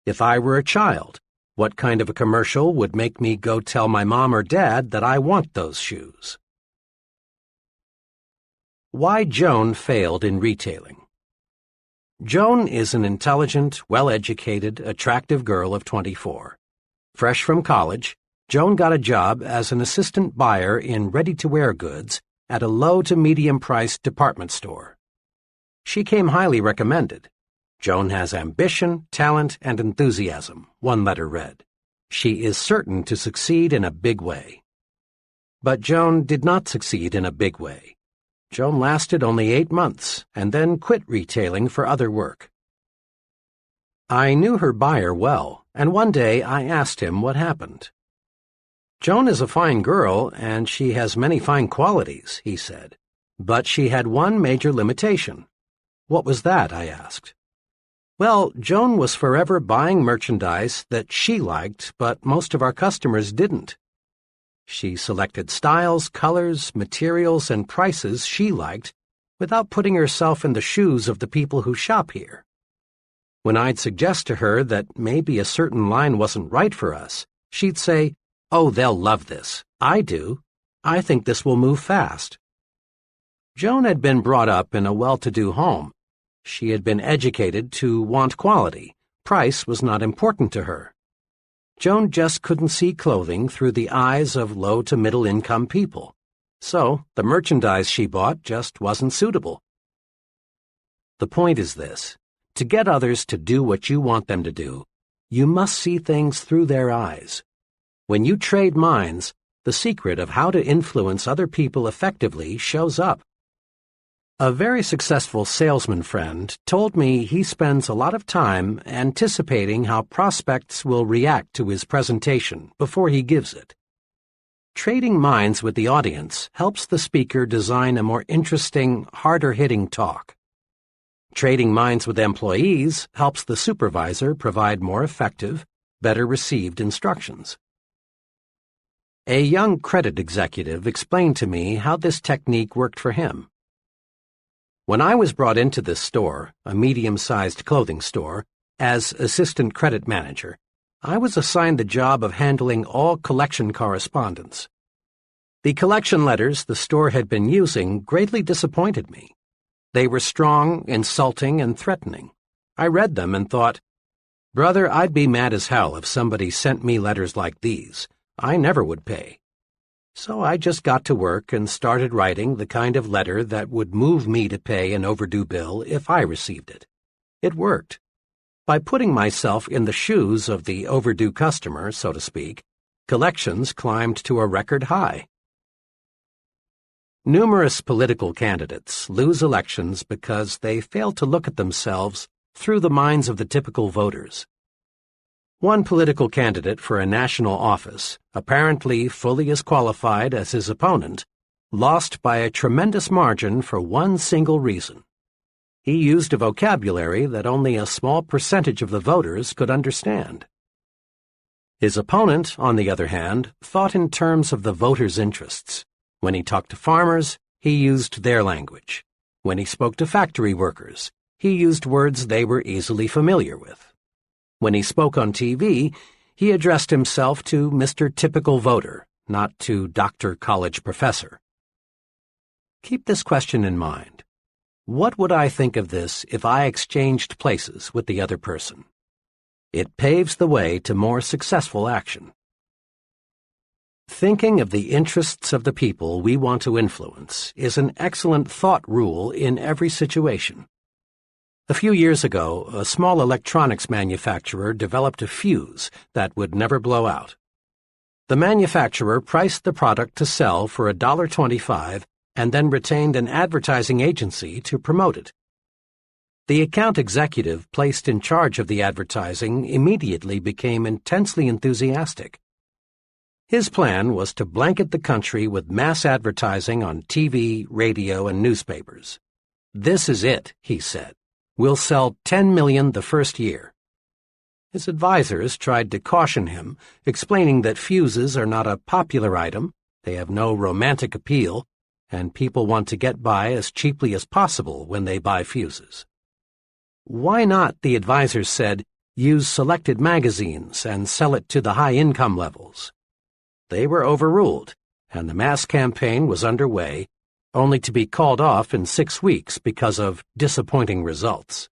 Speaker 2: If I were a child, what kind of a commercial would make me go tell my mom or dad that I want those shoes? Why Joan failed in retailing. Joan is an intelligent, well-educated, attractive girl of 24. Fresh from college, Joan got a job as an assistant buyer in ready-to-wear goods at a low to medium-priced department store. She came highly recommended. Joan has ambition, talent, and enthusiasm, one letter read. She is certain to succeed in a big way. But Joan did not succeed in a big way. Joan lasted only 8 months and then quit retailing for other work. I knew her buyer well, and one day I asked him what happened. "Joan is a fine girl, and she has many fine qualities," he said. "But she had one major limitation." "What was that?" I asked. "Well, Joan was forever buying merchandise that she liked, but most of our customers didn't. She selected styles, colors, materials, and prices she liked without putting herself in the shoes of the people who shop here. When I'd suggest to her that maybe a certain line wasn't right for us, she'd say, 'Oh, they'll love this. I do. I think this will move fast.'" Joan had been brought up in a well-to-do home. She had been educated to want quality. Price was not important to her. Joan just couldn't see clothing through the eyes of low to middle-income people. So the merchandise she bought just wasn't suitable. The point is this: to get others to do what you want them to do, you must see things through their eyes. When you trade minds, the secret of how to influence other people effectively shows up. A very successful salesman friend told me he spends a lot of time anticipating how prospects will react to his presentation before he gives it. Trading minds with the audience helps the speaker design a more interesting, harder-hitting talk. Trading minds with employees helps the supervisor provide more effective, better received instructions. A young credit executive explained to me how this technique worked for him. "When I was brought into this store, a medium-sized clothing store, as assistant credit manager, I was assigned the job of handling all collection correspondence. The collection letters the store had been using greatly disappointed me. They were strong, insulting, and threatening. I read them and thought, 'Brother, I'd be mad as hell if somebody sent me letters like these. I never would pay.' So I just got to work and started writing the kind of letter that would move me to pay an overdue bill if I received it. It worked. By putting myself in the shoes of the overdue customer, so to speak, collections climbed to a record high." Numerous political candidates lose elections because they fail to look at themselves through the minds of the typical voters. One political candidate for a national office, apparently fully as qualified as his opponent, lost by a tremendous margin for one single reason. He used a vocabulary that only a small percentage of the voters could understand. His opponent, on the other hand, thought in terms of the voters' interests. When he talked to farmers, he used their language. When he spoke to factory workers, he used words they were easily familiar with. When he spoke on TV, he addressed himself to Mr. Typical Voter, not to Dr. College Professor. Keep this question in mind. What would I think of this if I exchanged places with the other person? It paves the way to more successful action. Thinking of the interests of the people we want to influence is an excellent thought rule in every situation. A few years ago, a small electronics manufacturer developed a fuse that would never blow out. The manufacturer priced the product to sell for $1.25 and then retained an advertising agency to promote it. The account executive placed in charge of the advertising immediately became intensely enthusiastic. His plan was to blanket the country with mass advertising on TV, radio, and newspapers. "This is it," he said. "We'll sell 10 million the first year." His advisors tried to caution him, explaining that fuses are not a popular item, they have no romantic appeal, and people want to get by as cheaply as possible when they buy fuses. "Why not," the advisors said, "use selected magazines and sell it to the high income levels?" They were overruled, and the mass campaign was underway, only to be called off in 6 weeks because of disappointing results.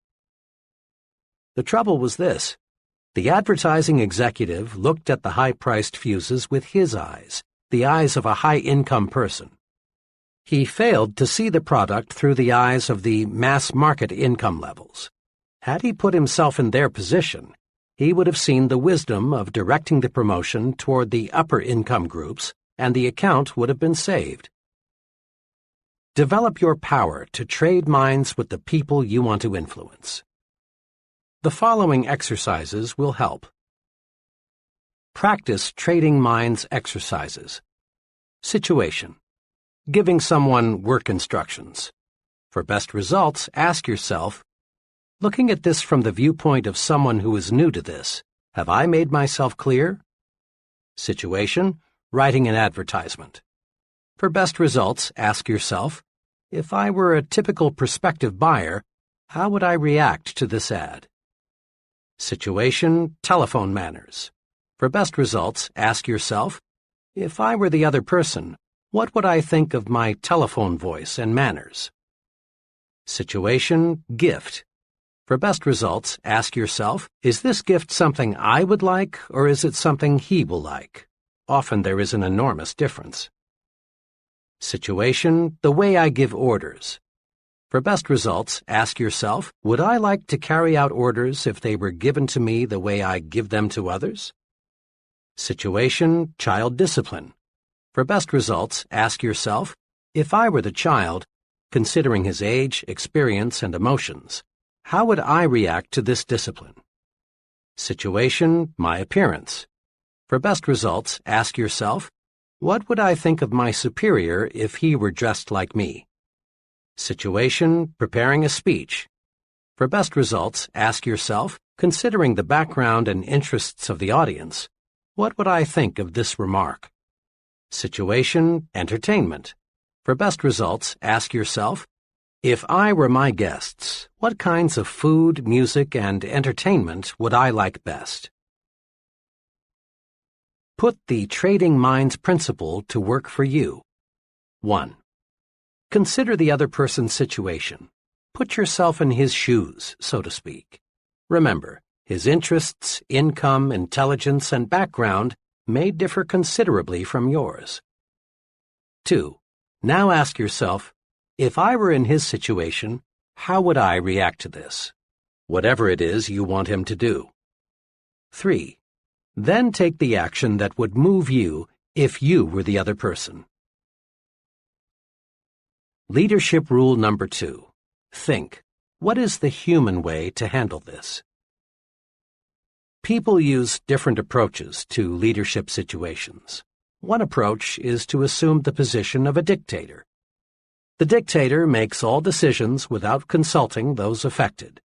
Speaker 2: The trouble was this: the advertising executive looked at the high-priced fuses with his eyes, the eyes of a high-income person. He failed to see the product through the eyes of the mass-market income levels. Had he put himself in their position, he would have seen the wisdom of directing the promotion toward the upper income groups, and the account would have been saved. Develop your power to trade minds with the people you want to influence. The following exercises will help. Practice trading minds exercises. Situation: giving someone work instructions. For best results, ask yourself, looking at this from the viewpoint of someone who is new to this, have I made myself clear? Situation: writing an advertisement. For best results, ask yourself, if I were a typical prospective buyer, how would I react to this ad? Situation: telephone manners. For best results, ask yourself, if I were the other person, what would I think of my telephone voice and manners? Situation: gift. For best results, ask yourself, is this gift something I would like, or is it something he will like? Often there is an enormous difference. Situation: the way I give orders. For best results, ask yourself, would I like to carry out orders if they were given to me the way I give them to others? Situation: child discipline. For best results, ask yourself, if I were the child, considering his age, experience, and emotions, how would I react to this discipline? Situation: my appearance. For best results, ask yourself, what would I think of my superior if he were dressed like me? Situation: preparing a speech. For best results, ask yourself, considering the background and interests of the audience, what would I think of this remark? Situation: entertainment. For best results, ask yourself, if I were my guests, what kinds of food, music, and entertainment would I like best? Put the trading minds principle to work for you. 1. Consider the other person's situation. Put yourself in his shoes, so to speak. Remember, his interests, income, intelligence, and background may differ considerably from yours. 2. Now ask yourself, if I were in his situation, how would I react to this? Whatever it is you want him to do. 3. Then take the action that would move you if you were the other person. Leadership rule number 2. Think, what is the human way to handle this? People use different approaches to leadership situations. One approach is to assume the position of a dictator. The dictator makes all decisions without consulting those affected.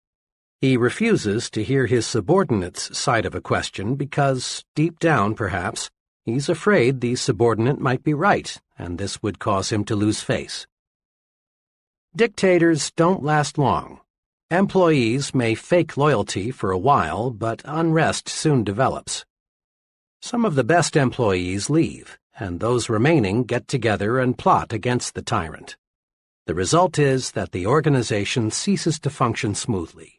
Speaker 2: He refuses to hear his subordinate's side of a question because, deep down perhaps, he's afraid the subordinate might be right, and this would cause him to lose face. Dictators don't last long. Employees may fake loyalty for a while, but unrest soon develops. Some of the best employees leave, and those remaining get together and plot against the tyrant. The result is that the organization ceases to function smoothly.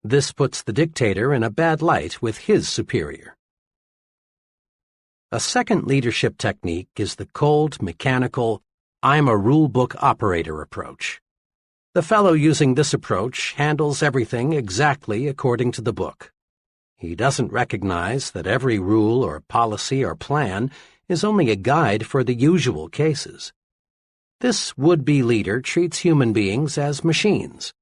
Speaker 2: This puts the dictator in a bad light with his superior. A second leadership technique is the cold, mechanical, I'm a rule-book operator approach. The fellow using this approach handles everything exactly according to the book. He doesn't recognize that every rule or policy or plan is only a guide for the usual cases. This would-be leader treats human beings as machines,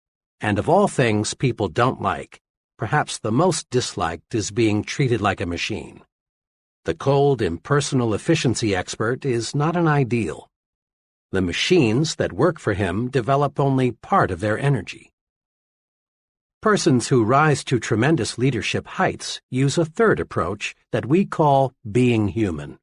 Speaker 2: and of all things people don't like, perhaps the most disliked is being treated like a machine. The cold, impersonal efficiency expert is not an ideal. The machines that work for him develop only part of their energy. Persons who rise to tremendous leadership heights use a third approach that we call being human.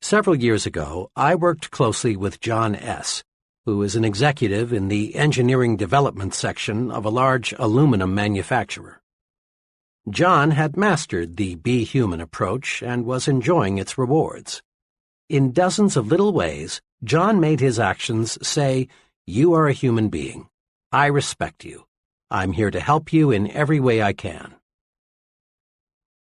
Speaker 2: Several years ago, I worked closely with John S., who is an executive in the engineering development section of a large aluminum manufacturer. John had mastered the be human approach and was enjoying its rewards. In dozens of little ways, John made his actions say, "You are a human being. I respect you. I'm here to help you in every way I can."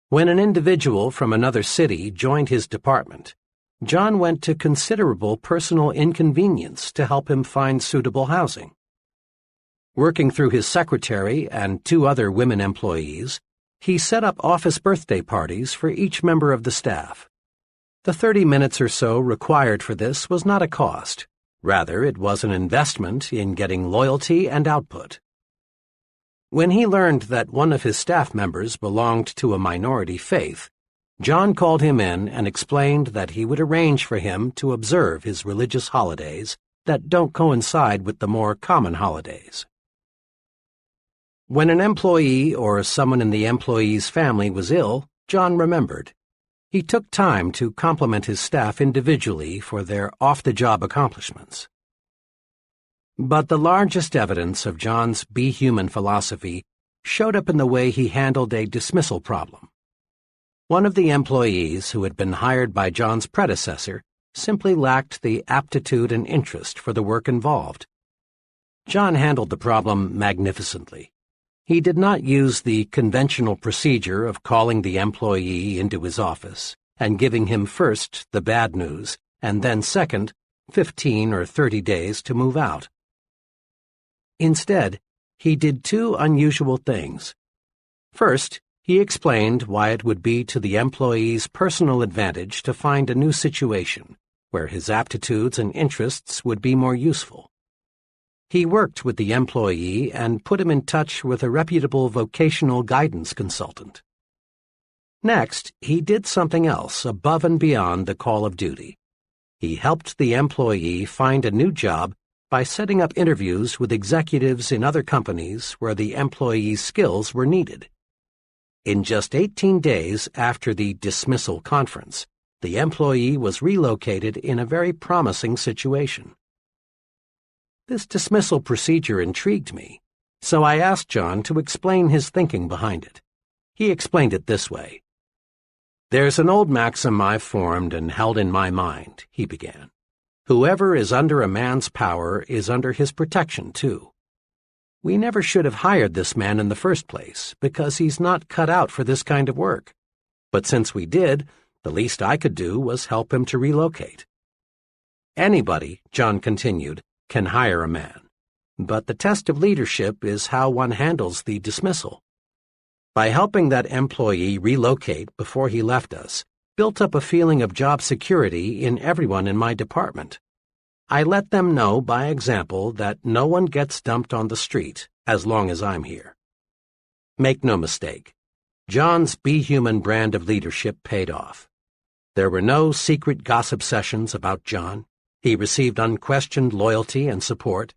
Speaker 2: When an individual from another city joined his department, John went to considerable personal inconvenience to help him find suitable housing. Working through his secretary and 2 other women employees, he set up office birthday parties for each member of the staff. The 30 minutes or so required for this was not a cost, Rather, it was an investment in getting loyalty and output. When he learned that one of his staff members belonged to a minority faith, John called him in and explained that he would arrange for him to observe his religious holidays that don't coincide with the more common holidays. When an employee or someone in the employee's family was ill, John remembered. He took time to compliment his staff individually for their off-the-job accomplishments. But the largest evidence of John's Be Human philosophy showed up in the way he handled a dismissal problem. One of the employees who had been hired by John's predecessor simply lacked the aptitude and interest for the work involved. John handled the problem magnificently. He did not use the conventional procedure of calling the employee into his office and giving him first the bad news and then second 15 or 30 days to move out. Instead, he did two unusual things. First, he explained why it would be to the employee's personal advantage to find a new situation where his aptitudes and interests would be more useful. He worked with the employee and put him in touch with a reputable vocational guidance consultant. Next, he did something else above and beyond the call of duty. He helped the employee find a new job by setting up interviews with executives in other companies where the employee's skills were needed. In just 18 days after the dismissal conference, the employee was relocated in a very promising situation. This dismissal procedure intrigued me, so I asked John to explain his thinking behind it. He explained it this way. "There's an old maxim I've formed and held in my mind," he began. "Whoever is under a man's power is under his protection, too. We never should have hired this man in the first place, because he's not cut out for this kind of work. But since we did, the least I could do was help him to relocate." Anybody, John continued, can hire a man, but the test of leadership is how one handles the dismissal. By helping that employee relocate before he left us, built up a feeling of job security in everyone in my department. I let them know by example that no one gets dumped on the street as long as I'm here. Make no mistake, John's Be Human brand of leadership paid off. There were no secret gossip sessions about John. He received unquestioned loyalty and support.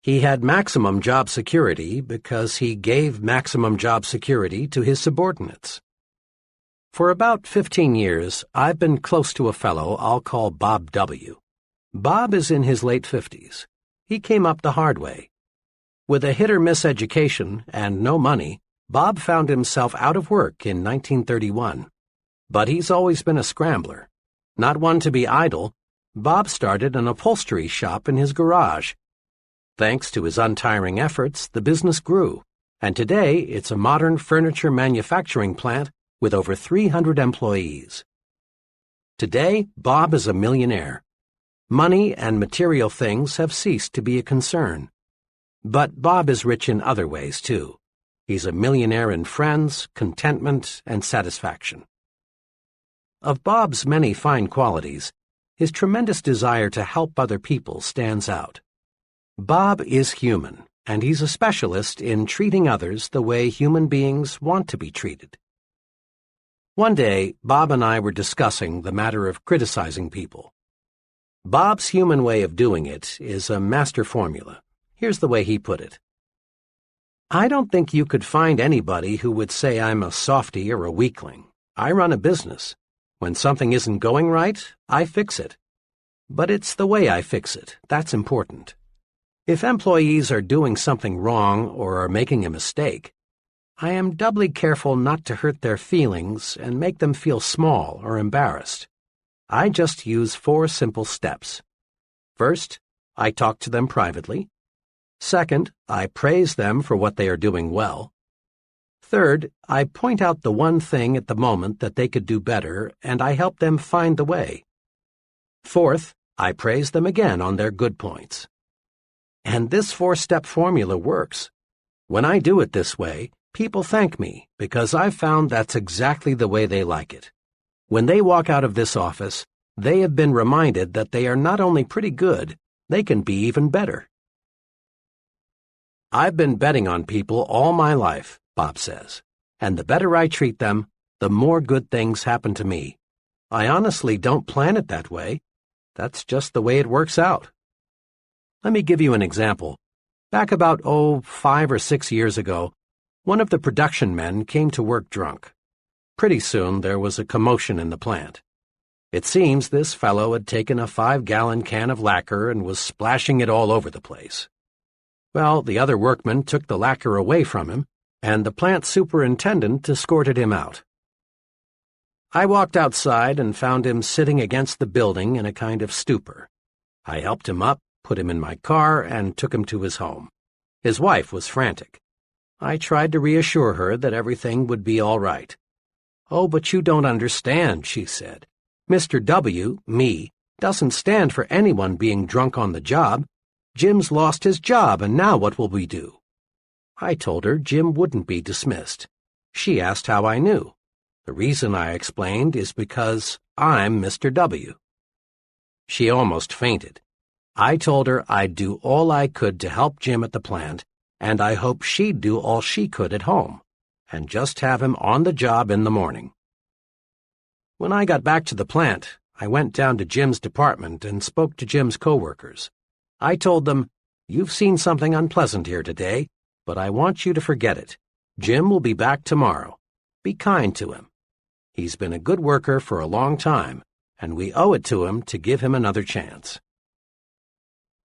Speaker 2: He had maximum job security because he gave maximum job security to his subordinates. For about 15 years, I've been close to a fellow I'll call Bob W. Bob is in his late 50s. He came up the hard way. With a hit-or-miss education and no money, Bob found himself out of work in 1931. But he's always been a scrambler. Not one to be idle, Bob started an upholstery shop in his garage. Thanks to his untiring efforts, the business grew, and today it's a modern furniture manufacturing plant with over 300 employees. Today, Bob is a millionaire. Money and material things have ceased to be a concern. But Bob is rich in other ways, too. He's a millionaire in friends, contentment, and satisfaction. Of Bob's many fine qualities, his tremendous desire to help other people stands out. Bob is human, and he's a specialist in treating others the way human beings want to be treated. One day, Bob and I were discussing the matter of criticizing people. Bob's human way of doing it is a master formula. Here's the way he put it. "I don't think you could find anybody who would say I'm a softy or a weakling. I run a business. When something isn't going right, I fix it. But it's the way I fix it that's important. If employees are doing something wrong or are making a mistake, I am doubly careful not to hurt their feelings and make them feel small or embarrassed. I just use 4 simple steps. First, I talk to them privately. Second, I praise them for what they are doing well. Third, I point out the one thing at the moment that they could do better, and I help them find the way. Fourth, I praise them again on their good points. And this 4-step formula works. When I do it this way, people thank me because I've found that's exactly the way they like it. When they walk out of this office, they have been reminded that they are not only pretty good, they can be even better. I've been betting on people all my life, Bob says, and the better I treat them, the more good things happen to me. I honestly don't plan it that way. That's just the way it works out. Let me give you an example. Back about, 5 or 6 years ago, one of the production men came to work drunk. Pretty soon there was a commotion in the plant. It seems this fellow had taken a 5-gallon can of lacquer and was splashing it all over the place. Well, the other workmen took the lacquer away from him, and the plant superintendent escorted him out. I walked outside and found him sitting against the building in a kind of stupor. I helped him up, put him in my car, and took him to his home. His wife was frantic. I tried to reassure her that everything would be all right. "Oh, but you don't understand," she said. "Mr. W, me, doesn't stand for anyone being drunk on the job. Jim's lost his job, and now what will we do?" I told her Jim wouldn't be dismissed. She asked how I knew. The reason, I explained, is because I'm Mr. W. She almost fainted. I told her I'd do all I could to help Jim at the plant, and I hoped she'd do all she could at home, and just have him on the job in the morning. When I got back to the plant, I went down to Jim's department and spoke to Jim's coworkers. I told them, "You've seen something unpleasant here today, but I want you to forget it. Jim will be back tomorrow. Be kind to him. He's been a good worker for a long time, and we owe it to him to give him another chance."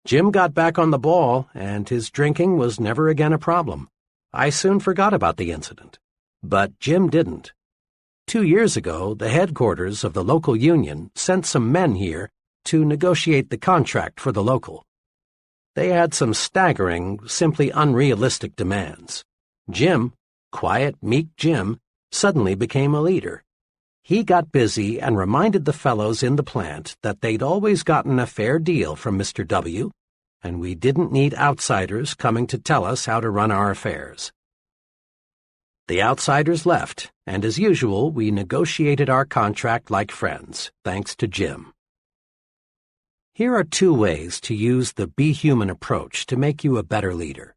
Speaker 2: Jim got back on the ball, and his drinking was never again a problem. I soon forgot about the incident. But Jim didn't. 2 years ago, the headquarters of the local union sent some men here to negotiate the contract for the local. They had some staggering, simply unrealistic demands. Jim, quiet, meek Jim, suddenly became a leader. He got busy and reminded the fellows in the plant that they'd always gotten a fair deal from Mr. W, and we didn't need outsiders coming to tell us how to run our affairs. The outsiders left, and as usual, we negotiated our contract like friends, thanks to Jim. Here are 2 ways to use the Be Human approach to make you a better leader.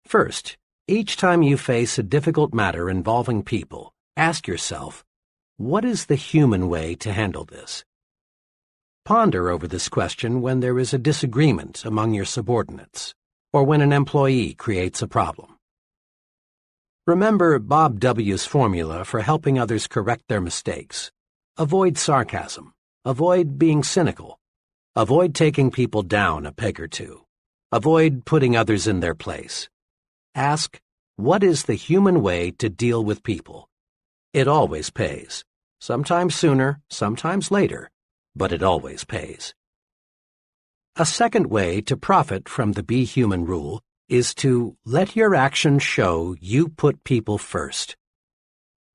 Speaker 2: First, each time you face a difficult matter involving people, ask yourself, what is the human way to handle this? Ponder over this question when there is a disagreement among your subordinates, or when an employee creates a problem. Remember Bob W.'s formula for helping others correct their mistakes. Avoid sarcasm. Avoid being cynical. Avoid taking people down a peg or two. Avoid putting others in their place. Ask, what is the human way to deal with people? It always pays. Sometimes sooner, sometimes later, but it always pays. A second way to profit from the Be Human rule is to let your actions show you put people first.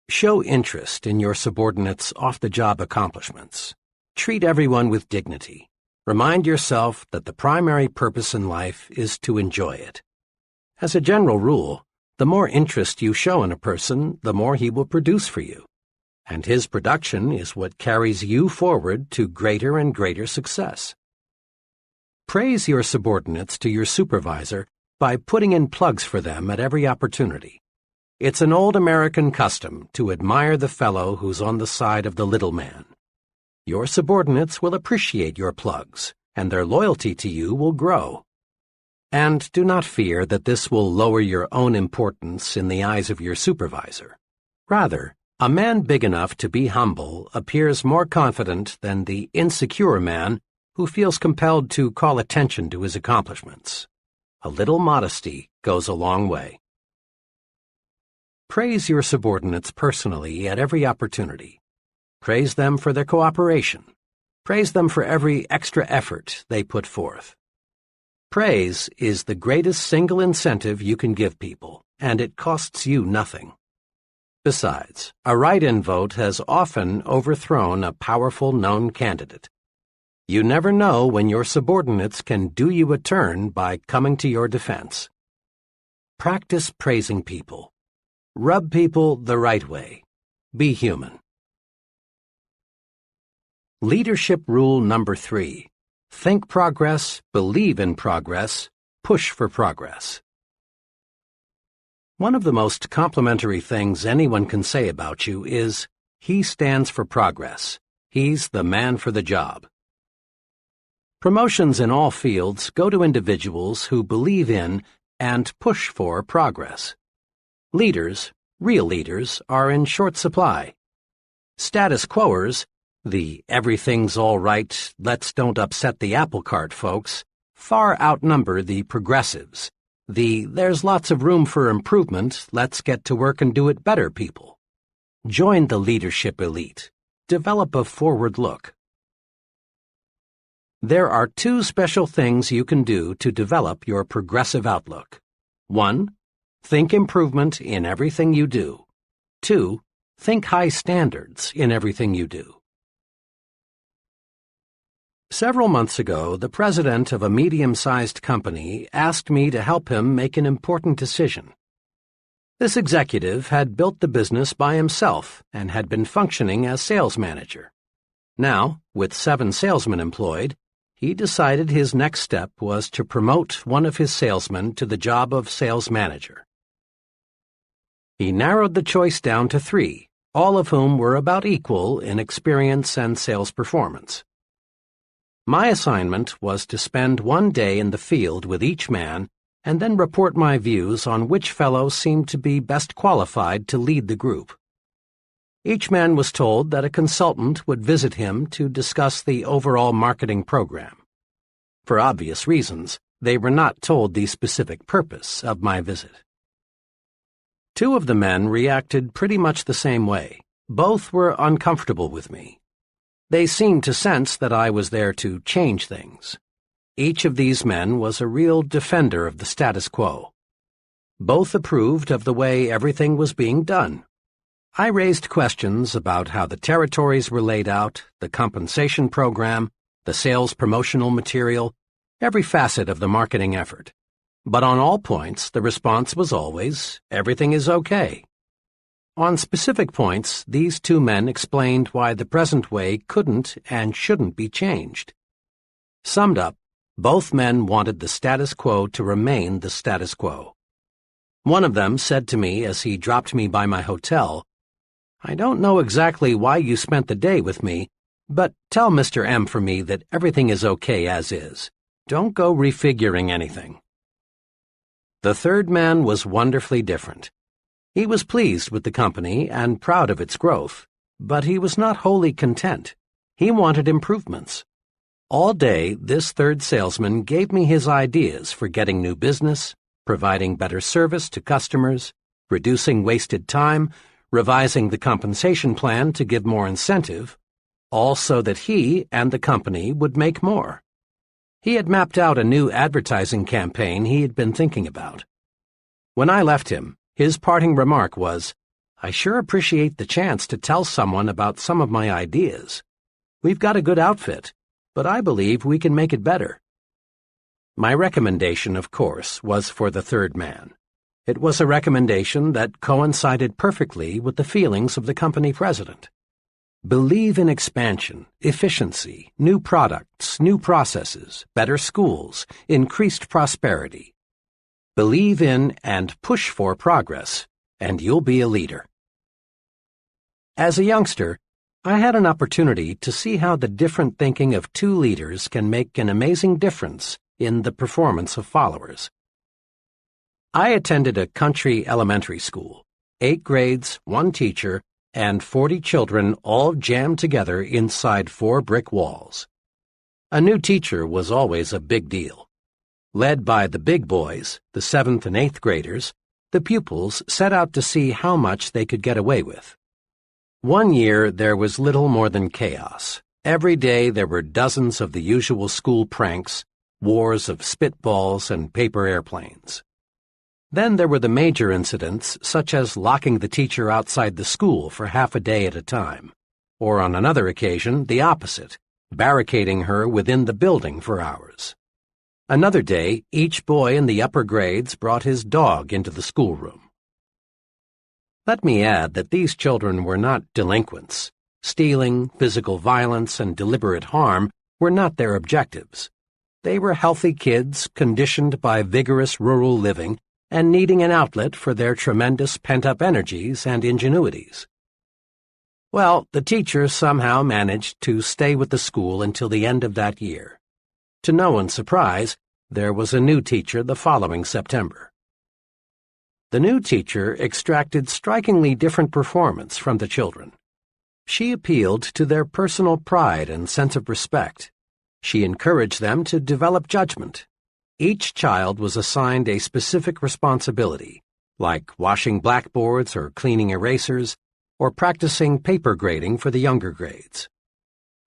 Speaker 2: Show interest in your subordinates' off-the-job accomplishments. Treat everyone with dignity. Remind yourself that the primary purpose in life is to enjoy it. As a general rule, the more interest you show in a person, the more he will produce for you. And his production is what carries you forward to greater and greater success. Praise your subordinates to your supervisor by putting in plugs for them at every opportunity. It's an old American custom to admire the fellow who's on the side of the little man. Your subordinates will appreciate your plugs, and their loyalty to you will grow. And do not fear that this will lower your own importance in the eyes of your supervisor. Rather, a man big enough to be humble appears more confident than the insecure man who feels compelled to call attention to his accomplishments. A little modesty goes a long way. Praise your subordinates personally at every opportunity. Praise them for their cooperation. Praise them for every extra effort they put forth. Praise is the greatest single incentive you can give people, and it costs you nothing. Besides, a write-in vote has often overthrown a powerful known candidate. You never know when your subordinates can do you a turn by coming to your defense. Practice praising people. Rub people the right way. Be human. Leadership rule number 3. think progress, believe in progress, push for progress. One of the most complimentary things anyone can say about you is, he stands for progress. He's the man for the job. Promotions in all fields go to individuals who believe in and push for progress. Leaders, real leaders, are in short supply. Status quoers, the everything's all right, let's don't upset the apple cart folks, far outnumber the progressives, the there's lots of room for improvement, let's get to work and do it better people. Join the leadership elite. Develop a forward look. There are two special things you can do to develop your progressive outlook. 1. Think improvement in everything you do. 2. Think high standards in everything you do. Several months ago, the president of a medium-sized company asked me to help him make an important decision. This executive had built the business by himself and had been functioning as sales manager. Now, with 7 salesmen employed, he decided his next step was to promote one of his salesmen to the job of sales manager. He narrowed the choice down to 3, all of whom were about equal in experience and sales performance. My assignment was to spend one day in the field with each man and then report my views on which fellow seemed to be best qualified to lead the group. Each man was told that a consultant would visit him to discuss the overall marketing program. For obvious reasons, they were not told the specific purpose of my visit. 2 of the men reacted pretty much the same way. Both were uncomfortable with me. They seemed to sense that I was there to change things. Each of these men was a real defender of the status quo. Both approved of the way everything was being done. I raised questions about how the territories were laid out, the compensation program, the sales promotional material, every facet of the marketing effort. But on all points, the response was always, everything is okay. On specific points, these 2 men explained why the present way couldn't and shouldn't be changed. Summed up, both men wanted the status quo to remain the status quo. One of them said to me as he dropped me by my hotel, "I don't know exactly why you spent the day with me, but tell Mr. M for me that everything is okay as is. Don't go refiguring anything." The 3rd man was wonderfully different. He was pleased with the company and proud of its growth, but he was not wholly content. He wanted improvements. All day, this 3rd salesman gave me his ideas for getting new business, providing better service to customers, reducing wasted time, revising the compensation plan to give more incentive, all so that he and the company would make more. He had mapped out a new advertising campaign he had been thinking about. When I left him, his parting remark was, "I sure appreciate the chance to tell someone about some of my ideas. We've got a good outfit, but I believe we can make it better." My recommendation, of course, was for the 3rd man. It was a recommendation that coincided perfectly with the feelings of the company president. Believe in expansion, efficiency, new products, new processes, better schools, increased prosperity. Believe in and push for progress, and you'll be a leader. As a youngster, I had an opportunity to see how the different thinking of 2 leaders can make an amazing difference in the performance of followers. I attended a country elementary school, 8 grades, 1 teacher, and 40 children all jammed together inside 4 brick walls. A new teacher was always a big deal. Led by the big boys, the 7th and 8th graders, the pupils set out to see how much they could get away with. One year there was little more than chaos. Every day there were dozens of the usual school pranks, wars of spitballs and paper airplanes. Then there were the major incidents, such as locking the teacher outside the school for half a day at a time, or on another occasion, the opposite, barricading her within the building for hours. Another day, each boy in the upper grades brought his dog into the schoolroom. Let me add that these children were not delinquents. Stealing, physical violence, and deliberate harm were not their objectives. They were healthy kids conditioned by vigorous rural living and needing an outlet for their tremendous pent-up energies and ingenuities. Well, the teacher somehow managed to stay with the school until the end of that year. To no one's surprise, there was a new teacher the following September. The new teacher extracted strikingly different performance from the children. She appealed to their personal pride and sense of respect. She encouraged them to develop judgment. Each child was assigned a specific responsibility, like washing blackboards or cleaning erasers, or practicing paper grading for the younger grades.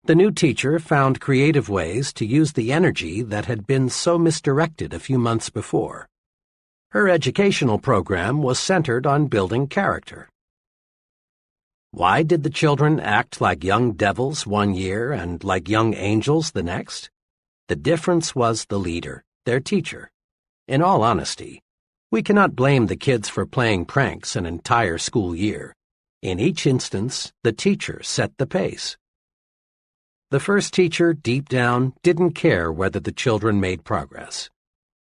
Speaker 2: The new teacher found creative ways to use the energy that had been so misdirected a few months before. Her educational program was centered on building character. Why did the children act like young devils one year and like young angels the next? The difference was the leader, their teacher. In all honesty, we cannot blame the kids for playing pranks an entire school year. In each instance, the teacher set the pace. The first teacher, deep down, didn't care whether the children made progress.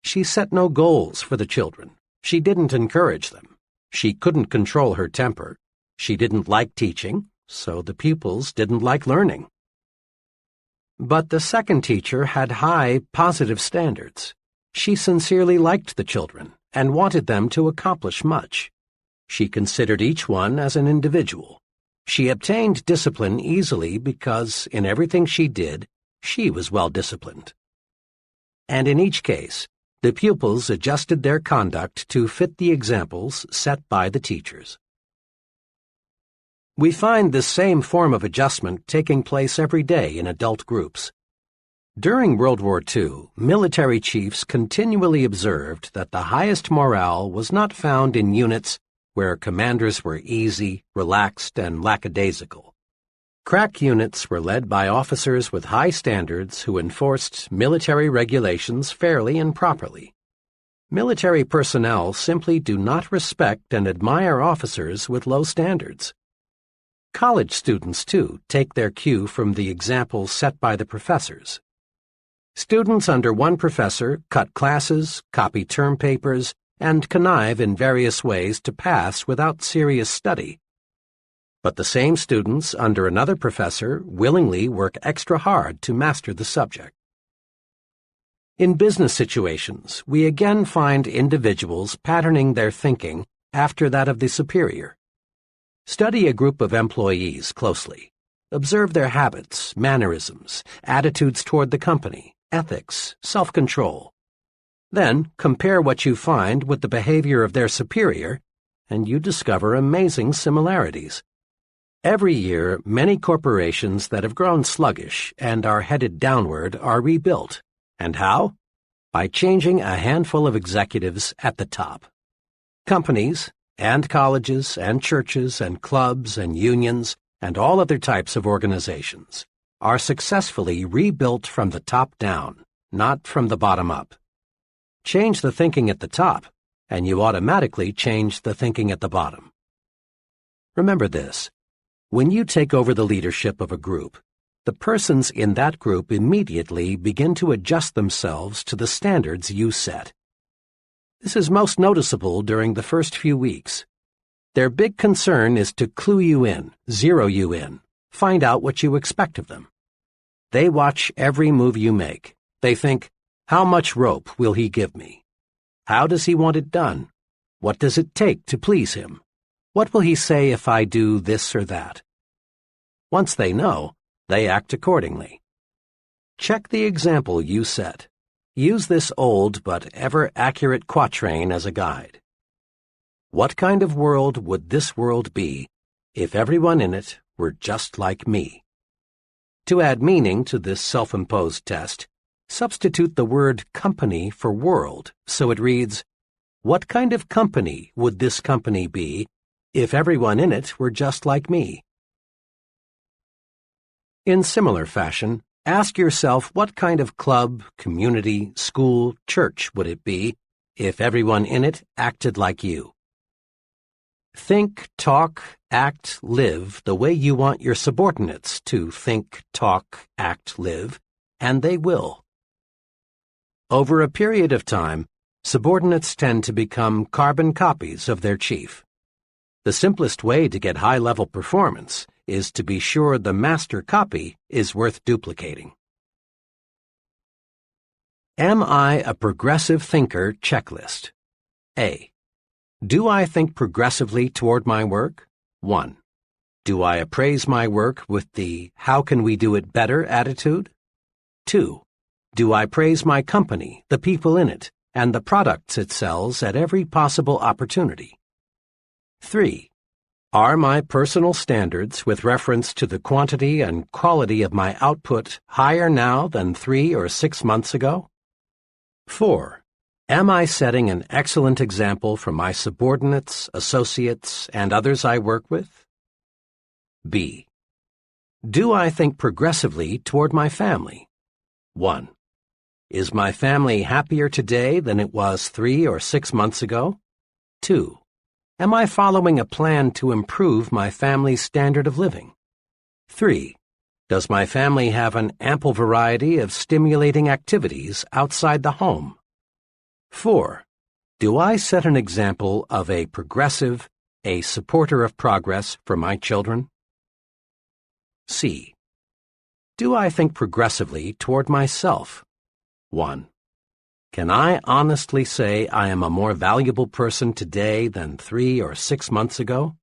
Speaker 2: She set no goals for the children. She didn't encourage them. She couldn't control her temper. She didn't like teaching, so the pupils didn't like learning. But the second teacher had high, positive standards. She sincerely liked the children and wanted them to accomplish much. She considered each one as an individual. She obtained discipline easily because, in everything she did, she was well disciplined. And in each case, the pupils adjusted their conduct to fit the examples set by the teachers. We find this same form of adjustment taking place every day in adult groups. During World War II, military chiefs continually observed that the highest morale was not found in units where commanders were easy, relaxed, and lackadaisical. Crack units were led by officers with high standards who enforced military regulations fairly and properly. Military personnel simply do not respect and admire officers with low standards. College students, too, take their cue from the examples set by the professors. Students under one professor cut classes, copy term papers, and connive in various ways to pass without serious study. But the same students under another professor willingly work extra hard to master the subject. In business situations, we again find individuals patterning their thinking after that of the superior. Study a group of employees closely. Observe their habits, mannerisms, attitudes toward the company, ethics, self-control. Then compare what you find with the behavior of their superior, and you discover amazing similarities. Every year, many corporations that have grown sluggish and are headed downward are rebuilt. And how? By changing a handful of executives at the top. Companies, and colleges, and churches, and clubs, and unions, and all other types of organizations are successfully rebuilt from the top down, not from the bottom up. Change the thinking at the top, and you automatically change the thinking at the bottom. Remember this: when you take over the leadership of a group, the persons in that group immediately begin to adjust themselves to the standards you set. This is most noticeable during the first few weeks. Their big concern is to clue you in, zero you in, find out what you expect of them. They watch every move you make. They think, how much rope will he give me? How does he want it done? What does it take to please him? What will he say if I do this or that? Once they know, they act accordingly. Check the example you set. Use this old but ever-accurate quatrain as a guide. What kind of world would this world be if everyone in it were just like me? To add meaning to this self-imposed test, substitute the word company for world so it reads, what kind of company would this company be if everyone in it were just like me? In similar fashion, ask yourself what kind of club, community, school, church would it be if everyone in it acted like you. Think, talk, act, live the way you want your subordinates to think, talk, act, live, and they will. Over a period of time, subordinates tend to become carbon copies of their chief. The simplest way to get high-level performance is to be sure the master copy is worth duplicating. Am I a progressive thinker? Checklist. A. Do I think progressively toward my work? 1. Do I appraise my work with the "how can we do it better" attitude? 2. Do I praise my company, the people in it, and the products it sells at every possible opportunity? 3. Are my personal standards with reference to the quantity and quality of my output higher now than 3 or 6 months ago? 4. Am I setting an excellent example for my subordinates, associates, and others I work with? B. Do I think progressively toward my family? 1. Is my family happier today than it was 3 or 6 months ago? 2. Am I following a plan to improve my family's standard of living? 3. Does my family have an ample variety of stimulating activities outside the home? 4. Do I set an example of a progressive, a supporter of progress for my children? C. Do I think progressively toward myself? 1. Can I honestly say I am a more valuable person today than 3 or 6 months ago?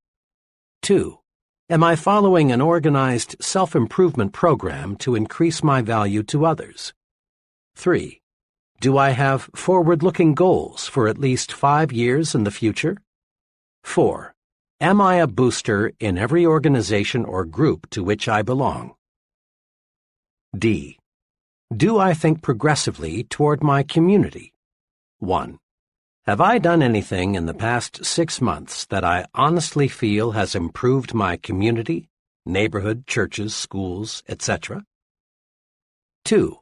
Speaker 2: 2. Am I following an organized self-improvement program to increase my value to others? 3. Do I have forward-looking goals for at least 5 years in the future? 4. Am I a booster in every organization or group to which I belong? D. Do I think progressively toward my community? 1. Have I done anything in the past 6 months that I honestly feel has improved my community, neighborhood, churches, schools, etc.? 2.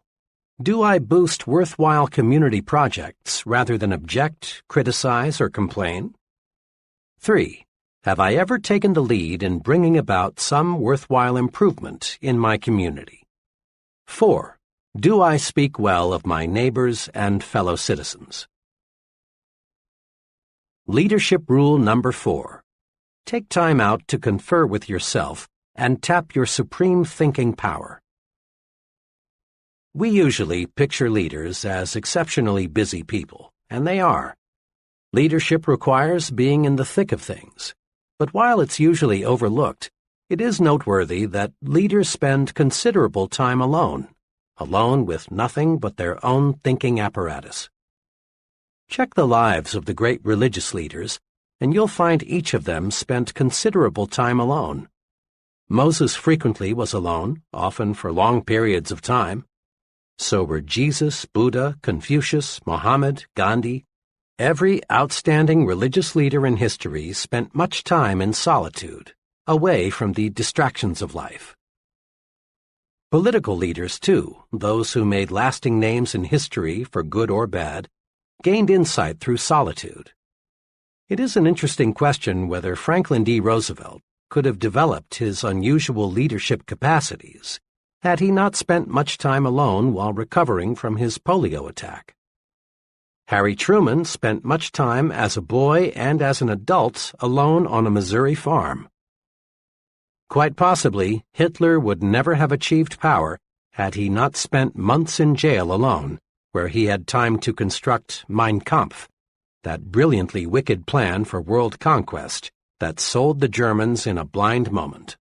Speaker 2: Do I boost worthwhile community projects rather than object, criticize, or complain? 3. Have I ever taken the lead in bringing about some worthwhile improvement in my community? 4. Do I speak well of my neighbors and fellow citizens? Leadership Rule Number 4. Take time out to confer with yourself and tap your supreme thinking power. We usually picture leaders as exceptionally busy people, and they are. Leadership requires being in the thick of things, but while it's usually overlooked, it is noteworthy that leaders spend considerable time alone with nothing but their own thinking apparatus. Check the lives of the great religious leaders, and you'll find each of them spent considerable time alone. Moses frequently was alone, often for long periods of time. So were Jesus, Buddha, Confucius, Mohammed, Gandhi. Every outstanding religious leader in history spent much time in solitude, away from the distractions of life. Political leaders, too, those who made lasting names in history for good or bad, gained insight through solitude. It is an interesting question whether Franklin D. Roosevelt could have developed his unusual leadership capacities had he not spent much time alone while recovering from his polio attack. Harry Truman spent much time as a boy and as an adult alone on a Missouri farm. Quite possibly, Hitler would never have achieved power had he not spent months in jail alone, where he had time to construct Mein Kampf, that brilliantly wicked plan for world conquest that sold the Germans in a blind moment.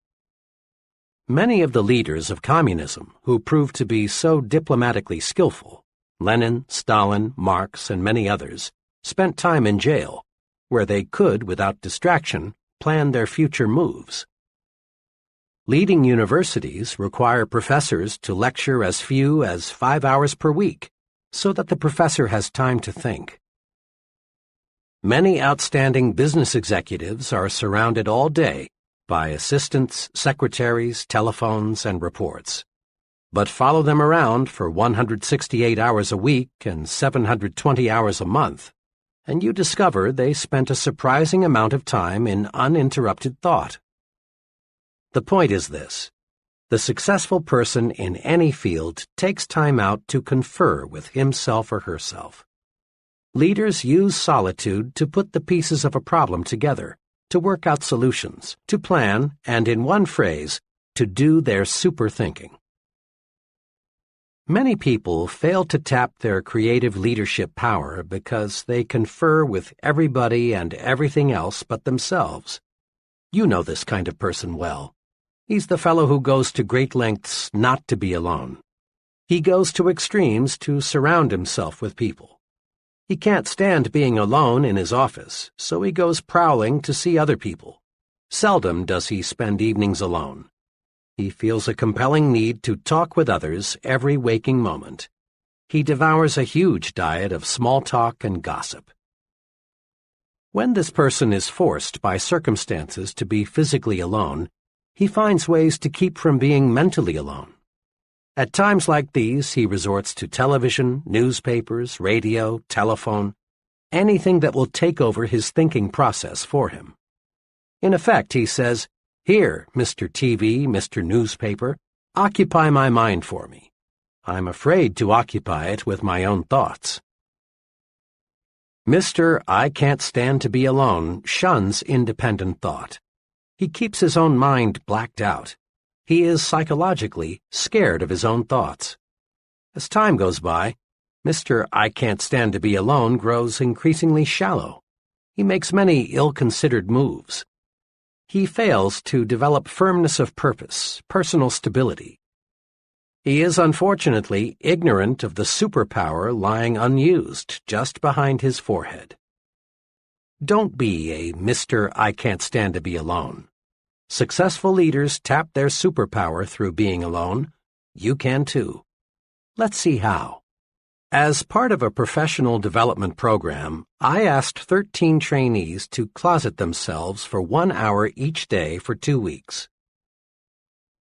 Speaker 2: Many of the leaders of communism who proved to be so diplomatically skillful, Lenin, Stalin, Marx, and many others, spent time in jail, where they could, without distraction, plan their future moves. Leading universities require professors to lecture as few as 5 hours per week, so that the professor has time to think. Many outstanding business executives are surrounded all day by assistants, secretaries, telephones, and reports. But follow them around for 168 hours a week and 720 hours a month, and you discover they spent a surprising amount of time in uninterrupted thought. The point is this: The successful person in any field takes time out to confer with himself or herself. Leaders use solitude to put the pieces of a problem together, to work out solutions, to plan, and in one phrase, to do their super thinking. Many people fail to tap their creative leadership power because they confer with everybody and everything else but themselves. You know this kind of person well. He's the fellow who goes to great lengths not to be alone. He goes to extremes to surround himself with people. He can't stand being alone in his office, so he goes prowling to see other people. Seldom does he spend evenings alone. He feels a compelling need to talk with others every waking moment. He devours a huge diet of small talk and gossip. When this person is forced by circumstances to be physically alone, he finds ways to keep from being mentally alone. At times like these, he resorts to television, newspapers, radio, telephone, anything that will take over his thinking process for him. In effect, he says, "Here, Mr. TV, Mr. Newspaper, occupy my mind for me. I'm afraid to occupy it with my own thoughts." Mr. I Can't Stand to Be Alone shuns independent thought. He keeps his own mind blacked out. He is psychologically scared of his own thoughts. As time goes by, Mr. I Can't Stand to Be Alone grows increasingly shallow. He makes many ill-considered moves. He fails to develop firmness of purpose, personal stability. He is unfortunately ignorant of the superpower lying unused just behind his forehead. Don't be a Mr. I Can't Stand to Be Alone. Successful leaders tap their superpower through being alone. You can too. Let's see how. As part of a professional development program, I asked 13 trainees to closet themselves for 1 hour each day for 2 weeks.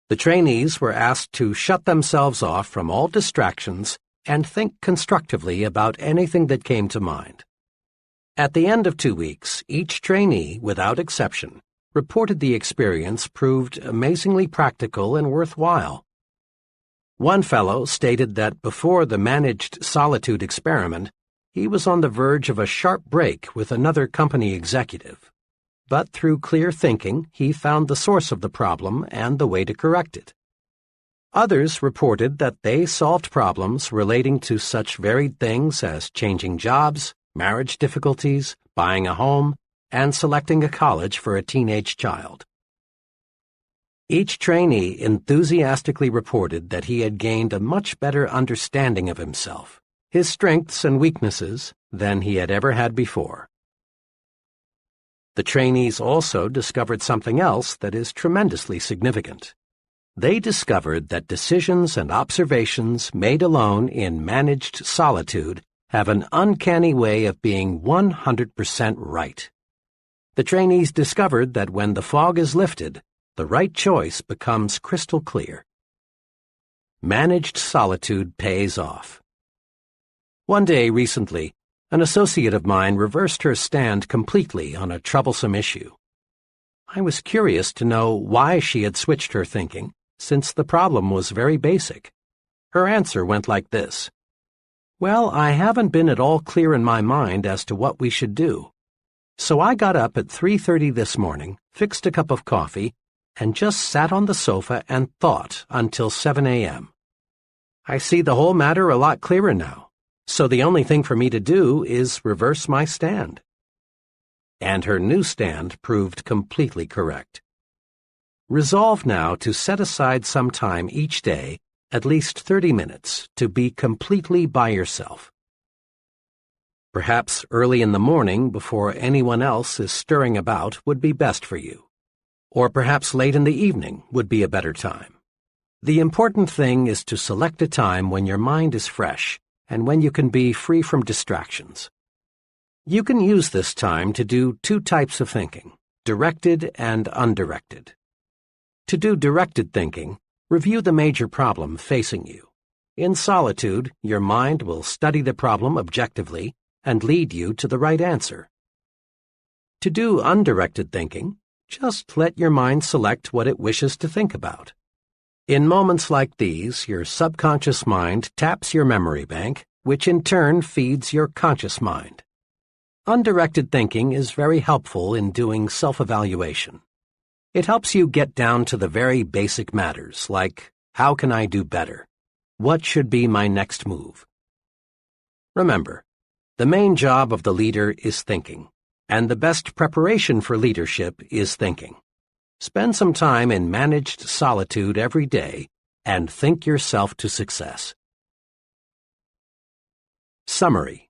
Speaker 2: The trainees were asked to shut themselves off from all distractions and think constructively about anything that came to mind. At the end of 2 weeks, each trainee, without exception, reported the experience proved amazingly practical and worthwhile. One fellow stated that before the managed solitude experiment, he was on the verge of a sharp break with another company executive. But through clear thinking, he found the source of the problem and the way to correct it. Others reported that they solved problems relating to such varied things as changing jobs, marriage difficulties, buying a home, and selecting a college for a teenage child. Each trainee enthusiastically reported that he had gained a much better understanding of himself, his strengths and weaknesses, than he had ever had before. The trainees also discovered something else that is tremendously significant. They discovered that decisions and observations made alone in managed solitude have an uncanny way of being 100% right. The trainees discovered that when the fog is lifted, the right choice becomes crystal clear. Managed solitude pays off. One day recently, an associate of mine reversed her stand completely on a troublesome issue. I was curious to know why she had switched her thinking, since the problem was very basic. Her answer went like this: "Well, I haven't been at all clear in my mind as to what we should do. So I got up at 3:30 this morning, fixed a cup of coffee, and just sat on the sofa and thought until 7 a.m. I see the whole matter a lot clearer now, so the only thing for me to do is reverse my stand." And her new stand proved completely correct. Resolve now to set aside some time each day, at least 30 minutes, to be completely by yourself. Perhaps early in the morning before anyone else is stirring about would be best for you. Or perhaps late in the evening would be a better time. The important thing is to select a time when your mind is fresh and when you can be free from distractions. You can use this time to do 2 types of thinking, directed and undirected. To do directed thinking, review the major problem facing you. In solitude, your mind will study the problem objectively and lead you to the right answer. To do undirected thinking, just let your mind select what it wishes to think about. In moments like these, your subconscious mind taps your memory bank, which in turn feeds your conscious mind. Undirected thinking is very helpful in doing self-evaluation. It helps you get down to the very basic matters like, how can I do better? What should be my next move? Remember, the main job of the leader is thinking, and the best preparation for leadership is thinking. Spend some time in managed solitude every day and think yourself to success. Summary.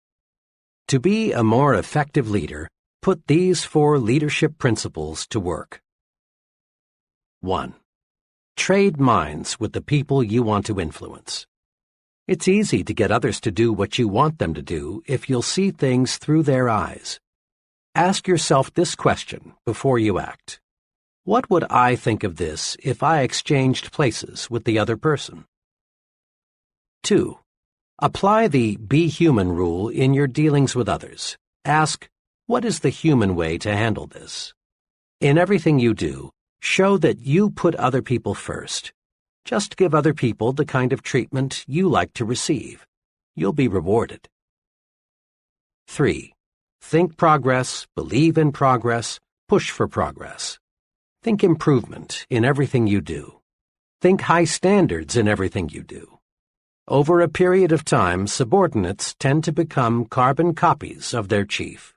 Speaker 2: To be a more effective leader, put these 4 leadership principles to work. 1. Trade minds with the people you want to influence. It's easy to get others to do what you want them to do if you'll see things through their eyes. Ask yourself this question before you act. What would I think of this if I exchanged places with the other person? 2. Apply the Be Human rule in your dealings with others. Ask, what is the human way to handle this? In everything you do, show that you put other people first. Just give other people the kind of treatment you like to receive. You'll be rewarded. 3. Think progress, believe in progress, push for progress. Think improvement in everything you do. Think high standards in everything you do. Over a period of time, subordinates tend to become carbon copies of their chief.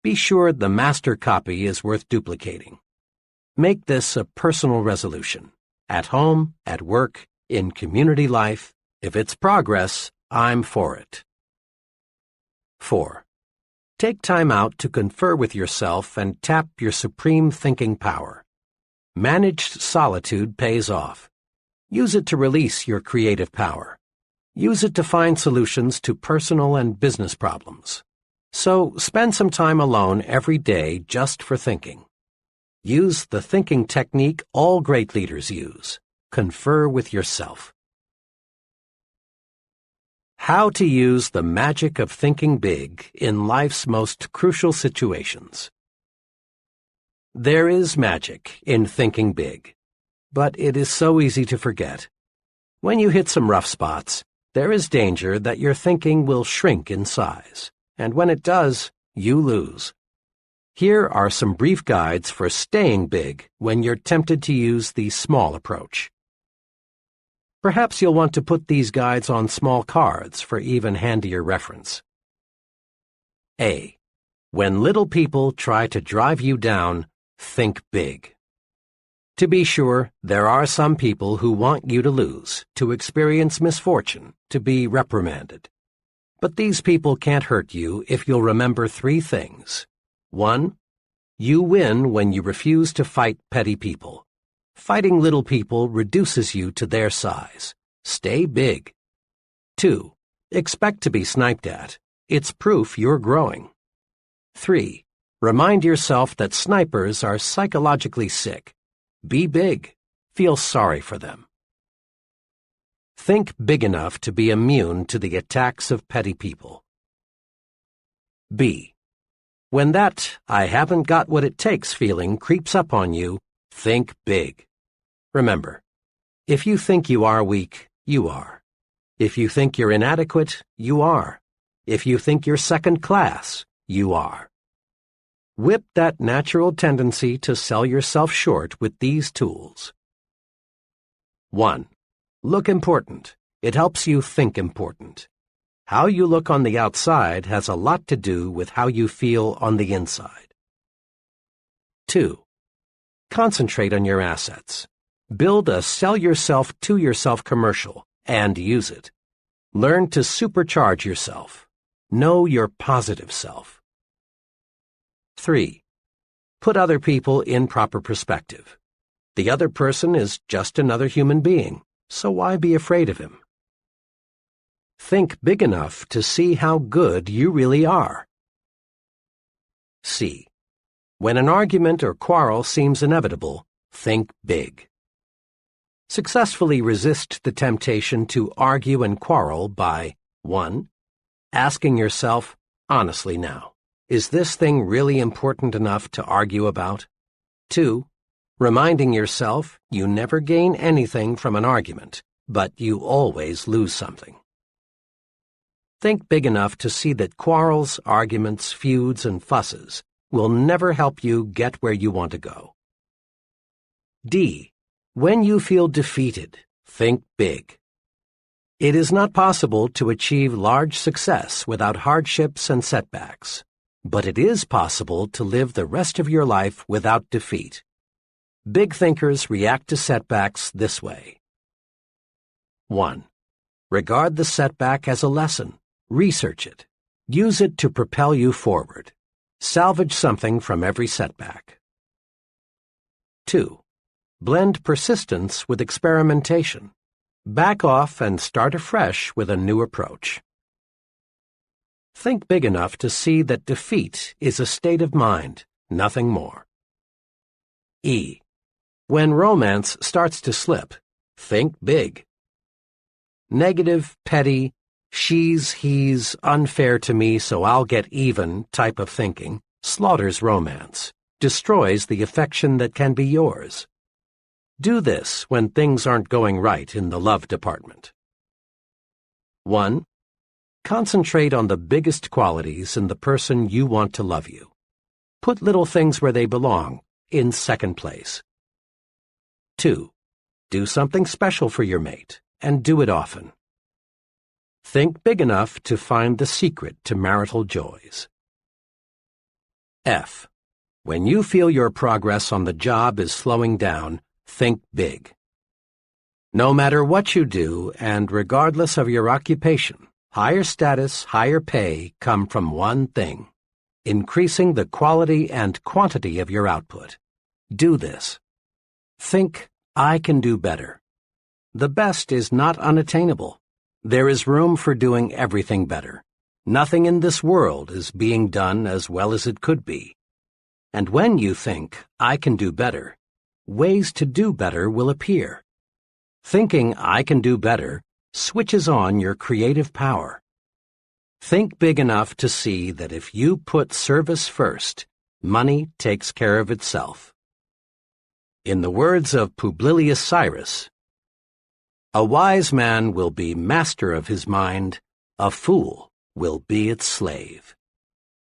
Speaker 2: Be sure the master copy is worth duplicating. Make this a personal resolution. At home, at work, in community life, if it's progress, I'm for it. 4. Take time out to confer with yourself and tap your supreme thinking power. Managed solitude pays off. Use it to release your creative power. Use it to find solutions to personal and business problems. So spend some time alone every day just for thinking. Use the thinking technique all great leaders use. Confer with yourself. How to use the magic of thinking big in life's most crucial situations. There is magic in thinking big, but it is so easy to forget. When you hit some rough spots, there is danger that your thinking will shrink in size, and when it does, you lose. Here are some brief guides for staying big when you're tempted to use the small approach. Perhaps you'll want to put these guides on small cards for even handier reference. A. When little people try to drive you down, think big. To be sure, there are some people who want you to lose, to experience misfortune, to be reprimanded. But these people can't hurt you if you'll remember 3 things. 1. You win when you refuse to fight petty people. Fighting little people reduces you to their size. Stay big. 2. Expect to be sniped at. It's proof you're growing. 3. Remind yourself that snipers are psychologically sick. Be big. Feel sorry for them. Think big enough to be immune to the attacks of petty people. B. When that I haven't got what it takes feeling creeps up on you, think big. Remember, if you think you are weak, you are. If you think you're inadequate, you are. If you think you're second class, you are. Whip that natural tendency to sell yourself short with these tools. 1. Look important. It helps you think important. How you look on the outside has a lot to do with how you feel on the inside. 2. Concentrate on your assets. Build a sell yourself to yourself commercial and use it. Learn to supercharge yourself. Know your positive self. 3. Put other people in proper perspective. The other person is just another human being, so why be afraid of him? Think big enough to see how good you really are. C. When an argument or quarrel seems inevitable, think big. Successfully resist the temptation to argue and quarrel by 1. Asking yourself, honestly now, is this thing really important enough to argue about? 2. reminding yourself you never gain anything from an argument, but you always lose something. Think big enough to see that quarrels, arguments, feuds, and fusses will never help you get where you want to go. D. When you feel defeated, think big. It is not possible to achieve large success without hardships and setbacks, but it is possible to live the rest of your life without defeat. Big thinkers react to setbacks this way. 1. Regard the setback as a lesson. Research it. Use it to propel you forward. Salvage something from every setback. 2. Blend persistence with experimentation. Back off and start afresh with a new approach. Think big enough to see that defeat is a state of mind, nothing more. E. When romance starts to slip, think big. Negative, petty, she's, he's, unfair to me so I'll get even type of thinking slaughters romance, destroys the affection that can be yours. Do this when things aren't going right in the love department. 1. Concentrate on the biggest qualities in the person you want to love you. Put little things where they belong, in second place. 2. Do something special for your mate, and do it often. Think big enough to find the secret to marital joys. F. When you feel your progress on the job is slowing down, think big. No matter what you do, and regardless of your occupation, higher status, higher pay come from one thing: increasing the quality and quantity of your output. Do this. Think, I can do better. The best is not unattainable. There is room for doing everything better. Nothing in this world is being done as well as it could be. And when you think, I can do better, ways to do better will appear. Thinking I can do better switches on your creative power. Think big enough to see that if you put service first, money takes care of itself. In the words of Publilius Cyrus, a wise man will be master of his mind, a fool will be its slave.